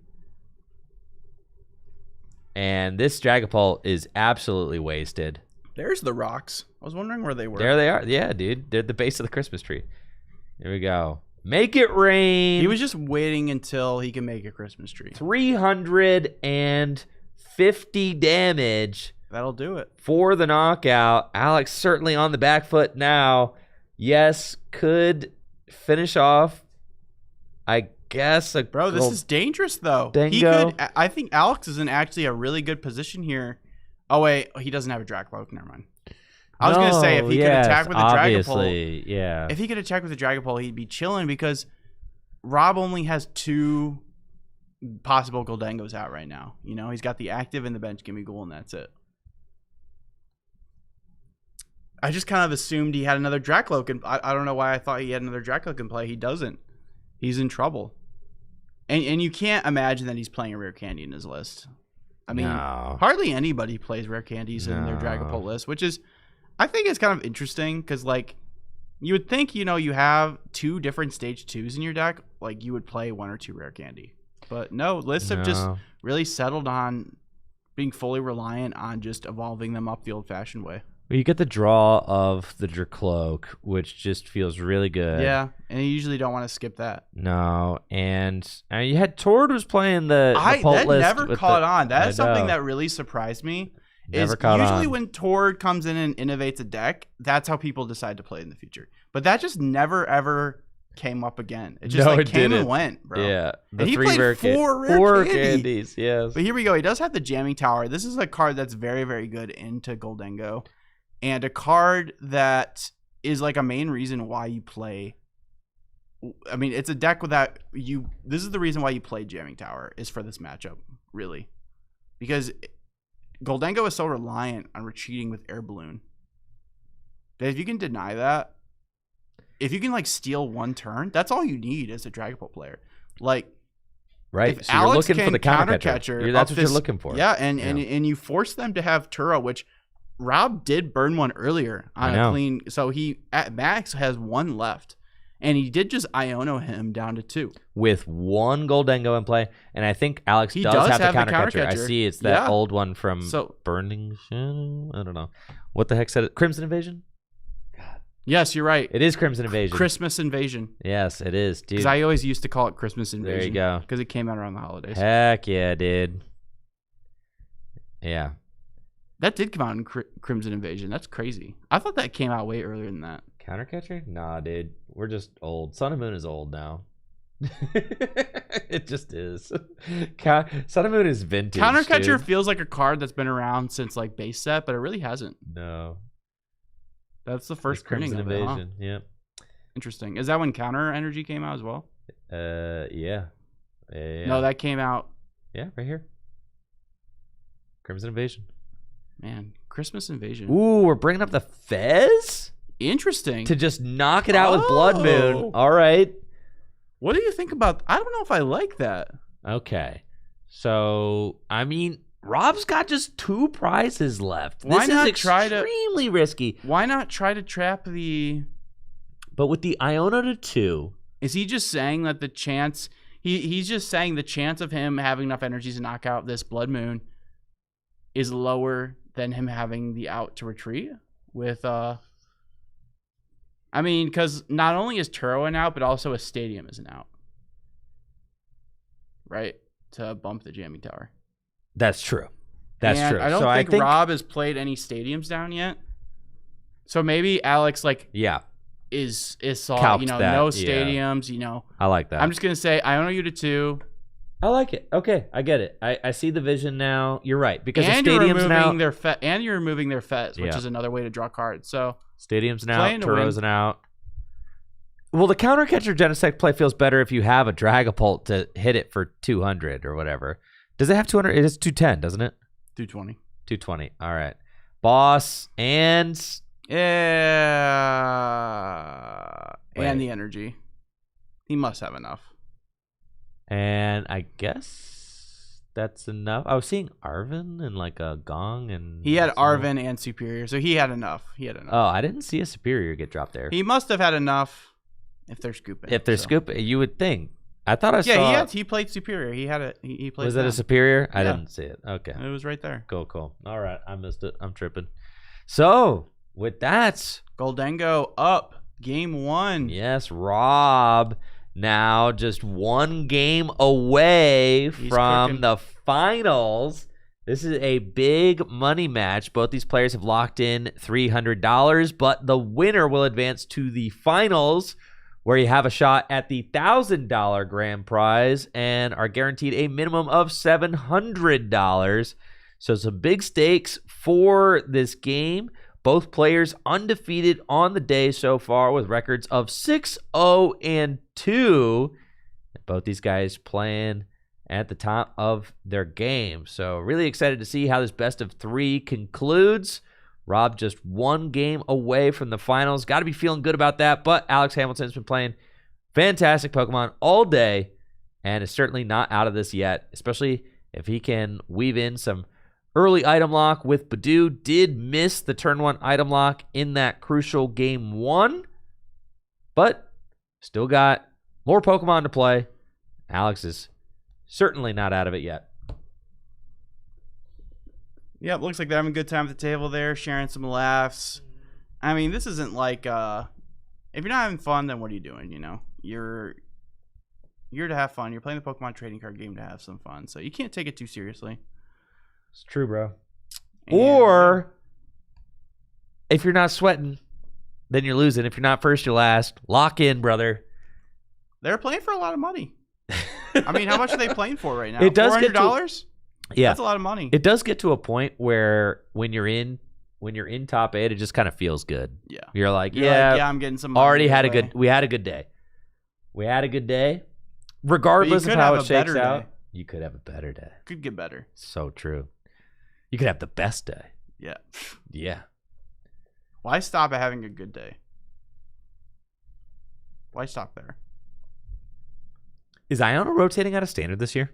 And this Dragapult is absolutely wasted. There's the rocks. I was wondering where they were. There they are. Yeah, dude. They're at the base of the Christmas tree. Here we go. Make it rain. He was just waiting until he can make a Christmas tree. 350 damage That'll do it. For the knockout, Alex certainly on the back foot now. Yes, could finish off, I guess. Bro, this is dangerous, though. I think Alex is in actually a really good position here. Oh, wait. He doesn't have a Dragapult. Never mind. I was going to say, if he could attack with a Dragapult. Yeah. If he could attack with a Dragapult, he'd be chilling because Rob only has 2 possible Goldengos out right now. You know, he's got the active and the bench Gimmighoul, and that's it. I just kind of assumed he had another Dracloak. I don't know why I thought he had another Dracloak in play. He doesn't. He's in trouble. And you can't imagine that he's playing a rare candy in his list. I mean, hardly anybody plays rare candies in their Dragapult list, which is, I think it's kind of interesting because, like, you would think, you know, you have 2 different stage 2s in your deck, like, you would play 1 or 2 rare candy. But no, lists have just really settled on being fully reliant on just evolving them up the old-fashioned way. Well, you get the draw of the Dracloak, which just feels really good. Yeah, and you usually don't want to skip that. No, and you had Tord was playing the Pult list. That never caught on. That is something that really surprised me. Usually when Tord comes in and innovates a deck, that's how people decide to play in the future. But that just never, ever came up again. It just came and went, bro. Yeah. And he played 4 rare candies, yes. But here we go. He does have the Jamming Tower. This is a card that's very, very good into Goldengo. And a card that is like a main reason why you play. I mean, it's a deck that this is the reason why you play Jamming Tower, is for this matchup, really. Because Goldengo is so reliant on retreating with Air Balloon that if you can deny that, if you can like steal 1 turn, that's all you need as a Dragapult player. Like, right. So you're looking for the counter catcher. That's what you're looking for. Yeah, and you force them to have Turo, which Rob did burn 1 earlier on a clean. So he at max has 1 left. And he did just Iono him down to 2. With 1 Goldengo in play. And I think Alex does have the counter catcher. I see it's that old one from Burning Shadow. I don't know. What the heck said it? Crimson Invasion? God. Yes, you're right. It is Crimson Invasion. Christmas Invasion. Yes, it is, dude. Because I always used to call it Christmas Invasion. There you go. Because it came out around the holidays. Heck yeah, dude. Yeah. That did come out in Crimson Invasion. That's crazy. I thought that came out way earlier than that. Countercatcher? Nah, dude. We're just old. Sun and Moon is old now. It just is. Sun and Moon is vintage. Countercatcher feels like a card that's been around since like base set, but it really hasn't. No. That's the first printing of it, huh? Yep. Interesting. Is that when Counter Energy came out as well? Yeah. No, that came out. Yeah, right here. Crimson Invasion. Man, Christmas Invasion. Ooh, we're bringing up the Fez? Interesting. To just knock it out with Blood Moon. All right. What do you think about... I don't know if I like that. Okay. So, I mean, Rob's got just 2 prizes left. Why this not is extremely risky. Why not try to trap the... But with the Iono to 2... Is he just saying that the chance... He's just saying the chance of him having enough energies to knock out this Blood Moon is lower than him having the out to retreat with... I mean, because not only is Turo an out, but also a Stadium is an out. Right? To bump the Jamming Tower. That's true. That's true. I don't think Rob has played any Stadiums down yet. So maybe Alex, like, is saw, you know, no Stadiums, you know. I like that. I'm just going to say, I own you to 2. I like it. Okay, I get it. I see the vision now. You're right. Because and the Stadiums you're now... and you're removing their Fez, which is another way to draw cards. So... Stadium's an out, Turo's an out. Well, the countercatcher Genesect play feels better if you have a Dragapult to hit it for 200 or whatever. Does it have 200? It is 210, doesn't it? 220. 220. All right. Boss and... Yeah. And the energy. He must have enough. And I guess... That's enough. I was seeing Arven and like a Gong and... He had Arven and Superior, so he had enough. Oh, I didn't see a Superior get dropped there. He must have had enough if they're scooping. If they're scooping, you would think. I thought I saw... Yeah, he played Superior. He had it. He played. Was that a Superior? I didn't see it. Okay. It was right there. Cool. All right. I missed it. I'm tripping. So, with that... Goldengo up. Game 1. Yes, Rob... Now just 1 game away from the finals. This is a big money match. Both these players have locked in $300, but the winner will advance to the finals, where you have a shot at the $1,000 grand prize and are guaranteed a minimum of $700. So some big stakes for this game. Both players undefeated on the day so far with records of 6-0-2. Both these guys playing at the top of their game. So really excited to see how this best of 3 concludes. Rob just 1 game away from the finals. Got to be feeling good about that. But Alex Hamilton's been playing fantastic Pokemon all day and is certainly not out of this yet, especially if he can weave in some early item lock with Badoo. Did miss the turn 1 item lock in that crucial game 1, but still got more Pokemon to play. Alex is certainly not out of it yet. Yep, looks like they're having a good time at the table there, sharing some laughs. I mean, this isn't like, if you're not having fun, then what are you doing, you know? You're to have fun. You're playing the Pokemon trading card game to have some fun, so you can't take it too seriously. It's true, bro. And or if you're not sweating, then you're losing. If you're not first, you're last. Lock in, brother. They're playing for a lot of money. I mean, how much are they playing for right now? It does $400? Yeah, that's a lot of money. It does get to a point where when you're in top 8, it just kind of feels good. Yeah, you're like, yeah, I'm getting some money. Already had a good. We had a good day. Regardless of how it shakes out. You could have a better day. Could get better. So true. You could have the best day. Yeah. Yeah. Why stop at having a good day? Why stop there? Is Iono rotating out of standard this year?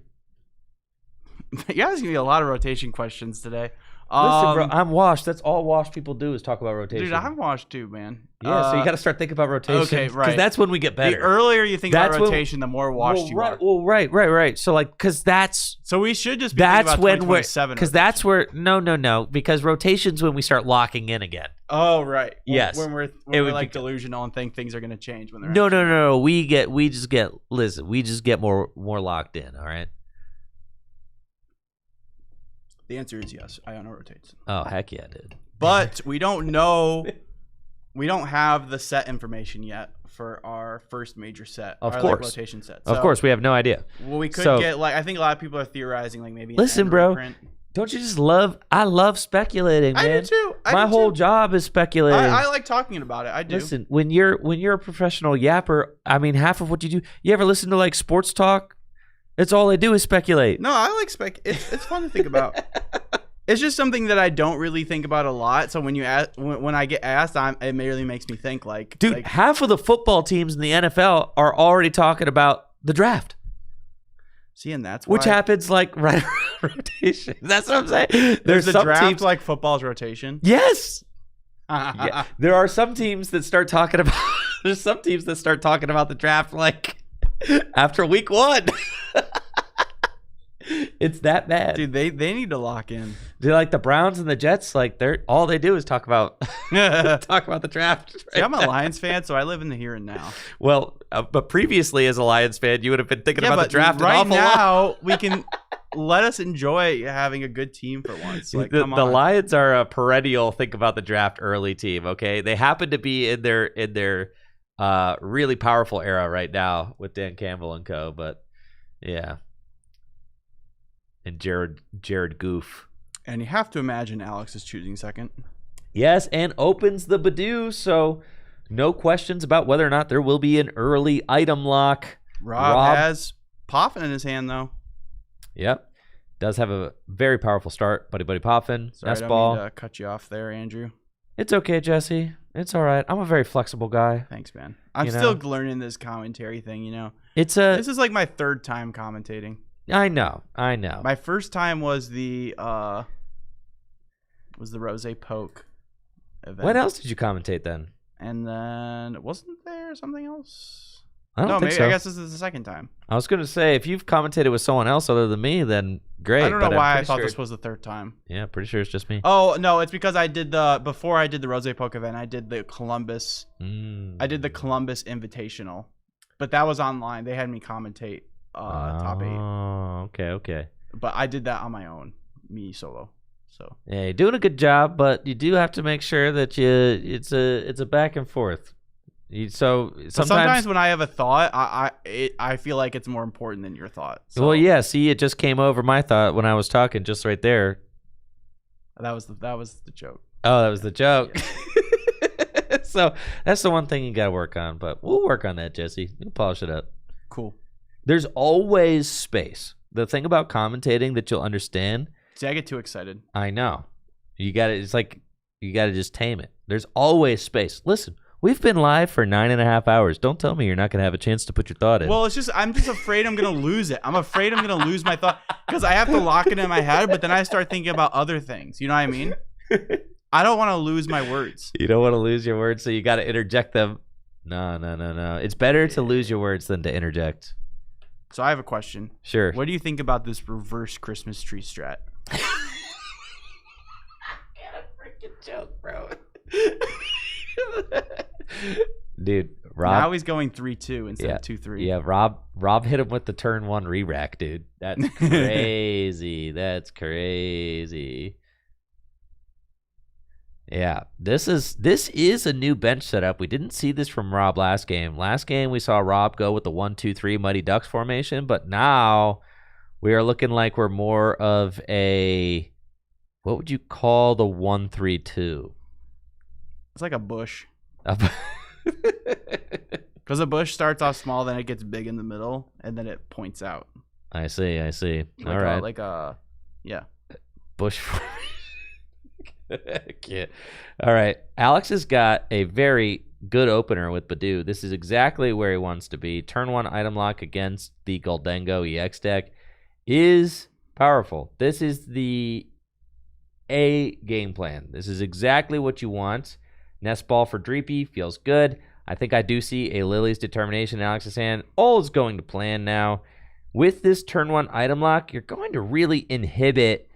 You guys give me a lot of rotation questions today. Listen, bro, I'm washed. That's all washed people do is talk about rotation. Dude, I'm washed too, man. Yeah, so you got to start thinking about rotation. Okay, right. Because that's when we get better. The earlier you think about rotation, the more washed you are. Well, right. So, like, because that's... So we should just be thinking about 2027. Because that's where... No. Because rotation's when we start locking in again. Oh, right. Yes. When we're like delusional and think things are going to change when they're... No. We just get more locked in, all right? The answer is yes. Iono rotates. Oh, heck yeah, dude. But we don't know. We don't have the set information yet for our first major set. Of our, course. Like, rotation set. Of course, we have no idea. Well, we could get like I think a lot of people are theorizing like maybe. Listen, bro. Reprint. Don't you just love? I love speculating, man. I do too. My whole job is speculating. I like talking about it. I do. Listen, when you're a professional yapper, I mean, half of what you do. You ever listen to like sports talk? It's all they do is speculate. No, I like it's fun to think about. It's just something that I don't really think about a lot. So when I get asked, it really makes me think. Like, dude, like, half of the football teams in the NFL are already talking about the draft. See, and that's why, which happens like right around rotation. That's what I'm saying. There's the some draft teams like football's rotation. Yes. Yeah. There are some teams that start talking about. There's some teams that start talking about the draft like after week 1. It's that bad, dude. They need to lock in. They're like the Browns and the Jets. Like all they do is talk about the draft. Right? See, I'm a Lions fan, so I live in the here and now. Well, but previously as a Lions fan, you would have been thinking about the draft. Right now, we can let us enjoy having a good team for once. Like, the Lions are a perennial think about the draft early team. Okay, they happen to be in their really powerful era right now with Dan Campbell and co. But yeah. And Jared Goof. And you have to imagine Alex is choosing second. Yes, and opens the Badoo, so no questions about whether or not there will be an early item lock. Rob has Poffin in his hand, though. Yep. Does have a very powerful start. Buddy Poffin. Sorry, Nest I ball. don't mean to cut you off there, Andrew. It's okay, Jesse. It's all right. I'm a very flexible guy. Thanks, man. I'm still learning this commentary thing, you know. This is like my 3rd time commentating. I know. My first time was the Rose Poke event. When else did you commentate then? And then wasn't there something else? I don't think so. I guess this is the 2nd time. I was gonna say if you've commentated with someone else other than me, then great. I don't know why I thought this was the 3rd time. Yeah, pretty sure it's just me. Oh no, it's because before I did the Rose Poke event, I did the Columbus. I did the Columbus Invitational, but that was online. They had me commentate top 8. Oh, okay. But I did that on my own. me solo. So Yeah, you're doing a good job, but you do have to make sure that it's a back and forth. So sometimes when I have a thought, I feel like it's more important than your thought. So well, yeah. See, it just came over my thought when I was talking, just right there. that was the joke. Oh, that was the joke. So that's the one thing you got to work on, but we'll work on that, Jesse. We'll polish it up. Cool. There's always space. The thing about commentating that you'll understand. See, I get too excited. I know. It's like you got to just tame it. There's always space. Listen, we've been live for 9.5 hours. Don't tell me you're not going to have a chance to put your thought in. Well, I'm just afraid I'm going to lose it. I'm afraid I'm going to lose my thought because I have to lock it in my head, but then I start thinking about other things. You know what I mean? I don't want to lose my words. You don't want to lose your words, so you got to interject them. No. It's better to lose your words than to interject. So I have a question. Sure. What do you think about this reverse Christmas tree strat? Got a freaking joke, bro. Dude, Rob. Now he's going 3-2 instead of 2-3. Yeah, Rob hit him with the turn 1 re-rack, dude. That's crazy. That's crazy. Yeah, this is a new bench setup. We didn't see this from Rob last game. Last game we saw Rob go with the 1-2-3 Mighty Ducks formation, but now we are looking like we're more of a, what would you call the 1-3-2? It's like a bush. Because a bush starts off small, then it gets big in the middle, and then it points out. I see. All right. Yeah. Bush formation. I can't. All right. Alex has got a very good opener with Badoo. This is exactly where he wants to be. Turn 1 item lock against the Goldengo EX deck is powerful. This is the A game plan. This is exactly what you want. Nest Ball for Dreepy feels good. I think I do see a Lily's Determination in Alex's hand. All is going to plan now. With this turn 1 item lock, you're going to really inhibit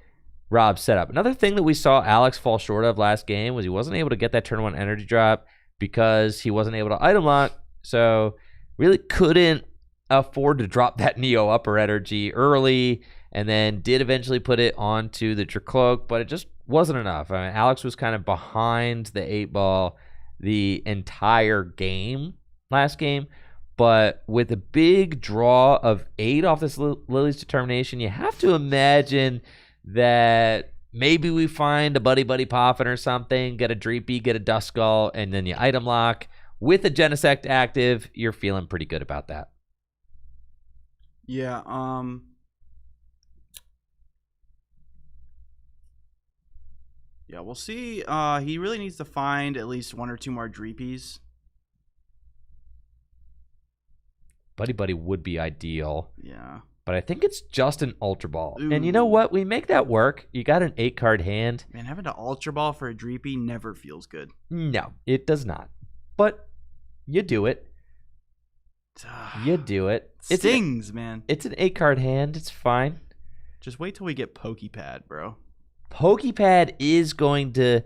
Rob's setup. Another thing that we saw Alex fall short of last game was he wasn't able to get that turn 1 energy drop because he wasn't able to item lock. So really couldn't afford to drop that Neo upper energy early, and then did eventually put it onto the Dracloak, but it just wasn't enough. I mean, Alex was kind of behind the 8-ball the entire game last game, but with a big draw of 8 off this Lily's Determination, you have to imagine that maybe we find a Buddy Poffin or something, get a Dreepy, get a Duskull, and then you item lock. With a Genesect active, you're feeling pretty good about that. Yeah, yeah, we'll see. He really needs to find at least 1 or 2 more Dreepies. Buddy would be ideal. Yeah. But I think it's just an Ultra Ball. Ooh. And you know what? We make that work. You got an 8-card hand. Man, having an Ultra Ball for a Dreepy never feels good. No, it does not. But you do it. You do it. It stings, man. It's an 8-card hand. It's fine. Just wait till we get Pokepad, bro. Pokepad is going to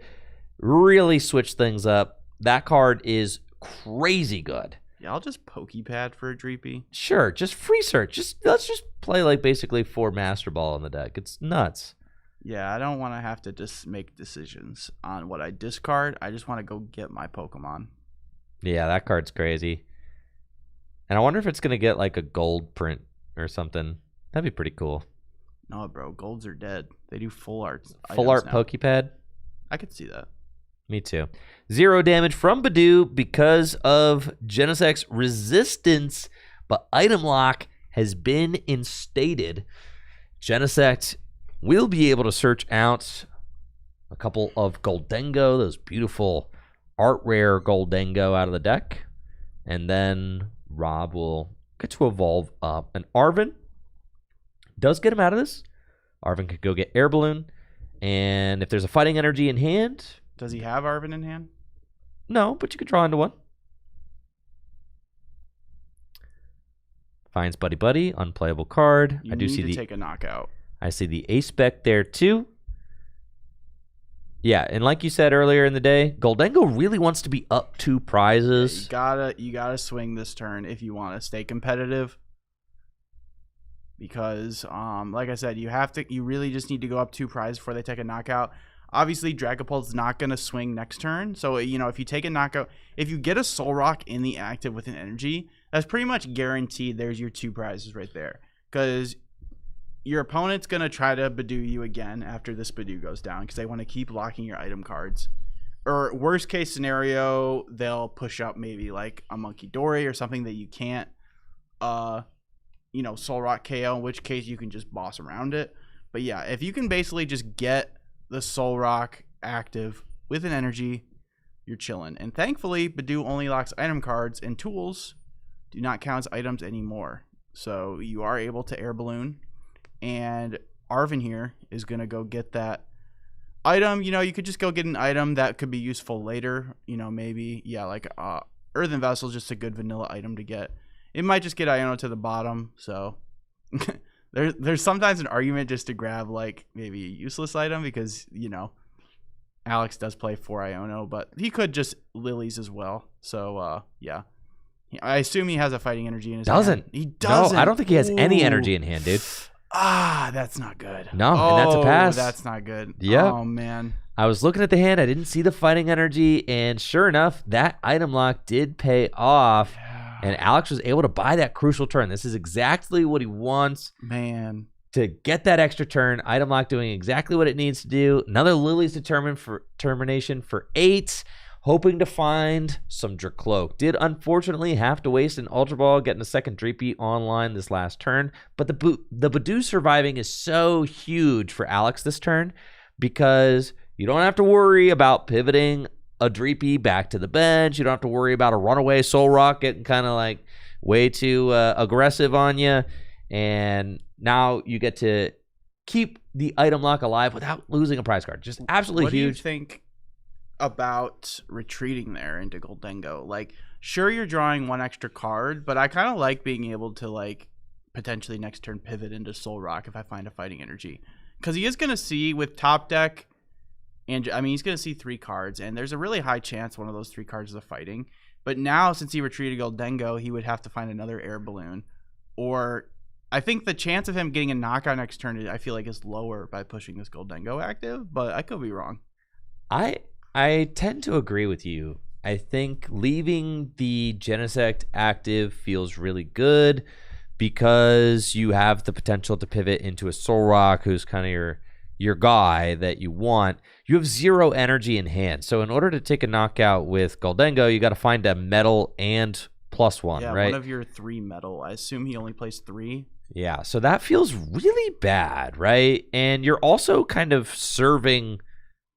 really switch things up. That card is crazy good. Yeah, I'll just Pokepad for a Dreepy. Sure, just free search. Let's just play like basically 4 Master Ball in the deck. It's nuts. Yeah, I don't want to have to just make decisions on what I discard. I just want to go get my Pokemon. Yeah, that card's crazy. And I wonder if it's going to get like a gold print or something. That'd be pretty cool. No, bro, golds are dead. They do full art. Full art now. Pokepad? I could see that. Me too. 0 damage from Badoo because of Genesect's resistance, but item lock has been instated. Genesect will be able to search out a couple of Goldengo, those beautiful art rare Goldengo out of the deck, and then Rob will get to evolve up. And Arven does get him out of this. Arven could go get Air Balloon, and if there's a fighting energy in hand... Does he have Arven in hand? No, but you could draw into one. Finds Buddy, unplayable card. I do see the take a knockout. I see the ace spec there too. Yeah, and like you said earlier in the day, Goldengo really wants to be up 2 prizes. Yeah, you gotta swing this turn if you want to stay competitive. because, like I said, you really just need to go up 2 prizes before they take a knockout. Obviously, Dragapult's not going to swing next turn. So, if you take a knockout, if you get a Soul Rock in the active with an energy, that's pretty much guaranteed there's your 2 prizes right there. Because your opponent's going to try to Badoo you again after this Badoo goes down because they want to keep locking your item cards. Or worst case scenario, they'll push up maybe like a Monkey Dory or something that you can't, Soul Rock KO, in which case you can just boss around it. But yeah, if you can basically just get the Soul Rock active with an energy, you're chilling. And thankfully, Badoo only locks item cards, and tools do not count as items anymore. So you are able to Air Balloon, and Arven here is going to go get that item. You could just go get an item that could be useful later. Maybe, like Earthen Vessel is just a good vanilla item to get. It might just get Iono to the bottom, so... There's sometimes an argument just to grab like maybe a useless item because Alex does play 4 Iono, but he could just Lilies as well. So yeah, I assume he has a fighting energy in his hand. He doesn't. No, I don't think he has any energy in hand, dude. That's not good. No, and that's a pass. That's not good. Yeah. Oh man. I was looking at the hand. I didn't see the fighting energy, and sure enough, that item lock did pay off. And Alex was able to buy that crucial turn. This is exactly what he wants. Man. To get that extra turn. Item lock doing exactly what it needs to do. Another Lily's Determination for 8. Hoping to find some Dracloak. Did unfortunately have to waste an Ultra Ball getting a second Dreepy online this last turn. But the Badoo surviving is so huge for Alex this turn because you don't have to worry about pivoting a Dreepy back to the bench. You don't have to worry about a runaway Soul Rock getting kind of like way too aggressive on you. And now you get to keep the item lock alive without losing a prize card. Just absolutely huge. What do you think about retreating there into Goldengo? Like, sure, you're drawing 1 extra card, but I kind of like being able to like potentially next turn pivot into Soul Rock if I find a fighting energy. Because he is going to see with top deck, and he's going to see 3 cards, and there's a really high chance one of those 3 cards is a fighting. But now, since he retreated Goldengo, he would have to find another Air Balloon. Or I think the chance of him getting a knockout next turn, I feel like, is lower by pushing this Goldengo active, but I could be wrong. I tend to agree with you. I think leaving the Genesect active feels really good because you have the potential to pivot into a Soul Rock who's kind of your guy that you want. You have 0 energy in hand. So in order to take a knockout with Goldengo, you got to find a metal and +1, yeah, right? One of your 3 metal. I assume he only plays 3. Yeah, so that feels really bad, right? And you're also kind of serving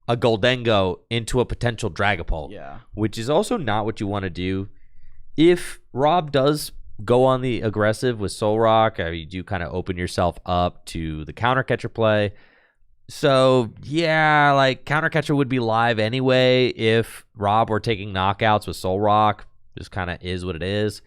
a Goldengo into a potential Dragapult, yeah, which is also not what you want to do. If Rob does go on the aggressive with Soul Rock, you do kind of open yourself up to the counter catcher play. So, yeah, like counter catcher would be live anyway if Rob were taking knockouts with Soul Rock. Just kind of is what it is.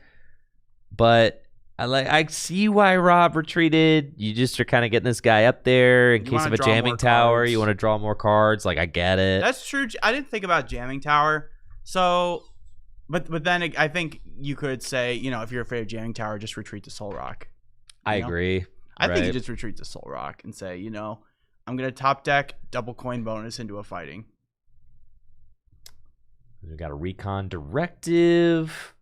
But I see why Rob retreated. You just are kind of getting this guy up there in case of a jamming tower. You want to draw more cards. Like, I get it. That's true. I didn't think about jamming tower. So, but then I think you could say, if you're afraid of jamming tower, just retreat to Soul Rock. I agree. I think you just retreat to Soul Rock and say, I'm going to top deck, double coin bonus into a fighting. We got a Recon Directive.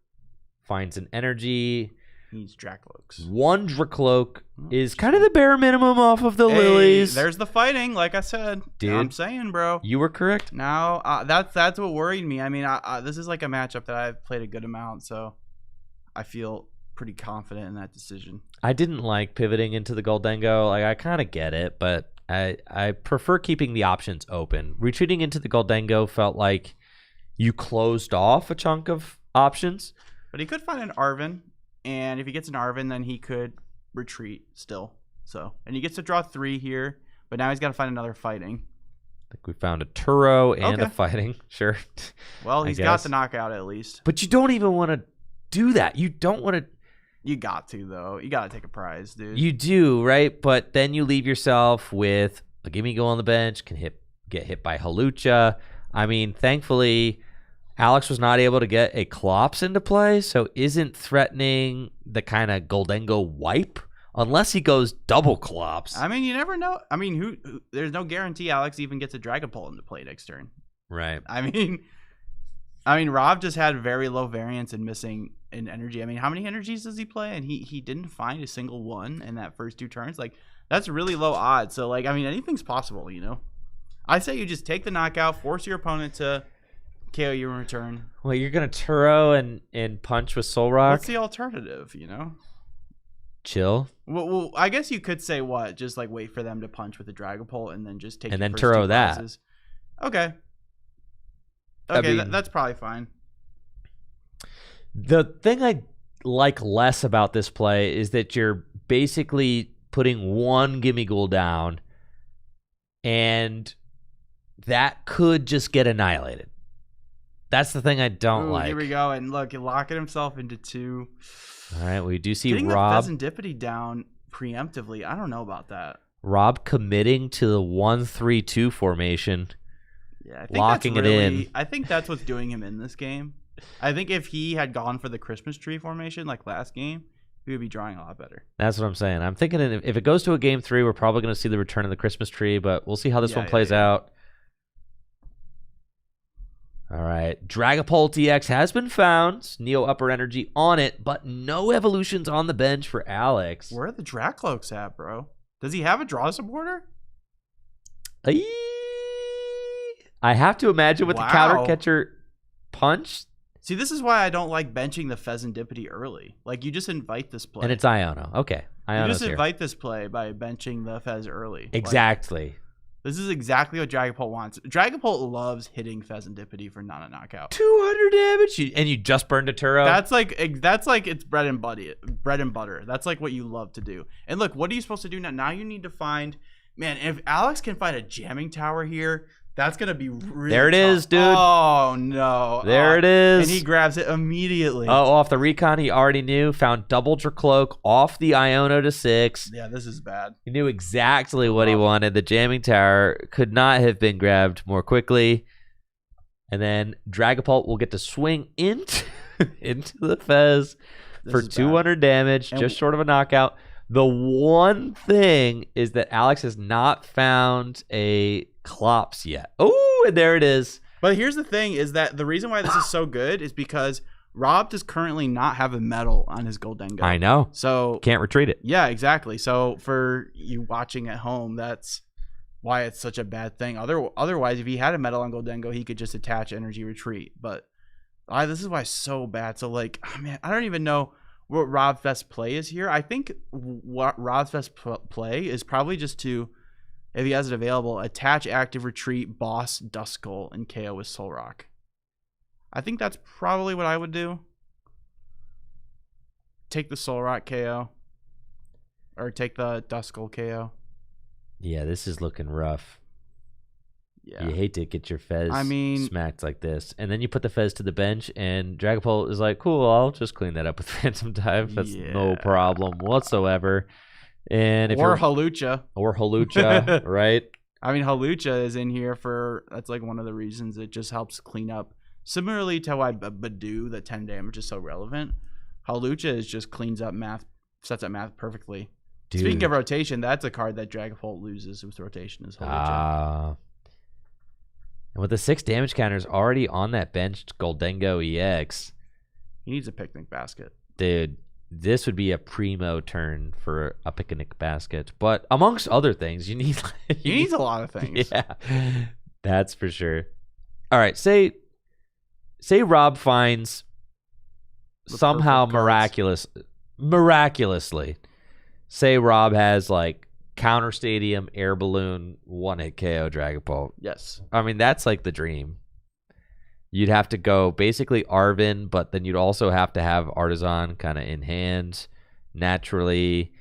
Finds an energy. Needs Dracloaks. 1 Dracloak is kind of the bare minimum off of the Lilies. There's the fighting, like I said. Dude, I'm saying, bro. You were correct. Now, that's what worried me. This is like a matchup that I've played a good amount, so I feel pretty confident in that decision. I didn't like pivoting into the Goldengo. Like, I kind of get it, but I prefer keeping the options open. Retreating into the Goldengo felt like you closed off a chunk of options. But he could find an Arven, and if he gets an Arven, then he could retreat still. And he gets to draw 3 here, but now he's got to find another fighting. I think we found a Turo and a fighting. Sure. Well, he's got the knockout at least. But you don't even want to do that. You don't want to. You got to, though. You got to take a prize, dude. You do, right? But then you leave yourself with a Gimme Go on the bench, can get hit by Halucha. Thankfully, Alex was not able to get a Clops into play, so isn't threatening the kind of Goldengo wipe unless he goes double Clops. I mean, you never know. I mean, who there's no guarantee Alex even gets a Dragapult in the play next turn. Right. I mean, Rob just had very low variance and missing in energy. I mean, how many energies does he play? And he didn't find a single one in that first 2 turns. Like, that's really low odds. So, like, I mean, anything's possible, you know? I say you just take the knockout, force your opponent to KO you in return. Well, you're going to Turo and punch with Soul Rock? What's the alternative, you know? Chill. Well, I guess you could say what? Just, like, wait for them to punch with the Dragapult and then just take and your then first Turo 2 that. prizes. Okay. I Okay, mean, that's probably fine. The thing I like less about this play is that you're basically putting 1 Gimme Ghoul down, and that could just get annihilated. That's the thing I don't like. Here we go. And look, he's locking himself into 2. All right, we do see Getting Rob. the Pheasantipity down preemptively. I don't know about that. Rob committing to the 1-3-2 formation. Yeah, I think locking that's it really, in. I think that's what's doing him in this game. I think if he had gone for the Christmas tree formation like last game, he would be drawing a lot better. That's what I'm saying. I'm thinking if it goes to a game 3, we're probably going to see the return of the Christmas tree, but we'll see how this one plays out. All right. Dragapult EX has been found. Neo Upper Energy on it, but no evolutions on the bench for Alex. Where are the Dracloaks at, bro? Does he have a draw supporter? I have to imagine with the counter catcher punch. See, this is why I don't like benching the Pheasantipity early. Like, you just invite this play. And it's Iono. Okay. You just invite this play by benching the Fez early. Exactly. Like, this is exactly what Dragapult wants. Dragapult loves hitting Pheasantipity for not a knockout. 200 damage, and you just burned a Turo. That's like it's bread and butter. That's like what you love to do. And look, what are you supposed to do now? Now you need to find, man. If Alex can find a jamming tower here, that's gonna be really there. It tough. is, dude. Oh no! There it is. And he grabs it immediately. Oh, off the recon, he already knew. Found double Dracloak off the Iono to 6. Yeah, this is bad. He knew exactly what he wanted. The jamming tower could not have been grabbed more quickly. And then Dragapult will get to swing into the Fez for 200 damage, and just short of a knockout. The one thing is that Alex has not found a Clops yet. Oh, and there it is. But here's the thing, is that the reason why this is so good is because Rob does currently not have a medal on his Goldengo. I know. So can't retreat it. Yeah, exactly. So for you watching at home, that's why it's such a bad thing. Otherwise, if he had a medal on Goldengo, he could just attach energy retreat. But this is why it's so bad. So, like, man, I don't even know what Rob's best play is here. I think what Rob's best play is probably just to, if he has it available, attach active retreat, boss, Duskull, and KO with Soul Rock. I think that's probably what I would do. Take the Soul Rock KO. Or take the Duskull KO. Yeah, this is looking rough. Yeah. You hate to get your Fez smacked like this. And then you put the Fez to the bench, and Dragapult is like, cool, I'll just clean that up with Phantom Dive. That's no problem whatsoever. And if Halucha. Or Halucha, right? I mean, Halucha is in here that's like one of the reasons it just helps clean up. Similarly to why Badoo, the 10 damage, is so relevant. Halucha just cleans up math, sets up math perfectly. Dude. Speaking of rotation, that's a card that Dragapult loses with rotation is Halucha. And with the 6 damage counters already on that bench, Goldengo EX. He needs a picnic basket. Dude, this would be a primo turn for a picnic basket. But amongst other things, you need... he needs a lot of things. Yeah, that's for sure. All right, say Rob finds somehow miraculously, say Rob has like Counter Stadium, Air Balloon, 1-hit KO Dragapult. Yes. I mean, that's like the dream. You'd have to go basically Arvin, but then you'd also have to have Artisan kind of in hand naturally.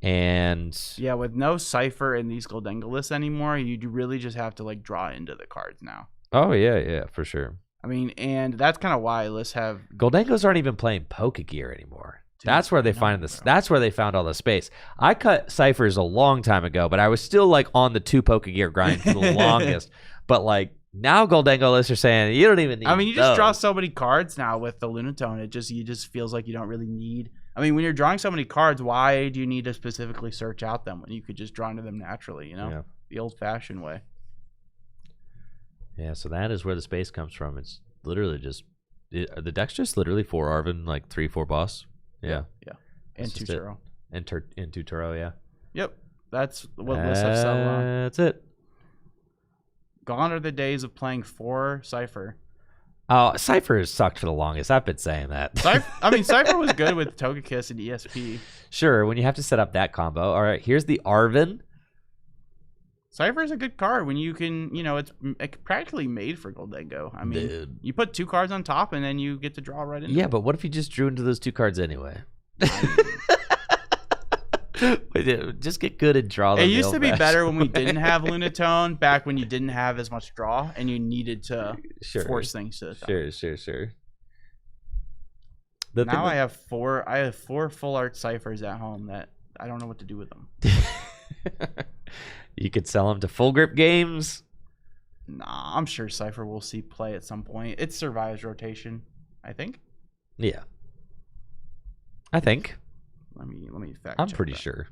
And yeah, with no Cypher in these Goldengo lists anymore, you really just have to like draw into the cards now. Oh, yeah, for sure. I mean, and that's kind of why lists have... Goldengos aren't even playing Pokegear anymore. Dude, that's where they find this. That's where they found all the space. I cut Cyphers a long time ago, but I was still like on the 2 Pokegear grind for the longest. But like now, Goldengo lists are saying you don't even need. I mean, you just draw so many cards now with the Lunatone. You just feels like you don't really need I mean, when you're drawing so many cards, why do you need to specifically search out them when you could just draw into them naturally, you know? Yeah. The old-fashioned way. Yeah, so that is where the space comes from. It's literally just the deck's just literally 4 Arven, like 3-4 boss. Yeah. Yeah. And That's 2 just it. Turo. And 2 Turo, yeah. Yep. That's what lists have settled on. That's it. Gone are the days of playing 4 Cypher. Oh, Cypher has sucked for the longest. I've been saying that. Cypher was good with Togekiss and ESP. Sure, when you have to set up that combo. All right, here's the Arven. Cypher is a good card when you can, you know, it's practically made for Goldengo. I mean, Dude. you put 2 cards on top and then you get to draw right into Yeah, it. but what if you just drew into those 2 cards anyway? Just get good and draw them. It used to be better when we didn't have Lunatone, back when you didn't have as much draw and you needed to force things to the top. Sure. Now I have 4 full art Cyphers at home that I don't know what to do with them. You could sell them to Full Grip Games. Nah, I'm sure Cypher will see play at some point. It survives rotation, I think. Yeah. I think. Let me fact I'm check pretty that. sure.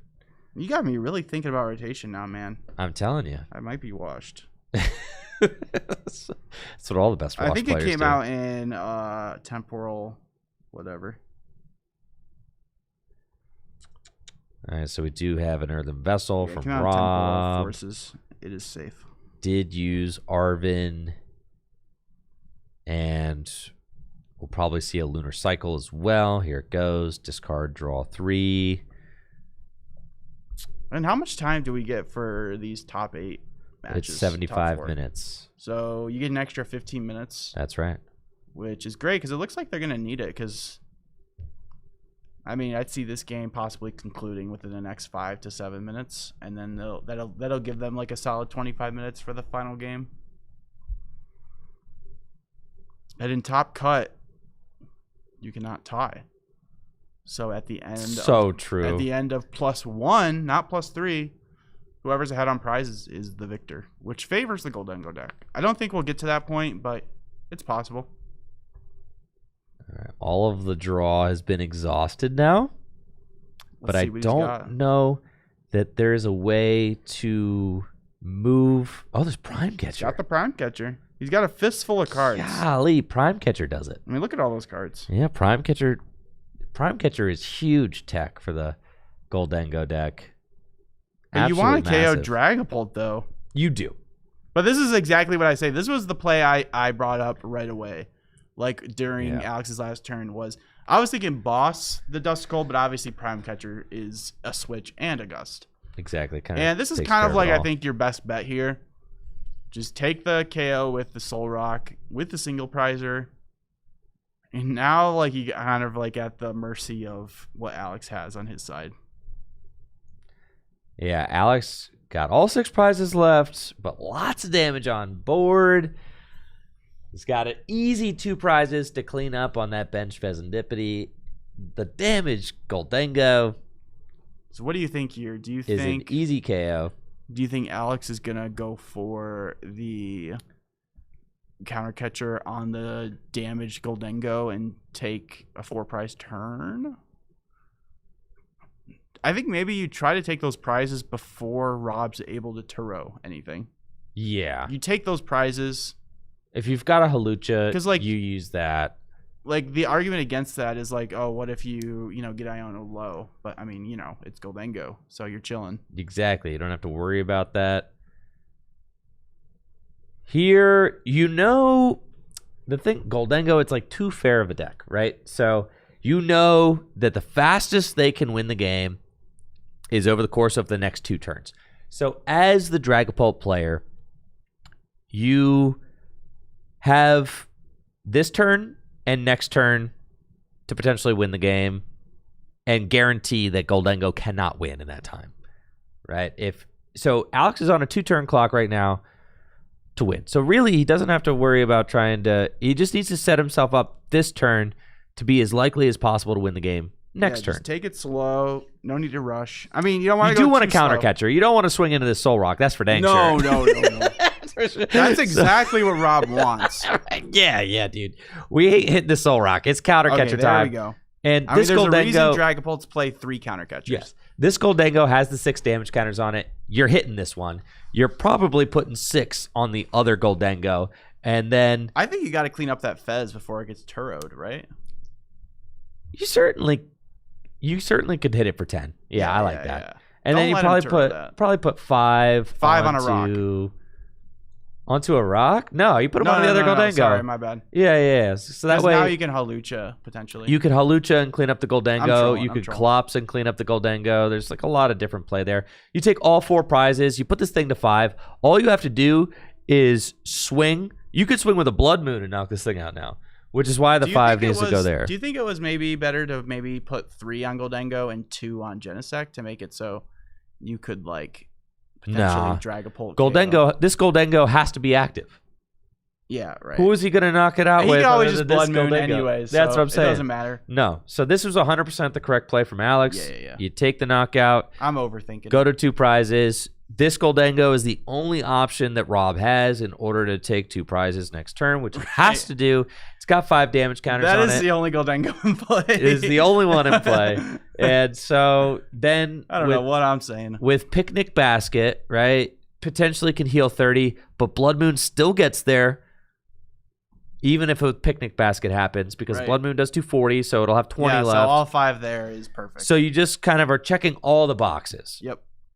You got me really thinking about rotation now, man. I'm telling you. I might be washed. That's what all the best I Wash think it players came do. out in temporal whatever. All right, so we do have an Earthen Vessel Yeah, it from came out in temporal Rob. forces. It is safe. Did use Arven. And we'll probably see a Lunar Cycle as well. Here it goes. Discard, draw 3. And how much time do we get for these top 8 matches? It's top 75 4? minutes. So you get an extra 15 minutes, That's right. which is great because it looks like they're going to need it because, I mean, I'd see this game possibly concluding within the next 5 to 7 minutes, and then that'll give them like a solid 25 minutes for the final game. And in Top Cut, you cannot tie. So at the end, True. At the end of +1, not +3, whoever's ahead on prizes is the victor, which favors the Goldengo deck. I don't think we'll get to that point, but it's possible. All right, all of the draw has been exhausted now, but I don't know that there is a way to move. Oh, there's Prime Catcher. Got the Prime Catcher. He's got a fistful of cards. Golly, Prime Catcher does it. I mean, look at all those cards. Yeah, Prime Catcher. Prime Catcher is huge tech for the Goldengo deck. And you want to KO massive. Dragapult, though. You do. But this is exactly what I say. This was the play I brought up right away. Like during Alex's last turn I was thinking Boss the Duskull, but obviously Prime Catcher is a switch and a Gust. Exactly. And this is kind of like, I think, your best bet here. Just take the KO with the Soul Rock, with the single prizer. And now, like, you kind of like at the mercy of what Alex has on his side. Yeah, Alex got all 6 prizes left, but lots of damage on board. He's got an easy 2 prizes to clean up on that bench Pheasantipity. The damage Goldengo. So what do you think here? Do you is think an easy KO? Do you think Alex is gonna go for the counter catcher on the damaged Goldengo and take a 4-prize turn? I think maybe you try to take those prizes before Rob's able to Turo anything. Yeah. You take those prizes. If you've got a Halucha, 'Cause, like, you use that. Like, the argument against that is like, oh, what if you get Iono low? But I mean, it's Goldengo, so you're chilling. Exactly. You don't have to worry about that. Here, the thing, Goldengo, it's like too fair of a deck, right? So you know that the fastest they can win the game is over the course of the next 2 turns. So as the Dragapult player, you have this turn and next turn to potentially win the game and guarantee that Goldengo cannot win in that time, right? So Alex is on a 2-turn clock right now to win. So really, he doesn't have to worry about he just needs to set himself up this turn to be as likely as possible to win the game next turn. Just take it slow. No need to rush. I mean, you don't want to You go do want a too counter slow. catcher. You don't want to swing into this Soul Rock. That's for dang sure. No. That's exactly what Rob wants. Yeah, dude. We hate hitting the Soul Rock. It's counter catcher there time. we go. And I mean, this there's a reason Goldengo, Dragapults play 3 counter catchers. yes, this Goldengo has the 6 damage counters on it. You're hitting this one. You're probably putting 6 on the other Goldengo, and then I think you got to clean up that Fez before it gets Turrowed, right? you certainly could hit it for 10. Yeah, I like that. Yeah. And Don't then you let him Turrow that. put 5 on a rock. Onto a rock? No, you put them on the other Goldengo. No, sorry, my bad. Yeah. So that way now you can Halucha potentially. you could Halucha and clean up the Goldengo. You could trolling. Klops and clean up the Goldengo. There's like a lot of different play there. You take all 4 prizes. You put this thing to 5. All you have to do is swing. You could swing with a Blood Moon and knock this thing out now, which is why the 5 needs to go there. Do you think it was maybe better to maybe put 3 on Goldengo and 2 on Genesect to make it so you could like potentially Dragapult? Goldengo. This Goldengo has to be active. Yeah, right. Who is he going to knock it out He with? could always other just than Blood this Moon Goldengo? anyways. That's what I'm saying. It doesn't matter. No. So this was 100% the correct play from Alex. Yeah. You take the knockout. I'm overthinking. Go to 2 prizes. This Goldengo is the only option that Rob has in order to take 2 prizes next turn, which he has to do. It's got 5 damage counters on it. That is the only Goldengo in play. It is the only one in play. And so then I don't know what I'm saying. with Picnic Basket, right, potentially can heal 30, but Blood Moon still gets there, even if a Picnic Basket happens, because Blood Moon does 240, so it'll have 20 left. So all 5 there is perfect. So you just kind of are checking all the boxes.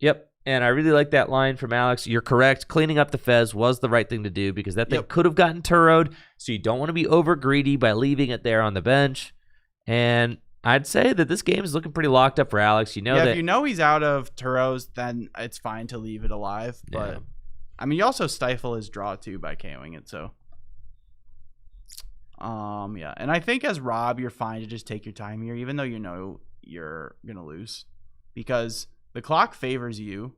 Yep. And I really like that line from Alex. You're correct. Cleaning up the Fez was the right thing to do because that thing could have gotten Turrowed. So you don't want to be over greedy by leaving it there on the bench. And I'd say that this game is looking pretty locked up for Alex. You know that if you know he's out of Turrows, then it's fine to leave it alive. But I mean, you also stifle his draw too by KOing it. So and I think as Rob, you're fine to just take your time here, even though you know you're gonna lose, because the clock favors you.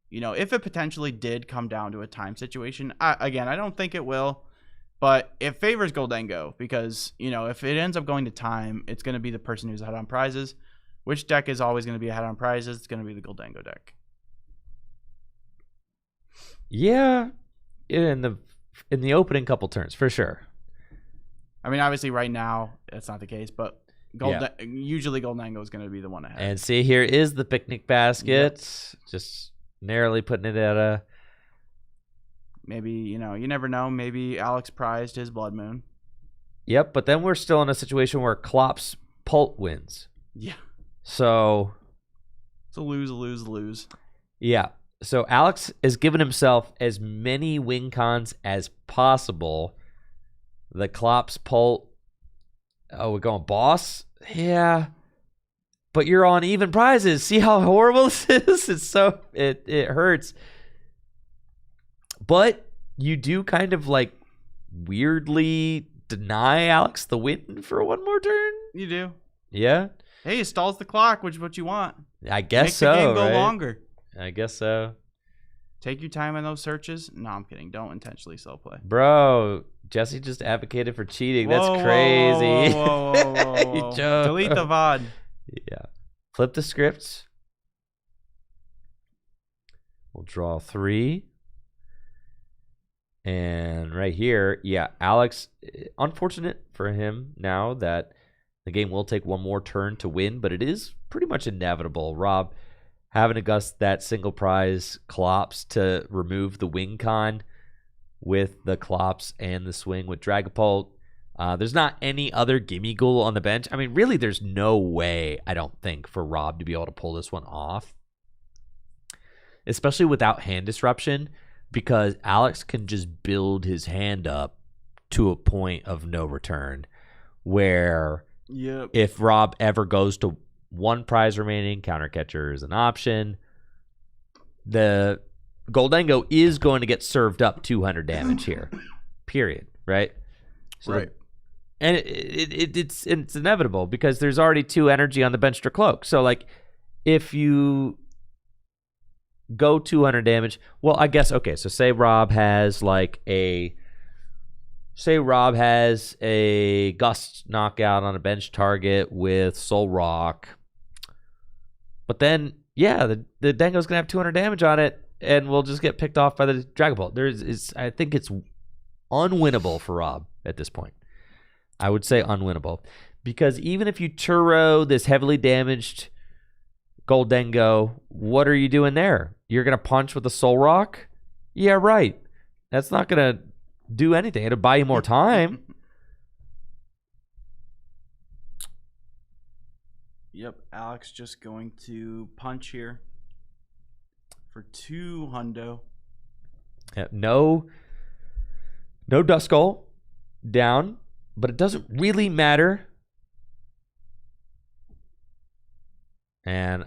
You know, if it potentially did come down to a time situation, I don't think it will, but it favors Goldengo because, you know, if it ends up going to time, it's going to be the person who's ahead on prizes. Which deck is always going to be ahead on prizes? It's going to be the Goldengo deck. Yeah, in the opening couple turns, for sure. I mean, obviously right now, that's not the case, but usually Goldengo is going to be the one ahead. And see, here is the Picnic Basket. Just narrowly putting it at a... Maybe, you know, you never know. Maybe Alex prized his Blood Moon. Yep, but then we're still in a situation where Klops Pult wins. Yeah. So... It's a lose. Yeah. So Alex has given himself as many win cons as possible. The Klops Pult... Oh, we're going boss? Yeah. But you're on even prizes. See how horrible this is? It's so... It hurts. But you do kind of like weirdly deny Alex the win for one more turn. You do. Yeah. Hey, it stalls the clock, which is what you want. I guess so. Make the game go right? longer. I guess so. Take your time on those searches. No, I'm kidding. Don't intentionally slow play. Bro, Jesse just advocated for cheating. Whoa, That's crazy. Whoa. Delete the VOD. Yeah. Flip the scripts. We'll draw 3. And right here, yeah, Alex, unfortunate for him now that the game will take one more turn to win, but it is pretty much inevitable. Rob having to gust that single prize Klops to remove the win con with the Klops and the swing with Dragapult. There's not any other gimme ghoul on the bench. I mean, really, there's no way, I don't think, for Rob to be able to pull this one off, especially without hand disruption, because Alex can just build his hand up to a point of no return where if Rob ever goes to one prize remaining, counter catcher is an option. The Goldengo is going to get served up 200 damage here, period, right? So right. And it's inevitable because there's already 2 energy on the bench to cloak. So, like, if you go 200 damage, well, I guess, okay, so say Rob has a Gust knockout on a bench target with Soul Rock. But then, yeah, the Dango's going to have 200 damage on it, and we'll just get picked off by the Dragapult. I think it's unwinnable for Rob at this point. I would say unwinnable. Because even if you Turo this heavily damaged Goldengo, what are you doing there? You're going to punch with a Soul Rock? Yeah, right. That's not going to do anything. It'll buy you more time. Yep, Alex just going to punch here for 2 hundo. Yeah, no Duskull down, but it doesn't really matter. And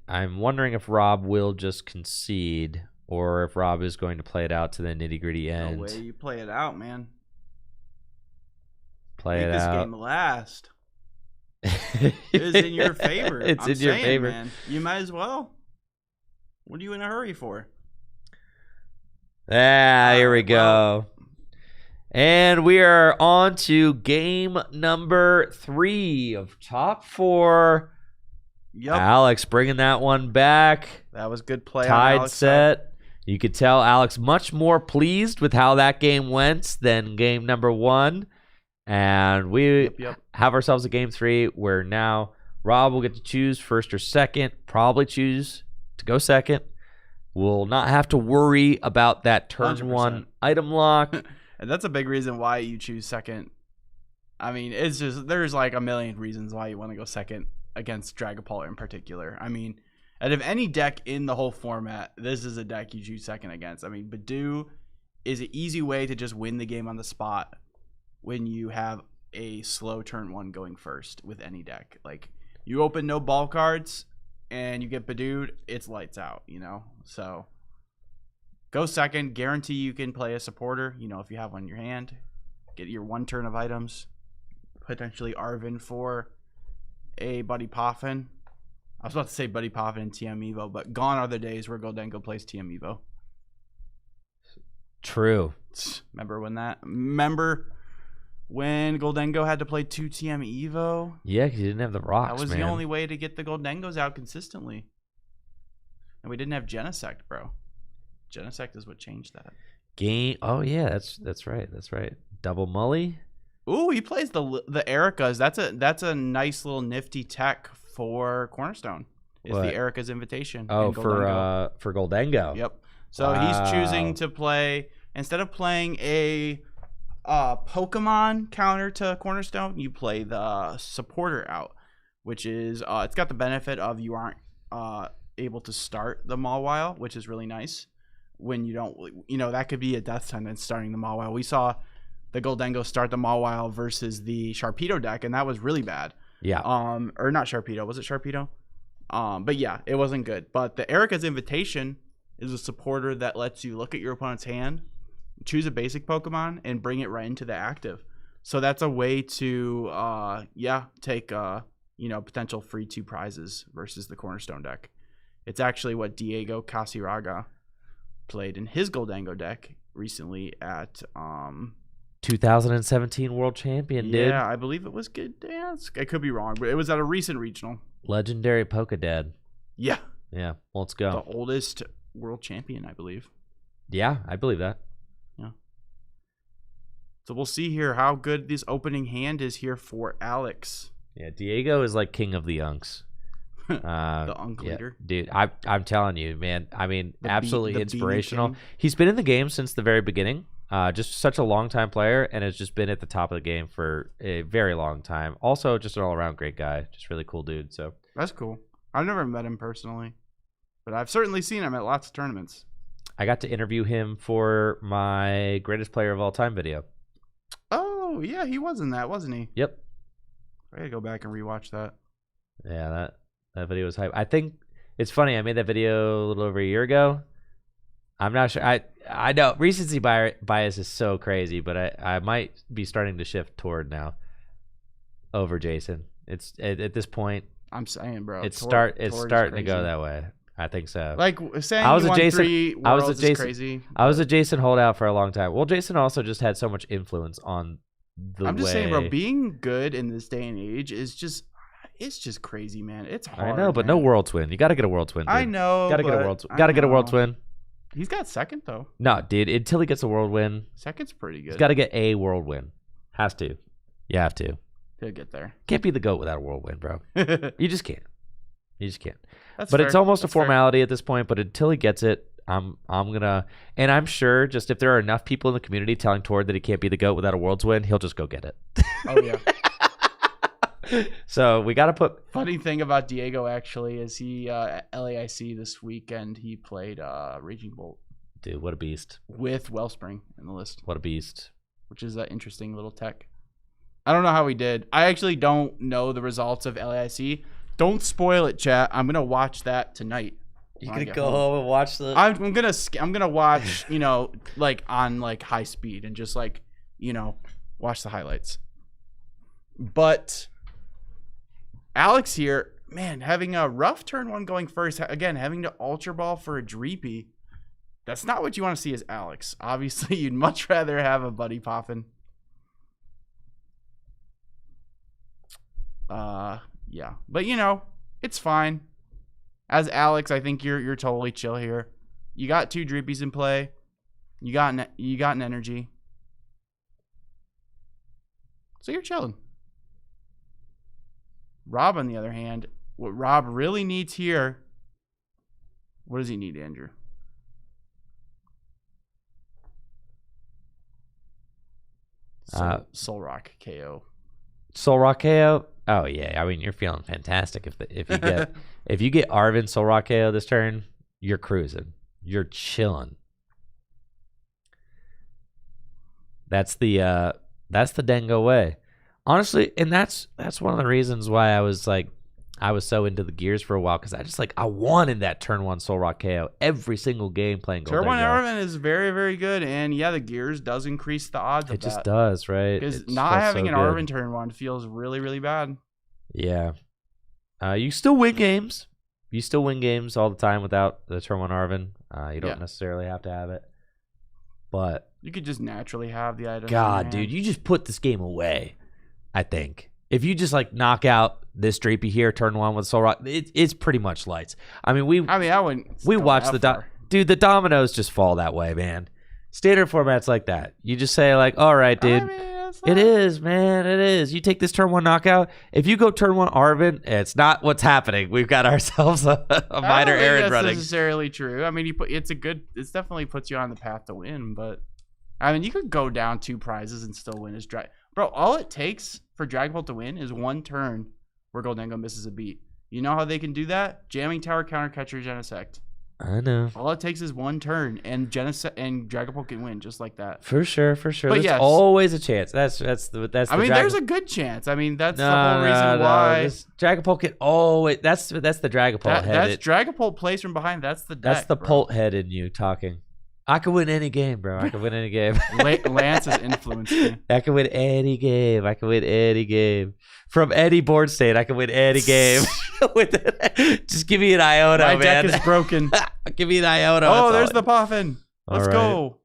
I'm wondering if Rob will just concede or if Rob is going to play it out to the nitty-gritty end. No way you play it out, man. Play Make it this out. game last. It is in your favor. It's I'm in your saying, favor. Man, you might as well. What are you in a hurry for? Here we go. And we are on to game number 3 of top 4. Yep. Alex bringing that one back. That was good play. Tied on Alex's set. side. You could tell Alex much more pleased with how that game went than game number 1. And we have ourselves a game 3 where now Rob will get to choose first or second, probably choose to go second. We'll not have to worry about that turn 100%. 1 item lock. And that's a big reason why you choose second. I mean, it's just there's like a million reasons why you want to go second against Dragapult in particular. I mean, out of any deck in the whole format, this is a deck you choose second against. I mean, Badoo is an easy way to just win the game on the spot when you have a slow turn 1 going first with any deck. Like, you open no ball cards and you get Badooed, it's lights out, you know? So, go second. Guarantee you can play a supporter, you know, if you have one in your hand. Get your 1 turn of items. Potentially Arvin for a Buddy Poffin. I was about to say Buddy Poffin and TM Evo, but gone are the days where Goldengo plays TM Evo. True. Remember when Goldengo had to play 2 TM Evo? Yeah, because you didn't have the rocks, That was man. the only way to get the Goldengos out consistently. And we didn't have Genesect, bro. Genesect is what changed that. Game. Oh yeah, that's right. That's right. Double Mully. Ooh, he plays the Ericas. That's a nice little nifty tech for Cornerstone. It's What? the Erica's Invitation. Oh, in Goldengo. for Goldengo. Yep. So Wow. he's choosing to play, instead of playing a Pokemon counter to Cornerstone, you play the supporter out, which is it's got the benefit of you aren't able to start the Mawile, which is really nice. When you don't, you know, that could be a death sentence starting the Mawile. We saw the Goldengo start the Mawile versus the Sharpedo deck, and that was really bad. Yeah. Or not Sharpedo. Was it Sharpedo? But yeah, it wasn't good. But the Erica's Invitation is a supporter that lets you look at your opponent's hand, choose a basic Pokemon, and bring it right into the active. So that's a way to, take, potential free 2 prizes versus the Cornerstone deck. It's actually what Diego Casiraga played in his Goldengo deck recently at 2017 World Champion, dude. Yeah, I believe it was good. Yeah, I could be wrong, but it was at a recent regional. Legendary Pokedad. Yeah. Yeah. Well, let's go. The oldest world champion, I believe. Yeah, I believe that. Yeah. So we'll see here how good this opening hand is here for Alex. Yeah, Diego is like king of the unks. The unk leader. Dude, I'm telling you, man. I mean, absolutely the inspirational. Beanie King. He's been in the game since the very beginning. Just such a long time player, and has just been at the top of the game for a very long time. Also, just an all around great guy. Just really cool dude. So That's cool. I've never met him personally, but I've certainly seen him at lots of tournaments. I got to interview him for my greatest player of all time video. Oh, yeah, he was in that, wasn't he? Yep. I gotta go back and rewatch that. Yeah, that video was hype. I think it's funny. I made that video a little over a year ago. I'm not sure. I know recency bias is so crazy, but I might be starting to shift toward now over Jason. It's at this point. I'm saying, bro. It's Tor starting to is go crazy. that way. I think so. Like saying I was he a won Jason- 3 I was a worlds is Jason- crazy. I was a Jason holdout for a long time. Well, Jason also just had so much influence on the I'm just way. saying, bro, being good in this day and age is just, it's just crazy, man. It's hard. I know, but man. no world twin. You got to get a world twin. Dude. I know. Got to get a but world. I Got to get a world know. twin. He's got second though. No, dude. Until he gets a world win, Second's pretty good. he's got to get a world win. Has to. You have to. He'll get there. Can't be the GOAT without a whirlwind, bro. You just can't. You just can't. That's but fair. it's almost That's a formality at this point. But until he gets it, I'm gonna, and I'm sure just if there are enough people in the community telling Tord that he can't be the GOAT without a world's win, he'll just go get it. Oh yeah. So we got to put. Funny thing about Diego actually is he LAIC this weekend he played Raging Bolt. Dude, what a beast. With Wellspring in the list. What a beast. Which is an interesting little tech. I don't know how he did. I actually don't know the results of LAIC. Don't spoil it, chat. I'm gonna watch that tonight. You gonna go home and watch the? I'm gonna watch, like on like high speed and just like, watch the highlights. But Alex here, man, having a rough turn 1 going first. Again, having to Ultra Ball for a Dreepy. That's not what you want to see as Alex. Obviously, you'd much rather have a Buddy Poffin. Yeah, but it's fine. As Alex, I think you're totally chill here. You got 2 Dreepies in play. You got an energy. So you're chilling. Rob, on the other hand, what Rob really needs here. What does he need, Andrew? Soul Rock KO. Soul Rock KO. Oh yeah, I mean you're feeling fantastic if you get if you get Arvin Soul Rock KO this turn, you're cruising, you're chilling. That's the Dengo way, honestly, and that's one of the reasons why I was so into the gears for a while because I wanted that turn 1 Soul Rock KO every single game playing Goldengo. Turn 1 Arvin is very, very good, and yeah, the gears does increase the odds. It just does, right? Because not having an Arvin turn 1 feels really, really bad. Yeah, you still win games. You still win games all the time without the turn 1 Arvin. You don't necessarily have to have it, but you could just naturally have the item. God, dude, you just put this game away. I think. If you just knock out this Dreepy here, turn 1 with Soul Rock, it's pretty much lights. I mean, I wouldn't. We watch dude. The dominoes just fall that way, man. Standard formats like that. You just say all right, dude. It is, man. It is. You take this turn 1 knockout. If you go turn 1 Arvin, it's not what's happening. We've got ourselves a minor errand running. That's necessarily true. I mean, it definitely puts you on the path to win. But I mean, you could go down 2 prizes and still win as Bro, all it takes for Dragapult to win is 1 turn where Goldengo misses a beat. You know how they can do that? Jamming Tower, Counter Catcher, Genesect. I know. All it takes is 1 turn, and Dragapult can win just like that. For sure. But there's always a chance. That's I mean, there's a good chance. I mean, that's the whole reason why. Dragapult can always. That's the Dragapult head. That's Dragapult plays from behind. That's the deck. That's the Pult head in you talking. I could win any game, bro. I could win any game. Lance has influenced me. I could win any game. From any board state, I can win any game. Just give me an iota, My man. deck is broken. Give me an iota. Oh, there's the Poffin. Let's go.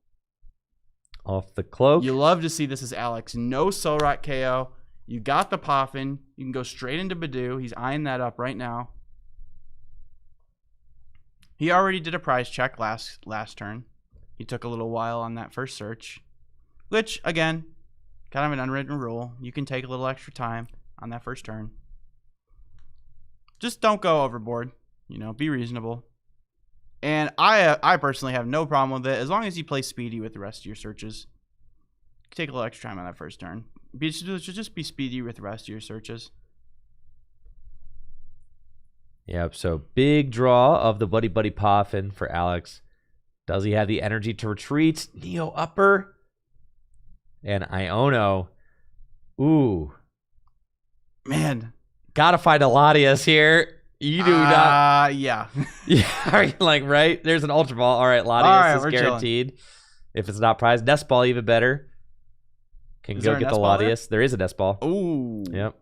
Off the cloak. You love to see this as Alex. No Soul Rock KO. You got the Poffin. You can go straight into Badoo. He's eyeing that up right now. He already did a prize check last turn. He took a little while on that first search, which, again, kind of an unwritten rule. You can take a little extra time on that first turn. Just don't go overboard. Be reasonable. And I personally have no problem with it as long as you play speedy with the rest of your searches. You can take a little extra time on that first turn. Just be speedy with the rest of your searches. Yep, so big draw of the Buddy Poffin for Alex. Does he have the energy to retreat? Neo Upper. And Iono. Ooh. Man. Gotta find a Latias here. You do not. Yeah. Yeah, right? There's an Ultra Ball. All right, Latias is guaranteed. Chilling. If it's not prized. Nest Ball even better. Can go get the Latias. There is a Nest Ball. Ooh. Yep.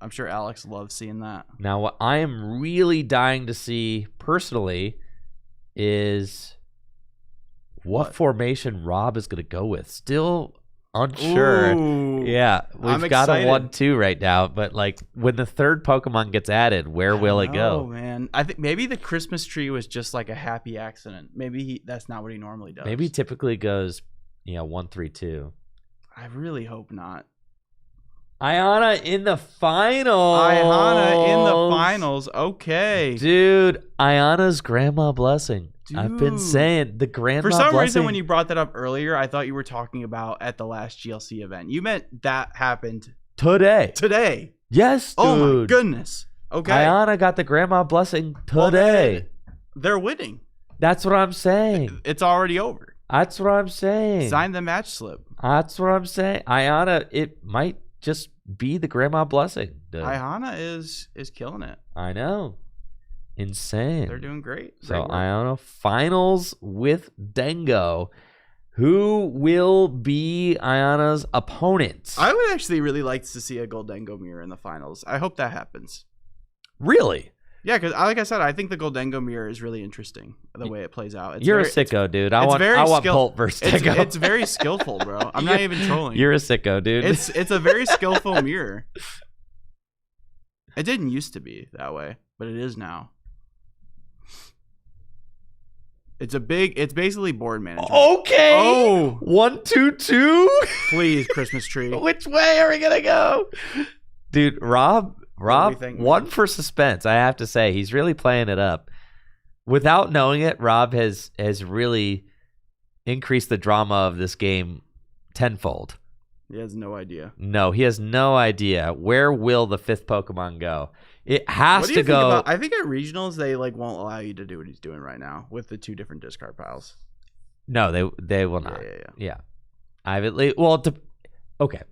I'm sure Alex loves seeing that. Now, what I am really dying to see personally is what formation Rob is going to go with. Still unsure. Ooh, yeah, we've got a 1-2 right now, but when the 3rd Pokemon gets added, where will it go? Oh man, I think maybe the Christmas tree was just a happy accident. Maybe that's not what he normally does. Maybe he typically goes 1-3-2. I really hope not. Ayana in the finals. Ayana in the finals. Okay. Dude, Ayana's grandma blessing. Dude. I've been saying the grandma For some blessing. reason, when you brought that up earlier, I thought you were talking about at the last GLC event. You meant that happened today. Yes, dude. Oh my goodness. Okay. Ayana got the grandma blessing today. Well, they're winning. That's what I'm saying. It's already over. That's what I'm saying. Sign the match slip. That's what I'm saying. Ayana, it might just be the grandma blessing. Dude. Ayana is killing it. I know. Insane. They're doing great. So Ayana finals with Dengo. Who will be Ayana's opponent? I would actually really like to see a Goldengo mirror in the finals. I hope that happens. Really? Yeah, because like I said, I think the Goldengo mirror is really interesting the way it plays out. You're a sicko, dude. I want Bolt versus Dengo. It's very skillful, bro. I'm not even trolling. You're a sicko, dude. It's a very skillful mirror. It didn't used to be that way, but it is now. It's basically board management. Okay. Oh. 1, 2, 2. Please, Christmas tree. Which way are we gonna go? Dude, Rob, one for suspense. I have to say, he's really playing it up. Without knowing it, Rob has really increased the drama of this game tenfold. He has no idea. No, he has no idea. Where will the 5th Pokemon go? It has to go. I think at regionals they won't allow you to do what he's doing right now with the 2 different discard piles. No, they will not. Yeah. Okay.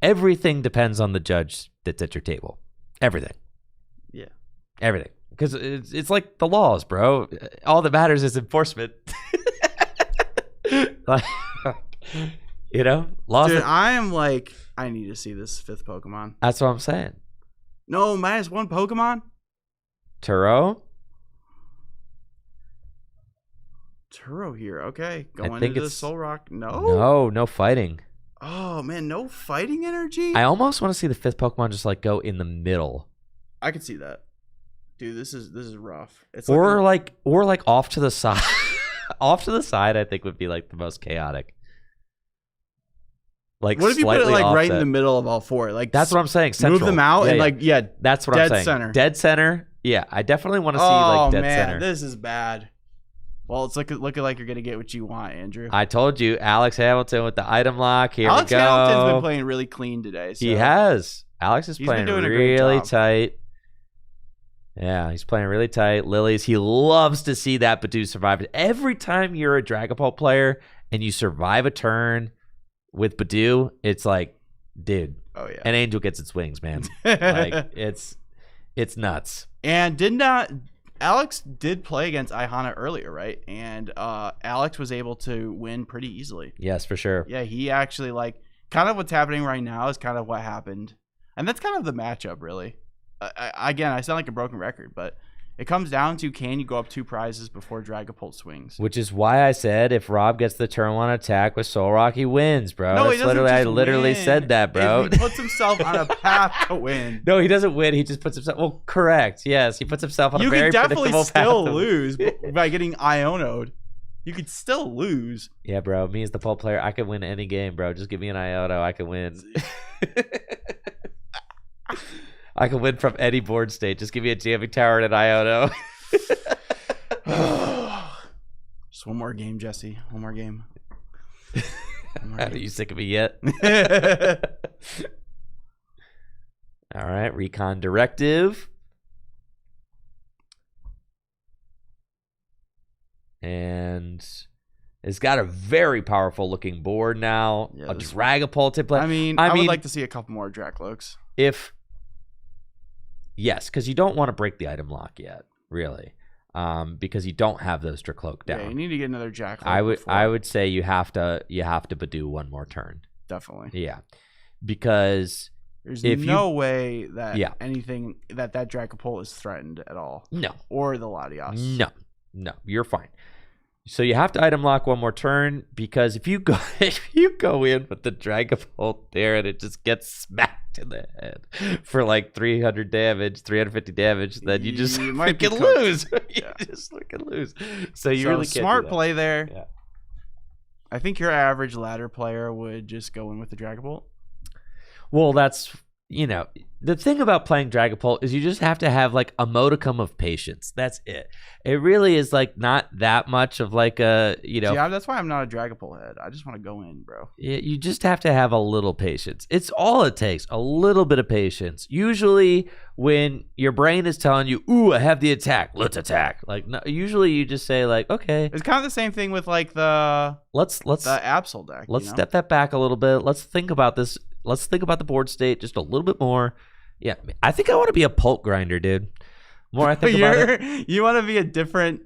Everything depends on the judge that's at your table. Everything. Yeah. Everything. Because it's like the laws, bro. All that matters is enforcement. Laws. Dude, I need to see this 5th Pokemon. That's what I'm saying. No, -1 Pokemon? Turo here. Okay. Going into the Soul Rock. No fighting. Oh, man. No fighting energy? I almost want to see the 5th Pokemon just go in the middle. I could see that. Dude, this is rough. It's or off to the side. Off to the side, I think would be the most chaotic. What if you put it right in the middle of all 4? That's what I'm saying. Central. Move them out that's what I'm saying. Dead center. Dead center. Yeah, I definitely want to see dead center. This is bad. Well, it's looking like you're gonna get what you want, Andrew. I told you, Alex Hamilton with the item lock. Here we go. Alex Hamilton's been playing really clean today. So he has. Alex is playing really tight. Yeah, he's playing really tight. Lilies, he loves to see that Badoo survive. Every time you're a Dragapult player and you survive a turn with Badoo, it's dude. Oh yeah. An angel gets its wings, man. It's nuts. And Alex did play against Ayana earlier, right? And Alex was able to win pretty easily. Yes, for sure. Yeah, he actually kind of what's happening right now is kind of what happened. And that's kind of the matchup, really. Again, I sound like a broken record, but it comes down to, can you go up 2 prizes before Dragapult swings? Which is why I said if Rob gets the turn 1 attack with Soul Rock, he wins, bro. No, he doesn't I literally said that, bro. If he puts himself on a path to win. No, he doesn't win. He just puts himself. Well, correct. Yes, he puts himself on a very predictable path. You could definitely still lose by getting Iono'd. You could still lose. Yeah, bro. Me as the pole player, I could win any game, bro. Just give me an Iono. I can win. I can win from any board state. Just give me a jamming tower and an Iono. Just one more game, Jesse. One more game. Are you sick of me yet? All right, Recon Directive. And it's got a very powerful looking board now. Yeah, a Dragapult to play. I mean, I would like to see a couple more Dracloaks. Yes, because you don't want to break the item lock yet, really, because you don't have those Dracloak down. Yeah, you need to get another Jackalope. I would say you have to Badoo one more turn. Definitely. Yeah, because there's no way that anything that Dragapult is threatened at all. No. Or the Latias. No, you're fine. So you have to item lock one more turn, because if you go in with the Dragapult there and it just gets smacked in the head for 300 damage, 350 damage, then you just freaking lose. You just freaking lose. So you really can't smart do that. play there. Yeah. I think your average ladder player would just go in with the Dragapult. Well, that's you know, the thing about playing Dragapult is you just have to have like a modicum of patience. That's it. It really is like not that much of like a, you know. Yeah, that's why I'm not a Dragapult head. I just want to go in, bro. You just have to have a little patience. It's all it takes, a little bit of patience. Usually when your brain is telling you, ooh, I have the attack, let's attack. Like, no, usually you just say like, okay. It's kind of the same thing with like the Absol deck. Let's step that back a little bit. Let's think about this. Let's think about the board state just a little bit more. Yeah, I think I want to be a Pult grinder, dude. More I think about it. You want to be a different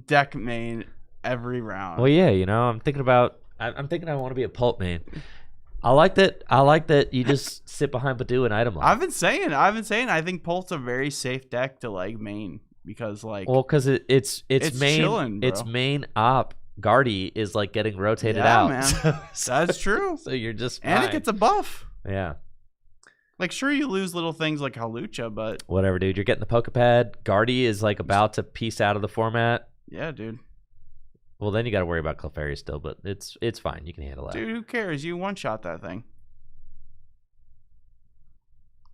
deck main every round. Well, yeah, you know, I'm thinking I want to be a Pult main. I like that you just sit behind Badu and item lock. I've been saying I think Pult's a very safe deck to like main because like because it's main chilling, bro. Its main op Guardy is like getting rotated yeah, out. Man. That's true. So you're just fine. And it gets a buff. Yeah. Like, sure, you lose little things like Halucha, but... Whatever, dude. You're getting the Pokepad. Guardy is, like, about to piece out of the format. Yeah, dude. Well, then you got to worry about Clefairy still, but it's fine. You can handle that. Dude, who cares? You one-shot that thing.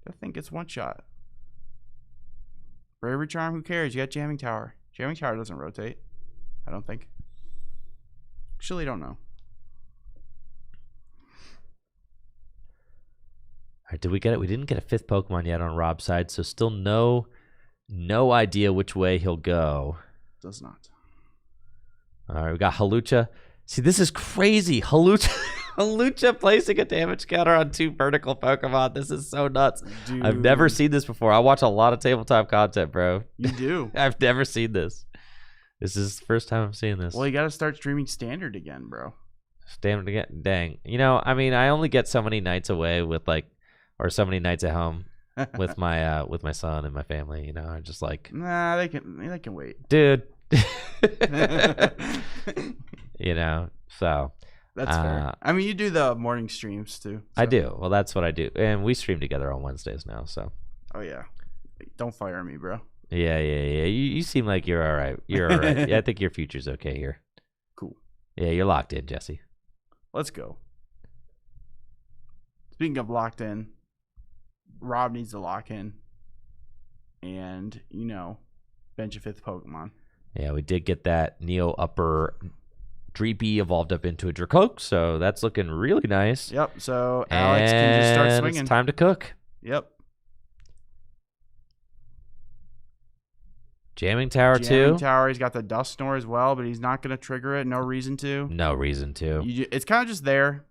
That thing gets one-shot. Bravery Charm, who cares? You got Jamming Tower. Jamming Tower doesn't rotate. I don't think. Actually, don't know. All right, did we get it? We didn't get a 5th Pokemon yet on Rob's side, so still no idea which way he'll go. Does not. All right, we got Halucha. See, this is crazy. Halucha placing a damage counter on 2 vertical Pokemon. This is so nuts. Dude. I've never seen this before. I watch a lot of tabletop content, bro. You do. I've never seen this. This is the first time I'm seeing this. Well, you got to start streaming Standard again, bro. Standard again? Dang. You know, I mean, I only get so many nights away with like, or so many nights at home with my son and my family. You know, I'm just like, nah, they can wait, dude. You know, so that's fair. I mean, you do the morning streams too. So. I do. Well, that's what I do, and we stream together on Wednesdays now. So. Oh yeah, don't fire me, bro. Yeah. You seem like you're all right. You're all right. Yeah, I think your future's okay here. Cool. Yeah, you're locked in, Jesse. Let's go. Speaking of locked in, Rob needs to lock in, and you know, bench a 5th Pokemon. Yeah, we did get that Neo Upper Dreepy evolved up into a Dracoke, so that's looking really nice. Yep. So Alex can just start swinging. It's time to cook. Yep. Jamming Tower too. Jamming Tower. He's got the Dust Snore as well, but he's not going to trigger it. No reason to. No reason to. It's kind of just there,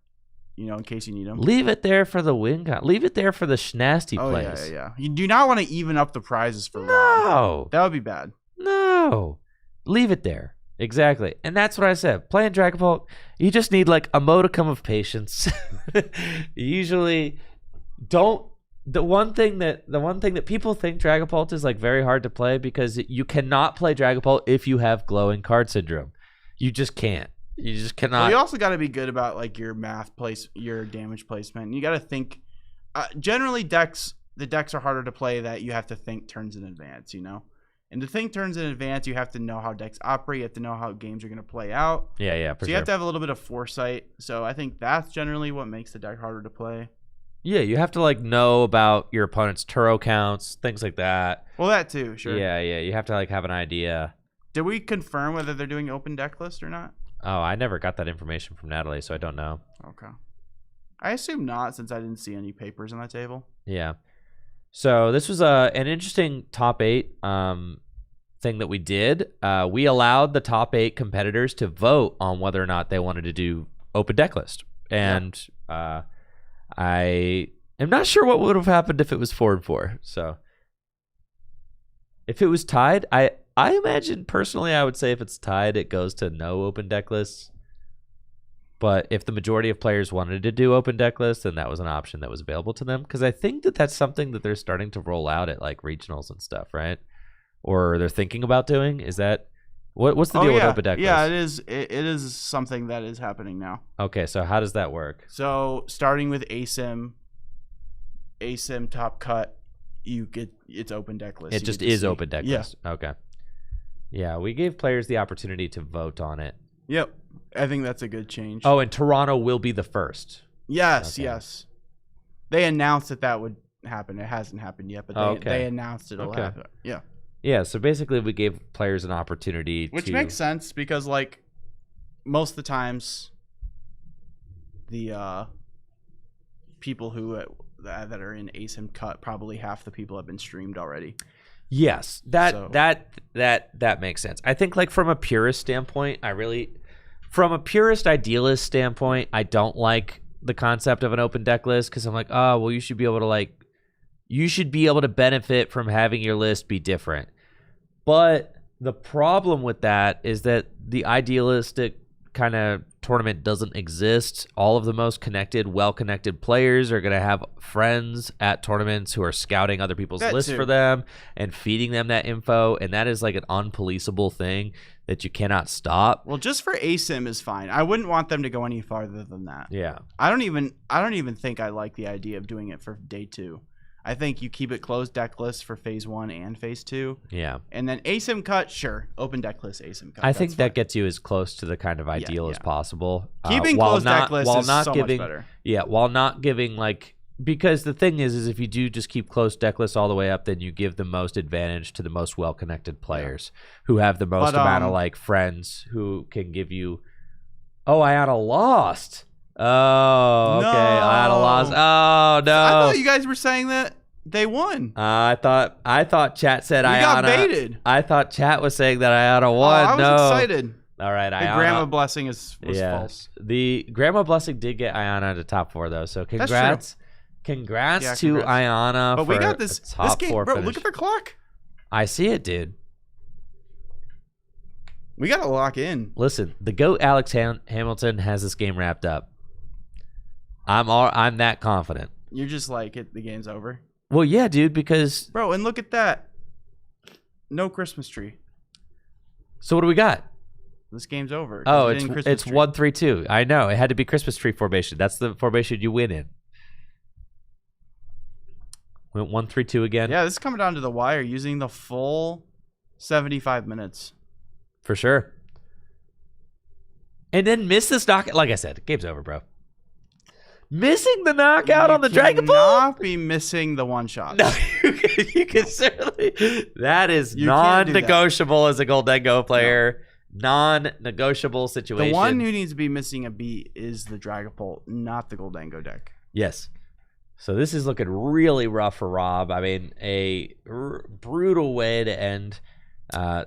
you know, in case you need them. Leave it there for the win. Leave it there for the Schnasty plays. Yeah. You do not want to even up the prizes for Rob. No. That would be bad. No. Leave it there. Exactly. And that's what I said. Playing Dragapult, you just need like a modicum of patience. Usually don't. The one thing that people think Dragapult is like very hard to play because you cannot play Dragapult if you have glowing card syndrome. You just can't. You just cannot. Well, you also got to be good about like your your damage placement. You got to think. Generally, the decks are harder to play that you have to think turns in advance. You know, and to think turns in advance, you have to know how decks operate. You have to know how games are going to play out. Yeah. So you have to have a little bit of foresight. So I think that's generally what makes the deck harder to play. Yeah, you have to like know about your opponent's Turo counts, things like that. Well, that too, sure. Yeah, you have to like have an idea. Did we confirm whether they're doing open deck list or not? Oh, I never got that information from Natalie, so I don't know. Okay. I assume not, since I didn't see any papers on that table. Yeah. So this was an interesting top 8 thing that we did. We allowed the top 8 competitors to vote on whether or not they wanted to do open deck list, and I am not sure what would have happened if it was 4-4. So if it was tied, I imagine personally I would say if it's tied, it goes to no open deck lists. But if the majority of players wanted to do open deck lists, then that was an option that was available to them. Because I think that that's something that they're starting to roll out at like regionals and stuff, right? Or they're thinking about doing. Is that what's the deal with open deck lists? Yeah, it is something that is happening now. Okay, so how does that work? So starting with ASIM top cut, it's open deck list. It just is open deck list. Okay. Yeah, we gave players the opportunity to vote on it. Yep. I think that's a good change. Oh, and Toronto will be the first. Yes, okay. yes. They announced that would happen. It hasn't happened yet, but they announced it'll happen. Yeah. Yeah, so basically we gave players an opportunity Which makes sense because, like, most of the times the people who that are in ASIM cut, probably half the people have been streamed already. Yes, that makes sense. I think, like, from a purist standpoint, from a purist idealist standpoint, I don't like the concept of an open deck list because I'm like, oh, well, you should be able to benefit from having your list be different. But the problem with that is that the idealistic kind of tournament doesn't exist. All of the most connected, well-connected players are going to have friends at tournaments who are scouting other people's lists for them and feeding them that info, and that is like an unpoliceable thing that you cannot stop. Well, just for ASIM is fine. I wouldn't want them to go any farther than that. Yeah. I don't even think I like the idea of doing it for day 2. I think you keep it closed deck list for phase 1 and phase 2. Yeah. And then ASIM cut, sure. Open deck list, ASIM cut. I think that gets you as close to the kind of ideal as possible. Keeping closed deck list is so much better. Yeah, while not giving, like, because the thing is if you do just keep closed deck lists all the way up, then you give the most advantage to the most well-connected players who have the most amount of, like, friends who can give you, oh, Ayana lost. Oh, okay. Ayana lost. Oh, no. I thought you guys were saying that they won. I thought chat said Ayana. You got baited. I thought chat was saying that Ayana won. I was excited. All right, the Grandma Blessing was false. The Grandma Blessing did get Ayana to top 4 though, so congrats. Congrats to Ayana. But we got this game, bro. Finish. Look at the clock. I see it, dude. We gotta lock in. Listen, the GOAT Alex Hamilton has this game wrapped up. I'm that confident. You're just like the game's over. Well, yeah, dude, because bro, and look at that. No Christmas tree. So what do we got? This game's over. Oh, it's 1-3-2. I know. It had to be Christmas tree formation. That's the formation you win in. Went 1-3-2 again. Yeah, this is coming down to the wire using the full 75 minutes. For sure. And then miss this knockout. Like I said, game's over, bro. Missing the knockout on the Dragapult? Not be missing the one shot. No, you can certainly. That is non-negotiable as a Goldengo player. No. Non-negotiable situation. The one who needs to be missing a beat is the Dragapult, not the Goldengo deck. Yes. So this is looking really rough for Rob. I mean, a brutal way to end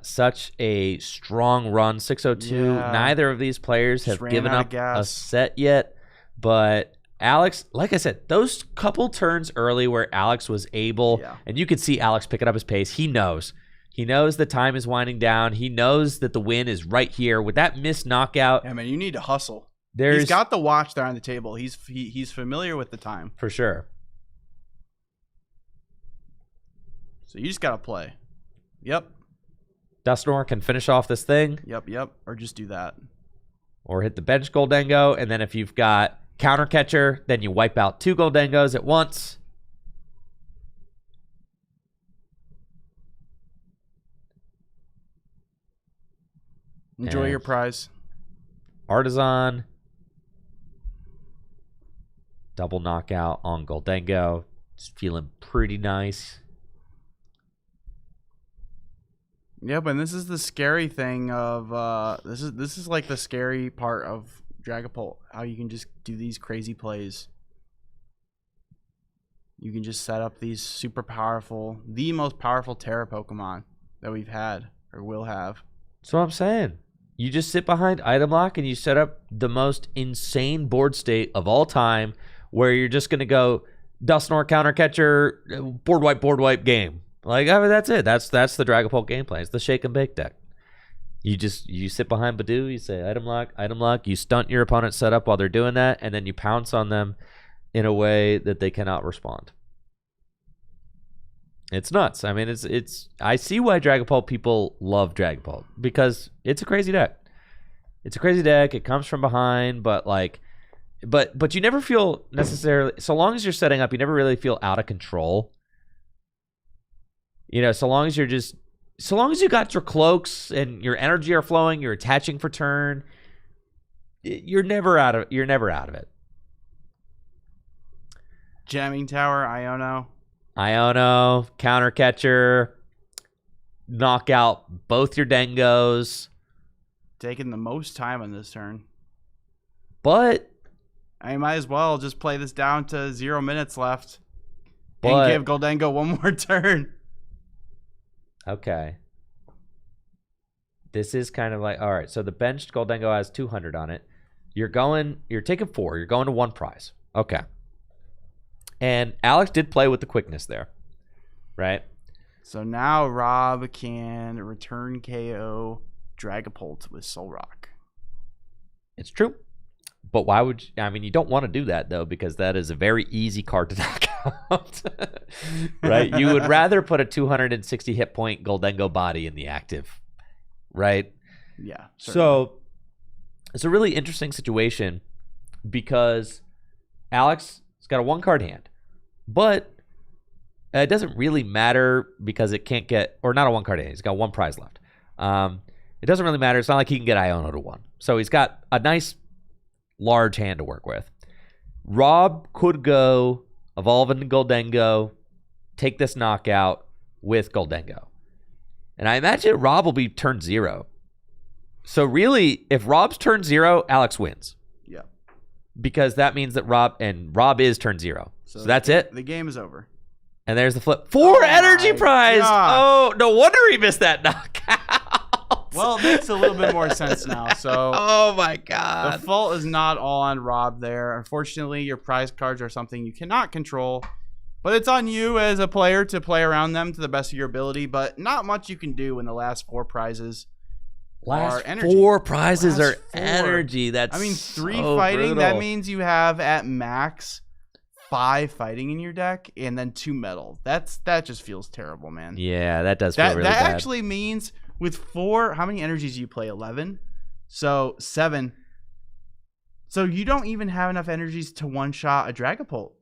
such a strong run. 602. Yeah. Neither of these players have given up a set yet, but Alex, like I said, those couple turns early where Alex was able, and you could see Alex picking up his pace. He knows the time is winding down. He knows that the win is right here. With that missed knockout, yeah, man, you need to hustle. He's got the watch there on the table. He's familiar with the time for sure. So you just gotta play. Yep. Dusknoir can finish off this thing. Yep. Or just do that. Or hit the bench Goldengo, and then if you've got counter catcher, then you wipe out 2 Goldengos at once. Enjoy your prize. Artisan. Double knockout on Goldengo. Just feeling pretty nice. Yeah, but this is the scary thing of this is like the scary part of Dragapult, how you can just do these crazy plays. You can just set up these super powerful, the most powerful Terra Pokemon that we've had or will have. That's what I'm saying. You just sit behind item lock and you set up the most insane board state of all time where you're just going to go Dusknoir counter catcher, board wipe game. Like, I mean, that's it. That's the Dragapult gameplay. It's the shake and bake deck. You sit behind Badoo, you say item lock, you stunt your opponent's setup while they're doing that, and then you pounce on them in a way that they cannot respond. It's nuts. I mean, it's I see why Dragapult people love Dragapult, because it's a crazy deck. It's a crazy deck. It comes from behind, but you never feel necessarily, so long as you're setting up, you never really feel out of control. You know, so long as you got your cloaks and your energy are flowing, you're attaching for turn, you're never out of it. Jamming Tower, Iono, counter catcher, knock out both your Dengos. taking the most time on this turn. But I might as well just play this down to 0 minutes left But- and give Goldengo one more turn. okay. This is kind of like, all right, so the benched Goldengo has 200 on it. You're taking 4. You're going to 1 prize. Okay. And Alex did play with the quickness there, right? So now Rob can return KO Dragapult with Soul Rock. It's true. But why would you, I mean, you don't want to do that, though, because that is a very easy card to knock out, right? You would rather put a 260 hit point Goldengo body in the active, right? Yeah. certainly. So it's a really interesting situation because Alex has got a 1-card hand, but it doesn't really matter because it can't get, or not a 1-card hand. He's got 1 prize left. It doesn't really matter. It's not like he can get Iono to 1. So he's got a nice large hand to work with. Rob could go evolve into Goldengo, take this knockout with Goldengo. And I imagine Rob will be turn 0. So really, if Rob's turn 0, Alex wins. Yeah. Because that means that Rob is turn 0. So that's it. The game is over. And there's the flip. 4 energy my prize. gosh. Oh, no wonder he missed that knockout. Well, it makes a little bit more sense now. So Oh my the god. fault is not all on Rob there. Unfortunately, your prize cards are something you cannot control. But it's on you as a player to play around them to the best of your ability. But not much you can do when the last 4 prizes are Last energy. 4 prizes Last are 4. energy. That's I mean, 3 so fighting, brutal. that means you have at max 5 fighting in your deck and then 2 metal. That just feels terrible, man. Yeah, that does feel That really bad. actually means with 4, how many energies do you play? 11? So 7. So you don't even have enough energies to one-shot a Dragapult.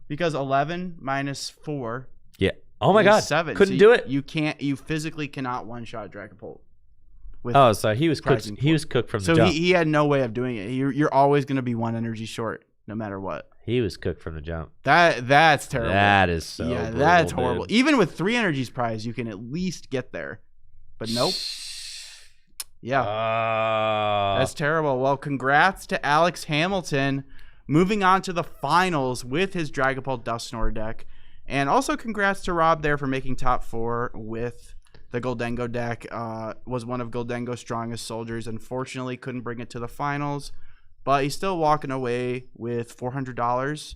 Because 11 minus 4 Yeah. Oh my is god. 7. Couldn't So do it. You physically cannot one-shot a Dragapult. With Oh, so he was cooked. Prizing He for- was cooked from the So jump. he had no way of doing it. You're always going to be 1 energy short, no matter what. He was cooked from the jump. That's terrible. That is so. yeah, brutal, that's dude. horrible. Even with 3 energies prize, you can at least get there. But nope. Yeah, that's terrible. Well, congrats to Alex Hamilton moving on to the finals with his Dragapult Dusknoir deck. And also congrats to Rob there for making top 4 with the Goldengo deck. Was one of Goldengo's strongest soldiers. Unfortunately, couldn't bring it to the finals. But he's still walking away with $400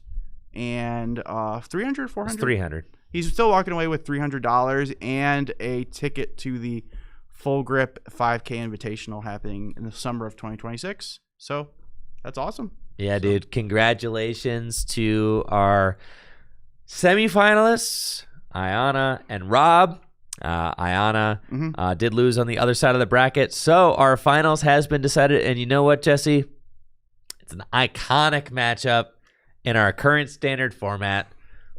and 300, 400? It's 300. He's still walking away with $300 and a ticket to the Full Grip 5K Invitational happening in the summer of 2026. So that's awesome. Yeah, dude. Congratulations to our semifinalists, Ayana and Rob. Ayana did lose on the other side of the bracket. So our finals has been decided. And you know what, Jesse? It's an iconic matchup in our current standard format.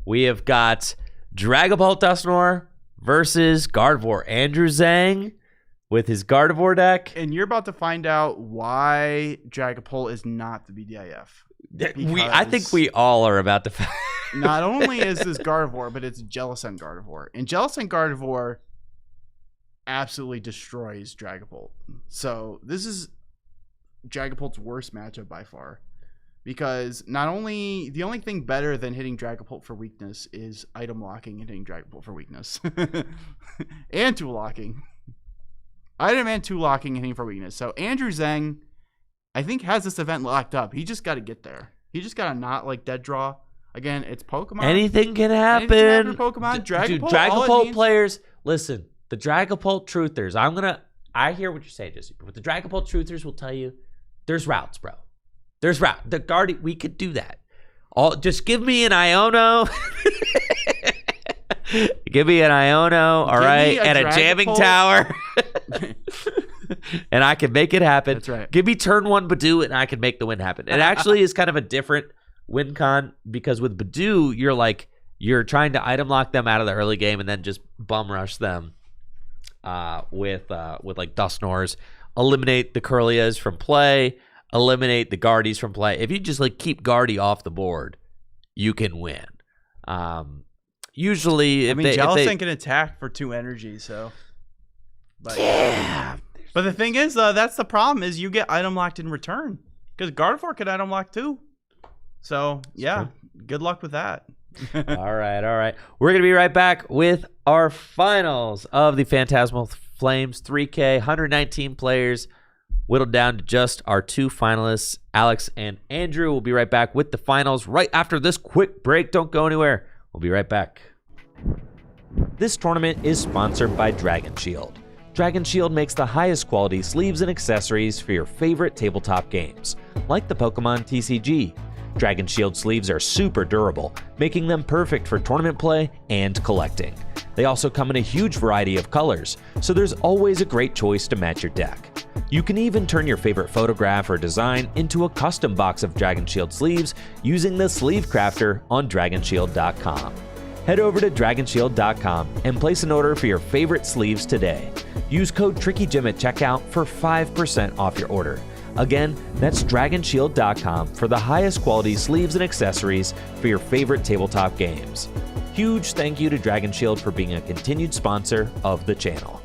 We have got Dragapult Dusknoir versus Gardevoir. Andrew Zhang with his Gardevoir deck. And you're about to find out why Dragapult is not the BDIF. I think we all are about to. Not only is this Gardevoir, but it's Jellicent Gardevoir. And Jellicent Gardevoir absolutely destroys Dragapult. So this is Dragapult's worst matchup by far. Because the only thing better than hitting Dragapult for weakness is item locking and hitting Dragapult for weakness. And tool locking. Item and tool locking and hitting for weakness. So Andrew Zhang, I think, has this event locked up. He just got to get there. He just got to not like dead draw. Again, it's Pokemon. Anything can happen. Anything can happen Pokemon. Dragapult. Dude, all it Dragapult means- players, listen, the Dragapult truthers, I hear what you're saying, Jesse, but the Dragapult truthers will tell you there's routes, bro. There's route. The Guardian, we could do that. Just give me an Iono. Give me an Iono, all right, and a jamming tower. And I can make it happen. That's right. Give me turn 1 Badoo, and I can make the win happen. It actually is kind of a different win con because with Badoo, you're trying to item lock them out of the early game and then just bum rush them with like Dusknoirs, eliminate the Curlias from play, eliminate the Guardies from play. If you just like keep Guardy off the board, you can win. Usually, I if mean, they, Jellicent can attack for 2 energy, so. But, yeah. But the thing is, that's the problem is you get item locked in return because Gardevoir could item lock too. So yeah, good luck with that. All right. We're gonna be right back with our finals of the Phantasmal Flames 3K. 119 players, whittled down to just our 2 finalists, Alex and Andrew. We'll be right back with the finals right after this quick break. Don't go anywhere. We'll be right back. This tournament is sponsored by Dragon Shield. Dragon Shield makes the highest quality sleeves and accessories for your favorite tabletop games, like the Pokémon TCG. Dragon Shield sleeves are super durable, making them perfect for tournament play and collecting. They also come in a huge variety of colors, so there's always a great choice to match your deck. You can even turn your favorite photograph or design into a custom box of Dragon Shield sleeves using the Sleeve Crafter on DragonShield.com. Head over to DragonShield.com and place an order for your favorite sleeves today. Use code TrickyJim at checkout for 5% off your order. Again, that's DragonShield.com for the highest quality sleeves and accessories for your favorite tabletop games. Huge thank you to Dragon Shield for being a continued sponsor of the channel.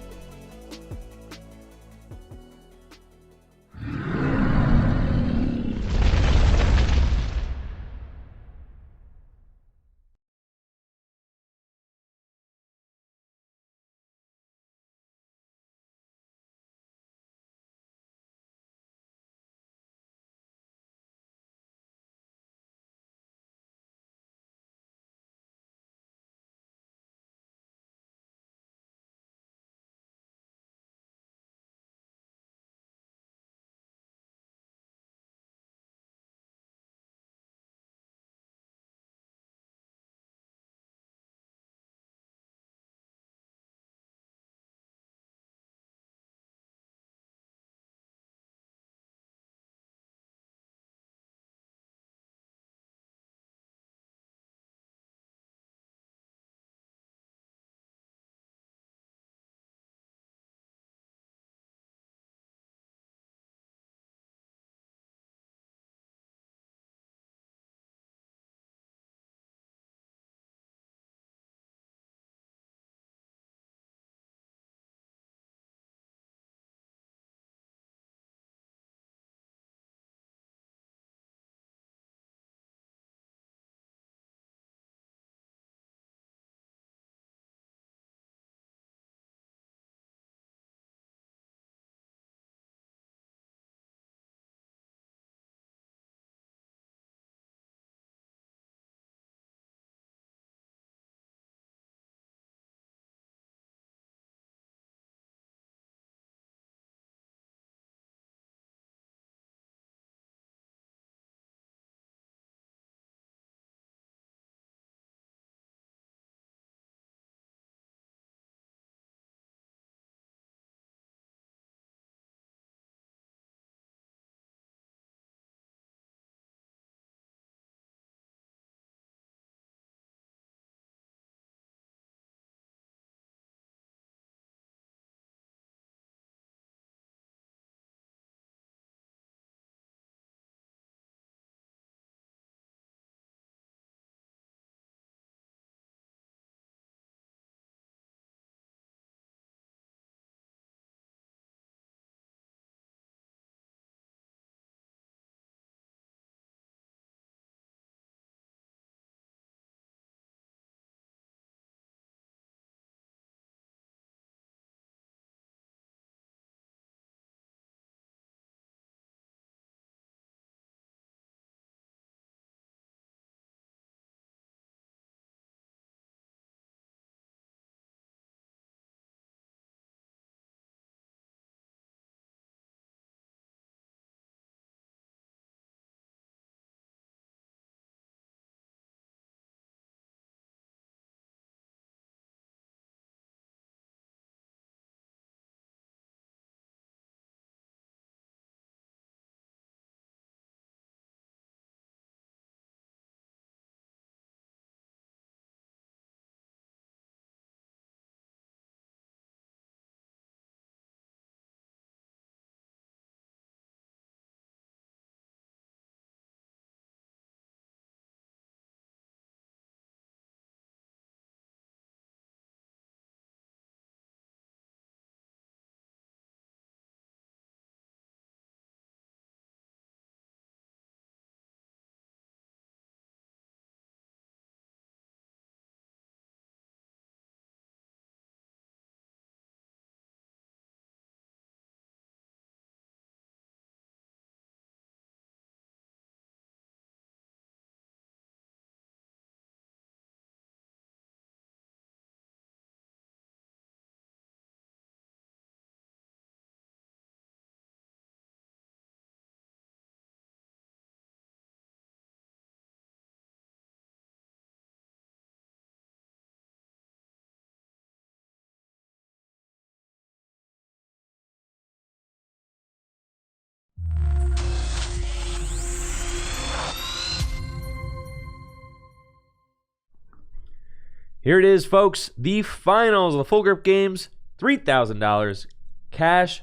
Here it is, folks. The finals of the Full Grip Games $3,000 cash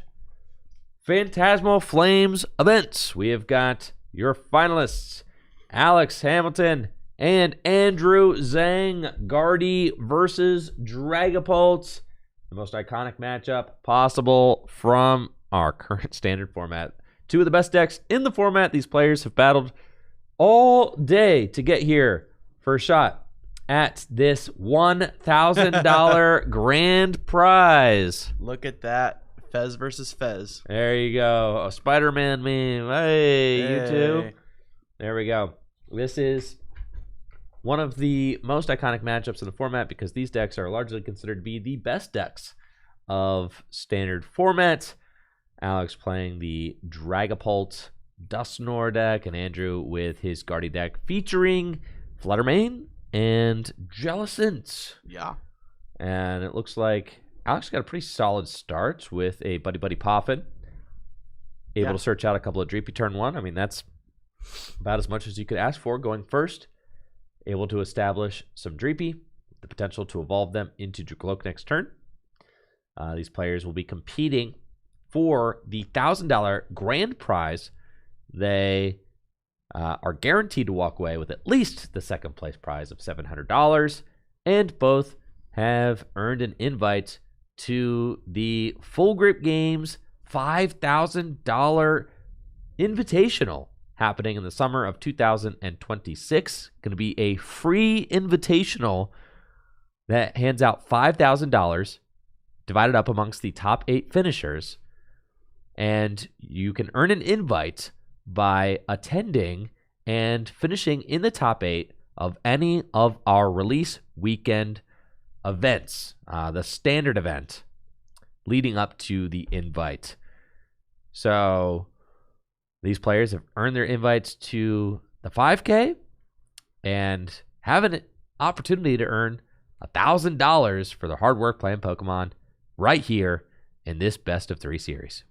Phantasmal Flames events. We have got your finalists, Alex Hamilton and Andrew Zhang. Gardy versus Dragapult. The most iconic matchup possible from our current standard format. Two of the best decks in the format. These players have battled all day to get here for a shot at this $1,000 grand prize. Look at that. Fez versus Fez. There you go. A Spider-Man meme. Hey, you too. There we go. This is one of the most iconic matchups in the format because these decks are largely considered to be the best decks of standard format. Alex playing the Dragapult Dusknoir deck, and Andrew with his Guardy deck featuring Fluttermane and Jellicent. Yeah. And it looks like Alex got a pretty solid start with a Buddy Buddy Poffin. Able to search out a couple of Dreepy turn one. I mean, that's about as much as you could ask for going first. Able to establish some Dreepy, the potential to evolve them into Dracoloak next turn. These players will be competing for the $1,000 grand prize. They are guaranteed to walk away with at least the second place prize of $700, and both have earned an invite to the Full Grip Games $5,000 invitational happening in the summer of 2026. Going to be a free invitational that hands out $5,000 divided up amongst the top 8 finishers, and you can earn an invite by attending and finishing in the top 8 of any of our release weekend events, the standard event leading up to the invite. So these players have earned their invites to the 5K and have an opportunity to earn $1,000 for their hard work playing Pokemon right here in this best of 3 series.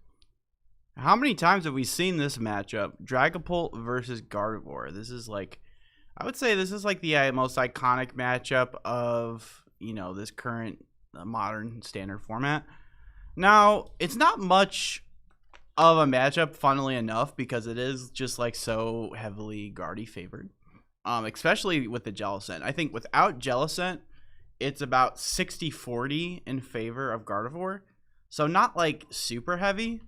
How many times have we seen this matchup? Dragapult versus Gardevoir. This is like, I would say this is like the most iconic matchup of, this current modern standard format. Now, it's not much of a matchup, funnily enough, because it is just like so heavily Guardy favored, especially with the Jellicent. I think without Jellicent, it's about 60-40 in favor of Gardevoir. So not like super heavy.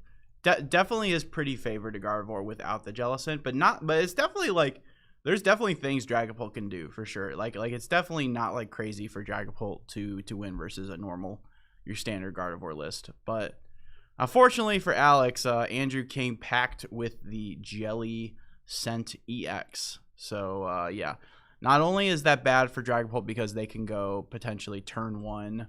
Definitely is pretty favored to Gardevoir without the Jellicent, but it's definitely like there's definitely things Dragapult can do for sure. Like it's definitely not like crazy for Dragapult to win versus your standard Gardevoir list. But unfortunately for Alex, Andrew came packed with the Jellicent EX. So yeah, not only is that bad for Dragapult because they can go potentially turn one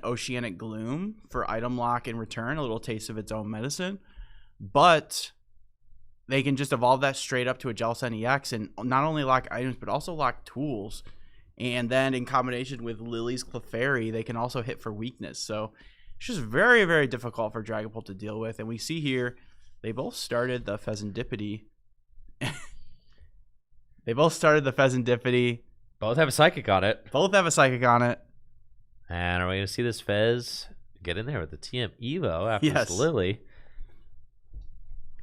Oceanic Gloom for item lock in return, a little taste of its own medicine, but they can just evolve that straight up to a Jellicent EX and not only lock items but also lock tools, and then in combination with Lily's Clefairy they can also hit for weakness. So it's just very, very difficult for Dragapult to deal with. And we see here they both started the Pheasantipity. Both have a Psychic on it. And are we going to see this Fez get in there with the TM Evo after this Lily?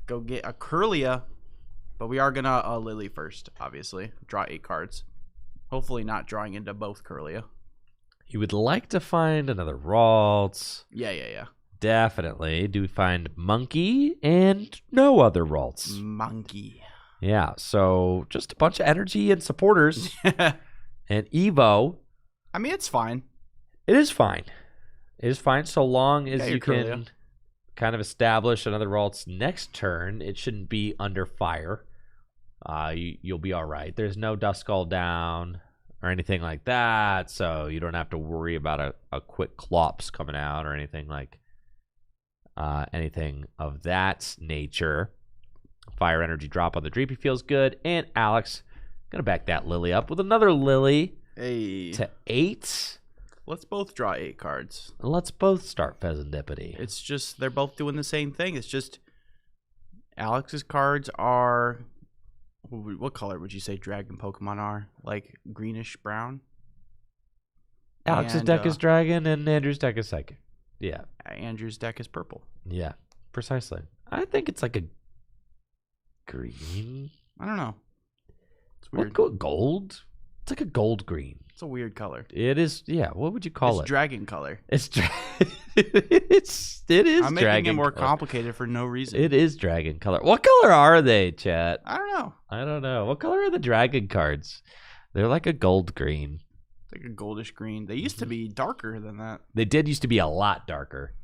Go get a Kirlia, but we are going to Lily first, obviously. Draw 8 cards. Hopefully not drawing into both Kirlia. You would like to find another Ralts. Yeah. Definitely. Do we find Monkey and no other Ralts? Monkey. Yeah, so just a bunch of energy and supporters. And Evo. I mean, it's fine. It is fine. It is fine so long as you can kind of establish another Ralts next turn. It shouldn't be under fire. You'll be all right. There's no Duskull down or anything like that, so you don't have to worry about a quick Clops coming out or anything like anything of that nature. Fire energy drop on the Dreepy feels good, and Alex gonna back that Lily up with another Lily to 8. Let's both draw 8 cards. Let's both start Pheasantipity. It's just they're both doing the same thing. It's just Alex's cards are what color would you say dragon Pokemon are? Like greenish brown? Alex's deck is dragon and Andrew's deck is psychic. Yeah. Andrew's deck is purple. Yeah, precisely. I think it's like a green. I don't know. It's weird. Gold? It's like a gold green. It's a weird color. It is, yeah. What would you call it? It's dragon color. It is I'm making it more complicated for no reason. It is dragon color. What color are they, chat? I don't know. What color are the dragon cards? They're like a gold green. It's like a goldish green. They used to be darker than that. They did used to be a lot darker.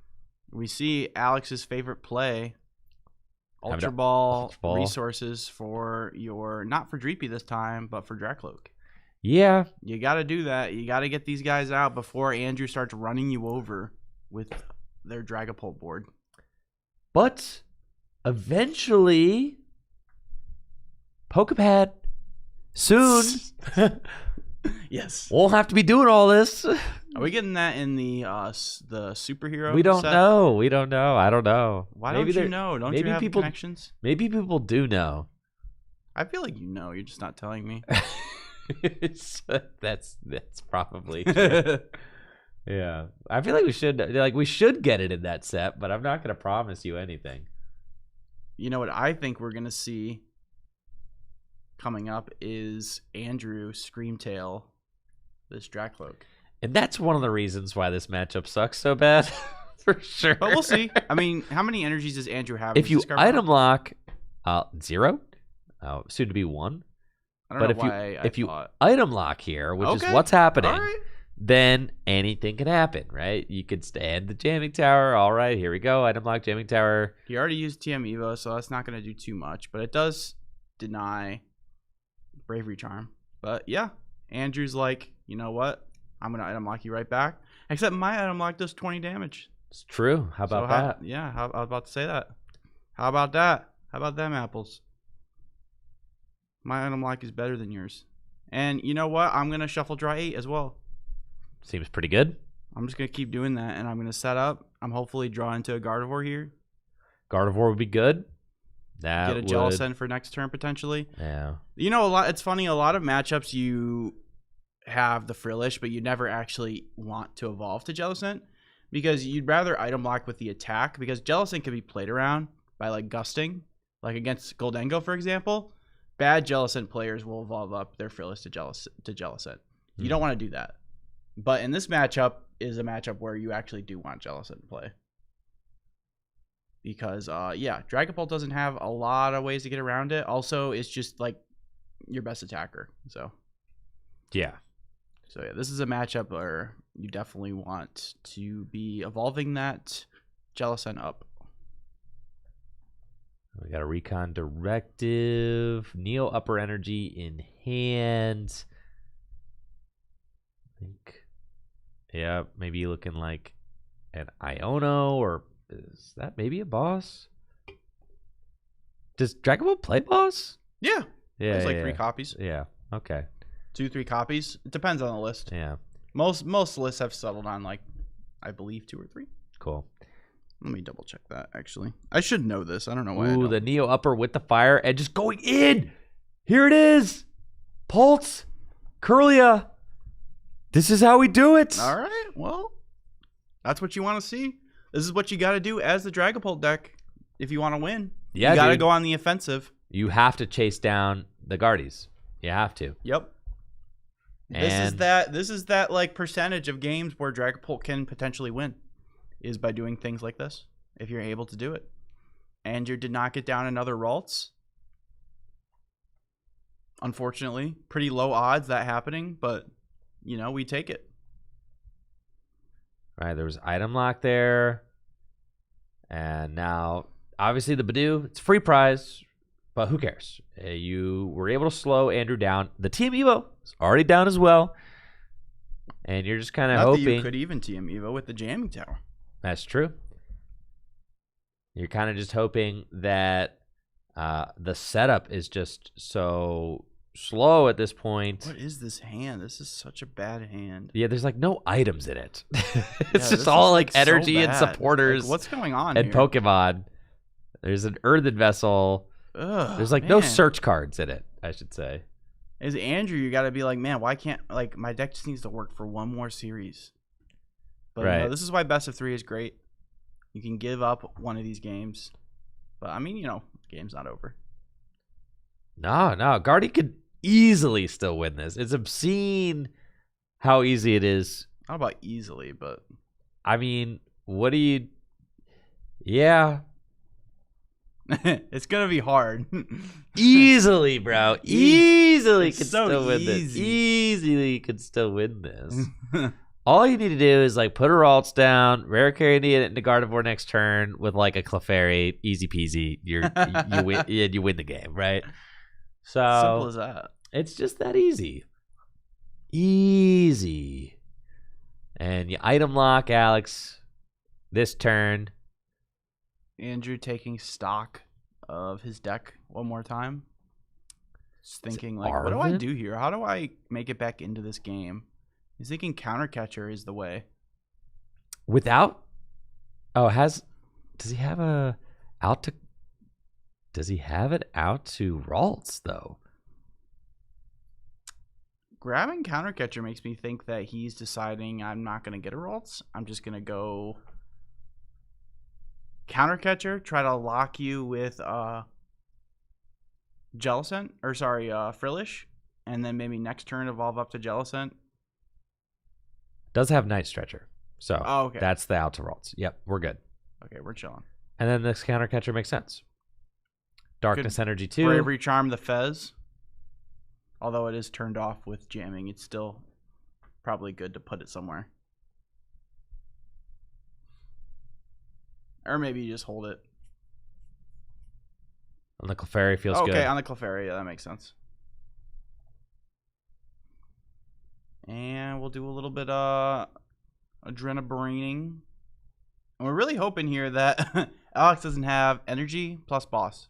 We see Alex's favorite play. Ultra Ball resources for your, not for Dreepy this time, but for Dracloak. Yeah. You got to do that. You got to get these guys out before Andrew starts running you over with their Dragapult board. But eventually, Pokepad, soon, yes, we'll have to be doing all this. Are we getting that in the superhero? We don't set? know. We don't know. I don't know. Why don't you know? Don't you have connections? Maybe people do know. I feel like you know. You're just not telling me. That's probably true. Yeah, I feel like we should get it in that set, but I'm not going to promise you anything. You know what I think we're going to see coming up is Andrew Screamtail this Dracloak. And that's one of the reasons why this matchup sucks so bad. For sure. But we'll see. I mean, how many energies does Andrew have? If you item lock 0, soon to be 1. I don't know why if you item lock here, which is what's happening, then anything can happen, right? You could stand the jamming tower. All right, here we go. Item lock, jamming tower. He already used TM Evo, so that's not going to do too much. But it does deny Bravery Charm. But yeah, Andrew's like, you know what? I'm going to item lock you right back. Except my item lock does 20 damage. It's true. How about that? Yeah, I was about to say that. How about that? How about them apples? My item lock is better than yours. And you know what? I'm going to shuffle draw 8 as well. Seems pretty good. I'm just going to keep doing that, and I'm going to set up. I'm hopefully draw into a Gardevoir here. Gardevoir would be good. Get a Jellicent for next turn, potentially. Yeah. You know, it's funny. A lot of matchups, you have the Frillish, but you never actually want to evolve to Jellicent because you'd rather item lock with the attack because Jellicent can be played around by, like, gusting. Like against Goldengo, for example. Bad Jellicent players will evolve up their Frillish to Jellicent. You don't want to do that. But in this matchup is a matchup where you actually do want Jellicent to play. Because, yeah, Dragapult doesn't have a lot of ways to get around it. Also, it's just, like, your best attacker. So, yeah. So, yeah, this is a matchup where you definitely want to be evolving that Jellicent up. We got a Recon Directive, Neo Upper Energy in hand. I think, yeah, maybe looking like an Iono, or is that maybe a boss? Does Dragapult play boss? Yeah. Yeah. There's like 3 copies. Yeah. Okay. 2-3 copies. It depends on the list. Yeah. Most lists have settled on, like, I believe 2 or 3. Cool. Let me double check that, actually. I should know this. I don't know why. Ooh, the Neo Upper with the fire and just going in. Here it is. Pulse. Curlia. This is how we do it. All right. Well, that's what you want to see. This is what you got to do as the Dragapult deck if you want to win. Yeah, you got to go on the offensive. You have to chase down the Guardies. You have to. Yep. And This is that like percentage of games where Dragapult can potentially win. Is by doing things like this, if you're able to do it. Andrew did not get down another Ralts. Unfortunately, pretty low odds that happening, but, you know, we take it. All right, there was item lock there. And now, obviously, the Badoo, it's a free prize, but who cares? You were able to slow Andrew down. The TM Evo is already down as well. And you're just kind of hoping. That you could even TM Evo with the jamming tower. That's true. You're kind of just hoping that the setup is just so slow at this point. What is this hand? This is such a bad hand. Yeah, there's like no items in it. It's just all like energy and supporters. Like, what's going on and here? Pokemon. There's an earthen vessel. Ugh, there's like no search cards in it. I should say. As Andrew, you got to be like, man, why can't like my deck just needs to work for one more series? But Right. this is why best of 3 is great. You can give up one of these games, but I mean, the game's not over. No, Guardy could easily still win this. It's obscene how easy it is. Not about easily, but I mean, what do you? Yeah, it's gonna be hard. easily, bro. Easily It's could so still win this. easy. Easily could still win this. All you need to do is like put her alts down, rare carry into Gardevoir next turn with like a Clefairy, easy peasy. You win. You win the game, right? So Simple as that. it's just that easy. Easy. And you item lock Alex this turn. Andrew taking stock of his deck one more time. Just thinking like, what do I Arvin? do here? How do I make it back into this game? He's thinking counter catcher is the way. Without does he have a out to does he have it out to Ralts though? Grabbing counter catcher makes me think that he's deciding I'm not gonna get a Ralts. I'm just gonna go counter catcher, try to lock you with Jellicent, or sorry, Frillish, and then maybe next turn evolve up to Jellicent. Does have Night Stretcher. So Oh, okay. that's the out to Ralts. Yep, we're good. Okay, we're chilling. And then this counter catcher makes sense. Darkness Energy 2. Bravery Charm the Fez. Although it is turned off with jamming, it's still probably good to put it somewhere. Or maybe you just hold it. On the Clefairy feels good. Okay, on the Clefairy, yeah, that makes sense. And we'll do a little bit adrenabraining. And we're really hoping here that Alex doesn't have energy plus boss.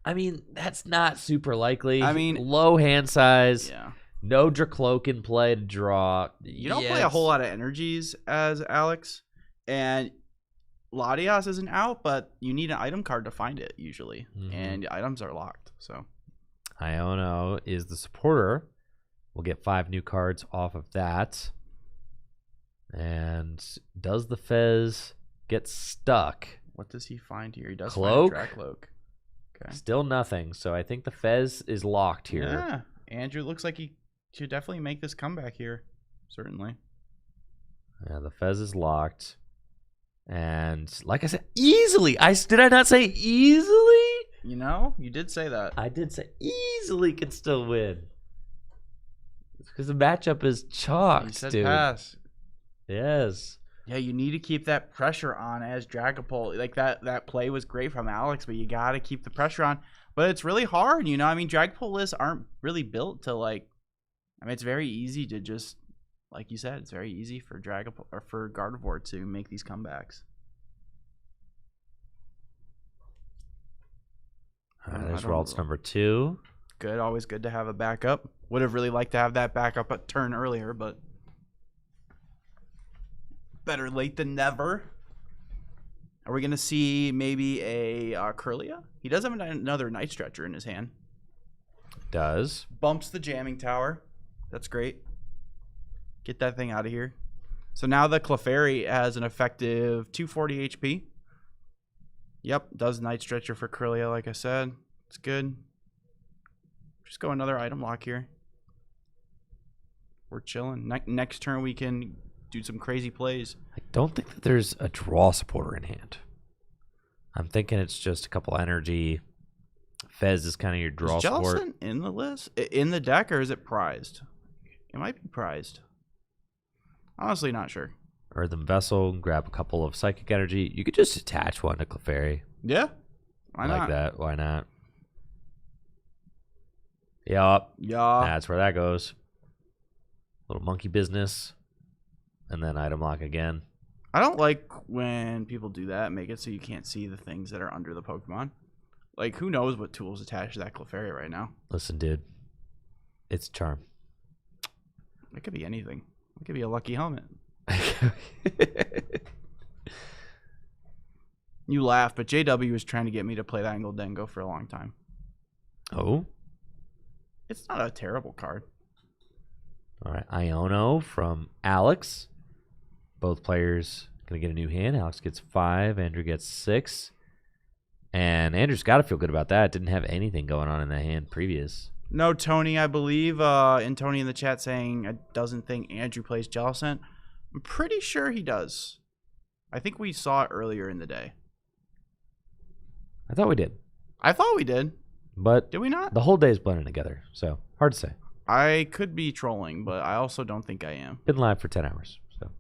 I mean, that's not super likely. I mean, low hand size. Yeah. No Dracloak in play to draw. You don't play a whole lot of energies as Alex. And Latias isn't out, but you need an item card to find it usually. Mhm. And items are locked. So Iono is the supporter. We'll get 5 new cards off of that. And does the Fez get stuck? what does he find here? He does Cloak? find a Dracloak. Okay. Still nothing. So I think the Fez is locked here. Yeah. Andrew looks like he should definitely make this comeback here. Certainly. Yeah, the Fez is locked. And like I said, easily. Did I not say easily? You did say that. I did say easily can still win. It's because the matchup is chalked, You said dude. pass. Yes. Yeah, you need to keep that pressure on as Dragapult. Like that play was great from Alex, but you got to keep the pressure on. But it's really hard, I mean, Dragapult lists aren't really built to it's very easy to just, like you said, it's very easy for Dragapult or for Gardevoir to make these comebacks. All right, I there's don't Ralts know. number 2. Good, always good to have a backup. Would have really liked to have that backup a turn earlier, but better late than never. Are we going to see maybe a Curlia? He does have another Night Stretcher in his hand. Does. Bumps the jamming tower. That's great. Get that thing out of here. So now the Clefairy has an effective 240 HP. Yep, does Night Stretcher for Curlia, like I said. It's good. Just go another item lock here. We're chilling. Next turn we can do some crazy plays. I don't think that there's a draw supporter in hand. I'm thinking it's just a couple energy. Fez is kind of your draw Is support. Jellicent in the list? In the deck, or is it prized? It might be prized. Honestly, not sure. Earthen Vessel, grab a couple of Psychic Energy. You could just attach one to Clefairy. Yeah. Why like not? that. Why not? Yup. Yeah. That's where that goes. Little monkey business. And then item lock again. I don't like when people do that, make it so you can't see the things that are under the Pokemon. Like, who knows what tools attached to that Clefairy right now? Listen, dude. It's charm. It could be anything. It could be a lucky helmet. You laugh, but JW was trying to get me to play that Goldengo for a long time. Oh? It's not a terrible card. All right, Iono from Alex. Both players going to get a new hand. Alex gets 5. Andrew gets 6. And Andrew's got to feel good about that. Didn't have anything going on in that hand previous. No, Tony, I believe, and Tony in the chat saying doesn't think Andrew plays Jellicent. I'm pretty sure he does. I think we saw it earlier in the day. I thought we did. I thought we did. But did we not? The whole day is blending together, so hard to say. I could be trolling, but I also don't think I am. Been live for 10 hours. So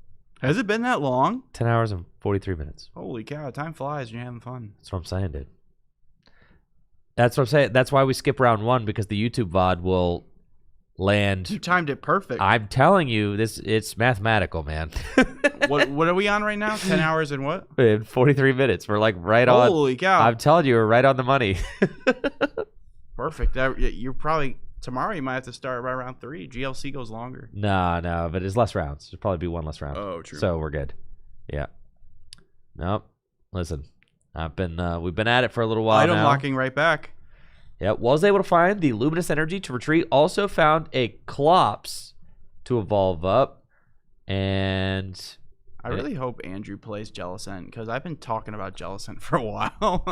has it been that long? 10 hours and 43 minutes. Holy cow, time flies when you're having fun. That's what I'm saying, dude. That's what I'm saying. That's why we skip round 1, because the YouTube VOD will land. You timed it perfect. I'm telling you, it's mathematical, man. What are we on right now? 10 hours and what? In 43 minutes. We're like right on. Holy cow. I'm telling you, we're right on the money. Perfect. You're probably... Tomorrow you might have to start right around 3. GLC goes longer. No, but it's less rounds. There'll probably be one less round. Oh, true. So we're good. Yeah. Nope. Listen, we've been at it for a little while Item now. locking right back. Yeah, was able to find the Luminous Energy to retreat. Also found a Clops to evolve up. And I really hope Andrew plays Jellicent, because I've been talking about Jellicent for a while.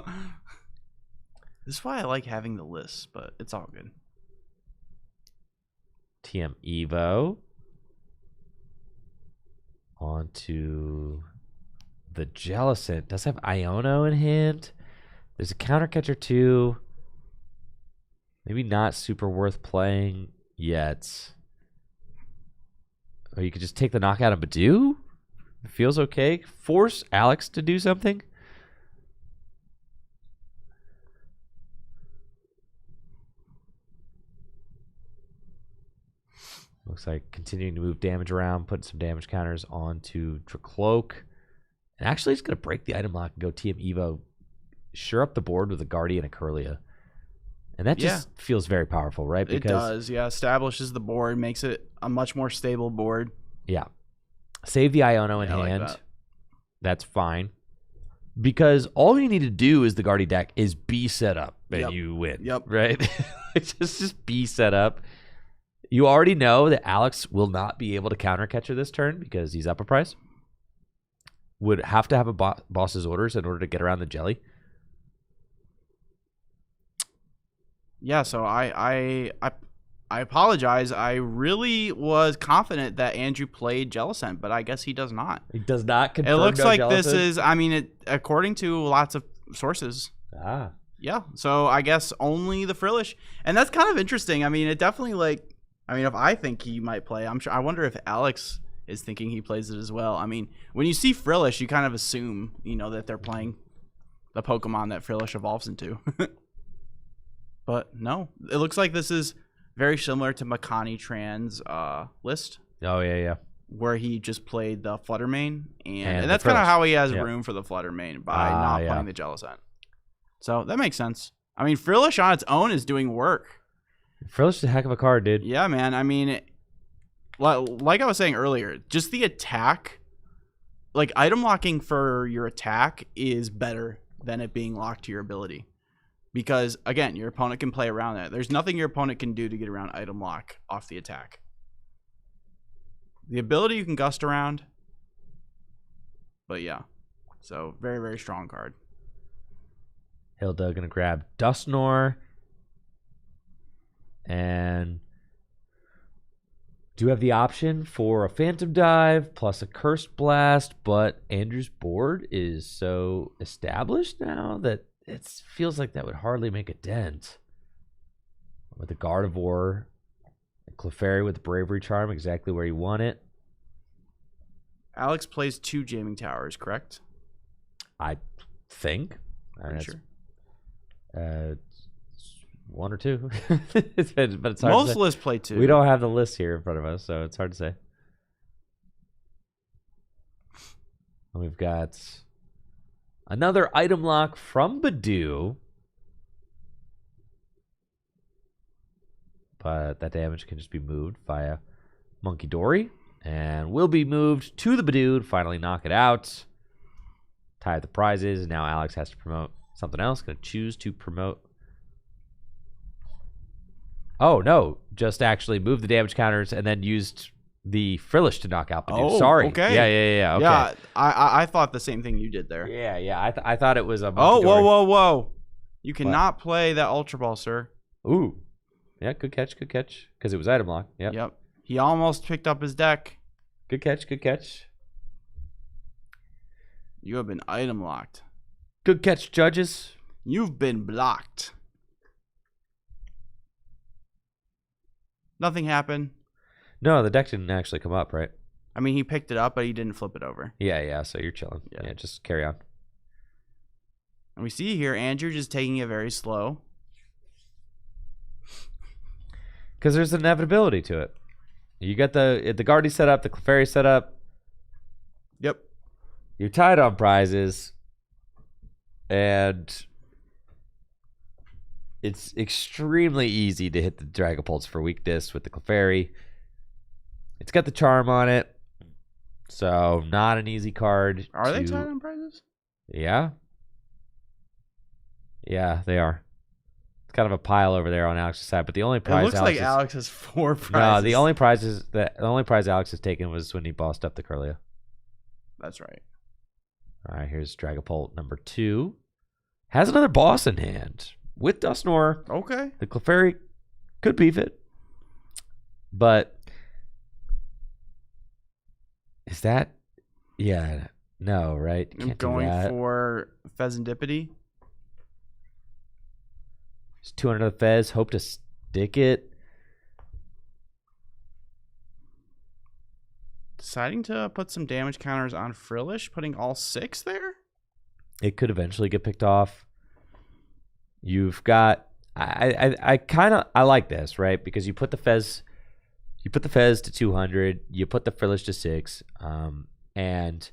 This is why I like having the list, but it's all good. TM Evo onto the Jellicent. Does have Iono in hand. There's a counter catcher too. Maybe not super worth playing yet. Or you could just take the knockout of Badoo. It feels okay. Force Alex to do something. Looks like continuing to move damage around, putting some damage counters onto Tricloak. And actually, it's going to break the item lock and go TM Evo. Sure up the board with a Guardian and a Curlia. And that just feels very powerful, right? Because it does, yeah. Establishes the board, makes it a much more stable board. Yeah. Save the Iono in hand. Like that. That's fine. Because all you need to do is the Guardian deck is be set up and you win. Yep. Right? just be set up. You already know that Alex will not be able to counter catcher this turn because he's up a price. Would have to have a boss's orders in order to get around the jelly. Yeah, so I apologize. I really was confident that Andrew played Jellicent, but I guess he does not. He does not confirm. It looks like Jellicent. this is, I mean, according to lots of sources. Ah. Yeah, so I guess only the Frillish. And that's kind of interesting. I mean, it definitely if I think he might play, I wonder if Alex is thinking he plays it as well. I mean, when you see Frillish, you kind of assume, that they're playing the Pokemon that Frillish evolves into. But no, it looks like this is very similar to Makani Tran's list. Oh, yeah. Where he just played the Fluttermane. And that's kind of how he has room for the Fluttermane by not playing the Jellicent. So that makes sense. I mean, Frillish on its own is doing work. Frillish is a heck of a card, dude. Yeah, man. I mean, like I was saying earlier, just the attack, like item locking for your attack is better than it being locked to your ability. Because, again, your opponent can play around that. There's nothing your opponent can do to get around item lock off the attack. The ability you can gust around. But, yeah. So, very, very strong card. Hilda going to grab Dusknoir. And do have the option for a Phantom Dive plus a Cursed Blast. But Andrew's board is so established now that it feels like that would hardly make a dent. With the Gardevoir, Clefairy with the Bravery Charm, exactly where you want it. Alex plays 2 Jamming Towers, correct? I think. Pretty sure. 1 or 2. But it's hard Most to say. lists play 2. We don't have the list here in front of us, so it's hard to say. And we've got another item lock from Badoo. But that damage can just be moved via Monkey Dory. And will be moved to the Badoo to finally knock it out. Tie up the prizes. Now Alex has to promote something else. Going to choose to promote Oh, no. Just actually moved the damage counters and then used the Frillish to knock out the dude. Oh, Sorry. okay. Yeah. Okay. Yeah, I thought the same thing you did there. Yeah. I thought it was a Oh, Monkey Dory. whoa. You cannot play that Ultra Ball, sir. Ooh. Yeah, good catch. Because it was item lock. Yep. He almost picked up his deck. Good catch. You have been item locked. Good catch, judges. You've been blocked. Nothing happened. No, the deck didn't actually come up, right? I mean, he picked it up, but he didn't flip it over. Yeah, so you're chilling. Yeah, just carry on. And we see here, Andrew just taking it very slow. Because there's inevitability to it. You got the Guardy set up, the Clefairy set up. Yep. You're tied on prizes. And it's extremely easy to hit the Dragapults for weakness with the Clefairy. It's got the Charm on it. So, not an easy card. Are they tied on prizes? Yeah. Yeah, they are. It's kind of a pile over there on Alex's side, but the only prize it looks like Alex has 4 prizes. No, the only prize Alex has taken was when he bossed up the Curlia. That's right. All right, here's Dragapult number 2. Has another boss in hand with Dusknoir. Okay. The Clefairy could beef it, but is that? Yeah, no, right? I'm Can't do going that. for Pheasantipity. It's 200 of the Fez. Hope to stick it. Deciding to put some damage counters on Frillish, putting all 6 there? It could eventually get picked off. You've got I like this, right? Because you put the Fez to 200, you put the Frillish to 6, and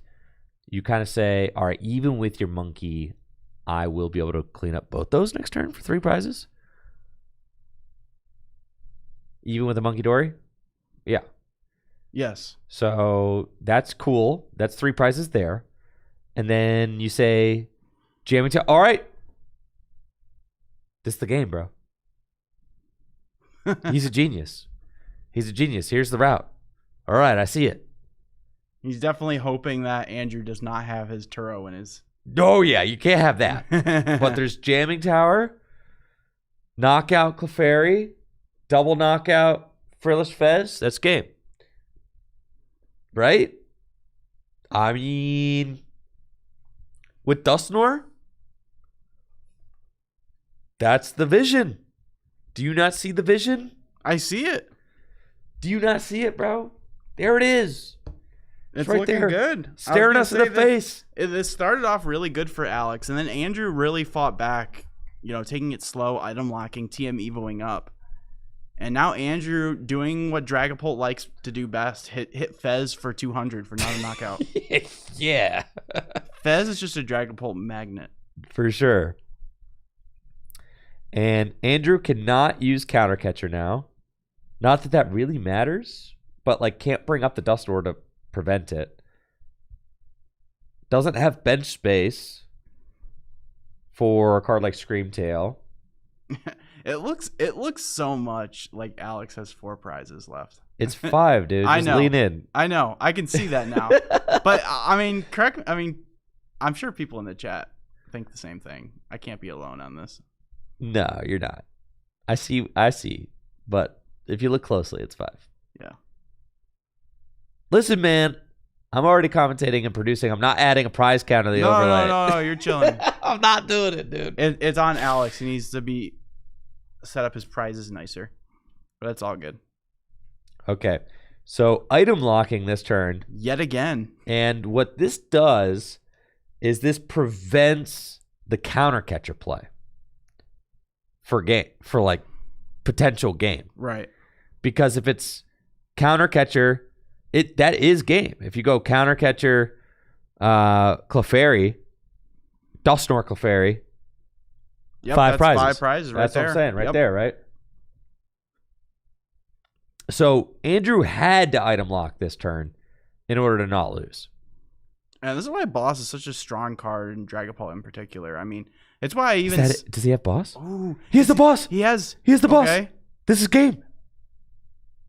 you kind of say, all right, even with your monkey, I will be able to clean up both those next turn for 3 prizes. Even with a Monkey Dory? Yeah. Yes. So that's cool. That's 3 prizes there. And then you say, jamming to, all right. This is the game, bro. He's a genius. Here's the route. All right, I see it. He's definitely hoping that Andrew does not have his Turo in his... Oh, yeah, you can't have that. But there's Jamming Tower, Knockout Clefairy, Double Knockout Frillish Fez. That's game. Right? I mean, with Dusknoir, that's the vision. Do you not see the vision? I see it. Do you not see it, bro? There it is. It's right looking there, good. staring us in the face. This started off really good for Alex, and then Andrew really fought back, taking it slow, item locking, TM evoing up. And now Andrew doing what Dragapult likes to do best, hit Fez for 200 for not a knockout. Yeah. Fez is just a Dragapult magnet. For sure. And Andrew cannot use Counter Catcher now. Not that that really matters, but can't bring up the Dusknoir to prevent it. Doesn't have bench space for a card like Screamtail. It looks so much like Alex has 4 prizes left. It's 5, dude. Just lean in. I know. I can see that now. But I mean, I'm sure people in the chat think the same thing. I can't be alone on this. No, you're not. I see. But if you look closely, it's 5. Yeah. Listen, man, I'm already commentating and producing. I'm not adding a prize count to the overlay. No, you're chilling. I'm not doing it, dude. It's on Alex. He needs to set up his prizes nicer. But it's all good. Okay. So item locking this turn. Yet again. And what this does is this prevents the counter catcher play for potential game. Right. Because if it's counter catcher, that is game. If you go counter catcher, Clefairy, Dusknoir Clefairy, Yep, 5 that's prizes. 5 prizes right that's there. What I'm saying, right Yep. there, right? So Andrew had to item lock this turn in order to not lose. And this is why Boss is such a strong card in Dragapult in particular. I mean, it's why I even... Does he have boss? Ooh, He has the boss. he has the boss. Okay. This is game.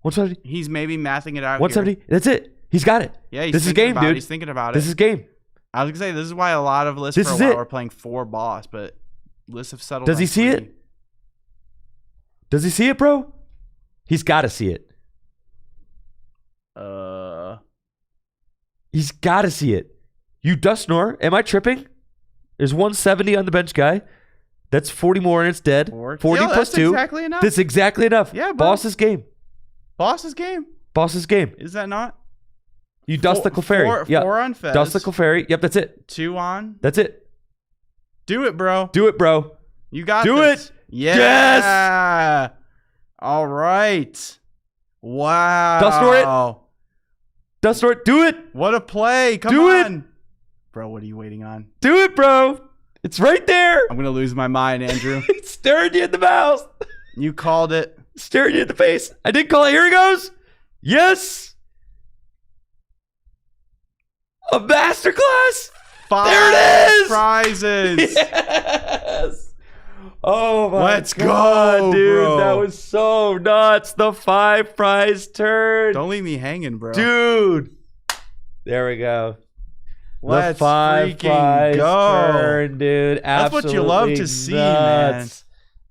170. He's maybe mathing it out. 170. Here. That's it. He's got it. Yeah, this is game, dude. He's thinking about it. This is game. I was gonna say this is why a lot of lists for a while were playing 4 boss, but lists have settled. Does he see it? Does he see it, bro? He's got to see it. He's got to see it. You Dusknoir. Am I tripping? There's 170 on the bench guy. That's 40 more and it's dead. 40 plus 2. Exactly enough. That's exactly enough. Yeah, bro. Boss's game. Boss's game. Boss's game. Is that not? You dust the Clefairy. Yep. 4 on Fez. Dust the Clefairy. Yep, that's it. 2 on. That's it. Do it, bro. Do it, bro. You got Do this. it. Yeah. Yes. All right. Wow. Dusknoir it. Dusknoir, do it. What a play. Come on. It. Bro, what are you waiting on? Do it, bro. It's right there. I'm going to lose my mind, Andrew. It's staring you in the mouth. You called it. Staring you in the face. I did call it. Here he goes. Yes. A masterclass. 5 there it is. Prizes. Yes. Oh my Let's God, go, dude. bro. That was so nuts. The 5 prize turn. Don't leave me hanging, bro. Dude. There we go. Let's the 5 prize go. turn, dude. That's what you love to see, man.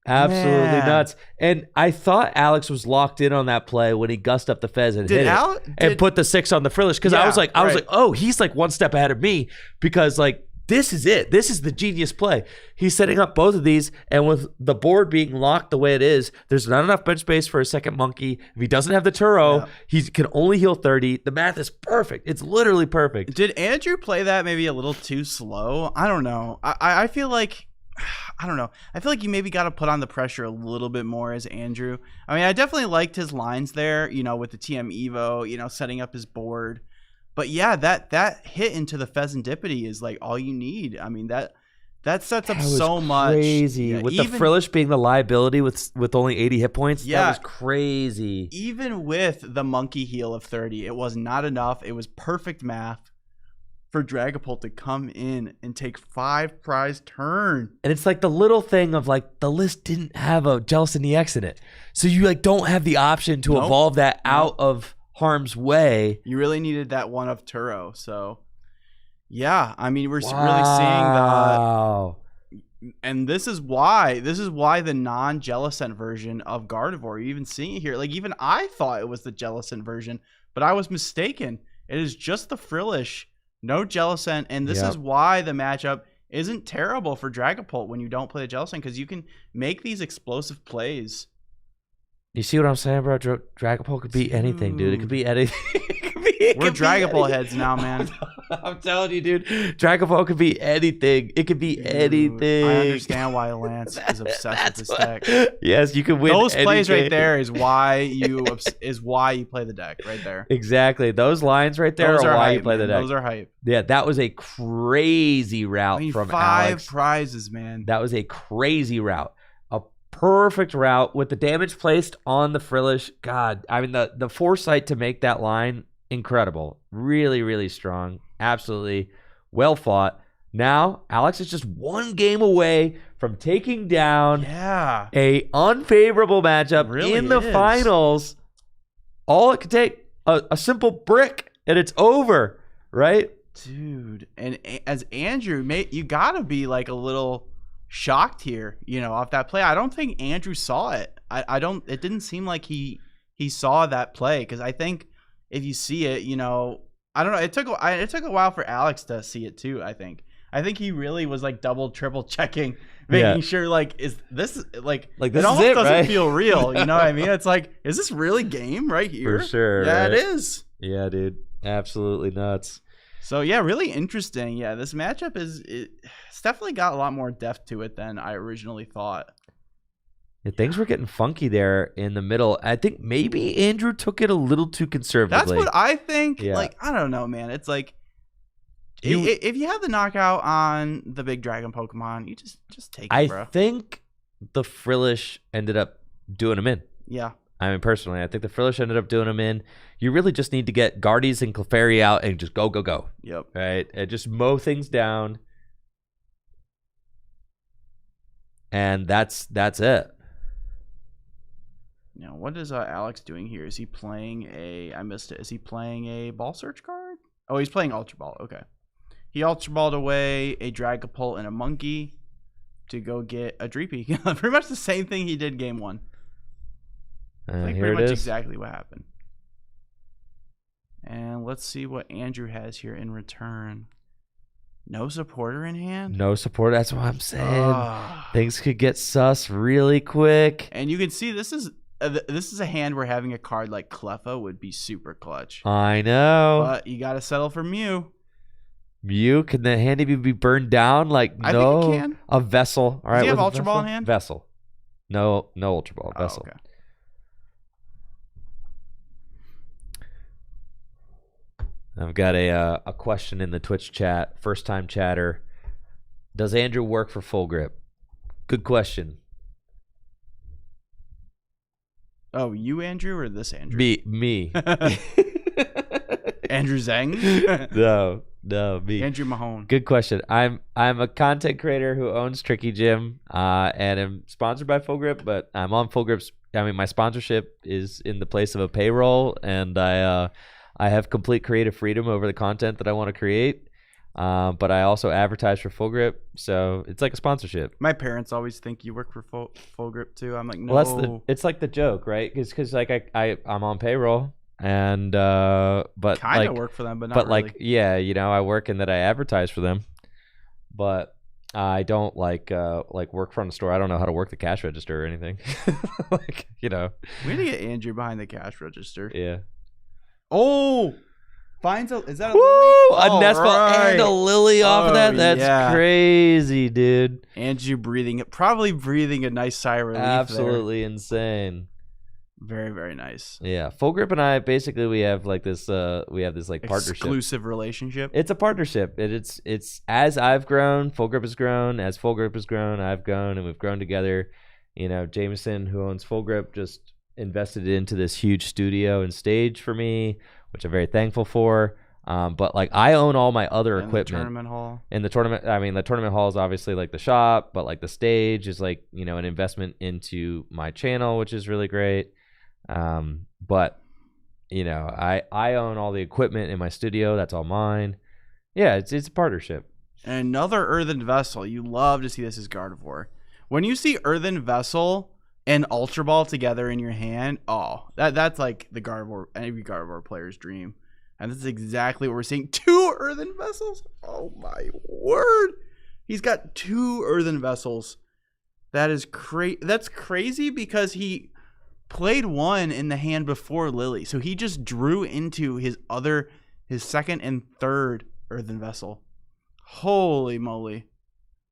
Absolutely nuts. And I thought Alex was locked in on that play when he gussed up the Fez and hit it and put the 6 on the Frillish. Because I was like, oh, he's like 1 step ahead of me because like this is it. This is the genius play. He's setting up both of these, and with the board being locked the way it is, there's not enough bench space for a second monkey. If he doesn't have the Turo, he can only heal 30. The math is perfect. It's literally perfect. Did Andrew play that maybe a little too slow? I don't know. I feel like I don't know. I feel like you maybe got to put on the pressure a little bit more as Andrew. I mean, I definitely liked his lines there, you know, with the TM Evo, you know, setting up his board. But yeah, that hit into the Pheasantipity is like all you need. I mean, that sets up so much. Crazy. Yeah, with the Frillish being the liability with only 80 hit points. Yeah. That was crazy. Even with the monkey heal of 30, it was not enough. It was perfect math for Dragapult to come in and take 5 prize turn. And it's like the little thing of like the list didn't have a Jellicent EX in it. So you like don't have the option to evolve that out of harm's way. You really needed that one of Turo. So yeah, I mean, we're really seeing the and this is why the non-Jellicent version of Gardevoir, you're even seeing it here. Like even I thought it was the Jellicent version, but I was mistaken. It is just the Frillish. No Jellicent, and this is why the matchup isn't terrible for Dragapult when you don't play a Jellicent, because you can make these explosive plays. You see what I'm saying, bro? Dragapult could be anything, dude. It could be anything. We're Dragapult heads now, man. I'm telling you, dude. Dragapult could be anything. It could be anything. I understand why Lance is obsessed with this deck. Yes, you can win. Those plays right there is why you play the deck right there. Exactly. Those lines right there are why hype, you play the deck. Those are hype. Yeah, that was a crazy route from 5 Alex. prizes, man. That was a crazy route. A perfect route with the damage placed on the Frillish. God, I mean the foresight to make that line, incredible. Really, really strong. Absolutely well fought. Now, Alex is just 1 game away from taking down a unfavorable matchup in the finals. All it could take, a simple brick, and it's over, right? Dude, and as Andrew, you gotta be like a little shocked here, you know, off that play. I don't think Andrew saw it. It didn't seem like he saw that play, because I think if you see it, you know, I don't know. It took a while for Alex to see it too. I think he really was like double, triple checking, making sure like, is this like this it almost doesn't feel real. You know what I mean? It's like, is this really game right here? For sure. Yeah, right? It is. Yeah, dude. Absolutely nuts. So yeah, really interesting. Yeah, this matchup it's definitely got a lot more depth to it than I originally thought. Yeah, things were getting funky there in the middle. I think maybe Andrew took it a little too conservatively. That's what I think. Yeah. Like, I don't know, man. It's like if you have the knockout on the big dragon Pokemon, you just take it, bro. I think the Frillish ended up doing him in. Yeah. I mean, personally, I think the Frillish ended up doing him in. You really just need to get Guardies and Clefairy out and just go. Yep. Right? And just mow things down. And that's it. Now, what is Alex doing here? Is he playing a... I missed it. Is he playing a Ball Search card? Oh, he's playing Ultra Ball. Okay. He Ultra Balled away a Dragapult and a Monkey to go get a Dreepy. Pretty much the same thing he did game 1. Like here pretty it much is. exactly what happened. And let's see what Andrew has here in return. No supporter in hand? No support. That's what I'm saying. Things could get sus really quick. And you can see this is a hand where having a card like Cleffa would be super clutch. I know. But you got to settle for Mew. Mew, can the hand even be burned down? Like, I no. think it can. A Vessel. All right. Does he have with a Ultra Ball in Vessel? hand? Vessel. No Ultra Ball. Vessel. Oh, okay. I've got a question in the Twitch chat. First time chatter. Does Andrew work for Full Grip? Good question. Oh, you Andrew or this Andrew? Me. Andrew Zhang? No, me. Andrew Mahone. Good question. I'm a content creator who owns Tricky Gym, and am sponsored by Full Grip, but I'm on Full Grip's. I mean, my sponsorship is in the place of a payroll, and I have complete creative freedom over the content that I want to create. But I also advertise for Full Grip, so it's like a sponsorship. My parents always think you work for Full Grip too. I'm like, no. Well, it's like the joke, right? Because like I'm on payroll, and but kind of like, work for them, but not but really. like yeah, I work in that I advertise for them, but I don't like work front of store. I don't know how to work the cash register or anything. Like we need to get Andrew behind the cash register. Yeah. Oh, finds is that a Woo! Lily? A nest ball and a Lily off of that. That's yeah. crazy, dude. Andrew probably breathing a nice sigh of relief. Absolutely insane. Very, very nice. Yeah, Full Grip and I basically we have this like partnership. Exclusive relationship. It's a partnership. It's as I've grown, Full Grip has grown. As Full Grip has grown, I've grown, and we've grown together. Jameson, who owns Full Grip, just invested into this huge studio and stage for me, which I'm very thankful for. But like I own all my other equipment. The tournament hall. In the tournament, I mean, the tournament hall is obviously like the shop, but like the stage is like an investment into my channel, which is really great. But I own all the equipment in my studio. That's all mine. Yeah, it's a partnership. Another earthen vessel. You love to see this as Gardevoir. When you see earthen vessel and Ultra Ball together in your hand, that's like the Gardevoir, every Gardevoir player's dream. And this is exactly what we're seeing. 2 earthen vessels. Oh my word! He's got 2 earthen vessels. That is That's crazy because he played 1 in the hand before Lily, so he just drew into his second and third earthen vessel. Holy moly,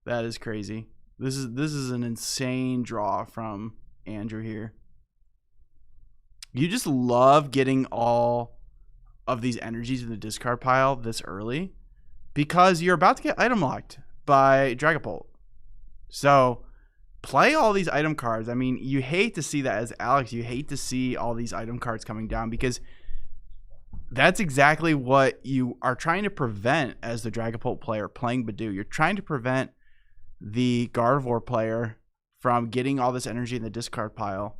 that is crazy. This is an insane draw from Andrew here. You just love getting all of these energies in the discard pile this early because you're about to get item locked by Dragapult. So play all these item cards. I mean, you hate to see that as Alex. You hate to see all these item cards coming down because that's exactly what you are trying to prevent as the Dragapult player playing Badoo. You're trying to prevent the Gardevoir player from getting all this energy in the discard pile.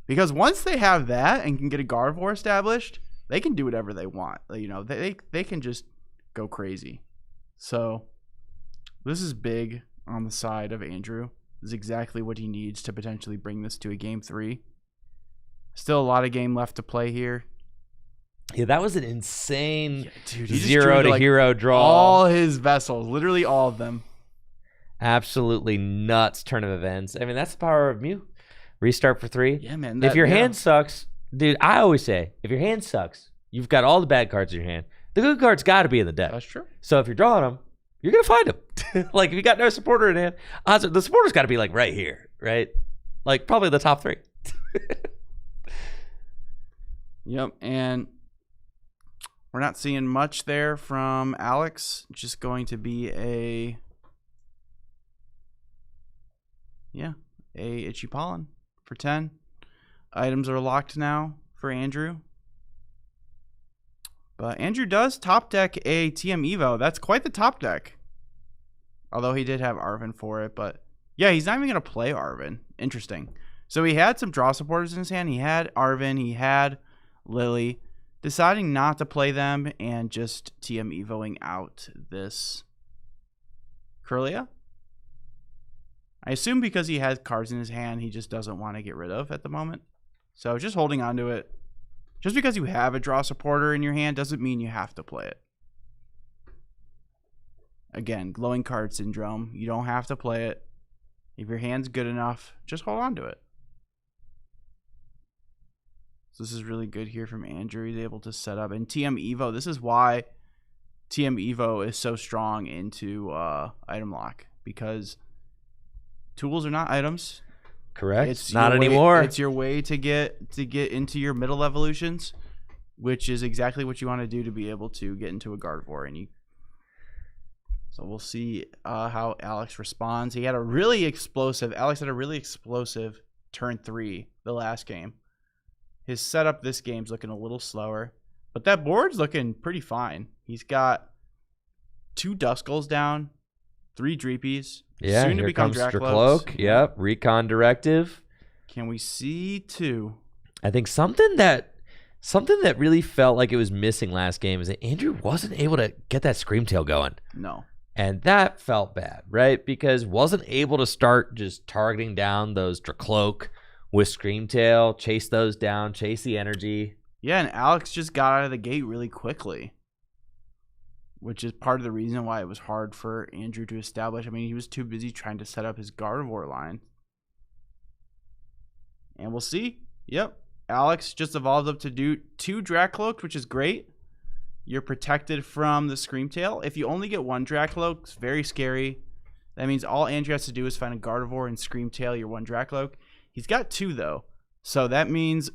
Because once they have that and can get a Gardevoir established, they can do whatever they want. They can just go crazy. So this is big on the side of Andrew. This is exactly what he needs to potentially bring this to a game 3. Still a lot of game left to play here. Yeah, that was an insane dude, 0 to hero draw. All his vessels, literally all of them. Absolutely nuts turn of events. I mean, that's the power of Mew. Restart for 3. Yeah, man. If your hand sucks, dude, I always say, if your hand sucks, you've got all the bad cards in your hand. The good cards got to be in the deck. That's true. So if you're drawing them, you're going to find them. Like, if you got no supporter in hand, the supporter's got to be, like, right here, right? Like, probably the top 3. Yep, and we're not seeing much there from Alex. Just going to be a Itchy Pollen for 10. Items are locked now for Andrew. But Andrew does top deck a TM Evo. That's quite the top deck. Although he did have Arven for it. But yeah, he's not even going to play Arven. Interesting. So he had some draw supporters in his hand. He had Arven. He had Lily. Deciding not to play them and just TM Evoing out this Kirlia. I assume because he has cards in his hand, he just doesn't want to get rid of at the moment. So just holding on to it. Just because you have a draw supporter in your hand doesn't mean you have to play it. Again, glowing card syndrome. You don't have to play it. If your hand's good enough, just hold on to it. So this is really good here from Andrew. He's able to set up. And TM Evo, this is why TM Evo is so strong into item lock. Because tools are not items. Correct. It's not your way, anymore. It's your way to get into your middle evolutions, which is exactly what you want to do to be able to get into a Gardevoir. So we'll see how Alex responds. Alex had a really explosive turn 3 the last game. His setup this game's looking a little slower, but that board's looking pretty fine. He's got 2 Duskulls down, 3 Dreepies. Yeah, soon to here become comes Dracloaks. Dracloak. Yep, Recon Directive. Can we see 2? I think something that really felt like it was missing last game is that Andrew wasn't able to get that Screamtail going. No. And that felt bad, right? Because wasn't able to start just targeting down those Dracloak with Screamtail, chase those down, chase the energy. Yeah, and Alex just got out of the gate really quickly, which is part of the reason why it was hard for Andrew to establish. I mean, he was too busy trying to set up his Gardevoir line. And we'll see. Yep. Alex just evolved up to do 2 Dracloaks, which is great. You're protected from the Screamtail. If you only get 1 Dracloak, it's very scary. That means all Andrew has to do is find a Gardevoir and Screamtail your 1 Dracloak. He's got 2, though. So that means,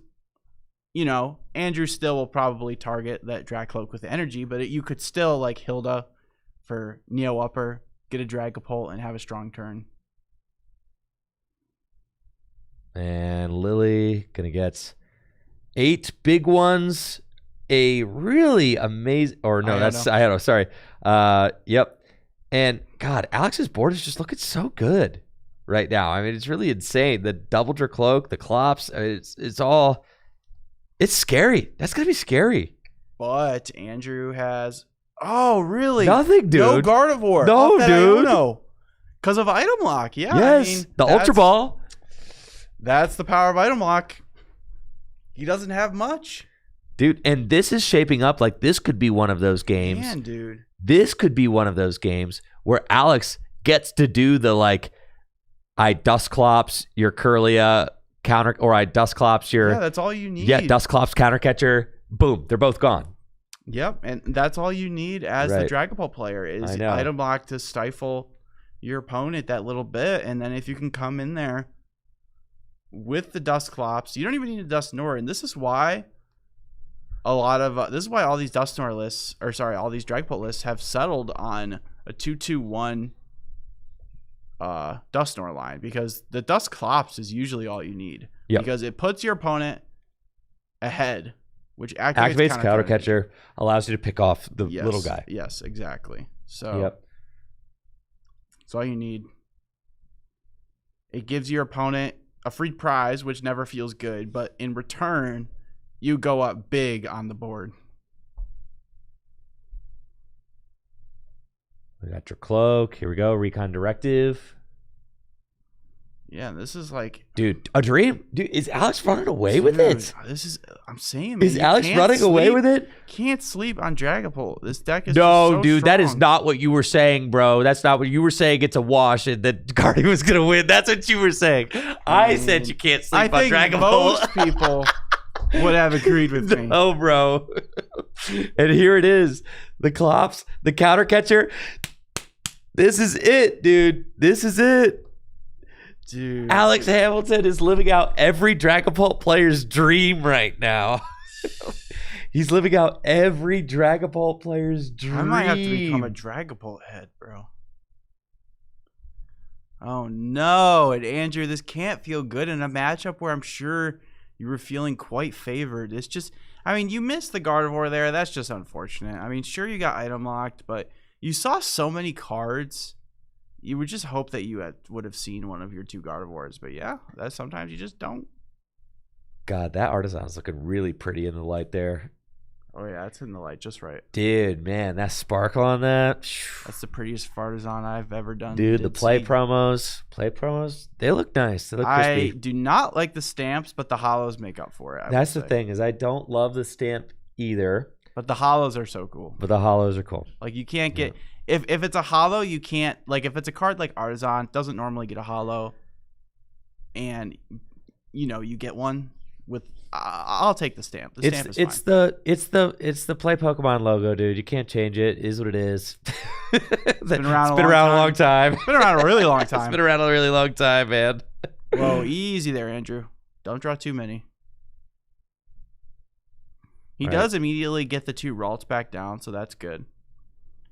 Andrew still will probably target that Dracloak with energy, but you could still, like Hilda for Neo Upper, get a Dragapult, and have a strong turn. And Lily going to get 8 big ones. A really amazing, sorry. Yep. And God, Alex's board is just looking so good right now. I mean, it's really insane. The double Dracloak, the Clops, it's scary. That's going to be scary. But Andrew has, really? Nothing, dude. No Gardevoir. No, dude. No. Because of item lock. Yeah. Yes. The Ultra Ball. That's the power of item lock. He doesn't have much. Dude, and this is shaping up like this could be one of those games. Man, dude. This could be one of those games where Alex gets to do the, I Dusclops your Kirlia counter, or I Dusclops your... Yeah, that's all you need. Yeah, Dusclops counter catcher. Boom, they're both gone. Yep, and that's all you need as the Dragapult player is item lock to stifle your opponent that little bit, and then if you can come in there with the Dusclops, you don't even need a Dusknoir, and this is why... this is why all these Dusknoir lists, all these Dragapult lists have settled on a 2-2-1 Dusknoir line, because the Dusclops is usually all you need. Yep. Because it puts your opponent ahead, which activates counter catcher, allows you to pick off the little guy. Yes, exactly. So that's all you need. It gives your opponent a free prize, which never feels good, but in return, you go up big on the board. We got your Cloak. Here we go. Recon Directive. Yeah, this is dude, a dream. Dude, is Alex running away with it? I'm saying, man, is Alex running away with it? Can't sleep on Dragapult. This deck is no, dude. strong. That is not what you were saying, bro. That's not what you were saying. It's a wash, and that Guardian was gonna win. That's what you were saying. I said you can't sleep on Dragapult. Most people would have agreed with me. Oh, bro. And here it is. The Clops, the counter catcher. This is it, dude. This is it. Dude. Alex Hamilton is living out every Dragapult player's dream right now. He's living out every Dragapult player's dream. I might have to become a Dragapult head, bro. Oh, no. And Andrew, this can't feel good in a matchup where I'm sure you were feeling quite favored. It's just, you missed the Gardevoir there. That's just unfortunate. Sure, you got item locked, but you saw so many cards, You would just hope that you would have seen one of your 2 Gardevoirs, but yeah, that sometimes you just don't. God, that Artisan is looking really pretty in the light there. Oh yeah, it's in the light just right. Dude, man, that sparkle on that. That's the prettiest Fartazon I've ever done. Dude, the play promos, they look nice. They look crispy. I do not like the stamps, but the hollows make up for it. That's the thing, is I don't love the stamp either. But the hollows are so cool. But the hollows are cool. Like you can't get if it's a hollow, you can't like if it's a card like Artisan, doesn't normally get a hollow. And you get one with I'll take the stamp. The stamp is fine. It's the Play Pokemon logo, dude. You can't change it. It is what it is. It's been around a long time. It's been around a really long time. It's been around a really long time, man. Whoa, easy there, Andrew. Don't draw too many. He does immediately get the 2 Ralts back down, so that's good.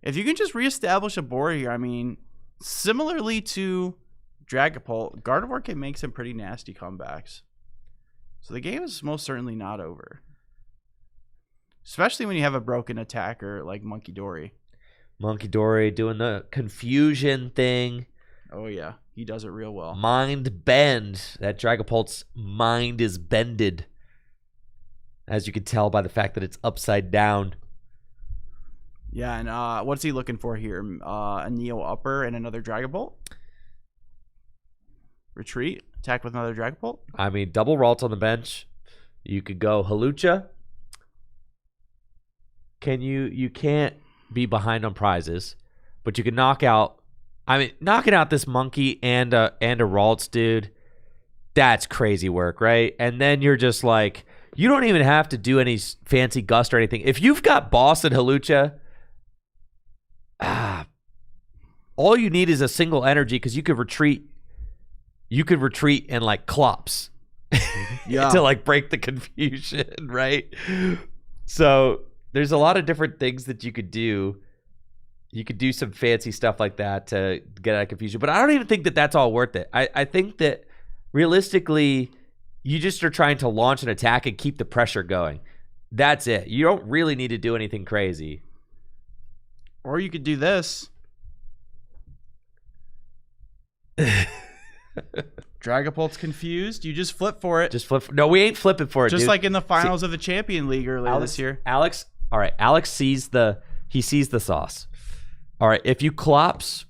If you can just reestablish a board here, I mean, similarly to Dragapult, Gardevoir can make some pretty nasty comebacks. So the game is most certainly not over. Especially when you have a broken attacker like Monkey Dory. Monkey Dory doing the confusion thing. Oh, yeah. He does it real well. Mind bend. That Dragapult's mind is bended. As you can tell by the fact that it's upside down. Yeah, and what's he looking for here? A Neo Upper and another Dragapult? Retreat? Attack with another Dragapult? I mean, double Ralts on the bench. You could go Halucha. You can't be behind on prizes, but you can knocking out this monkey and a Ralts, dude. That's crazy work, right? And then you're just like, you don't even have to do any fancy gust or anything. If you've got Boss and Halucha, all you need is a single energy because you could retreat. You could retreat and like clops to like break the confusion, right? So there's a lot of different things that you could do. You could do some fancy stuff like that to get out of confusion. But I don't even think that that's all worth it. I think that realistically, you just are trying to launch an attack and keep the pressure going. That's it. You don't really need to do anything crazy. Or you could do this. Dragapult's confused. You just flip for it. Just flip. No, we ain't flipping for it, just dude. like in the finals of the Champion League earlier this year. Alex, all right. Alex sees the sauce. All right. If you clops.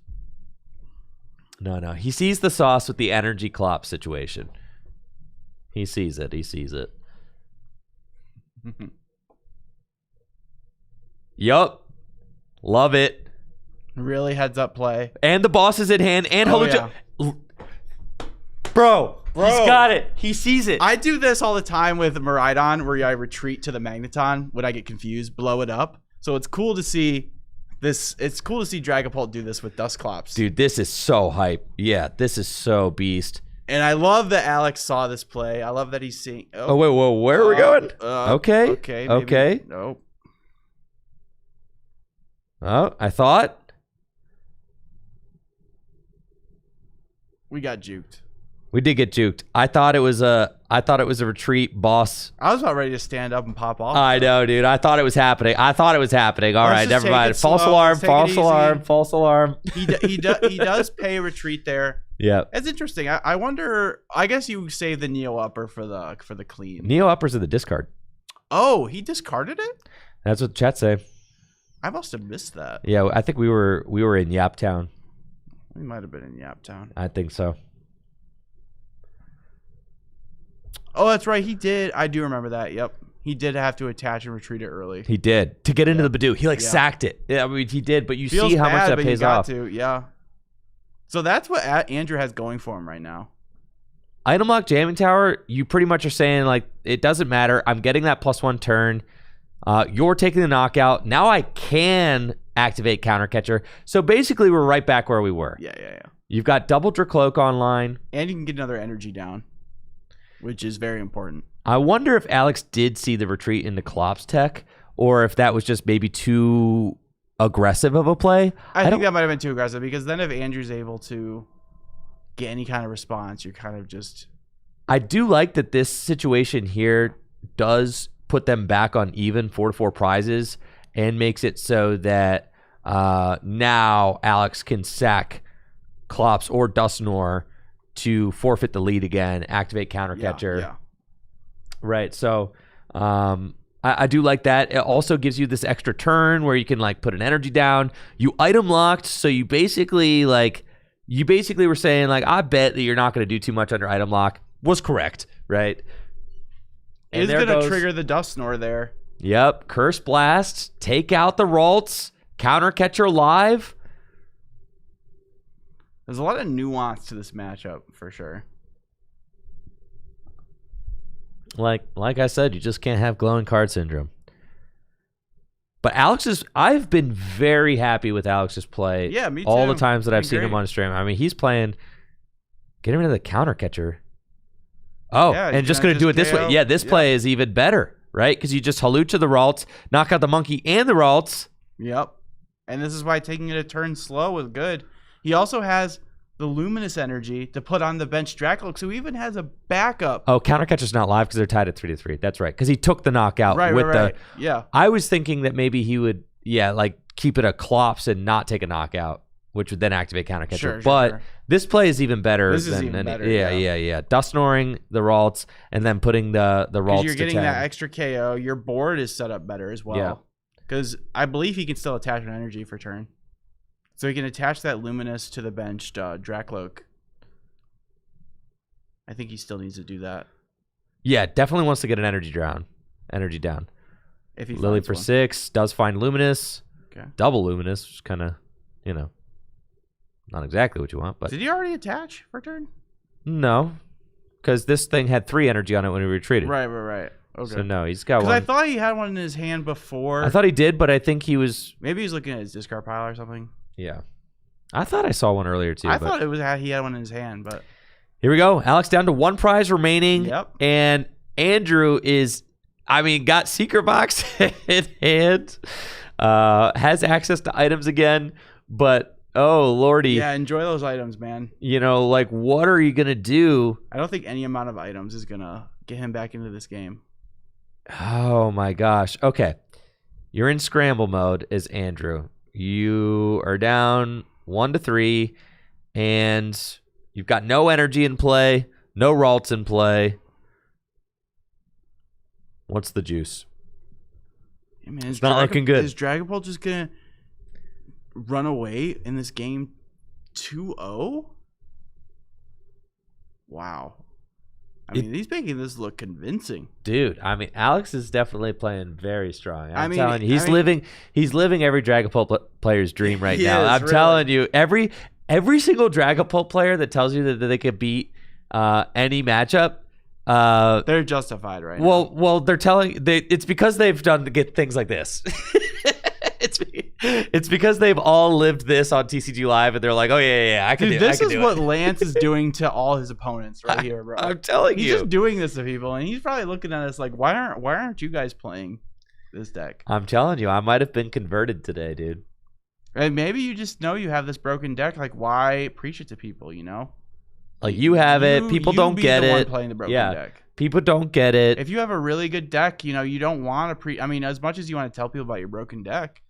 No. He sees the sauce with the energy clop situation. He sees it. Yup. Love it. Really heads up play. And the boss is in hand. And Halucha. Yeah. Bro, he's got it. He sees it. I do this all the time with Miraidon, where I retreat to the Magneton when I get confused, blow it up. So it's cool to see this. It's cool to see Dragapult do this with Dusclops. Dude, this is so hype. Yeah, this is so beast. And I love that Alex saw this play. I love that he's seeing. Oh wait, whoa, where are we going? Okay. Nope. Oh, I thought we got juked. We did get juked. I thought it was a retreat, boss. I was about ready to stand up and pop off. I know, dude. I thought it was happening. All right, never mind. False alarm. He does pay a retreat there. Yeah, it's interesting. I wonder. I guess you save the Neo Upper for the clean. Neo Upper's in the discard. Oh, he discarded it? That's what chat say. I must have missed that. Yeah, I think we were in Yap Town. We might have been in Yap Town. I think so. Oh, that's right. He did. I do remember that. Yep. He did have to attach and retreat it early. He did. To get into the Badoo. He sacked it. Yeah, I mean, he did, but you see how much that pays off. Yeah. So that's what Andrew has going for him right now. Item Lock Jamming Tower, you pretty much are saying, like, it doesn't matter. I'm getting that +1 turn. You're taking the knockout. Now I can activate Counter Catcher. So basically, we're right back where we were. Yeah. You've got double Dracloak online. And you can get another energy down, which is very important. I wonder if Alex did see the retreat into Klopp's tech, or if that was just maybe too aggressive of a play. I think that might have been too aggressive, because then if Andrew's able to get any kind of response, you're kind of just... I do like that this situation here does put them back on even 4-4 prizes and makes it so that now Alex can sack Klops or Dusknoir to forfeit the lead again, activate Counter Catcher. Yeah. Right. So I do like that. It also gives you this extra turn where you can like put an energy down. You item locked, so you basically were saying like, I bet that you're not going to do too much under item lock. Was correct, right? It's going to trigger the Dusknoir there. Yep. Curse Blast, take out the Ralts, Counter Catcher live. There's a lot of nuance to this matchup for sure. Like I said, you just can't have glowing card syndrome. But I've been very happy with Alex's play. Yeah, me too. All the times that I've seen great. him on stream. I mean, he's playing. Get him into the Counter Catcher. Oh, Yeah, and just going to do it this way. Yeah, this play is even better, right? Because you just Halucha the Ralts, knock out the Monkey and the Ralts. Yep. And this is why taking it a turn slow was good. He also has the Luminous Energy to put on the bench Dracloak, so he even has a backup. Oh, Counter Catcher's not live because they're tied at 3-3. That's right. Because he took the knockout with the. Yeah. I was thinking that maybe he would, like keep it a Klops and not take a knockout, which would then activate Counter Catcher. But this play is even better. This is even better. Yeah. Dusknoiring the Ralts and then putting the Ralts. You're getting that extra KO. Your board is set up better as well. Yeah. Because I believe he can still attach an energy for turn. So he can attach that Luminous to the benched Dracloak. I think he still needs to do that. Yeah, definitely wants to get an energy down. If he Lily for 6 does find Luminous. Okay. Double Luminous, which is kind of, not exactly what you want. But did he already attach for turn? No, because this thing had 3 energy on it when he retreated. Right. Okay. So no, he's got one. Because I thought he had one in his hand before. I thought he did, but I think he was. Maybe he's looking at his discard pile or something. Yeah. I thought I saw one earlier too. I thought it was he had one in his hand, but here we go. Alex down to 1 prize remaining. Yep. And Andrew got Secret Box in hand. Has access to items again, but oh lordy. Yeah, enjoy those items, man. What are you gonna do? I don't think any amount of items is gonna get him back into this game. Oh my gosh. Okay. You're in scramble mode as Andrew. You are down 1-3, and you've got no energy in play, no Ralts in play. What's the juice? Hey man, it's not looking good. Is Dragapult just gonna run away in this game 2-0? Wow. I mean, he's making this look convincing. Dude, I mean, Alex is definitely playing very strong. I'm telling you, he's living every Dragapult player's dream right now. I'm telling you, every single Dragapult player that tells you that they could beat any matchup, they're justified right now. Well, it's because they've done to get things like this. It's because they've all lived this on TCG Live, and they're like, "Oh yeah, I can do it." This is what Lance is doing to all his opponents right here, bro. I'm telling you, he's just doing this to people, and he's probably looking at us like, "Why aren't you guys playing this deck?" I'm telling you, I might have been converted today, dude. And maybe you just know you have this broken deck. Like, why preach it to people? Like you have it, people don't get it. Playing the broken deck. People don't get it. If you have a really good deck, you don't want to I mean, as much as you want to tell people about your broken deck,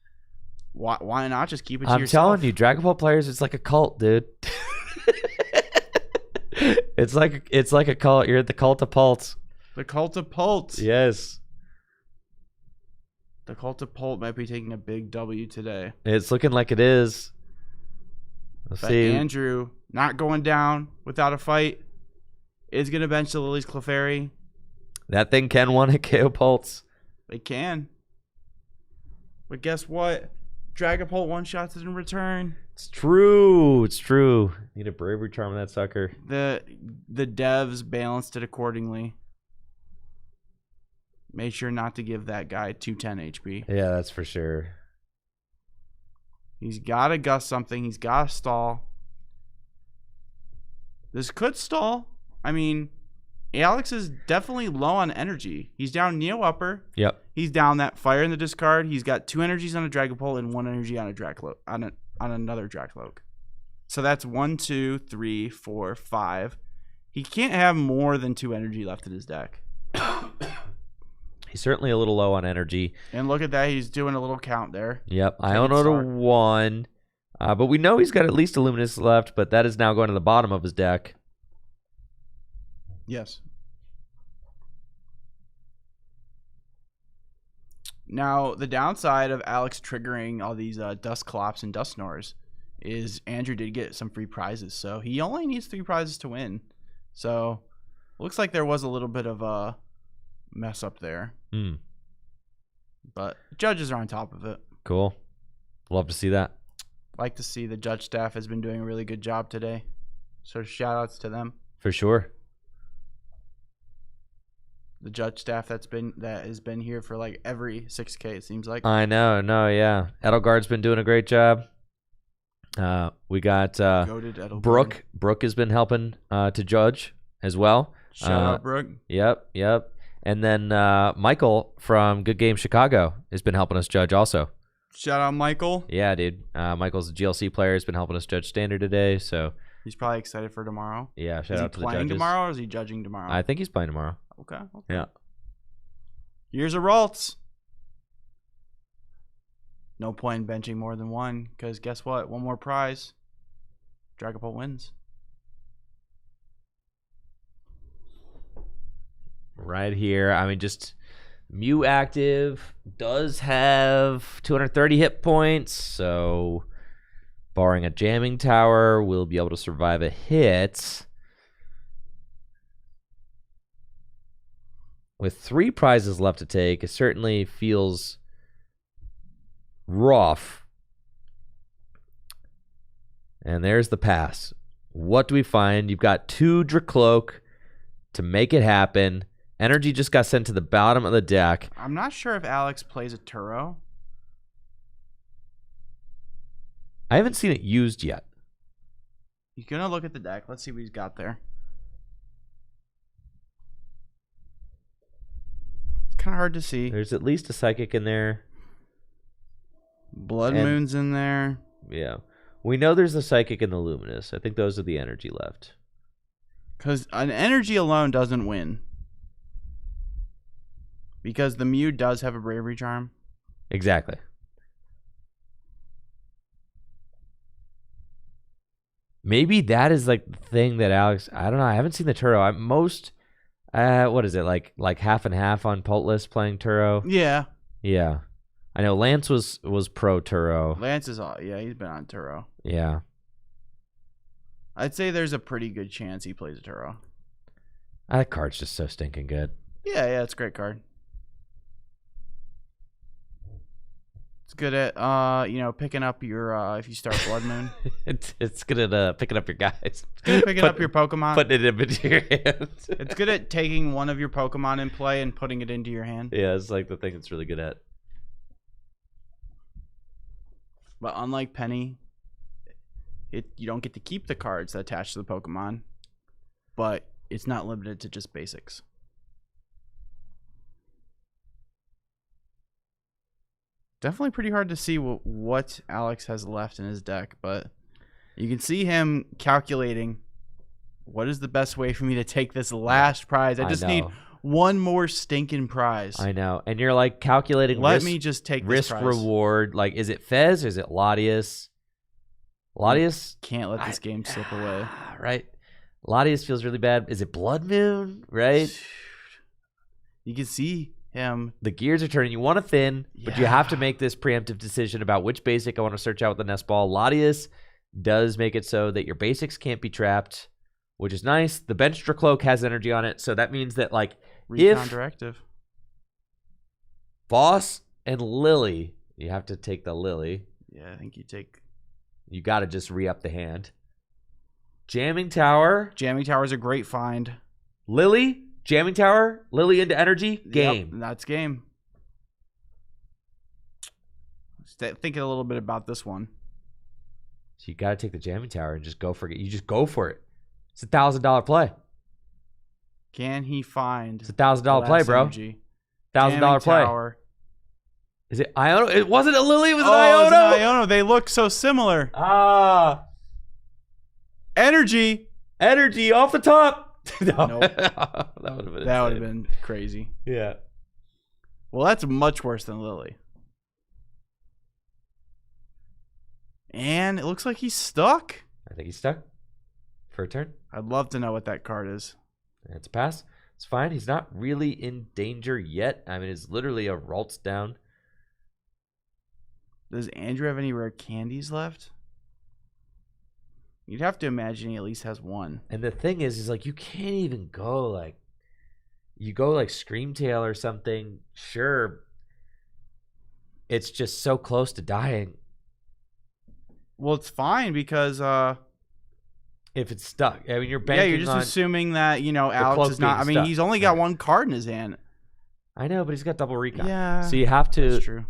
why not just keep it to yourself? I'm telling you, Dragapult players, it's like a cult, dude. It's like a cult. You're at the cult of Pults. The cult of Pults. Yes. The cult of Pult might be taking a big W today. It's looking like it is. Let's see. Andrew, not going down without a fight, is going to bench the Lily's Clefairy. That thing can one-hit KO Pults. They can. But guess what? Dragapult one-shots it in return. It's true. Need a Bravery Charm on that sucker. The devs balanced it accordingly. Made sure not to give that guy 210 HP. Yeah, that's for sure. He's got to gust something. He's got to stall. This could stall. I mean, Alex is definitely low on energy. He's down Neo Upper. Yep. He's down that Fire in the discard. He's got 2 energies on a Dragapult and 1 energy on a Dracloak, on another Dracloak. So that's 1, 2, 3, 4, 5. He can't have more than 2 energy left in his deck. He's certainly a little low on energy. And look at that. He's doing a little count there. Yep. Iono to 1. But we know he's got at least a Luminous left, but that is now going to the bottom of his deck. Yes. Now, the downside of Alex triggering all these Dust Clops and Dust Snores is Andrew did get some free prizes. So he only needs 3 prizes to win. So looks like there was a little bit of a mess up there. But judges are on top of it. Cool. Love to see that. Like to see the judge staff has been doing a really good job today. So shout outs to them. For sure. The judge staff that has been here for like every 6K, it seems like. I know. No, yeah. Edelgard's been doing a great job. We got Goated Edelgard. Brooke. Brooke has been helping to judge as well. Shout out, Brooke. Yep. And then Michael from Good Game Chicago has been helping us judge also. Shout out, Michael. Yeah, dude. Michael's a GLC player. Has been helping us judge standard today. So he's probably excited for tomorrow. Yeah, shout out to the judges. Is he playing tomorrow or is he judging tomorrow? I think he's playing tomorrow. Okay. Yeah. Here's a Ralts. No point in benching more than one because guess what? One more prize. Dragapult wins. Right here. I mean, just Mew active does have 230 hit points, so barring a jamming tower, we'll be able to survive a hit. With 3 prizes left to take, it certainly feels rough. And there's the pass. What do we find? You've got 2 Dracloak to make it happen. Energy just got sent to the bottom of the deck. I'm not sure if Alex plays a Turo. I haven't seen it used yet. He's going to look at the deck. Let's see what he's got there. It's kind of hard to see. There's at least a Psychic in there. Blood Moon's in there. Yeah. We know there's a Psychic in the Luminous. I think those are the energy left. Because an energy alone doesn't win. Because the Mew does have a Bravery Charm. Exactly. Maybe that is like the thing that Alex... I don't know. I haven't seen the Turo. What is it? Like half and half on Pultless playing Turo? Yeah. Yeah. I know Lance was pro Turo. Lance is all... Yeah, he's been on Turo. Yeah. I'd say there's a pretty good chance he plays a Turo. That card's just so stinking good. Yeah, it's a great card. It's good at picking up your if you start Blood Moon. it's good at picking up your guys. It's good at picking up your Pokemon. Putting it into your hand. It's good at taking one of your Pokemon in play and putting it into your hand. Yeah, it's like the thing it's really good at. But unlike Penny, you don't get to keep the cards that attach to the Pokemon, but it's not limited to just basics. Definitely pretty hard to see what Alex has left in his deck, but you can see him calculating what is the best way for me to take this last prize. I just need one more stinking prize. I know. And you're like calculating Let me just take this prize. Reward. Like, is it Fez or is it Latias? Latias? Can't let this game slip away. Right. Latias feels really bad. Is it Blood Moon? Right? You can see him. The gears are turning. You want to thin, but you have to make this preemptive decision about which basic I want to search out with the Nest Ball. Latias does make it so that your basics can't be trapped, which is nice. The bench Dracloak has energy on it, so that means that like Recon Directive. Boss and Lily, you have to take the Lily. Yeah, I think you take. You got to just re-up the hand. Jamming Tower. Jamming Tower is a great find. Lily. Jamming Tower, Lily into energy, game. Yep, that's game. Thinking a little bit about this one. So you got to take the Jamming Tower and just go for it. You just go for it. It's $1,000 play. Can he find? It's $1,000 play, bro. $1,000 play. Tower. Is it Iono? It wasn't a Lily. It was an Iono. It was an Iono. They look so similar. Energy off the top. No. Nope. that would have been crazy. Yeah. Well, that's much worse than Lily. And it looks like he's stuck. I think he's stuck for a turn. I'd love to know what that card is. It's a pass. It's fine. He's not really in danger yet. I mean, it's literally a Ralts down. Does Andrew have any rare candies left? You'd have to imagine he at least has one. And the thing is like you can't even go like you go like Screamtail or something. Sure. It's just so close to dying. Well, it's fine because if it's stuck. I mean, you're banking you're just on assuming that, you know, Alex is not. I mean, stuck. he's only got one card in his hand. I know, but he's got double recon. Yeah. So you have to. That's true.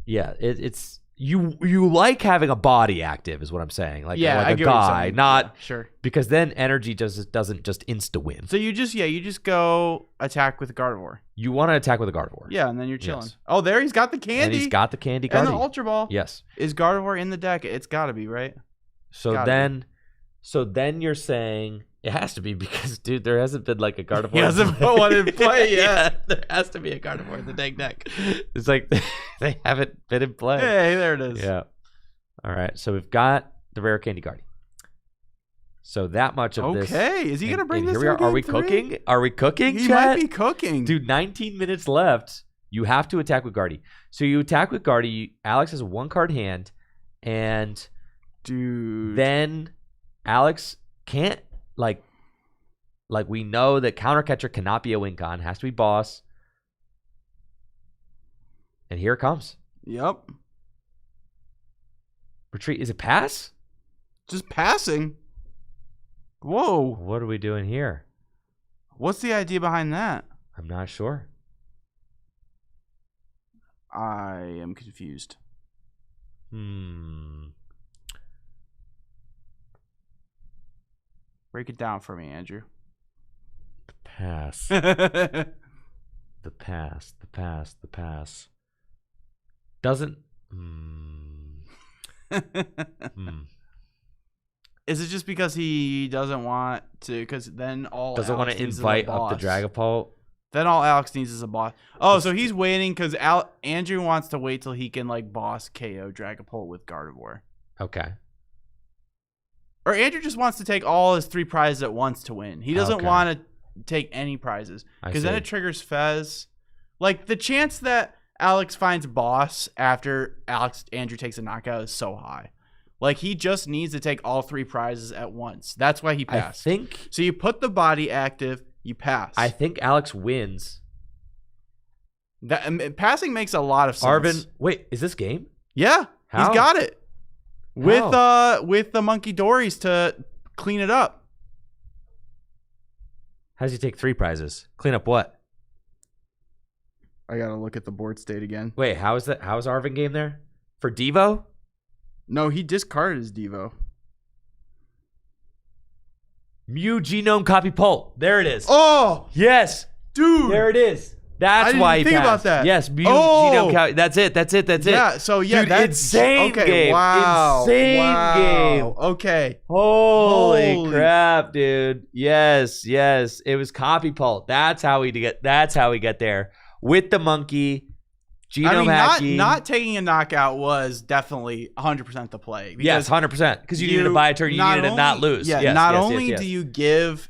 Yeah, it's you like having a body active is what I'm saying. Like I like a get what you're guy, saying. not Sure. because then energy doesn't just insta win. So you just go attack with Gardevoir. You want to attack with a Gardevoir. Yeah, and then you're chilling. Yes. Oh, there he's got the candy. And he's got the candy and Gardevoir. the Ultra Ball. Yes. Is Gardevoir in the deck? It's got to be, right? So then you're saying it has to be because, dude, there hasn't been like a Gardevoir. He hasn't put one in play yet. There has to be a Gardevoir in the dang deck. It's like they haven't been in play. Hey, there it is. Yeah. All right. So we've got the rare candy Guardian. So that much of this. Okay. Is he going to bring this here we are. to Are we game 3? cooking? Are we cooking, He chat? might be cooking. Dude, 19 minutes left. You have to attack with Guardy. So you attack with Guardy. Alex has a 1-card hand. And dude, then Alex can't, like we know that Counter Catcher cannot be a win con. Has to be boss. And here it comes. Yep. Retreat. Is it pass? Just passing. Whoa. What are we doing here? What's the idea behind that? I'm not sure. I am confused. Break it down for me, Andrew. Pass. Is The pass. Doesn't. it just because he doesn't want to? Because then all Doesn't want Alex to needs is a invite up the boss. Dragapult. Then all Alex needs is a boss. Oh, so he's waiting because Andrew wants to wait till he can like boss KO Dragapult with Gardevoir. Okay. Or Andrew just wants to take all his 3 prizes at once to win. He doesn't Okay. want to take any prizes because then see. it triggers Fez. Like the chance that Alex finds boss after Andrew takes a knockout is so high. Like he just needs to take all 3 prizes at once. That's why he passed. So you put the body active, you pass. I think Alex wins. That passing makes a lot of sense. Arvin, wait, is this game? Yeah, How? he's got it. How? With the Monkey Dories to clean it up. How does he take 3 prizes? Clean up what? I gotta look at the board state again. Wait, how is that? How is Arvin game there? For Devo? No, he discarded his Devo. Mew Genome Copy Pult. There it is. Oh, Yes. dude. There it is. That's I didn't why he think passed. about that. Yes, Mew Oh. Genome Copy. That's it. Yeah, so yeah, Dude, that's insane okay, game. Wow. Insane wow. game. Okay. Holy crap, dude. Yes. It was Copy Pult. That's how we get there. With the monkey. Genome I mean, hacking. not taking a knockout was definitely 100% the play. Yes, 100%. Because you needed to buy a turn, you needed to not lose. Yeah, Yes, not yes, only yes. do you give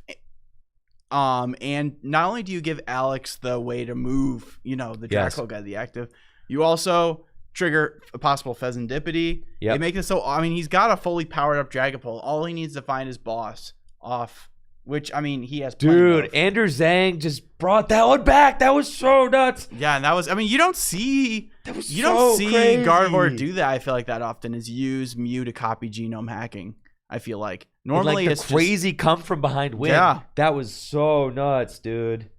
and not only do you give Alex the way to move, the Yes. Dracula guy, the active, you also trigger a possible Pheasantipity. Yep. They make it so, he's got a fully powered up Dragapult. All he needs to find is boss off, which, he has plenty Dude, of. Andrew Zhang just brought that one back. That was so nuts. Yeah, and that was, you don't see Crazy. Gardevoir do that. I feel like that often is use Mew to copy genome hacking. I feel like normally Like it's the crazy come from behind win. Yeah. That was so nuts, dude.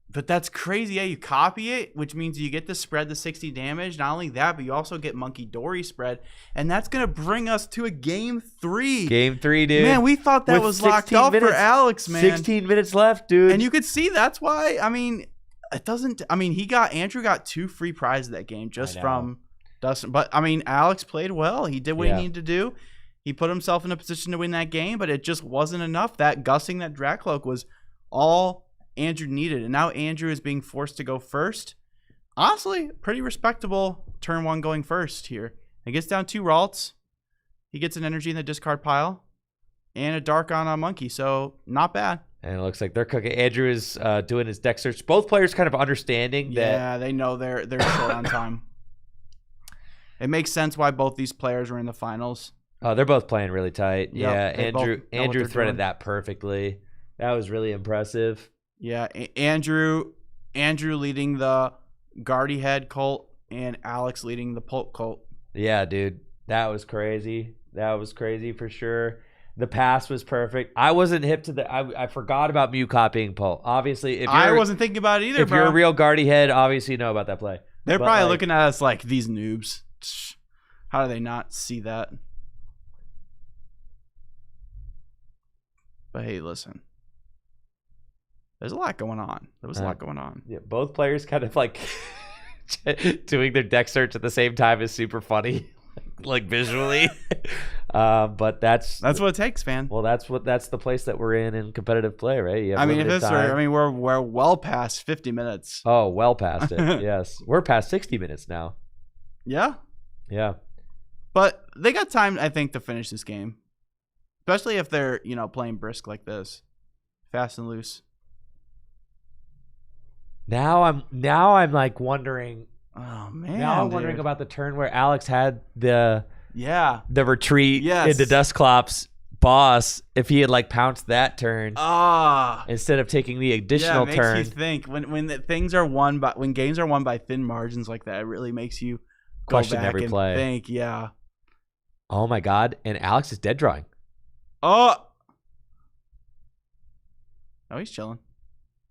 but that's crazy. Yeah, you copy it, which means you get to spread the 60 damage. Not only that, but you also get Monkey Dory spread, and that's gonna bring us to a game 3. Game 3, dude. Man, we thought that With was locked 16 up for minutes. Alex, man. 16 minutes left, dude. And you could see that's why. It doesn't. Andrew got 2 free prizes that game just from Dustin. But Alex played well. He did what he needed to do. He put himself in a position to win that game, but it just wasn't enough. That gussing that Dracloak was all Andrew needed, and now Andrew is being forced to go first. Honestly, pretty respectable turn 1 going first here. It gets down 2 Ralts. He gets an energy in the discard pile and a dark on a monkey. So not bad. And it looks like they're cooking. Andrew is doing his deck search. Both players kind of understanding that. Yeah, they know they're short on time. It makes sense why both these players were in the finals. Oh, they're both playing really tight. Yep, yeah, Andrew threaded that perfectly. That was really impressive. Yeah, Andrew leading the Guardy Head cult and Alex leading the Pulp cult. Yeah, dude. That was crazy. That was crazy for sure. The pass was perfect. I wasn't hip to the. I forgot about Mew copying Pulp. Obviously, if I wasn't thinking about it either, if bro. you're a real Guardy Head, obviously you know about that play. They're probably looking at us like these noobs. How do they not see that? But hey, listen. There's a lot going on. There was a lot going on. Yeah, both players kind of like doing their deck search at the same time is super funny, like visually. But that's what it takes, man. Well, that's the place that we're in competitive play, right? You have I mean, limited we're well past 50 minutes. Oh, well past it. Yes, we're past 60 minutes now. Yeah. Yeah. But they got time, I think, to finish this game, especially if they're playing brisk like this, fast and loose. Now I'm like wondering. Oh man! Now I'm wondering about the turn where Alex had the retreat into Dusclops boss. If he had like pounced that turn, instead of taking the additional turn. Makes you think when games are won by thin margins like that, it really makes you question every play. Think, yeah. Oh my god! And Alex is dead drawing. Oh, he's chilling.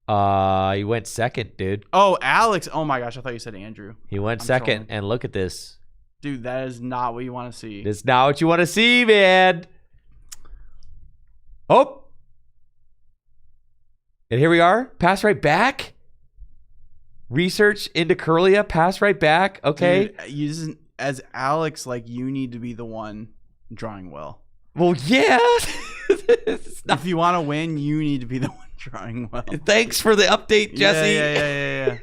He went second, dude. Oh, Alex. Oh my gosh, I thought you said Andrew. He went second, and look at this. Dude, that is not what you want to see. It's not what you want to see, man. Oh. And here we are. Pass right back. Research into Curlia. Pass right back. Okay. Dude, as Alex, like, you need to be the one drawing well. Well, yeah. If you want to win, you need to be the one drawing well. Thanks for the update, Jesse. Yeah.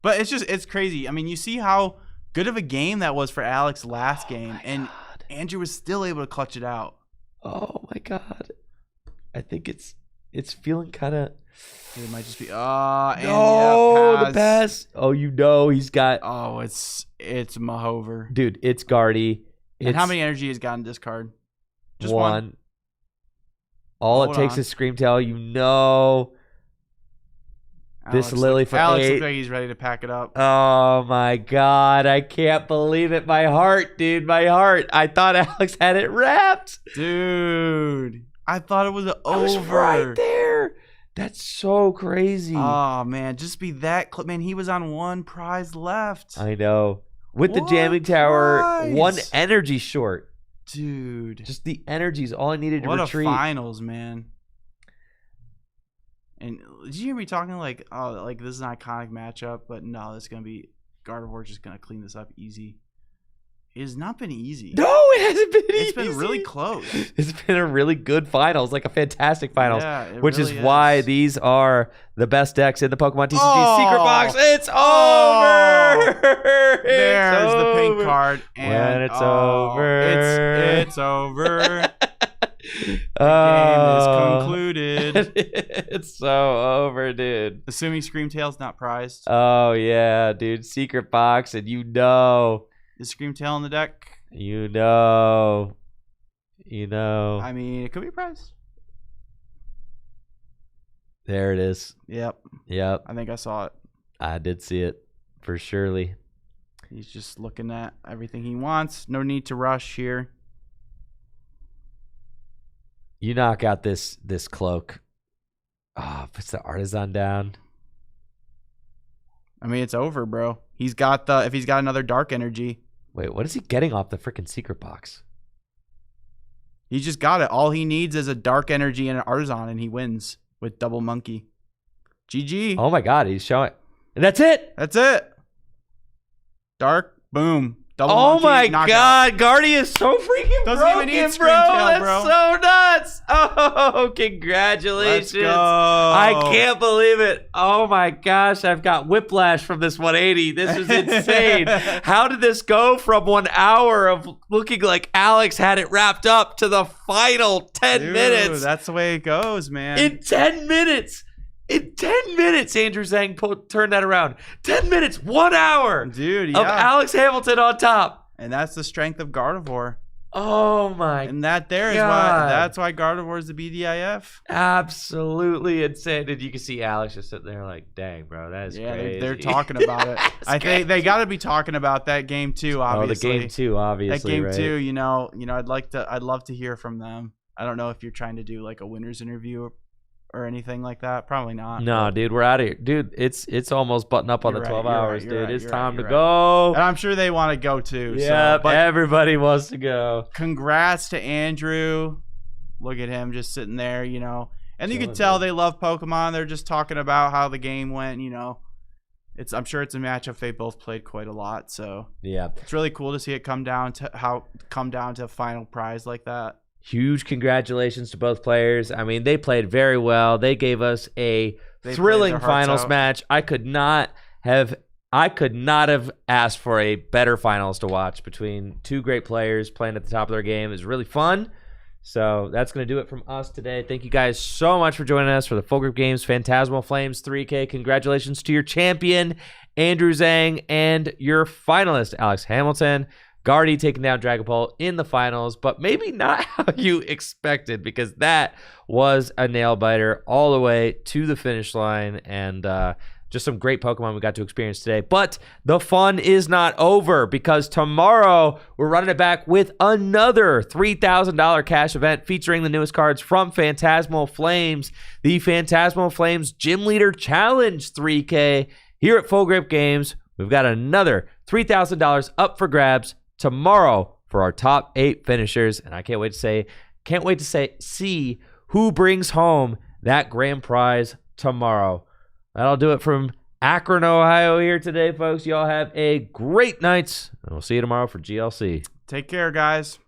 But it's crazy. I mean, you see how good of a game that was for Alex last game, and Andrew was still able to clutch it out. Oh my god. I think it's feeling kind of. It might just be. The pass. Oh, he's got. Oh, it's Mahover. Dude, it's Guardy. And how many energy has gotten discard? Just one. All it takes is Screamtail. This Lily for Alex 8. looks like he's ready to pack it up. Oh my god, I can't believe it. My heart, dude, my heart. I thought Alex had it wrapped. Dude, I thought it was over. I was right there. That's so crazy. Oh man, just be that clip. Man, he was on one prize left. I know. With the jamming tower, one energy short. Dude. Just the energy's all I needed to retreat. What a finals, man. And did you hear me talking like, this is an iconic matchup, but no, it's going to be Gardevoir just going to clean this up easy. It has not been easy. No, it hasn't been easy. It's been really close. It's been a really good finals, like a fantastic finals, which really is why these are the best decks in the Pokemon TCG Secret Box. It's over. There's the pink card. And when it's over. It's over. The game is concluded. It's so over, dude. Assuming Screamtail's not prized. Oh, yeah, dude. Secret Box, and Is Screamtail in the deck? You know. I mean, it could be prized. There it is. Yep. I think I saw it. I did see it, for surely. He's just looking at everything he wants. No need to rush here. You knock out this cloak. Puts the Artisan down. I mean, it's over, bro. If he's got another dark energy. Wait, what is he getting off the freaking Secret Box? He just got it. All he needs is a dark energy and an Artisan, and he wins with double monkey. GG. Oh my god, he's showing. And that's it. That's it. Dark, boom. Double Oh monkey, my knockout. God, Guardy is so freaking Doesn't broken, even need bro. Springtail, That's bro. so nuts. Oh, congratulations. Let's go. I can't believe it. Oh my gosh, I've got whiplash from this 180. This is insane. How did this go from 1 hour of looking like Alex had it wrapped up to the final 10 Dude, minutes? that's the way it goes, man. In 10 minutes. In 10 minutes, Andrew Zhang turned that around. 10 minutes, 1 hour Dude, of yeah. Alex Hamilton on top. And that's the strength of Gardevoir. Oh my And that there is God. why that's why Gardevoir is the BDIF. Absolutely insane. And you can see Alex just sitting there like, dang, bro, that is Yeah, crazy. they're talking about it. I think they got to be talking about that game too. Obviously, Oh, the game too, obviously. that game right? too. You know, I'd love to hear from them. I don't know if you're trying to do like a winner's interview or anything like that. Probably not. No, dude, we're out of here. Dude, it's almost buttoned up on the You're 12 right, you're hours, right, dude. you're It's right, time you're to right. go. And I'm sure they want to go too. Yeah, so, but everybody wants to go. congrats to Andrew. Look at him just sitting there, you know. And you Killing can tell it. they love Pokemon. They're just talking about how the game went, you know. I'm sure it's a matchup they both played quite a lot, so Yeah. it's really cool to see it come down to a final prize like that. Huge congratulations to both players. I mean, they played very well. They gave us a They thrilling played their hearts finals out. match. I could not have asked for a better finals to watch between two great players playing at the top of their game. It was really fun. So that's going to do it from us today. Thank you guys so much for joining us for the Full Grip Games Phantasmal Flames 3K. Congratulations to your champion, Andrew Zhang, and your finalist, Alex Hamilton. Guardy taking down Dragapult in the finals, but maybe not how you expected, because that was a nail biter all the way to the finish line, and just some great Pokemon we got to experience today. But the fun is not over, because tomorrow we're running it back with another $3,000 cash event featuring the newest cards from Phantasmal Flames, the Phantasmal Flames Gym Leader Challenge 3K here at Full Grip Games. We've got another $3,000 up for grabs tomorrow for our top 8 finishers, and I can't wait to see who brings home that grand prize tomorrow. That'll do it from Akron, Ohio here today, folks. Y'all have a great night, and we'll see you tomorrow for GLC. Take care, guys.